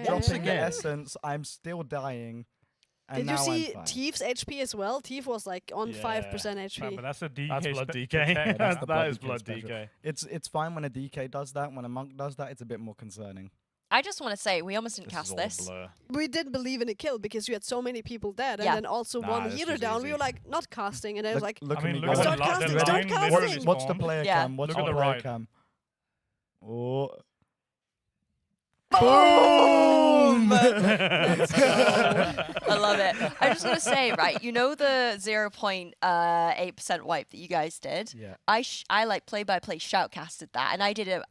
Speaker 20: Dropping the essence. I'm still dying. And
Speaker 7: Did you
Speaker 20: now
Speaker 7: see
Speaker 20: I'm fine.
Speaker 7: Thief's HP as well? Thief was like on 5%
Speaker 17: Man,
Speaker 7: HP.
Speaker 17: but that's a DK.
Speaker 3: That's blood
Speaker 17: spe-
Speaker 3: DK.
Speaker 17: protect,
Speaker 20: That's
Speaker 17: man.
Speaker 20: the
Speaker 3: That is
Speaker 20: DK
Speaker 3: blood
Speaker 20: special.
Speaker 3: DK.
Speaker 20: It's fine when a DK does that. When a monk does that, it's a bit more concerning.
Speaker 15: I just want to say we almost didn't
Speaker 3: This is
Speaker 15: cast
Speaker 3: all a
Speaker 15: this.
Speaker 3: blur.
Speaker 7: We didn't believe in a kill because you had so many people dead, and
Speaker 15: Yeah.
Speaker 7: then also
Speaker 3: Nah,
Speaker 7: one
Speaker 3: this
Speaker 7: healer
Speaker 3: was
Speaker 7: down.
Speaker 3: easy.
Speaker 7: We were like not casting, and I was like,
Speaker 20: Look
Speaker 17: I
Speaker 20: at
Speaker 17: mean,
Speaker 20: me
Speaker 17: look at
Speaker 20: going.
Speaker 7: Start casting,
Speaker 17: the
Speaker 7: start
Speaker 17: line
Speaker 7: casting.
Speaker 17: literally
Speaker 20: Watch the
Speaker 17: spawned.
Speaker 20: player
Speaker 15: Yeah.
Speaker 20: cam. Watch
Speaker 17: Look
Speaker 20: the
Speaker 17: at the
Speaker 20: player
Speaker 17: right.
Speaker 20: cam. Oh.
Speaker 15: Boom! Let's go. I love it. I'm just gonna say, right? You know the 0.8% wipe that you guys did.
Speaker 20: Yeah.
Speaker 15: I like play-by-play shoutcasted that, and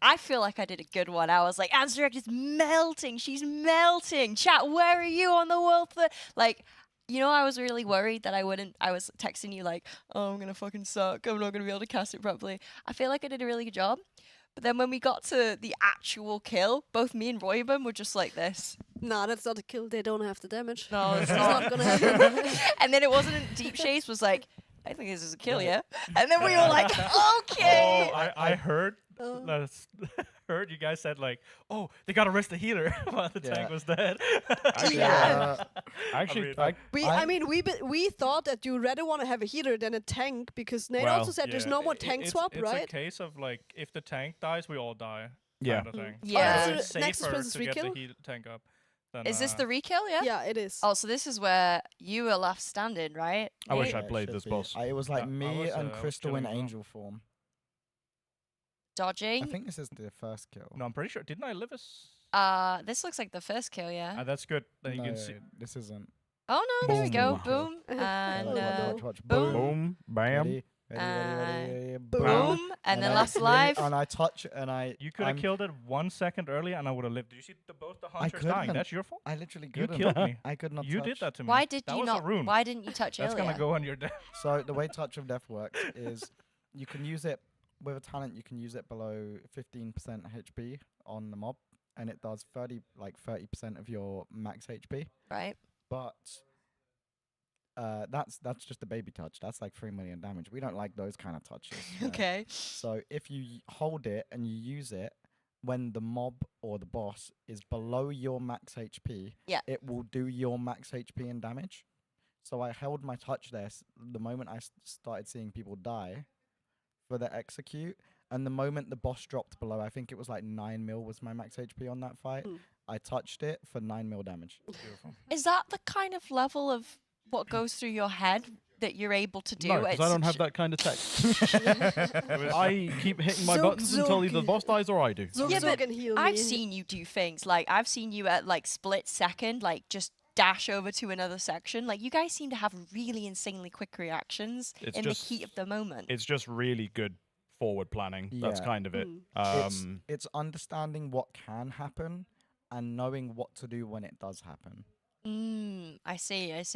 Speaker 15: I feel like I did a good one. I was like, Ansurek is melting. She's melting. Chat, where are you on the world? Like. You know, I was really worried that I was texting you like, oh, I'm gonna fucking suck. I'm not gonna be able to cast it properly. I feel like I did a really good job. But then when we got to the actual kill, both me and Roybum were just like this.
Speaker 7: nah, that's not a kill. They don't have the damage.
Speaker 15: No, it's
Speaker 7: It's
Speaker 15: not.
Speaker 7: not gonna happen.
Speaker 15: And then it wasn't Deep Shades was like, I think this is a kill, yeah? And then we were like, okay.
Speaker 17: Oh, I heard.
Speaker 7: Oh.
Speaker 17: That's heard you guys said like, oh, they gotta rest the healer while the tank was dead.
Speaker 15: Yeah.
Speaker 3: Actually,
Speaker 7: I mean, we thought that you rather want to have a healer than a tank because Nate
Speaker 3: Well,
Speaker 7: also said there's no more tank swap,
Speaker 17: it's
Speaker 7: right?
Speaker 17: a case of like, if the tank dies, we all die.
Speaker 3: Yeah.
Speaker 17: kind of thing.
Speaker 15: Yeah.
Speaker 17: It's
Speaker 7: Nexus
Speaker 17: safer
Speaker 7: Princess
Speaker 17: to get the
Speaker 7: rekill?
Speaker 17: heal tank up. Than,
Speaker 15: Is this the rekill? Yeah.
Speaker 7: Yeah, it is.
Speaker 15: Oh, so this is where you were left standing, right?
Speaker 3: I wish
Speaker 15: Nate?
Speaker 3: I played this boss.
Speaker 20: It was like
Speaker 17: I
Speaker 20: me
Speaker 17: was,
Speaker 20: and
Speaker 17: I was
Speaker 20: Crystal in
Speaker 17: killing as well.
Speaker 20: angel form.
Speaker 15: Dodging.
Speaker 20: I think this is the first kill.
Speaker 17: No, I'm pretty sure. Didn't I live a?
Speaker 15: This looks like the first kill, yeah.
Speaker 17: That's good. Then
Speaker 20: No,
Speaker 17: you can see.
Speaker 20: this isn't.
Speaker 15: Oh no, there we go.
Speaker 20: Boom.
Speaker 15: Boom. And
Speaker 20: Watch.
Speaker 15: boom.
Speaker 3: Boom. Bam.
Speaker 20: Ready,
Speaker 15: Boom. And then last alive.
Speaker 20: And I touch and
Speaker 17: You could have killed it 1 second earlier, and I would have lived. Did you see both the hunters dying?
Speaker 20: couldn't.
Speaker 17: That's your fault.
Speaker 20: I literally
Speaker 17: You
Speaker 20: couldn't.
Speaker 17: killed me.
Speaker 20: I could not
Speaker 17: You
Speaker 20: touch.
Speaker 17: did that to me.
Speaker 15: Why did
Speaker 17: that
Speaker 15: you
Speaker 17: was
Speaker 15: not?
Speaker 17: A rune.
Speaker 15: Why didn't you touch
Speaker 17: That's
Speaker 15: earlier?
Speaker 17: gonna go on your death.
Speaker 20: So the way Touch of Death works is you can use it with a talent. You can use it below 15% HP on the mob, and it does 30% of your max HP.
Speaker 15: Right.
Speaker 20: But that's just a baby touch. That's like 3 million damage. We don't like those kind of touches. you know.
Speaker 15: Okay.
Speaker 20: So if you hold it and you use it when the mob or the boss is below your max HP,
Speaker 15: Yeah.
Speaker 20: it will do your max HP and damage. So I held my touch there the moment I started seeing people die for the execute, and the moment the boss dropped below, I think it was like 9 mil was my max HP on that fight. I touched it for 9 mil damage.
Speaker 17: Beautiful.
Speaker 15: Is that the kind of level of what goes through your head that you're able to do?
Speaker 3: No, because I don't have that kind of tech. I keep hitting my buttons until either the boss dies or I do.
Speaker 15: Yeah, but I've seen you do things. Like, I've seen you at, like, split second, like, just dash over to another section. Like, you guys seem to have really insanely quick reactions in the heat of the moment.
Speaker 3: It's just really good forward planning. That's
Speaker 20: Yeah.
Speaker 3: kind of it.
Speaker 20: It's understanding what can happen and knowing what to do when it does happen.
Speaker 15: I see.
Speaker 3: As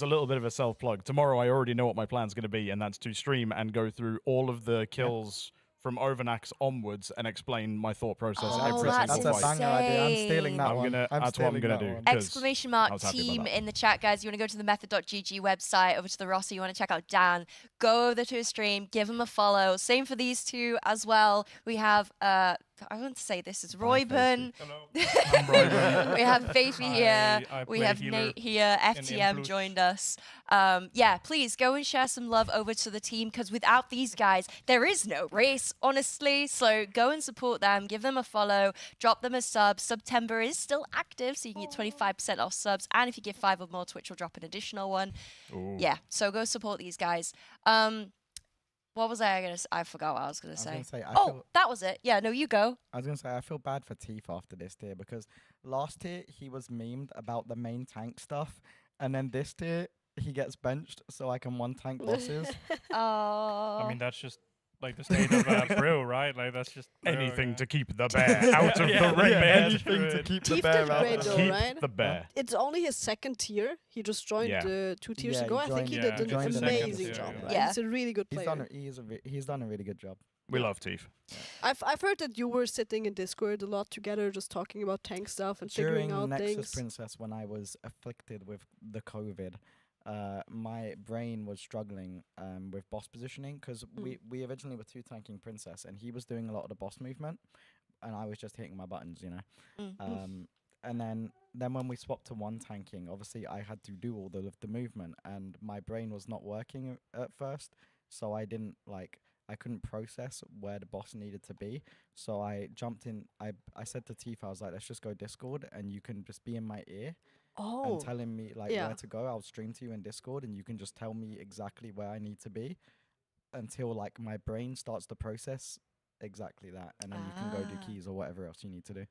Speaker 3: a little bit of a self plug, tomorrow I already know what my plan's going to be, and that's to stream and go through all of the kills from Overnax onwards and explain my thought process every
Speaker 15: that's
Speaker 3: single fight.
Speaker 20: That's a banger idea. I'm stealing that one.
Speaker 3: That's what I'm
Speaker 20: stealing
Speaker 3: gonna
Speaker 20: that
Speaker 3: do.
Speaker 20: one.
Speaker 3: 'cause
Speaker 15: Exclamation
Speaker 3: I
Speaker 15: mark
Speaker 3: was happy about
Speaker 15: team
Speaker 3: that.
Speaker 15: in the chat, guys. You want to go to the method.gg website, over to the Rossi. You want to check out Dan. Go over to his stream, give him a follow. Same for these two as well. We have I want to say this is Royburn. We have Faithy here.
Speaker 17: I
Speaker 15: We
Speaker 17: play
Speaker 15: have
Speaker 17: healer
Speaker 15: Nate here.
Speaker 17: in
Speaker 15: FTM
Speaker 17: Impulse.
Speaker 15: joined us. Yeah, please go and share some love over to the team, because without these guys, there is no race, honestly. So go and support them. Give them a follow. Drop them a sub. September is still active, so you can get 25% off subs. And if you give 5 or more, Twitch will drop an additional one.
Speaker 3: Ooh.
Speaker 15: Yeah, so go support these guys. What was I gonna say? I forgot what I was gonna say. That was it. Yeah, no, you go.
Speaker 20: I was going to say, I feel bad for Teeth after this tier, because last tier he was memed about the main tank stuff, and then this tier he gets benched so I can one tank bosses.
Speaker 15: Oh.
Speaker 17: I mean, that's just like the state of Brew, right? Like, that's just
Speaker 3: Anything to keep the bear out of the ring.
Speaker 20: Anything to keep the
Speaker 7: Teeth
Speaker 20: bear
Speaker 7: did
Speaker 20: out.
Speaker 7: great though,
Speaker 3: Keep
Speaker 7: right?
Speaker 3: the bear.
Speaker 7: It's only his second tier. He just joined
Speaker 3: Yeah.
Speaker 7: 2 tiers
Speaker 20: Yeah,
Speaker 7: ago.
Speaker 20: he
Speaker 7: I think he
Speaker 20: joined-
Speaker 7: did
Speaker 20: joined
Speaker 7: an
Speaker 20: the second
Speaker 7: amazing
Speaker 20: tier,
Speaker 7: job.
Speaker 20: yeah.
Speaker 7: Right?
Speaker 15: Yeah.
Speaker 7: He's a really good player.
Speaker 20: He's done a really good job.
Speaker 3: We love Teeth.
Speaker 7: I've heard that you were sitting in Discord a lot together, just talking about tank stuff and figuring
Speaker 20: During
Speaker 7: out
Speaker 20: Nexus
Speaker 7: things.
Speaker 20: Princess, when I was afflicted with the COVID, my brain was struggling with boss positioning, because we originally were 2 tanking Princess, and he was doing a lot of the boss movement, and I was just hitting my buttons, you know. And then when we swapped to 1 tanking, obviously I had to do all of the movement, and my brain was not working at first, so I couldn't process where the boss needed to be. So I jumped in. I said to Tifa, I was like, let's just go Discord, and you can just be in my ear.
Speaker 7: Oh.
Speaker 20: And telling me where to go. I'll stream to you in Discord, and you can just tell me exactly where I need to be until my brain starts to process exactly that, and then you can go do keys or whatever else you need to do.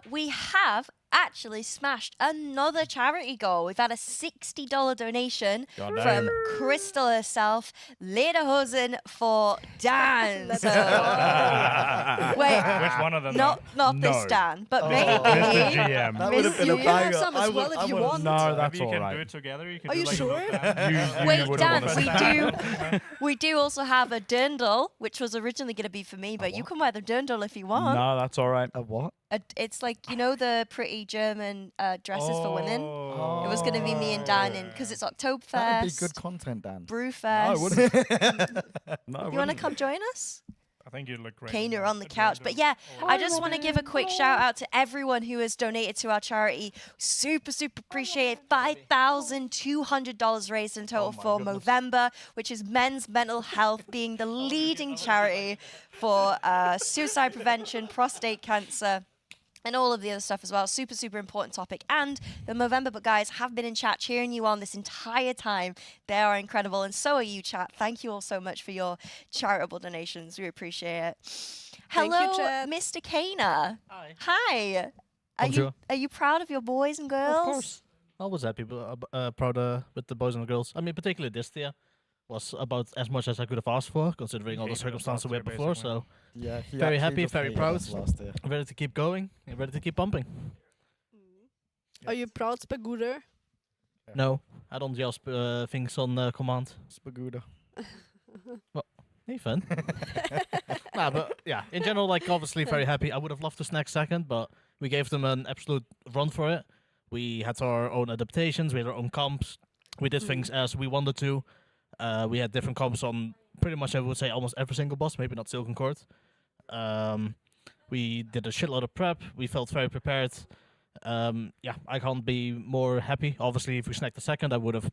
Speaker 15: We have actually smashed another charity goal. We've had a $60 donation from Crystal herself, Lederhosen for Dan. So, wait,
Speaker 17: which one of them?
Speaker 15: Not this Dan, but maybe
Speaker 3: Mr. GM.
Speaker 20: That would have been
Speaker 7: You
Speaker 20: a
Speaker 7: can
Speaker 20: banger.
Speaker 7: have some as well if you want.
Speaker 3: No,
Speaker 17: Maybe
Speaker 3: that's
Speaker 17: you
Speaker 3: all
Speaker 17: can
Speaker 3: right.
Speaker 17: do it together. You can
Speaker 7: Are
Speaker 17: do
Speaker 7: you
Speaker 17: like a
Speaker 7: sure?
Speaker 17: lockdown.
Speaker 3: You
Speaker 15: Wait,
Speaker 3: wouldn't
Speaker 15: Dan,
Speaker 3: wanna
Speaker 15: we do also have a dirndl, which was originally going to be for me, but you can wear the dirndl if you want.
Speaker 3: No, that's all right.
Speaker 20: A what?
Speaker 15: It's like, you know, the pretty German dresses for women. It was going to be me and Dan in, because it's Oktoberfest.
Speaker 20: That would be good content, Dan.
Speaker 15: Brewfest.
Speaker 3: No, it wouldn't. No, it
Speaker 15: You want to
Speaker 3: wouldn't.
Speaker 15: come join us?
Speaker 17: I think you look great.
Speaker 6: Kana on the couch. But yeah, I just want to give a quick shout out to everyone who has donated to our charity. Super, super appreciate it. $5,200 raised in total for Movember, which is men's mental health, being the leading charity for suicide prevention, prostate cancer, and all of the other stuff as well. Super, super important topic. And the Movember guys have been in chat cheering you on this entire time. They are incredible, and so are you, chat. Thank you all so much for your charitable donations. We appreciate it.
Speaker 7: Thank
Speaker 6: Hello,
Speaker 7: you, chat.
Speaker 6: Mr. Kana.
Speaker 18: Hi.
Speaker 6: Hi.
Speaker 18: Bonjour.
Speaker 6: Are you proud of your boys and girls?
Speaker 18: Of course. Always happy, proud with the boys and girls. I mean, particularly this year was about as much as I could have asked for, considering all the circumstances we had before. So,
Speaker 4: yeah,
Speaker 18: very happy, very proud. Ready to keep going, and ready to keep pumping.
Speaker 7: Are you proud, Spagooder?
Speaker 18: No, I don't yell things on command.
Speaker 20: Spagooder.
Speaker 18: Well, Ethan. Nah, but yeah, in general, like obviously very happy. I would have loved to snack second, but we gave them an absolute run for it. We had our own adaptations, we had our own comps. We did things as we wanted to. We had different comps on pretty much, I would say, almost every single boss, maybe not Silken Court. We did a shitload of prep. We felt very prepared. Yeah, I can't be more happy. Obviously, if we snacked the second, I would have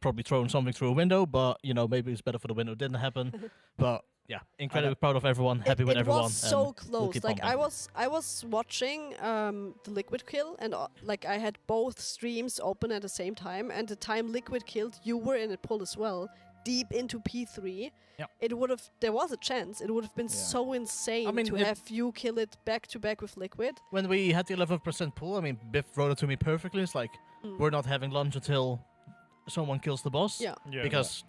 Speaker 18: probably thrown something through a window, but, you know, maybe it's better for the window. It didn't happen. But, yeah, incredibly proud of everyone, happy with everyone.
Speaker 7: It was so
Speaker 18: and
Speaker 7: close.
Speaker 18: we'll keep
Speaker 7: Like,
Speaker 18: pumping.
Speaker 7: I was watching the Liquid kill, and like I had both streams open at the same time, and the time Liquid killed, you were in a pull as well, deep into P3.
Speaker 18: Yep.
Speaker 7: It would have, there was a chance. It would have been so insane
Speaker 18: mean,
Speaker 7: to
Speaker 18: if-
Speaker 7: have you kill it back to back with Liquid.
Speaker 18: When we had the 11% pull, I mean, Biff wrote it to me perfectly. It's like, we're not having lunch until someone kills the boss.
Speaker 7: Yeah.
Speaker 17: Yeah.
Speaker 18: Because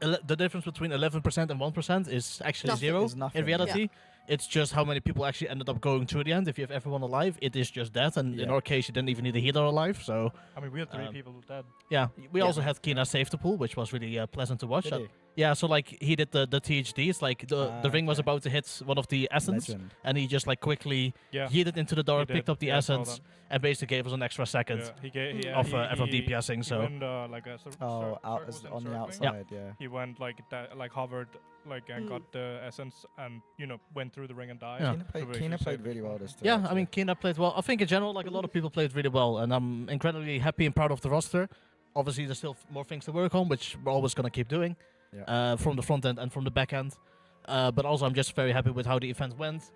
Speaker 18: the difference between 11% and 1% is actually
Speaker 7: Nothing.
Speaker 18: zero.
Speaker 20: It's nothing.
Speaker 18: In reality, it's just how many people actually ended up going to the end. If you have everyone alive, it is just that. And in
Speaker 20: Yeah.
Speaker 18: our case, you didn't even need a healer alive. So,
Speaker 17: I mean, we had 3 people dead.
Speaker 18: yeah. We also had Kina save the pool, which was really pleasant to watch.
Speaker 20: Did he?
Speaker 18: Yeah, so like he did the THDs, like the ring was about to hit one of the essence,
Speaker 20: Legend.
Speaker 18: and he just like quickly
Speaker 17: Yeah.
Speaker 18: yeeted into the dark,
Speaker 17: He
Speaker 18: picked
Speaker 17: did.
Speaker 18: up the
Speaker 17: Yeah, I saw
Speaker 18: essence,
Speaker 17: that.
Speaker 18: and basically gave us an extra second
Speaker 17: Yeah, he gave
Speaker 18: of everyone DPSing.
Speaker 17: He
Speaker 18: So
Speaker 17: went, like a
Speaker 20: Out
Speaker 17: was
Speaker 20: on the
Speaker 17: encircling.
Speaker 20: outside, yeah.
Speaker 17: He went like that, like hovered, like and got the essence, and you know went through the ring and died.
Speaker 18: Yeah.
Speaker 20: Kina played really well this time.
Speaker 18: yeah, I mean Kina played well. I think in general, like a lot of people played really well, and I'm incredibly happy and proud of the roster. Obviously, there's still more things to work on, which we're always gonna keep doing.
Speaker 20: Yeah.
Speaker 18: From the front end and from the back end. But also, I'm just very happy with how the event went,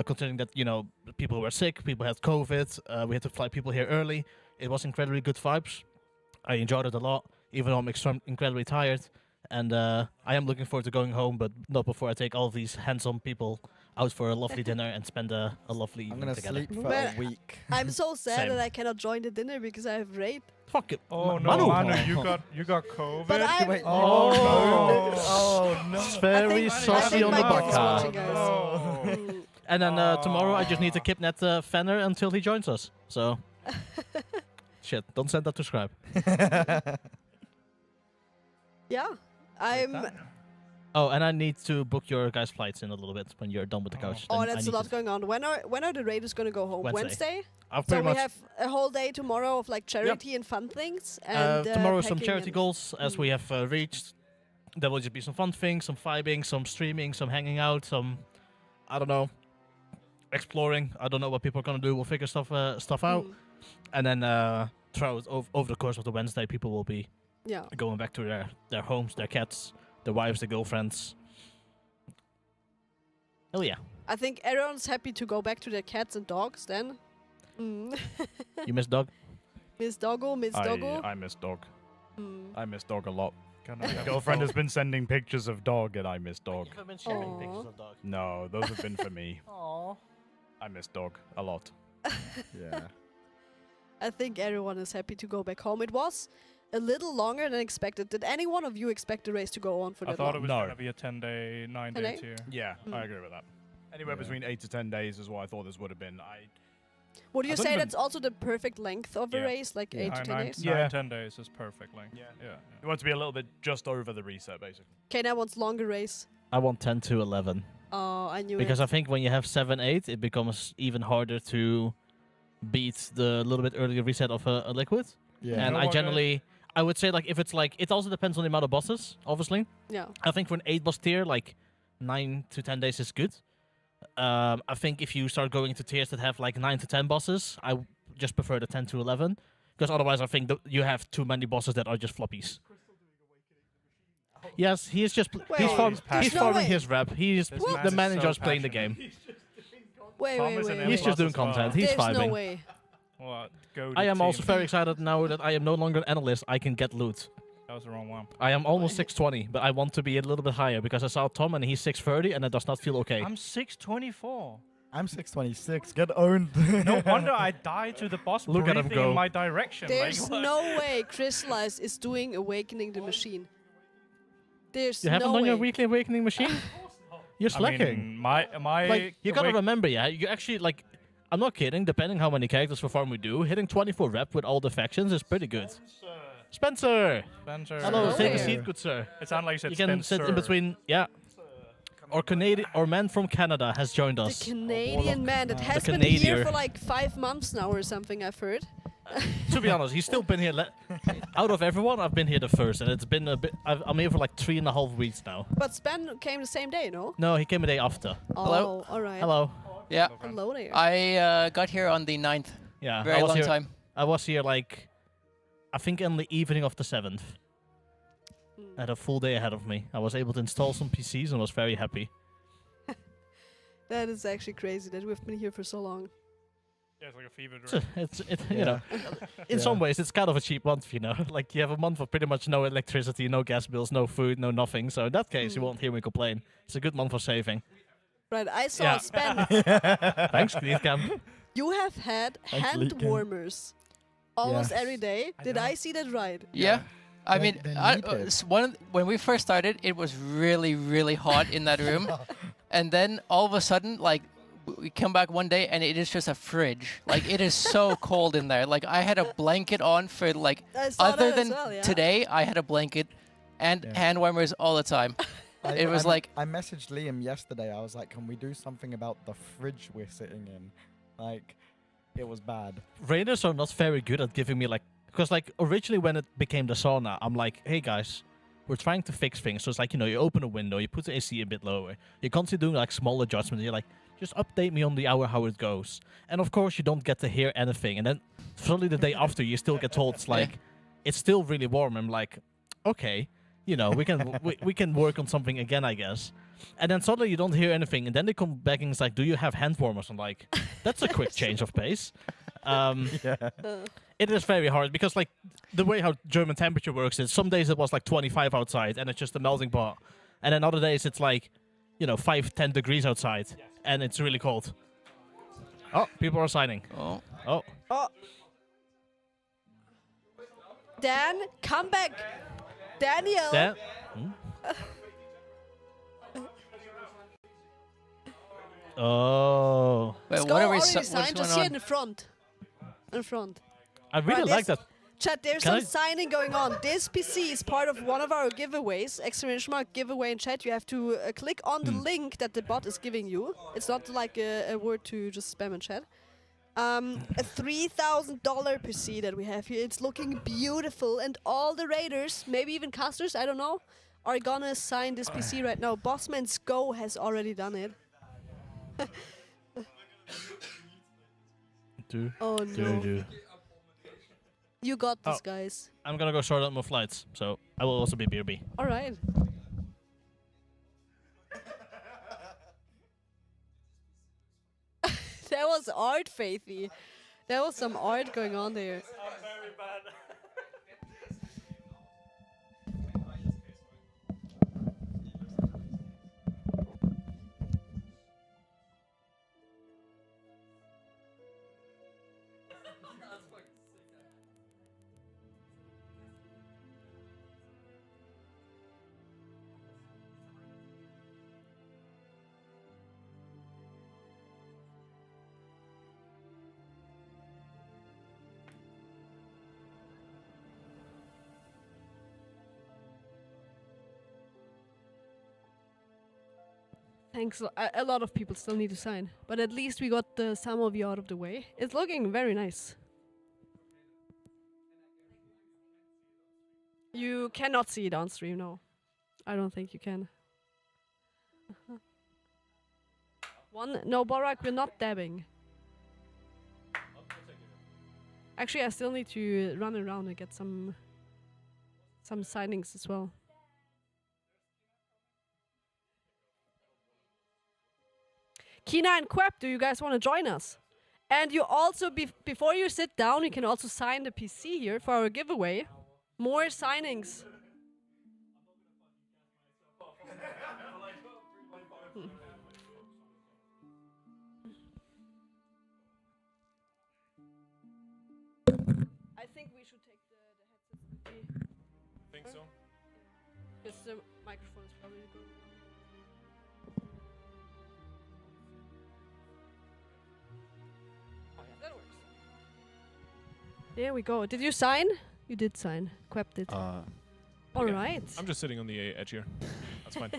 Speaker 18: considering that, you know, people were sick, people had COVID, we had to fly people here early. It was incredibly good vibes. I enjoyed it a lot, even though I'm incredibly tired. And I am looking forward to going home, but not before I take all of these handsome people out for a lovely dinner and spend a lovely
Speaker 20: I'm
Speaker 18: evening
Speaker 20: gonna
Speaker 18: together.
Speaker 20: sleep for
Speaker 7: But
Speaker 20: a week.
Speaker 7: I'm so sad
Speaker 18: Same.
Speaker 7: that I cannot join the dinner because I have raid.
Speaker 18: Fuck it.
Speaker 17: Oh no,
Speaker 18: Manu.
Speaker 17: Manu, you got COVID.
Speaker 7: But I'm-
Speaker 20: Wait,
Speaker 17: Oh no!
Speaker 20: Oh no!
Speaker 18: It's very saucy on the
Speaker 7: my kid is
Speaker 18: baka.
Speaker 7: watching, guys.
Speaker 17: No.
Speaker 18: And then tomorrow I just need to kidnap Fenner until he joins us. So, shit, don't send that to Scribe.
Speaker 7: Yeah, I'm.
Speaker 18: Oh, and I need to book your guys' flights in a little bit when you're done with the couch.
Speaker 7: Oh,
Speaker 18: Then I
Speaker 7: that's a
Speaker 18: need
Speaker 7: lot
Speaker 18: to-
Speaker 7: going on. When are the raiders gonna go home?
Speaker 18: Wednesday. I've
Speaker 7: So
Speaker 18: pretty
Speaker 7: we
Speaker 18: much
Speaker 7: have a whole day tomorrow of like charity and fun things. And
Speaker 18: tomorrow some
Speaker 7: packing
Speaker 18: charity
Speaker 7: and-
Speaker 18: goals as we have reached. There will just be some fun things, some vibing, some streaming, some hanging out, some I don't know, exploring. I don't know what people are gonna do. We'll figure stuff out, and then throughout over the course of the Wednesday, people will be
Speaker 7: Yeah.
Speaker 18: going back to their homes, their cats, their wives, their girlfriends. Oh yeah,
Speaker 7: I think everyone's happy to go back to their cats and dogs then. Mm.
Speaker 18: you miss dog.
Speaker 7: Miss Doggo, Miss Doggo.
Speaker 3: I miss dog.
Speaker 7: Mm.
Speaker 3: I miss dog a lot.
Speaker 17: Can
Speaker 3: My
Speaker 17: I have
Speaker 3: girlfriend
Speaker 17: a
Speaker 3: has been sending pictures of dog, and I miss dog.
Speaker 18: You've been sharing
Speaker 7: Aw.
Speaker 18: pictures of dog.
Speaker 3: No, those have been for me.
Speaker 18: Aww.
Speaker 3: I miss dog a lot.
Speaker 20: Yeah.
Speaker 7: I think everyone is happy to go back home. It was a little longer than expected. Did any one of you expect the race to go on for
Speaker 17: I
Speaker 7: that
Speaker 17: thought
Speaker 7: long?
Speaker 17: it was
Speaker 3: No.
Speaker 17: gonna be a 10-day, 9-day
Speaker 7: 10-day?
Speaker 17: tier.
Speaker 3: Yeah,
Speaker 7: Mm.
Speaker 3: I agree with that. Anywhere
Speaker 20: Yeah.
Speaker 3: between 8 to 10 days is what I thought this would have been.
Speaker 7: Would you
Speaker 3: I don't
Speaker 7: say
Speaker 3: even-
Speaker 7: that's also the perfect length of a
Speaker 3: Yeah.
Speaker 7: race, like 8 to 10 days?
Speaker 17: 9-10 days is perfect length.
Speaker 3: Yeah.
Speaker 17: Yeah.
Speaker 3: You want to be a little bit just over the reset, basically.
Speaker 7: Kena wants longer race.
Speaker 18: I want 10 to 11.
Speaker 7: Oh, I knew
Speaker 18: Because
Speaker 7: it.
Speaker 18: I think when you have 7-8, it becomes even harder to beat the little bit earlier reset of a liquid.
Speaker 20: Yeah.
Speaker 18: And
Speaker 17: You know
Speaker 18: I
Speaker 17: what,
Speaker 18: generally, I would say like if it's like, it also depends on the amount of bosses, obviously.
Speaker 7: Yeah.
Speaker 18: I think for an 8 boss tier, like 9 to 10 days is good. I think if you start going to tiers that have like 9 to 10 bosses, I just prefer the 10 to 11. Because otherwise I think you have too many bosses that are just floppies. Yes, he is just he's farming his rep. The man enjoys playing the game.
Speaker 7: Wait.
Speaker 18: He's just doing content. He's
Speaker 7: There's
Speaker 18: vibing.
Speaker 7: no way.
Speaker 18: I am also very excited now that I am no longer an analyst. I can get loot.
Speaker 17: That was the wrong one.
Speaker 18: I am almost 620, but I want to be a little bit higher because I saw Tom and he's 630 and it does not feel okay.
Speaker 17: I'm 624.
Speaker 20: I'm 626. Get owned.
Speaker 17: No wonder I died to the boss
Speaker 18: Look at him
Speaker 17: breathing
Speaker 18: go.
Speaker 17: in my direction.
Speaker 7: There's
Speaker 17: like, what?
Speaker 7: no way Crystallize is doing Awakening the Machine. There's
Speaker 18: You haven't
Speaker 7: no
Speaker 18: done
Speaker 7: way.
Speaker 18: your weekly awakening machine? You're slacking.
Speaker 17: mean, my
Speaker 18: Like, you gotta remember, yeah, you actually, like, I'm not kidding, depending how many characters for farm we do, hitting 24 rep with all the factions is pretty good. Spencer! Hello, take a seat, good sir.
Speaker 17: It sounded like you said
Speaker 18: You can sit in between, yeah. Our man from Canada has joined us.
Speaker 7: The Canadian man that has
Speaker 18: The
Speaker 7: been here
Speaker 18: Canadier.
Speaker 7: for like 5 months now or something, I've heard.
Speaker 18: To be honest, he's still been here. Out of everyone, I've been here the first, and it's been a bit. I'm here for like 3.5 weeks now.
Speaker 7: But Spen came the same day, no?
Speaker 18: No, he came a day after.
Speaker 7: Oh, alright.
Speaker 18: Hello.
Speaker 8: Yeah.
Speaker 7: Hello there.
Speaker 8: I got here on the 9th.
Speaker 18: Yeah.
Speaker 8: Very long time.
Speaker 18: I was here like, I think in the evening of the 7th. I had a full day ahead of me. I was able to install some PCs and was very happy.
Speaker 7: That is actually crazy that we've been here for so long.
Speaker 17: Yeah, it's like a fever dream.
Speaker 18: You know, in some ways, it's kind of a cheap month, you know. Like, you have a month of pretty much no electricity, no gas bills, no food, no nothing. So in that case, you won't hear me complain. It's a good month for saving.
Speaker 7: Right, I saw
Speaker 18: Yeah.
Speaker 7: Spen.
Speaker 18: Thanks, Cam.
Speaker 7: You have had
Speaker 18: Thanks,
Speaker 7: hand
Speaker 18: Leakan.
Speaker 7: warmers almost
Speaker 8: Yes.
Speaker 7: every day. Did I see that right?
Speaker 8: Yeah. I mean, when we first started, it was really, really hot in that room. And then all of a sudden, like, we come back one day and it is just a fridge. Like, it is so cold in there. Like, I had a blanket on for, like,
Speaker 7: I saw
Speaker 8: other
Speaker 7: that as
Speaker 8: than
Speaker 7: well, yeah.
Speaker 8: today, I had a blanket and hand warmers all the time. It was like...
Speaker 20: I messaged Liam yesterday. I was like, can we do something about the fridge we're sitting in? Like, it was bad.
Speaker 18: Raiders are not very good at giving me, like... Because, like, originally when it became the sauna, I'm like, hey, guys, we're trying to fix things. So it's like, you know, you open a window, you put the AC a bit lower. You're constantly doing, like, small adjustments. You're like, just update me on the hour how it goes. And, of course, you don't get to hear anything. And then suddenly the day after, you still get told, it's like, it's still really warm. I'm like, okay, you know, we can work on something again, I guess. And then suddenly you don't hear anything. And then they come back and it's like, do you have hand warmers? I'm like, that's a quick change of pace. It is very hard because, like, the way how German temperature works is some days it was like 25 outside and it's just a melting pot. And then other days it's like, you know, 5-10 degrees outside and it's really cold. Oh, people are signing.
Speaker 8: Oh.
Speaker 7: Oh. Dan, come back. Daniel.
Speaker 18: Dan? Oh.
Speaker 8: Wait,
Speaker 7: Skull
Speaker 8: what are we
Speaker 7: already
Speaker 8: what's
Speaker 7: signed, just
Speaker 8: going
Speaker 7: here
Speaker 8: on?
Speaker 7: in front. In front.
Speaker 18: I really
Speaker 7: Right,
Speaker 18: like that.
Speaker 7: Chat, there's
Speaker 18: Can
Speaker 7: some
Speaker 18: I-
Speaker 7: signing going on. This PC is part of one of our giveaways. Exclamation mark giveaway in chat. You have to click on the link that the bot is giving you. It's not like a word to just spam in chat. A $3,000 PC that we have here. It's looking beautiful, and all the raiders, maybe even casters, I don't know, are gonna sign this PC right now. Bossman's Go has already done it. Oh no. You got this, guys.
Speaker 18: I'm gonna go sort out more flights, so I will also be BRB.
Speaker 7: All right. That was art, Faithy. There was some art going on there. Thanks. A lot of people still need to sign, but at least we got some of you out of the way. It's looking very nice. You cannot see it on stream, no. I don't think you can. No, Borak, we're not dabbing. Actually, I still need to run around and get some signings as well. Kina and Quep, do you guys want to join us? And you also, before you sit down, you can also sign the PC here for our giveaway. More signings. I think we should take the headsets with me.
Speaker 2: Think so?
Speaker 7: Because the microphone is probably going. Oh yeah, that works. There we go. Did you sign? You did sign. Quep did. All right.
Speaker 2: I'm just sitting on the edge here. That's fine.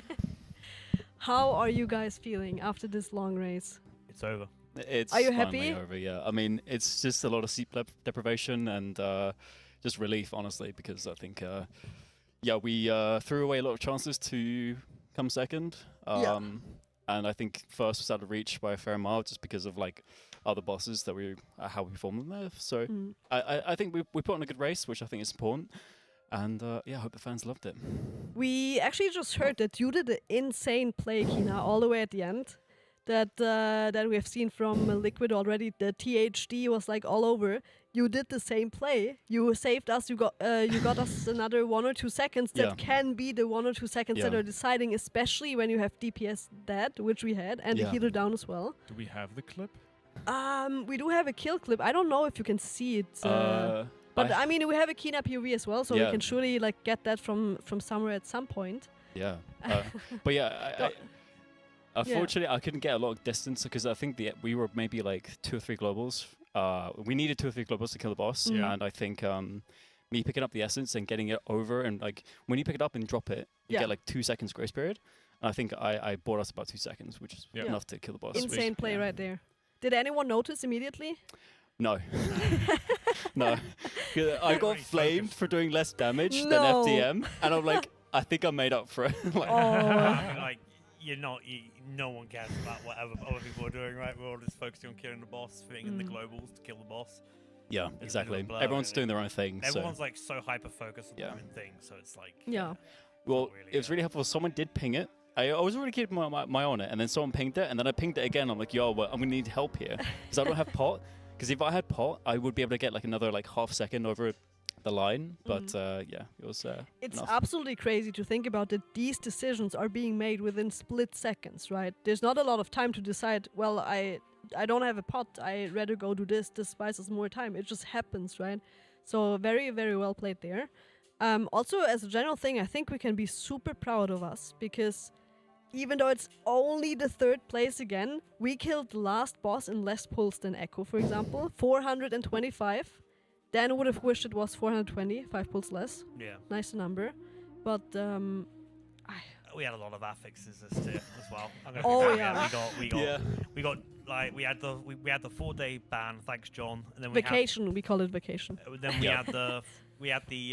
Speaker 7: How are you guys feeling after this long race?
Speaker 11: It's over.
Speaker 7: It's Are you happy?
Speaker 11: Over, yeah. I mean, it's just a lot of sleep deprivation and just relief, honestly, because I think, we threw away a lot of chances to come second. And I think first was out of reach by a fair mile just because of like other bosses that how we performed them there. So I think we put on a good race, which I think is important. And I hope the fans loved it.
Speaker 7: We actually just heard that you did an insane play, Kina, all the way at the end. That we have seen from Liquid already. The THD was like all over. You did the same play. You saved us. You got us another 1 or 2 seconds. That can be the 1 or 2 seconds that are deciding, especially when you have DPS dead, which we had, and the healer down as well.
Speaker 2: Do we have the clip?
Speaker 7: We do have a kill clip. I don't know if you can see it. But I mean, we have a Kina POV as well, so we can surely like get that from somewhere at some point.
Speaker 11: Yeah. But yeah, unfortunately, I couldn't get a lot of distance because I think we were maybe like 2 or 3 globals. We needed 2 or 3 globals to kill the boss, and I think me picking up the essence and getting it over, and like when you pick it up and drop it, you get like 2 seconds grace period. And I think I bought us about 2 seconds, which is enough to kill the boss.
Speaker 7: Insane play right there. Did anyone notice immediately?
Speaker 11: No. No. I got flamed for doing less damage than FTM, and I'm like, I think I made up for it. Like,
Speaker 22: no one cares about whatever other people are doing, right? We're all just focusing on killing the boss, fitting in the globals to kill the boss.
Speaker 11: Yeah, exactly. Everyone's doing their own thing.
Speaker 22: Everyone's like so hyper focused on their own thing, so it's like
Speaker 11: Well, it was really helpful. Someone did ping it. I was already keeping my eye on it, and then someone pinged it, and then I pinged it again. I'm like, yo, well, I'm gonna need help here because I don't have pot. Because if I had pot, I would be able to get like another like half second over the line. But it was.
Speaker 7: It's
Speaker 11: enough.
Speaker 7: absolutely crazy to think about that these decisions are being made within split seconds, right? There's not a lot of time to decide. Well, I don't have a pot. I rather go do this. This buys us more time. It just happens, right? So very, very well played there. Also, as a general thing, I think we can be super proud of us because even though it's only the 3rd place again, we killed the last boss in less pulls than Echo, for example. 425. Dan would have wished it was 420, 5 pulls less.
Speaker 22: Yeah.
Speaker 7: Nice number. But
Speaker 22: we had a lot of affixes this tier as well. We got like we had the 4-day ban. Thanks, John. And then
Speaker 7: we call it vacation.
Speaker 22: Then we had the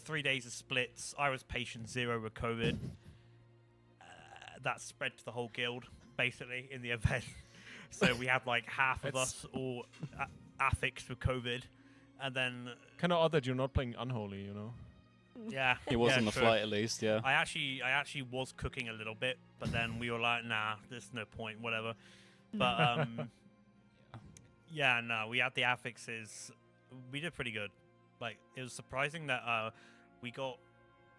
Speaker 22: 3 days of splits. I was patient 0 with COVID. That spread to the whole guild basically in the event. So we had like half of us all affixed with COVID, and then
Speaker 2: kind of odd that you're not playing Unholy, you know.
Speaker 22: Yeah,
Speaker 11: it was on the flight at least. Yeah,
Speaker 22: I actually was cooking a little bit, but then we were like, nah, there's no point, whatever. But we had the affixes. We did pretty good. Like it was surprising that we got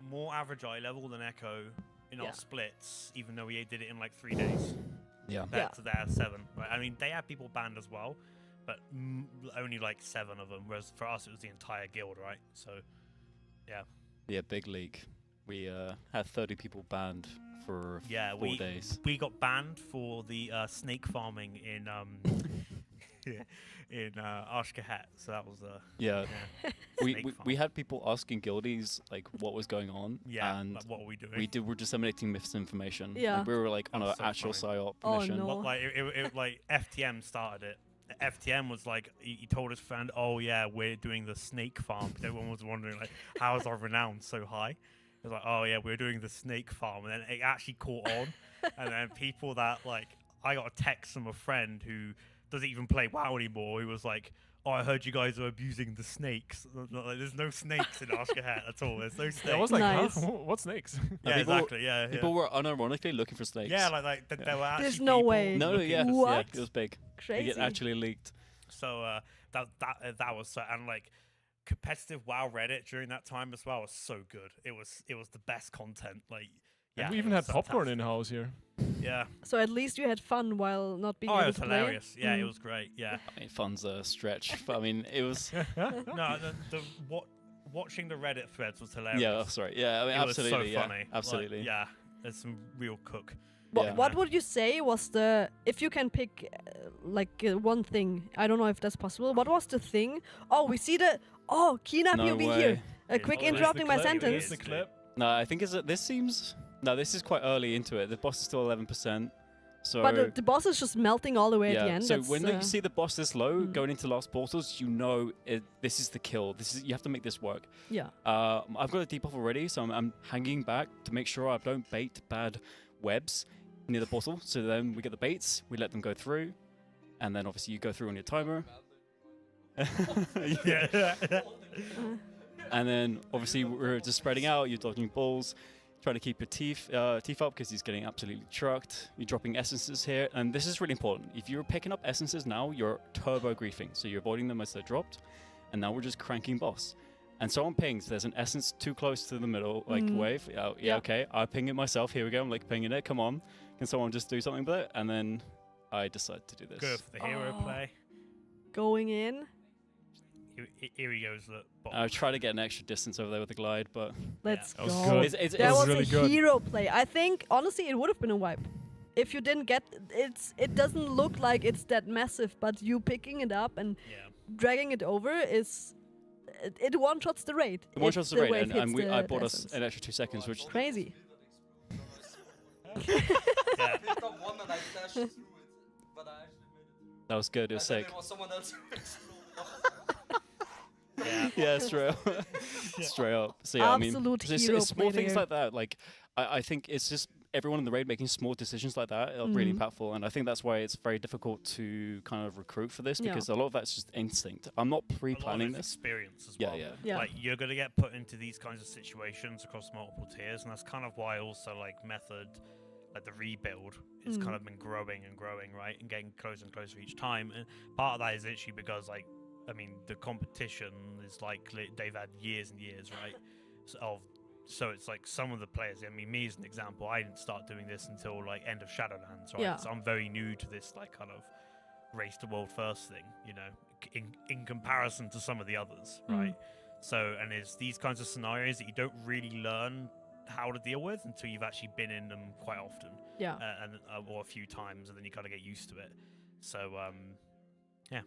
Speaker 22: more average eye level than Echo in our splits, even though we did it in like 3 days.
Speaker 11: Yeah.
Speaker 22: Compared to their 7. Right? I mean, they had people banned as well, but only like 7 of them. Whereas for us, it was the entire guild, right? So, yeah.
Speaker 11: Yeah, big league. We had 30 people banned for 4 days.
Speaker 22: We got banned for the snake farming in Ashkahat. So that was
Speaker 11: we had people asking guildies like what was going on.
Speaker 22: Yeah, and
Speaker 11: like,
Speaker 22: what were we doing?
Speaker 11: We were disseminating misinformation.
Speaker 7: Yeah,
Speaker 11: like, we were like on an actual psyop mission.
Speaker 7: No.
Speaker 22: Like it like FTM started it. FTM was like he told his friend, "Oh yeah, we're doing the snake farm." Everyone was wondering like, how is our renown so high? It was like, oh yeah, we were doing the snake farm, and then it actually caught on. And then people that like, I got a text from a friend who doesn't even play WoW anymore. He was like, "Oh, I heard you guys are abusing the snakes. Like, there's no snakes in Ask Ahead at all. There's no snakes."
Speaker 2: I was like, huh? What snakes?
Speaker 22: Yeah,
Speaker 11: people,
Speaker 22: exactly. Yeah,
Speaker 11: people were unironically looking for snakes.
Speaker 22: Yeah, like there were actually
Speaker 7: There's no
Speaker 22: people
Speaker 7: way.
Speaker 11: No,
Speaker 22: looking
Speaker 11: yeah,
Speaker 22: for
Speaker 7: What?
Speaker 11: yeah, it was big.
Speaker 7: Crazy.
Speaker 11: It actually leaked.
Speaker 22: So that was so, and like competitive WoW Reddit during that time as well was so good. It was the best content. Like, yeah,
Speaker 2: And we even
Speaker 22: it
Speaker 2: had
Speaker 22: was
Speaker 2: popcorn
Speaker 22: fantastic.
Speaker 2: in house here.
Speaker 22: Yeah.
Speaker 7: So at least you had fun while not being
Speaker 22: Oh,
Speaker 7: able
Speaker 22: it was
Speaker 7: to play.
Speaker 22: hilarious. Yeah, it
Speaker 7: Mm.
Speaker 22: was great. Yeah.
Speaker 11: I mean, fun's a stretch, but I mean, it was.
Speaker 22: No, watching the Reddit threads was hilarious.
Speaker 11: Yeah, sorry. Yeah, I mean,
Speaker 22: it
Speaker 11: absolutely.
Speaker 22: was so
Speaker 11: yeah,
Speaker 22: funny. Like,
Speaker 11: absolutely.
Speaker 22: yeah, there's some real cook.
Speaker 7: What would you say was the, if you can pick one thing, I don't know if that's possible, what was the thing? Oh, we see the, Kina
Speaker 11: No
Speaker 7: POV
Speaker 11: way.
Speaker 7: here. A quick interrupting my sentence.
Speaker 2: No,
Speaker 11: I think this seems. No, this is quite early into it. The boss is still 11%. So.
Speaker 7: But the boss is just melting all the way at the end.
Speaker 11: So
Speaker 7: That's,
Speaker 11: when you see the boss this low going into last portals, you know this is the kill. You have to make this work.
Speaker 7: Yeah.
Speaker 11: I've got a debuff already, so I'm hanging back to make sure I don't bait bad webs near the portal. So then we get the baits, we let them go through, and then obviously you go through on your timer.
Speaker 22: Yeah.
Speaker 11: And then obviously we're just spreading out. You're dodging balls, trying to keep your teeth up because he's getting absolutely trucked. You're dropping essences here, and this is really important. If you're picking up essences now, you're turbo griefing, so you're avoiding them as they're dropped. And now we're just cranking boss. And so on pings, there's an essence too close to the middle, like wave. Yeah, okay. I ping it myself. Here we go. I'm like pinging it. Come on. Can someone just do something with it? And then I decide to do this.
Speaker 22: Good for the hero play.
Speaker 7: Going in.
Speaker 22: Here he goes. Look.
Speaker 11: I try to get an extra distance over there with the glide, but
Speaker 7: Let's
Speaker 11: that
Speaker 7: go.
Speaker 11: was good.
Speaker 7: That was
Speaker 11: really
Speaker 7: a
Speaker 11: good.
Speaker 7: hero play. I think, honestly, it would have been a wipe. If you didn't get it doesn't look like it's that massive, but you picking it up and dragging it over is it one shots the raid.
Speaker 11: One
Speaker 7: if
Speaker 11: shots the
Speaker 7: the
Speaker 11: raid,
Speaker 7: wave
Speaker 11: and
Speaker 7: hits
Speaker 11: I
Speaker 7: the
Speaker 11: bought us
Speaker 7: essence.
Speaker 11: an extra 2 seconds, which
Speaker 7: Crazy.
Speaker 11: that was good. It was sick.
Speaker 19: Someone else.
Speaker 11: Yeah, straight up. Straight up. So yeah,
Speaker 7: Absolute
Speaker 11: I mean,
Speaker 7: hero
Speaker 11: it's small
Speaker 7: play
Speaker 11: things
Speaker 7: there.
Speaker 11: like that. Like I think it's just everyone in the raid making small decisions like that are really
Speaker 7: Mhm.
Speaker 11: impactful, and I think that's why it's very difficult to kind of recruit for this
Speaker 22: Yeah.
Speaker 11: because a lot of that's just instinct. I'm not pre-planning this.
Speaker 22: Experience as
Speaker 11: Yeah,
Speaker 22: well.
Speaker 11: yeah.
Speaker 22: Like you're gonna get put into these kinds of situations across multiple tiers, and that's kind of why also like method, like the rebuild, has kind of been growing and growing, right, and getting closer and closer each time. And part of that is literally because like, I mean, the competition is like they've had years and years, right, so it's like some of the players. I mean, me as an example, I didn't start doing this until like end of Shadowlands, right?
Speaker 7: Yeah.
Speaker 22: So I'm very new to this like kind of race to world first thing, you know, in comparison to some of the others, right? So, and it's these kinds of scenarios that you don't really learn how to deal with until you've actually been in them quite often, or a few times, and then you kind of get used to it. So, yeah.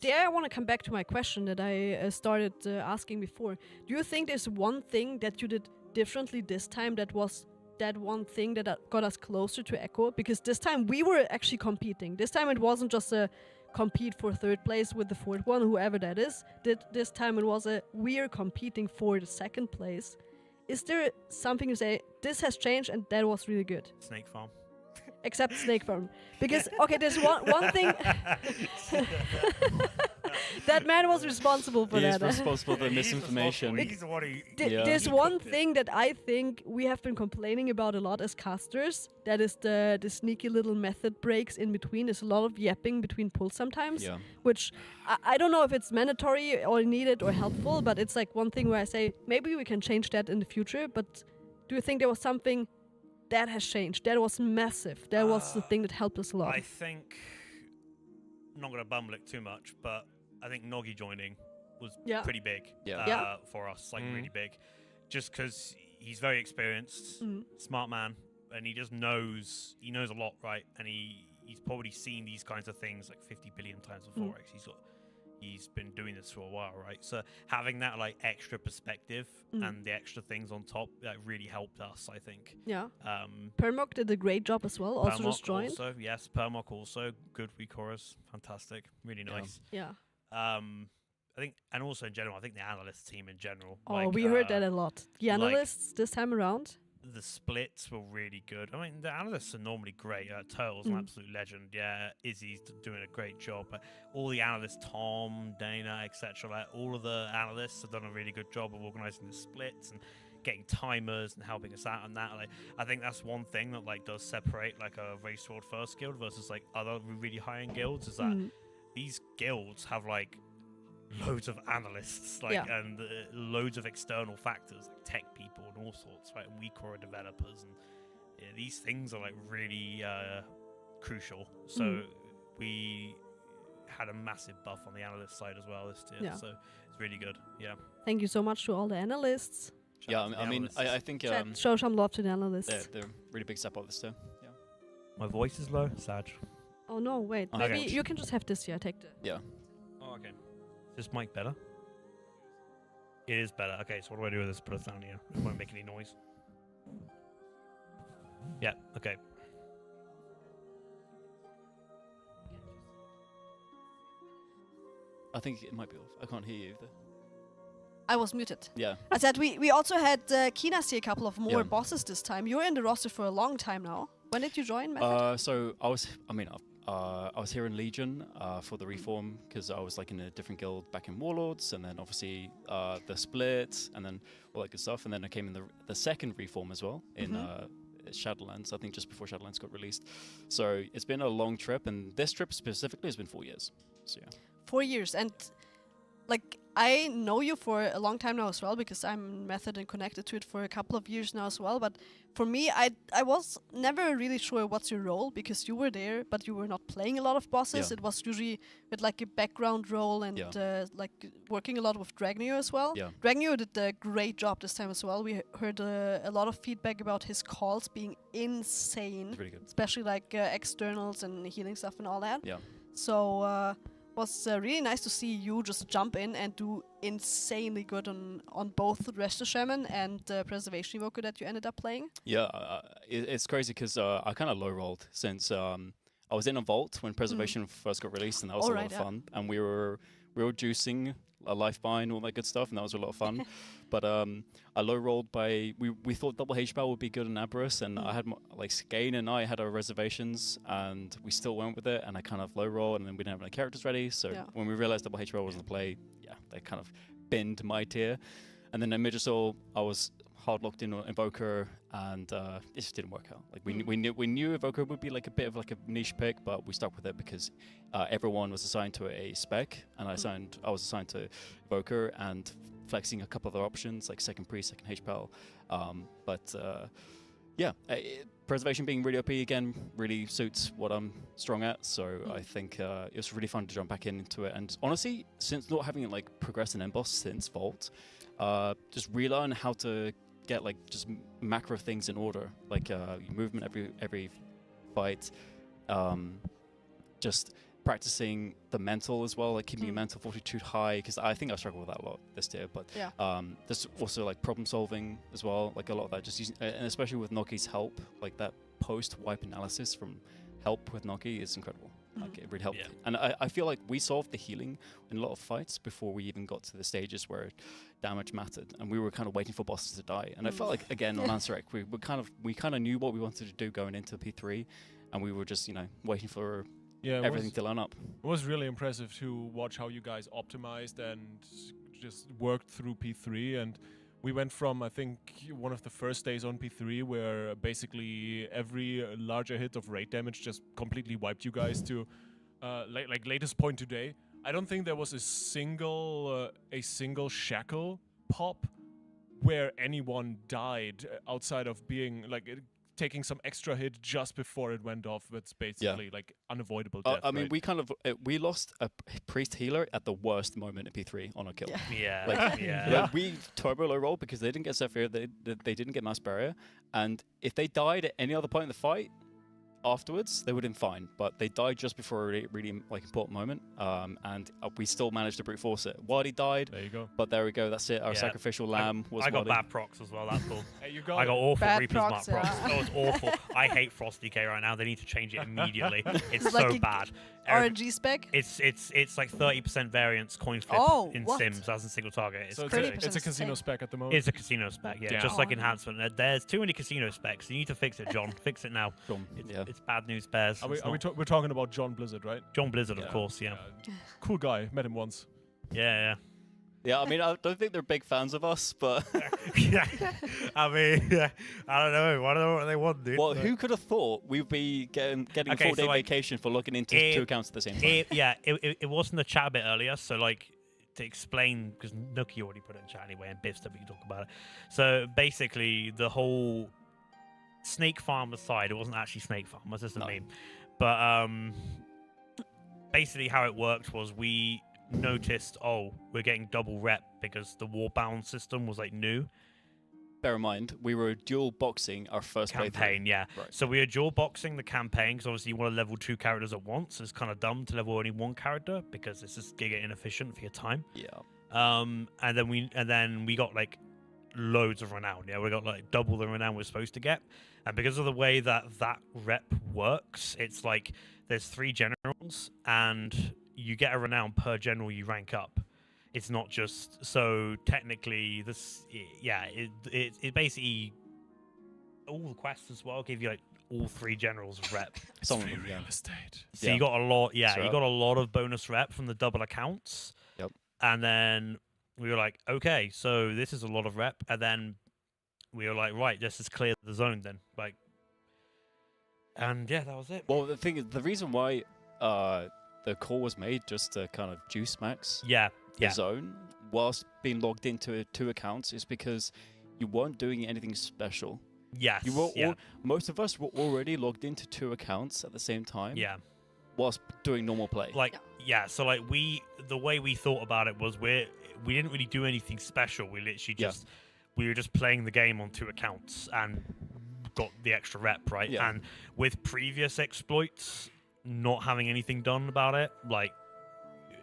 Speaker 7: There I want to come back to my question that I started asking before. Do you think there's one thing that you did differently this time that was that one thing that got us closer to Echo? Because this time we were actually competing. This time it wasn't just a compete for third place with the fourth one, whoever that is. This time it was we're competing for the second place. Is there something you say, this has changed and that was really good?
Speaker 22: Snake Farm.
Speaker 7: Except Snake Farm. Because, okay, there's one thing... that man was responsible for
Speaker 11: He's
Speaker 7: that.
Speaker 11: responsible for misinformation.
Speaker 7: There's one thing that I think we have been complaining about a lot as casters. That is the sneaky little method breaks in between. There's a lot of yapping between pulls sometimes.
Speaker 11: Yeah.
Speaker 7: Which I don't know if it's mandatory or needed or helpful, but it's like one thing where I say, maybe we can change that in the future. But do you think there was something that has changed? That was massive. That was the thing that helped us a lot.
Speaker 22: I think, I'm not going to bumble it too much, but I think Noggy joining was pretty big for us, like really big. Just because he's very experienced, smart man, and he just knows, he knows a lot, right? And he's probably seen these kinds of things like 50 billion times before. He's been doing this for a while, right? So having that like extra perspective and the extra things on top, that really helped us, I think.
Speaker 7: Yeah. Permok did a great job as well. Also
Speaker 22: Permok
Speaker 7: just joined.
Speaker 22: Also, yes, Permok also good week chorus, fantastic, really nice.
Speaker 7: Yeah.
Speaker 22: I think, and also in general, I think the analyst team in general.
Speaker 7: Oh, we heard that a lot. The analysts this time around.
Speaker 22: The splits were really good. I mean, the analysts are normally great. Turtle's an absolute legend. Yeah, Izzy's doing a great job. But all the analysts, Tom, Dana, etc., like all of the analysts have done a really good job of organising the splits and getting timers and helping us out on that. Like, I think that's one thing that like does separate like a Race World First guild versus like other really high-end guilds is that these guilds have like loads of analysts, like, and loads of external factors, like tech people and all sorts, right? And WeCore developers, and these things are like really crucial. So we had a massive buff on the analyst side as well this year, so it's really good. Yeah.
Speaker 7: Thank you so much to all the analysts.
Speaker 11: I mean, I think
Speaker 7: show some love to the analysts.
Speaker 11: They're really big step up this year. Yeah.
Speaker 22: My voice is low. Sad.
Speaker 7: Oh no, wait.
Speaker 22: Okay.
Speaker 7: Maybe you can just have this here. Take the.
Speaker 11: Yeah.
Speaker 22: Oh, okay. Is this mic better? It is better. Okay, so what do I do with this? Put it down here. It won't make any noise. Yeah, okay.
Speaker 11: I think it might be off. I can't hear you either.
Speaker 7: I was muted.
Speaker 11: Yeah.
Speaker 7: I said we also had Kina see a couple of more bosses this time. You're in the roster for a long time now. When did you join Method?
Speaker 11: So I was here in Legion for the reform because I was like in a different guild back in Warlords, and then obviously the split, and then all that good stuff. And then I came in the second reform as well in Shadowlands. I think just before Shadowlands got released. So it's been a long trip, and this trip specifically has been 4 years. So yeah.
Speaker 7: 4 years, and like I know you for a long time now as well because I'm Method and connected to it for a couple of years now as well. But for me, I was never really sure what's your role because you were there, but you were not playing a lot of bosses. It was usually with like a background role and like working a lot with Dragneo as well. Dragneo did a great job this time as well. We heard a lot of feedback about his calls being insane,
Speaker 11: really good.
Speaker 7: Especially like externals and healing stuff and all that.
Speaker 11: Yeah.
Speaker 7: So. Was really nice to see you just jump in and do insanely good on both Rester Shaman and Preservation Evoker that you ended up playing.
Speaker 11: Yeah, it's crazy because I kind of low rolled since I was in a vault when Preservation first got released, and that was a lot of fun. And we were juicing a life bind, all that good stuff, and that was a lot of fun. But I low rolled by we thought double HBAL would be good in Aberrus, and I had like Skane and I had our reservations, and we still went with it. And I kind of low rolled, and then we didn't have any characters ready. So when we realized double HBAL wasn't the play, they kind of binned my tier. And then in Midgersol, I was hard locked in on Evoker, and it just didn't work out. Like we knew Evoker would be like a bit of like a niche pick, but we stuck with it because everyone was assigned to a spec, and I was assigned to Evoker and flexing a couple other options like second priest, second HPAL. Preservation being really OP again really suits what I'm strong at. So I think it was really fun to jump back into it. And honestly, since not having like progressed an emboss since Vault, just relearn how to get like just macro things in order, like your movement every fight, just practicing the mental as well, like keeping your mental fortitude high, because I think I struggle with that a lot this year. But there's also like problem solving as well, like a lot of that, just using, and especially with Noki's help, like that post wipe analysis from help with Noki is incredible. Like it really helped. And I feel like we solved the healing in a lot of fights before we even got to the stages where damage mattered, and we were kind of waiting for bosses to die. And I felt like again on Ansurek, we kind of knew what we wanted to do going into P3, and we were just waiting for everything to line up.
Speaker 2: It was really impressive to watch how you guys optimized and just worked through P3. And we went from, I think, one of the first days on P3 where basically every larger hit of raid damage just completely wiped you guys to like latest point today. I don't think there was a single shackle pop where anyone died outside of being like taking some extra hit just before it went off. It's basically like unavoidable death.
Speaker 11: I mean, we lost a priest healer at the worst moment in P3 on a kill. Like we turbo low roll because they didn't get Zephyr, they didn't get mass barrier, and if they died at any other point in the fight, afterwards, they would have been fine, but they died just before a really like important moment, and we still managed to brute force it. Waddy died.
Speaker 2: There you go.
Speaker 11: But there we go. That's it. Our sacrificial lamb was
Speaker 22: I got
Speaker 11: Waddy.
Speaker 22: bad procs as well. That's cool.
Speaker 2: Hey, you
Speaker 22: I got awful
Speaker 7: Bad
Speaker 22: Reaper's Mark
Speaker 7: procs,
Speaker 22: procs.
Speaker 7: yeah.
Speaker 22: That was awful. I hate Frost DK right now. They need to change it immediately. It's
Speaker 7: Like
Speaker 22: so
Speaker 7: a
Speaker 22: bad.
Speaker 7: RNG spec?
Speaker 22: It's like 30% variance coin flip in
Speaker 7: what?
Speaker 22: Sims as a single target. It's
Speaker 2: So
Speaker 22: crazy.
Speaker 2: it's a casino spec at the moment.
Speaker 22: It's a casino spec, yeah, just like enhancement. There's too many casino specs. You need to fix it, John. Fix it now. It's bad news bears.
Speaker 2: We're talking about John Blizzard, right?
Speaker 22: John Blizzard, of course, yeah.
Speaker 2: Cool guy. Met him once.
Speaker 22: Yeah.
Speaker 11: Yeah, I mean, I don't think they're big fans of us, but
Speaker 22: yeah, I mean, I don't know. I don't know what they want, dude.
Speaker 11: well, who could have thought we'd be getting a
Speaker 22: Okay,
Speaker 11: full day
Speaker 22: so, like,
Speaker 11: vacation for looking into two accounts at the same time?
Speaker 22: It was in the chat a bit earlier, so like to explain, because Nookie already put it in chat anyway, and Biff said we can talk about it. So basically, the whole snake farmer side, it wasn't actually snake farm, was just a meme. But basically how it worked was we noticed, we're getting double rep because the warbound system was like new.
Speaker 11: Bear in mind, we were dual boxing our first
Speaker 22: campaign,
Speaker 11: playthrough.
Speaker 22: yeah.
Speaker 11: Right.
Speaker 22: So we were dual boxing the campaign because obviously you want to level 2 characters at once. It's kind of dumb to level only 1 character because it's just giga inefficient for your time.
Speaker 11: Yeah.
Speaker 22: And then we got like loads of renown. Yeah, we got like double the renown we're supposed to get. And because of the way that rep works, it's like there's 3 generals and you get a renown per general you rank up. It's not just so technically this. Yeah, it basically all the quests as well give you like all 3 generals of rep.
Speaker 11: Some of them,
Speaker 2: real estate.
Speaker 22: So you got a lot. Yeah,
Speaker 11: Sure.
Speaker 22: you got a lot of bonus rep from the double accounts.
Speaker 11: Yep.
Speaker 22: And then we were like, okay, so this is a lot of rep. And then we were like, right, let's just clear the zone then. Like, and yeah, that was it.
Speaker 11: Well, the thing is, the reason why the call was made just to kind of juice max the zone whilst being logged into 2 accounts is because you weren't doing anything special.
Speaker 22: Yes.
Speaker 11: You were most of us were already logged into 2 accounts at the same time.
Speaker 22: Yeah.
Speaker 11: Whilst doing normal play.
Speaker 22: Like, so like the way we thought about it was we didn't really do anything special. We literally just we were just playing the game on 2 accounts and got the extra rep, right?
Speaker 11: Yeah.
Speaker 22: And with previous exploits not having anything done about it, like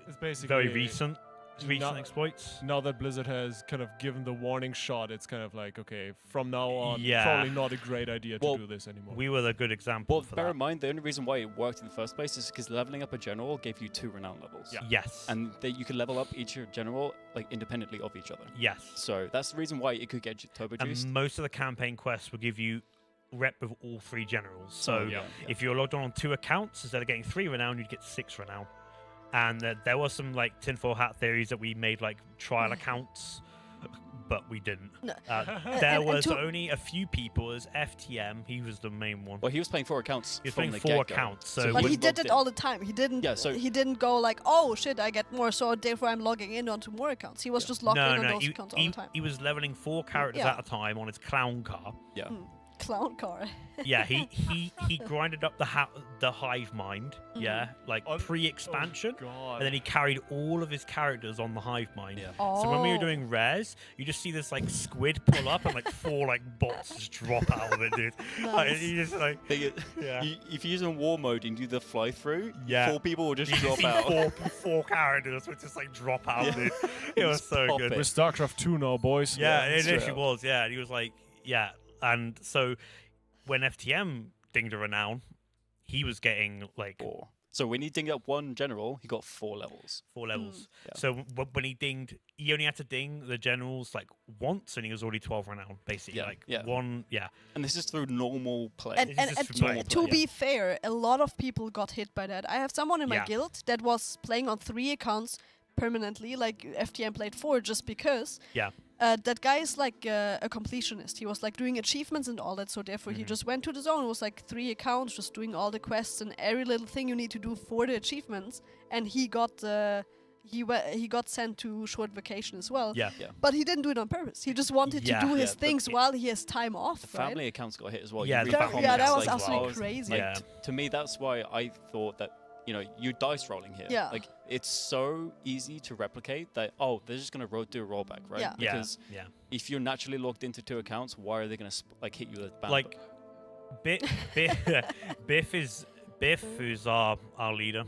Speaker 2: It's basically
Speaker 22: very recent exploits.
Speaker 2: Now that Blizzard has kind of given the warning shot, it's kind of like, okay, from now on,
Speaker 22: Yeah.
Speaker 2: probably not a great idea to do this anymore.
Speaker 22: We were the good example
Speaker 11: Well,
Speaker 22: for
Speaker 11: bear
Speaker 22: that.
Speaker 11: in mind, the only reason why it worked in the first place is because leveling up a general gave you 2 renown levels.
Speaker 22: Yeah. Yes.
Speaker 11: And you could level up each general like independently of each other.
Speaker 22: Yes.
Speaker 11: So that's the reason why it could get turbo juiced.
Speaker 22: And most of the campaign quests will give you rep with all 3 generals. So
Speaker 11: Oh, yeah.
Speaker 22: if you're logged on 2 accounts, instead of getting 3 renown, you'd get 6 renown. And there was some like tinfoil hat theories that we made like trial accounts, but we didn't.
Speaker 7: No.
Speaker 22: There
Speaker 7: And
Speaker 22: was
Speaker 7: to-
Speaker 22: only a few people. As FTM, he was the main one.
Speaker 11: Well, he was playing 4 accounts.
Speaker 22: He was
Speaker 11: from
Speaker 22: playing
Speaker 11: the
Speaker 22: 4
Speaker 11: get-go.
Speaker 22: accounts. So
Speaker 7: But
Speaker 22: when
Speaker 7: he did it all the time. He didn't.
Speaker 11: Yeah, so-
Speaker 7: he didn't go like, oh shit, I get more, so therefore I'm logging in onto more accounts. He was just logged in on those accounts all the time.
Speaker 22: he was leveling 4 characters
Speaker 7: Yeah.
Speaker 22: at a time on his clown car.
Speaker 11: Yeah.
Speaker 7: Clown car.
Speaker 22: Yeah, he grinded up the hive mind, yeah, like pre-expansion, and then he carried all of his characters on the hive mind. Yeah. So when we were
Speaker 7: Oh.
Speaker 22: doing res, you just see this like squid pull up and like 4 like bots just drop out of it, dude. Like,
Speaker 7: Nice.
Speaker 22: you just like
Speaker 11: If you're using war mode and you do the fly through,
Speaker 22: Yeah.
Speaker 11: 4 people will just
Speaker 22: you
Speaker 11: drop
Speaker 22: see
Speaker 11: out.
Speaker 22: four characters would just like drop out,
Speaker 11: Yeah.
Speaker 22: dude. It was so
Speaker 11: pop
Speaker 22: good.
Speaker 11: it.
Speaker 2: With StarCraft 2 now, boys.
Speaker 22: Yeah, it
Speaker 11: straight
Speaker 22: literally
Speaker 11: up.
Speaker 22: was. Yeah, and he was like, yeah, and so when FTM dinged a renown, he was getting like
Speaker 11: 4. So when he dinged up 1 general, he got 4 levels.
Speaker 22: 4 levels.
Speaker 11: Yeah.
Speaker 22: So when he dinged, he only had to ding the generals like once, and he was already 12 renown, basically.
Speaker 11: Yeah,
Speaker 22: Like
Speaker 11: yeah.
Speaker 22: one, yeah.
Speaker 11: And this is through normal play.
Speaker 7: And,
Speaker 22: This
Speaker 7: and,
Speaker 22: is
Speaker 7: and
Speaker 22: just
Speaker 7: to,
Speaker 22: normal
Speaker 7: to
Speaker 22: play,
Speaker 7: be fair, a lot of people got hit by that. I have someone in my
Speaker 22: Yeah.
Speaker 7: guild that was playing on 3 accounts permanently, like FTM played 4 just because.
Speaker 22: Yeah.
Speaker 7: That guy is like a completionist. He was like doing achievements and all that, so therefore he just went to the zone. It was like 3 accounts, just doing all the quests and every little thing you need to do for the achievements. And he got he got sent to short vacation as well.
Speaker 22: Yeah.
Speaker 7: But he didn't do it on purpose. He just wanted
Speaker 22: Yeah.
Speaker 7: to do
Speaker 22: Yeah,
Speaker 7: his things while he has time off.
Speaker 11: The
Speaker 7: right?
Speaker 11: family accounts got hit as well.
Speaker 22: Yeah,
Speaker 11: You
Speaker 22: the
Speaker 11: read
Speaker 22: family
Speaker 7: Yeah, that
Speaker 11: comments,
Speaker 7: was
Speaker 11: like,
Speaker 7: absolutely
Speaker 11: wow.
Speaker 7: crazy.
Speaker 11: Like,
Speaker 22: Yeah.
Speaker 11: to me, that's why I thought that, you're dice rolling here.
Speaker 7: Yeah.
Speaker 11: Like, it's so easy to replicate that, they're just going to do a rollback, right?
Speaker 7: Yeah.
Speaker 22: Yeah,
Speaker 11: Because
Speaker 22: yeah.
Speaker 11: if you're naturally logged into 2 accounts, why are they going to hit you with banter?
Speaker 22: Like Biff, who's our leader,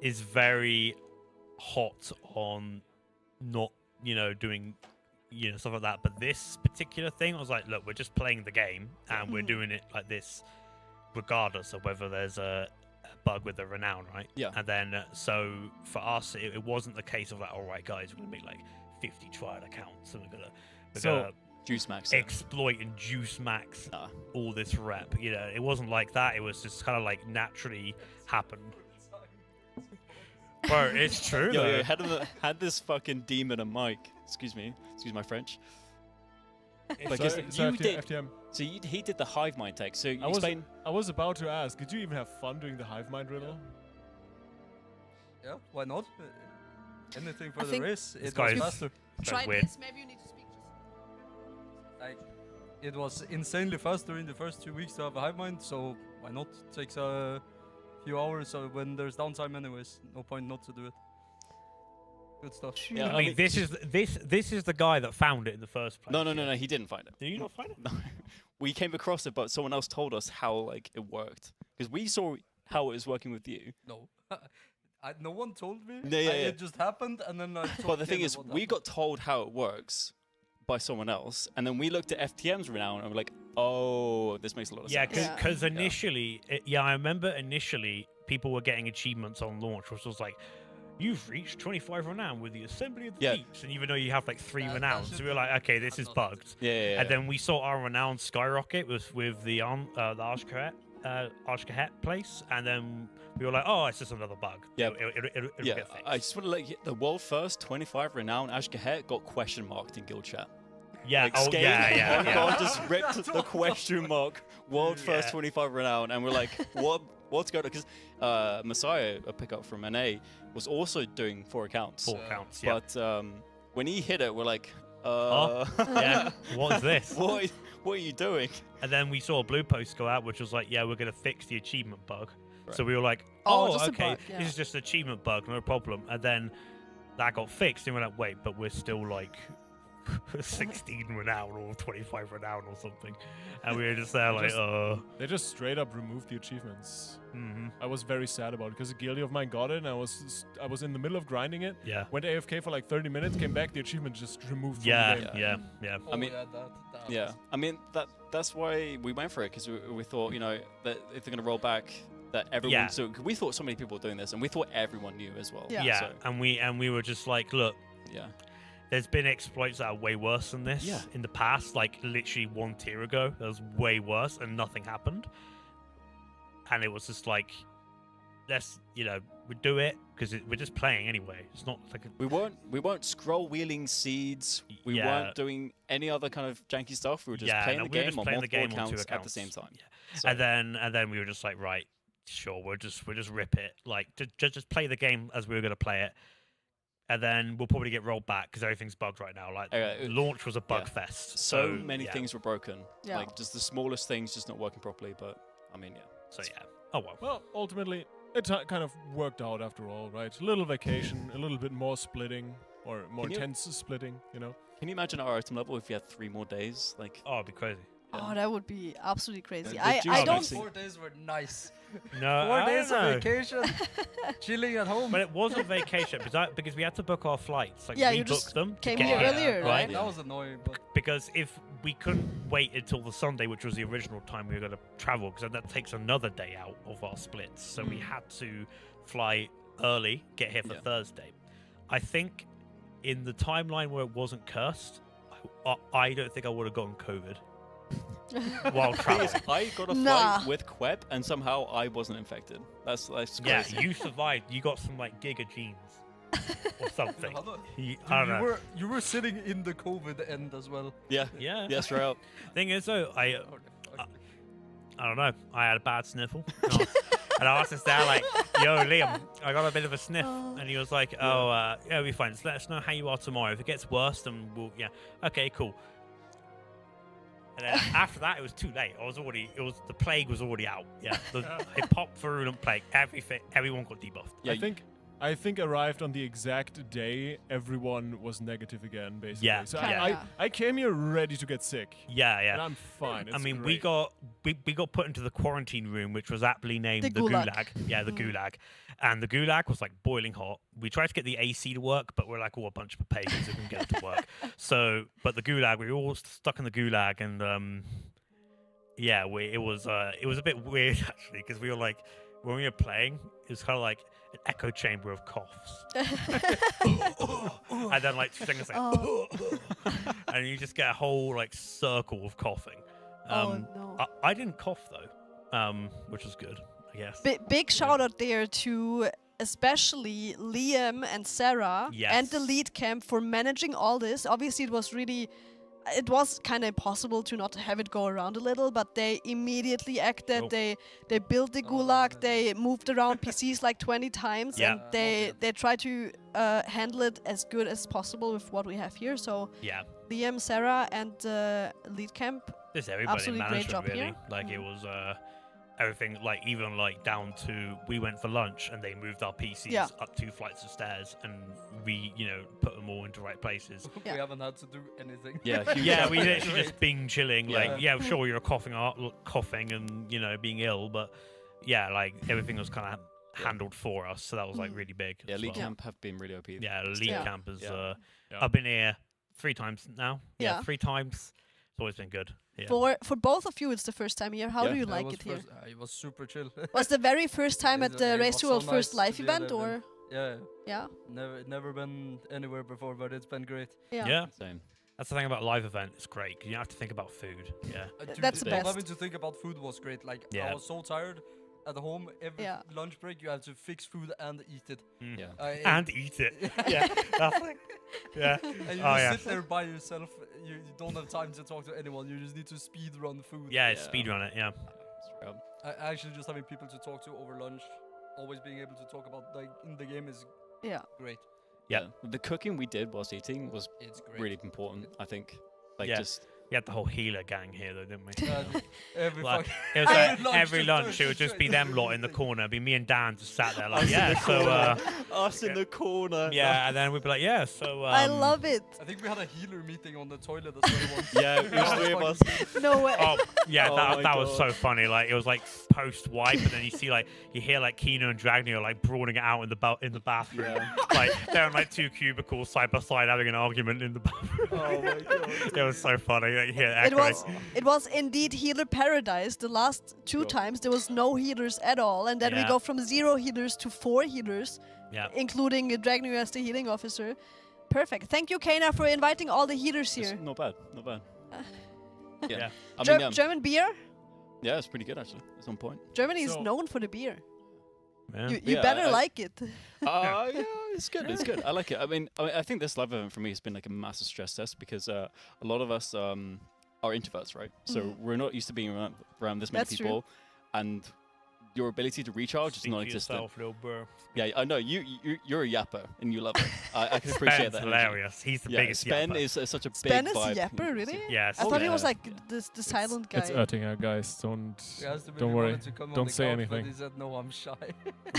Speaker 22: is very hot on not doing stuff like that. But this particular thing, I was like, look, we're just playing the game and we're doing it like this, regardless of whether there's a bug with the renown, right?
Speaker 11: Yeah.
Speaker 22: And then so for us, it wasn't the case of like, all right, guys, we're gonna make like 50 trial accounts and we're gonna
Speaker 11: juice max
Speaker 22: exploit and juice max all this rep. It wasn't like that. It was just kind of like naturally happened. Bro, it's true though.
Speaker 11: Yo, had this fucking demon a mic. Excuse my French. Because
Speaker 2: FTM.
Speaker 11: So he did the hive mind tech. So
Speaker 2: I was about to ask, did you even have fun doing the hive mind riddle?
Speaker 19: Yeah, why not? Anything for
Speaker 22: I
Speaker 19: the
Speaker 22: think
Speaker 19: race.
Speaker 22: this
Speaker 19: It
Speaker 22: guy
Speaker 19: was
Speaker 22: is-
Speaker 19: faster.
Speaker 22: Try weird.
Speaker 5: this. Maybe you need to speak.
Speaker 19: It was insanely fast during the first 2 weeks to have a hive mind, so why not? It takes a few hours when there's downtime anyways. No point not to do it. Good stuff.
Speaker 22: I mean, this is the guy that found it in the first place.
Speaker 11: No, he didn't find it.
Speaker 22: Did you not find it?
Speaker 11: No, we came across it, but someone else told us how it worked because we saw how it was working with you.
Speaker 19: No. No one told me.
Speaker 11: Yeah.
Speaker 19: It just happened, and then I told
Speaker 11: But the thing
Speaker 19: him
Speaker 11: is,
Speaker 19: what
Speaker 11: we got told how it works by someone else, and then we looked at FTM's renown and we're like, oh, this makes a lot of sense.
Speaker 22: Because initially, I remember initially people were getting achievements on launch, which was like, you've reached 25 renown with the Assembly of the Deeps, and even though you have like 3 renown, so we were like, okay, this is bugged.
Speaker 11: Yeah.
Speaker 22: And then we saw our renown skyrocket with the Arshkahet place, and then we were like, oh, it's just another bug.
Speaker 11: Yeah,
Speaker 22: it'll
Speaker 11: yeah.
Speaker 22: get fixed.
Speaker 11: I just want to let you, the world first 25 renown Ashkahet got question marked in guild chat.
Speaker 22: Yeah,
Speaker 11: Like,
Speaker 22: oh,
Speaker 11: Skate
Speaker 22: yeah.
Speaker 11: God just ripped the question mark world first 25 renown, and we're like, what's going on? Because Messiah, a pickup from NA, was also doing 4 accounts.
Speaker 22: 4 accounts, yeah.
Speaker 11: But when he hit it, we're like,
Speaker 22: yeah, what is this?
Speaker 11: What are you doing?
Speaker 22: And then we saw a blue post go out, which was like, yeah, we're going to fix the achievement bug.
Speaker 11: Right.
Speaker 22: So we were like,
Speaker 5: Oh, just a
Speaker 22: okay,
Speaker 5: bug, yeah.
Speaker 22: this is just an achievement bug, no problem. And then that got fixed, and we're like, wait, but we're still like 16 renown or 25 renown or something. And we were just there like,
Speaker 2: They just straight up removed the achievements.
Speaker 22: Mm-hmm.
Speaker 2: I was very sad about it because a guildie of mine got it, and I was in the middle of grinding it.
Speaker 22: Yeah.
Speaker 2: Went AFK for like 30 minutes, came back, the achievement just removed
Speaker 22: Yeah,
Speaker 2: from the game.
Speaker 22: yeah.
Speaker 11: I mean, I mean that's why we went for it, because we thought, that if they're gonna roll back, that everyone.
Speaker 22: Yeah.
Speaker 11: So we thought so many people were doing this, and we thought everyone knew as well.
Speaker 22: Yeah,
Speaker 11: So,
Speaker 22: and we were just like, look,
Speaker 11: yeah.
Speaker 22: There's been exploits that are way worse than this in the past, like literally 1 tier ago. That was way worse, and nothing happened. And it was just like, let's, we do it because we're just playing anyway. It's not like
Speaker 11: we weren't scroll wheeling seeds. We weren't doing any other kind of janky stuff. We were just playing the game on multiple accounts at the same time.
Speaker 22: Yeah.
Speaker 11: So-
Speaker 22: And then we were just like, right, sure, we'll just rip it. Like just play the game as we were gonna play it. And then we'll probably get rolled back because everything's bugged right now. Like launch was a bug fest.
Speaker 11: So many
Speaker 22: yeah.
Speaker 11: things were broken.
Speaker 22: Yeah.
Speaker 11: Like just the smallest things just not working properly. But I mean, yeah.
Speaker 22: So yeah. Oh well.
Speaker 2: Well, ultimately, it kind of worked out after all, right? A little vacation, a little bit more splitting, or more
Speaker 11: Can you-
Speaker 2: intense splitting,
Speaker 11: Can you imagine our item level if we had 3 more days? Like,
Speaker 22: oh, it'd be crazy.
Speaker 5: Oh, that would be absolutely crazy.
Speaker 11: The
Speaker 5: I
Speaker 11: juice
Speaker 5: don't.
Speaker 11: mixing.
Speaker 19: 4 days were nice.
Speaker 22: No,
Speaker 19: 4
Speaker 22: I
Speaker 19: days
Speaker 22: don't
Speaker 19: of
Speaker 22: know.
Speaker 19: vacation, chilling at home.
Speaker 22: But it wasn't vacation because we had to book our flights. Like
Speaker 5: Yeah,
Speaker 22: we
Speaker 5: you just
Speaker 22: booked them. to
Speaker 5: came
Speaker 22: get
Speaker 5: here earlier, right?
Speaker 19: That was annoying, but
Speaker 22: Because if we couldn't wait until the Sunday, which was the original time we were going to travel, because that takes another day out of our splits. So we had to fly early, get here for Thursday. I think in the timeline where it wasn't cursed, I don't think I would have gotten COVID while traveling.
Speaker 11: I got a flight
Speaker 5: Nah.
Speaker 11: with Queb, and somehow I wasn't infected. That's
Speaker 22: Yeah,
Speaker 11: crazy.
Speaker 22: you survived. You got some like giga genes or something.
Speaker 19: Dude,
Speaker 22: I don't know.
Speaker 19: you were sitting in the COVID end as well.
Speaker 11: Yeah.
Speaker 22: Yeah.
Speaker 11: Yeah, straight up.
Speaker 22: Thing is, though, I don't know. I had a bad sniffle. And I asked this guy, like, yo, Liam, I got a bit of a sniff. And he was like, yeah, it'll be fine. Just let us know how you are tomorrow. If it gets worse, then yeah. Okay, cool. And then after that, it was too late. The plague was already out. Yeah. I popped virulent plague. Everyone got debuffed.
Speaker 11: Yeah,
Speaker 2: I think I think arrived on the exact day everyone was negative again, basically.
Speaker 12: Yeah,
Speaker 2: So
Speaker 12: yeah.
Speaker 2: I came here ready to get sick.
Speaker 12: Yeah, yeah.
Speaker 2: And I'm fine.
Speaker 12: I
Speaker 2: It's
Speaker 12: mean,
Speaker 2: great.
Speaker 12: we got put into the quarantine room, which was aptly named
Speaker 7: The
Speaker 12: the
Speaker 7: Gulag.
Speaker 12: Gulag. Yeah, the Gulag. And the Gulag was like boiling hot. We tried to get the AC to work, but we're like all a bunch of pagans who can get it to work. So, but the Gulag, we were all stuck in the Gulag, and yeah, it was a bit weird actually, because we were like, when we were playing, it was kind of like an echo chamber of coughs. And then like 2 seconds like, and you just get a whole like circle of coughing.
Speaker 7: No.
Speaker 12: I didn't cough though, which was good, I guess.
Speaker 7: Big shout out there to especially Liam and Sarah and the lead camp for managing all this. Obviously, it was kind of impossible to not have it go around a little, but they immediately acted. They built the Gulag. They moved around PCs like 20 times, and they tried to handle it as good as possible with what we have here. So Liam, Sarah, and lead camp.
Speaker 12: There's everybody in
Speaker 7: absolutely great
Speaker 12: management
Speaker 7: job
Speaker 12: really.
Speaker 7: here.
Speaker 12: Like it was everything, like even like down to we went for lunch and they moved our PCs up 2 flights of stairs and we, put them all into right places.
Speaker 19: We haven't had to do anything.
Speaker 12: Yeah, we literally just bing chilling.
Speaker 19: Yeah.
Speaker 12: Like, yeah, sure, you're coughing and being ill, but yeah, like everything was kind of handled for us, so that was like really big.
Speaker 11: Yeah,
Speaker 12: as
Speaker 11: League
Speaker 12: well.
Speaker 11: Camp have been really OP.
Speaker 12: Yeah, League Camp is.
Speaker 11: Yeah.
Speaker 12: I've been here 3 times now.
Speaker 7: Yeah.
Speaker 12: 3 times. It's always been good. Yeah.
Speaker 7: For both of you, it's the first time here. How do you like it here?
Speaker 19: It was super chill.
Speaker 7: Was the very first time at the Race to World first live
Speaker 19: to be
Speaker 7: event,
Speaker 19: at the
Speaker 7: or?
Speaker 19: event. Yeah.
Speaker 7: Yeah.
Speaker 19: Never been anywhere before, but it's been great.
Speaker 7: Yeah.
Speaker 12: Same. That's the thing about live event. It's great because you don't have to think about food. Yeah.
Speaker 7: That's the best.
Speaker 19: Having to think about food was great. Like I was so tired. At home, every lunch break, you have to fix food and eat it.
Speaker 12: And eat it. Yeah. That's like, yeah.
Speaker 19: And you just sit there by yourself. You don't have time to talk to anyone. You just need to speed run food.
Speaker 12: Yeah, speed run it. Yeah.
Speaker 19: Actually, just having people to talk to over lunch, always being able to talk about like in the game is great.
Speaker 11: Yeah. The cooking we did whilst eating was really important, I think. Like just
Speaker 12: we had the whole healer gang here, though, didn't we?
Speaker 19: Every
Speaker 12: like,
Speaker 19: fuck-
Speaker 12: it was like
Speaker 19: lunch
Speaker 12: every
Speaker 19: just
Speaker 12: lunch,
Speaker 19: goes
Speaker 12: it would just be them lot in the corner. It'd be me and Dan just sat there like,
Speaker 11: Us in
Speaker 12: yeah,
Speaker 11: the
Speaker 12: so
Speaker 11: corner. Us in the corner.
Speaker 12: yeah, and then we'd be like, yeah, so
Speaker 7: I love it.
Speaker 19: I think we had a healer meeting on the toilet as well once.
Speaker 11: Yeah, it was 3 of us.
Speaker 7: No way.
Speaker 12: Oh yeah,
Speaker 11: Oh
Speaker 12: that
Speaker 11: my
Speaker 12: was
Speaker 11: God.
Speaker 12: so funny. Like it was like post wipe, and then you hear like Kino and Dragneo like brawling it out in the bathroom. Like they're in like 2 cubicles side by side having an argument in the bathroom.
Speaker 11: Oh my God.
Speaker 12: It was so funny. Like, you hear
Speaker 7: It
Speaker 12: echoing.
Speaker 7: it was indeed healer paradise. The last 2 times there was no healers at all, and then we
Speaker 12: Yeah.
Speaker 7: go from 0 healers to 4 healers,
Speaker 12: Yeah.
Speaker 7: including Dragnu as the healing officer. Perfect. Thank you, Kana, for inviting all the healers here.
Speaker 11: It's not bad, not bad. Yeah. I
Speaker 7: Ger-
Speaker 11: mean,
Speaker 7: German beer.
Speaker 11: yeah, it's pretty good actually. It's on point.
Speaker 7: Germany is known for the beer.
Speaker 12: Yeah.
Speaker 7: You
Speaker 11: Yeah,
Speaker 7: better like it.
Speaker 11: Yeah, it's good. It's good. I like it. I mean, I think this live event for me has been like a massive stress test because a lot of us are introverts, right? So we're not used to being around this many
Speaker 7: That's true.
Speaker 11: people, and your ability to recharge is
Speaker 12: Speak for
Speaker 11: non-existent.
Speaker 12: yourself, little bro.
Speaker 11: Yeah, I know you're a yapper and you love it. I can appreciate
Speaker 12: Spen's
Speaker 11: that.
Speaker 12: hilarious. He's the biggest
Speaker 11: Spen
Speaker 12: yapper.
Speaker 11: is such a
Speaker 7: Spen
Speaker 11: big
Speaker 7: is
Speaker 11: vibe.
Speaker 7: Yapper, really?
Speaker 12: Yes.
Speaker 7: I thought he
Speaker 11: yeah.
Speaker 7: was like the silent guy.
Speaker 2: It's Oettinger, guys. Don't
Speaker 19: He asked him if
Speaker 2: don't
Speaker 19: he
Speaker 2: worry.
Speaker 19: wanted to come on
Speaker 2: Don't
Speaker 19: the
Speaker 2: say
Speaker 19: couch,
Speaker 2: anything.
Speaker 19: But he said, no, I'm shy.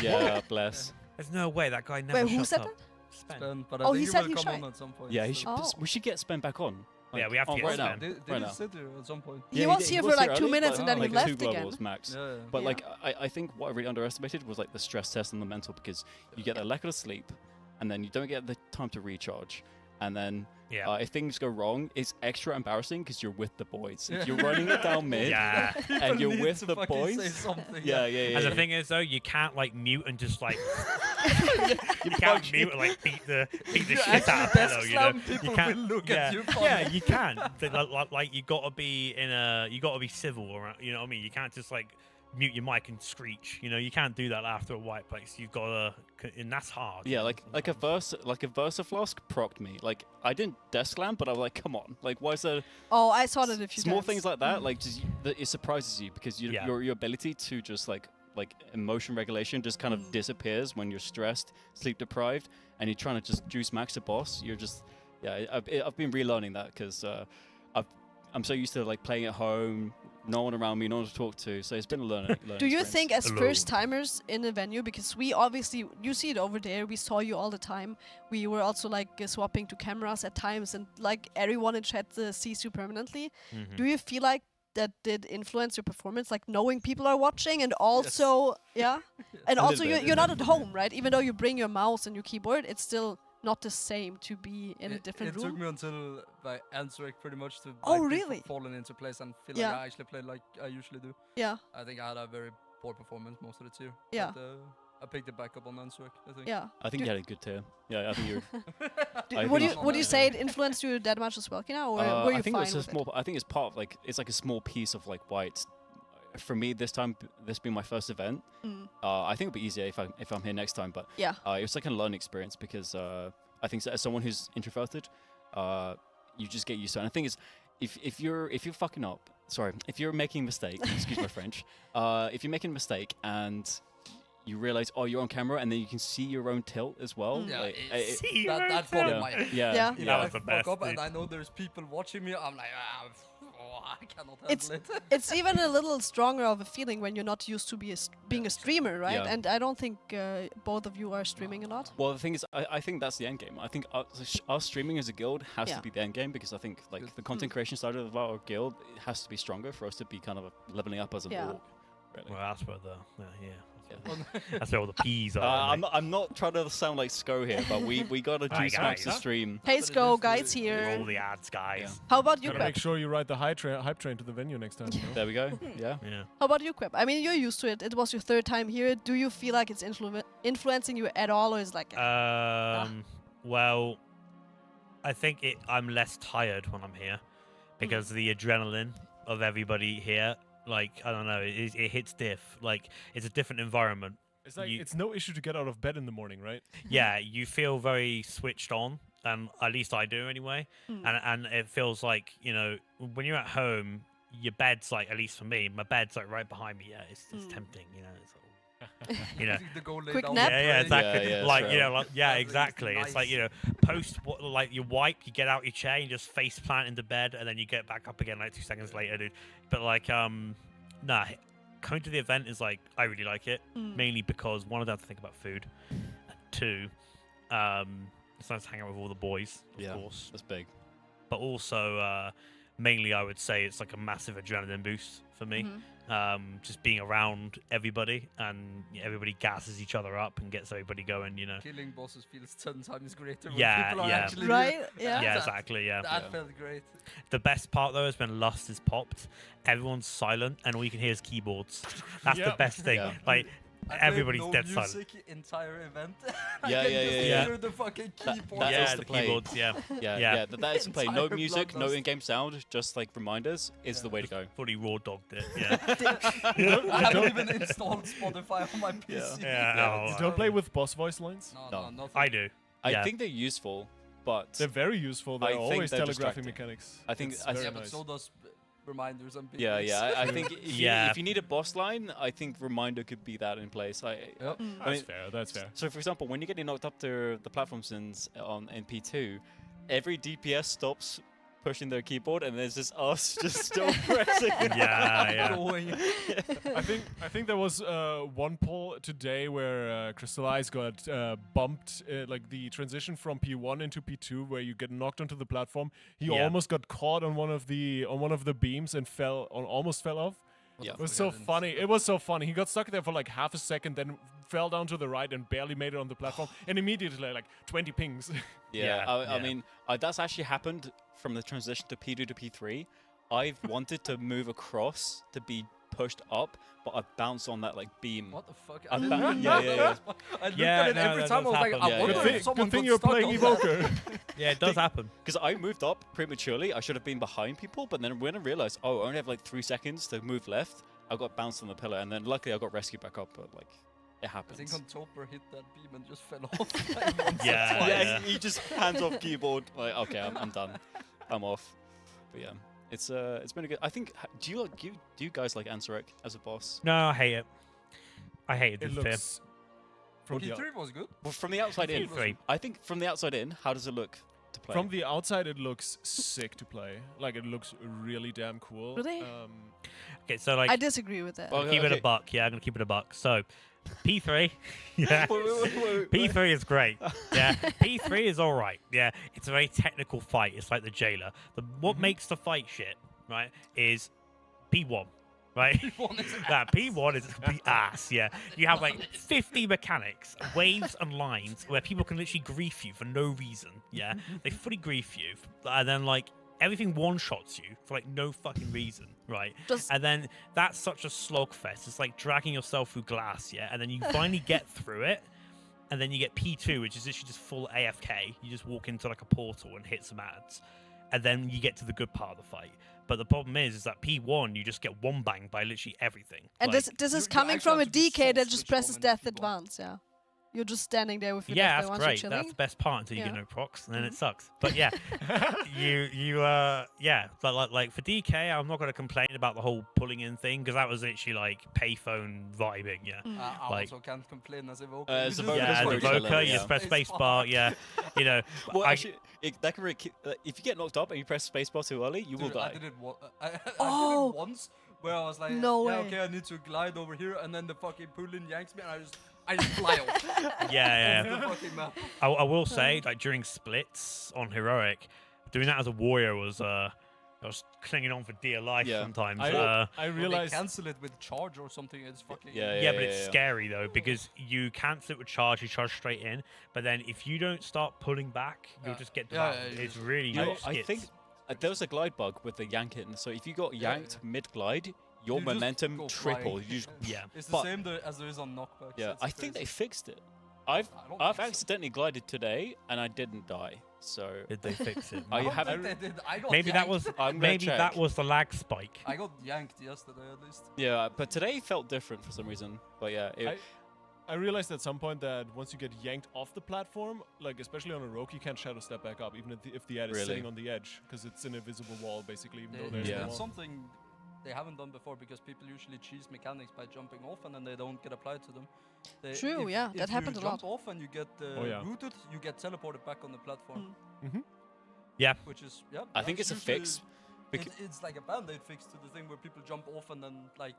Speaker 11: Yeah, bless.
Speaker 12: There's no way that guy never
Speaker 7: Wait, who
Speaker 12: shuts
Speaker 7: said
Speaker 12: up.
Speaker 7: that?
Speaker 19: Spen, but I
Speaker 7: Oh,
Speaker 19: think
Speaker 7: he
Speaker 19: he
Speaker 7: said
Speaker 19: will
Speaker 7: he's
Speaker 19: come
Speaker 7: shy.
Speaker 19: on at some point.
Speaker 11: Yeah,
Speaker 19: so-
Speaker 11: we should get Spen back on.
Speaker 12: Yeah, we have to get
Speaker 11: right
Speaker 12: Spen.
Speaker 11: now.
Speaker 19: Did
Speaker 11: right
Speaker 19: he
Speaker 11: now.
Speaker 19: sit here at some point?
Speaker 7: He was here for like 2 minutes and then he
Speaker 11: like
Speaker 7: left
Speaker 11: 2
Speaker 7: again.
Speaker 11: globals max.
Speaker 19: Yeah.
Speaker 11: But
Speaker 7: Yeah.
Speaker 11: like I think what I really underestimated was like the stress test and the mental because you get a lack of sleep and then you don't get the time to recharge. And then if things go wrong, it's extra embarrassing because you're with the boys. If you're running it down mid and you're with the boys. Yeah.
Speaker 12: And the thing is, though, you can't like mute and just like you can't mute and like beat the shit out of pillow. You know,
Speaker 19: people
Speaker 12: you can't.
Speaker 19: will look
Speaker 12: yeah,
Speaker 19: at you funny.
Speaker 12: yeah, you can. Like you gotta be you gotta be civil around. You know what I mean? You can't just like mute your mic and screech. You know, you can't do that after a white place. You've gotta, and that's hard.
Speaker 11: Yeah, like a Versaflosk procced me. Like I didn't desk slam, but I was like, come on, like why is there
Speaker 7: Oh, I saw that a few
Speaker 11: small
Speaker 7: times.
Speaker 11: things like that? Like just it surprises you because your ability to just like emotion regulation just kind of disappears when you're stressed, sleep deprived, and you're trying to just juice max the boss. You're just I've been relearning that because I'm so used to like playing at home no one around me, no one to talk to. So it's been a learning.
Speaker 7: Do you
Speaker 11: experience.
Speaker 7: think, as first timers in a venue, because we obviously, you see it over there, we saw you all the time. We were also like swapping to cameras at times, and like everyone in chat sees you permanently. Do you feel like that did influence your performance, like knowing people are watching, and also and also you're not at home, right? Even though you bring your mouse and your keyboard, it's still not the same to be in a different room.
Speaker 19: It took me until Ansurek pretty much to
Speaker 7: really
Speaker 19: fallen into place and feel like I actually played like I usually do.
Speaker 7: Yeah.
Speaker 19: I think I had a very poor performance most of the tier.
Speaker 7: Yeah.
Speaker 19: But, I picked it back up on Ansurek, I think.
Speaker 7: Yeah.
Speaker 11: I think you had a good tier. Yeah, I think you're.
Speaker 7: Would you say it influenced you that much as well, Kina, or were you
Speaker 11: I think
Speaker 7: fine
Speaker 11: it's
Speaker 7: with
Speaker 11: a small. I think it's part of like it's like a small piece of like why it's. For me, this being my first event, I think it'll be easier if I'm here next time. But
Speaker 7: yeah,
Speaker 11: it was like a learning experience because I think as someone who's introverted, you just get used to it. And I think it's if you're fucking up, if you're making a mistake, excuse my French, if you're making a mistake and you realize, oh, you're on camera, and then you can see your own tilt as well.
Speaker 19: Yeah,
Speaker 11: like,
Speaker 19: that bothered my head.
Speaker 11: Yeah.
Speaker 19: That was the best. Up and I know there's people watching me. I'm like, I cannot handle it.
Speaker 7: It's even a little stronger of a feeling when you're not used to being a streamer, right?
Speaker 11: Yeah.
Speaker 7: And I don't think both of you are streaming a lot.
Speaker 11: Well, the thing is, I think that's the end game. I think our streaming as a guild has to be the end game because I think like the content creation side of our guild has to be stronger for us to be kind of leveling up as a org. Really.
Speaker 12: Well, that's where that's where all the P's are.
Speaker 11: I'm not trying to sound like Sko here, but we got to juice max the stream.
Speaker 7: Hey, Sko, guys here.
Speaker 12: All the ads, guys.
Speaker 11: Yeah.
Speaker 7: How about you,
Speaker 2: Gotta
Speaker 7: Quip?
Speaker 2: make sure you ride the hype train to the venue next time. You know?
Speaker 11: There we go. Yeah.
Speaker 7: How about you, Quip? I mean, you're used to it. It was your third time here. Do you feel like it's influencing you at all, or is like?
Speaker 12: Well, I think I'm less tired when I'm here because the adrenaline of everybody here. Like, I don't know, it hits diff. Like, it's a different environment.
Speaker 2: It's like it's no issue to get out of bed in the morning, right?
Speaker 12: Yeah, you feel very switched on, and at least I do anyway. And it feels like, you know, when you're at home, your bed's like, at least for me, my bed's like right behind me. Yeah, it's tempting, you know. You know,
Speaker 7: quick nap.
Speaker 12: Yeah, exactly.
Speaker 11: Yeah,
Speaker 12: like
Speaker 11: right.
Speaker 12: you know, like, exactly. It's like, you know, like you wipe, you get out your chair, you just face plant into bed, and then you get back up again like 2 seconds later, dude. But like, nah, coming to the event is like, I really like it, mainly because one, I don't have to think about food. Two, it's nice to hang out with all the boys, of course.
Speaker 11: That's big.
Speaker 12: But also, mainly, I would say it's like a massive adrenaline boost for me. Just being around everybody, and everybody gasses each other up and gets everybody going, you know.
Speaker 19: Killing bosses feels 10 times greater when
Speaker 12: Yeah,
Speaker 19: people are
Speaker 12: yeah.
Speaker 19: actually
Speaker 7: Right?
Speaker 19: here.
Speaker 7: Yeah.
Speaker 12: Yeah, exactly, yeah.
Speaker 19: That felt great.
Speaker 12: The best part, though, is when Lust is popped, everyone's silent, and all you can hear is keyboards. That's the best thing.
Speaker 11: Yeah.
Speaker 12: Like,
Speaker 19: I
Speaker 12: everybody's
Speaker 19: played
Speaker 12: dead
Speaker 19: no
Speaker 12: silent.
Speaker 19: music entire event.
Speaker 11: Yeah,
Speaker 19: I can just
Speaker 11: yeah.
Speaker 19: hear the fucking keyboard.
Speaker 11: That
Speaker 12: Yeah,
Speaker 11: is
Speaker 12: the
Speaker 11: to play.
Speaker 12: keyboards, yeah.
Speaker 11: Yeah. That is to play. No
Speaker 19: Entire
Speaker 11: music, no
Speaker 19: bloodlust.
Speaker 11: in-game sound, just like reminders is the way to go.
Speaker 12: Fully raw dogged it, yeah.
Speaker 19: I haven't even installed Spotify on my PC.
Speaker 12: Yeah,
Speaker 2: You don't play with boss voice lines?
Speaker 19: No, nothing.
Speaker 12: I do.
Speaker 11: I think they're useful, but
Speaker 2: They're very useful. They're
Speaker 11: I think
Speaker 2: always
Speaker 11: they're
Speaker 2: telegraphing
Speaker 11: distracting.
Speaker 2: mechanics.
Speaker 11: I think
Speaker 2: It's
Speaker 11: I
Speaker 2: very
Speaker 19: Yeah, but
Speaker 2: nice.
Speaker 19: so does reminders and
Speaker 11: Yeah,
Speaker 19: beepers.
Speaker 11: yeah. I think if
Speaker 12: Yeah.
Speaker 11: if you need a boss line, I think reminder could be that in place. I
Speaker 2: That's
Speaker 11: mean,
Speaker 2: fair. That's fair.
Speaker 11: So, for example, when you're getting knocked up to the platforms in P2, every DPS stops pushing their keyboard, and there's just us just still pressing.
Speaker 12: Yeah.
Speaker 19: Going.
Speaker 2: I think there was one poll today where Crystal Eyes got bumped, like the transition from P1 into P2, where you get knocked onto the platform. He almost got caught on one of the beams and almost fell off.
Speaker 11: Yeah.
Speaker 2: It was so funny. It was so funny. He got stuck there for like half a second, then fell down to the right and barely made it on the platform, and immediately like 20 pings.
Speaker 11: Yeah, I mean, that's actually happened from the transition to P2 to P3. I've wanted to move across to be pushed up, but I bounced on that like beam.
Speaker 19: What the fuck?
Speaker 11: I
Speaker 19: I didn't
Speaker 11: found-
Speaker 19: know
Speaker 11: yeah,
Speaker 19: that.
Speaker 11: yeah.
Speaker 19: I looked
Speaker 12: Yeah,
Speaker 19: at it
Speaker 12: no,
Speaker 19: every
Speaker 12: that
Speaker 19: time. I
Speaker 12: does
Speaker 19: was like,
Speaker 12: happen.
Speaker 19: I
Speaker 12: Yeah,
Speaker 19: wonder
Speaker 12: yeah.
Speaker 19: if someone
Speaker 2: Good thing
Speaker 19: got
Speaker 2: you're
Speaker 19: stuck
Speaker 2: playing
Speaker 19: on
Speaker 2: Evoker.
Speaker 12: Yeah, it does happen.
Speaker 11: Because I moved up prematurely. I should have been behind people, but then when I realized, I only have like 3 seconds to move left, I got bounced on the pillar, and then luckily I got rescued back up, but like, it
Speaker 19: I
Speaker 11: happens.
Speaker 19: think on Topper hit that beam and just fell off. Like once or
Speaker 12: Yeah,
Speaker 19: twice.
Speaker 11: Yeah, he just hands off keyboard. Like, okay, I'm done. I'm off. But yeah, it's been a good. I think. Do you guys like Ansurek as a boss?
Speaker 12: No, I hate it. I hated
Speaker 2: It
Speaker 12: this
Speaker 2: looks
Speaker 12: tier.
Speaker 2: from the
Speaker 19: P3 was good.
Speaker 11: Well, from the outside in,
Speaker 12: P3.
Speaker 11: I think from the outside in, how does it look? to play.
Speaker 2: From the outside, it looks sick to play. Like, it looks really damn cool.
Speaker 7: Really?
Speaker 6: Okay, so like
Speaker 7: I disagree with that.
Speaker 6: I'll keep it a buck. Yeah, I'm gonna keep it a buck. So, P3, yeah, P3 is great. Yeah, P3 is all right. Yeah, it's a very technical fight. It's like the jailer. What makes the fight shit, right, is P1. Right? P1 is complete ass, yeah. You have like 50 mechanics, waves and lines where people can literally grief you for no reason, yeah? They fully grief you, and then like everything one-shots you for like no fucking reason, right? And then that's such a slogfest. It's like dragging yourself through glass, yeah? And then you finally get through it, and then you get P2, which is literally just full AFK. You just walk into like a portal and hit some ads, and then you get to the good part of the fight. But the problem is that P1, you just get one bang by literally everything.
Speaker 7: And
Speaker 6: like,
Speaker 7: this is coming from a DK that just presses death advance, yeah. You're just standing there with your death
Speaker 6: that's
Speaker 7: advance
Speaker 6: great.
Speaker 7: chilling.
Speaker 6: That's the best part until you get
Speaker 7: Yeah.
Speaker 6: no procs, and then it sucks. But yeah, but like for DK, I'm not going to complain about the whole pulling in thing because that was literally like payphone vibing, yeah.
Speaker 19: I
Speaker 6: Like
Speaker 19: also can't complain as evoker.
Speaker 11: As
Speaker 19: You
Speaker 11: Evoker,
Speaker 19: just-
Speaker 6: yeah, as
Speaker 11: very
Speaker 6: a
Speaker 11: chilling,
Speaker 6: Evoker, you
Speaker 11: yeah.
Speaker 6: just press spacebar, yeah. You know,
Speaker 11: Well,
Speaker 6: I-
Speaker 11: actually, that can really, if you get knocked up and you press spacebar too early, you will
Speaker 19: Dude, I
Speaker 11: die.
Speaker 19: did it, I did
Speaker 7: Oh!
Speaker 19: it once where I was like,
Speaker 7: No
Speaker 19: yeah,
Speaker 7: way.
Speaker 19: okay, I need to glide over here, and then the fucking pull-in yanks me, and I just fly off.
Speaker 6: yeah.
Speaker 19: Off the fucking map.
Speaker 6: I will say, like during splits on heroic, doing that as a warrior was I was clinging on for dear life sometimes.
Speaker 2: I
Speaker 19: Or they
Speaker 2: realized
Speaker 19: cancel it with charge or something. It's fucking.
Speaker 6: but it's scary though because you cancel it with charge, you charge straight in, but then if you don't start pulling back, you'll just get devoured. It's really
Speaker 11: I think there was a glide bug with the yank in. So if you got yanked mid-glide, your
Speaker 19: You just
Speaker 11: momentum
Speaker 19: go
Speaker 11: tripled.
Speaker 19: flying.
Speaker 11: You just,
Speaker 19: It's the
Speaker 11: But-
Speaker 19: same as there is on knockbacks.
Speaker 11: Yeah,
Speaker 19: It's
Speaker 11: I think they
Speaker 19: crazy.
Speaker 11: fixed it. I've
Speaker 19: don't think so.
Speaker 11: accidentally glided today and I didn't die. So
Speaker 6: did they fix it?
Speaker 11: I
Speaker 19: I don't
Speaker 11: haven't.
Speaker 19: think they did. I got
Speaker 6: Maybe that
Speaker 19: yanked.
Speaker 6: was
Speaker 11: I'm gonna
Speaker 6: maybe
Speaker 11: check.
Speaker 6: that was the lag spike.
Speaker 19: I got yanked yesterday at least.
Speaker 11: Yeah, but today felt different for some reason. But yeah,
Speaker 2: I realized at some point that once you get yanked off the platform, like especially on a rogue, you can't shadow step back up, even if the ad is
Speaker 11: Really?
Speaker 2: sitting on the edge, because it's an invisible wall basically, even though
Speaker 19: They-
Speaker 2: there's no
Speaker 19: That's
Speaker 2: wall.
Speaker 19: something they haven't done before because people usually cheese mechanics by jumping off and then they don't get applied to them.
Speaker 7: True, yeah, that happened a
Speaker 19: If you
Speaker 7: lot.
Speaker 19: jump off and you get
Speaker 2: Oh, yeah.
Speaker 19: rooted, you get teleported back on the platform.
Speaker 6: Yeah.
Speaker 19: Which is, yeah.
Speaker 11: I think
Speaker 19: that's
Speaker 11: it's a fix.
Speaker 19: usually- It's like a band-aid fix to the thing where people jump off and then like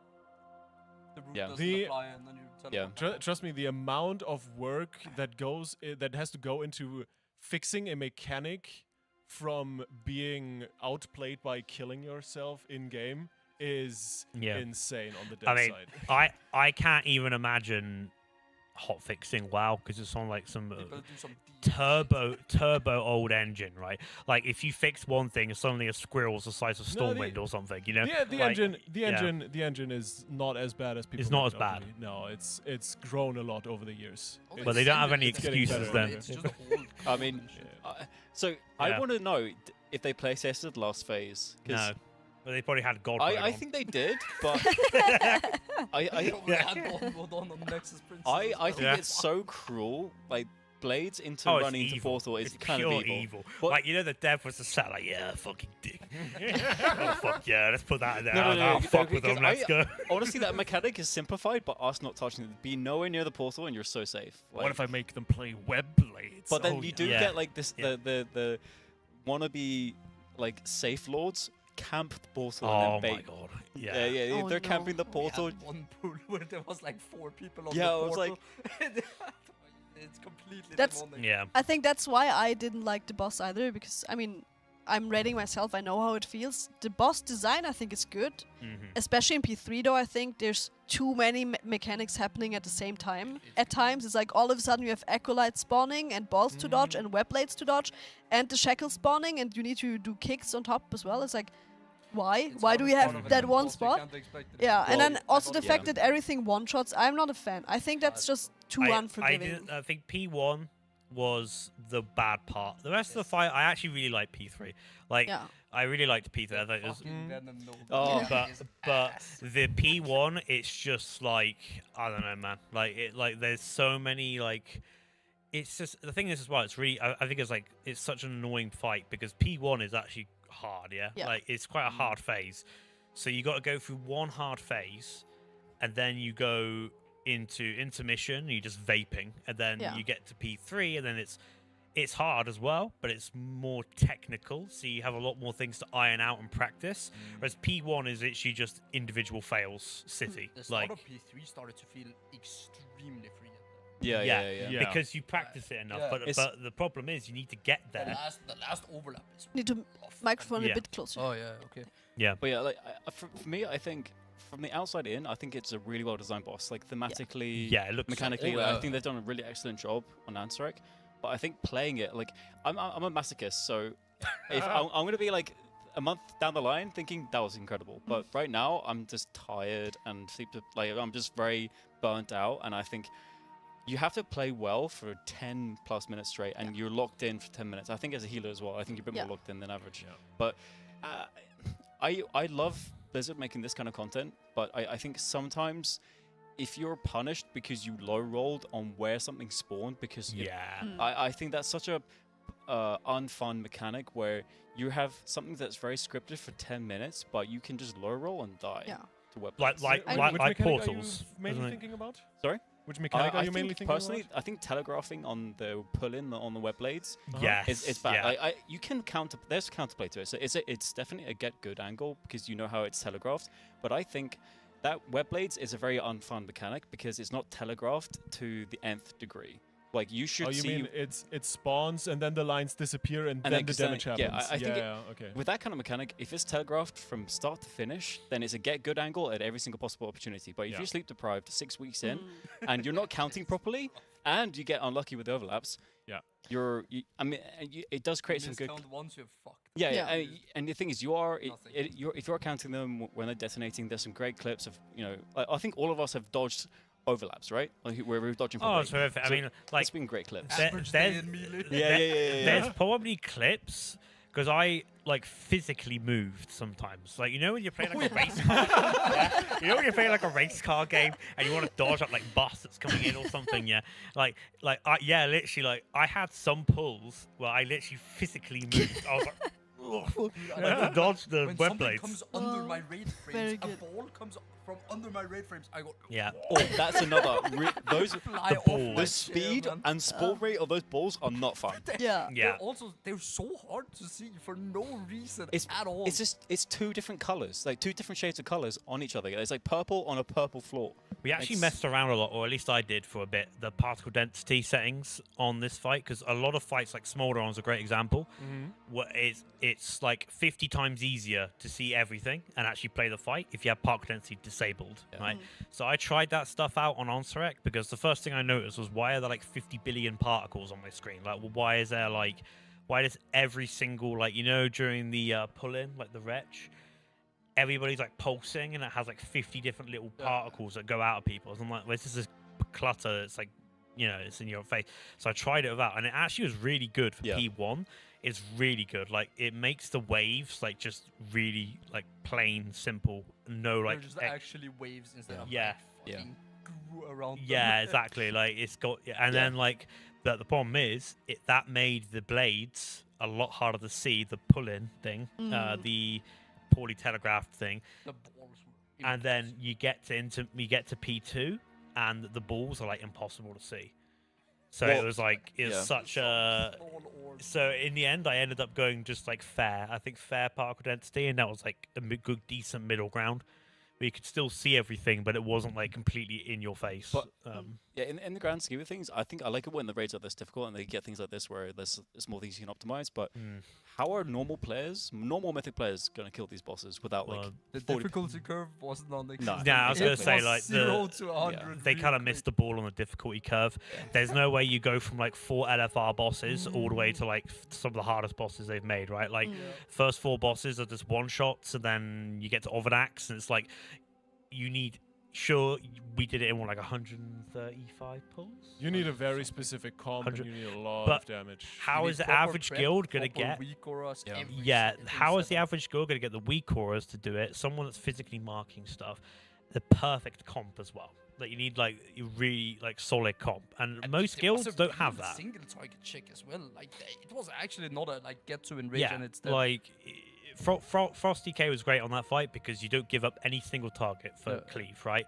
Speaker 19: the root
Speaker 11: Yeah.
Speaker 19: doesn't apply and then you teleport.
Speaker 2: Trust me, the amount of work that goes that has to go into fixing a mechanic from being outplayed by killing yourself in game is insane on the dev
Speaker 6: I mean,
Speaker 2: side.
Speaker 6: I can't even imagine hot fixing WoW because it's on like some
Speaker 19: People do some
Speaker 6: turbo old engine, right? Like if you fix one thing, suddenly a squirrel's the size of
Speaker 2: No,
Speaker 6: Stormwind or something, you know?
Speaker 2: Yeah, the
Speaker 6: Like,
Speaker 2: engine is not as bad as people.
Speaker 6: It's not
Speaker 2: make
Speaker 6: as
Speaker 2: it out to
Speaker 6: bad.
Speaker 2: be. No, it's grown a lot over the years.
Speaker 6: Well, they don't have any
Speaker 2: It's getting
Speaker 6: excuses
Speaker 2: better.
Speaker 6: then.
Speaker 19: It's just old.
Speaker 11: I mean, so I
Speaker 6: Yeah.
Speaker 11: want to know if they play tested last phase. 'cause
Speaker 6: No. Well, they probably had God.
Speaker 11: I think they did, but I think it's so cruel. Like blades into
Speaker 6: Oh, it's
Speaker 11: running into
Speaker 6: evil.
Speaker 11: portal is
Speaker 6: It's
Speaker 11: kind of
Speaker 6: pure
Speaker 11: evil.
Speaker 6: Like you know, the dev was the sat like, yeah, fucking dick. Oh fuck yeah, let's put that in there.
Speaker 11: No,
Speaker 6: I'll fuck with them.
Speaker 11: because
Speaker 6: Let's go.
Speaker 11: Honestly, that mechanic is simplified, but us not touching it. Be nowhere near the portal, and you're so safe.
Speaker 12: What if I make them play web blades?
Speaker 11: But then
Speaker 12: Oh,
Speaker 11: you do
Speaker 12: yeah.
Speaker 11: get like this the wannabe like safe lords camp the portal
Speaker 6: Oh
Speaker 11: and then
Speaker 6: my
Speaker 11: bait.
Speaker 6: God.
Speaker 11: Yeah,
Speaker 6: Yeah.
Speaker 7: Oh,
Speaker 11: they're
Speaker 7: no.
Speaker 11: camping the portal.
Speaker 19: One pool where there was like 4 people on
Speaker 11: Yeah,
Speaker 19: the
Speaker 11: it was
Speaker 19: portal. It's completely
Speaker 7: That's
Speaker 19: demonic.
Speaker 6: Yeah.
Speaker 7: I think that's why I didn't like the boss either, because I mean, I'm raiding myself. I know how it feels. The boss design, I think, is good, especially in P3. Though I think there's too many mechanics happening at the same time. At times, it's like all of a sudden you have acolytes spawning and balls to dodge and web blades to dodge, and the shackle spawning, and you need to do kicks on top as well. It's like, why? Why do we have that one spot? Yeah, and then also the fact that everything one shots. I'm not a fan. I think that's just too unforgiving.
Speaker 6: I think P1 was the bad part. The rest of the fight, I actually really like P3. Like,
Speaker 7: Yeah.
Speaker 6: I really liked P3. I thought it was,
Speaker 11: Oh,
Speaker 6: but the P1, it's just like I don't know, man. Like there's so many like. It's just the thing is as well. It's really I think it's like it's such an annoying fight because P1 is actually hard. Yeah, like it's quite a hard phase. So you got to go through one hard phase, and then you go into intermission. You're just vaping, and then
Speaker 7: Yeah.
Speaker 6: you get to P3, and then
Speaker 12: it's hard as well, but it's more technical, so you have a lot more things to iron out and practice. Whereas P1 is literally just individual fails city.
Speaker 5: The start
Speaker 12: Like,
Speaker 5: of P3 started to feel extremely free.
Speaker 11: Yeah.
Speaker 12: because you practice it enough.
Speaker 5: Yeah.
Speaker 12: But the problem is you need to get there.
Speaker 5: The last overlap is
Speaker 7: Need to microphone a
Speaker 12: Yeah.
Speaker 7: bit closer.
Speaker 5: Oh yeah, okay.
Speaker 12: Yeah.
Speaker 11: But yeah, like for me, I think from the outside in, I think it's a really well designed boss. Like thematically,
Speaker 12: Yeah, it looks
Speaker 11: mechanically,
Speaker 12: so-
Speaker 11: like, I think they've done a really excellent job on Ansurek. But I think playing it, like I'm a masochist, so if I'm gonna be like a month down the line thinking that was incredible, but right now I'm just tired and I'm just very burnt out, and I think you have to play well for 10 plus minutes straight, and you're locked in for 10 minutes. I think as a healer as well, I think you're a bit more locked in than average. But I love Blizzard making this kind of content, but I think sometimes if you're punished because you low rolled on where something spawned, because I think that's such a unfun mechanic where you have something that's very scripted for 10 minutes, but you can just low roll and die. To weapons.
Speaker 2: Which mechanic
Speaker 12: portals,
Speaker 2: Are you mainly
Speaker 12: isn't it?
Speaker 2: thinking about?
Speaker 11: Sorry?
Speaker 2: Which mechanic are you mainly thinking
Speaker 11: personally,
Speaker 2: about?
Speaker 11: I think telegraphing on the pull-in on the web blades
Speaker 12: Yes,
Speaker 11: is bad.
Speaker 12: yeah.
Speaker 11: Like, you can there's counterplay to it. So it's definitely a get good angle because you know how it's telegraphed. But I think that web blades is a very unfun mechanic because it's not telegraphed to the nth degree. Like you should
Speaker 2: you
Speaker 11: see.
Speaker 2: mean it spawns and then the lines disappear and then the damage happens?
Speaker 11: Yeah, I think
Speaker 2: okay.
Speaker 11: with that kind of mechanic, if it's telegraphed from start to finish, then it's a get good angle at every single possible opportunity. But if you're sleep deprived 6 weeks in and you're not counting properly and you get unlucky with overlaps, it does create some good.
Speaker 19: Count once, you're fucked.
Speaker 11: Yeah. And the thing is, if you're counting them when they're detonating, there's some great clips of I think all of us have dodged overlaps, right? Like where we're dodging.
Speaker 12: Oh, terrific! I mean, like
Speaker 11: it's been great clips.
Speaker 12: There's probably clips because I like physically moved sometimes. Like when you're playing like a race car, when you're playing like a race car game and you want to dodge up like bus that's coming in or something. Literally, I had some pulls where I literally physically moved. I was like, to dodge the
Speaker 5: when
Speaker 12: web
Speaker 5: something
Speaker 12: blades.
Speaker 5: comes under my raid frames,
Speaker 7: very
Speaker 5: a
Speaker 7: good.
Speaker 5: ball comes from under my raid frames. I go.
Speaker 12: Yeah.
Speaker 11: Oh, that's another. Those
Speaker 5: Fly
Speaker 11: the
Speaker 5: off
Speaker 11: balls,
Speaker 5: my
Speaker 11: the speed
Speaker 5: chair, man.
Speaker 11: and spawn rate of those balls are not fun.
Speaker 5: They're so hard to see for no reason at all.
Speaker 11: It's two different colors, like two different shades of colors on each other. It's like purple on a purple floor.
Speaker 12: We actually messed around a lot, or at least I did for a bit, the particle density settings on this fight, because a lot of fights, like Smolderon's a great example, where it's like 50 times easier to see everything and actually play the fight if you have particle density disabled, right? So I tried that stuff out on Ansurek, because the first thing I noticed was, why are there like 50 billion particles on my screen? Like, well, why does every single, during the pull-in, like the retch, everybody's like pulsing and it has like 50 different little particles that go out of people. So I'm like, this is a clutter. It's like, it's in your face. So I tried it without, and it actually was really good for P1. It's really good. Like, it makes the waves like just really like plain, simple. No, like
Speaker 5: They're just actually waves instead of fucking goo around.
Speaker 12: Yeah, exactly. Like it's got, and then like the problem is that made the blades a lot harder to see. The pull-in thing, the poorly telegraphed thing, and then you get to P2, and the balls are like impossible to see. So it was such a. So in the end, I ended up going just like fair. I think fair particle density, and that was like a good, decent middle ground. Where you could still see everything, but it wasn't like completely in your face.
Speaker 11: But in the grand scheme of things, I think I like it when the raids are this difficult and they get things like this where there's more things you can optimize. But how are normal mythic players, going to kill these bosses without
Speaker 19: the difficulty curve wasn't on the.
Speaker 12: No, I was going to say like
Speaker 19: 0 to 100.
Speaker 12: They kind of missed the ball on the difficulty curve. There's no way you go from like 4 LFR bosses all the way to like some of the hardest bosses they've made, right? Like first 4 bosses are just one shots, and then you get to Overax, and it's like you need. Sure, we did it in like 135 pulls.
Speaker 2: You need a very specific comp, and you need a lot of damage.
Speaker 12: How is the average guild going to get? How is the average guild going to get the weak auras to do it? Someone that's physically marking stuff, the perfect comp as well. That you need like really like solid comp, and most guilds don't have that.
Speaker 5: Single target check as well. Like it was actually not a get to enrage, and it's
Speaker 12: like. Frost DK was great on that fight because you don't give up any single target for cleave, right?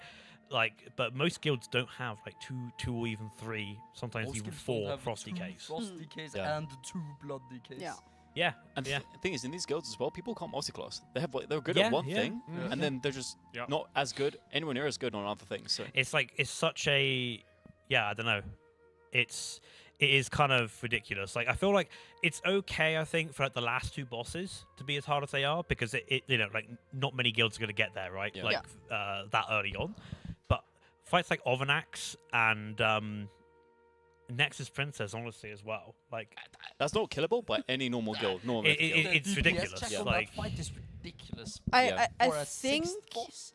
Speaker 12: but most guilds don't have like two or even three, sometimes
Speaker 19: Most
Speaker 12: even
Speaker 19: guilds don't
Speaker 12: 4
Speaker 19: have
Speaker 12: frost
Speaker 19: 2
Speaker 12: decays.
Speaker 19: Frost decays
Speaker 11: Yeah.
Speaker 19: and 2 blood decays.
Speaker 5: Yeah.
Speaker 12: Yeah,
Speaker 11: And
Speaker 12: yeah.
Speaker 11: the thing is, in these guilds as well, people can't multiclass. They're good
Speaker 12: Yeah,
Speaker 11: at one
Speaker 12: yeah.
Speaker 11: thing,
Speaker 12: Mhm.
Speaker 11: and then they're just not as good, anywhere near as good on other things. So
Speaker 12: It's like it's such a I don't know. It is kind of ridiculous. Like I feel like it's okay. I think for like the last 2 bosses to be as hard as they are because it like not many guilds are gonna get there, right?
Speaker 11: Yeah.
Speaker 12: Like that early on. But fights like Ovanax and Nexus Princess, honestly, as well. Like
Speaker 11: that's not killable by any normal guild. Normally,
Speaker 12: it's
Speaker 19: DPS
Speaker 12: ridiculous.
Speaker 19: check on
Speaker 12: Like
Speaker 19: that fight is ridiculous.
Speaker 5: I
Speaker 19: For a
Speaker 5: think
Speaker 19: 6th boss?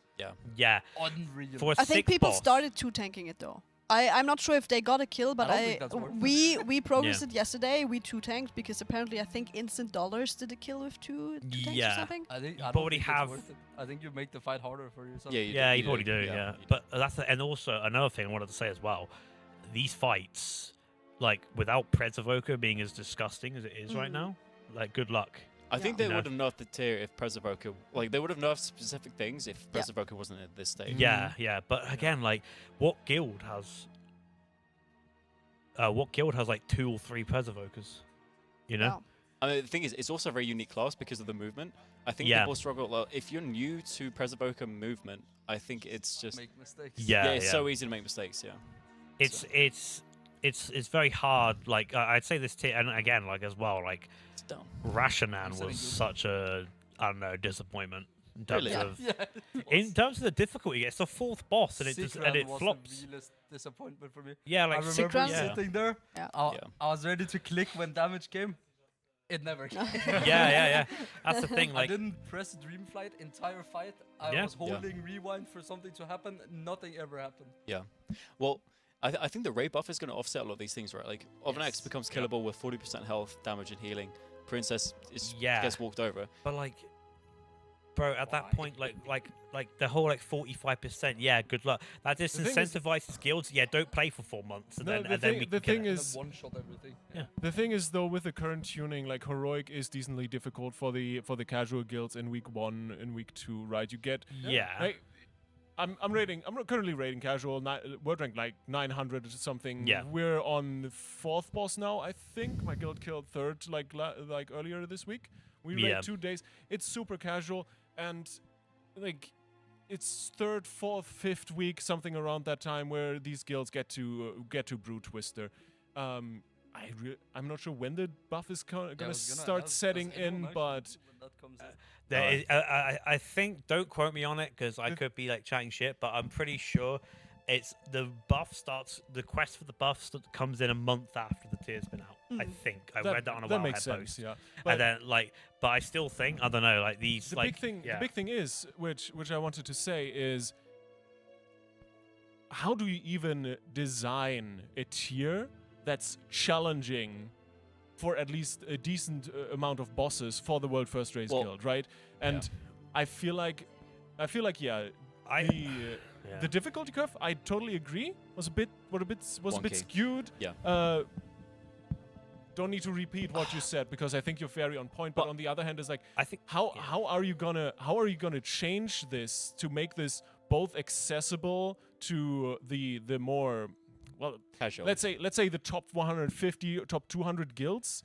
Speaker 12: yeah,
Speaker 19: Unreal.
Speaker 12: for a
Speaker 5: I think
Speaker 12: 6th
Speaker 5: people
Speaker 12: boss,
Speaker 5: started 2-tanking it though. I'm not sure if they got a kill, but
Speaker 19: don't think that's worth it.
Speaker 5: we progressed it yesterday. We 2-tanked because apparently I think instant dollars did a kill with two tanks or
Speaker 12: Yeah.
Speaker 5: something.
Speaker 19: I think
Speaker 12: You
Speaker 19: I don't
Speaker 12: probably
Speaker 19: think it's
Speaker 12: have-
Speaker 19: worth it. I think you make the fight harder for yourself.
Speaker 12: Yeah, you probably do. Yeah, but that's and also another thing I wanted to say as well. These fights, like without Preservoker being as disgusting as it is right now, like good luck.
Speaker 11: I think
Speaker 12: You
Speaker 11: they
Speaker 12: know?
Speaker 11: would have nerfed the tier if Preservoker, like they would have nerfed specific things if Preservoker wasn't at this stage.
Speaker 12: Yeah, yeah. But again, like, what guild has like 2 or 3 Preservokers? You know?
Speaker 11: I mean, the thing is, it's also a very unique class because of the movement. I think
Speaker 12: Yeah.
Speaker 11: people struggle. Well, if you're new to Preservoker movement, I think it's just
Speaker 19: Make mistakes.
Speaker 12: Yeah,
Speaker 11: it's
Speaker 12: yeah.
Speaker 11: so easy to make mistakes. Yeah.
Speaker 12: It's very hard. Like I'd say this tier, and again, like as well, like
Speaker 11: dumb.
Speaker 12: Rashanan was such a disappointment in terms
Speaker 11: Really?
Speaker 12: of
Speaker 19: Yeah, it
Speaker 12: in terms of the difficulty. It's the 4th boss, and
Speaker 19: Sigran
Speaker 12: it
Speaker 19: was
Speaker 12: flops.
Speaker 19: the realest disappointment for me.
Speaker 12: Yeah, like
Speaker 19: I remember
Speaker 12: Sigran- yeah.
Speaker 19: sitting there.
Speaker 5: Yeah.
Speaker 19: I was ready to click when damage came. It never came.
Speaker 12: Yeah. That's the thing. Like
Speaker 19: I didn't press Dreamflight entire fight. I
Speaker 12: Yeah.
Speaker 19: was holding rewind for something to happen. Nothing ever happened.
Speaker 11: Yeah. Well, I think the raid buff is going to offset a lot of these things, right? Like Ovanax becomes killable with 40% health, damage, and healing. Princess gets walked over.
Speaker 12: But like, bro, at that point, like the whole like 45%. Yeah, good luck. That
Speaker 2: thing is-
Speaker 12: disincentivizes guilds. Yeah, don't play for 4 months, and
Speaker 2: No,
Speaker 12: then we
Speaker 2: the
Speaker 12: can kill
Speaker 2: thing
Speaker 12: it.
Speaker 2: is,
Speaker 19: One shot everything.
Speaker 12: Yeah.
Speaker 2: The thing is though, with the current tuning, like heroic is decently difficult for the casual guilds in week 1 and week 2, right? You get
Speaker 12: Yeah.
Speaker 2: Like, I'm currently rating casual. World rank like 900 or something.
Speaker 12: Yeah.
Speaker 2: We're on the 4th boss now. I think my guild killed 3rd like earlier this week. We
Speaker 12: Yeah.
Speaker 2: raid 2 days. It's super casual and like it's 3rd, 4th, 5th week, something around that time where these guilds get to Brew Twister. I'm not sure when the buff is gonna start setting in, but
Speaker 12: I think, don't quote me on it because I could be like chatting shit, but I'm pretty sure it's the buff starts. The quest for the buff comes in a month after the tier's been out. I think I read that on a
Speaker 2: that
Speaker 12: Wildhead
Speaker 2: makes sense,
Speaker 12: post.
Speaker 2: yeah.
Speaker 12: And then but I still think I don't know. Like these,
Speaker 2: the
Speaker 12: like
Speaker 2: the big thing is, which I wanted to say is, how do you even design a tier that's challenging for at least a decent amount of bosses for the World First Race Guild, right? And I feel like the difficulty curve, I totally agree, was a bit
Speaker 11: Wonky.
Speaker 2: skewed.
Speaker 11: Yeah.
Speaker 2: Don't need to repeat what you said because I think you're very on point. But on the other hand, it's like
Speaker 12: I think
Speaker 2: how are you gonna change this to make this both accessible to the more
Speaker 11: casual.
Speaker 2: Let's say the top 150 or top 200 guilds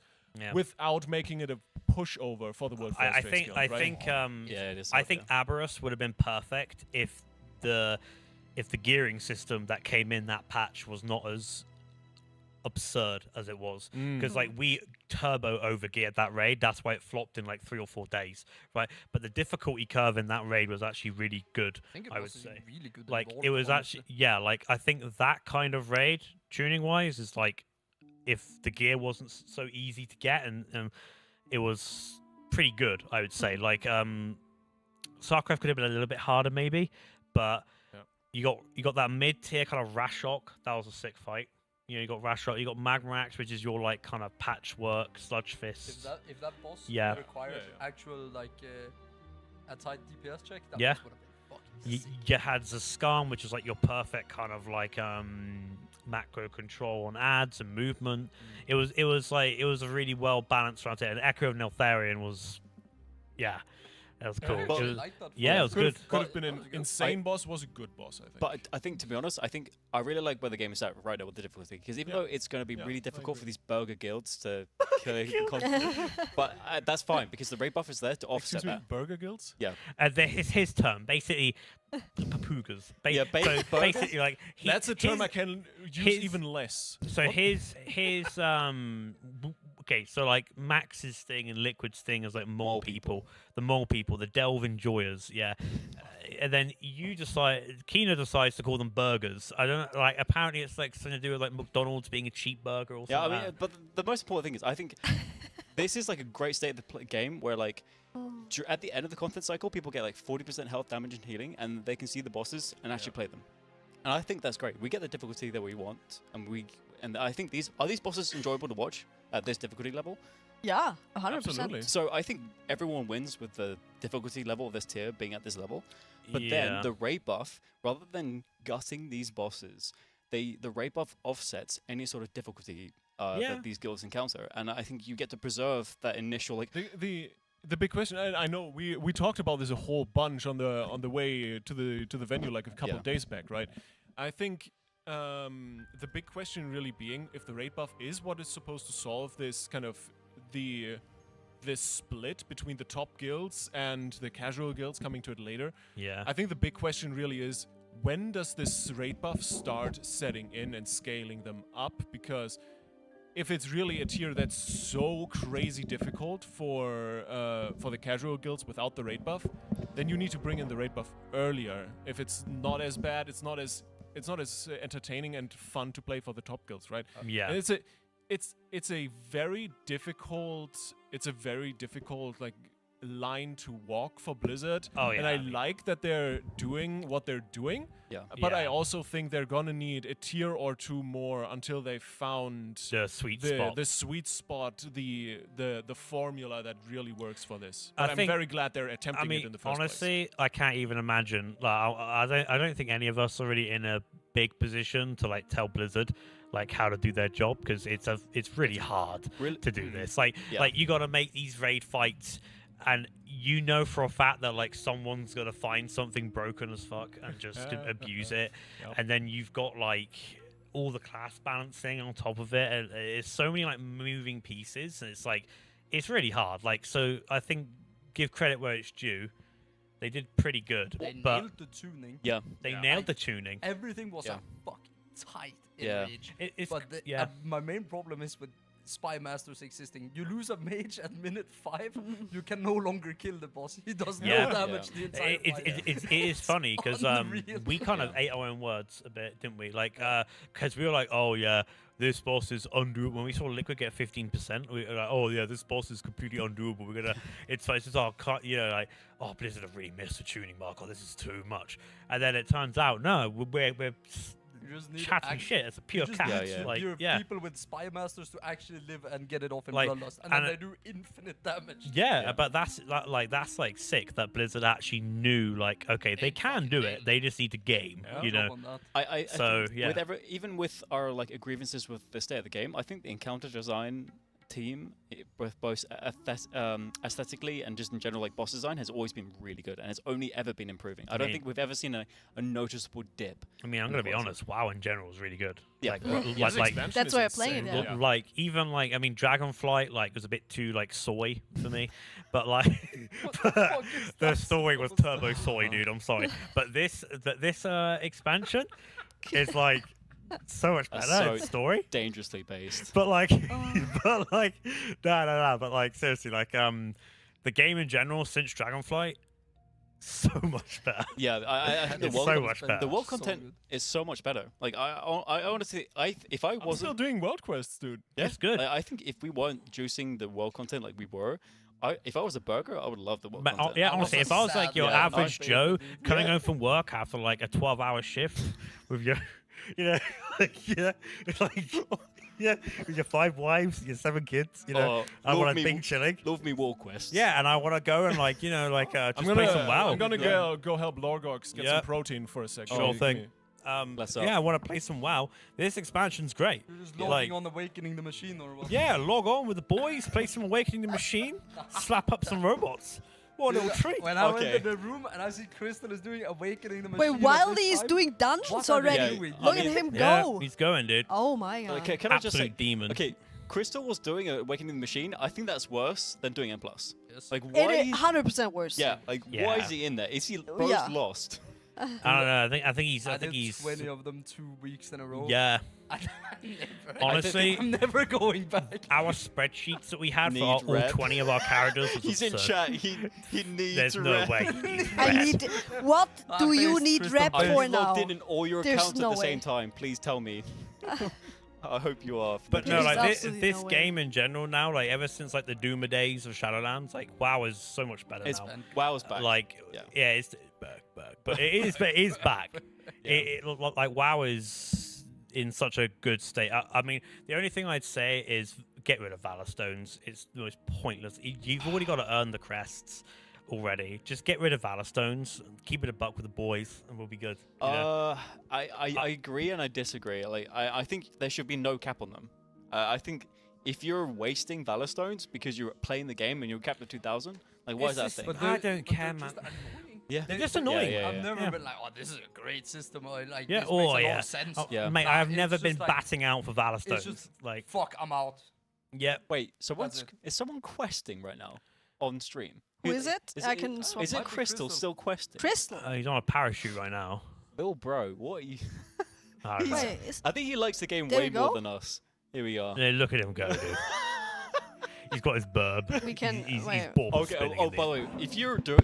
Speaker 2: without making it a pushover for the World First Race Guild, right?
Speaker 12: I think Aberrus would have been perfect if the gearing system that came in that patch was not as absurd as it was, because like we turbo overgeared that raid. That's why it flopped in like 3 or 4 days, right? But the difficulty curve in that raid was actually really good.
Speaker 19: I think it
Speaker 12: I would
Speaker 19: was
Speaker 12: say
Speaker 19: really good.
Speaker 12: like
Speaker 19: involved,
Speaker 12: it was
Speaker 19: honestly.
Speaker 12: actually like I think that kind of raid tuning wise is like if the gear wasn't so easy to get and it was pretty good, I would say. Like StarCraft could have been a little bit harder maybe, but you got that mid tier kind of Rashok. That was a sick fight. You know, you got Rashok, you got Magmarax, which is your like kind of patchwork sludge fist.
Speaker 19: If that boss required actual like a tight DPS check, that boss would have been fucking sick.
Speaker 12: You had Zaskarn, which is like your perfect kind of like macro control on ads and movement. It was a really well balanced round it. And Echo of Neltharion was That was cool.
Speaker 2: Yeah,
Speaker 12: It
Speaker 2: but-
Speaker 12: was-
Speaker 19: like that
Speaker 12: yeah, it was good.
Speaker 2: Could have been an insane boss. Was a good boss, I think.
Speaker 11: But I think, to be honest, I think I really like where the game is at right now with the difficulty. Because even though it's going to be really difficult for these burger guilds to kill, but that's fine because the raid buff is there to offset
Speaker 2: Excuse me,
Speaker 11: that.
Speaker 2: burger guilds?
Speaker 11: Yeah.
Speaker 12: It's his term, basically. Papugas.
Speaker 11: Yeah,
Speaker 12: so basically, like
Speaker 2: That's a term I can use even less.
Speaker 12: So his okay, so like Max's thing and Liquid's thing is like mole people, the delve enjoyers, yeah. And then Kino decides to call them burgers. I don't like. Apparently, it's like something to do with like McDonald's being a cheap burger or something.
Speaker 11: Yeah, I
Speaker 12: like
Speaker 11: mean,
Speaker 12: that.
Speaker 11: but the most important thing is I think this is like a great state of the game where like at the end of the content cycle, people get like 40% health, damage, and healing, and they can see the bosses and actually play them. And I think that's great. We get the difficulty that we want, and I think these bosses enjoyable to watch at this difficulty level.
Speaker 15: Yeah, 100%.
Speaker 11: So I think everyone wins with the difficulty level of this tier being at this level. But
Speaker 12: Yeah.
Speaker 11: then the raid buff, rather than gutting these bosses, the raid buff offsets any sort of difficulty that these guilds encounter, and I think you get to preserve that initial like.
Speaker 2: The big question, I know we talked about this a whole bunch on the way to the venue like a couple of days back, right? I think the big question really being if the raid buff is what is supposed to solve this kind of this split between the top guilds and the casual guilds, coming to it later.
Speaker 12: Yeah.
Speaker 2: I think the big question really is when does this raid buff start setting in and scaling them up? Because if it's really a tier that's so crazy difficult for the casual guilds without the raid buff, then you need to bring in the raid buff earlier. If it's not as bad, it's not as entertaining and fun to play for the top guilds, right?
Speaker 12: Yeah.
Speaker 2: And it's a very difficult like line to walk for Blizzard.
Speaker 12: Oh, yeah.
Speaker 2: And I like that they're doing what they're doing.
Speaker 11: Yeah.
Speaker 2: But I also think they're gonna need a tier or two more until they found
Speaker 12: the sweet spot.
Speaker 2: The sweet spot, the formula that really works for this.
Speaker 12: I
Speaker 2: But I'm
Speaker 12: think-
Speaker 2: very glad they're attempting it in the first
Speaker 12: honestly, I can't even imagine. Like, I don't think any of us are really in a big position to like tell Blizzard like how to do their job because it's really hard to do this. Like you got to make these raid fights. And you know for a fact that like someone's gonna find something broken as fuck and just abuse it, and then you've got like all the class balancing on top of it, and it's so many like moving pieces, and it's like it's really hard. Like so, I think give credit where it's due. They did pretty good,
Speaker 19: They
Speaker 12: but
Speaker 19: nailed the tuning.
Speaker 11: Yeah,
Speaker 12: they nailed the tuning.
Speaker 19: Everything was a fucking tight in
Speaker 12: Yeah.
Speaker 19: Rage.
Speaker 12: It's-
Speaker 19: but
Speaker 12: yeah.
Speaker 19: my main problem is with Spy Masters existing. You lose a mage at minute 5, you can no longer kill the boss. He does no damage the entire fight.
Speaker 12: It is funny because
Speaker 19: Unreal.
Speaker 12: we kind of ate our own words a bit, didn't we? Like, because we were like, oh yeah, this boss is undoable. When we saw Liquid get 15%, we were like, oh yeah, this boss is completely undoable. We're gonna, it's just our cut, you know, like, oh Blizzard have really missed the tuning mark. Oh, this is too much. And then it turns out, no, we're
Speaker 19: You just need
Speaker 12: chatting shit. It's a pure
Speaker 19: you just
Speaker 12: cat.
Speaker 19: need
Speaker 12: Like,
Speaker 19: your
Speaker 12: yeah.
Speaker 19: people with Spy Masters to actually live and get it off in
Speaker 12: Like,
Speaker 19: Bloodlust, and then
Speaker 12: and
Speaker 19: they do infinite damage.
Speaker 12: Yeah, but that's like sick that Blizzard actually knew like okay they can do it, they just need to game, you know.
Speaker 11: I
Speaker 12: so
Speaker 11: think
Speaker 12: yeah,
Speaker 11: even with our like grievances with the state of the game, I think the encounter design team, both aesthetically and just in general like boss design, has always been really good, and it's only ever been improving. I don't think we've ever seen a noticeable dip.
Speaker 12: I mean, I'm gonna be honest. WoW in general is really good.
Speaker 11: Yeah.
Speaker 12: Like
Speaker 15: That's why I played it.
Speaker 12: Yeah. Like even like I mean, Dragonflight like was a bit too like soy for me, but like the story was turbo soy, dude. I'm sorry, but this expansion is like so much better.
Speaker 11: So
Speaker 12: in story
Speaker 11: dangerously based,
Speaker 12: but like, but like, no. But like seriously, like the game in general since Dragonflight. So much better.
Speaker 11: Yeah, I think
Speaker 12: it's so much better.
Speaker 11: The world content is so much better. Like I honestly, if I wasn't
Speaker 2: still doing world quests, dude.
Speaker 11: Yeah,
Speaker 12: it's good.
Speaker 11: I think if we weren't juicing the world content like we were, if I was a burger, I would love the world content.
Speaker 12: Yeah, honestly, if I was like your average Joe coming home from work after like a 12-hour shift with your, you know, with your 5 wives, your 7 kids, you know, I want a big chilling.
Speaker 11: Love me world quests.
Speaker 12: Yeah, and I want to go and like, you know, like just
Speaker 2: I'm
Speaker 12: play some WoW.
Speaker 2: I'm gonna go help Lorgox get some protein for a second.
Speaker 12: Sure thing. Yeah, I want to play some WoW. This expansion's great.
Speaker 19: You're just logging on Awakening the Machine or what?
Speaker 12: Yeah, log on with the boys, play some Awakening the Machine, slap up some robots. What a
Speaker 19: Dude,
Speaker 12: little treat.
Speaker 19: When I went in the room and I see Crystal is doing Awakening the Machine.
Speaker 5: Wait,
Speaker 19: at
Speaker 5: while
Speaker 19: this
Speaker 5: he's
Speaker 19: time,
Speaker 5: doing dungeons
Speaker 19: what are they
Speaker 5: already?
Speaker 19: doing?
Speaker 5: Look at him go.
Speaker 12: He's going, dude.
Speaker 5: Oh my god.
Speaker 11: Okay, can I just say,
Speaker 12: Absolute demon.
Speaker 11: Okay, Crystal was doing Awakening the Machine. I think that's worse than doing M+. Like,
Speaker 5: It
Speaker 11: why?
Speaker 5: is 100% worse.
Speaker 11: Yeah, like, why
Speaker 12: Yeah.
Speaker 11: is he in there? Is he both
Speaker 5: Yeah.
Speaker 11: lost?
Speaker 12: I don't know. I think he's. I
Speaker 19: did
Speaker 12: think he's.
Speaker 19: 20 of them 2 weeks in a row.
Speaker 12: Yeah. Honestly,
Speaker 19: I'm never going back.
Speaker 12: Our spreadsheets that we had for
Speaker 11: Need
Speaker 12: all
Speaker 11: rep.
Speaker 12: 20 of our characters. Was
Speaker 11: He's in
Speaker 12: absurd.
Speaker 11: chat. He needs
Speaker 12: There's no
Speaker 11: rep.
Speaker 12: way. He needs
Speaker 5: I
Speaker 12: rep.
Speaker 5: need. What do you
Speaker 19: faced
Speaker 5: need
Speaker 19: Crystal
Speaker 5: rep
Speaker 11: Are you
Speaker 5: for now?
Speaker 11: logged in all your
Speaker 5: There's
Speaker 11: accounts
Speaker 5: no
Speaker 11: at the
Speaker 5: way.
Speaker 11: same time? Please tell me. I hope you are.
Speaker 12: But no,
Speaker 5: There's
Speaker 12: like
Speaker 5: absolutely
Speaker 12: this
Speaker 5: no way.
Speaker 12: game in general now, like ever since like the Doomer days of Shadowlands, like WoW is so much better
Speaker 11: It's
Speaker 12: now.
Speaker 11: WoW's back.
Speaker 12: Like,
Speaker 11: Yeah.
Speaker 12: it's back, but it is back. Like WoW is in such a good state. I mean, the only thing I'd say is get rid of Valor Stones. It's the most pointless. You've already got to earn the crests already. Just get rid of Valor Stones, keep it a buck with the boys, and we'll be good. You know?
Speaker 11: I agree and I disagree. Like, I think there should be no cap on them. I think if you're wasting Valor Stones because you're playing the game and you're capped at 2,000, like, why is that a thing?
Speaker 12: I don't care, man.
Speaker 11: Yeah,
Speaker 12: They're just annoying.
Speaker 11: Yeah,
Speaker 19: I've never
Speaker 12: Yeah.
Speaker 19: been like, oh, this is a great system. Or like,
Speaker 12: Yeah,
Speaker 19: this makes a
Speaker 12: oh
Speaker 19: lot
Speaker 12: yeah.
Speaker 19: of sense.
Speaker 12: Oh,
Speaker 11: Yeah.
Speaker 12: mate,
Speaker 19: Nah,
Speaker 12: I've
Speaker 19: it's
Speaker 12: never
Speaker 19: just
Speaker 12: been
Speaker 19: like-
Speaker 12: batting out for Valor
Speaker 19: It's
Speaker 12: Stones.
Speaker 19: just
Speaker 12: Like,
Speaker 19: fuck, I'm out.
Speaker 12: yeah.
Speaker 11: Wait, so
Speaker 19: That's
Speaker 11: is someone questing right now on stream?
Speaker 5: Who is it? I can swap.
Speaker 11: Is it Crystal still questing?
Speaker 5: Crystal.
Speaker 12: He's on a parachute right now.
Speaker 11: Little bro, what are you?
Speaker 12: I don't know.
Speaker 5: Wait, is-
Speaker 11: I think he likes the game
Speaker 5: There
Speaker 11: way
Speaker 5: we
Speaker 11: more
Speaker 5: go.
Speaker 11: than us. Here we are.
Speaker 12: Yeah, look at him go, dude. He's got his burb.
Speaker 5: We can-
Speaker 12: He's
Speaker 5: wait.
Speaker 12: bauble
Speaker 11: Okay.
Speaker 12: spinning
Speaker 11: Oh,
Speaker 12: in
Speaker 11: by the
Speaker 12: there.
Speaker 11: way, if you're doing,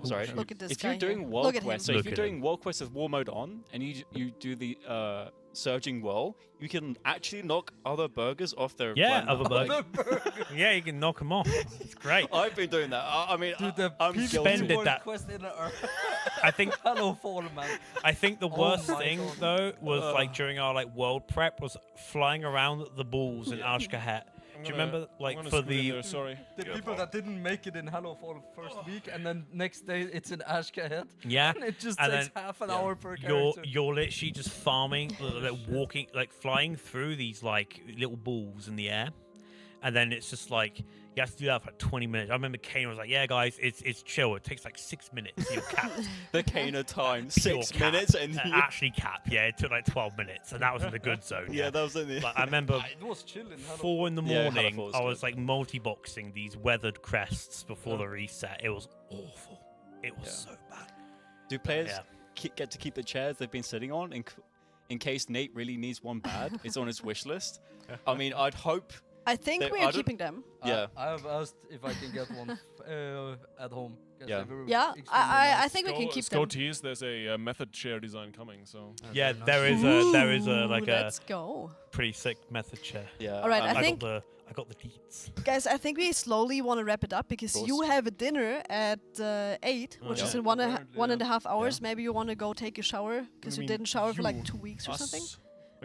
Speaker 11: sorry,
Speaker 5: Look at this
Speaker 11: if
Speaker 5: guy
Speaker 11: you're doing
Speaker 5: here.
Speaker 11: World
Speaker 5: Look at him.
Speaker 11: Quest, so
Speaker 12: Look
Speaker 11: if you're
Speaker 12: at
Speaker 11: doing
Speaker 12: him.
Speaker 11: World Quest with war mode on, and you do the surging whirl, you can actually knock other burgers off their.
Speaker 12: Yeah,
Speaker 11: plan.
Speaker 12: other burgers. Yeah, you can knock him off. It's great.
Speaker 11: I've been doing that. I mean,
Speaker 19: Dude, the
Speaker 11: I'm
Speaker 19: people
Speaker 11: guilty.
Speaker 12: Spend it
Speaker 19: who
Speaker 12: that-
Speaker 19: quest in are
Speaker 12: I think
Speaker 19: Hello Fall, man.
Speaker 12: I think the
Speaker 19: Oh
Speaker 12: worst
Speaker 19: my
Speaker 12: thing
Speaker 19: God.
Speaker 12: though was like during our like world prep was flying around the balls in Ashkahet. Do you remember like for the
Speaker 2: sorry.
Speaker 19: The people that didn't make it in Hello Fall first week, and then next day it's in Ashkahet.
Speaker 12: yeah,
Speaker 19: And it just
Speaker 12: and
Speaker 19: takes
Speaker 12: then
Speaker 19: half an hour per
Speaker 12: you're
Speaker 19: character.
Speaker 12: you're literally just farming, like walking, like flying through these like little balls in the air, and then it's just like you have to do that for like 20 minutes. I remember Kane was like, "Yeah, guys, it's chill. It takes like 6 minutes. You're capped."
Speaker 11: The Kana time,
Speaker 12: Pure
Speaker 11: 6
Speaker 12: cap.
Speaker 11: minutes, and you-
Speaker 12: actually cap. Yeah, it took like 12 minutes, and that was in the good zone.
Speaker 11: Yeah, that was in the.
Speaker 12: Like, I remember
Speaker 19: It was chill in Hello
Speaker 12: 4 in the
Speaker 11: Yeah, Hello
Speaker 12: morning,
Speaker 11: Fall was
Speaker 12: I
Speaker 11: good.
Speaker 12: was like multi-boxing these weathered crests before the reset. It was awful. It was so bad.
Speaker 11: Do players
Speaker 12: Yeah.
Speaker 11: get to keep the chairs they've been sitting on in case Nate really needs one bad? It's on his wish list. I mean, I'd hope.
Speaker 5: I think
Speaker 11: They-
Speaker 5: we
Speaker 11: I
Speaker 5: are
Speaker 11: don't-
Speaker 5: keeping them.
Speaker 11: Yeah.
Speaker 19: I have asked if I can get one at home. 'cause
Speaker 11: Yeah.
Speaker 19: they were
Speaker 5: Yeah,
Speaker 19: extremely
Speaker 5: I
Speaker 19: nice.
Speaker 5: think we can keep
Speaker 2: Go
Speaker 5: them.
Speaker 2: tease. There's a method chair design coming. So
Speaker 12: Yeah, there is a
Speaker 5: Ooh,
Speaker 12: like
Speaker 5: let's
Speaker 12: a
Speaker 5: go.
Speaker 12: pretty sick method chair.
Speaker 11: Yeah.
Speaker 5: All right, I
Speaker 12: I
Speaker 5: think
Speaker 12: got the deets.
Speaker 5: guys, I think we slowly want to wrap it up because you
Speaker 11: course.
Speaker 5: have a dinner at 8,
Speaker 12: Oh,
Speaker 5: which
Speaker 12: yeah.
Speaker 5: is in
Speaker 19: Apparently,
Speaker 5: one and a
Speaker 19: yeah.
Speaker 5: half hours. Maybe you want to go take a shower because you
Speaker 2: mean
Speaker 5: didn't shower for like
Speaker 2: you?
Speaker 5: 2 weeks or something.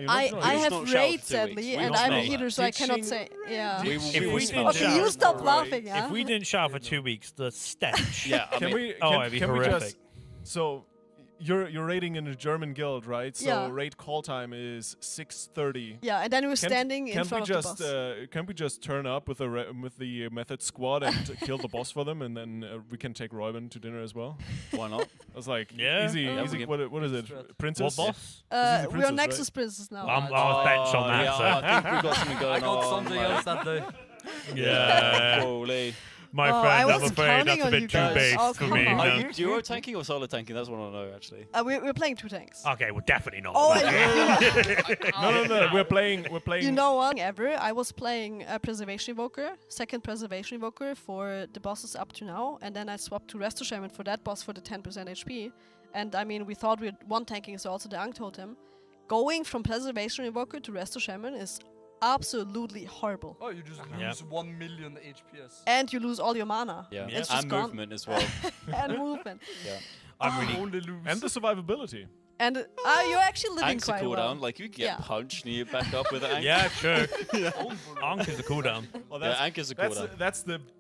Speaker 5: I
Speaker 11: We've
Speaker 5: have
Speaker 11: not showered
Speaker 5: raid
Speaker 11: for 2
Speaker 5: sadly,
Speaker 11: weeks.
Speaker 5: and
Speaker 11: We've
Speaker 5: I'm a
Speaker 11: not.
Speaker 5: heater, so I cannot
Speaker 2: Teaching-
Speaker 5: say. Yeah.
Speaker 11: We-
Speaker 12: If
Speaker 11: we
Speaker 12: we
Speaker 11: will
Speaker 12: didn't
Speaker 11: not.
Speaker 5: Okay,
Speaker 12: shower-
Speaker 5: you stop
Speaker 2: Right.
Speaker 5: laughing, yeah?
Speaker 12: If we didn't shower for 2 weeks, the stench.
Speaker 11: Yeah. I
Speaker 2: Can
Speaker 11: mean,
Speaker 2: we?
Speaker 12: Oh,
Speaker 2: Can,
Speaker 12: it'd be
Speaker 2: can we
Speaker 12: horrific.
Speaker 2: just? So, you're raiding in a German guild, right? So
Speaker 5: Yeah.
Speaker 2: raid call time is 6:30.
Speaker 5: Yeah, and then we're standing in
Speaker 2: Can't
Speaker 5: front
Speaker 2: we
Speaker 5: of
Speaker 2: just
Speaker 5: the boss.
Speaker 2: can we just turn up with the method squad and kill the boss for them, and then we can take Reuben to dinner as well?
Speaker 11: why not?
Speaker 2: I was like,
Speaker 12: Yeah.
Speaker 2: easy,
Speaker 11: Yeah,
Speaker 2: easy.
Speaker 11: we
Speaker 2: What is it?
Speaker 19: What
Speaker 2: Princess?
Speaker 12: What boss?
Speaker 2: This is the
Speaker 5: We're
Speaker 2: princess,
Speaker 5: Nexus
Speaker 2: right?
Speaker 5: Princess now.
Speaker 12: I was bench on that.
Speaker 11: Yeah,
Speaker 12: so.
Speaker 11: I think we've got something going
Speaker 19: I
Speaker 11: on.
Speaker 19: got something
Speaker 11: like-
Speaker 19: else that day.
Speaker 12: Yeah.
Speaker 11: Holy.
Speaker 12: My
Speaker 5: Oh, I
Speaker 12: friend, I'm
Speaker 5: was
Speaker 12: afraid
Speaker 5: counting
Speaker 12: that's a
Speaker 5: on
Speaker 12: bit
Speaker 5: you
Speaker 12: too
Speaker 5: guys.
Speaker 12: big
Speaker 5: Oh,
Speaker 12: for
Speaker 5: come
Speaker 12: me.
Speaker 5: on.
Speaker 11: Are
Speaker 12: no.
Speaker 11: you duo tanking or solo tanking? That's what I want to know, actually.
Speaker 5: We're playing 2 tanks.
Speaker 12: Okay, well, definitely not.
Speaker 5: Oh,
Speaker 2: No. We're playing.
Speaker 5: You know what? Ever, I was playing a Preservation Invoker, second Preservation Invoker for the bosses up to now, and then I swapped to Resto Shaman for that boss for the 10% HP. And I mean, we thought we had one tanking, so also the Ankh Totem. Going from Preservation Invoker to Resto Shaman is absolutely horrible.
Speaker 19: Oh, you just
Speaker 12: Yeah.
Speaker 19: lose 1 million HPS.
Speaker 5: And you lose all your mana.
Speaker 11: Yeah.
Speaker 5: It's just
Speaker 11: And
Speaker 5: gone.
Speaker 11: movement as well.
Speaker 5: And movement.
Speaker 11: Yeah.
Speaker 12: I'm really.
Speaker 19: Only lose.
Speaker 2: And the survivability.
Speaker 5: And you're actually living
Speaker 11: Ank's a
Speaker 5: quite
Speaker 11: cooldown.
Speaker 5: well.
Speaker 11: Like you get
Speaker 5: Yeah.
Speaker 11: punched and you back up with an Ank.
Speaker 12: Yeah, true. Ankh is a cooldown.
Speaker 2: Well,
Speaker 11: Yeah, Ank is a cooldown.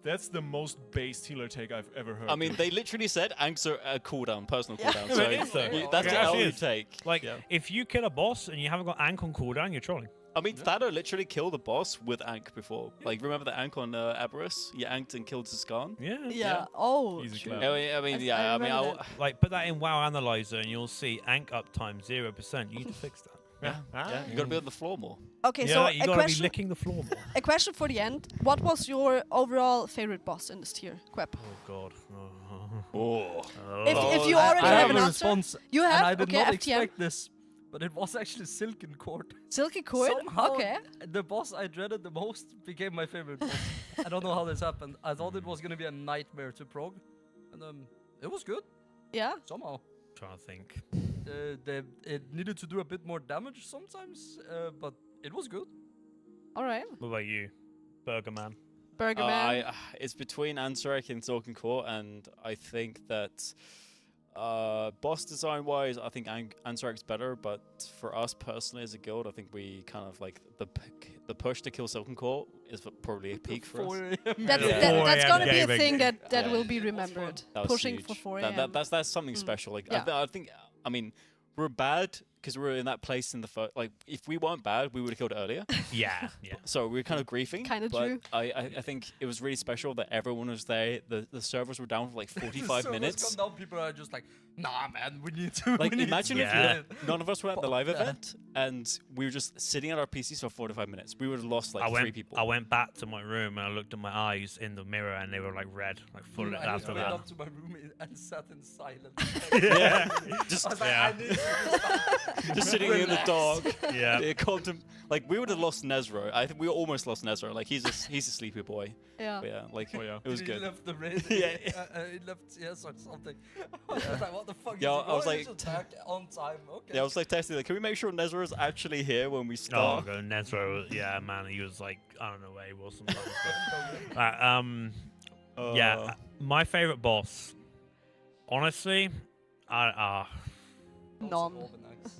Speaker 2: That's the most based healer take I've ever heard.
Speaker 11: I mean, they literally said Anks are a cooldown, personal cooldown.
Speaker 12: Yeah,
Speaker 11: So
Speaker 12: it is though.
Speaker 11: that's
Speaker 12: It
Speaker 11: the L
Speaker 12: actually
Speaker 11: you
Speaker 12: is.
Speaker 11: take.
Speaker 12: Like,
Speaker 11: Yeah.
Speaker 12: if you kill a boss and you haven't got Ankh on cooldown, you're trolling.
Speaker 11: I mean, Thado literally killed the boss with Ankh before. Like, remember the Ankh on Aberus? You Ankhed and killed Siskan?
Speaker 5: Yeah. Oh.
Speaker 2: Easy
Speaker 5: true.
Speaker 2: clap.
Speaker 11: I mean,
Speaker 2: like put that in WoW Analyzer and you'll see Ankh uptime 0%. You need to fix that.
Speaker 11: Yeah, you gotta be on the floor more.
Speaker 5: Okay,
Speaker 2: Yeah,
Speaker 5: so
Speaker 2: like, you
Speaker 5: a
Speaker 2: gotta be
Speaker 5: question.
Speaker 2: licking the floor more.
Speaker 5: A question for the end. What was your overall favorite boss in this tier, Quep?
Speaker 2: Oh God.
Speaker 5: If you already
Speaker 19: I
Speaker 5: have
Speaker 19: have
Speaker 5: an
Speaker 19: a
Speaker 5: answer,
Speaker 19: response,
Speaker 5: you have.
Speaker 19: and I did
Speaker 5: okay,
Speaker 19: not
Speaker 5: FTM.
Speaker 19: expect this, but it was actually Silken Court.
Speaker 5: Silky Court.
Speaker 19: Somehow,
Speaker 5: Okay.
Speaker 19: the boss I dreaded the most became my favorite boss. I don't know how this happened. I thought it was gonna be a nightmare to prog, and it was good.
Speaker 5: Yeah.
Speaker 19: Somehow.
Speaker 2: Trying to think.
Speaker 19: It needed to do a bit more damage sometimes, but it was good.
Speaker 5: All right.
Speaker 2: What about you, Burger Man?
Speaker 5: Burger Man.
Speaker 11: It's between Ansurek and Silken Court, and I think that boss design wise, I think Ansurek's better. But for us personally as a guild, I think we kind of like the push to kill Silken Court is probably a peak for us.
Speaker 5: That's gonna be a thing that will be remembered.
Speaker 11: That was
Speaker 5: Pushing
Speaker 11: huge.
Speaker 5: for 4 a.m.
Speaker 11: That's something special. Like
Speaker 5: Yeah.
Speaker 11: I think, I mean, we're bad because we're in that place in the first. Like, if we weren't bad, we would have killed it earlier.
Speaker 2: Yeah.
Speaker 11: So we're kind of griefing.
Speaker 5: Kinda
Speaker 11: but
Speaker 5: true.
Speaker 11: I think it was really special that everyone was there. The servers were down for like 45
Speaker 19: Servers
Speaker 11: minutes.
Speaker 19: come down, people are just like, nah, man, we need to.
Speaker 11: Like,
Speaker 19: we need
Speaker 11: imagine
Speaker 19: to
Speaker 11: if none of us were at the live
Speaker 19: Fuck that.
Speaker 11: event and we were just sitting at our PCs for 45 minutes. We would have lost like 3 people.
Speaker 2: I went back to my room and I looked at my eyes in the mirror and they were like red, like full
Speaker 19: I just
Speaker 2: after
Speaker 19: went
Speaker 2: that.
Speaker 19: up to my room and sat in silence.
Speaker 2: Yeah.
Speaker 11: Just-
Speaker 19: I was like,
Speaker 2: yeah.
Speaker 19: I need to
Speaker 11: Just sitting in the dark.
Speaker 2: Yeah.
Speaker 11: Like, we would have lost Nezro. I think we almost lost Nezro. Like, he's a sleepy boy.
Speaker 5: Yeah.
Speaker 11: But yeah, like, it was
Speaker 19: he
Speaker 11: good.
Speaker 19: left the raid.
Speaker 11: Yeah.
Speaker 19: He left CS or something. I was like, what the fuck?
Speaker 11: Yeah,
Speaker 19: is he
Speaker 11: I was
Speaker 19: going?
Speaker 11: like-
Speaker 19: He's back on time. Okay.
Speaker 11: Yeah, I was like testing, like, can we make sure Nezro is actually here when we
Speaker 2: Oh,
Speaker 11: start?
Speaker 2: God, Nezro, yeah, man, he was like, I don't know where he was sometimes. Yeah, my favorite boss, honestly,
Speaker 5: None.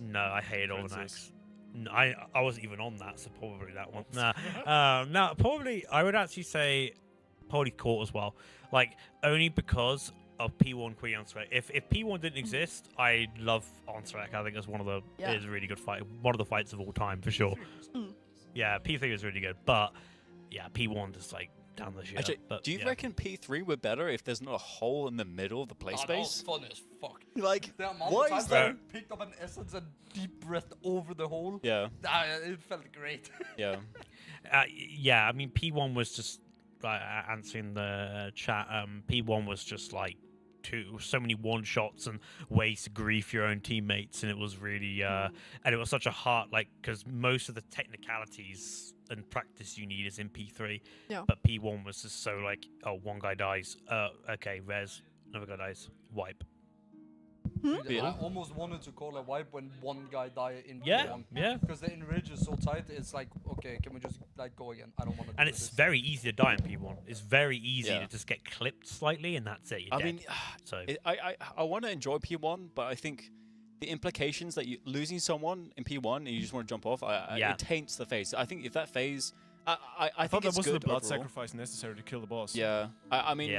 Speaker 2: No, I hated Overnax. No, I wasn't even on that, so probably that one. No, probably I would actually say probably Court as well. Like, only because of P1 Queen Ansurek. If P1 didn't exist, I love Ansurek. I think it's one of the is a really good fight. One of the fights of all time for sure. Yeah, P3 is really good, but yeah, P1 just like down the shit.
Speaker 11: Actually,
Speaker 2: but,
Speaker 11: do you
Speaker 2: yeah.
Speaker 11: reckon P3 were better if there's not a hole in the middle of the play
Speaker 19: That was
Speaker 11: space?
Speaker 19: fun as fuck.
Speaker 11: Like,
Speaker 19: the amount
Speaker 11: what
Speaker 19: of
Speaker 11: is
Speaker 19: times I
Speaker 11: that?
Speaker 19: picked up an essence and deep breathed over the hole.
Speaker 11: Yeah.
Speaker 19: It felt great.
Speaker 11: Yeah.
Speaker 2: Yeah, I mean, P1 was just answering the chat. P1 was just like so many one shots and ways to grief your own teammates, and it was really and it was such a hard, like, because most of the technicalities and practice you need is in P3.
Speaker 5: Yeah.
Speaker 2: But P1 was just so like, oh, one guy dies, okay, res, another guy dies, wipe.
Speaker 19: I almost wanted to call a wipe when one guy died in
Speaker 2: Yeah,
Speaker 19: P1.
Speaker 2: yeah.
Speaker 19: Because the enrage is so tight, it's like, okay, can we just like go again? I don't want to.
Speaker 2: And it's very easy to die in P1. It's very easy to just get clipped slightly, and that's it. You're
Speaker 11: I
Speaker 2: dead.
Speaker 11: mean,
Speaker 2: so
Speaker 11: I want to enjoy P1, but I think the implications that you losing someone in P1 and you just want to jump off, it taints the phase. I think if that phase, I
Speaker 2: I
Speaker 11: think
Speaker 2: thought there
Speaker 11: it's
Speaker 2: wasn't
Speaker 11: good
Speaker 2: a blood
Speaker 11: overall.
Speaker 2: sacrifice necessary to kill the boss.
Speaker 11: Yeah, I mean,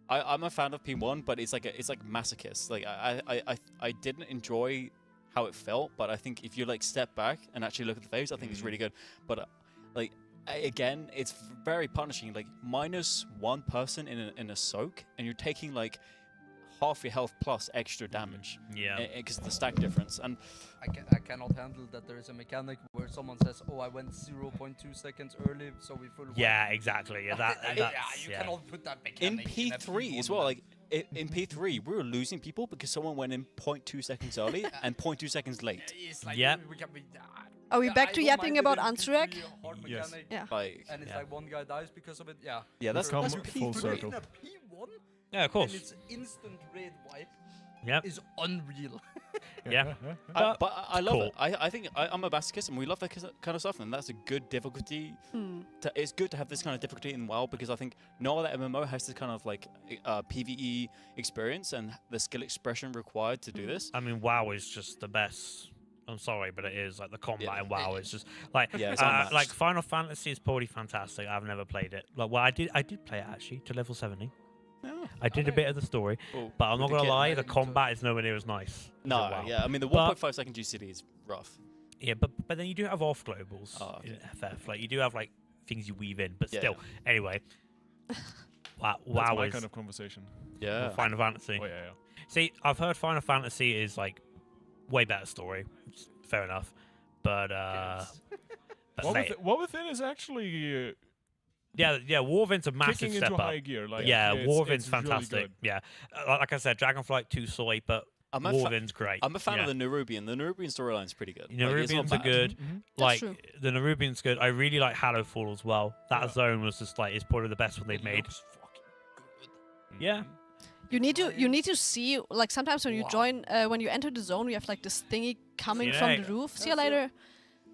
Speaker 11: I'm a fan of P1, but it's like masochist. Like I didn't enjoy how it felt, but I think if you like step back and actually look at the phase, I think it's really good. But like again, it's very punishing. Like -1 person in a soak, and you're taking like half your health plus extra damage.
Speaker 2: Yeah,
Speaker 11: because of the stack difference. And
Speaker 19: I cannot handle that there is a mechanic where someone says, "Oh, I went 0.2 seconds early, so we full."
Speaker 2: Yeah, exactly. Yeah,
Speaker 19: you cannot put that
Speaker 11: in
Speaker 19: mechanic
Speaker 11: P3 as well. Like in P3, we were losing people because someone went in 0.2 seconds early and 0.2 seconds late.
Speaker 2: Yep.
Speaker 5: Are we back to
Speaker 19: I don't
Speaker 5: yapping
Speaker 19: mind
Speaker 5: about
Speaker 19: it in
Speaker 5: Ansurek?
Speaker 19: P3, hard
Speaker 2: Yes.
Speaker 19: mechanic,
Speaker 5: Yeah.
Speaker 11: Like,
Speaker 19: and it's like one guy dies because of it. Yeah.
Speaker 11: Yeah, that's
Speaker 2: Come
Speaker 11: that's
Speaker 2: full
Speaker 11: P3.
Speaker 2: circle.
Speaker 19: In a P1.
Speaker 2: Yeah, of course.
Speaker 19: And it's instant raid wipe.
Speaker 2: Yep.
Speaker 19: Is unreal.
Speaker 2: Yeah.
Speaker 11: But I love
Speaker 2: Cool.
Speaker 11: it. I think I'm a masochist, and we love that kind of stuff, and that's a good difficulty. It's good to have this kind of difficulty in WoW because I think no other MMO has this kind of like PvE experience and the skill expression required to do this.
Speaker 2: I mean, WoW is just the best. I'm sorry, but it is like the combat in WoW is just like
Speaker 11: it's unmatched.
Speaker 2: like Final Fantasy is probably fantastic. I've never played it. Like, well, I did play it actually to level 70. I did a bit of the story,
Speaker 11: Well,
Speaker 2: but I'm not
Speaker 11: with the
Speaker 2: gonna
Speaker 11: kit.
Speaker 2: lie, the combat is nowhere near as nice. as in
Speaker 11: No,
Speaker 2: WoW.
Speaker 11: yeah, I mean the
Speaker 2: But-
Speaker 11: 1.5 second GCD is rough.
Speaker 12: Yeah, but then you do have off globals
Speaker 11: okay.
Speaker 12: in FF. Like you do have like things you weave in, but
Speaker 11: Yeah,
Speaker 12: still. Anyway. Wow,
Speaker 2: That's my kind of conversation.
Speaker 11: Yeah.
Speaker 12: Final Fantasy.
Speaker 2: Oh, yeah.
Speaker 12: See, I've heard Final Fantasy is like way better story. Fair enough, but but
Speaker 2: What Within is actually.
Speaker 12: Yeah, War Within's a massive
Speaker 2: kicking
Speaker 12: step
Speaker 2: into
Speaker 12: up.
Speaker 2: high gear. Like,
Speaker 12: yeah,
Speaker 2: it's-
Speaker 12: War Within's
Speaker 2: it's really
Speaker 12: fantastic.
Speaker 2: good.
Speaker 12: Yeah, like I said, Dragonflight 2 soy, but War Within's great.
Speaker 11: I'm a fan
Speaker 12: yeah.
Speaker 11: of the Nerubian. The Nerubian storyline's pretty good.
Speaker 12: Nerubians are good. Like the Nerubians good. I really like Hallowfall as well. That zone was just like it's probably the best one they've made. Yeah.
Speaker 5: You need to see, like, sometimes when you join, when you enter the zone, you have like this thingy coming
Speaker 12: See you
Speaker 5: from
Speaker 12: later.
Speaker 5: the roof. See you later.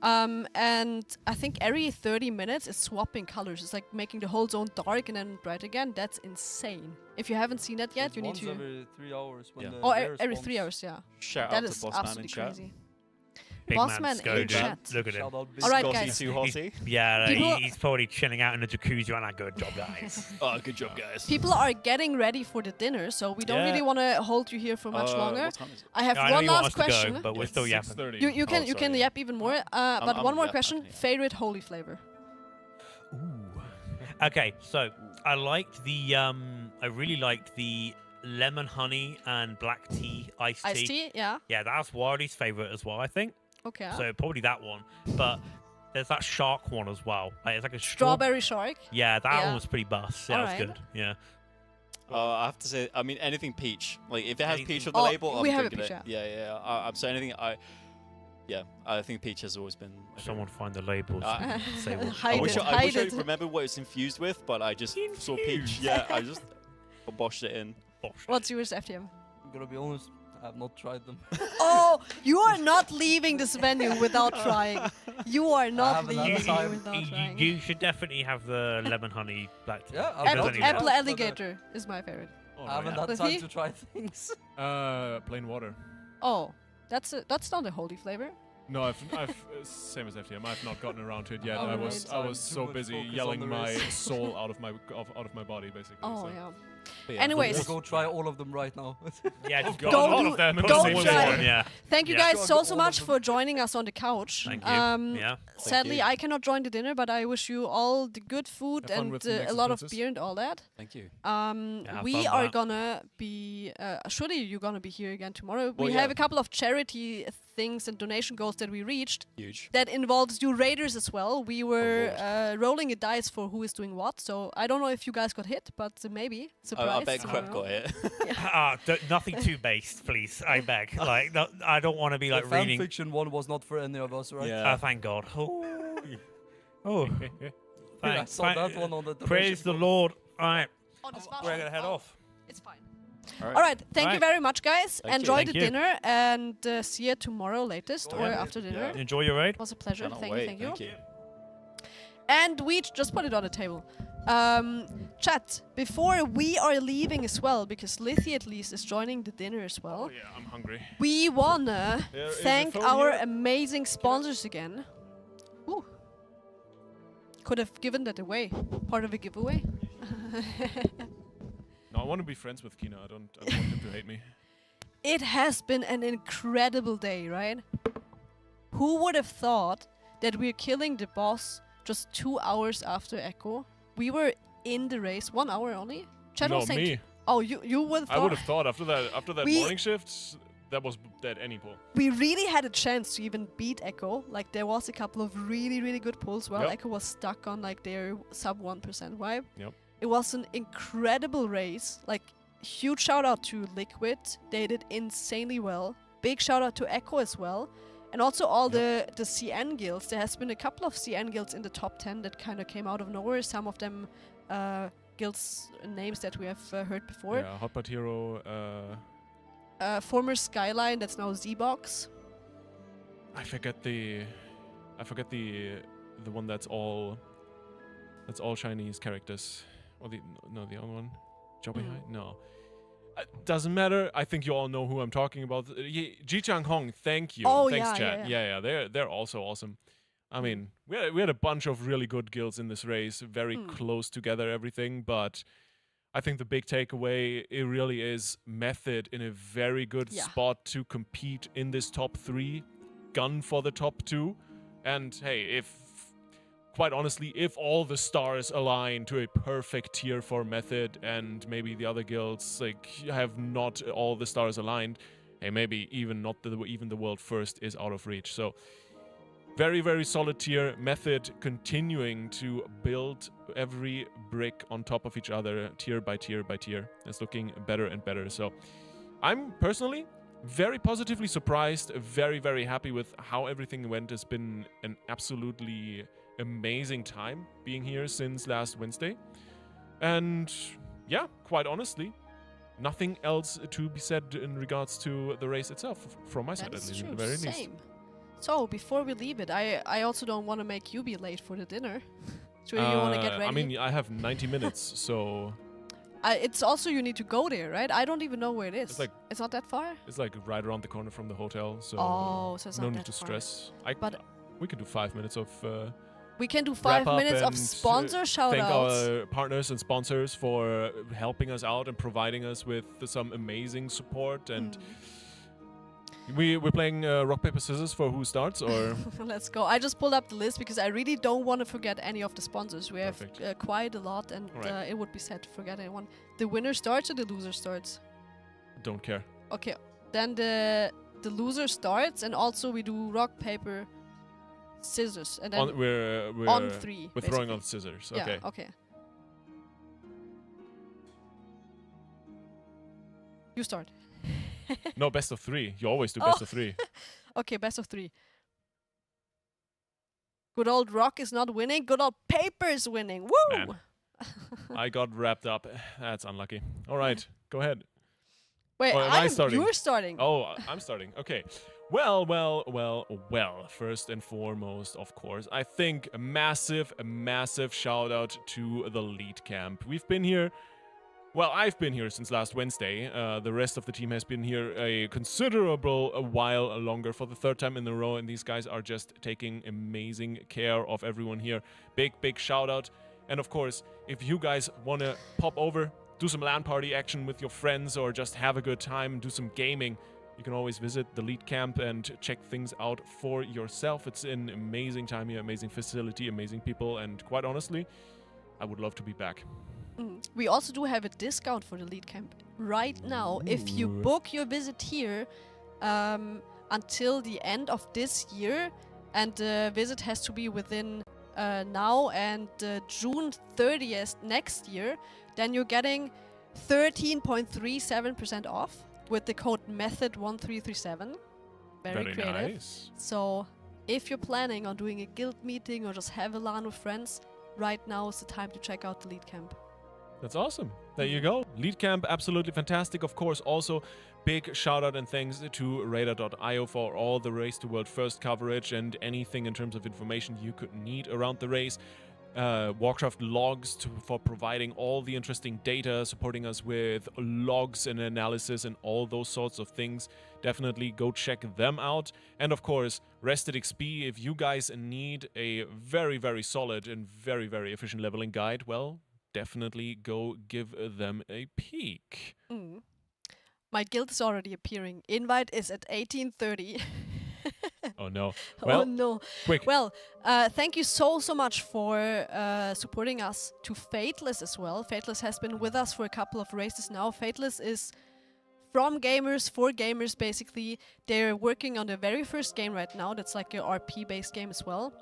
Speaker 5: And I think every 30 minutes it's swapping colors. It's like making the whole zone dark and then bright again. That's insane. If you haven't seen that yet,
Speaker 19: It's
Speaker 5: you need
Speaker 19: once
Speaker 5: to.
Speaker 19: every 3 hours. When the
Speaker 5: Or
Speaker 19: bear
Speaker 5: every
Speaker 19: spawns.
Speaker 5: 3 hours, yeah.
Speaker 11: Shout
Speaker 5: That
Speaker 11: out to
Speaker 5: is
Speaker 11: Boss Man in
Speaker 5: absolutely
Speaker 11: chat.
Speaker 5: crazy.
Speaker 12: Big
Speaker 5: Boss
Speaker 12: man
Speaker 5: Man in
Speaker 12: Skoda.
Speaker 5: chat.
Speaker 12: Look at him.
Speaker 19: Shout out Big
Speaker 5: All right,
Speaker 11: Scotty
Speaker 5: guys.
Speaker 11: too hotty.
Speaker 12: Yeah,
Speaker 5: People-
Speaker 12: he's probably chilling out in the jacuzzi right now. Good job, guys.
Speaker 11: Oh, good job, guys.
Speaker 5: People are getting ready for the dinner, so we don't
Speaker 12: Yeah.
Speaker 5: really want to hold you here for much longer.
Speaker 11: What time is it?
Speaker 5: I have
Speaker 12: Yeah, I know
Speaker 5: one
Speaker 12: you want
Speaker 5: last
Speaker 12: us to go,
Speaker 5: question.
Speaker 12: but we're still yapping.
Speaker 2: 6:30.
Speaker 5: You can you
Speaker 11: sorry,
Speaker 5: can
Speaker 11: yeah.
Speaker 5: yap even more. But
Speaker 11: I'm
Speaker 5: one more
Speaker 11: yeah,
Speaker 5: question:
Speaker 11: okay, yeah.
Speaker 5: favorite holy flavor?
Speaker 12: Okay, so I liked the I really liked the lemon honey and black tea iced tea.
Speaker 5: Iced tea, yeah.
Speaker 12: Yeah, that's Wildy's favorite as well, I think.
Speaker 5: Okay.
Speaker 12: So probably that one. But there's that shark one as well. Like, it's like a
Speaker 5: Strawberry shark.
Speaker 12: Yeah, that
Speaker 5: Yeah.
Speaker 12: one was pretty bust. Yeah,
Speaker 5: Alright.
Speaker 12: that was good. Yeah.
Speaker 11: I have to say, I mean, anything peach. Like, if it has peach on the
Speaker 5: Oh,
Speaker 11: label, I'm
Speaker 5: we have a
Speaker 11: drinking
Speaker 5: peach,
Speaker 11: it. Yeah. I'm saying anything. I think peach has always been. my
Speaker 12: Someone find the labels.
Speaker 11: Uh,
Speaker 12: Say what.
Speaker 5: Hide
Speaker 11: I wish
Speaker 5: it,
Speaker 11: I
Speaker 5: hide it.
Speaker 11: remember what it's infused with, but I just saw peach. Yeah, I just boshed it in.
Speaker 5: What's yours, FTM?
Speaker 19: I'm gonna be honest, I have not tried them.
Speaker 5: Oh, you are not leaving this venue without trying. You are not
Speaker 19: haven't had
Speaker 5: leaving
Speaker 19: time.
Speaker 5: without trying.
Speaker 12: You should definitely have the lemon honey black tea.
Speaker 19: Yeah,
Speaker 12: If
Speaker 19: I'll
Speaker 12: there's
Speaker 19: go
Speaker 12: any
Speaker 19: to
Speaker 12: left.
Speaker 5: Apple alligator is my favorite.
Speaker 19: I haven't had
Speaker 5: Does
Speaker 19: time
Speaker 5: he?
Speaker 19: to try things.
Speaker 2: Plain water.
Speaker 5: Oh, that's not a holy flavor.
Speaker 2: No, I've same as FTM. I've not gotten around to it yet.
Speaker 5: Alright.
Speaker 2: I was
Speaker 19: Too
Speaker 2: so
Speaker 19: much
Speaker 2: busy
Speaker 19: focus on
Speaker 2: yelling
Speaker 19: the
Speaker 2: my
Speaker 19: race.
Speaker 2: soul out of my body, basically.
Speaker 5: Oh
Speaker 2: so.
Speaker 5: yeah.
Speaker 11: But yeah,
Speaker 5: Anyways,
Speaker 19: We'll go try all of them right now.
Speaker 12: Yeah, just
Speaker 2: Go
Speaker 5: Don't
Speaker 2: all
Speaker 5: do-
Speaker 2: of them. in the
Speaker 5: don't
Speaker 2: same
Speaker 5: try.
Speaker 2: one.
Speaker 12: Yeah.
Speaker 5: thank you
Speaker 12: Yeah.
Speaker 5: guys
Speaker 19: Sure,
Speaker 5: so
Speaker 19: all
Speaker 5: so
Speaker 19: of
Speaker 5: much
Speaker 19: them.
Speaker 5: for joining us on the couch.
Speaker 12: Thank you. Yeah.
Speaker 5: Sadly,
Speaker 11: you.
Speaker 5: I cannot join the dinner, but I wish you all the good food
Speaker 2: Have fun
Speaker 5: and
Speaker 2: with the
Speaker 5: a lot of
Speaker 2: Nexus
Speaker 5: beer and all that.
Speaker 11: Thank you.
Speaker 12: Yeah, have
Speaker 5: We
Speaker 12: fun with
Speaker 5: are
Speaker 12: that.
Speaker 5: gonna be surely you're gonna be here again tomorrow.
Speaker 11: Well,
Speaker 5: we
Speaker 11: yeah.
Speaker 5: have a couple of charity things and donation goals that we reached.
Speaker 11: Huge.
Speaker 5: That involves you raiders as well. We were rolling a dice for who is doing what. So I don't know if you guys got hit, but maybe surprise.
Speaker 11: I bet
Speaker 5: tomorrow.
Speaker 11: Crep got it.
Speaker 12: Nothing too based, please. I beg. Like, no, I don't want to be like
Speaker 19: the fan
Speaker 12: reading.
Speaker 19: fiction one was not for any of us, right?
Speaker 11: Yeah.
Speaker 12: Thank God. Oh.
Speaker 19: I saw that one on the
Speaker 12: Praise the
Speaker 19: donation
Speaker 12: Lord. All right.
Speaker 5: On the spot.
Speaker 12: We're gonna head off.
Speaker 5: It's fine.
Speaker 11: All
Speaker 5: All right. Thank you
Speaker 12: Right.
Speaker 5: very much, guys.
Speaker 11: Thank you.
Speaker 5: Enjoy
Speaker 12: Thank
Speaker 5: the
Speaker 12: you.
Speaker 5: dinner and see you tomorrow latest or
Speaker 12: Yeah.
Speaker 5: after dinner.
Speaker 11: Yeah.
Speaker 12: Enjoy your raid.
Speaker 5: It was a pleasure.
Speaker 11: Cannot
Speaker 5: Thank
Speaker 11: wait.
Speaker 5: you. Thank you.
Speaker 11: Thank you.
Speaker 5: And we just put it on the table. Chat, before we are leaving as well, because Lithy at least is joining the dinner as well,
Speaker 2: Oh yeah, I'm hungry.
Speaker 5: we wanna
Speaker 2: Is the
Speaker 5: thank
Speaker 2: phone
Speaker 5: our
Speaker 2: here?
Speaker 5: amazing sponsors again. Ooh. Could have given that away. Part of a giveaway.
Speaker 2: No, I want to be friends with Kina. I don't want him to hate me.
Speaker 5: It has been an incredible day, right? Who would have thought that we're killing the boss just 2 hours after Echo? We were in the race 1 hour only. Chat
Speaker 2: No,
Speaker 5: was saying
Speaker 2: me.
Speaker 5: Oh, you would have
Speaker 2: I would have thought after that
Speaker 5: We-
Speaker 2: morning shift, that was dead any pull.
Speaker 5: We really had a chance to even beat Echo. Like there was a couple of really good pulls while
Speaker 2: Yep.
Speaker 5: Echo was stuck on like their sub 1% vibe.
Speaker 2: Yep.
Speaker 5: It was an incredible race. Like huge shout out to Liquid. They did insanely well. Big shout out to Echo as well. And also all the CN guilds. There has been a couple of CN guilds in the top 10 that kind of came out of nowhere. Some of them guilds names that we have heard before.
Speaker 2: Yeah, Hotbot Hero.
Speaker 5: Former Skyline, that's now Z-Box.
Speaker 2: I forget the one that's all Chinese characters. Or the other one, Joby High? No. Doesn't matter. I think you all know who I'm talking about. Ji Chang Hong, thank you.
Speaker 5: Oh,
Speaker 2: Thanks,
Speaker 5: yeah,
Speaker 2: chat.
Speaker 5: yeah.
Speaker 2: They're also awesome. I mean, we had a bunch of really good guilds in this race, very close together, everything. But I think the big takeaway, it really is Method in a very good
Speaker 5: Yeah.
Speaker 2: spot to compete in this top 3. gun for the top 2. And hey, quite honestly, if all the stars align to a perfect tier for Method and maybe the other guilds like have not all the stars aligned, hey, maybe even the world first is out of reach. So very, very solid tier. Method continuing to build every brick on top of each other, tier by tier by tier. It's looking better and better. So I'm personally very positively surprised, very, very happy with how everything went. It's been an absolutely amazing time being here since last Wednesday. And yeah, quite honestly, nothing else to be said in regards to the race itself, from my side at least, at the very least.
Speaker 5: So, before we leave it, I also don't want to make you be late for the dinner. So you want to get ready?
Speaker 2: I mean, I have 90 minutes, so...
Speaker 5: it's also you need to go there, right? I don't even know where it is. It's not that far?
Speaker 2: It's like right around the corner from the hotel, so,
Speaker 5: so it's not
Speaker 2: no
Speaker 5: that
Speaker 2: need to
Speaker 5: far.
Speaker 2: stress.
Speaker 5: But
Speaker 2: we can do 5 minutes of...
Speaker 5: we can do 5 minutes of sponsor shout-outs.
Speaker 2: Thank our partners and sponsors for helping us out and providing us with some amazing support. And we're playing rock, paper, scissors for who starts, or...
Speaker 5: Let's go. I just pulled up the list because I really don't want to forget any of the sponsors. We have quite a lot, and it would be sad to forget anyone. The winner starts or the loser starts?
Speaker 2: Don't care.
Speaker 5: Okay, then the loser starts, and also we do rock, paper, scissors, and then
Speaker 2: we're
Speaker 5: on 3.
Speaker 2: We're throwing on scissors.
Speaker 5: Yeah,
Speaker 2: okay.
Speaker 5: Okay. You start.
Speaker 2: No, best of 3. You always do best of 3.
Speaker 5: Okay, best of 3. Good old rock is not winning. Good old paper is winning. Woo!
Speaker 2: Man. I got wrapped up. That's unlucky. All right, go ahead.
Speaker 5: Wait,
Speaker 2: am I starting?
Speaker 5: You're starting.
Speaker 2: Oh, I'm starting. Okay. Well. First and foremost, of course, I think a massive shout out to the lead camp. We've been here. Well, I've been here since last Wednesday. The rest of the team has been here a considerable while longer, for the 3rd time in a row, and these guys are just taking amazing care of everyone here. Big shout out. And of course, if you guys want to pop over, do some LAN party action with your friends, or just have a good time, do some gaming, you can always visit the lead camp and check things out for yourself. It's an amazing time here, amazing facility, amazing people, and quite honestly, I would love to be back.
Speaker 5: We also do have a discount for the lead camp right now. If you book your visit here until the end of this year, and the visit has to be within now and June 30th next year, then you're getting 13.37% off with the code METHOD1337. Very creative.
Speaker 2: Nice.
Speaker 5: So if you're planning on doing a guild meeting or just have a LAN with friends, right now is the time to check out the lead camp.
Speaker 2: That's awesome. There you go. Lead camp, absolutely fantastic. Of course, also big shout out and thanks to Radar.io for all the Race to World First coverage and anything in terms of information you could need around the race. Warcraft logs for providing all the interesting data, supporting us with logs and analysis and all those sorts of things. Definitely go check them out. And of course, Rested XP, if you guys need a very, very solid and very, very efficient leveling guide, well, definitely go give them a peek.
Speaker 5: My guild is already appearing. Invite is at 18:30.
Speaker 2: Oh no. Well,
Speaker 5: oh no.
Speaker 2: Quick.
Speaker 5: Well, thank you so much for supporting us, to Fateless as well. Fateless has been with us for a couple of races now. Fateless is from gamers for gamers, basically. They're working on the very first game right now. That's like a RP-based game as well.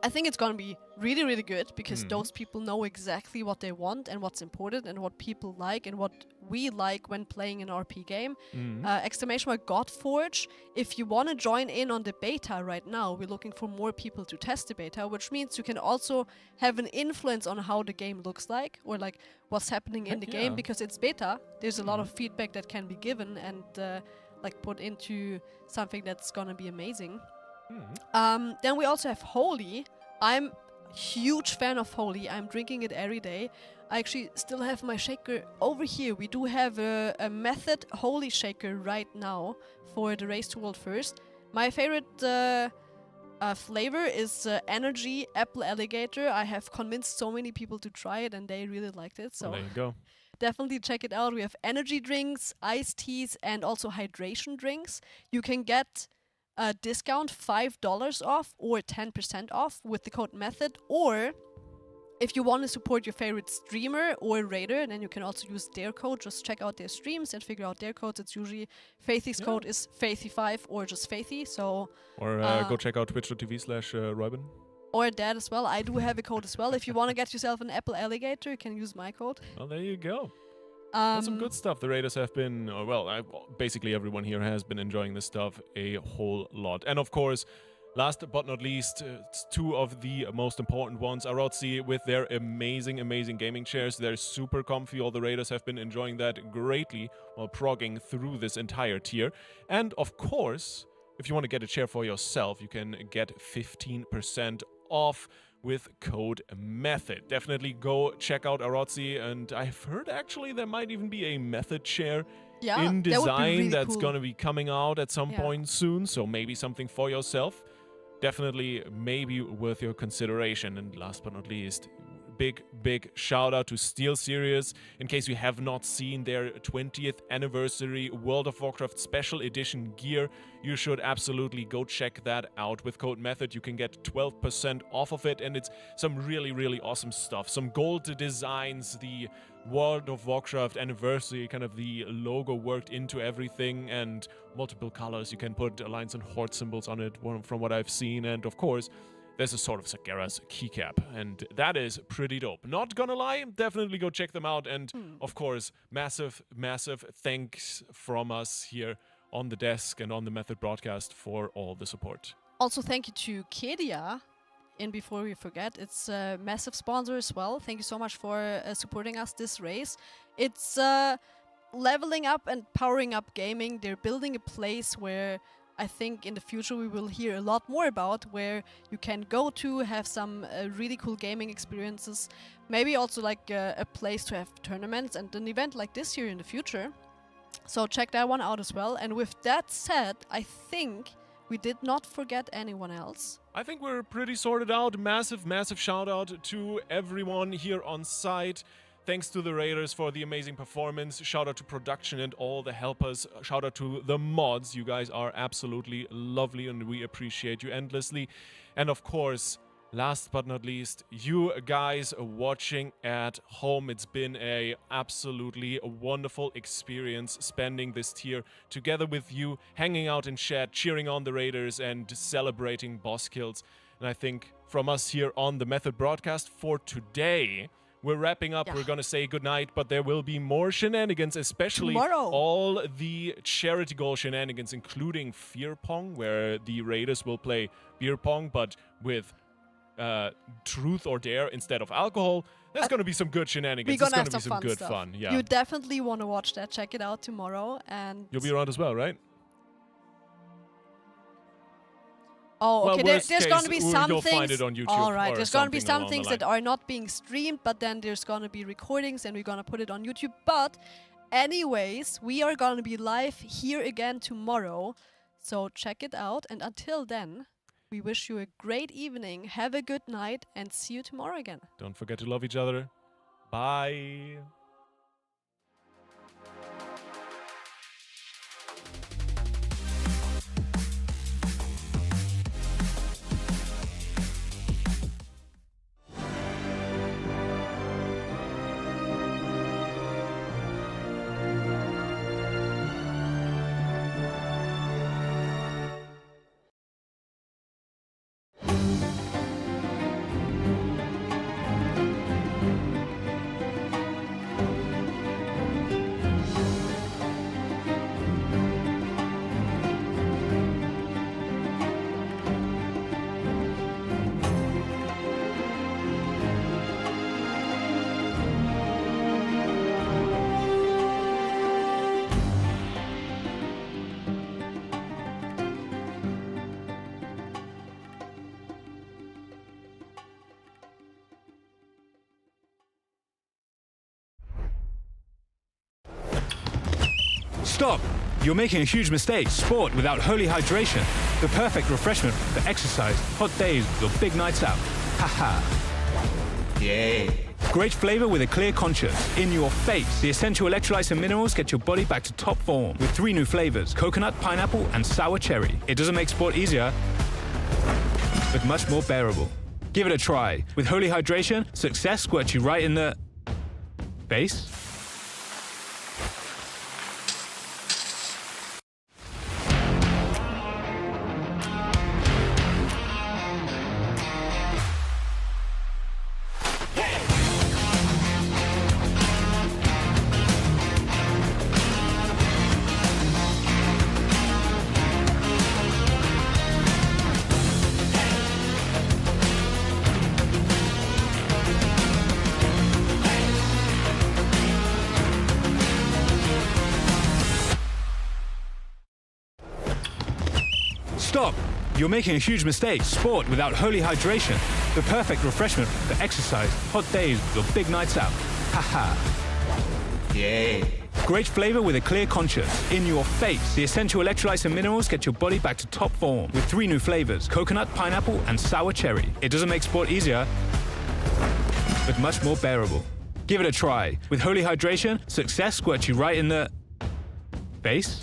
Speaker 5: I think it's gonna be really, really good because those people know exactly what they want and what's important and what people like and what we like when playing an RP game. !Godforge. If you want to join in on the beta right now, we're looking for more people to test the beta, which means you can also have an influence on how the game looks like or like what's happening in the game because it's beta. There's a lot of feedback that can be given and like put into something that's gonna be amazing. Then we also have Holy. I'm huge fan of Holy. I'm drinking it every day. I actually still have my shaker over here. We do have a Method Holy shaker right now for the Race to World First. My favorite flavor is Energy Apple Alligator. I have convinced so many people to try it and they really liked it. So
Speaker 2: there you go.
Speaker 5: Definitely check it out. We have energy drinks, iced teas, and also hydration drinks. You can get discount $5 off or 10% off with the code METHOD. Or if you want to support your favorite streamer or raider, then you can also use their code. Just check out their streams and figure out their codes. It's usually Faithy's code is Faithy5 or just Faithy. So
Speaker 2: Or go check out twitch.tv/Robin.
Speaker 5: or that as well. I do have a code as well. If you want to get yourself an Apple Alligator, you can use my code.
Speaker 2: Well, there you go. That's some good stuff. The Raiders have been, basically everyone here has been enjoying this stuff a whole lot. And of course, last but not least, two of the most important ones, Arozzi with their amazing, amazing gaming chairs. They're super comfy. All the Raiders have been enjoying that greatly while progging through this entire tier. And of course, if you want to get a chair for yourself, you can get 15% off with code METHOD. Definitely go check out Arozzi, and I've heard actually there might even be a METHOD chair in design that's going to be coming out at some point soon, so maybe something for yourself. Definitely maybe worth your consideration. And last but not least, big shout out to Steelseries. In case you have not seen their 20th anniversary World of Warcraft special edition gear, you should absolutely go check that out. With code METHOD you can get 12% off of it, and it's some really awesome stuff. Some gold designs, the World of Warcraft anniversary, kind of the logo worked into everything, and multiple colors. You can put Alliance and Horde symbols on it from what I've seen, and of course there's a sort of Sagera's keycap, and that is pretty dope. Not gonna lie, definitely go check them out. And of course, massive thanks from us here on the desk and on the Method broadcast for all the support.
Speaker 5: Also, thank you to Qiddiya. And before we forget, it's a massive sponsor as well. Thank you so much for supporting us this race. It's leveling up and powering up gaming. They're building a place where I think in the future we will hear a lot more about, where you can go to have some really cool gaming experiences. Maybe also like a place to have tournaments and an event like this here in the future. So check that one out as well. And with that said, I think we did not forget anyone else.
Speaker 2: I think we're pretty sorted out. Massive shout out to everyone here on site. Thanks to the Raiders for the amazing performance. Shout out to production and all the helpers. Shout out to the mods. You guys are absolutely lovely and we appreciate you endlessly. And of course, last but not least, you guys watching at home. It's been a absolutely wonderful experience spending this tier together with you, hanging out in chat, cheering on the Raiders and celebrating boss kills. And I think from us here on the Method broadcast for today, we're wrapping up. We're going to say goodnight, but there will be more shenanigans, especially
Speaker 5: tomorrow.
Speaker 2: All the charity goal shenanigans, including Fear Pong, where the Raiders will play beer pong, but with truth or dare instead of alcohol. There's going to be some good shenanigans.
Speaker 5: We're
Speaker 2: There's
Speaker 5: going
Speaker 2: going to be some good
Speaker 5: stuff.
Speaker 2: fun. Yeah.
Speaker 5: You definitely want to watch that. Check it out tomorrow. And
Speaker 2: you'll be around as well, right?
Speaker 5: Oh, okay.
Speaker 2: Well,
Speaker 5: There's going to be some
Speaker 2: you'll
Speaker 5: things.
Speaker 2: find it on YouTube.
Speaker 5: All right. There's going to be some
Speaker 2: along
Speaker 5: things that are not being streamed, but then there's going to be recordings, and we're going to put it on YouTube. But, anyways, we are going to be live here again tomorrow, so check it out. And until then, we wish you a great evening. Have a good night, and see you tomorrow again.
Speaker 2: Don't forget to love each other. Bye.
Speaker 9: Stop! You're making a huge mistake. Sport without holy hydration. The perfect refreshment for exercise, hot days, or big nights out. Haha.
Speaker 13: Yay.
Speaker 9: Great flavor with a clear conscience. In your face. The essential electrolytes and minerals get your body back to top form with 3 new flavors: coconut, pineapple, and sour cherry. It doesn't make sport easier, but much more bearable. Give it a try. With Holy Hydration, success squirts you right in the face. Stop! You're making a huge mistake. Sport without Holy Hydration. The perfect refreshment for exercise, hot days, or big nights out. Haha. Yay. Great flavor with a clear conscience. In your face. The essential electrolytes and minerals get your body back to top form with 3 new flavors: coconut, pineapple, and sour cherry. It doesn't make sport easier, but much more bearable. Give it a try. With Holy Hydration, success squirts you right in the face.